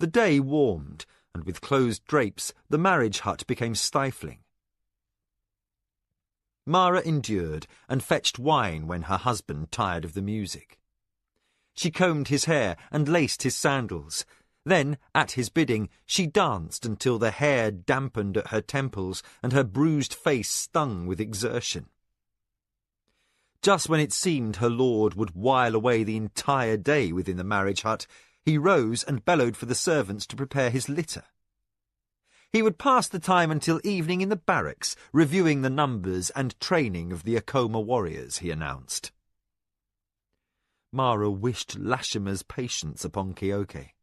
The day warmed, and with closed drapes the marriage hut became stifling. Mara endured and fetched wine when her husband tired of the music. She combed his hair and laced his sandals. Then, at his bidding, she danced until the hair dampened at her temples and her bruised face stung with exertion. Just when it seemed her lord would while away the entire day within the marriage hut, he rose and bellowed for the servants to prepare his litter. He would pass the time until evening in the barracks, reviewing the numbers and training of the Akoma warriors, he announced. Mara wished Lashima's patience upon Keoke.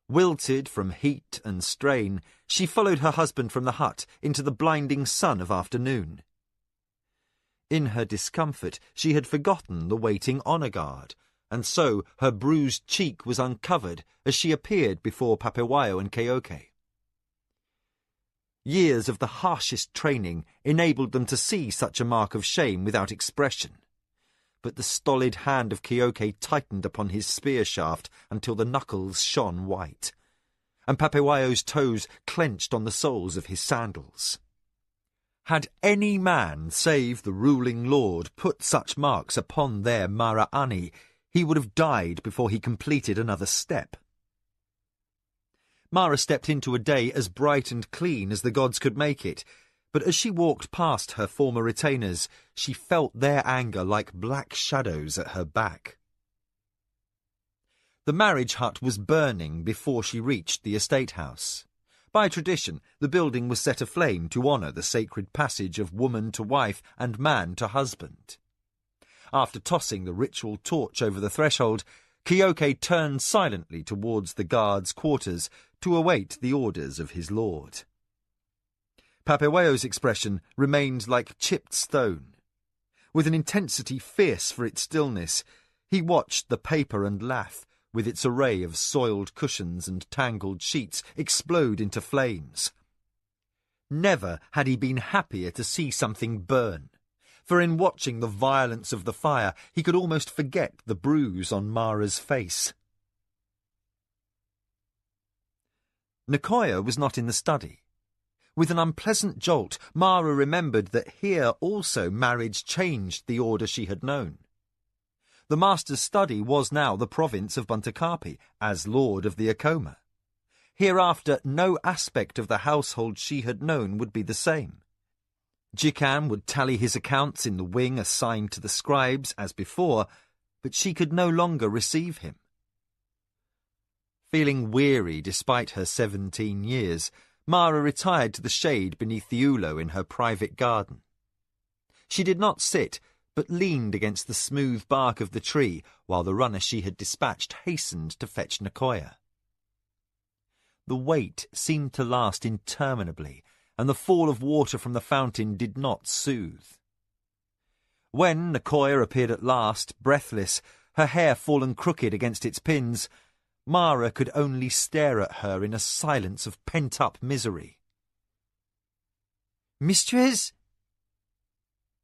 Wilted from heat and strain, she followed her husband from the hut into the blinding sun of afternoon. In her discomfort, she had forgotten the waiting honour guard, and so her bruised cheek was uncovered as she appeared before Papewayo and Keoke. Years of the harshest training enabled them to see such a mark of shame without expression, but the stolid hand of Keoke tightened upon his spear shaft until the knuckles shone white, and Papewayo's toes clenched on the soles of his sandals. Had any man save the ruling lord put such marks upon their Maraani, he would have died before he completed another step. Mara stepped into a day as bright and clean as the gods could make it, but as she walked past her former retainers, she felt their anger like black shadows at her back. The marriage hut was burning before she reached the estate house. By tradition, the building was set aflame to honour the sacred passage of woman to wife and man to husband. After tossing the ritual torch over the threshold, Kyoke turned silently towards the guards' quarters to await the orders of his lord. Papeweo's expression remained like chipped stone. With an intensity fierce for its stillness, he watched the paper and lath, with its array of soiled cushions and tangled sheets, explode into flames. Never had he been happier to see something burn, for in watching the violence of the fire he could almost forget the bruise on Mara's face. Nicoya was not in the study. With an unpleasant jolt, Mara remembered that here also marriage changed the order she had known. The master's study was now the province of Buntakapi, as lord of the Acoma. Hereafter no aspect of the household she had known would be the same. Jikan would tally his accounts in the wing assigned to the scribes as before, but she could no longer receive him. Feeling weary despite her 17 years, Mara retired to the shade beneath the ulo in her private garden. She did not sit, but leaned against the smooth bark of the tree while the runner she had dispatched hastened to fetch Nicoya. The wait seemed to last interminably, and the fall of water from the fountain did not soothe. When Nicoya appeared at last, breathless, her hair fallen crooked against its pins, Mara could only stare at her in a silence of pent-up misery. "Mistress?"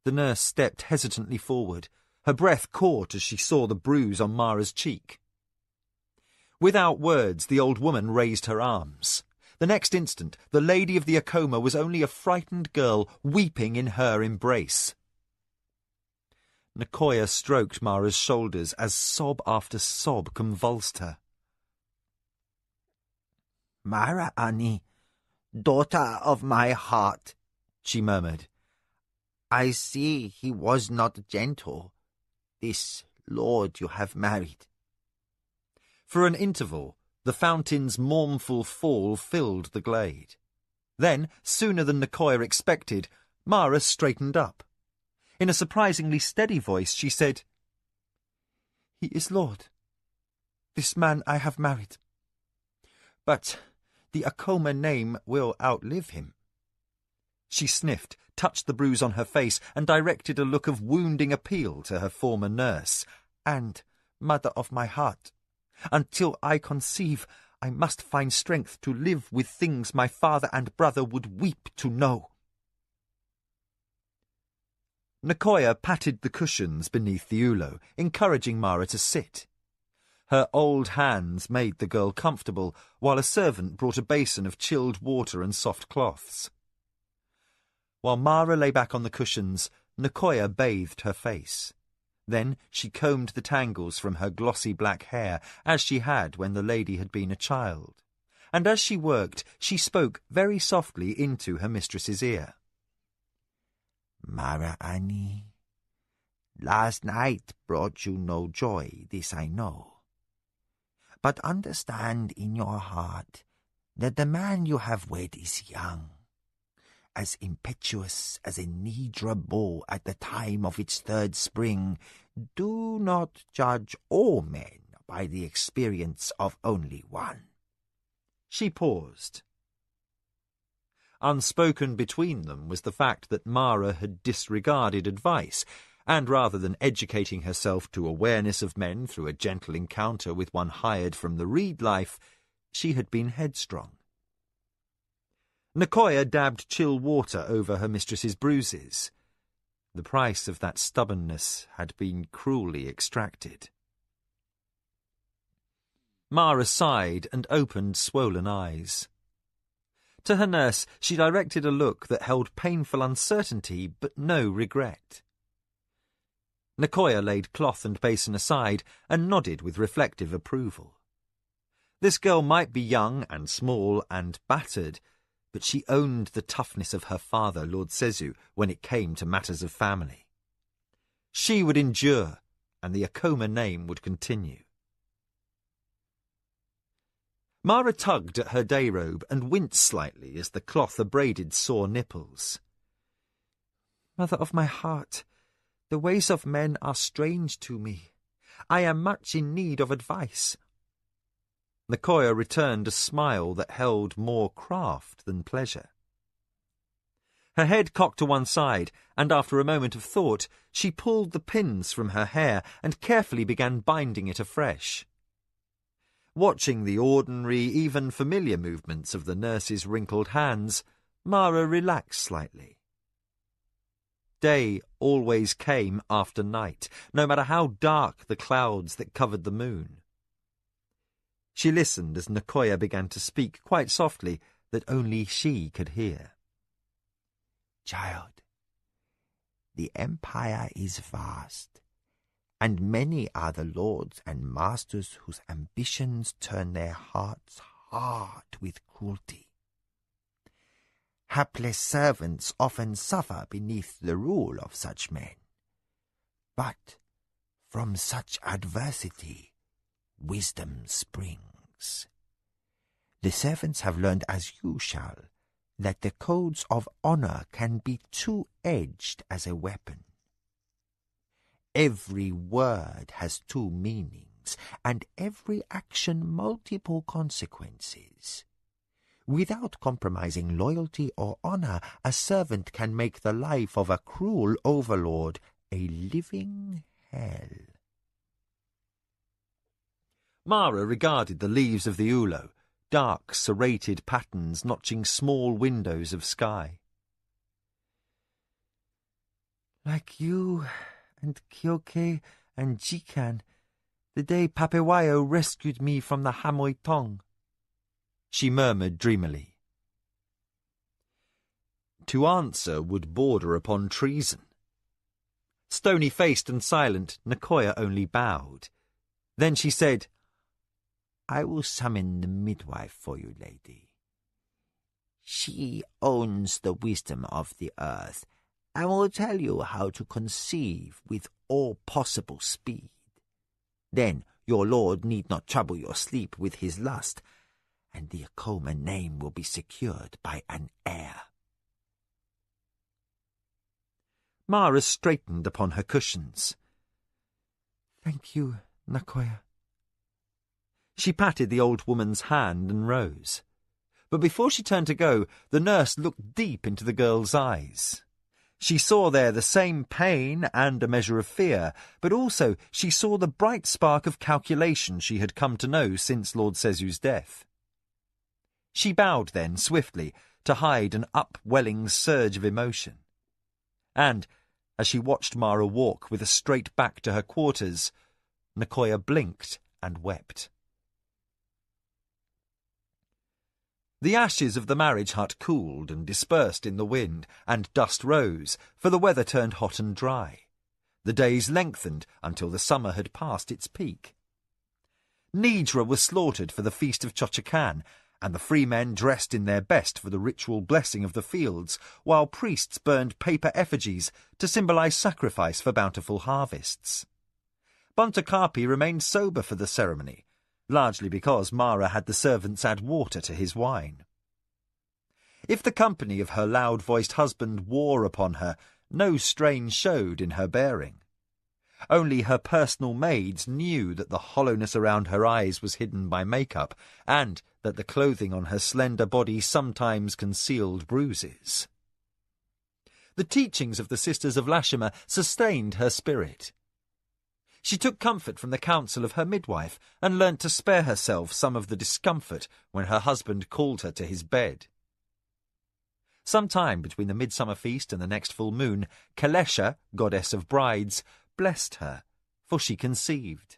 The nurse stepped hesitantly forward. Her breath caught as she saw the bruise on Mara's cheek. Without words, the old woman raised her arms. The next instant, the lady of the Acoma was only a frightened girl weeping in her embrace. Nicoya stroked Mara's shoulders as sob after sob convulsed her. "Mara Ani, daughter of my heart," she murmured. "I see he was not gentle, this lord you have married." For an interval, the fountain's mournful fall filled the glade. Then, sooner than Nicoya expected, Mara straightened up. In a surprisingly steady voice, she said, "He is lord. This man I have married. But the Acoma name will outlive him." She sniffed, touched the bruise on her face, and directed a look of wounding appeal to her former nurse. "And, mother of my heart, until I conceive, I must find strength to live with things my father and brother would weep to know." Nicoya patted the cushions beneath the ulo, encouraging Mara to sit. Her old hands made the girl comfortable, while a servant brought a basin of chilled water and soft cloths. While Mara lay back on the cushions, Nicoya bathed her face. Then she combed the tangles from her glossy black hair, as she had when the lady had been a child. And as she worked, she spoke very softly into her mistress's ear. "Mara Ani, last night brought you no joy, this I know. But understand in your heart that the man you have wed is young, as impetuous as a Nidra bull at the time of its third spring. Do not judge all men by the experience of only one." She paused. Unspoken between them was the fact that Mara had disregarded advice, and rather than educating herself to awareness of men through a gentle encounter with one hired from the reed life, she had been headstrong. Nicoya dabbed chill water over her mistress's bruises. The price of that stubbornness had been cruelly extracted. Mara sighed and opened swollen eyes. To her nurse she directed a look that held painful uncertainty but no regret. Nicoya laid cloth and basin aside and nodded with reflective approval. This girl might be young and small and battered, but she owned the toughness of her father, Lord Sezu, when it came to matters of family. She would endure, and the Acoma name would continue. Mara tugged at her day robe and winced slightly as the cloth abraded sore nipples. "Mother of my heart, the ways of men are strange to me. I am much in need of advice." Nicoya returned a smile that held more craft than pleasure. Her head cocked to one side, and after a moment of thought, she pulled the pins from her hair and carefully began binding it afresh. Watching the ordinary, even familiar movements of the nurse's wrinkled hands, Mara relaxed slightly. Day always came after night, no matter how dark the clouds that covered the moon. She listened as Nicoya began to speak quite softly that only she could hear. "Child, the empire is vast, and many are the lords and masters whose ambitions turn their hearts hard with cruelty. Hapless servants often suffer beneath the rule of such men. But from such adversity, wisdom springs. The servants have learned, as you shall, that the codes of honor can be two-edged as a weapon. Every word has two meanings, and every action multiple consequences. Without compromising loyalty or honor, a servant can make the life of a cruel overlord a living hell." Mara regarded the leaves of the ulo, dark serrated patterns notching small windows of sky. "Like you and Kyoke and Jikan, the day Papewayo rescued me from the Hamoy Tong," she murmured dreamily. To answer would border upon treason. Stony-faced and silent, Nicoya only bowed. Then she said, "I will summon the midwife for you, lady. She owns the wisdom of the earth, and will tell you how to conceive with all possible speed. Then your lord need not trouble your sleep with his lust, and the Akoma name will be secured by an heir." Mara straightened upon her cushions. "Thank you, Nicoya." She patted the old woman's hand and rose. But before she turned to go, the nurse looked deep into the girl's eyes. She saw there the same pain and a measure of fear, but also she saw the bright spark of calculation she had come to know since Lord Sezu's death. She bowed then, swiftly, to hide an upwelling surge of emotion. And, as she watched Mara walk with a straight back to her quarters, Nicoya blinked and wept. The ashes of the marriage hut cooled and dispersed in the wind, and dust rose, for the weather turned hot and dry. The days lengthened until the summer had passed its peak. Nidra was slaughtered for the feast of Chochakan, and the free men dressed in their best for the ritual blessing of the fields, while priests burned paper effigies to symbolize sacrifice for bountiful harvests. Buntakapi remained sober for the ceremony, largely because Mara had the servants add water to his wine. If the company of her loud-voiced husband wore upon her, no strain showed in her bearing. Only her personal maids knew that the hollowness around her eyes was hidden by makeup, and that the clothing on her slender body sometimes concealed bruises. The teachings of the Sisters of Lashima sustained her spirit. She took comfort from the counsel of her midwife and learnt to spare herself some of the discomfort when her husband called her to his bed. Some time between the midsummer feast and the next full moon, Kalesha, goddess of brides, blessed her, for she conceived.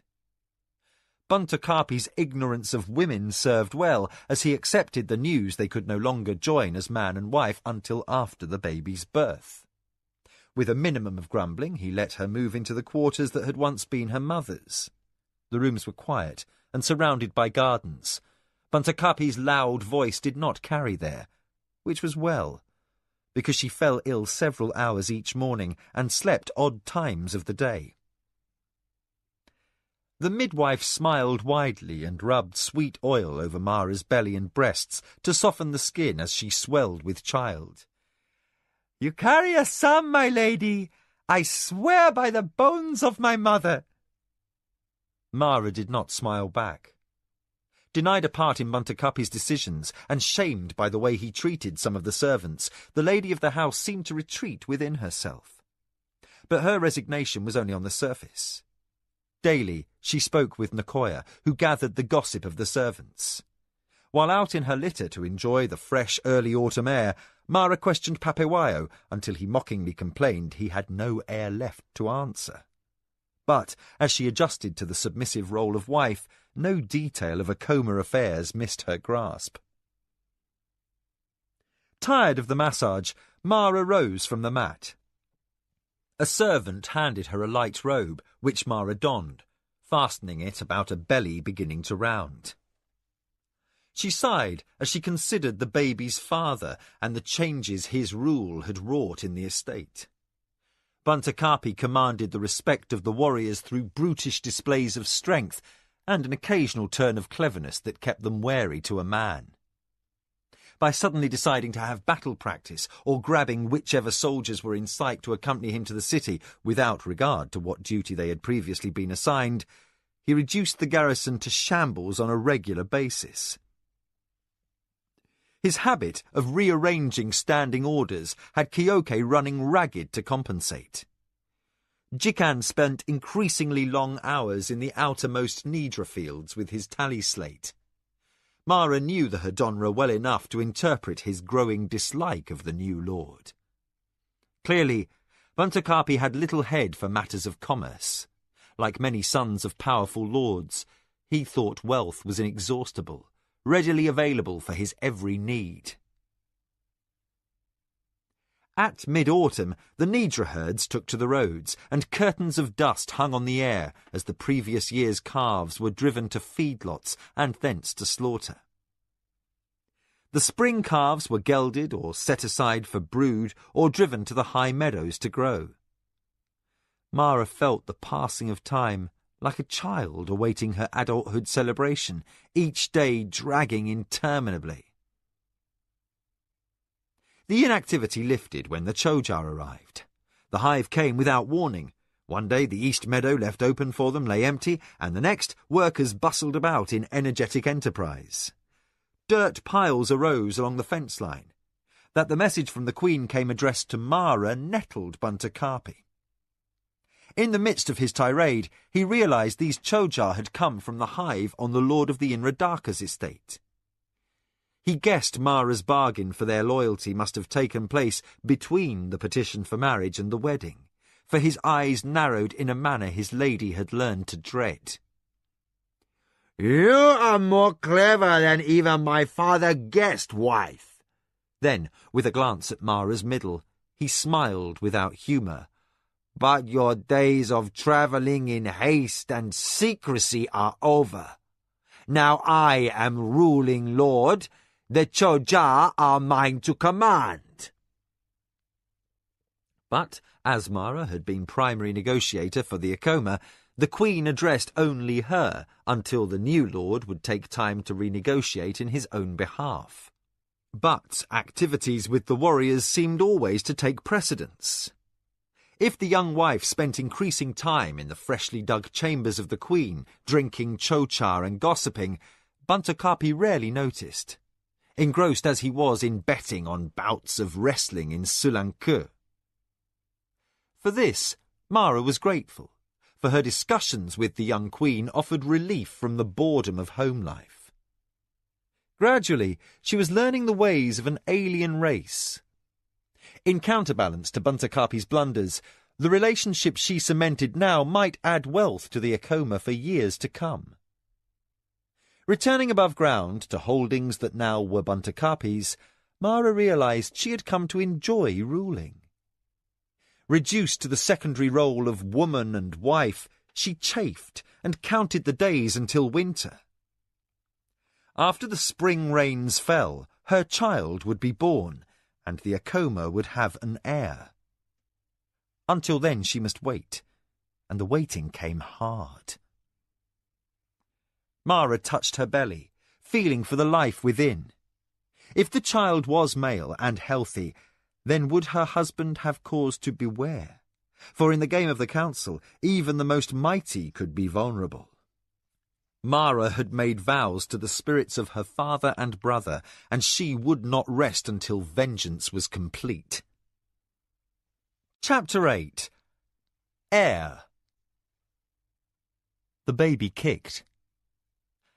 Buntakapi's ignorance of women served well, as he accepted the news they could no longer join as man and wife until after the baby's birth. With a minimum of grumbling, he let her move into the quarters that had once been her mother's. The rooms were quiet and surrounded by gardens. Buntakapi's loud voice did not carry there, which was well, because she fell ill several hours each morning and slept odd times of the day. The midwife smiled widely and rubbed sweet oil over Mara's belly and breasts to soften the skin as she swelled with child. "You carry a son, my lady. I swear by the bones of my mother." Mara did not smile back. Denied a part in Buntakapi's decisions, and shamed by the way he treated some of the servants, the lady of the house seemed to retreat within herself. But her resignation was only on the surface. Daily she spoke with Nakoya, who gathered the gossip of the servants. While out in her litter to enjoy the fresh early autumn air, Mara questioned Papewayo until he mockingly complained he had no air left to answer. But as she adjusted to the submissive role of wife, no detail of Akoma affairs missed her grasp. Tired of the massage, Mara rose from the mat. A servant handed her a light robe, which Mara donned, fastening it about a belly beginning to round. She sighed as she considered the baby's father and the changes his rule had wrought in the estate. Buntakapi commanded the respect of the warriors through brutish displays of strength and an occasional turn of cleverness that kept them wary to a man. By suddenly deciding to have battle practice or grabbing whichever soldiers were in sight to accompany him to the city without regard to what duty they had previously been assigned, he reduced the garrison to shambles on a regular basis. His habit of rearranging standing orders had Kyoke running ragged to compensate. Jikan spent increasingly long hours in the outermost Nidra fields with his tally slate. Mara knew the Hadonra well enough to interpret his growing dislike of the new lord. Clearly, Buntakapi had little head for matters of commerce. Like many sons of powerful lords, he thought wealth was inexhaustible, readily available for his every need. At mid-autumn, the Nidra herds took to the roads, and curtains of dust hung on the air as the previous year's calves were driven to feedlots and thence to slaughter. The spring calves were gelded or set aside for brood or driven to the high meadows to grow. Mara felt the passing of time like a child awaiting her adulthood celebration, each day dragging interminably. The inactivity lifted when the Chojar arrived. The hive came without warning. One day the east meadow left open for them lay empty, and the next workers bustled about in energetic enterprise. Dirt piles arose along the fence line. That the message from the Queen came addressed to Mara nettled Buntakapi. In the midst of his tirade, he realized these Chojar had come from the hive on the Lord of the Inradaka's estate. He guessed Mara's bargain for their loyalty must have taken place between the petition for marriage and the wedding, for his eyes narrowed in a manner his lady had learned to dread. "You are more clever than even my father guessed, wife." Then, with a glance at Mara's middle, he smiled without humour. "But your days of travelling in haste and secrecy are over. Now I am ruling lord. The Chojar are mine to command." But, as Mara had been primary negotiator for the Akoma, the Queen addressed only her until the new lord would take time to renegotiate in his own behalf. But activities with the warriors seemed always to take precedence. If the young wife spent increasing time in the freshly dug chambers of the Queen, drinking chochar and gossiping, Buntakapi rarely noticed, engrossed as he was in betting on bouts of wrestling in Sulanku. For this, Mara was grateful, for her discussions with the young Queen offered relief from the boredom of home life. Gradually, she was learning the ways of an alien race. In counterbalance to Buntakapi's blunders, the relationship she cemented now might add wealth to the Akoma for years to come. Returning above ground to holdings that now were Buntakapi's, Mara realized she had come to enjoy ruling. Reduced to the secondary role of woman and wife, she chafed and counted the days until winter. After the spring rains fell, her child would be born, and the Akoma would have an heir. Until then she must wait, and the waiting came hard. Mara touched her belly, feeling for the life within. If the child was male and healthy, then would her husband have cause to beware? For in the game of the council, even the most mighty could be vulnerable. Mara had made vows to the spirits of her father and brother, and she would not rest until vengeance was complete. Chapter 8. Air. The baby kicked.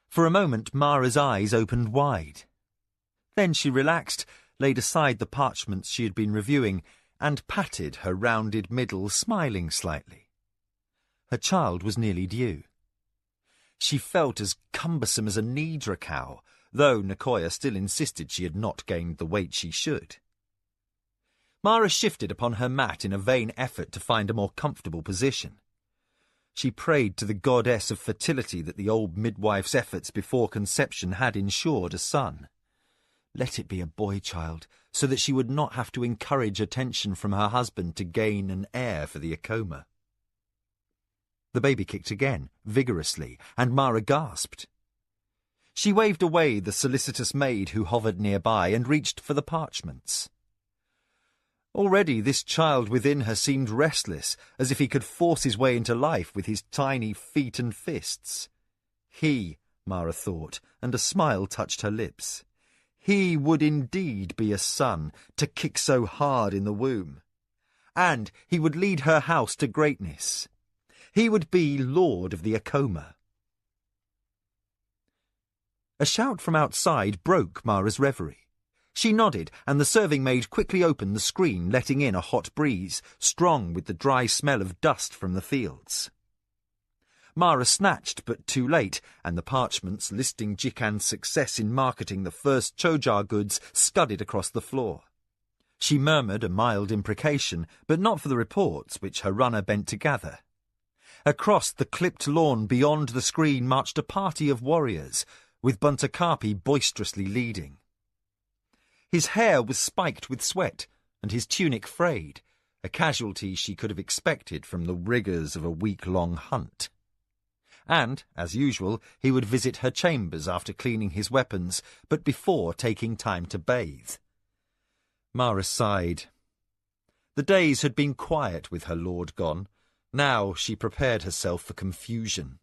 For a moment Mara's eyes opened wide. Then she relaxed, laid aside the parchments she had been reviewing, and patted her rounded middle, smiling slightly. Her child was nearly due. She felt as cumbersome as a Nidra cow, though Nicoya still insisted she had not gained the weight she should. Mara shifted upon her mat in a vain effort to find a more comfortable position. She prayed to the goddess of fertility that the old midwife's efforts before conception had ensured a son. Let it be a boy child, so that she would not have to encourage attention from her husband to gain an heir for the Akoma. The baby kicked again, vigorously, and Mara gasped. She waved away the solicitous maid who hovered nearby and reached for the parchments. Already this child within her seemed restless, as if he could force his way into life with his tiny feet and fists. He, Mara thought, and a smile touched her lips. He would indeed be a son, to kick so hard in the womb. And he would lead her house to greatness. He would be Lord of the Akoma. A shout from outside broke Mara's reverie. She nodded, and the serving maid quickly opened the screen, letting in a hot breeze, strong with the dry smell of dust from the fields. Mara snatched, but too late, and the parchments listing Jikan's success in marketing the first Chojar goods scudded across the floor. She murmured a mild imprecation, but not for the reports which her runner bent to gather. Across the clipped lawn beyond the screen marched a party of warriors, with Buntakapi boisterously leading. His hair was spiked with sweat, and his tunic frayed, a casualty she could have expected from the rigours of a week-long hunt. And, as usual, he would visit her chambers after cleaning his weapons, but before taking time to bathe. Mara sighed. The days had been quiet with her lord gone. Now she prepared herself for confusion.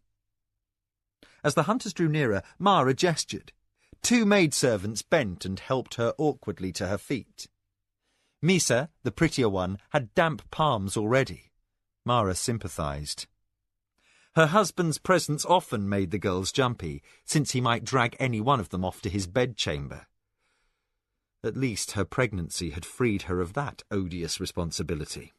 As the hunters drew nearer, Mara gestured. 2 maidservants bent and helped her awkwardly to her feet. Misa, the prettier one, had damp palms already. Mara sympathised. Her husband's presence often made the girls jumpy, since he might drag any one of them off to his bedchamber. At least her pregnancy had freed her of that odious responsibility.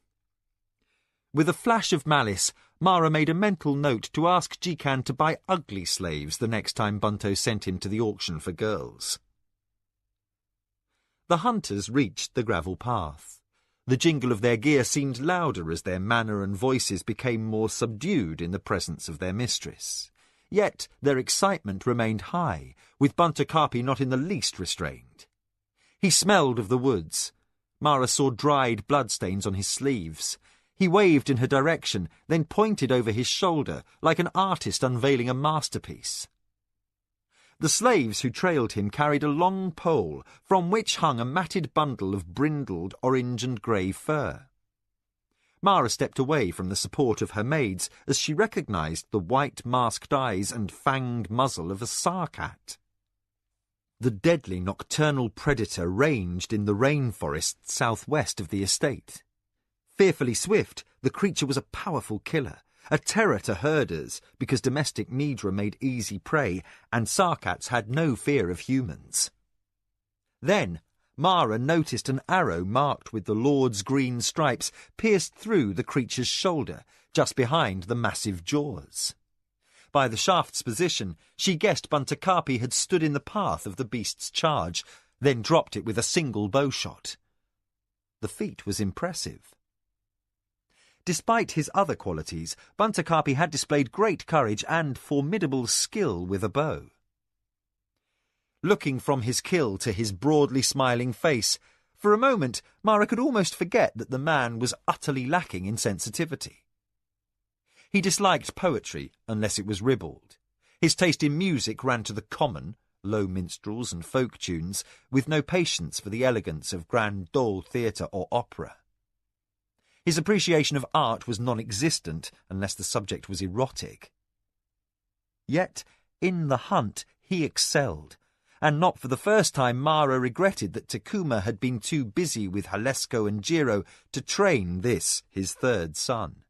With a flash of malice, Mara made a mental note to ask Jikan to buy ugly slaves the next time Bunto sent him to the auction for girls. The hunters reached the gravel path. The jingle of their gear seemed louder as their manner and voices became more subdued in the presence of their mistress. Yet their excitement remained high, with Buntakapi not in the least restrained. He smelled of the woods. Mara saw dried bloodstains on his sleeves. He waved in her direction, then pointed over his shoulder, like an artist unveiling a masterpiece. The slaves who trailed him carried a long pole, from which hung a matted bundle of brindled orange and grey fur. Mara stepped away from the support of her maids as she recognised the white masked eyes and fanged muzzle of a sarcat. The deadly nocturnal predator ranged in the rainforest southwest of the estate. Fearfully swift, the creature was a powerful killer, a terror to herders because domestic Nidra made easy prey and sarcats had no fear of humans. Then Mara noticed an arrow marked with the Lord's green stripes pierced through the creature's shoulder, just behind the massive jaws. By the shaft's position, she guessed Buntakapi had stood in the path of the beast's charge, then dropped it with a single bowshot. The feat was impressive. Despite his other qualities, Buntakapi had displayed great courage and formidable skill with a bow. Looking from his kill to his broadly smiling face, for a moment Mara could almost forget that the man was utterly lacking in sensitivity. He disliked poetry unless it was ribald. His taste in music ran to the common, low minstrels and folk tunes, with no patience for the elegance of grand dole theatre or opera. His appreciation of art was non-existent unless the subject was erotic. Yet In the hunt, he excelled, and not for the first time Mara regretted that Takuma had been too busy with Halesko and Jiro to train this, his third son.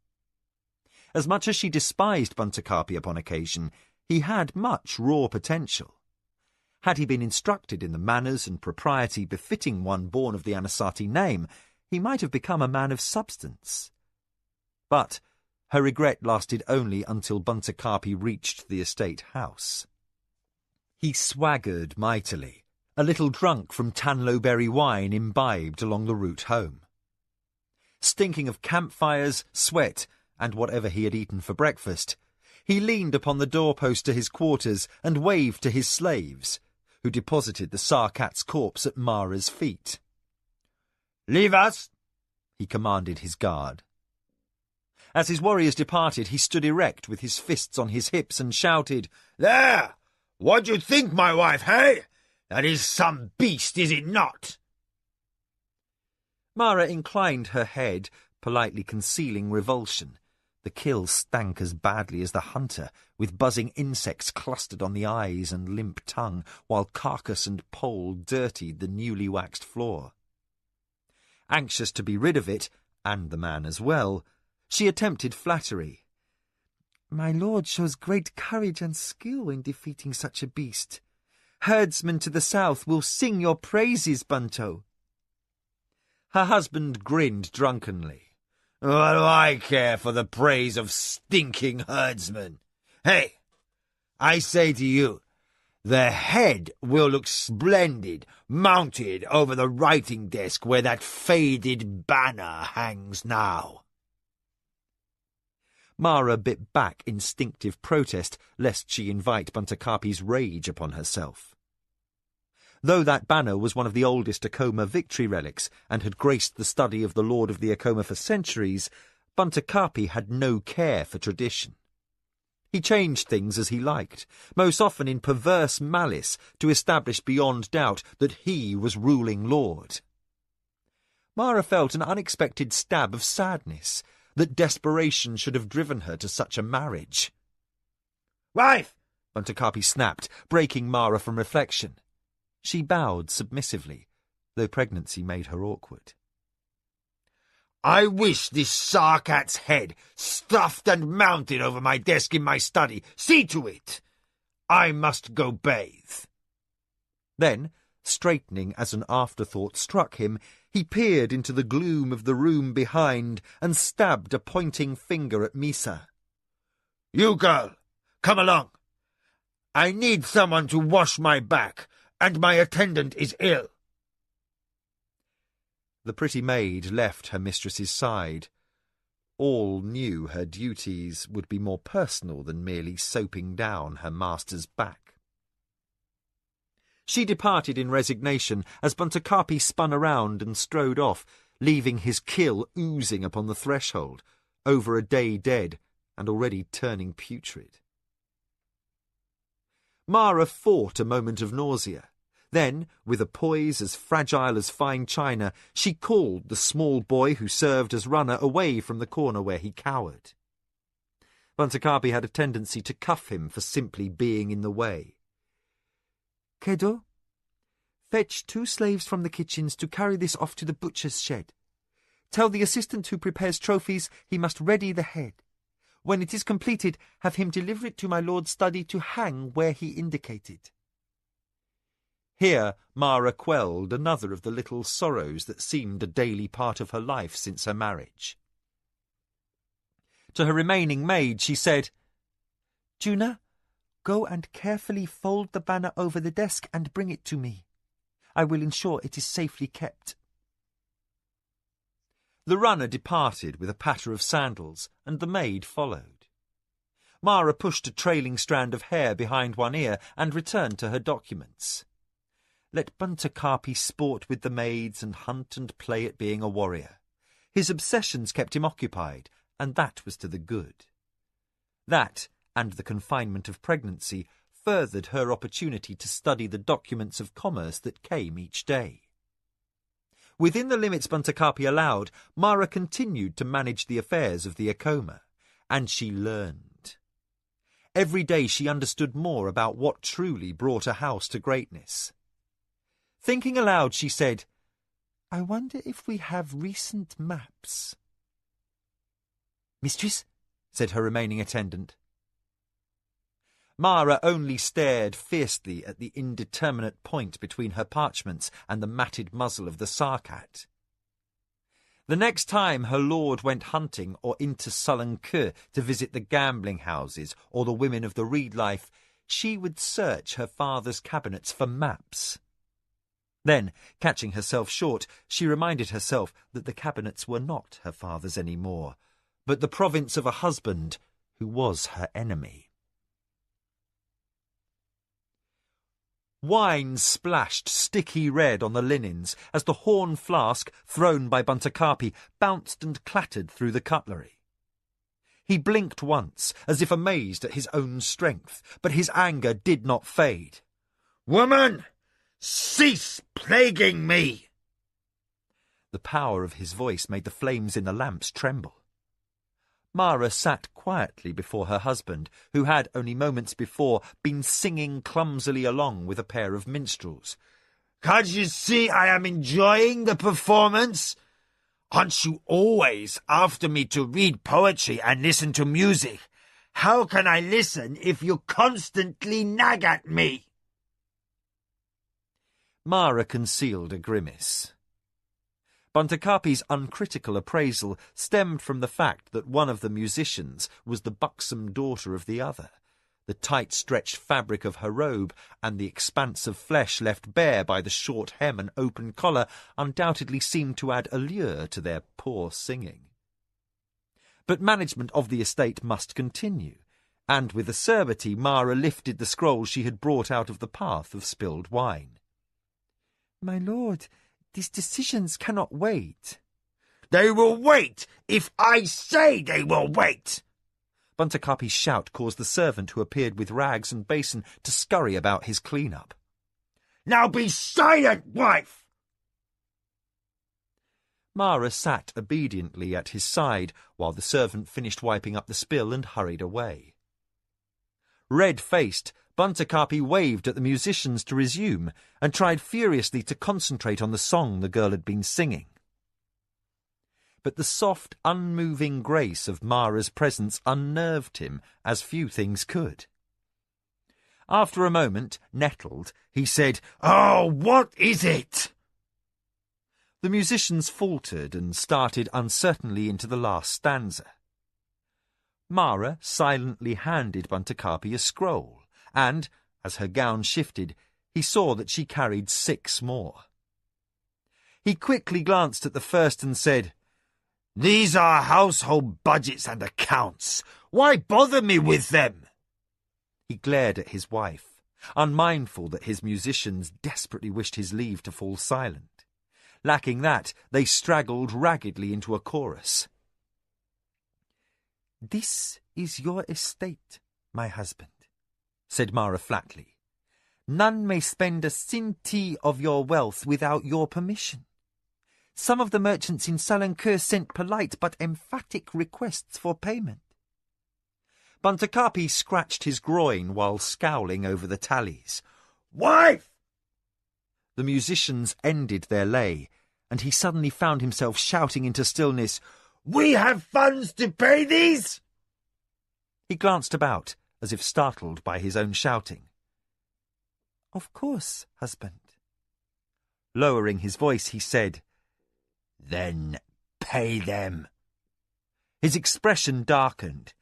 As much as she despised Buntakapi upon occasion, he had much raw potential. Had he been instructed in the manners and propriety befitting one born of the Anasati name, he might have become a man of substance. But her regret lasted only until Buntakapi reached the estate house. He swaggered mightily, a little drunk from Tanloberry wine imbibed along the route home. Stinking of campfires, sweat, and whatever he had eaten for breakfast, he leaned upon the doorpost to his quarters and waved to his slaves, who deposited the Sarkat's corpse at Mara's feet. "Leave us!" he commanded his guard. As his warriors departed, he stood erect with his fists on his hips and shouted, "There! What do you think, my wife, hey? That is some beast, is it not?" Mara inclined her head, politely concealing revulsion. The kill stank as badly as the hunter, with buzzing insects clustered on the eyes and limp tongue, while carcass and pole dirtied the newly waxed floor. Anxious to be rid of it, and the man as well, she attempted flattery. "My lord shows great courage and skill in defeating such a beast. Herdsmen to the south will sing your praises, Bunto." Her husband grinned drunkenly. "What do I care for the praise of stinking herdsmen? Hey, I say to you, the head will look splendid mounted over the writing desk where that faded banner hangs now." Mara bit back instinctive protest lest she invite Buntakapi's rage upon herself. Though that banner was one of the oldest Acoma victory relics and had graced the study of the Lord of the Acoma for centuries, Buntakapi had no care for tradition. He changed things as he liked, most often in perverse malice to establish beyond doubt that he was ruling lord. Mara felt an unexpected stab of sadness, that desperation should have driven her to such a marriage. "Wife!" Buntakapi snapped, breaking Mara from reflection. She bowed submissively, though pregnancy made her awkward. "I wish this Sarkat's head stuffed and mounted over my desk in my study. See to it! I must go bathe." Then, straightening as an afterthought struck him, he peered into the gloom of the room behind and stabbed a pointing finger at Misa. "You girl, come along. I need someone to wash my back, and my attendant is ill." The pretty maid left her mistress's side. All knew her duties would be more personal than merely soaping down her master's back. She departed in resignation as Buntakapi spun around and strode off, leaving his kill oozing upon the threshold, over a day dead and already turning putrid. Mara fought a moment of nausea. Then, with a poise as fragile as fine china, she called the small boy who served as runner away from the corner where he cowered. Buntakapi had a tendency to cuff him for simply being in the way. "Kedo, fetch 2 slaves from the kitchens to carry this off to the butcher's shed. Tell the assistant who prepares trophies he must ready the head. When it is completed, have him deliver it to my lord's study to hang where he indicated." Here Mara quelled another of the little sorrows that seemed a daily part of her life since her marriage. To her remaining maid she said, "Juna, go and carefully fold the banner over the desk and bring it to me. I will ensure it is safely kept." The runner departed with a patter of sandals, and the maid followed. Mara pushed a trailing strand of hair behind one ear and returned to her documents. Let Buntakapi sport with the maids and hunt and play at being a warrior. His obsessions kept him occupied, and that was to the good. That, and the confinement of pregnancy, furthered her opportunity to study the documents of commerce that came each day. Within the limits Buntakapi allowed, Mara continued to manage the affairs of the Acoma, and she learned. Every day she understood more about what truly brought a house to greatness. Thinking aloud, she said, "I wonder if we have recent maps." "Mistress," said her remaining attendant. Mara only stared fiercely at the indeterminate point between her parchments and the matted muzzle of the sarcat. The next time her lord went hunting or into sullen Queue to visit the gambling houses or the women of the reed life, she would search her father's cabinets for maps. Then, catching herself short, she reminded herself that the cabinets were not her father's any more, but the province of a husband who was her enemy. Wine splashed sticky red on the linens as the horn flask thrown by Buntercarpi bounced and clattered through the cutlery. He blinked once, as if amazed at his own strength, but his anger did not fade. "Woman, cease plaguing me!" The power of his voice made the flames in the lamps tremble. Mara sat quietly before her husband, who had only moments before been singing clumsily along with a pair of minstrels. "Can't you see I am enjoying the performance? Aren't you always after me to read poetry and listen to music? How can I listen if you constantly nag at me?" Mara concealed a grimace. Buntercarpi's uncritical appraisal stemmed from the fact that one of the musicians was the buxom daughter of the other. The tight-stretched fabric of her robe and the expanse of flesh left bare by the short hem and open collar undoubtedly seemed to add allure to their poor singing. But management of the estate must continue, and with acerbity Mara lifted the scroll she had brought out of the path of spilled wine. "My lord, these decisions cannot wait." "They will wait if I say they will wait!" Buntercarpi's shout caused the servant who appeared with rags and basin to scurry about his clean-up. "Now be silent, wife!" Mara sat obediently at his side while the servant finished wiping up the spill and hurried away. Red-faced, Buntercarpi waved at the musicians to resume and tried furiously to concentrate on the song the girl had been singing. But the soft, unmoving grace of Mara's presence unnerved him as few things could. After a moment, nettled, he said, "Oh, what is it?" The musicians faltered and started uncertainly into the last stanza. Mara silently handed Buntercarpi a scroll, and, as her gown shifted, he saw that she carried 6 more. He quickly glanced at the first and said, "These are household budgets and accounts. Why bother me with them?" He glared at his wife, unmindful that his musicians desperately wished his leave to fall silent. Lacking that, they straggled raggedly into a chorus. "This is your estate, my husband," said Mara flatly. "None may spend a centime of your wealth without your permission. Some of the merchants in Salencoeur sent polite but emphatic requests for payment." Buntercarpi scratched his groin while scowling over the tallies. "Wife!" The musicians ended their lay, and he suddenly found himself shouting into stillness, "We have funds to pay these?" He glanced about, as if startled by his own shouting. "Of course, husband." Lowering his voice, he said, "Then pay them." His expression darkened.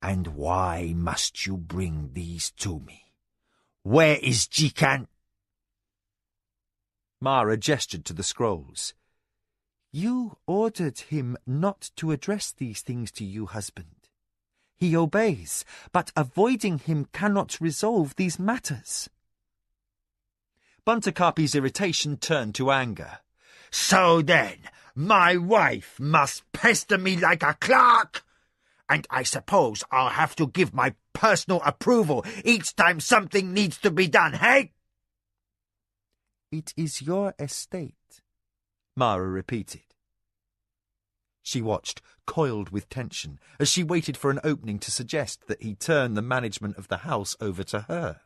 "And why must you bring these to me? Where is Jikan?" Mara gestured to the scrolls. "You ordered him not to address these things to you, husband. He obeys, but avoiding him cannot resolve these matters." Buntercarpi's irritation turned to anger. "So then, my wife must pester me like a clerk? And I suppose I'll have to give my personal approval each time something needs to be done, hey?" "It is your estate," Mara repeated. She watched, coiled with tension, as she waited for an opening to suggest that he turn the management of the house over to her.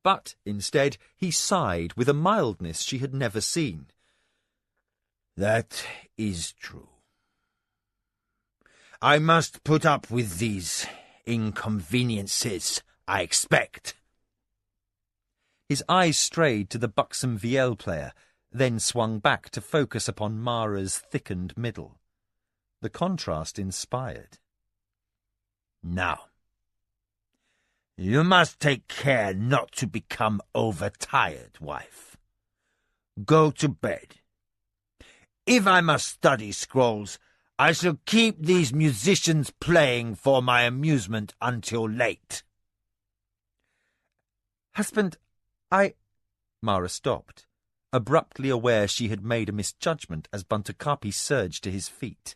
But, instead, he sighed with a mildness she had never seen. That is true. I must put up with these inconveniences, I expect. His eyes strayed to the buxom vielle player, then swung back to focus upon Mara's thickened middle. The contrast inspired. Now, you must take care not to become overtired, wife. Go to bed. If I must study scrolls, I shall keep these musicians playing for my amusement until late. Husband, Mara stopped, abruptly aware she had made a misjudgment as Buntakappi surged to his feet.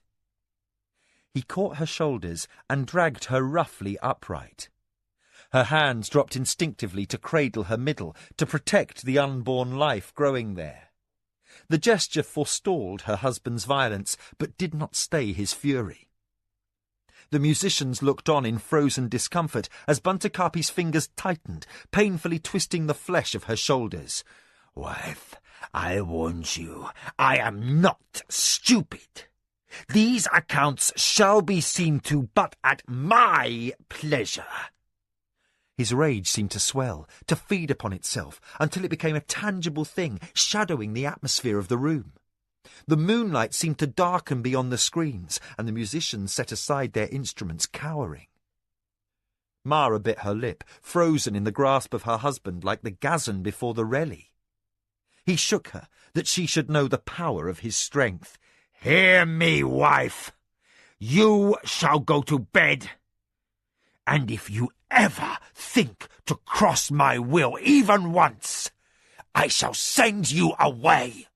He caught her shoulders and dragged her roughly upright. Her hands dropped instinctively to cradle her middle, to protect the unborn life growing there. The gesture forestalled her husband's violence, but did not stay his fury. The musicians looked on in frozen discomfort as Buntakappi's fingers tightened, painfully twisting the flesh of her shoulders. Wife, I warned you, I am not stupid. These accounts shall be seen to but at my pleasure. His rage seemed to swell, to feed upon itself, until it became a tangible thing, shadowing the atmosphere of the room. The moonlight seemed to darken beyond the screens, and the musicians set aside their instruments, cowering. Mara bit her lip, frozen in the grasp of her husband like the gazan before the reli. He shook her, that she should know the power of his strength. Hear me, wife. You shall go to bed. And if you ever think to cross my will even once, I shall send you away.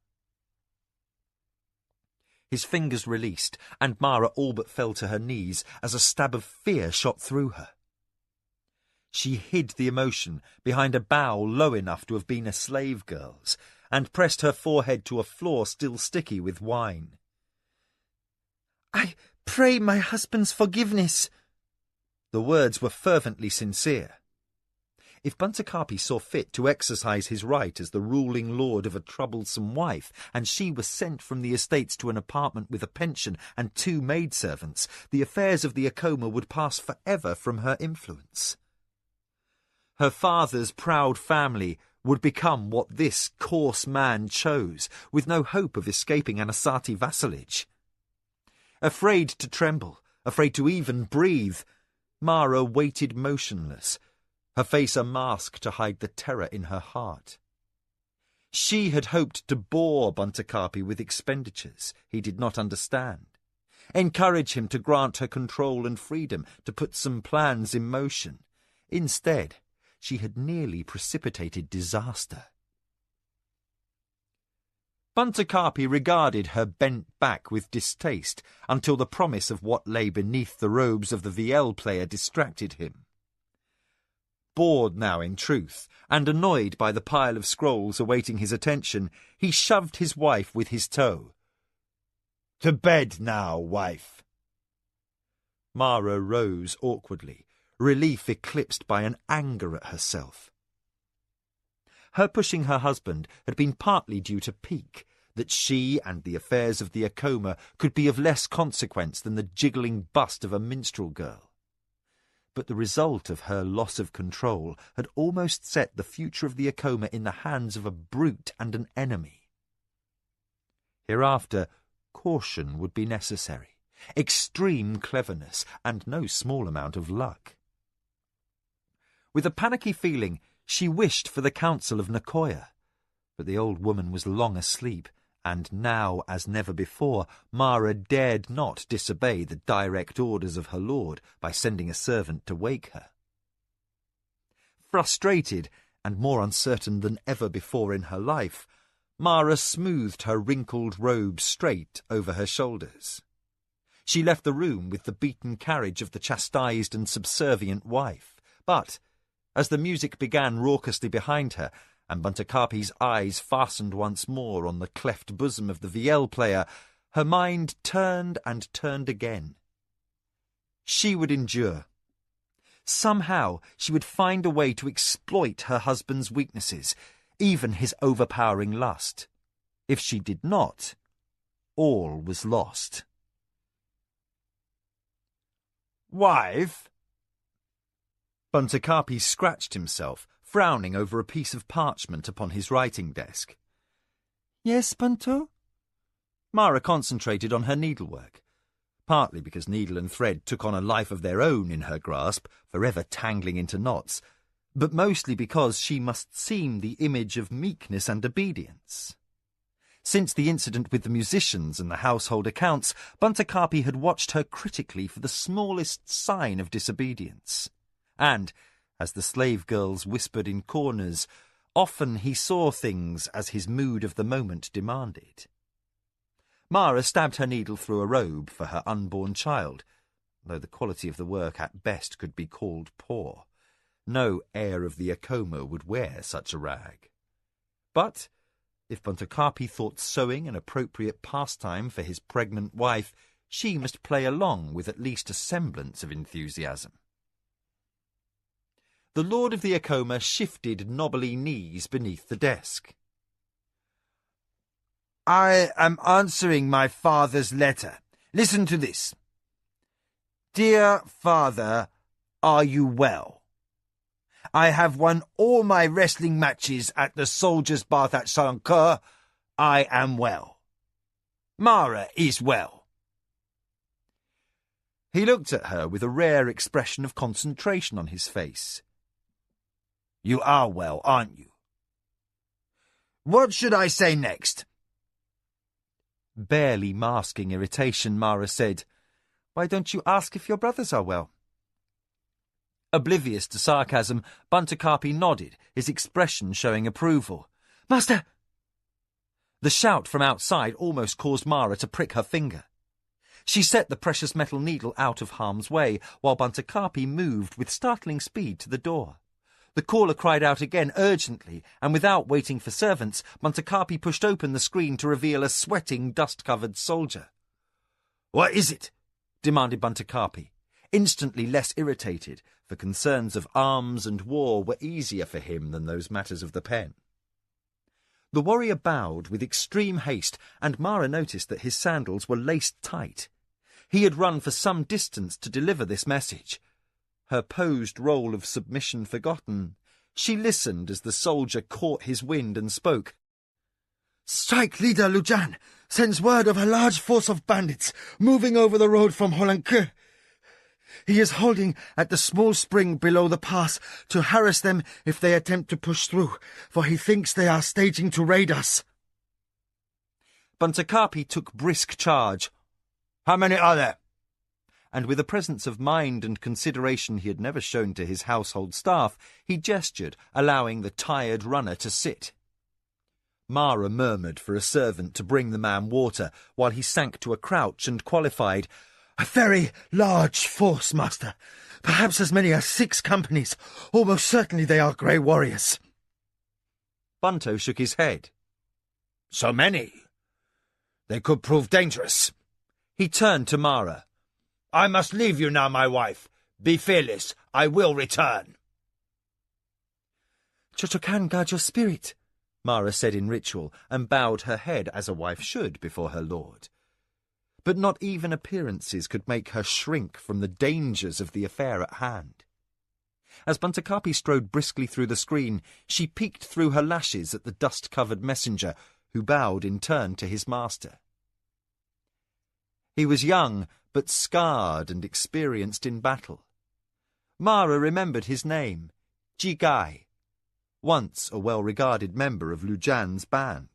His fingers released, and Mara all but fell to her knees as a stab of fear shot through her. She hid the emotion behind a bow low enough to have been a slave girl's, and pressed her forehead to a floor still sticky with wine. I pray my husband's forgiveness. The words were fervently sincere. If Buntakappi saw fit to exercise his right as the ruling lord of a troublesome wife, and she was sent from the estates to an apartment with a pension and 2 maidservants, the affairs of the Acoma would pass forever from her influence. Her father's proud family would become what this coarse man chose, with no hope of escaping Anasati vassalage. Afraid to tremble, afraid to even breathe, Mara waited motionless, her face a mask to hide the terror in her heart. She had hoped to bore Buntakappi with expenditures he did not understand, encourage him to grant her control and freedom to put some plans in motion. Instead, she had nearly precipitated disaster. Buntakappi regarded her bent back with distaste until the promise of what lay beneath the robes of the vielle player distracted him. Bored now, in truth, and annoyed by the pile of scrolls awaiting his attention, he shoved his wife with his toe. To bed now, wife. Mara rose awkwardly, relief eclipsed by an anger at herself. Her pushing her husband had been partly due to pique, that she and the affairs of the Acoma could be of less consequence than the jiggling bust of a minstrel girl. But the result of her loss of control had almost set the future of the Acoma in the hands of a brute and an enemy. Hereafter, caution would be necessary, extreme cleverness, and no small amount of luck. With a panicky feeling, she wished for the counsel of Nakoya, but the old woman was long asleep, and now, as never before, Mara dared not disobey the direct orders of her lord by sending a servant to wake her. Frustrated, and more uncertain than ever before in her life, Mara smoothed her wrinkled robe straight over her shoulders. She left the room with the beaten carriage of the chastised and subservient wife, but, as the music began raucously behind her, and Buntakappi's eyes fastened once more on the cleft bosom of the vielle player, Her mind turned and turned again. She would endure. Somehow she would find a way to exploit her husband's weaknesses, even his overpowering lust. If she did not, all was lost. Wife? Buntakaapi scratched himself, frowning over a piece of parchment upon his writing desk. Yes, Bunto? Mara concentrated on her needlework, partly because needle and thread took on a life of their own in her grasp, forever tangling into knots, but mostly because she must seem the image of meekness and obedience. Since the incident with the musicians and the household accounts, Buntakaapi had watched her critically for the smallest sign of disobedience. And, as the slave girls whispered in corners, often he saw things as his mood of the moment demanded. Mara stabbed her needle through a robe for her unborn child, though the quality of the work at best could be called poor. No heir of the Acoma would wear such a rag. But if Buntakaapi thought sewing an appropriate pastime for his pregnant wife, she must play along with at least a semblance of enthusiasm. The Lord of the Acoma shifted knobbly knees beneath the desk. I am answering my father's letter. Listen to this. Dear father, are you well? I have won all my wrestling matches at the Soldiers' Bath at Sankur. I am well. Mara is well. He looked at her with a rare expression of concentration on his face. You are well, aren't you? What should I say next? Barely masking irritation, Mara said, "Why don't you ask if your brothers are well?" Oblivious to sarcasm, Buntakaapi nodded, his expression showing approval. "Master!" The shout from outside almost caused Mara to prick her finger. She set the precious metal needle out of harm's way, while Buntakaapi moved with startling speed to the door. The caller cried out again urgently, and without waiting for servants, Buntakaapi pushed open the screen to reveal a sweating, dust-covered soldier. What is it? Demanded Buntakaapi, instantly less irritated, for concerns of arms and war were easier for him than those matters of the pen. The warrior bowed with extreme haste, and Mara noticed that his sandals were laced tight. He had run for some distance to deliver this message. Her posed role of submission forgotten, she listened as the soldier caught his wind and spoke. Strike leader Lujan sends word of a large force of bandits moving over the road from Holanke. He is holding at the small spring below the pass to harass them if they attempt to push through, for he thinks they are staging to raid us. Buntakaapi took brisk charge. How many are there? And with a presence of mind and consideration he had never shown to his household staff, he gestured, allowing the tired runner to sit. Mara murmured for a servant to bring the man water, while he sank to a crouch and qualified, A very large force, master. Perhaps as many as 6 companies. Almost certainly they are grey warriors. Bunto shook his head. So many? They could prove dangerous. He turned to Mara. I must leave you now, my wife. Be fearless. I will return. Chochokan guard your spirit, Mara said in ritual, and bowed her head as a wife should before her lord. But not even appearances could make her shrink from the dangers of the affair at hand. As Buntakaapi strode briskly through the screen, she peeked through her lashes at the dust-covered messenger, who bowed in turn to his master. He was young, but scarred and experienced in battle. Mara remembered his name, Jigai, once a well-regarded member of Lujan's band.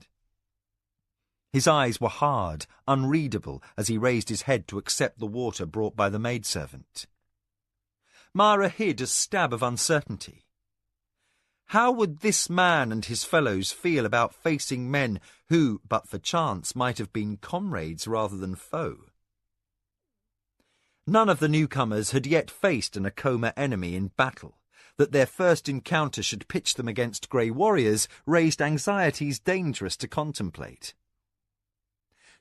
His eyes were hard, unreadable, as he raised his head to accept the water brought by the maidservant. Mara hid a stab of uncertainty. How would this man and his fellows feel about facing men who, but for chance, might have been comrades rather than foe? None of the newcomers had yet faced an Acoma enemy in battle. That their first encounter should pitch them against grey warriors raised anxieties dangerous to contemplate.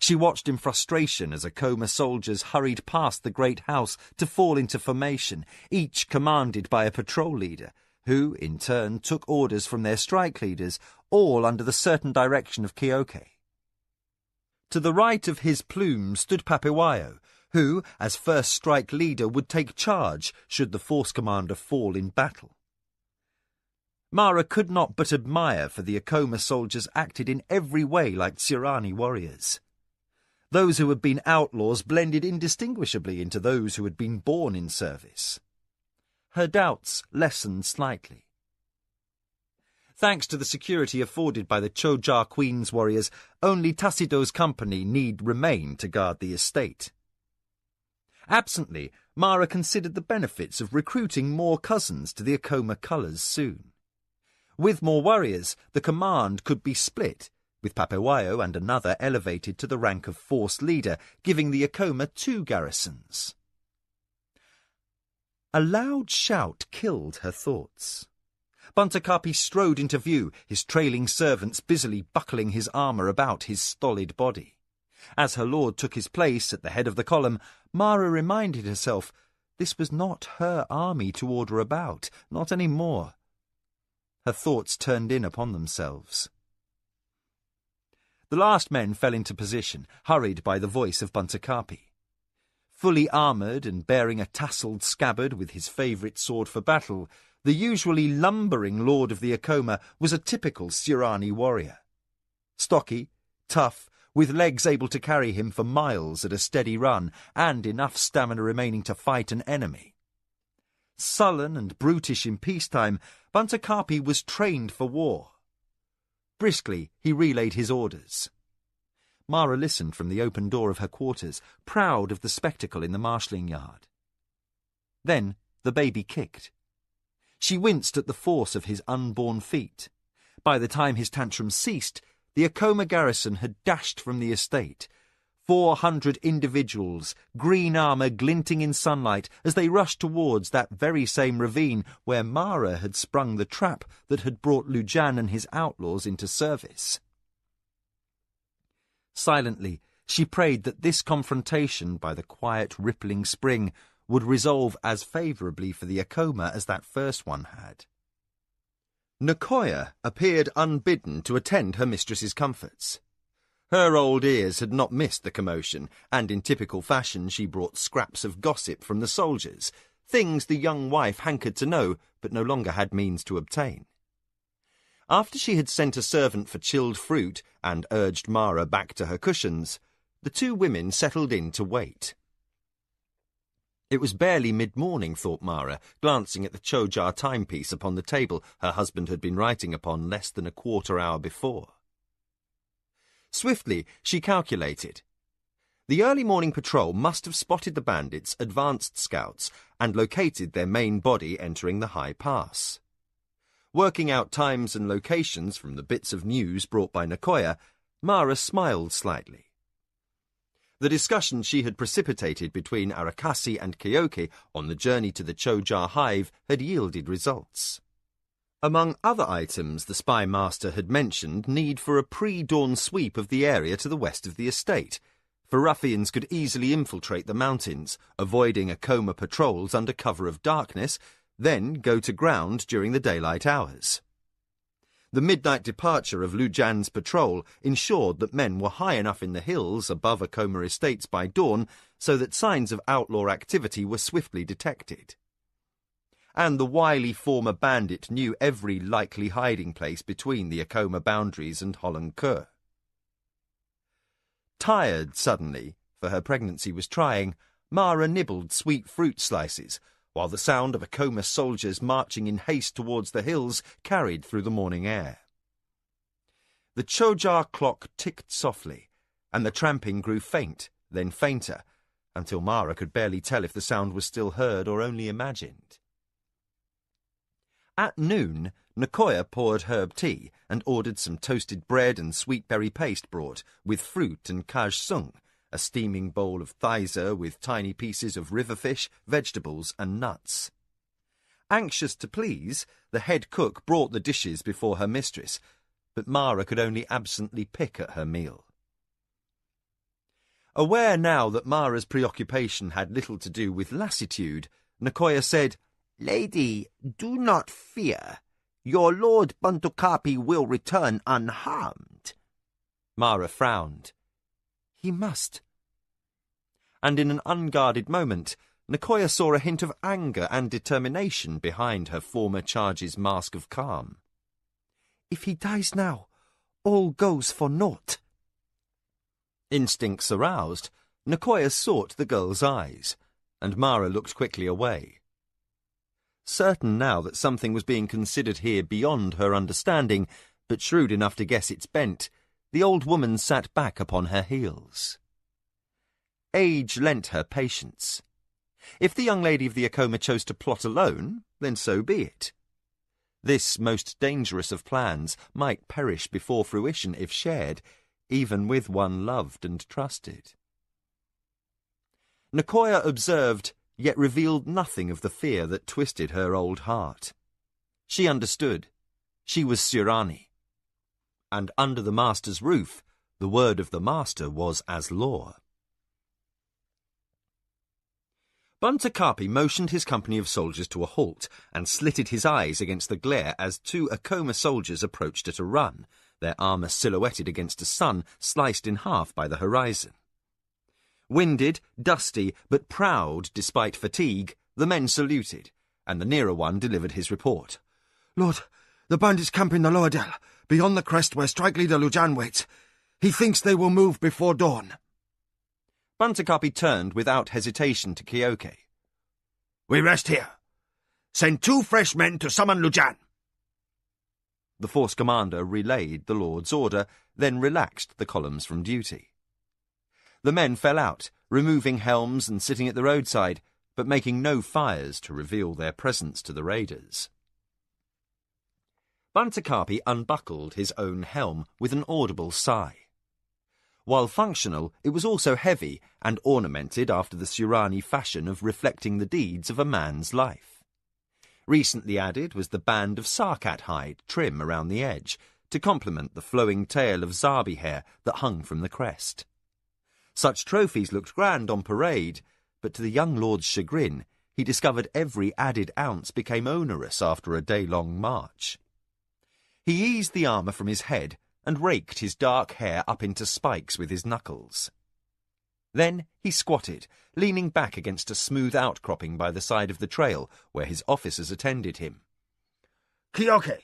She watched in frustration as Akoma soldiers hurried past the great house to fall into formation, each commanded by a patrol leader, who, in turn, took orders from their strike leaders, all under the certain direction of Keoke. To the right of his plume stood Papewayo, who, as first strike leader, would take charge should the force commander fall in battle. Mara could not but admire, for the Akoma soldiers acted in every way like Tsurani warriors. Those who had been outlaws blended indistinguishably into those who had been born in service. Her doubts lessened slightly. Thanks to the security afforded by the Choja Queen's warriors, only Tassido's company need remain to guard the estate. Absently, Mara considered the benefits of recruiting more cousins to the Akoma colours soon. With more warriors, the command could be split, with Papewayo and another elevated to the rank of force leader, giving the Akoma 2 garrisons. A loud shout killed her thoughts. Buntakapi strode into view, his trailing servants busily buckling his armour about his stolid body. As her lord took his place at the head of the column, Mara reminded herself this was not her army to order about, not any more. Her thoughts turned in upon themselves. The last men fell into position, hurried by the voice of Buntakapi. Fully armoured and bearing a tasselled scabbard with his favourite sword for battle, the usually lumbering lord of the Akoma was a typical Tsurani warrior. Stocky, tough, with legs able to carry him for miles at a steady run, and enough stamina remaining to fight an enemy. Sullen and brutish in peacetime, Buntakapi was trained for war. Briskly he relayed his orders. Mara listened from the open door of her quarters, proud of the spectacle in the marshalling yard. Then the baby kicked. She winced at the force of his unborn feet. By the time his tantrum ceased, the Akoma garrison had dashed from the estate. 400 individuals, green armour glinting in sunlight, as they rushed towards that very same ravine where Mara had sprung the trap that had brought Lujan and his outlaws into service. Silently, she prayed that this confrontation by the quiet rippling spring would resolve as favourably for the Akoma as that first one had. Nakoya appeared unbidden to attend her mistress's comforts. Her old ears had not missed the commotion, and in typical fashion she brought scraps of gossip from the soldiers, things the young wife hankered to know but no longer had means to obtain. After she had sent a servant for chilled fruit and urged Mara back to her cushions, the 2 women settled in to wait. It was barely mid-morning, thought Mara, glancing at the Choja timepiece upon the table her husband had been writing upon less than a quarter hour before. Swiftly, she calculated. The early morning patrol must have spotted the bandits' advanced scouts and located their main body entering the high pass. Working out times and locations from the bits of news brought by Nakoya, Mara smiled slightly. The discussion she had precipitated between Arakasi and Keoke on the journey to the Choja hive had yielded results. Among other items, the spy master had mentioned need for a pre-dawn sweep of the area to the west of the estate, for ruffians could easily infiltrate the mountains, avoiding Akoma patrols under cover of darkness, then go to ground during the daylight hours. The midnight departure of Lujan's patrol ensured that men were high enough in the hills above Akoma estates by dawn so that signs of outlaw activity were swiftly detected. And the wily former bandit knew every likely hiding place between the Akoma boundaries and Holland-Kur. Tired suddenly, for her pregnancy was trying, Mara nibbled sweet fruit slices, while the sound of Akoma soldiers marching in haste towards the hills carried through the morning air. The Choja clock ticked softly, and the tramping grew faint, then fainter, until Mara could barely tell if the sound was still heard or only imagined. At noon, Nakoya poured herb tea and ordered some toasted bread and sweet berry paste brought, with fruit and kaj sung, a steaming bowl of thaisa with tiny pieces of river fish, vegetables and nuts. Anxious to please, the head cook brought the dishes before her mistress, but Mara could only absently pick at her meal. Aware now that Mara's preoccupation had little to do with lassitude, Nicoya said, Lady, do not fear. Your lord Buntukapi will return unharmed. Mara frowned. He must. And in an unguarded moment, Nicoya saw a hint of anger and determination behind her former charge's mask of calm. If he dies now, all goes for naught. Instincts aroused, Nicoya sought the girl's eyes, and Mara looked quickly away. Certain now that something was being considered here beyond her understanding, but shrewd enough to guess its bent, the old woman sat back upon her heels. Age lent her patience. If the young lady of the Acoma chose to plot alone, then so be it. This most dangerous of plans might perish before fruition if shared, even with one loved and trusted. Nicoya observed, yet revealed nothing of the fear that twisted her old heart. She understood. She was Surani. And under the master's roof, the word of the master was as law. Buntukapi motioned his company of soldiers to a halt and slitted his eyes against the glare as 2 Acoma soldiers approached at a run, their armour silhouetted against a sun sliced in half by the horizon. Winded, dusty, but proud despite fatigue, the men saluted, and the nearer one delivered his report. Lord, the bandits camp in the lower dell, beyond the crest where strike leader Lujan waits. He thinks they will move before dawn. Buntukapi turned without hesitation to Keoke. We rest here. Send 2 fresh men to summon Lujan. The force commander relayed the Lord's order, then relaxed the columns from duty. The men fell out, removing helms and sitting at the roadside, but making no fires to reveal their presence to the raiders. Buntukapi unbuckled his own helm with an audible sigh. While functional, it was also heavy and ornamented after the Surani fashion of reflecting the deeds of a man's life. Recently added was the band of sarkat hide trim around the edge, to complement the flowing tail of zabi hair that hung from the crest. Such trophies looked grand on parade, but to the young lord's chagrin, he discovered every added ounce became onerous after a day-long march. He eased the armour from his head and raked his dark hair up into spikes with his knuckles. Then he squatted, leaning back against a smooth outcropping by the side of the trail where his officers attended him. Keoke,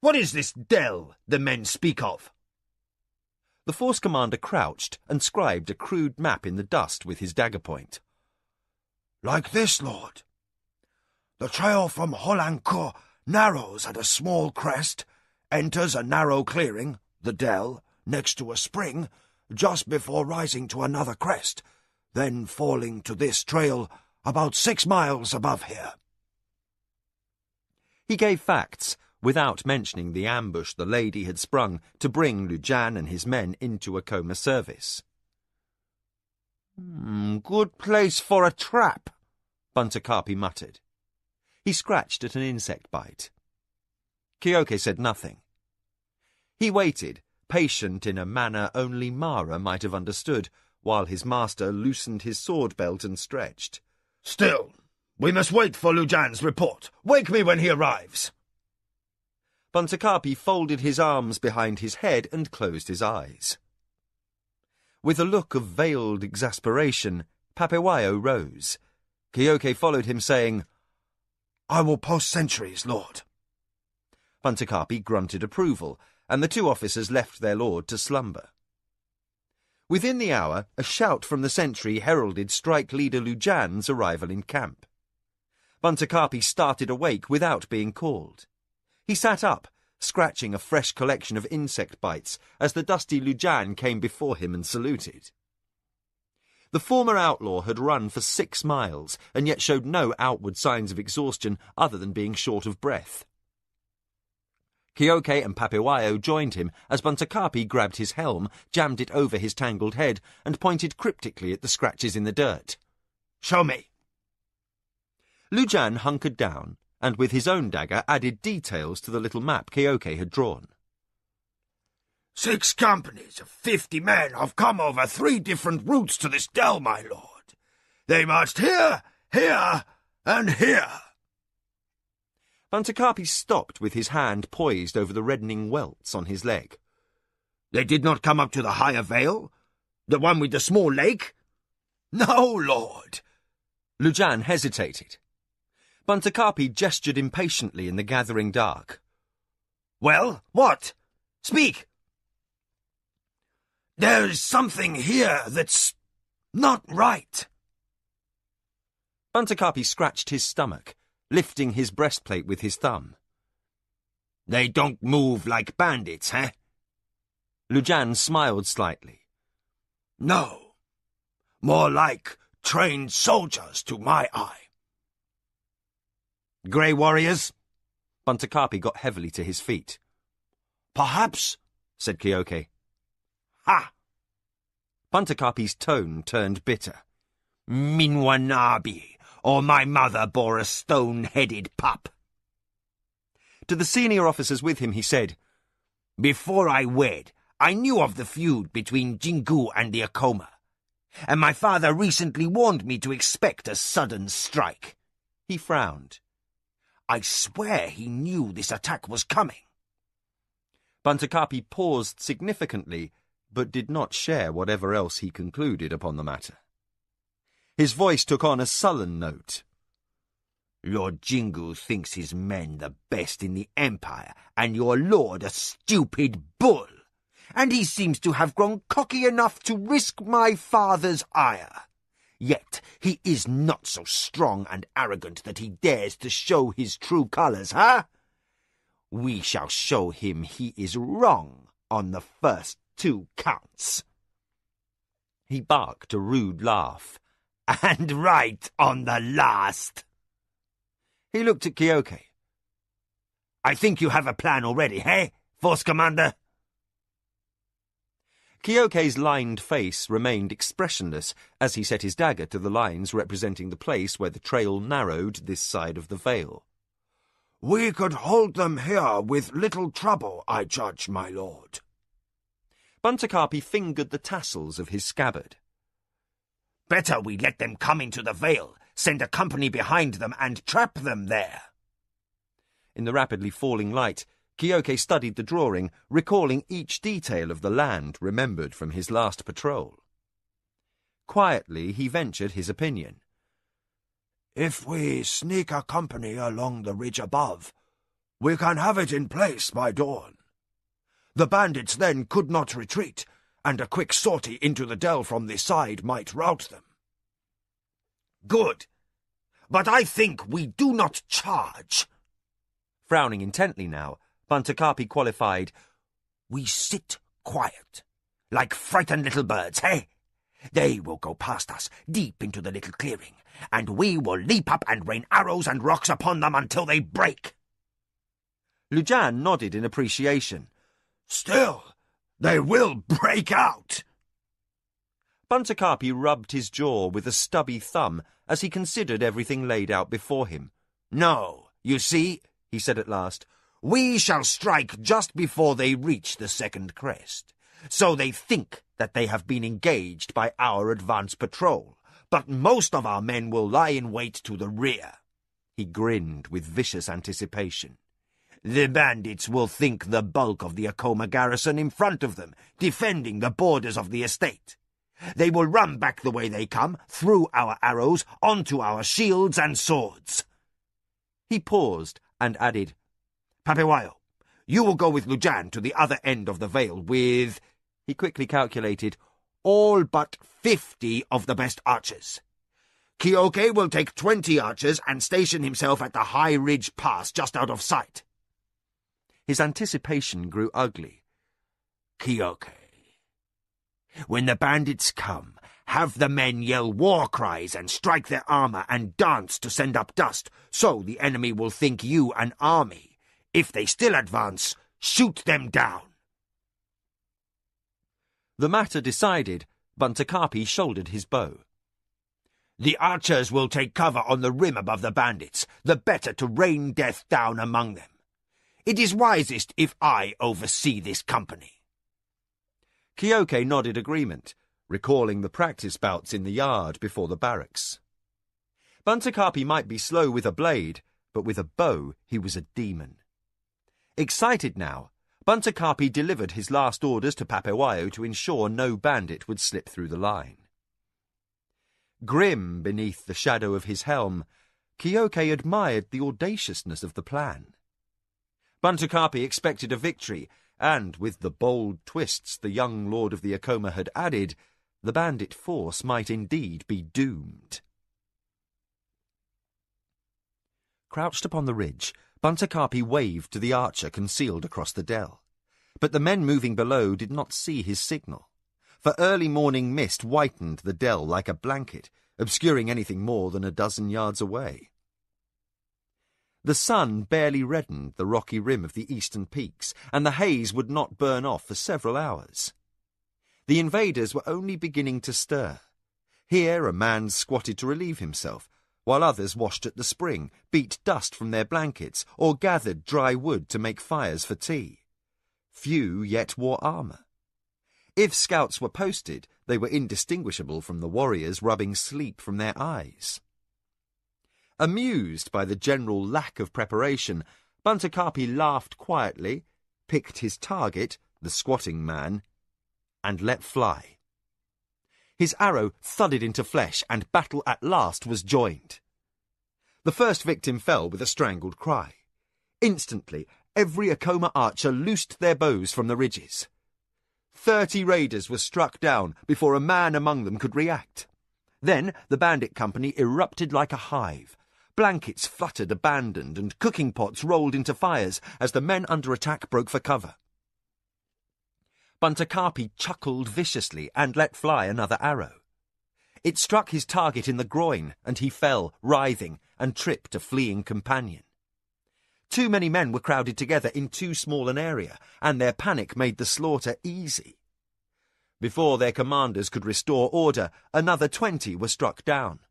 what is this dell the men speak of? The force commander crouched and scribed a crude map in the dust with his dagger point. Like this, Lord. The trail from Holancourt narrows at a small crest, enters a narrow clearing, the dell, next to a spring, just before rising to another crest, then falling to this trail about 6 miles above here. He gave facts, without mentioning the ambush the lady had sprung to bring Lujan and his men into Acoma service. Good place for a trap, Buntukapi muttered. He scratched at an insect bite. Keoke said nothing. He waited, patient in a manner only Mara might have understood, while his master loosened his sword belt and stretched. Still, we must wait for Lujan's report. Wake me when he arrives. Buntukapi folded his arms behind his head and closed his eyes. With a look of veiled exasperation, Papewayo rose. Keoke followed him, saying, I will post sentries, Lord. Buntukapi grunted approval, and the 2 officers left their lord to slumber. Within the hour, a shout from the sentry heralded strike leader Lujan's arrival in camp. Buntukapi started awake without being called. He sat up, scratching a fresh collection of insect bites as the dusty Lujan came before him and saluted. The former outlaw had run for 6 miles, and yet showed no outward signs of exhaustion other than being short of breath. Keoke and Papewayo joined him as Buntukapi grabbed his helm, jammed it over his tangled head, and pointed cryptically at the scratches in the dirt. Show me. Lujan hunkered down, and with his own dagger added details to the little map Keoke had drawn. 6 companies of 50 men have come over 3 different routes to this dell, my lord. They marched here, here, and here. Bantacarpi stopped with his hand poised over the reddening welts on his leg. They did not come up to the higher vale? The one with the small lake? No, lord. Lujan hesitated. Bantacarpi gestured impatiently in the gathering dark. Well, what? Speak! There's something here that's not right. Bantacarpi scratched his stomach, lifting his breastplate with his thumb. They don't move like bandits, eh? Lujan smiled slightly. No. More like trained soldiers to my eye. Grey warriors? Bantacarpi got heavily to his feet. Perhaps, said Kioke. Ha! Bantacarpi's tone turned bitter. Minwanabi, or my mother bore a stone-headed pup. To the senior officers with him he said, Before I wed, I knew of the feud between Jingu and the Akoma, and my father recently warned me to expect a sudden strike. He frowned. I swear he knew this attack was coming. Bantacarpi paused significantly, but did not share whatever else he concluded upon the matter. His voice took on a sullen note. Lord Jingu thinks his men the best in the Empire, and your lord a stupid bull. And he seems to have grown cocky enough to risk my father's ire. Yet he is not so strong and arrogant that he dares to show his true colours, huh? We shall show him he is wrong on the first 2 counts. He barked a rude laugh. And right on the last. He looked at Kioke. I think you have a plan already, eh, Force Commander? Kioke's lined face remained expressionless as he set his dagger to the lines representing the place where the trail narrowed this side of the vale. We could hold them here with little trouble, I judge, my lord. Bantacarpi fingered the tassels of his scabbard. Better we let them come into the vale, send a company behind them, and trap them there. In the rapidly falling light, Kioke studied the drawing, recalling each detail of the land remembered from his last patrol. Quietly, he ventured his opinion. If we sneak a company along the ridge above, we can have it in place by dawn. The bandits then could not retreat, and a quick sortie into the dell from this side might rout them. Good. But I think we do not charge. Frowning intently now, Bantacarpi qualified, We sit quiet, like frightened little birds, hey? They will go past us, deep into the little clearing, and we will leap up and rain arrows and rocks upon them until they break. Lujan nodded in appreciation. Still, they will break out. Bantacarpi rubbed his jaw with a stubby thumb as he considered everything laid out before him. No, you see, he said at last, we shall strike just before they reach the second crest, so they think that they have been engaged by our advance patrol, but most of our men will lie in wait to the rear. He grinned with vicious anticipation. The bandits will think the bulk of the Akoma garrison in front of them, defending the borders of the estate. They will run back the way they come, through our arrows, onto our shields and swords. He paused and added, Papewayo, you will go with Lujan to the other end of the vale with, he quickly calculated, all but 50 of the best archers. Kioke will take 20 archers and station himself at the high ridge pass just out of sight. His anticipation grew ugly. Kioke, when the bandits come, have the men yell war cries and strike their armor and dance to send up dust, so the enemy will think you an army. If they still advance, shoot them down. The matter decided, Bantacarpi shouldered his bow. The archers will take cover on the rim above the bandits, the better to rain death down among them. It is wisest if I oversee this company. Keoke nodded agreement, recalling the practice bouts in the yard before the barracks. Buntakaapi might be slow with a blade, but with a bow he was a demon. Excited now, Buntakaapi delivered his last orders to Papewayo to ensure no bandit would slip through the line. Grim beneath the shadow of his helm, Keoke admired the audaciousness of the plan. Buntakaapi expected a victory, and with the bold twists the young lord of the Acoma had added, the bandit force might indeed be doomed. Crouched upon the ridge, Buntakaapi waved to the archer concealed across the dell. But the men moving below did not see his signal, for early morning mist whitened the dell like a blanket, obscuring anything more than a dozen yards away. The sun barely reddened the rocky rim of the eastern peaks, and the haze would not burn off for several hours. The invaders were only beginning to stir. Here a man squatted to relieve himself, while others washed at the spring, beat dust from their blankets, or gathered dry wood to make fires for tea. Few yet wore armour. If scouts were posted, they were indistinguishable from the warriors rubbing sleep from their eyes. Amused by the general lack of preparation, Buntakaapi laughed quietly, picked his target, the squatting man, and let fly. His arrow thudded into flesh, and battle at last was joined. The first victim fell with a strangled cry. Instantly, every Acoma archer loosed their bows from the ridges. 30 raiders were struck down before a man among them could react. Then the bandit company erupted like a hive. Blankets fluttered abandoned, and cooking pots rolled into fires as the men under attack broke for cover. Buntakaapi chuckled viciously and let fly another arrow. It struck his target in the groin, and he fell, writhing, and tripped a fleeing companion. Too many men were crowded together in too small an area, and their panic made the slaughter easy. Before their commanders could restore order, another 20 were struck down.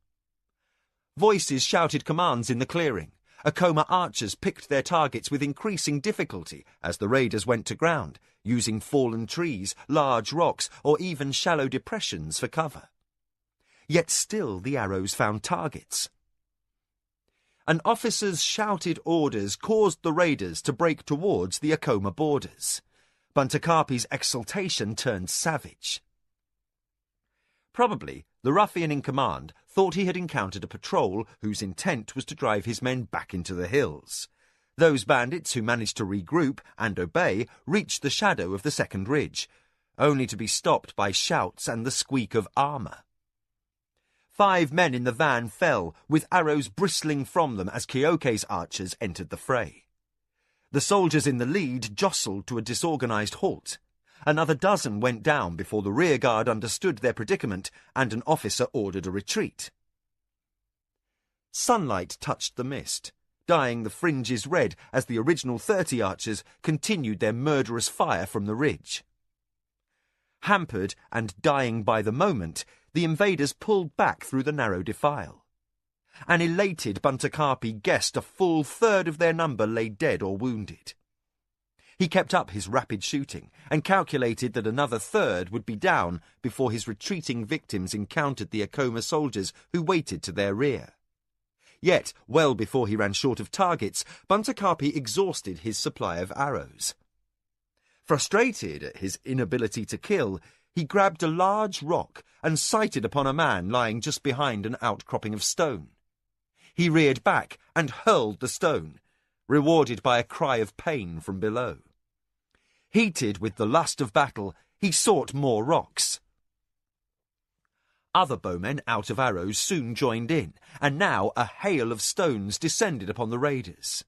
Voices shouted commands in the clearing. Acoma archers picked their targets with increasing difficulty as the raiders went to ground, using fallen trees, large rocks, or even shallow depressions for cover. Yet still the arrows found targets. An officer's shouted orders caused the raiders to break towards the Acoma borders. Buntakaapi's exultation turned savage. Probably the ruffian in command thought he had encountered a patrol whose intent was to drive his men back into the hills. Those bandits who managed to regroup and obey reached the shadow of the second ridge, only to be stopped by shouts and the squeak of armour. 5 men in the van fell, with arrows bristling from them as Keoke's archers entered the fray. The soldiers in the lead jostled to a disorganized halt. Another dozen went down before the rearguard understood their predicament, and an officer ordered a retreat. Sunlight touched the mist, dyeing the fringes red as the original 30 archers continued their murderous fire from the ridge. Hampered and dying by the moment, the invaders pulled back through the narrow defile. An elated Buntakaapi guessed a full third of their number lay dead or wounded. He kept up his rapid shooting and calculated that another third would be down before his retreating victims encountered the Acoma soldiers who waited to their rear. Yet, well before he ran short of targets, Buntakaapi exhausted his supply of arrows. Frustrated at his inability to kill, he grabbed a large rock and sighted upon a man lying just behind an outcropping of stone. He reared back and hurled the stone, rewarded by a cry of pain from below. Heated with the lust of battle, he sought more rocks. Other bowmen out of arrows soon joined in, and now a hail of stones descended upon the raiders.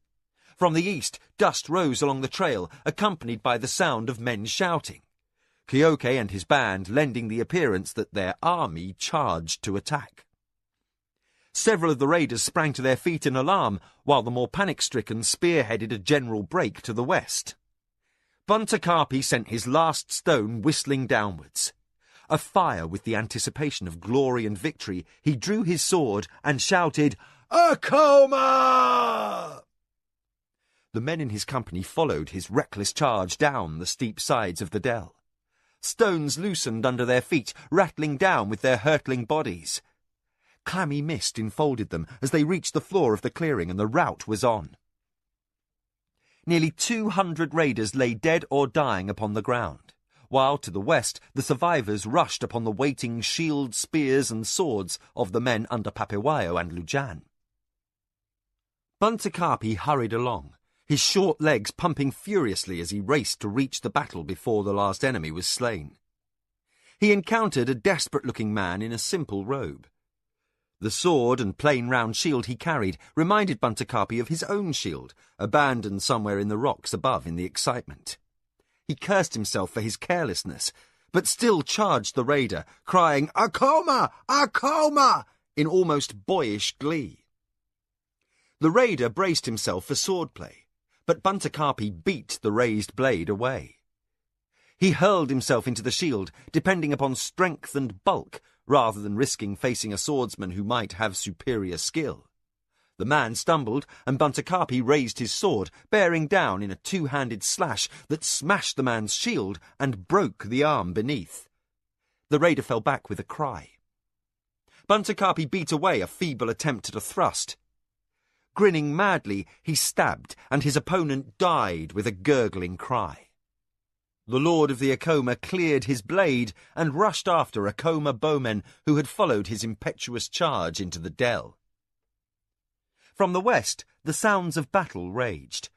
From the east, dust rose along the trail, accompanied by the sound of men shouting. Keoke and his band lending the appearance that their army charged to attack. Several of the raiders sprang to their feet in alarm, while the more panic-stricken spearheaded a general break to the west. Buntakaapi sent his last stone whistling downwards. Afire with the anticipation of glory and victory, he drew his sword and shouted, "Acoma!" The men in his company followed his reckless charge down the steep sides of the dell. Stones loosened under their feet, rattling down with their hurtling bodies. Clammy mist enfolded them as they reached the floor of the clearing, and the rout was on. Nearly 200 raiders lay dead or dying upon the ground, while to the west the survivors rushed upon the waiting shields, spears and swords of the men under Papewayo and Lujan. Buntakapi hurried along, his short legs pumping furiously as he raced to reach the battle before the last enemy was slain. He encountered a desperate-looking man in a simple robe. The sword and plain round shield he carried reminded Buntakapi of his own shield, abandoned somewhere in the rocks above in the excitement. He cursed himself for his carelessness, but still charged the raider, crying, "Akoma! Akoma!" in almost boyish glee. The raider braced himself for swordplay, but Buntakapi beat the raised blade away. He hurled himself into the shield, depending upon strength and bulk, rather than risking facing a swordsman who might have superior skill. The man stumbled, and Buntakapi raised his sword, bearing down in a two-handed slash that smashed the man's shield and broke the arm beneath. The raider fell back with a cry. Buntakapi beat away a feeble attempt at a thrust. Grinning madly, he stabbed, and his opponent died with a gurgling cry. The Lord of the Akoma cleared his blade and rushed after Akoma bowmen who had followed his impetuous charge into the dell. From the west, the sounds of battle raged.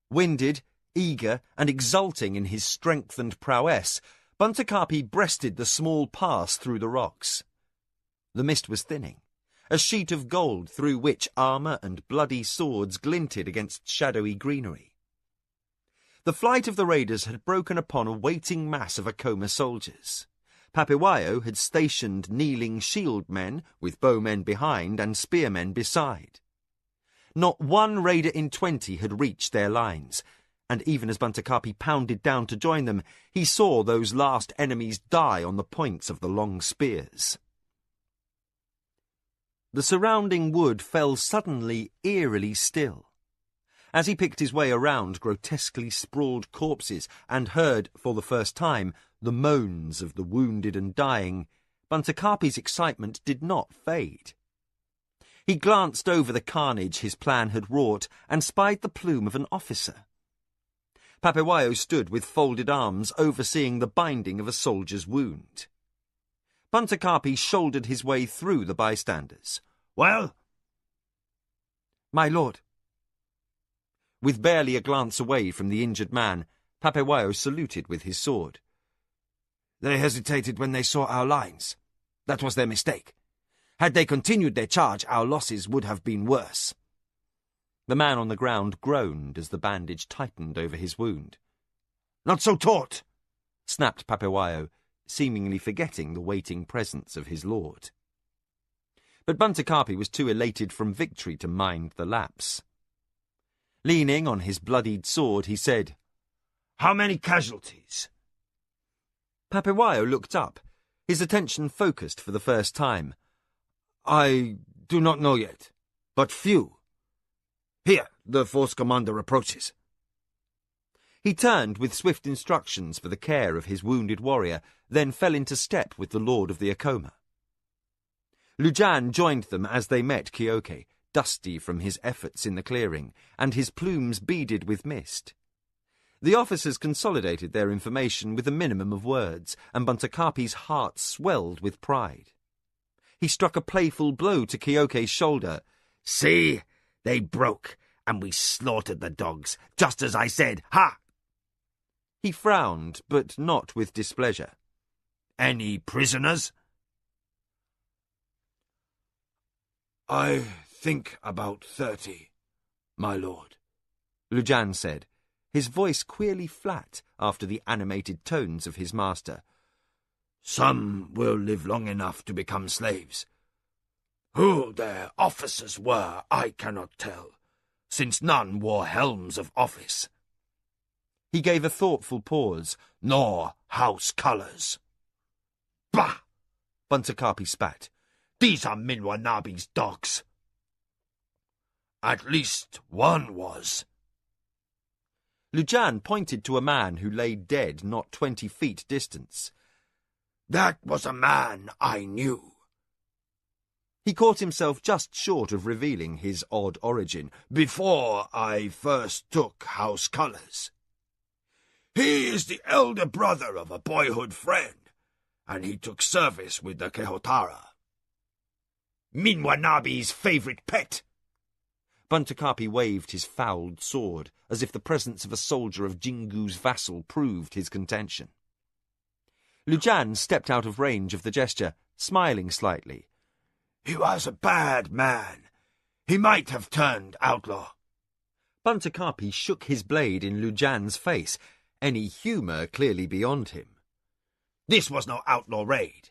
Winded, eager, and exulting in his strength and prowess, Buntakapi breasted the small pass through the rocks. The mist was thinning, a sheet of gold through which armour and bloody swords glinted against shadowy greenery. The flight of the raiders had broken upon a waiting mass of Akoma soldiers. Papewayo had stationed kneeling shield men, with bowmen behind and spearmen beside. Not one raider in 20 had reached their lines, and even as Buntakapi pounded down to join them, he saw those last enemies die on the points of the long spears. The surrounding wood fell suddenly eerily still. As he picked his way around grotesquely sprawled corpses and heard, for the first time, the moans of the wounded and dying, Buntakapi's excitement did not fade. He glanced over the carnage his plan had wrought and spied the plume of an officer. Papewayo stood with folded arms overseeing the binding of a soldier's wound. Buntakapi shouldered his way through the bystanders. "Well?" "My lord." With barely a glance away from the injured man, Papewayo saluted with his sword. "They hesitated when they saw our lines. That was their mistake. Had they continued their charge, our losses would have been worse." The man on the ground groaned as the bandage tightened over his wound. "Not so taut!" snapped Papewayo, seemingly forgetting the waiting presence of his lord. But Buntakapi was too elated from victory to mind the lapse. Leaning on his bloodied sword, he said, "How many casualties?" Papewayo looked up, his attention focused for the first time. "I do not know yet, but few. Here, the force commander approaches." He turned with swift instructions for the care of his wounded warrior, then fell into step with the Lord of the Akoma. Lujan joined them as they met Kioke, dusty from his efforts in the clearing, and his plumes beaded with mist. The officers consolidated their information with a minimum of words, and Buntakapi's heart swelled with pride. He struck a playful blow to Kioke's shoulder. "See, they broke, and we slaughtered the dogs, just as I said. Ha!" He frowned, but not with displeasure. "Any prisoners?" "I think about 30, my lord," Lujan said, his voice queerly flat after the animated tones of his master. "Some will live long enough to become slaves. Who their officers were, I cannot tell, since none wore helms of office." He gave a thoughtful pause. "Nor house colours." "Bah!" Buntakapi spat. "These are Minwanabi's dogs." "At least one was." Lujan pointed to a man who lay dead not 20 feet distant. That was a man I knew. He caught himself just short of revealing his odd origin. Before I first took house colours. He is the elder brother of a boyhood friend, and he took service with the Kehotara. Minwanabi's favourite pet. Buntakapi waved his fouled sword, as if the presence of a soldier of Jingu's vassal proved his contention. Lujan stepped out of range of the gesture, smiling slightly. He was a bad man. He might have turned outlaw. Buntakapi shook his blade in Lujan's face, any humour clearly beyond him. This was no outlaw raid.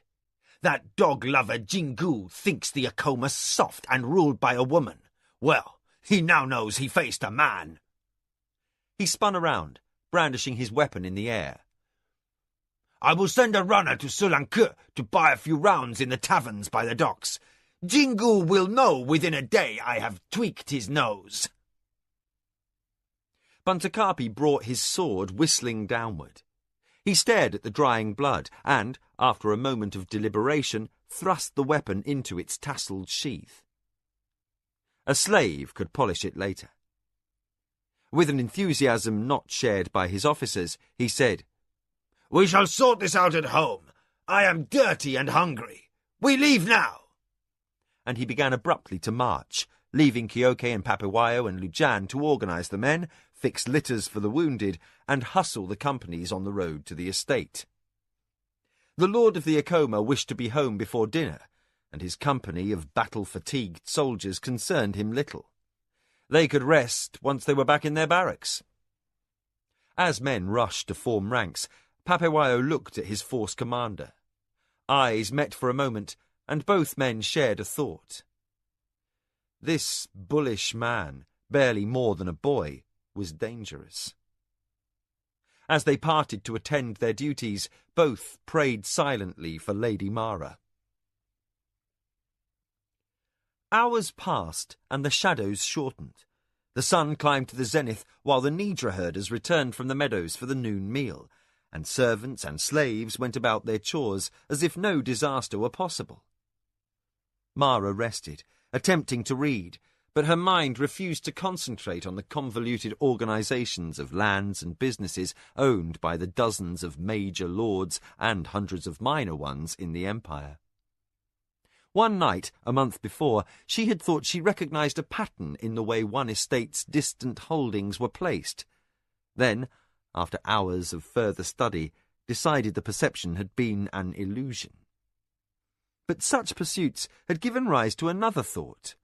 That dog-lover Jingu thinks the Akoma soft and ruled by a woman. Well, he now knows he faced a man. He spun around, brandishing his weapon in the air. I will send a runner to Sulanke to buy a few rounds in the taverns by the docks. Jingu will know within a day I have tweaked his nose. Buntakapi brought his sword whistling downward. He stared at the drying blood and, after a moment of deliberation, thrust the weapon into its tasselled sheath. A slave could polish it later. With an enthusiasm not shared by his officers, he said, We shall sort this out at home. I am dirty and hungry. We leave now. And he began abruptly to march, leaving Kyoke and Papawayo and Lujan to organise the men, fix litters for the wounded, and hustle the companies on the road to the estate. The lord of the Akoma wished to be home before dinner, and his company of battle-fatigued soldiers concerned him little. They could rest once they were back in their barracks. As men rushed to form ranks, Papawayo looked at his force commander. Eyes met for a moment, and both men shared a thought. This bullish man, barely more than a boy, was dangerous. As they parted to attend their duties, both prayed silently for Lady Mara. Hours passed, and the shadows shortened. The sun climbed to the zenith, while the Nidra herders returned from the meadows for the noon meal, and servants and slaves went about their chores as if no disaster were possible. Mara rested, attempting to read, but her mind refused to concentrate on the convoluted organisations of lands and businesses owned by the dozens of major lords and hundreds of minor ones in the empire. One night, a month before, she had thought she recognised a pattern in the way one estate's distant holdings were placed. Then, after hours of further study, decided the perception had been an illusion. But such pursuits had given rise to another thought.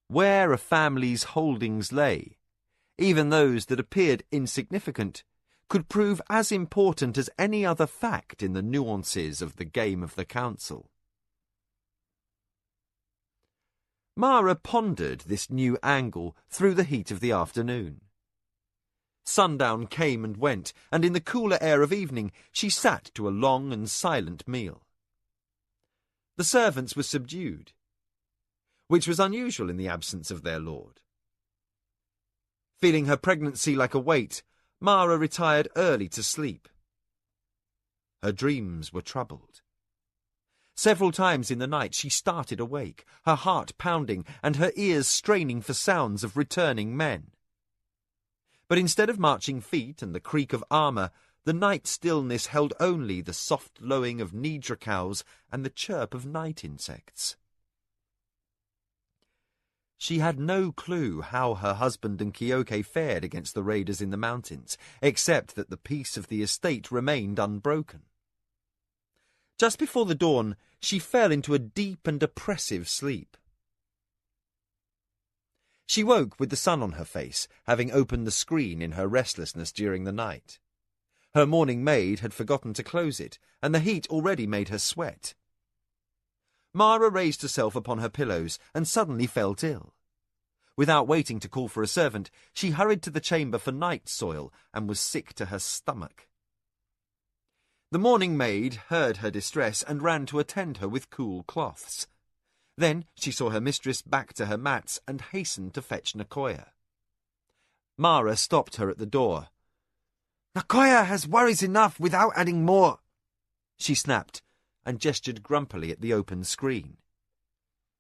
Where a family's holdings lay, even those that appeared insignificant, could prove as important as any other fact in the nuances of the game of the council. Mara pondered this new angle through the heat of the afternoon. Sundown came and went, and in the cooler air of evening she sat to a long and silent meal. The servants were subdued, which was unusual in the absence of their lord. Feeling her pregnancy like a weight, Mara retired early to sleep. Her dreams were troubled. Several times in the night she started awake, her heart pounding and her ears straining for sounds of returning men. But instead of marching feet and the creak of armour, the night stillness held only the soft lowing of Nidra cows and the chirp of night insects. She had no clue how her husband and Kyoke fared against the raiders in the mountains, except that the peace of the estate remained unbroken. Just before the dawn, she fell into a deep and oppressive sleep. She woke with the sun on her face, having opened the screen in her restlessness during the night. Her morning maid had forgotten to close it, and the heat already made her sweat. Mara raised herself upon her pillows and suddenly felt ill. Without waiting to call for a servant, she hurried to the chamber for night soil and was sick to her stomach. The morning maid heard her distress and ran to attend her with cool cloths. Then she saw her mistress back to her mats and hastened to fetch Nakoya. Mara stopped her at the door. Nakoya has worries enough without adding more, she snapped, and gestured grumpily at the open screen.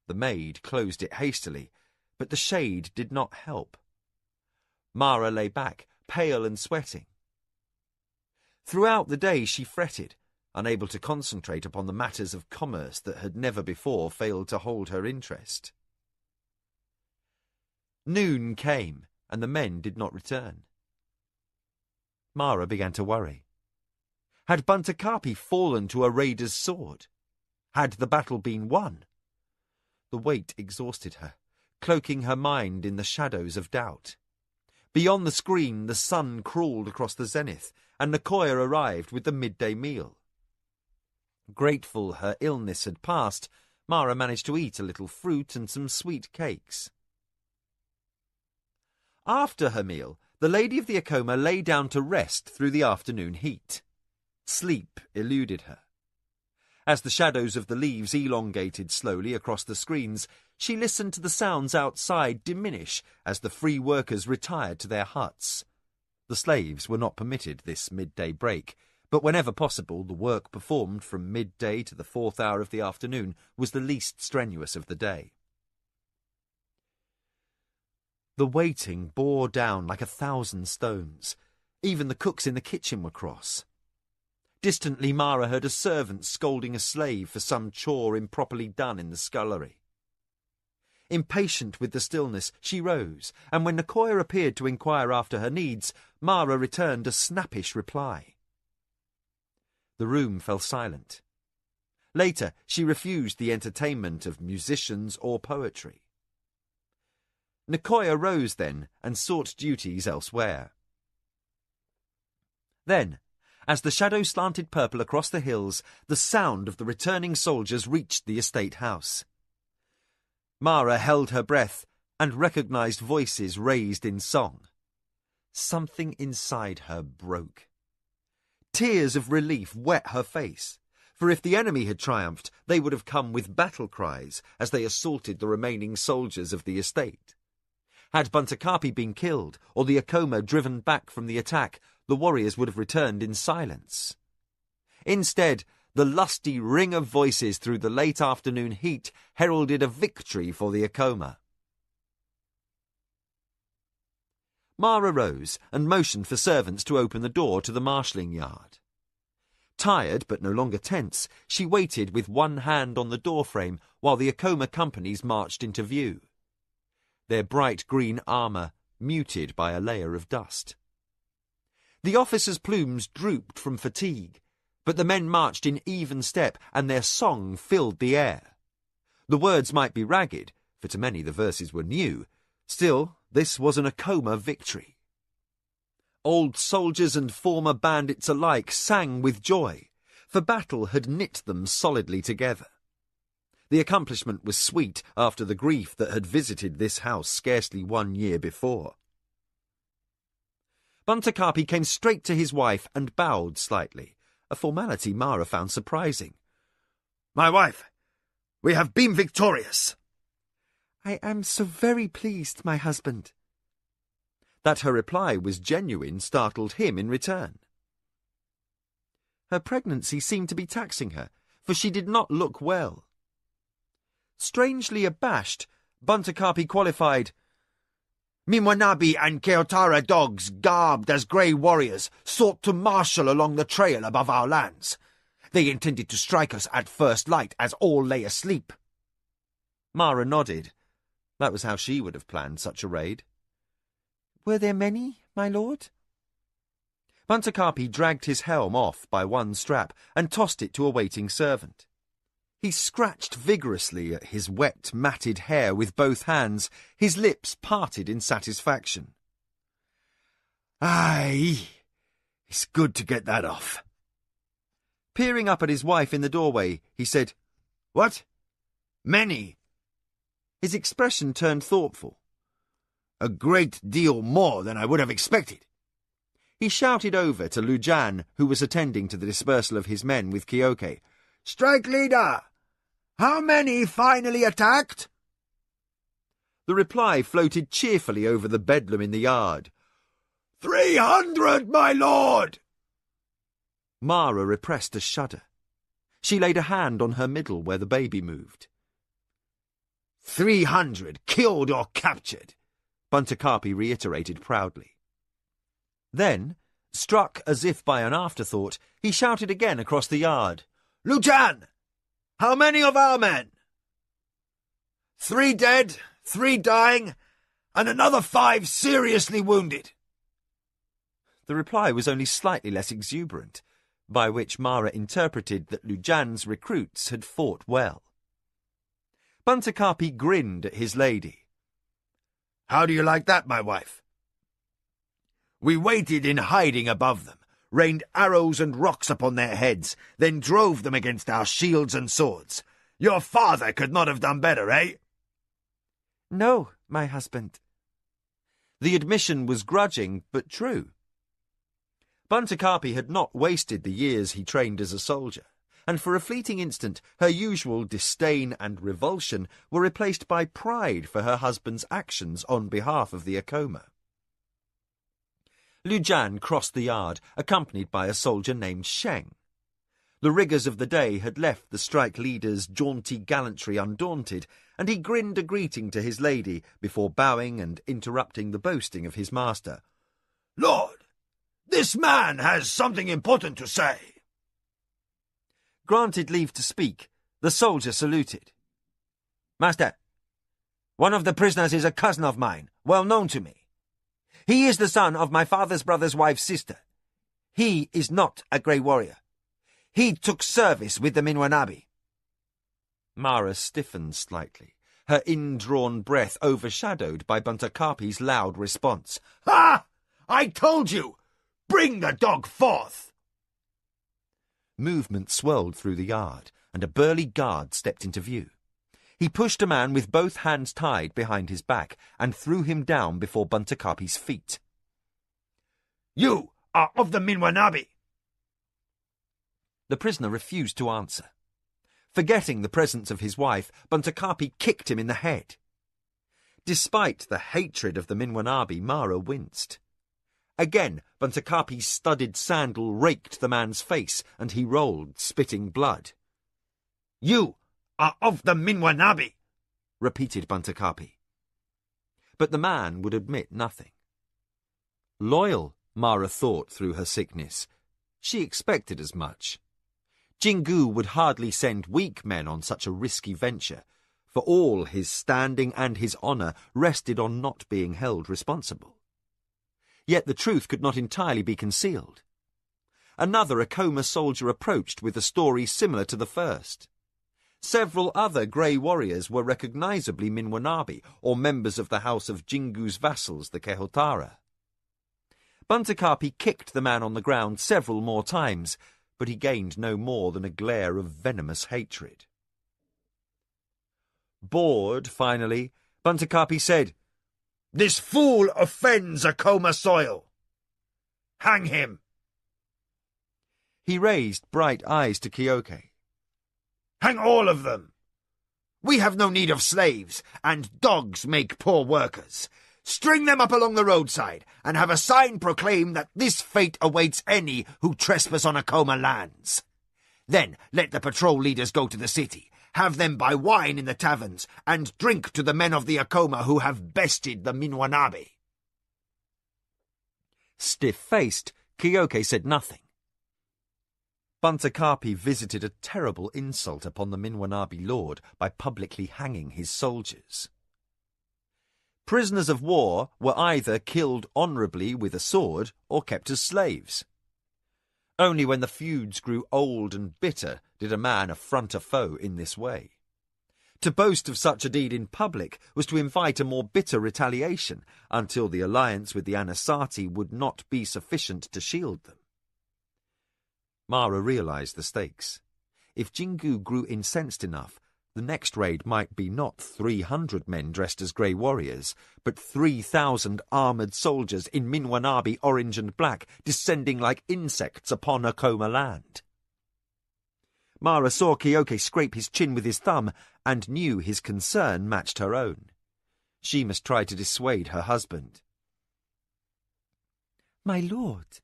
The maid closed it hastily, but the shade did not help. Mara lay back, pale and sweating. Throughout the day she fretted, unable to concentrate upon the matters of commerce that had never before failed to hold her interest. Noon came, and the men did not return. Mara began to worry. Had Buntakapi fallen to a raider's sword? Had the battle been won? The weight exhausted her, cloaking her mind in the shadows of doubt. Beyond the screen, the sun crawled across the zenith, and Nakoya arrived with the midday meal. Grateful her illness had passed, Mara managed to eat a little fruit and some sweet cakes. After her meal, the lady of the Akoma lay down to rest through the afternoon heat. Sleep eluded her. As the shadows of the leaves elongated slowly across the screens, she listened to the sounds outside diminish as the free workers retired to their huts. The slaves were not permitted this midday break, but whenever possible the work performed from midday to the 4th hour of the afternoon was the least strenuous of the day. The waiting bore down like 1,000 stones. Even the cooks in the kitchen were cross. Distantly, Mara heard a servant scolding a slave for some chore improperly done in the scullery. Impatient with the stillness, she rose, and when Nakoya appeared to inquire after her needs, Mara returned a snappish reply. The room fell silent. Later, she refused the entertainment of musicians or poetry. Nakoya rose then and sought duties elsewhere. Then, as the shadow slanted purple across the hills, the sound of the returning soldiers reached the estate house. Mara held her breath and recognized voices raised in song. Something inside her broke. Tears of relief wet her face, for if the enemy had triumphed, they would have come with battle cries as they assaulted the remaining soldiers of the estate. Had Buntakapi been killed, or the Akoma driven back from the attack, the warriors would have returned in silence. Instead, the lusty ring of voices through the late afternoon heat heralded a victory for the Akoma. Mara rose and motioned for servants to open the door to the marshalling yard. Tired, but no longer tense, she waited with one hand on the doorframe while the Akoma companies marched into view. Their bright green armour muted by a layer of dust. The officers' plumes drooped from fatigue, but the men marched in even step, and their song filled the air. The words might be ragged, for to many the verses were new. Still, this was an Akoma victory. Old soldiers and former bandits alike sang with joy, for battle had knit them solidly together. The accomplishment was sweet after the grief that had visited this house scarcely 1 year before. Buntakapi came straight to his wife and bowed slightly, a formality Mara found surprising. "My wife, we have been victorious." "I am so very pleased, my husband." That her reply was genuine startled him in return. Her pregnancy seemed to be taxing her, for she did not look well. Strangely abashed, Buntakapi qualified, "Minwanabi and Keotara dogs, garbed as grey warriors, sought to marshal along the trail above our lands. They intended to strike us at first light as all lay asleep." Mara nodded. That was how she would have planned such a raid. "Were there many, my lord?" Buntakapi dragged his helm off by one strap and tossed it to a waiting servant. He scratched vigorously at his wet, matted hair with both hands, his lips parted in satisfaction. "Aye, it's good to get that off." Peering up at his wife in the doorway, he said, "What? Many?" His expression turned thoughtful. "A great deal more than I would have expected." He shouted over to Lujan, who was attending to the dispersal of his men with Kyoke. "Strike leader! How many finally attacked?" The reply floated cheerfully over the bedlam in the yard. 300, my lord! Mara repressed a shudder. She laid a hand on her middle where the baby moved. 300 killed or captured, Buntakarpi reiterated proudly. Then, struck as if by an afterthought, he shouted again across the yard. Lujan! How many of our men? 3 dead, 3 dying, and another 5 seriously wounded. The reply was only slightly less exuberant, by which Mara interpreted that Lujan's recruits had fought well. Buntakarpi grinned at his lady. How do you like that, my wife? We waited in hiding above them, rained arrows and rocks upon their heads, then drove them against our shields and swords. Your father could not have done better, eh? No, my husband. The admission was grudging, but true. Buntakarpi had not wasted the years he trained as a soldier, and for a fleeting instant her usual disdain and revulsion were replaced by pride for her husband's actions on behalf of the Akoma. Lujan crossed the yard, accompanied by a soldier named Sheng. The rigours of the day had left the strike leader's jaunty gallantry undaunted, and he grinned a greeting to his lady before bowing and interrupting the boasting of his master. Lord, this man has something important to say. Granted leave to speak, the soldier saluted. Master, one of the prisoners is a cousin of mine, well known to me. He is the son of my father's brother's wife's sister. He is not a grey warrior. He took service with the Minwanabi. Mara stiffened slightly, her indrawn breath overshadowed by Buntakarpi's loud response. Ha! I told you! Bring the dog forth! Movement swirled through the yard, and a burly guard stepped into view. He pushed a man with both hands tied behind his back and threw him down before Buntakarpi's feet. You are of the Minwanabi! The prisoner refused to answer. Forgetting the presence of his wife, Buntakarpi kicked him in the head. Despite the hatred of the Minwanabi, Mara winced. Again, Buntakarpi's studded sandal raked the man's face, and he rolled, spitting blood. You are of the Minwanabi, repeated Buntakarpi. But the man would admit nothing. Loyal, Mara thought through her sickness. She expected as much. Jingu would hardly send weak men on such a risky venture, for all his standing and his honour rested on not being held responsible. Yet the truth could not entirely be concealed. Another Akoma soldier approached with a story similar to the first. Several other grey warriors were recognisably Minwanabi, or members of the house of Jingu's vassals, the Kehotara. Buntakarpi kicked the man on the ground several more times, but he gained no more than a glare of venomous hatred. Bored, finally, Buntakarpi said, This fool offends Akoma soil. Hang him. He raised bright eyes to Kyoke. Hang all of them. We have no need of slaves, and dogs make poor workers. String them up along the roadside, and have a sign proclaim that this fate awaits any who trespass on Akoma lands. Then let the patrol leaders go to the city, have them buy wine in the taverns, and drink to the men of the Akoma who have bested the Minwanabi. Stiff-faced, Kyoke said nothing. Buntakarpi visited a terrible insult upon the Minwanabi lord by publicly hanging his soldiers. Prisoners of war were either killed honourably with a sword or kept as slaves. Only when the feuds grew old and bitter did a man affront a foe in this way. To boast of such a deed in public was to invite a more bitter retaliation until the alliance with the Anasati would not be sufficient to shield them. Mara realised the stakes. If Jingu grew incensed enough, the next raid might be not 300 men dressed as grey warriors, but 3,000 armoured soldiers in Minwanabi orange and black, descending like insects upon Akoma land. Mara saw Kyoke scrape his chin with his thumb, and knew his concern matched her own. She must try to dissuade her husband. My lord,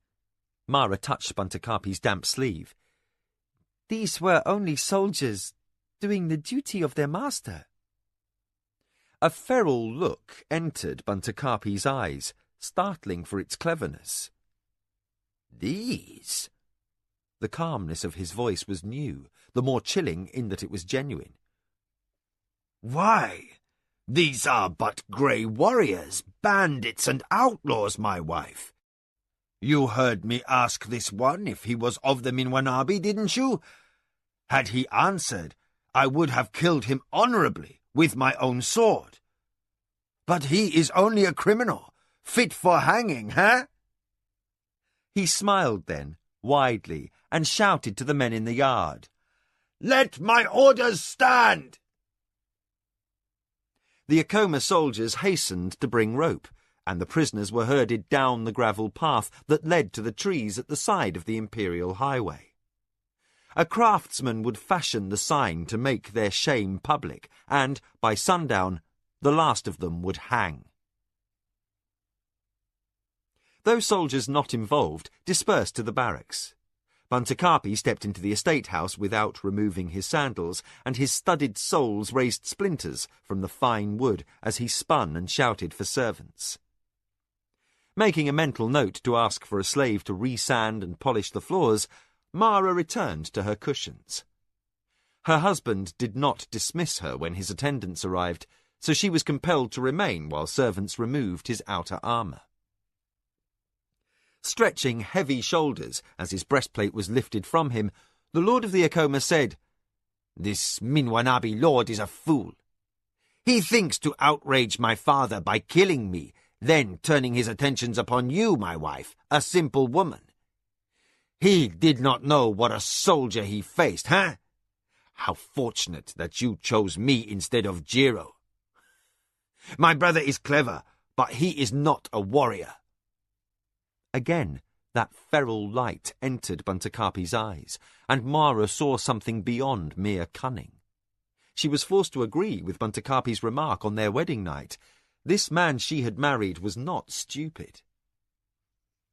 Mara touched Buntakappi's damp sleeve. these were only soldiers doing the duty of their master. A feral look entered Buntakappi's eyes, startling for its cleverness. These? The calmness of his voice was new, the more chilling in that it was genuine. Why, these are but grey warriors, bandits and outlaws, my wife. You heard me ask this one if he was of the Minwanabi, didn't you? Had he answered, I would have killed him honourably with my own sword. But he is only a criminal, fit for hanging, huh? He smiled then, widely, and shouted to the men in the yard. Let my orders stand! The Acoma soldiers hastened to bring rope, and the prisoners were herded down the gravel path that led to the trees at the side of the imperial highway. A craftsman would fashion the sign to make their shame public, and, by sundown, the last of them would hang. Those soldiers not involved dispersed to the barracks. Buntakappi stepped into the estate house without removing his sandals, and his studded soles raised splinters from the fine wood as he spun and shouted for servants. Making a mental note to ask for a slave to resand and polish the floors, Mara returned to her cushions. Her husband did not dismiss her when his attendants arrived, so she was compelled to remain while servants removed his outer armour. Stretching heavy shoulders as his breastplate was lifted from him, the Lord of the Acoma said, This Minwanabi lord is a fool. He thinks to outrage my father by killing me, then turning his attentions upon you, my wife, a simple woman. He did not know what a soldier he faced, huh? How fortunate that you chose me instead of Jiro. My brother is clever, but he is not a warrior. Again, that feral light entered Buntakappi's eyes, and Mara saw something beyond mere cunning. She was forced to agree with Buntakappi's remark on their wedding night. This man she had married was not stupid.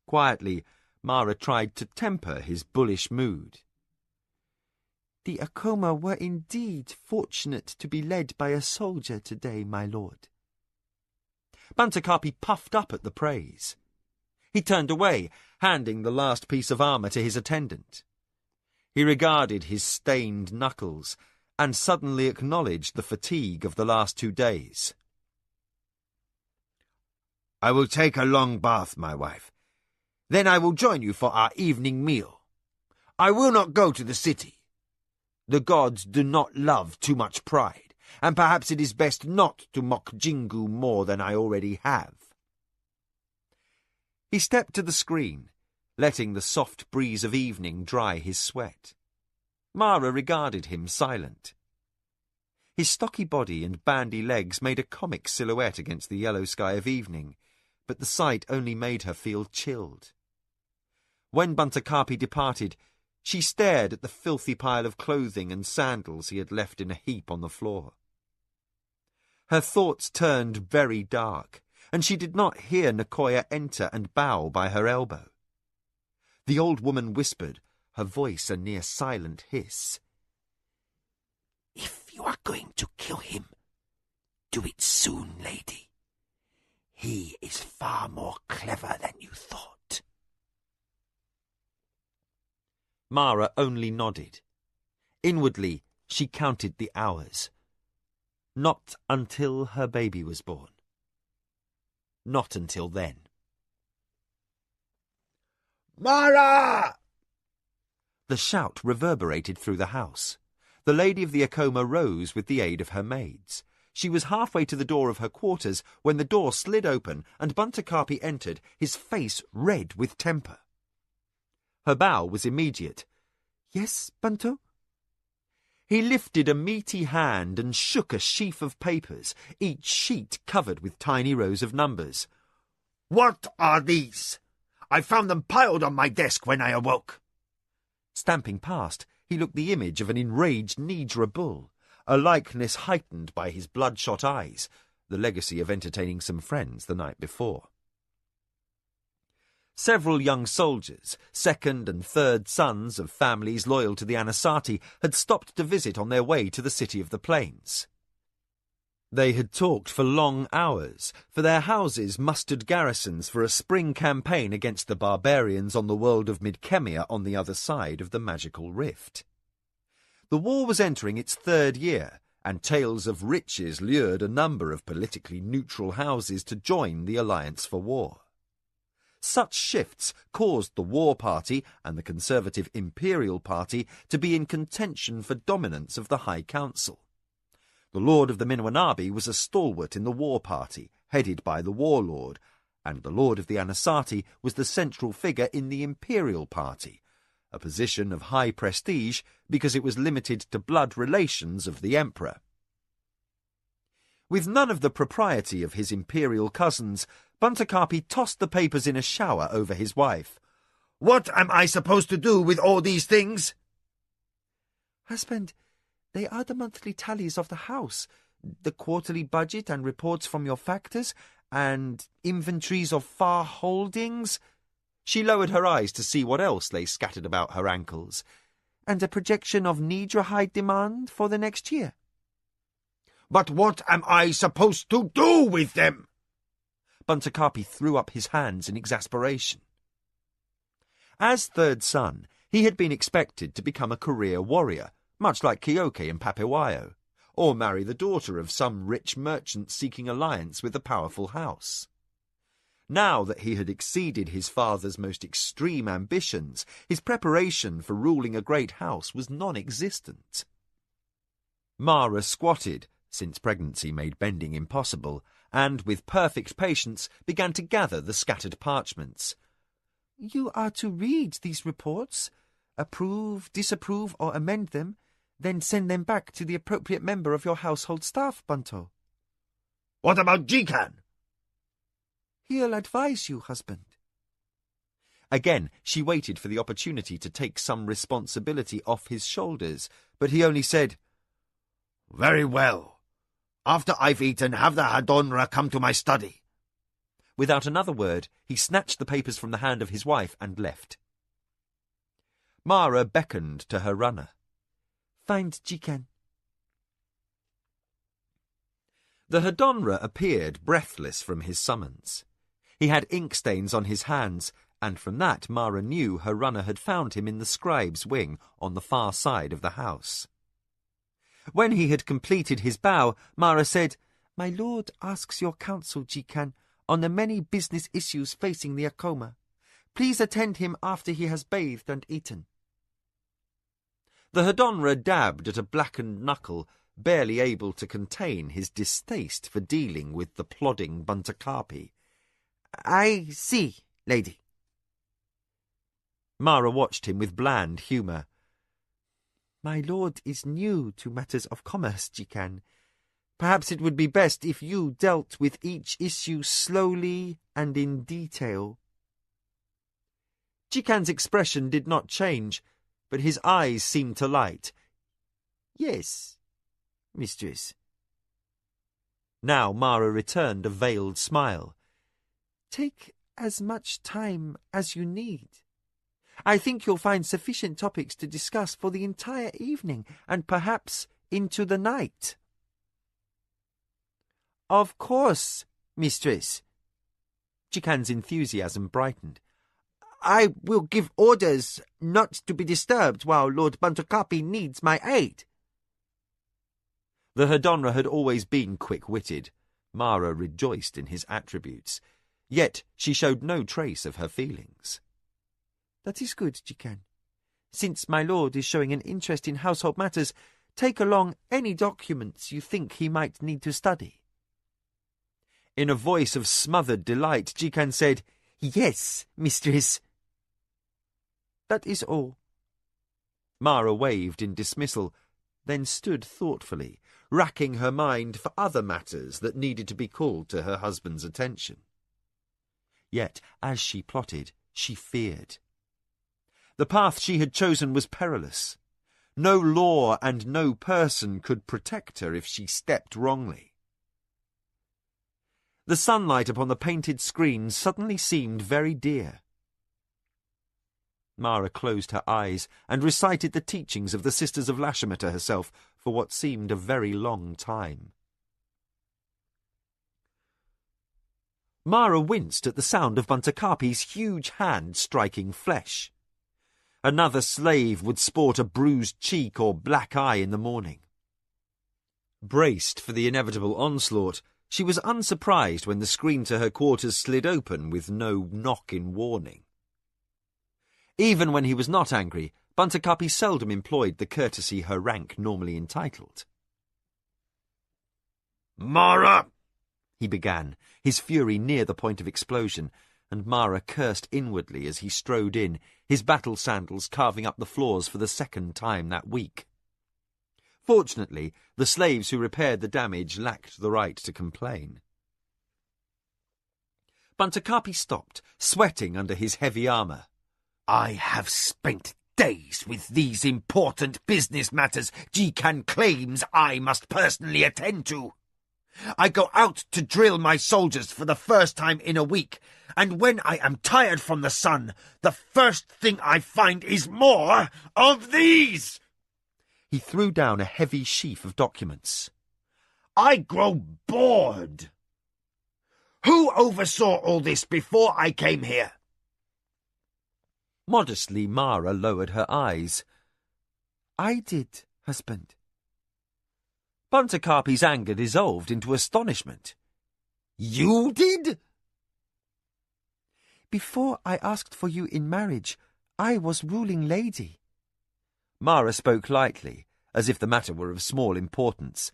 Quietly, Mara tried to temper his bullish mood. The Acoma were indeed fortunate to be led by a soldier today, my lord. Buntakappi puffed up at the praise. He turned away, handing the last piece of armour to his attendant. He regarded his stained knuckles, and suddenly acknowledged the fatigue of the last 2 days. I will take a long bath, my wife. Then I will join you for our evening meal. I will not go to the city. The gods do not love too much pride, and perhaps it is best not to mock Jingu more than I already have. He stepped to the screen, letting the soft breeze of evening dry his sweat. Mara regarded him silent. His stocky body and bandy legs made a comic silhouette against the yellow sky of evening, but the sight only made her feel chilled. When Buntakappi departed, she stared at the filthy pile of clothing and sandals he had left in a heap on the floor. Her thoughts turned very dark, and she did not hear Nakoya enter and bow by her elbow. The old woman whispered, her voice a near silent hiss. If you are going to kill him, do it soon, lady. He is far more clever than you thought. Mara only nodded. Inwardly, she counted the hours. Not until her baby was born. Not until then. Mara! The shout reverberated through the house. The lady of the Acoma rose with the aid of her maids. She was halfway to the door of her quarters when the door slid open and Buntakappi entered, his face red with temper. Her bow was immediate. Yes, Bunto? He lifted a meaty hand and shook a sheaf of papers, each sheet covered with tiny rows of numbers. What are these? I found them piled on my desk when I awoke. Stamping past, he looked the image of an enraged Nidra bull, a likeness heightened by his bloodshot eyes, the legacy of entertaining some friends the night before. Several young soldiers, second and third sons of families loyal to the Anasazi, had stopped to visit on their way to the City of the Plains. They had talked for long hours, for their houses mustered garrisons for a spring campaign against the barbarians on the world of Midkemia on the other side of the magical rift. The war was entering its third year, and tales of riches lured a number of politically neutral houses to join the Alliance for War. Such shifts caused the War Party and the Conservative Imperial Party to be in contention for dominance of the High Council. The Lord of the Minwanabi was a stalwart in the War Party, headed by the Warlord, and the Lord of the Anasazi was the central figure in the Imperial Party, a position of high prestige because it was limited to blood relations of the Emperor. With none of the propriety of his imperial cousins, Buntakapi tossed the papers in a shower over his wife. "What am I supposed to do with all these things?" Husband, they are the monthly tallies of the house, the quarterly budget and reports from your factors, and inventories of far holdings. She lowered her eyes to see what else lay scattered about her ankles. And a projection of Nidrahide demand for the next year. "But what am I supposed to do with them?" Buntakapi threw up his hands in exasperation. As third son, he had been expected to become a career warrior, much like Kioke and Papewayo, or marry the daughter of some rich merchant seeking alliance with a powerful house. Now that he had exceeded his father's most extreme ambitions, his preparation for ruling a great house was non-existent. Mara squatted, since pregnancy made bending impossible, and with perfect patience began to gather the scattered parchments. You are to read these reports, approve, disapprove, or amend them, then send them back to the appropriate member of your household staff, Bunto. "What about Jikan?" He'll advise you, husband. Again, she waited for the opportunity to take some responsibility off his shoulders, but he only said, "Very well. After I've eaten, have the Hadonra come to my study." Without another word, he snatched the papers from the hand of his wife and left. Mara beckoned to her runner. Find Jikan. The Hadonra appeared breathless from his summons. He had ink stains on his hands, and from that Mara knew her runner had found him in the scribe's wing on the far side of the house. When he had completed his bow, Mara said, My lord asks your counsel, Jikan, on the many business issues facing the Akoma. Please attend him after he has bathed and eaten. The Hadonra dabbed at a blackened knuckle, barely able to contain his distaste for dealing with the plodding Buntakapi. I see, lady. Mara watched him with bland humour. My lord is new to matters of commerce, Jikan. Perhaps it would be best if you dealt with each issue slowly and in detail. Jikan's expression did not change, but his eyes seemed to light. Yes, mistress. Now Mara returned a veiled smile. Take as much time as you need. I think you'll find sufficient topics to discuss for the entire evening, and perhaps into the night. Of course, mistress. Jikan's enthusiasm brightened. I will give orders not to be disturbed while Lord Buntakapi needs my aid. The Hadonra had always been quick-witted. Mara rejoiced in his attributes. Yet she showed no trace of her feelings. That is good, Jikan. Since my lord is showing an interest in household matters, take along any documents you think he might need to study. In a voice of smothered delight, Jikan said, Yes, mistress. That is all. Mara waved in dismissal, then stood thoughtfully, racking her mind for other matters that needed to be called to her husband's attention. Yet, as she plotted, she feared. The path she had chosen was perilous. No law and no person could protect her if she stepped wrongly. The sunlight upon the painted screen suddenly seemed very dear. Mara closed her eyes and recited the teachings of the Sisters of Lashima to herself for what seemed a very long time. Mara winced at the sound of Buntakarpi's huge hand striking flesh. Another slave would sport a bruised cheek or black eye in the morning. Braced for the inevitable onslaught, she was unsurprised when the screen to her quarters slid open with no knock in warning. Even when he was not angry, Buntakarpi seldom employed the courtesy her rank normally entitled. "Mara!" he began, his fury near the point of explosion, and Mara cursed inwardly as he strode in, his battle sandals carving up the floors for the second time that week. Fortunately, the slaves who repaired the damage lacked the right to complain. Buntakarpi stopped, sweating under his heavy armour. "I have spent days with these important business matters Jikan claims I must personally attend to. I go out to drill my soldiers for the first time in a week, and when I am tired from the sun, the first thing I find is more of these!" He threw down a heavy sheaf of documents. "I grow bored. Who oversaw all this before I came here?" Modestly, Mara lowered her eyes. I did, husband. Buntakarpi's anger dissolved into astonishment. "You did?" Before I asked for you in marriage, I was ruling lady. Mara spoke lightly, as if the matter were of small importance.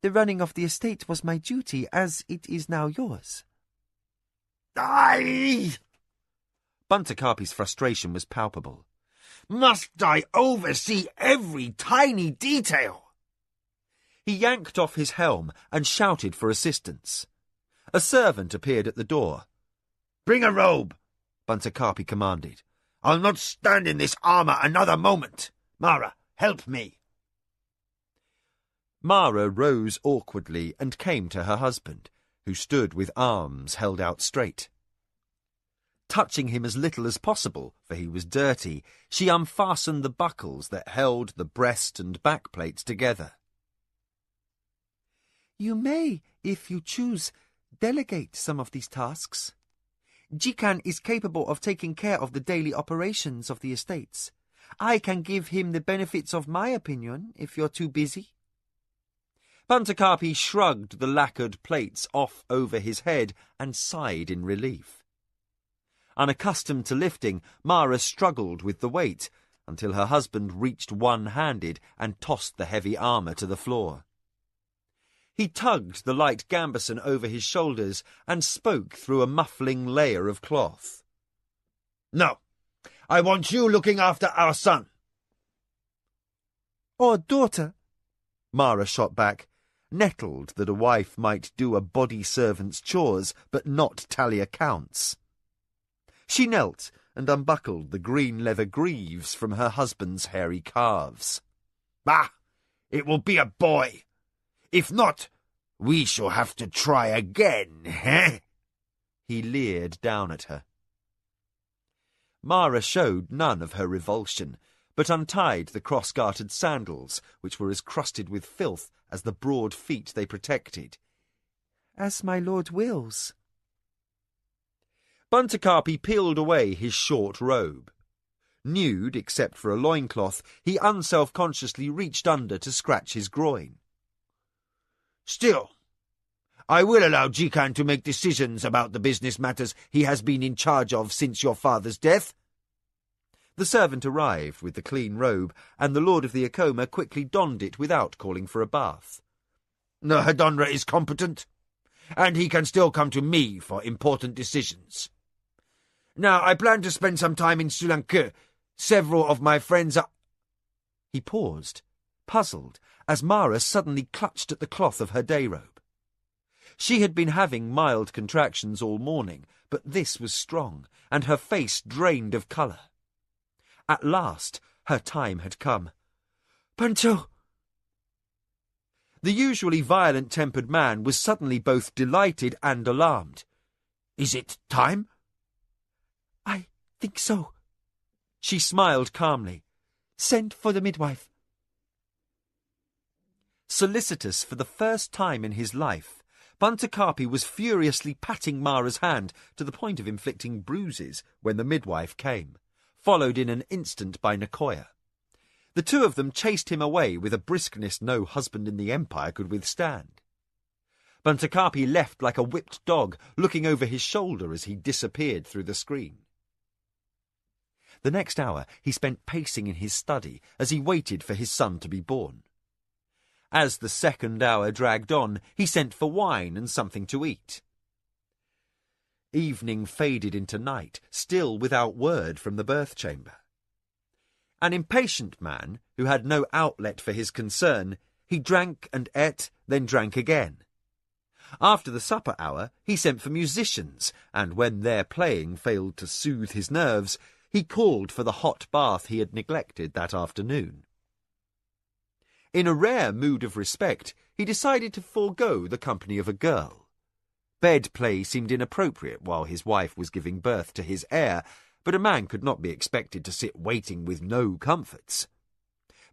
The running of the estate was my duty, as it is now yours. Buntakarpi's frustration was palpable. "Must I oversee every tiny detail?" He yanked off his helm and shouted for assistance. A servant appeared at the door. "Bring a robe," Buntakarpi commanded. "I'll not stand in this armour another moment. Mara, help me." Mara rose awkwardly and came to her husband, who stood with arms held out straight. Touching him as little as possible, for he was dirty, she unfastened the buckles that held the breast and back plates together. You may, if you choose, delegate some of these tasks. Jikan is capable of taking care of the daily operations of the estates. I can give him the benefits of my opinion if you're too busy. Buntakarpi shrugged the lacquered plates off over his head and sighed in relief. Unaccustomed to lifting, Mara struggled with the weight until her husband reached one-handed and tossed the heavy armour to the floor. He tugged the light gambeson over his shoulders and spoke through a muffling layer of cloth. "No, I want you looking after our son." "Or daughter," Mara shot back, nettled that a wife might do a body servant's chores but not tally accounts. She knelt and unbuckled the green leather greaves from her husband's hairy calves. It will be a boy. If not, we shall have to try again, eh?" He leered down at her. Mara showed none of her revulsion, but untied the cross-gartered sandals, which were as crusted with filth as the broad feet they protected. "As my lord wills." Buntakarpi peeled away his short robe. Nude, except for a loincloth, he unselfconsciously reached under to scratch his groin. "Still, I will allow Jikan to make decisions about the business matters he has been in charge of since your father's death." The servant arrived with the clean robe, and the Lord of the Akoma quickly donned it without calling for a bath. "The Hadonra is competent, and he can still come to me for important decisions. Now, I plan to spend some time in Sri Lanka. Several of my friends are—" He paused, puzzled, as Mara suddenly clutched at the cloth of her day robe. She had been having mild contractions all morning, but this was strong, and her face drained of colour. At last, her time had come. "Pancho!" The usually violent-tempered man was suddenly both delighted and alarmed. "Is it time?" "I think so." She smiled calmly. "Send for the midwife." Solicitous for the first time in his life, Buntakarpi was furiously patting Mara's hand to the point of inflicting bruises when the midwife came, followed in an instant by Nicoya. The two of them chased him away with a briskness no husband in the Empire could withstand. Buntakarpi left like a whipped dog, looking over his shoulder as he disappeared through the screen. The next hour he spent pacing in his study as he waited for his son to be born. As the second hour dragged on, he sent for wine and something to eat. Evening faded into night, still without word from the birth chamber. An impatient man, who had no outlet for his concern, he drank and ate, then drank again. After the supper hour, he sent for musicians, and when their playing failed to soothe his nerves, he called for the hot bath he had neglected that afternoon. In a rare mood of respect, he decided to forego the company of a girl. Bed play seemed inappropriate while his wife was giving birth to his heir, but a man could not be expected to sit waiting with no comforts.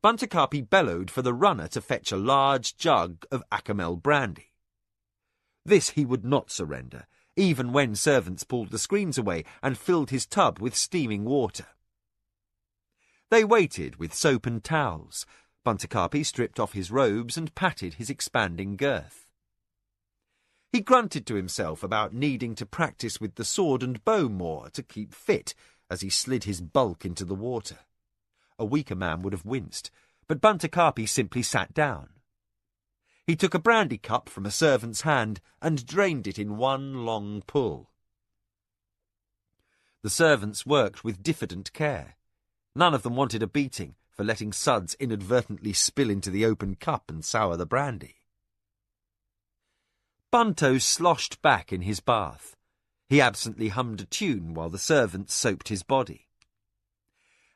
Buntakarpi bellowed for the runner to fetch a large jug of Acamel brandy. This he would not surrender, even when servants pulled the screens away and filled his tub with steaming water. They waited with soap and towels. Buntakarpi stripped off his robes and patted his expanding girth. He grunted to himself about needing to practice with the sword and bow more to keep fit as he slid his bulk into the water. A weaker man would have winced, but Buntakarpi simply sat down. He took a brandy cup from a servant's hand and drained it in one long pull. The servants worked with diffident care. None of them wanted a beating for letting suds inadvertently spill into the open cup and sour the brandy. Bunto sloshed back in his bath. He absently hummed a tune while the servants soaped his body.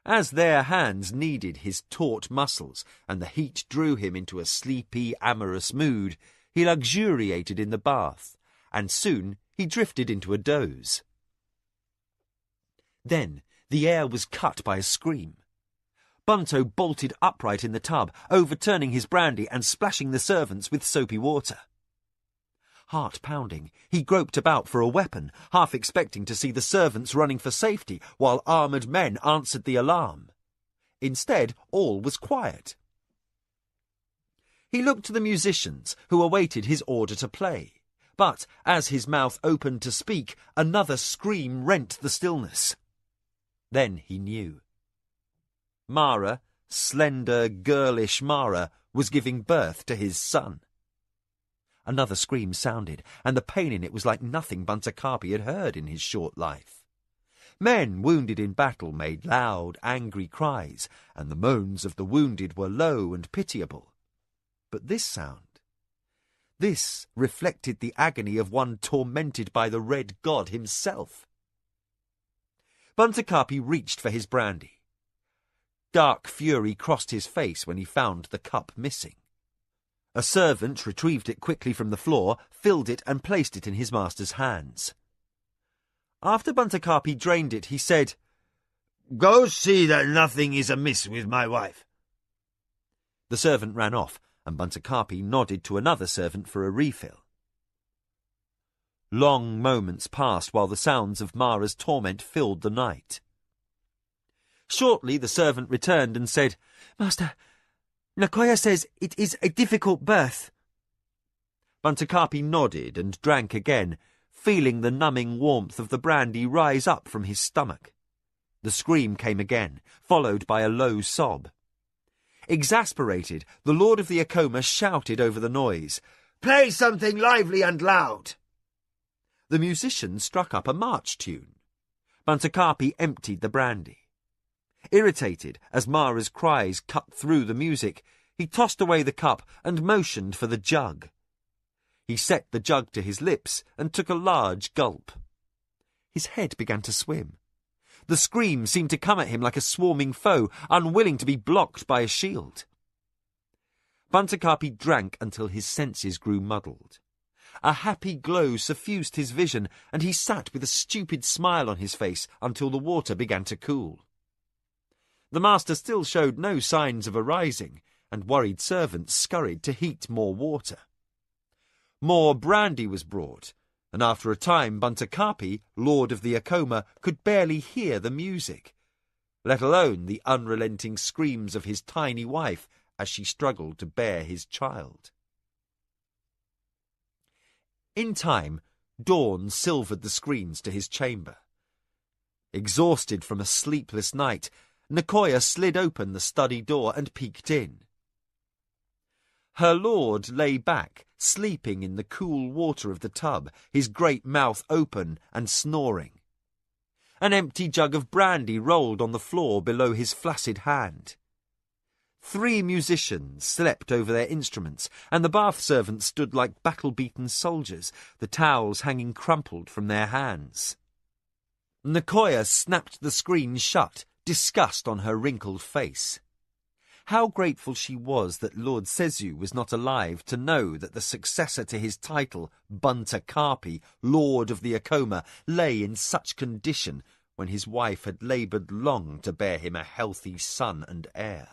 As their hands kneaded his taut muscles and the heat drew him into a sleepy, amorous mood, he luxuriated in the bath, and soon he drifted into a doze. Then the air was cut by a scream. Bunto bolted upright in the tub, overturning his brandy and splashing the servants with soapy water. Heart pounding, he groped about for a weapon, half expecting to see the servants running for safety while armoured men answered the alarm. Instead, all was quiet. He looked to the musicians, who awaited his order to play. But, as his mouth opened to speak, another scream rent the stillness. Then he knew. Mara, slender, girlish Mara, was giving birth to his son. Another scream sounded, and the pain in it was like nothing Buntakarpi had heard in his short life. Men wounded in battle made loud, angry cries, and the moans of the wounded were low and pitiable. But this sound, this reflected the agony of one tormented by the Red God himself. Buntakarpi reached for his brandy. Dark fury crossed his face when he found the cup missing. A servant retrieved it quickly from the floor, filled it and placed it in his master's hands. After Buntakarpi drained it, he said, "Go see that nothing is amiss with my wife." The servant ran off, and Buntakarpi nodded to another servant for a refill. Long moments passed while the sounds of Mara's torment filled the night. Shortly the servant returned and said, "Master, Nicoya says it is a difficult birth." Buntakarpi nodded and drank again, feeling the numbing warmth of the brandy rise up from his stomach. The scream came again, followed by a low sob. Exasperated, the Lord of the Acoma shouted over the noise, "Play something lively and loud." The musicians struck up a march tune. Buntakarpi emptied the brandy. Irritated as Mara's cries cut through the music, he tossed away the cup and motioned for the jug. He set the jug to his lips and took a large gulp. His head began to swim. The scream seemed to come at him like a swarming foe, unwilling to be blocked by a shield. Buntakarpi drank until his senses grew muddled. A happy glow suffused his vision, and he sat with a stupid smile on his face until the water began to cool. The master still showed no signs of arising, and worried servants scurried to heat more water. More brandy was brought, and after a time Buntakaapi, lord of the Acoma, could barely hear the music, let alone the unrelenting screams of his tiny wife as she struggled to bear his child. In time, dawn silvered the screens to his chamber. Exhausted from a sleepless night, Nicoya slid open the study door and peeked in. Her lord lay back, sleeping in the cool water of the tub, his great mouth open and snoring. An empty jug of brandy rolled on the floor below his flaccid hand. 3 musicians slept over their instruments, and the bath servants stood like battle-beaten soldiers, the towels hanging crumpled from their hands. Nicoya snapped the screen shut, disgust on her wrinkled face. How grateful she was that Lord Sezu was not alive to know that the successor to his title, Buntakaapi, Lord of the Acoma, lay in such condition when his wife had laboured long to bear him a healthy son and heir.